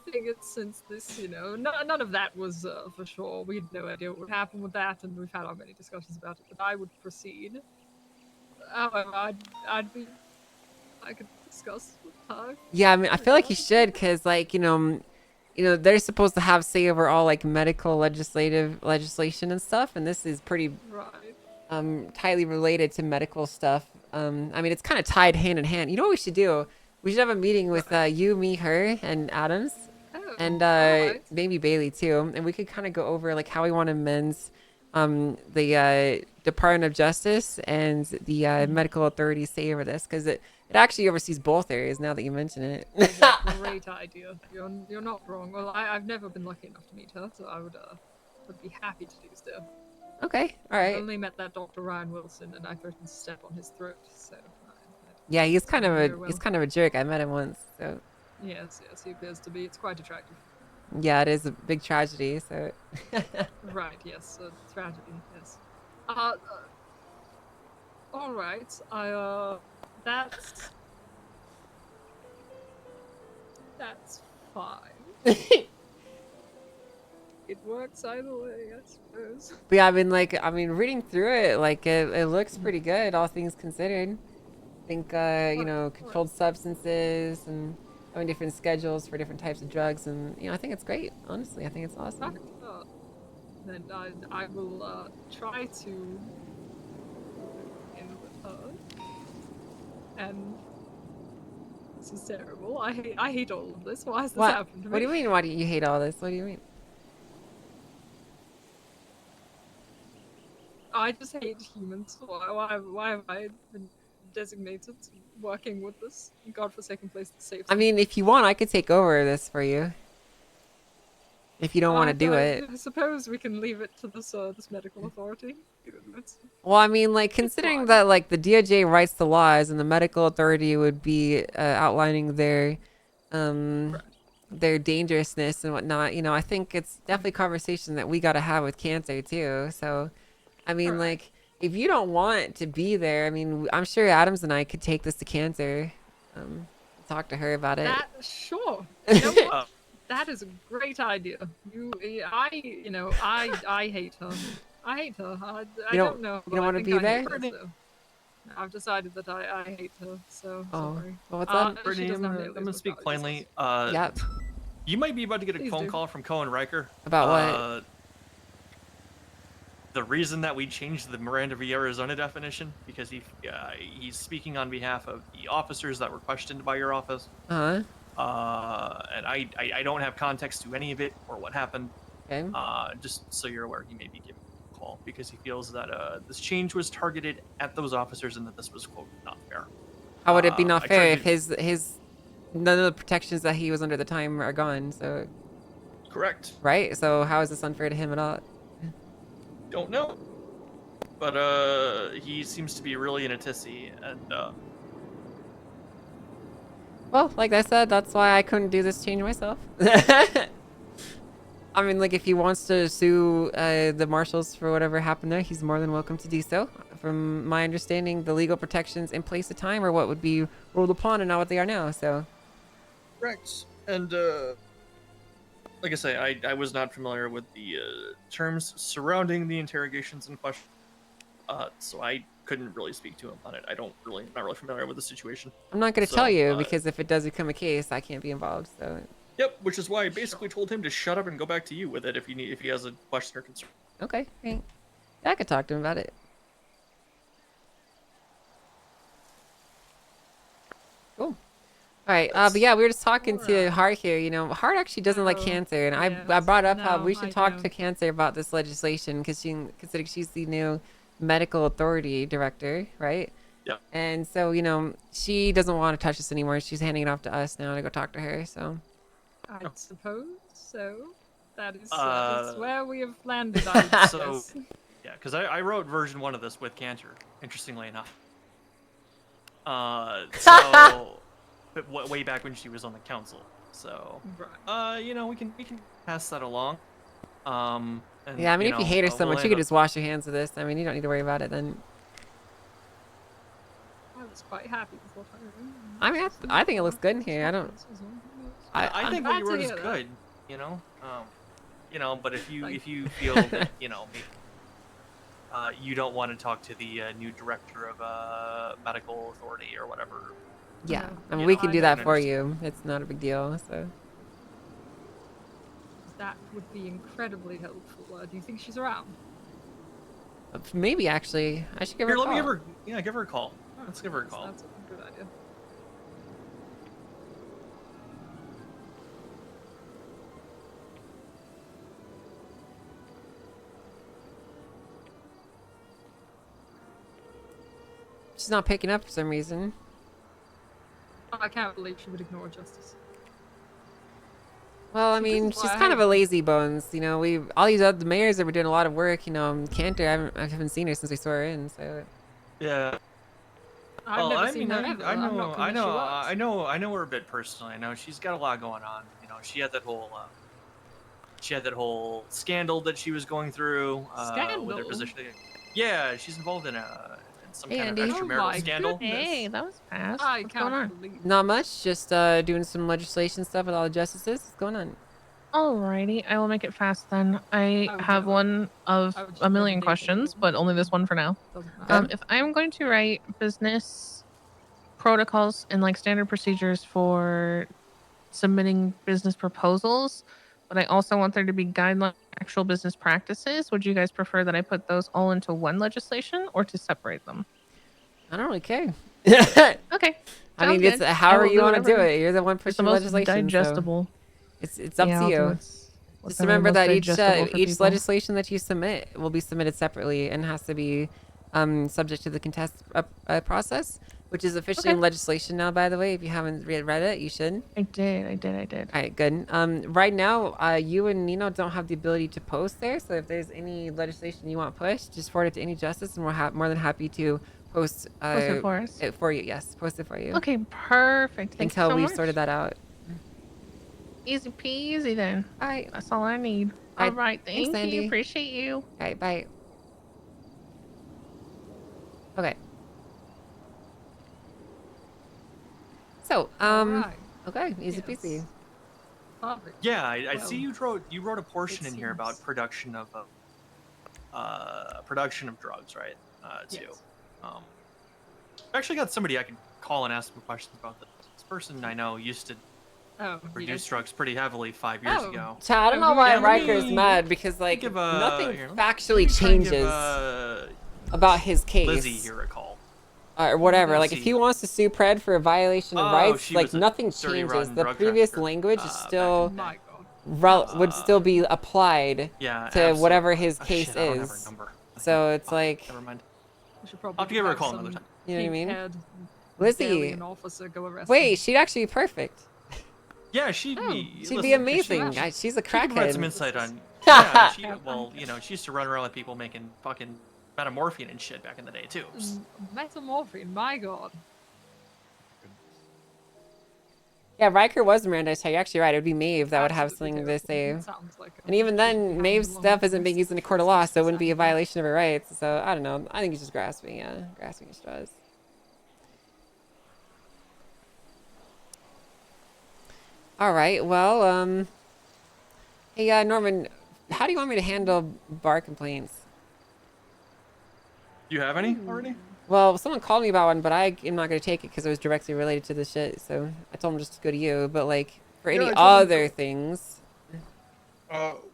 figured since this, none of that was for sure. We had no idea what would happen with that, and we've had our many discussions about it. But I would proceed. However, I could discuss with her. Yeah, I mean, I feel like you should, cause they're supposed to have say over all like medical legislation and stuff, and this is pretty. Right. tightly related to medical stuff. I mean, it's kind of tied hand in hand. You know what we should do? We should have a meeting with you, me, her, and Adams, and maybe Bailey too, and we could kind of go over like how we want to amend the Department of Justice and the medical authority say over this, because it actually oversees both areas. Now that you mention it. Great idea. You're not wrong. Well, I've never been lucky enough to meet her, so I would be happy to do so. Okay, all right. I only met that Dr. Ryan Wilson, and I threatened to step on his throat. So. Yeah, he's kind of Very well. he's kind of a jerk. I met him once, so. Yes, he appears to be. It's quite attractive. Yeah, it is a big tragedy. So. Right. Yes, tragedy. Yes. All right. That's fine. It works either way, I suppose. But yeah, I mean, reading through it, like it looks pretty good, all things considered. I think you know, controlled substances and having different schedules for different types of drugs, and you know, I think it's great. Honestly, I think it's awesome. Then I will try to in with her. And this is terrible. I hate all of this. Why has this happened to me? What do you mean? Why do you hate all this? What do you mean? I just hate humans. Why have I been designated working with this godforsaken place that saves I mean, if you want, I could take over this for you. If you don't want to do it. I suppose we can leave it to this medical authority. Well, I mean, like, considering that, like, the DOJ writes the laws and the medical authority would be outlining their dangerousness and whatnot, you know, I think it's definitely a conversation that we got to have with Cancer, too. So, I mean, like, if you don't want to be there, I mean, I'm sure Adams and I could take this to Cancer, talk to her about it. Sure. You know what? That is a great idea. I hate her. I hate her. I don't know. You don't want to be there? I've decided that I hate her. So sorry. Well, what's up? Brittany, I'm gonna speak plainly. Yep. You might be about to get a phone call from Cohen Riker. About what? The reason that we changed the Miranda v. Arizona definition, because he's speaking on behalf of the officers that were questioned by your office. Uh-huh. And I don't have context to any of it or what happened. Okay. Just so you're aware, he may be giving a call because he feels that this change was targeted at those officers and that this was, quote, not fair. How would it be not fair if his none of the protections that he was under at the time are gone? So. Correct. Right. So how is this unfair to him at all? Don't know. But he seems to be really in a tizzy, and well, like I said, that's why I couldn't do this change myself. I mean, like, if he wants to sue the marshals for whatever happened there, he's more than welcome to do so. From my understanding, the legal protections in place at the time are what would be ruled upon and not what they are now, so. Correct. And like I say, I was not familiar with the terms surrounding the interrogations in question, so I couldn't really speak to him on it. I'm not really familiar with the situation. I'm not going to tell you, because if it does become a case, I can't be involved, so. Yep, which is why I basically told him to shut up and go back to you with it if he has a question or concern. Okay, great. Yeah, I could talk to him about it. Cool. All right, but yeah, we were just talking to Hart here. You know, Hart actually doesn't like Cancer, and I brought up how we should talk to Cancer about this legislation because considering she's the new medical authority director, right? Yeah. And so, you know, she doesn't want to touch this anymore. She's handing it off to us now to go talk to her. So. I suppose so. That is where we have landed. I so, yeah, because I wrote version 1 of this with Cantor, interestingly enough. So, but way back when she was on the council. So, you know, we can pass that along. And, yeah, I mean, if you hate her so much, you could just just wash your hands of this. I mean, you don't need to worry about it then. I was quite happy with what I wrote. I mean, I think it looks good in here. I think what you wrote is good. You know, but if you feel that you don't want to talk to the new director of medical authority or whatever. Yeah, I mean, we can do that for you. It's not a big deal. So. That would be incredibly helpful. Do you think she's around? Maybe actually, I should give her Here, a let call. me give her. Yeah, give her a call. Let's give her a call. That's a good idea. She's not picking up for some reason. I can't believe she would ignore justice. Well, I See, mean, this is she's why I kind of hate a lazy bones. You know, all these other mayors that were doing a lot of work. You know, Cantor, I haven't seen her since we saw her in. So Yeah. I've Well, never I seen mean, her ever. I'm not convinced she was. I know her a bit personally. I know she's got a lot going on. You know, she had that whole scandal that she was going through with her Scandal? position. Yeah, she's involved in some Hey, kind Andy. of Oh extramarital my scandal. goodness. Hey, that was fast. I What's going can't on? believe. not much. Just doing some legislation stuff with all the justices. What's going on? Alrighty, I will make it fast then. I would have never- one of I would just a never million date questions, anyone. but only this one for now. Doesn't matter. If I'm going to write business protocols and like standard procedures for submitting business proposals, but I also want there to be guidelines for actual business practices, would you guys prefer that I put those all into one legislation or to separate them? I don't really care. Okay. I mean, sounds it's good. I however will you want to do whatever it. You're the one is the pushing most legislation. so digestible. It's up Yeah, to I'll do you. what's Just the remember most that each digestible for people. legislation that you submit will be submitted separately and has to be subject to the contest process, which is officially in legislation now. By the way, if you haven't read it, you should. I did. All right, good. Right now, you and Nino don't have the ability to post there. So if there's any legislation you want pushed, just forward it to any justice, and we're more than happy to post it for us? it for you. Yes, post it for you. Okay, perfect. Thank Until you so we've much. sorted that out. Easy peasy then. All right. That's all I need. All All right. right. Thanks, Thank you. Andy. Appreciate you. All right, bye. Okay. So, Alright. okay, easy Yes. peasy. Perfect. Yeah, I Well, see you wrote a portion in here about seems- production of drugs, right? Too. Yes. I actually got somebody I could call and ask some questions about this. This person I know used to Oh, produce drugs pretty heavily 5 years Oh. ago. Chad, I don't know why Yeah, let Riker's me- mad because like give, nothing here, let factually me try and give, changes about his case. Lizzie here a call. Or whatever. Like if Lizzie. he wants to sue Pred for a violation of Oh, rights, she like was a nothing dirty, changes. rotten The drug previous trafficker, language is back still My God. would still be applied Yeah, to absolutely. whatever his Oh, case shit, I don't have her is. number. So it's like, Never mind. We should probably I'll have to give her a have call some another time. You know what I mean? pink-haired Lizzie. alien officer go arrest wait, him. she'd actually be perfect. Yeah, she'd Oh, be. She'd be listen, amazing. She, She's a she could provide some crackhead. insight on. Yeah, she, well, you know, she used to run around with people making fucking metamorphine and shit back in the day too. Metamorphine, my God. Yeah, Riker was Miranda. So you're actually right. It would be Maeve that would have something to say. Sounds like And even then, Maeve's stuff isn't being used in a court of law, so it wouldn't be a violation of her rights. So I don't know. I think he's just grasping at straws. All right. Well, hey, Norman, how do you want me to handle bar complaints? Do you have any already? Well, someone called me about one, but I am not going to take it because it was directly related to this shit. So I told him just to go to you. But like for Yeah, any I told him other things,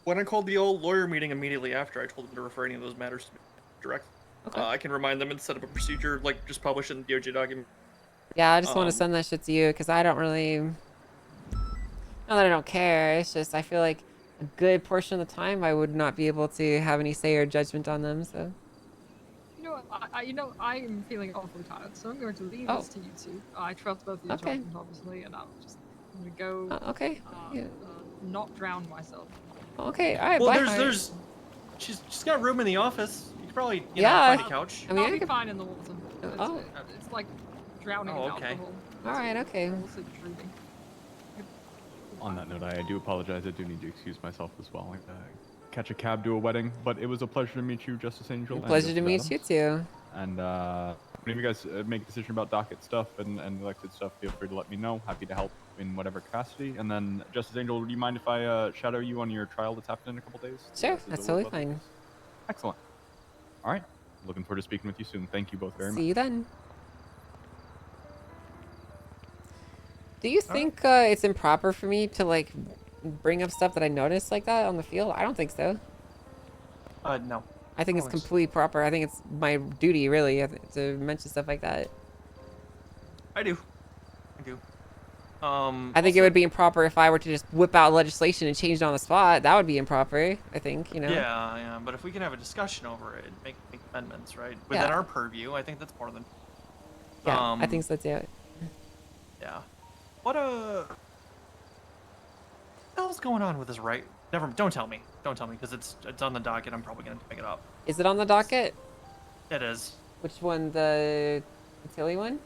When I called the old lawyer meeting immediately after, I told them to refer any of those matters to me directly. Okay. I can remind them and set up a procedure, like just publish it in the DOJ document. yeah, I just want to Um, send that shit to you because I don't really. Not that I don't care. It's just I feel like a good portion of the time I would not be able to have any say or judgment on them. So You know what? I am feeling awfully tired, so I'm going to leave Oh. this to you two. I trust both of you Okay. judgment, obviously, and I'm going to go. Okay. Yeah. Not drown myself. Okay. All right. Well, bye. there's, she's got room in the office. You could probably, you Yeah. know, find a couch. I mean, I'll I be could- fine in the water. Oh. It's like drowning Oh, in okay. alcohol. All right. Okay. Also dreaming. On that note, I do apologize. I do need to excuse myself as well. Catch a cab to a wedding, but it was a pleasure to meet you, Justice Angel. and Pleasure to Justice meet Adams. you too. And whenever you guys make a decision about docket stuff and elected stuff, feel free to let me know. Happy to help in whatever capacity. And then, Justice Angel, do you mind if I shadow you on your trial that's happening in a couple days? Sure. This is That's a totally little fine. Excellent. All right. Looking forward to speaking with you soon. Thank you both very much. See you then. Do you think it's improper for me to like bring up stuff that I noticed like that on the field? I don't think so. No. I think it's completely proper. I think it's my duty, really, to mention stuff like that. I do. I think it would be improper if I were to just whip out legislation and change it on the spot. That would be improper, I think, you know? Yeah, but if we can have a discussion over it, make amendments, right? Within our purview, I think that's more than... Yeah, I think so too. Yeah. What the hell's going on with this right? Don't tell me, because it's on the docket. I'm probably gonna pick it up. Is it on the docket? It is. Which one, the Tilly one?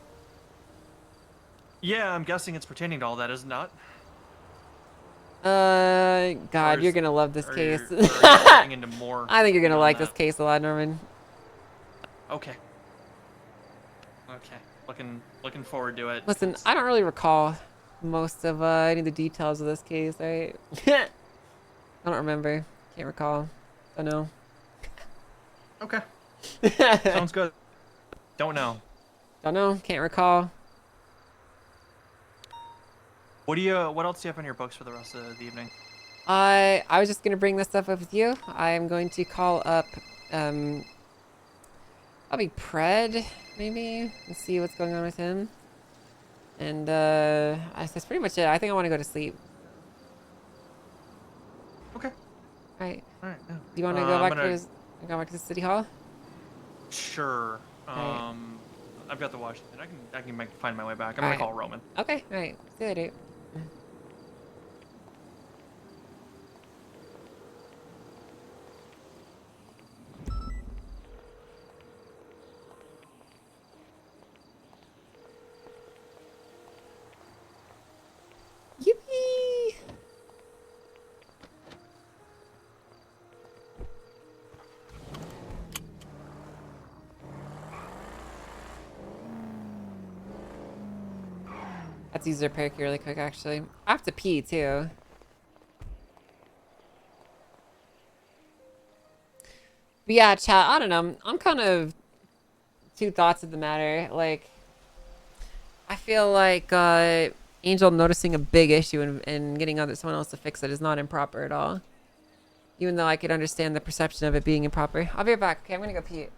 Yeah, I'm guessing it's pertaining to all that, is it not? God, you're gonna love this case. Are you getting into more I think you're gonna like that? this case a lot, Norman. Okay. Looking forward to it. Listen, I don't really recall most of any of the details of this case, right? I don't remember. Can't recall. Don't know. Okay. Sounds good. Don't know. Don't know. Can't recall. What else do you have on your books for the rest of the evening? I was just gonna bring this stuff up with you. I am going to call up probably Pred, maybe, and see what's going on with him. And that's pretty much it. I think I want to go to sleep. Okay. Alright. Alright. Yeah. Do you want to go back to the city hall? Sure. Alright. I've got the Washington. I can find my way back. I'm gonna call Roman. Okay. Alright. See you later. Yippee! Let's use their perk really quick, actually. I have to pee, too. But yeah, chat, I don't know. I'm kind of two thoughts of the matter. Like, I feel like Angel noticing a big issue and getting someone else to fix it is not improper at all. Even though I could understand the perception of it being improper. I'll be right back. Okay, I'm gonna go pee.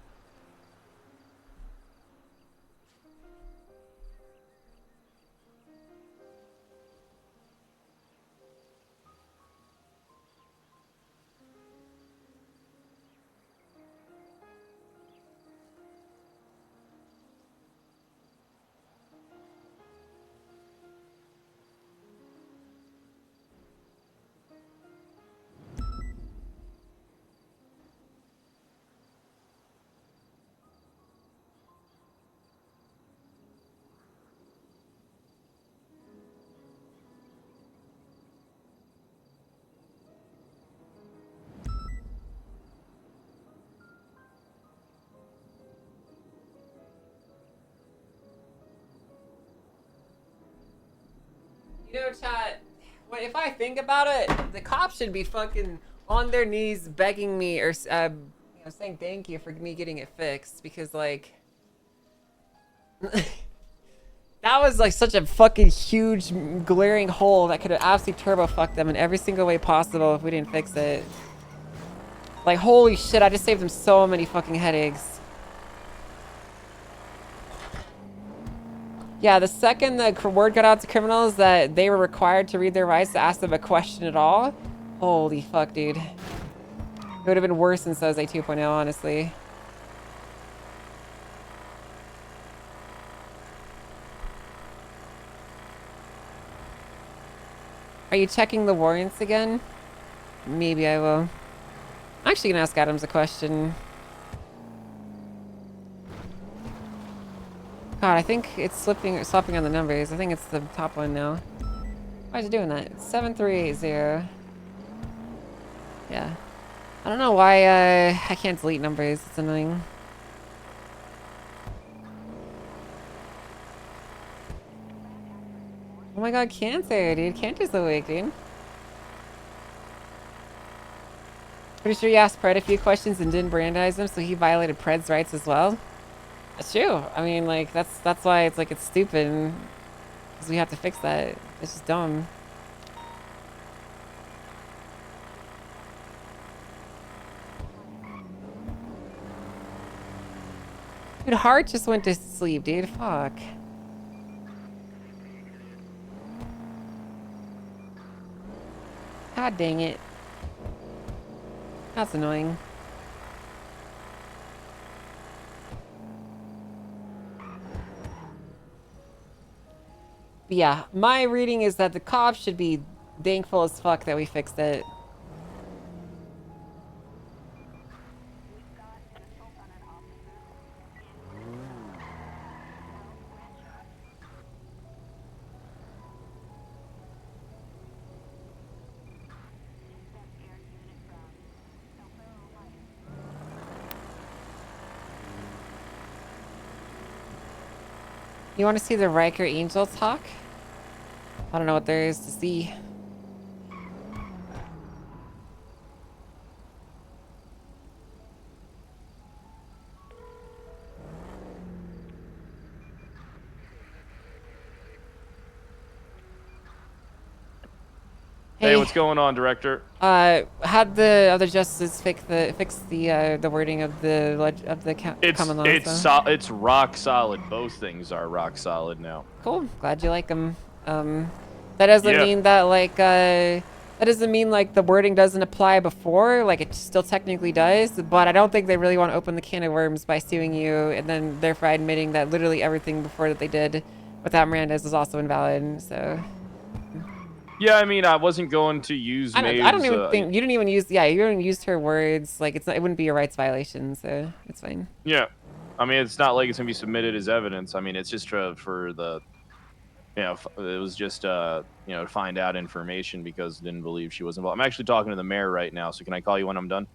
You know, chat, if I think about it, the cops should be fucking on their knees begging me or saying thank you for me getting it fixed, because like that was like such a fucking huge glaring hole that could have absolutely turbo fucked them in every single way possible if we didn't fix it. Like, holy shit, I just saved them so many fucking headaches. Yeah, the second the word got out to criminals that they were required to read their rights to ask them a question at all, holy fuck, dude. It would have been worse than Soze 2.0, honestly. Are you checking the warrants again? Maybe I will. I'm actually gonna ask Adams a question. God, I think it's swapping on the numbers. I think it's the top one now. Why is it doing that? It's 7380. Yeah. I don't know why I can't delete numbers. It's annoying. Oh my god, Cancer, dude. Cancer's awake, dude. Pretty sure you asked Pred a few questions and didn't brandize them, so he violated Pred's rights as well. That's true. I mean, like, that's why it's like it's stupid. Because we have to fix that. It's just dumb. Dude, Heart just went to sleep, dude. Fuck. God dang it. That's annoying. But yeah, my reading is that the cops should be thankful as fuck that we fixed it. You want to see the Riker Angel talk? I don't know what there is to see. Hey, what's going on, Director? Had the other justices fix the wording of the common law. It's rock solid. Both things are rock solid now. Cool. Glad you like them. That doesn't mean that that doesn't mean like the wording doesn't apply before. Like it still technically does, but I don't think they really want to open the can of worms by suing you and then therefore admitting that literally everything before that they did without Miranda's is also invalid. So. Yeah, I mean, I wasn't going to use. I don't even think you didn't even use. Yeah, you didn't use her words. Like it's not. It wouldn't be a rights violation, so it's fine. Yeah, I mean, it's not like it's gonna be submitted as evidence. I mean, it's just for the, it was just to find out information because I didn't believe she was involved. I'm actually talking to the mayor right now, so can I call you when I'm done?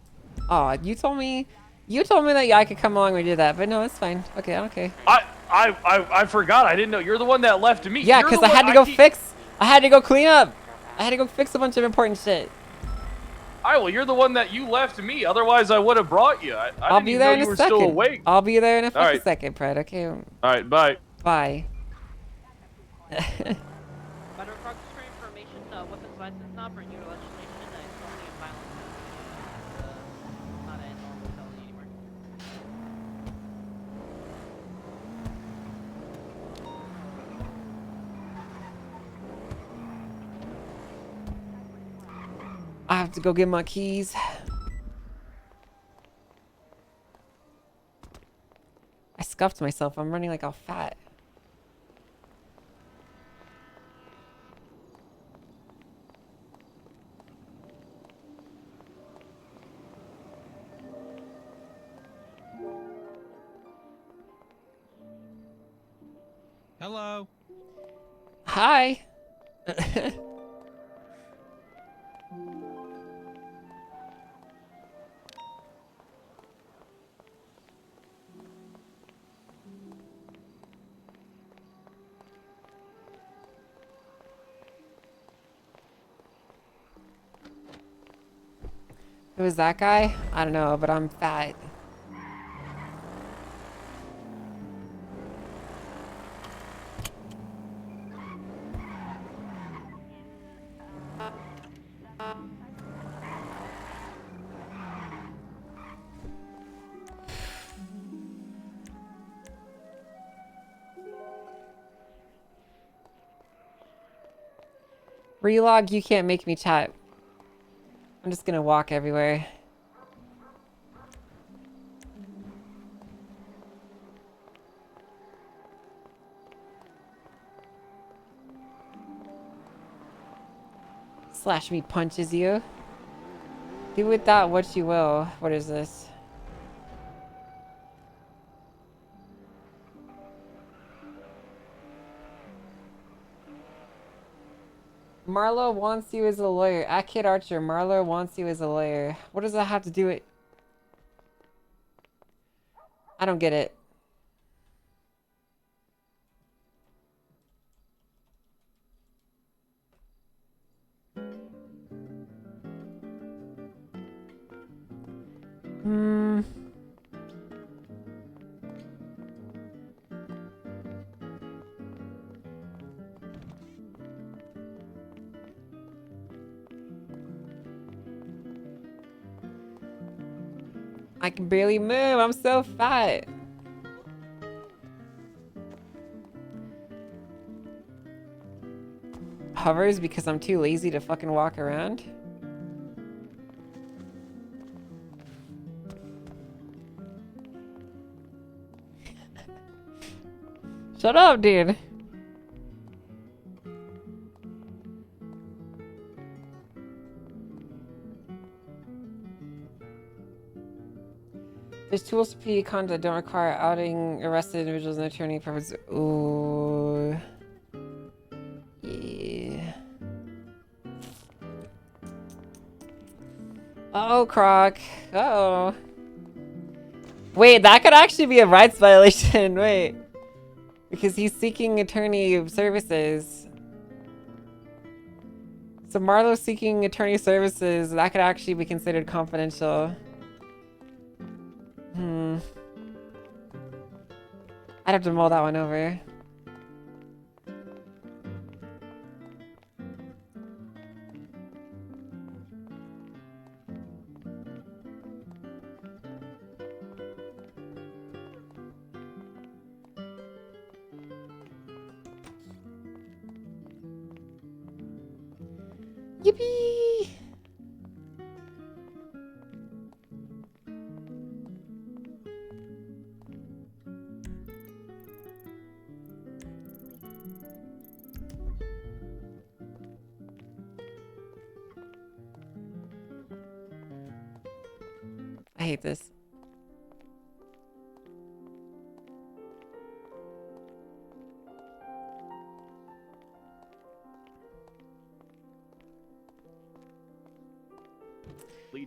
Oh, you told me that I could come along and do that, but no, it's fine. Okay, okay. I forgot. I didn't know you're the one that left me. Yeah, because I had to go fix. I had to go clean up. I had to go fix a bunch of important shit. Alright, well, you're the one that you left me. Otherwise, I would have brought you. I'll be there in a second. Still awake. I'll be there in a fucking second, Fred. Okay. Alright, bye. Bye. But for information, weapons license not bring you to legislation. It's only a violent not a normal felony anymore. I have to go get my keys. I scuffed myself. I'm running like all fat. Hello. Hi. Who is that guy? I don't know, but I'm fat. Relog, you can't make me chat. I'm just gonna walk everywhere. Slash me punches you. Do with that what you will. What is this? Marlo wants you as a lawyer. At Kid Archer, Marlo wants you as a lawyer. What does that have to do with... I don't get it. I can barely move. I'm so fat. hovers because I'm too lazy to fucking walk around. Shut up, dude. There's tools to PD conduct that don't require outing arrested individuals and attorney purposes. Ooh. Yeah. Oh, Croc. Uh-oh. Wait, that could actually be a rights violation. Wait. Because he's seeking attorney services. So Marlo's seeking attorney services. That could actually be considered confidential. I'd have to mull that one over. Yippee! I hate this.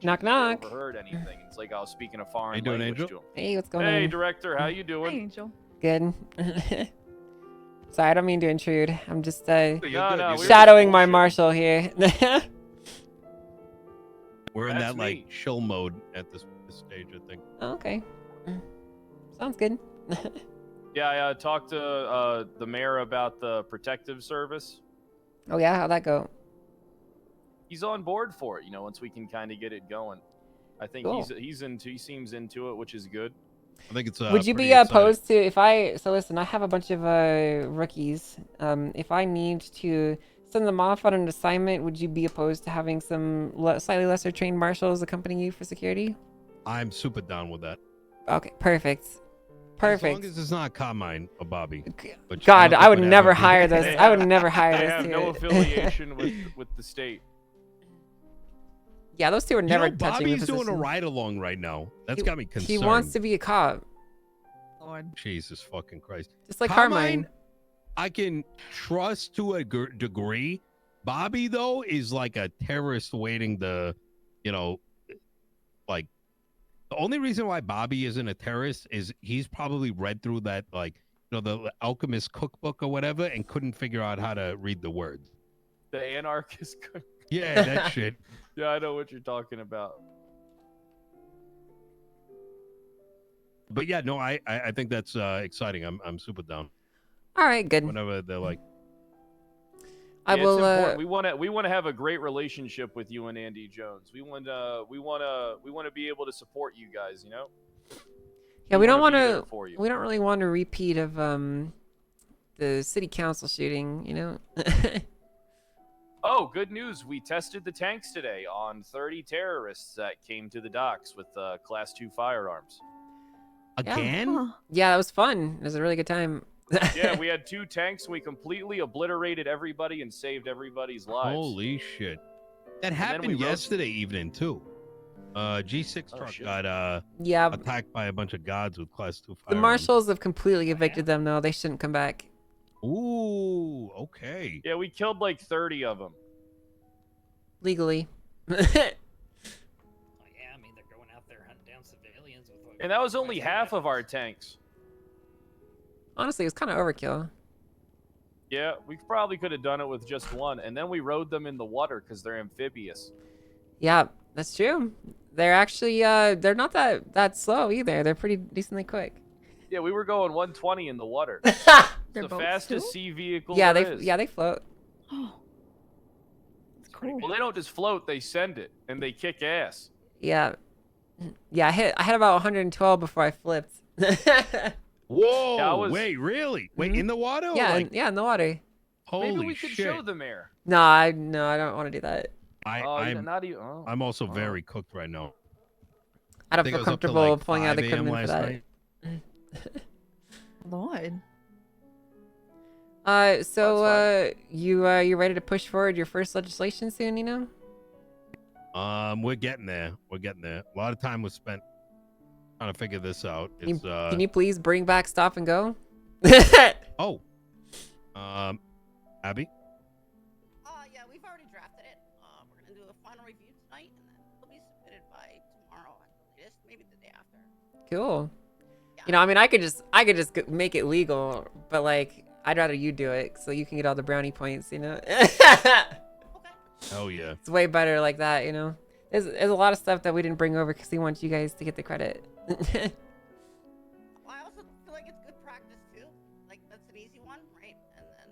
Knock, knock. Overheard anything? It's like I was speaking a foreign you doing, language Angel? to him. Hey, what's going on? Hey, director, how you doing? Hey, Angel. Good. Sorry, I don't mean to intrude. I'm just No, shadowing my marshal here. We're in That's that like me. chill mode at this stage, I think. Oh, okay. Sounds good. Yeah, I talked to the mayor about the protective service. Oh yeah, how'd that go? He's on board for it. You know, once we can kind of get it going. I think Cool. he seems into it, which is good. I think it's. Would you be opposed to if I? So listen, I have a bunch of rookies. If I need to send them off on an assignment, would you be opposed to having some slightly lesser trained marshals accompany you for security? I'm super down with that. Okay, perfect. As long as it's not Carmine or Bobby. which God, don't I would think never happen. hire this. I would never hire They this. have dude. no affiliation with the state. Yeah, those two are You never know, touching Bobby's the doing a position. ride along right now. That's He- got me concerned. He wants to be a cop. Jesus fucking Christ. Just like Carmine. I can trust to a degree. Bobby, though, is like a terrorist waiting to, like, the only reason why Bobby isn't a terrorist is he's probably read through that, like, the Alchemist cookbook or whatever and couldn't figure out how to read the words. The anarchist. Yeah, that shit. Yeah, I know what you're talking about. But yeah, no, I think that's exciting. I'm super down. All right, good. Whenever they're like, I Yeah, it's will. important. We want to have a great relationship with you and Andy Jones. We want to be able to support you guys. You know. Yeah, we don't want wanna be there to. for you. We don't really want a repeat of the city council shooting. You know. Oh, good news! We tested the tanks today on 30 terrorists that came to the docks with Class 2 firearms. Again? Yeah, that was fun. It was a really good time. Yeah, we had 2 tanks. And we completely obliterated everybody and saved everybody's lives. holy shit. That then we happened rode- yesterday evening, too. G6 Oh, truck shit. got Yeah. attacked by a bunch of guards with Class 2 The firearms. marshals have completely evicted them, though. They shouldn't come back. Ooh, okay. Yeah, we killed like 30 of them. Legally. And that was only half of our tanks. Honestly, it was kind of overkill. Yeah, we probably could have done it with just one. And then we rode them in the water because they're amphibious. Yeah, that's true. They're actually they're not that slow either. They're pretty decently quick. Yeah, we were going 120 in the water. They're It's the boats fastest too? sea vehicle Yeah, there is. they float. Well, they don't just float; they send it, and they kick ass. Yeah. Yeah, I had about 112 before I flipped. Whoa! Yeah, I was- Wait, really? Wait, in the water? or Yeah, like... in the water. Maybe we could show the mayor. No, I don't want to do that. I'm also very cooked right now. I don't think feel I was up to, comfortable like, pulling out the 5 a.m. equipment for last that. Lord. So you ready to push forward your first legislation soon? You know. We're getting there. We're getting there. A lot of time was spent trying to figure this out. It's Can you please bring back Stop and Go? Oh. Abby. Yeah, we've already drafted it. We're gonna do a final review tonight, and then it'll be submitted by tomorrow at the latest, maybe the day after. Cool. You know, I mean, I could just make it legal, but like, I'd rather you do it so you can get all the brownie points. You know. Oh yeah. It's way better like that. You know. There's a lot of stuff that we didn't bring over because we want you guys to get the credit. Well, I also feel like it's good practice too. Like that's an easy one, right? And then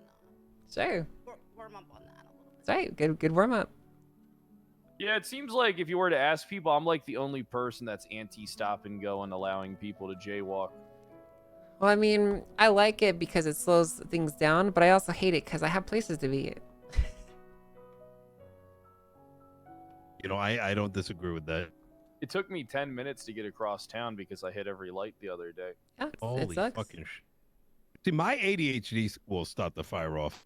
Sure. warm up on that a little bit. That's right. Good warm up. Yeah, it seems like if you were to ask people, I'm like the only person that's anti-stop and go and allowing people to jaywalk. Well, I mean, I like it because it slows things down, but I also hate it because I have places to be. You know, I don't disagree with that. It took me 10 minutes to get across town because I hit every light the other day. Yeah, Holy fucking shit. See, my ADHD will start the fire off.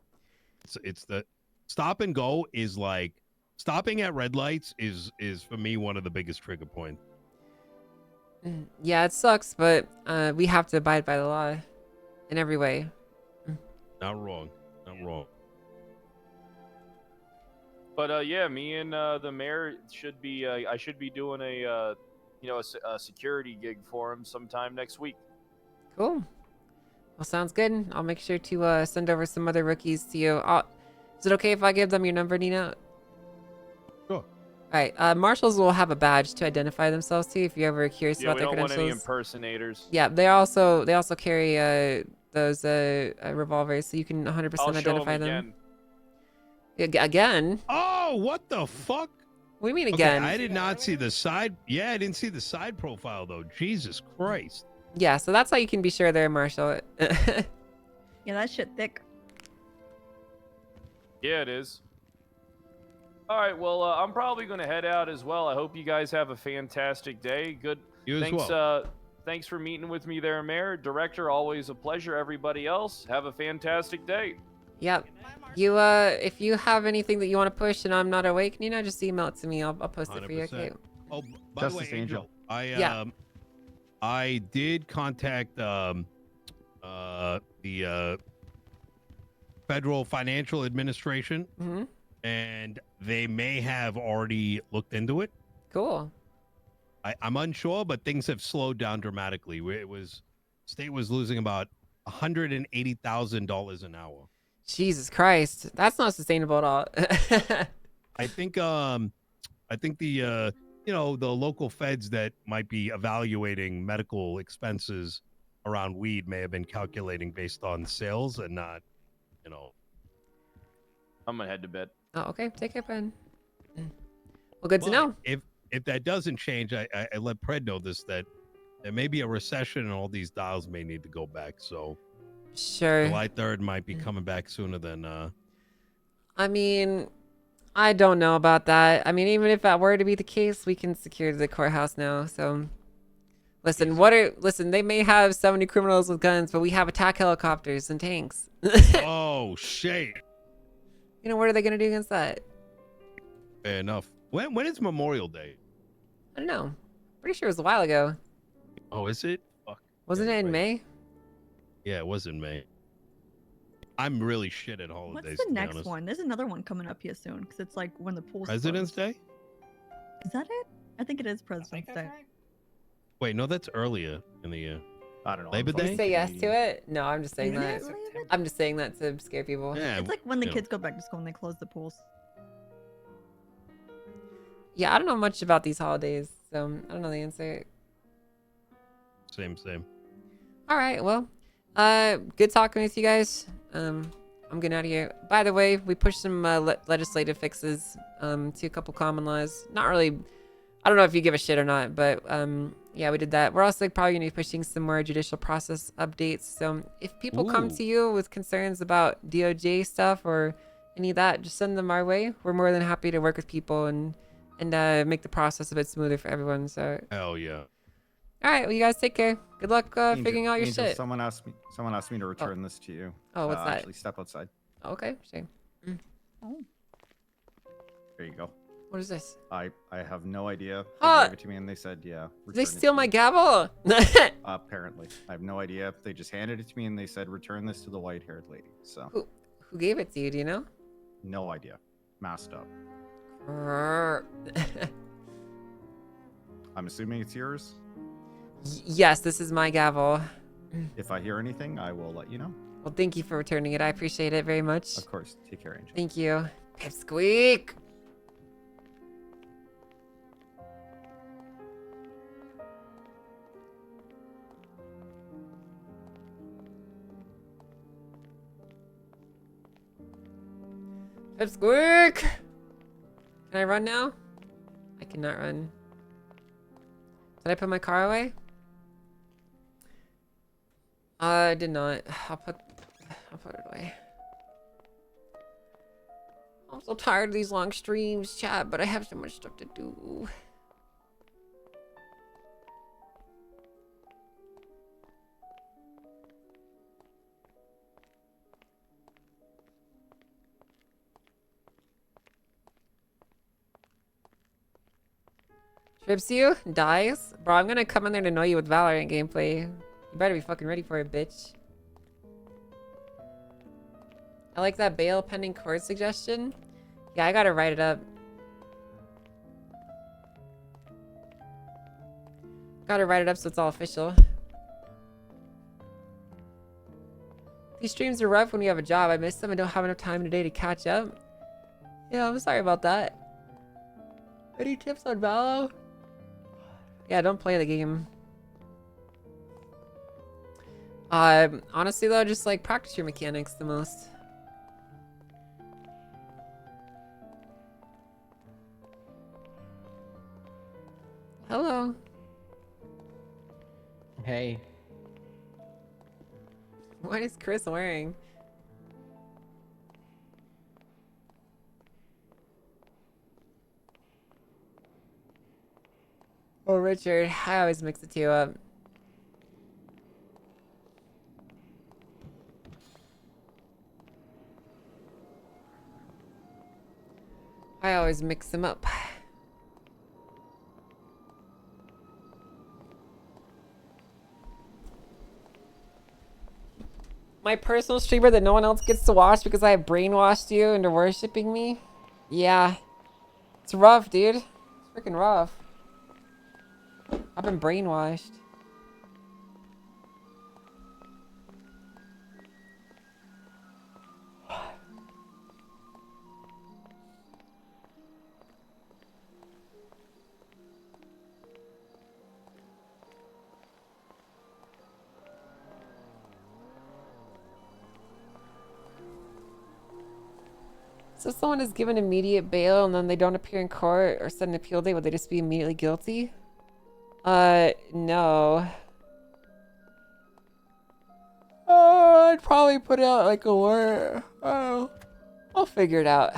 It's the stop and go is like stopping at red lights is for me one of the biggest trigger points. Yeah, it sucks, but we have to abide by the law in every way. Not wrong. Not wrong. But yeah, me and the mayor should be. I should be doing a security gig for him sometime next week. Cool. Well, sounds good. I'll make sure to send over some other rookies to you. Is it okay if I give them your number, Nina? Sure. All right. Marshals will have a badge to identify themselves to if you're ever curious Yeah, about we their don't want credentials. any impersonators. Yeah, they also carry those revolvers, so you can 100% I'll show identify him them. Again? Oh, what the fuck? What do you mean Okay, again? I did not see the side. Yeah, I didn't see the side profile though. Jesus Christ. Yeah, so that's how you can be sure they're a marshal. Yeah, that shit thick. Yeah, it is. All right, well, I'm probably going to head out as well. I hope you guys have a fantastic day. Good. You as thanks, well. Thanks for meeting with me there, Mayor. Director, always a pleasure. Everybody else, have a fantastic day. Yep. You if you have anything that you want to push and I'm not awake, Nina, just email it to me. I'll post it for you. 100%. Okay. Oh, by the way, Justice Angel, Yeah. I did contact the Federal Financial Administration, Mhm. and they may have already looked into it. Cool. I'm unsure, but things have slowed down dramatically. State was losing about $180,000 an hour. Jesus Christ, that's not sustainable at all. I think the the local feds that might be evaluating medical expenses around weed may have been calculating based on sales and not, I'm going to head to bed. Oh, okay. Take care, Ben. Well, good to know. If that doesn't change, I let Pred know this, that there may be a recession and all these dials may need to go back. So Sure. July 3rd might be coming back sooner than I mean, I don't know about that. I mean, even if that were to be the case, we can secure the courthouse now. So, listen, they may have 70 criminals with guns, but we have attack helicopters and tanks. Oh shit. You know, what are they going to do against that? Fair enough. When is Memorial Day? I don't know. Pretty sure it was a while ago. Oh, is it? Fuck. Wasn't it in May? Yeah, it was in May. I'm really shit at holidays. What's the to be next honest. one? There's another one coming up here soon because it's like when the polls. President's close. Day? Is that it? I think it is President's Day. Wait, no, that's earlier in the year. I don't know. Labor You Day? say yes to it? No, I'm just saying Isn't that. it really? I'm just saying that to scare people. Yeah, It's like when the you know. kids go back to school and they close the pools. Yeah, I don't know much about these holidays, so I don't know the answer. Same. All right, well, good talking with you guys. I'm getting out of here. By the way, we pushed some legislative fixes to a couple common laws. Not really I don't know if you give a shit or not, but yeah, we did that. We're also like probably gonna be pushing some more judicial process updates. So if people come Ooh. to you with concerns about DOJ stuff or any of that, just send them our way. We're more than happy to work with people and make the process a bit smoother for everyone. So Hell yeah. all right, well, you guys take care. Good luck figuring out your Angel, shit. Someone asked me to return this to you. Oh, what's that? Actually, step outside. Okay, sure. Oh. There you go. What is this? I have no idea. They Ah! gave it to me and they said, yeah. Did they return it steal to my you. gavel? Apparently. I have no idea. They just handed it to me and they said, return this to the white-haired lady. So. Who gave it to you? Do you know? No idea. Masked up. I'm assuming it's yours. Yes, this is my gavel. If I hear anything, I will let you know. Well, thank you for returning it. I appreciate it very much. Of course. Take care, Angel. Thank you. Pipsqueak! Pipsqueak! Can I run now? I cannot run. Did I put my car away? I did not. I'll put it away. I'm so tired of these long streams, chat, but I have so much stuff to do. Trips you? Dies? Bro, I'm gonna come in there to annoy you with Valorant gameplay. You better be fucking ready for it, bitch. I like that bail pending court suggestion. Yeah, I gotta write it up. Gotta write it up so it's all official. These streams are rough when you have a job. I miss them and don't have enough time today to catch up. Yeah, I'm sorry about that. Any tips on Valo? Yeah, don't play the game. Honestly though, just like practice your mechanics the most. Hello. Hey. What is Chris wearing? Oh, Richard, I always mix the two up. I always mix them up. My personal streamer that no one else gets to watch because I have brainwashed you into worshipping me? Yeah. It's rough, dude. It's freaking rough. I've been brainwashed. So if someone is given immediate bail and then they don't appear in court or set an appeal date, would they just be immediately guilty? No. Oh, I'd probably put out like a word. Oh, I'll figure it out.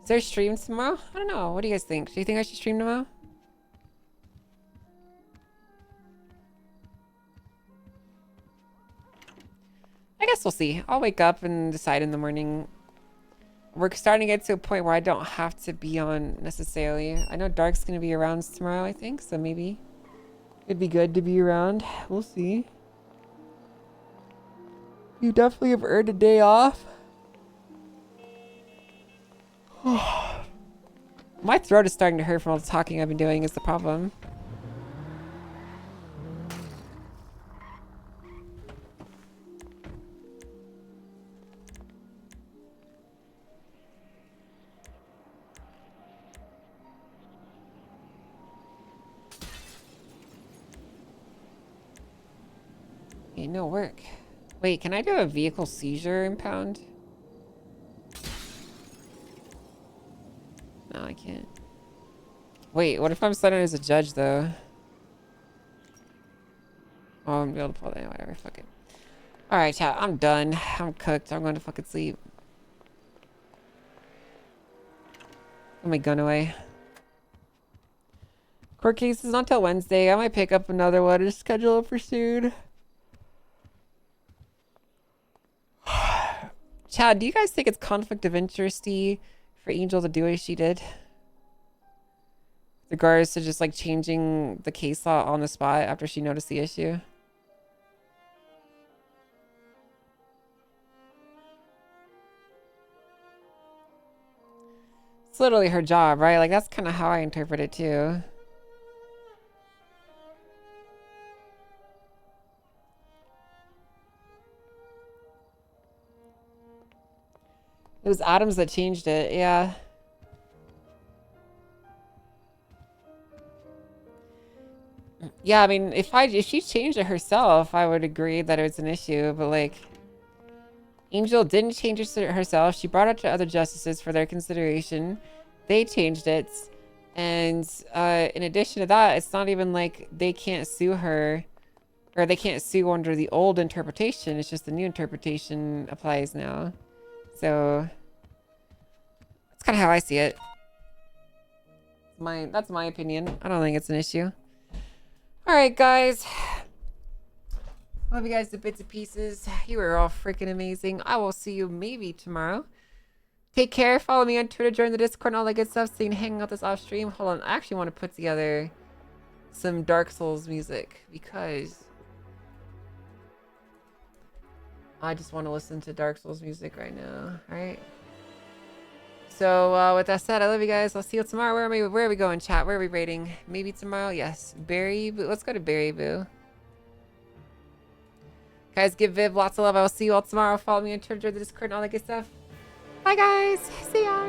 Is there a stream tomorrow? I don't know. What do you guys think? Do you think I should stream tomorrow? I guess we'll see. I'll wake up and decide in the morning. We're starting to get to a point where I don't have to be on necessarily. I know Dark's going to be around tomorrow, I think, so maybe it'd be good to be around. We'll see. You definitely have earned a day off. My throat is starting to hurt from all the talking I've been doing is the problem. Ain't no work. Wait, can I do a vehicle seizure impound? No, I can't. Wait, what if I'm signing as a judge though? Oh, I'm gonna be able to pull that. Whatever, fuck it. Alright, chat, I'm done. I'm cooked. I'm going to fucking sleep. Put my gun away. Court case is not until Wednesday. I might pick up another one and schedule it for soon. Chad, do you guys think it's conflict of interest-y for Angel to do what she did? With regards to just like changing the case law on the spot after she noticed the issue? It's literally her job, right? Like, that's kind of how I interpret it, too. It was Adams that changed it, yeah. Yeah, I mean, if she changed it herself, I would agree that it was an issue, but like... Angel didn't change it herself. She brought it to other justices for their consideration. They changed it. And in addition to that, it's not even like they can't sue her, or they can't sue under the old interpretation. It's just the new interpretation applies now. So that's kind of how I see it. That's my opinion. I don't think it's an issue. All right, guys. Love you guys to bits and pieces. You were all freaking amazing. I will see you maybe tomorrow. Take care. Follow me on Twitter, join the Discord, and all that good stuff so you can hang out this off stream. Hold on. I actually want to put together some Dark Souls music because I just want to listen to Dark Souls music right now. All right. So with that said, I love you guys. I'll see you tomorrow. Where are we going, chat? Where are we rating? Maybe tomorrow? Yes. Berry Boo. Let's go to Berry Boo. Guys, give Viv lots of love. I will see you all tomorrow. Follow me on Twitter, the Discord, and all that good stuff. Bye, guys. See ya.